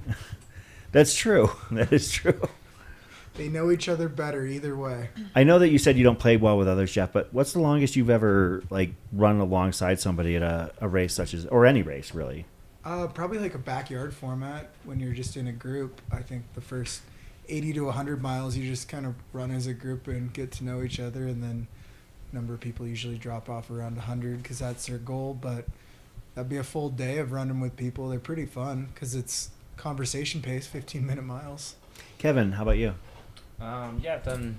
That's true. That is true. They know each other better either way. I know that you said you don't play well with others, Jeff, but what's the longest you've ever like run alongside somebody at a race such as, or any race really? Probably like a backyard format when you're just in a group. I think the first 80 to 100 miles, you just kind of run as a group and get to know each other, and then a number of people usually drop off around 100 because that's their goal. But that'd be a full day of running with people. They're pretty fun because it's conversation pace, 15-minute miles. Kevin, how about you? Yeah, I've done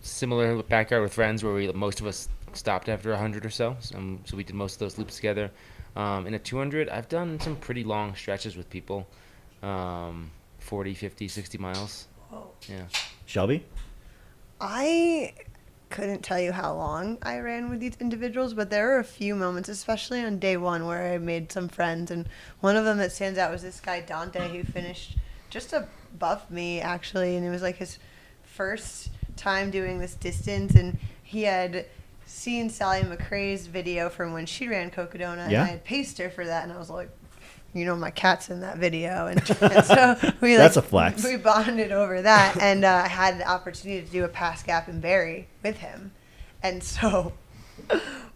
similar backyard with friends where most of us stopped after 100 or so. So we did most of those loops together. In a 200, I've done some pretty long stretches with people, 40, 50, 60 miles. Whoa. Yeah. Shelby? I couldn't tell you how long I ran with these individuals, but there were a few moments, especially on day one, where I made some friends. And one of them that stands out was this guy, Dante, who finished just above me, actually. And it was like his first time doing this distance. And he had seen Sally McRae's video from when she ran Cocodona. Yeah. And I had paced her for that. And I was like, my cat's in that video. And so we That's a flex. We bonded over that. And I had the opportunity to do a pass gap in Barry with him. And so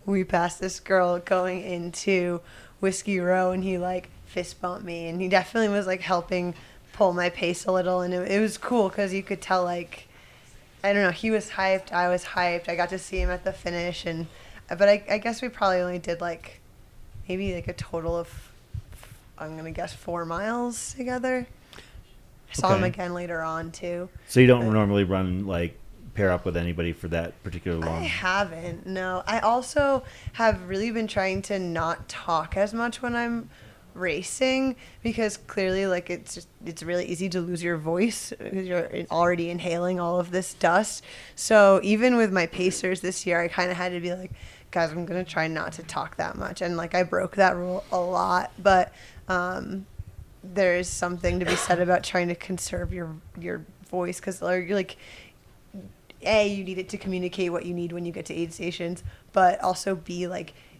we passed this girl going into Whiskey Row, and he fist bumped me. And he definitely was helping pull my pace a little. And it was cool because you could tell I don't know, he was hyped, I was hyped. I got to see him at the finish. But I guess we probably only did maybe a total of, I'm going to guess, 4 miles together. I saw him again later on, too. So you don't normally run, pair up with anybody for that particular long? I haven't, no. I also have really been trying to not talk as much when I'm racing, because clearly, it's really easy to lose your voice because you're already inhaling all of this dust. So even with my pacers this year, I kind of had to be guys, I'm going to try not to talk that much. And, I broke that rule a lot, but there is something to be said about trying to conserve your voice, because you're you need it to communicate what you need when you get to aid stations, but also B,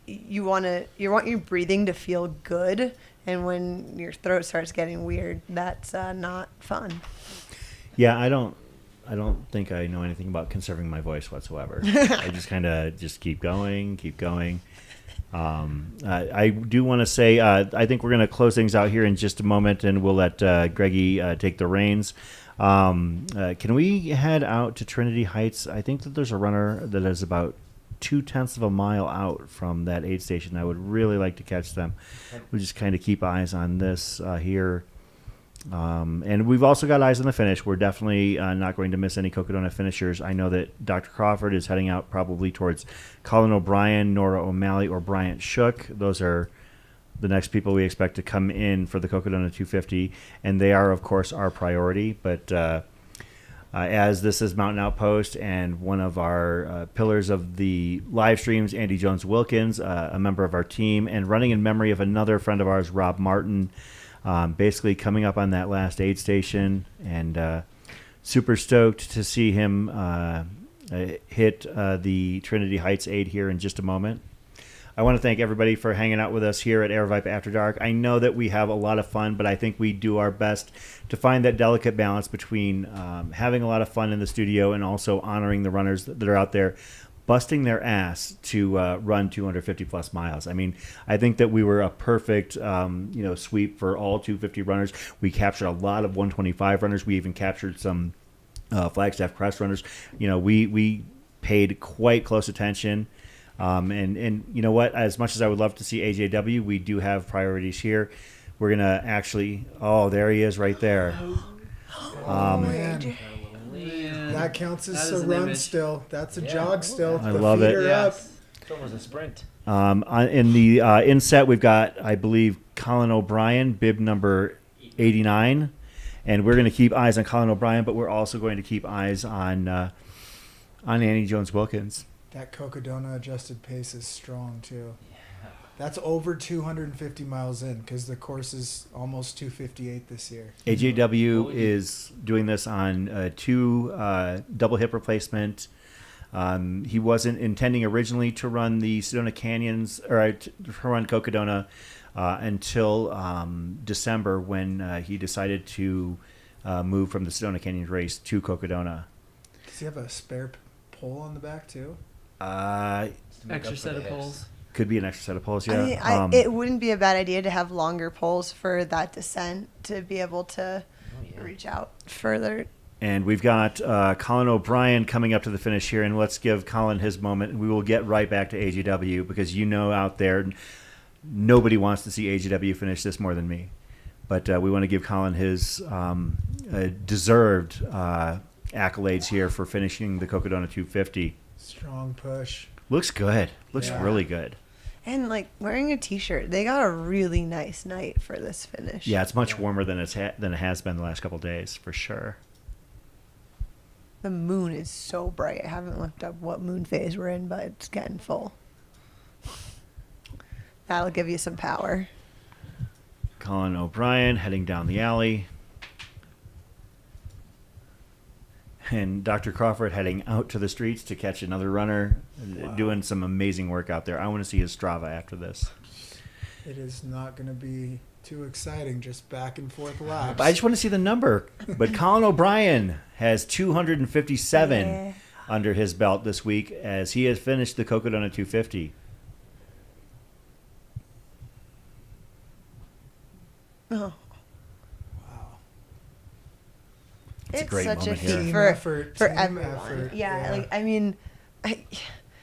you want your breathing to feel good, and when your throat starts getting weird, that's not fun. Yeah, I don't think I know anything about conserving my voice whatsoever. I just kind of keep going. I do want to say, I think we're going to close things out here in just a moment, and we'll let Greggy take the reins. Can we head out to Trinity Heights? I think that there's a runner that is about 0.2 of a mile out from that aid station. I would really like to catch them. We just kind of keep eyes on this here. And we've also got eyes on the finish. We're definitely not going to miss any Cocodona finishers. I know that Dr. Crawford is heading out probably towards Colin O'Brien, Nora O'Malley, or Bryant Shook. Those are the next people we expect to come in for the Cocodona 250, and they are, of course, our priority. But as this is Mountain Outpost, and one of our pillars of the live streams, Andy Jones-Wilkins, a member of our team, and running in memory of another friend of ours, Rob Martin, basically coming up on that last aid station, and super stoked to see him hit the Trinity Heights aid here in just a moment. I want to thank everybody for hanging out with us here at Air After Dark. I know that we have a lot of fun, but I think we do our best to find that delicate balance between having a lot of fun in the studio and also honoring the runners that are out there busting their ass to run 250 plus miles. I mean, I think that we were a perfect sweep for all 250 runners. We captured a lot of 125 runners. We even captured some Flagstaff Crest runners. We paid quite close attention. And you know what? As much as I would love to see AJW, we do have priorities here. We're going to actually... Oh, there he is right there. Man. That counts as a run still. That's a jog still. I love it. It's almost a sprint. In the inset, we've got, I believe, Colin O'Brien, bib number 89. And we're going to keep eyes on Colin O'Brien, but we're also going to keep eyes on Andy Jones-Wilkins. That Cocodona adjusted pace is strong, too. That's over 250 miles in, because the course is almost 258 this year. AJW is doing this on 2 double hip replacement. He wasn't intending originally to run the Sedona Canyons, or to run Cocodona until December, when he decided to move from the Sedona Canyons race to Cocodona. Does he have a spare pole on the back, too? Extra set of poles. Could be an extra set of poles, yeah. It wouldn't be a bad idea to have longer poles for that descent to be able to reach out further. And we've got Colin O'Brien coming up to the finish here, and let's give Colin his moment. We will get right back to AJW, because out there, nobody wants to see AJW finish this more than me. But we want to give Colin his deserved accolades here for finishing the Cocodona 250. Strong push. Looks good. Looks really good. And wearing a t-shirt, they got a really nice night for this finish. Yeah, it's much warmer than it has been the last couple of days, for sure. The moon is so bright. I haven't looked up what moon phase we're in, but it's getting full. That'll give you some power. Colin O'Brien heading down the alley. And Dr. Crawford heading out to the streets to catch another runner, doing some amazing work out there. I want to see his Strava after this. It is not going to be too exciting, just back and forth laps. I just want to see the number. But Colin O'Brien has 257 under his belt this week as he has finished the Cocodona 250. Oh. It's a great such a moment here. feat Effort, for team everyone. effort, Yeah, yeah. like I mean,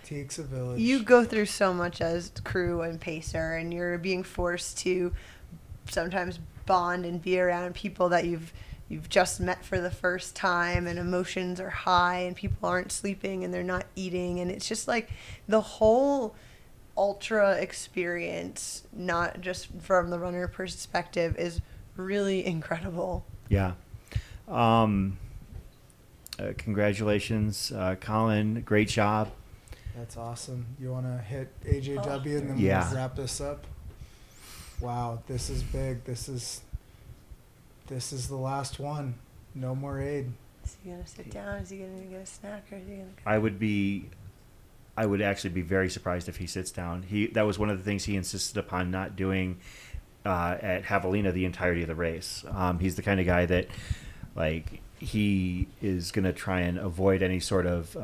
Takes a village. you go through so much as crew and pacer, and you're being forced to sometimes bond and be around people that you've just met for the first time, and emotions are high, and people aren't sleeping and they're not eating, and it's just like the whole ultra experience, not just from the runner perspective, is really incredible. Yeah. Congratulations, Colin. Great job. That's awesome. You want to hit AJW and then Yeah. we'll wrap this up? Wow, this is big. This is the last one. No more aid. Is he gonna sit down? Is he gonna get a snack, or is he gonna? I would actually be very surprised if he sits down. That was one of the things he insisted upon not doing at Javelina the entirety of the race. He's the kind of guy that, like, he is going to try and avoid any sort of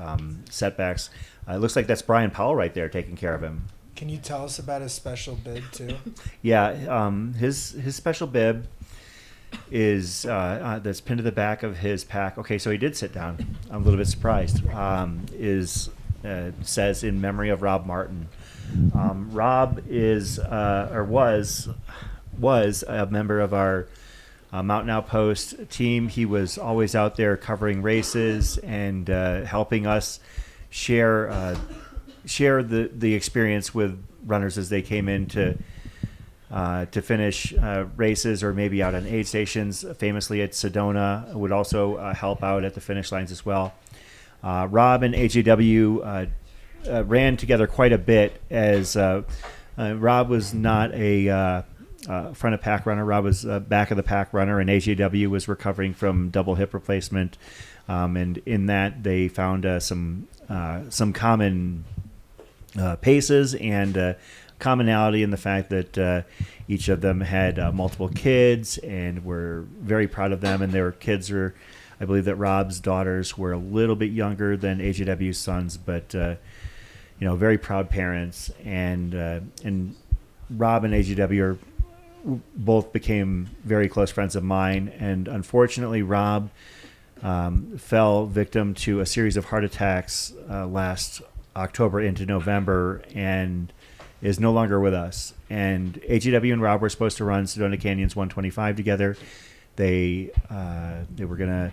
setbacks. It looks like that's Brian Powell right there taking care of him. Can you tell us about his special bid too? Yeah, his special bib is that's pinned to the back of his pack. Okay, so he did sit down. I'm a little bit surprised. Says in memory of Rob Martin. Rob is or was a member of our Mountain Outpost team. He was always out there covering races and helping us share the experience with runners as they came in to finish races, or maybe out on aid stations. Famously at Sedona, would also help out at the finish lines as well. Rob and AJW ran together quite a bit, as Rob was not a front of pack runner. Rob was back of the pack runner, and AJW was recovering from double hip replacement. And in that, they found some common paces and commonality in the fact that each of them had multiple kids, and were very proud of them. And their kids were, I believe that Rob's daughters were a little bit younger than AJW's sons, but very proud parents. And Rob and AJW both became very close friends of mine. And unfortunately, Rob fell victim to a series of heart attacks last October into November, and is no longer with us. And AJW and Rob were supposed to run Sedona Canyon's 125 together. They were gonna,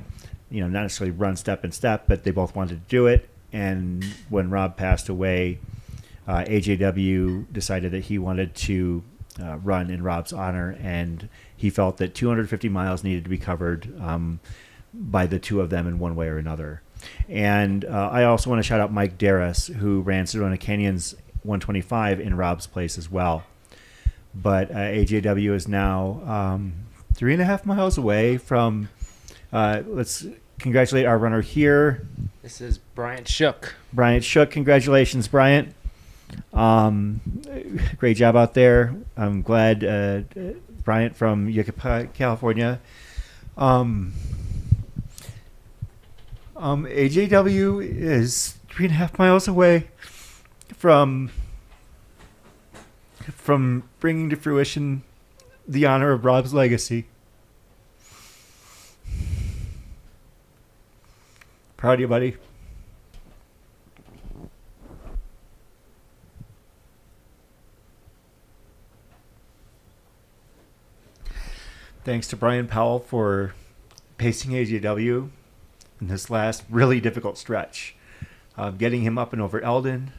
not necessarily run step in step, but they both wanted to do it. And when Rob passed away, AJW decided that he wanted to run in Rob's honor, and he felt that 250 miles needed to be covered by the two of them in one way or another. And I also want to shout out Mike Darris, who ran Sedona Canyon's 125 in Rob's place as well. But AJW is now 3.5 miles away from. Let's congratulate our runner here. This is Bryant Shook. Bryant Shook, congratulations, Bryant. Great job out there. I'm glad Bryant from Yucca, California. AJW is 3.5 miles away from bringing to fruition the honor of Rob's legacy. Proud of you, buddy. Thanks to Brian Powell for pacing AJW in this last really difficult stretch. Getting him up and over Eldon.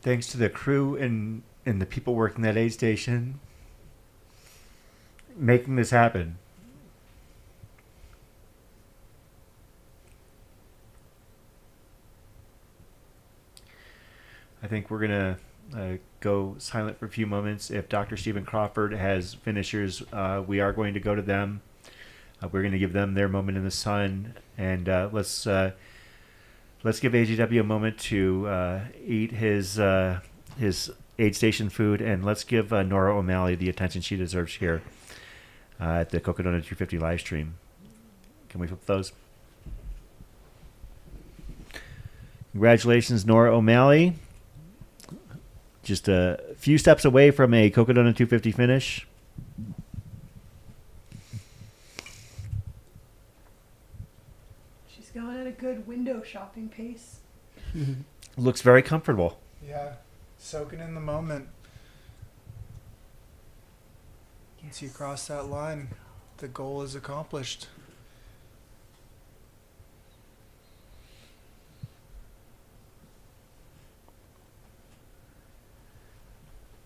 Thanks to the crew and the people working that aid station. making this happen. I think we're going to go silent for a few moments. If Dr. Stephen Crawford has finishers, we are going to go to them. We're going to give them their moment in the sun. And let's give AGW a moment to eat his aid station food. And let's give Nora O'Malley the attention she deserves here at the Cocodona 250 live stream. Can we flip those? Congratulations, Nora O'Malley. Just a few steps away from a Cocodona 250 finish. She's going at a good window shopping pace. Looks very comfortable. Yeah, soaking in the moment. Once you cross that line, the goal is accomplished.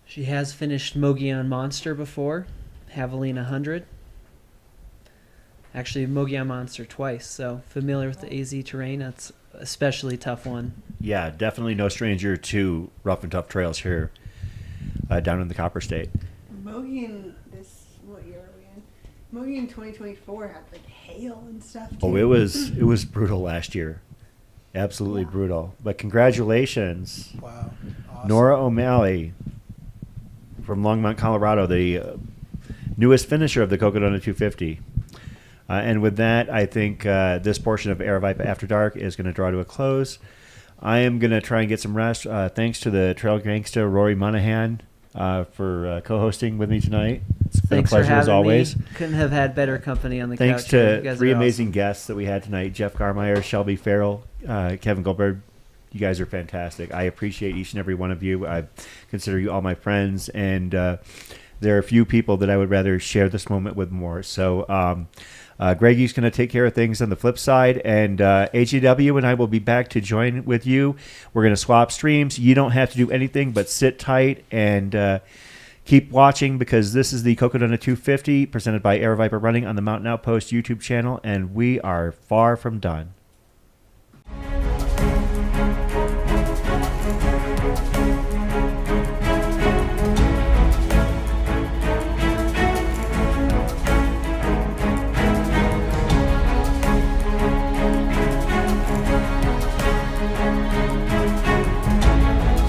She has finished Mogollon Monster before, Haviline 100. Actually, Mogollon Monster twice, so familiar with the AZ terrain. That's especially tough one. Yeah, definitely no stranger to rough and tough trails here down in the Copper State. Mogollon, what year are we in? Mogollon 2024 had like hail and stuff too. Oh, it was brutal last year. Absolutely brutal. But congratulations. Wow. Awesome. Nora O'Malley from Longmont, Colorado, the newest finisher of the Cocodona 250. And with that, I think this portion of Aravaipa After Dark is going to draw to a close. I am going to try and get some rest. Thanks to the trail gangster, Rory Monahan, for co-hosting with me tonight. It's been Thanks a pleasure for having as always. Me. Couldn't have had better company on the Thanks couch. Thanks to three amazing guests that we had tonight: Jeff Garmeyer, Shelby Farrell, Kevin Goldberg. You guys are fantastic. I appreciate each and every one of you. I consider you all my friends, and there are a few people that I would rather share this moment with more. So Greggy's going to take care of things on the flip side, and AGW and I will be back to join with you. We're going to swap streams. You don't have to do anything but sit tight and keep watching, because this is the Cocodona 250 presented by Aravaipa Running on the Mountain Outpost YouTube channel, and we are far from done.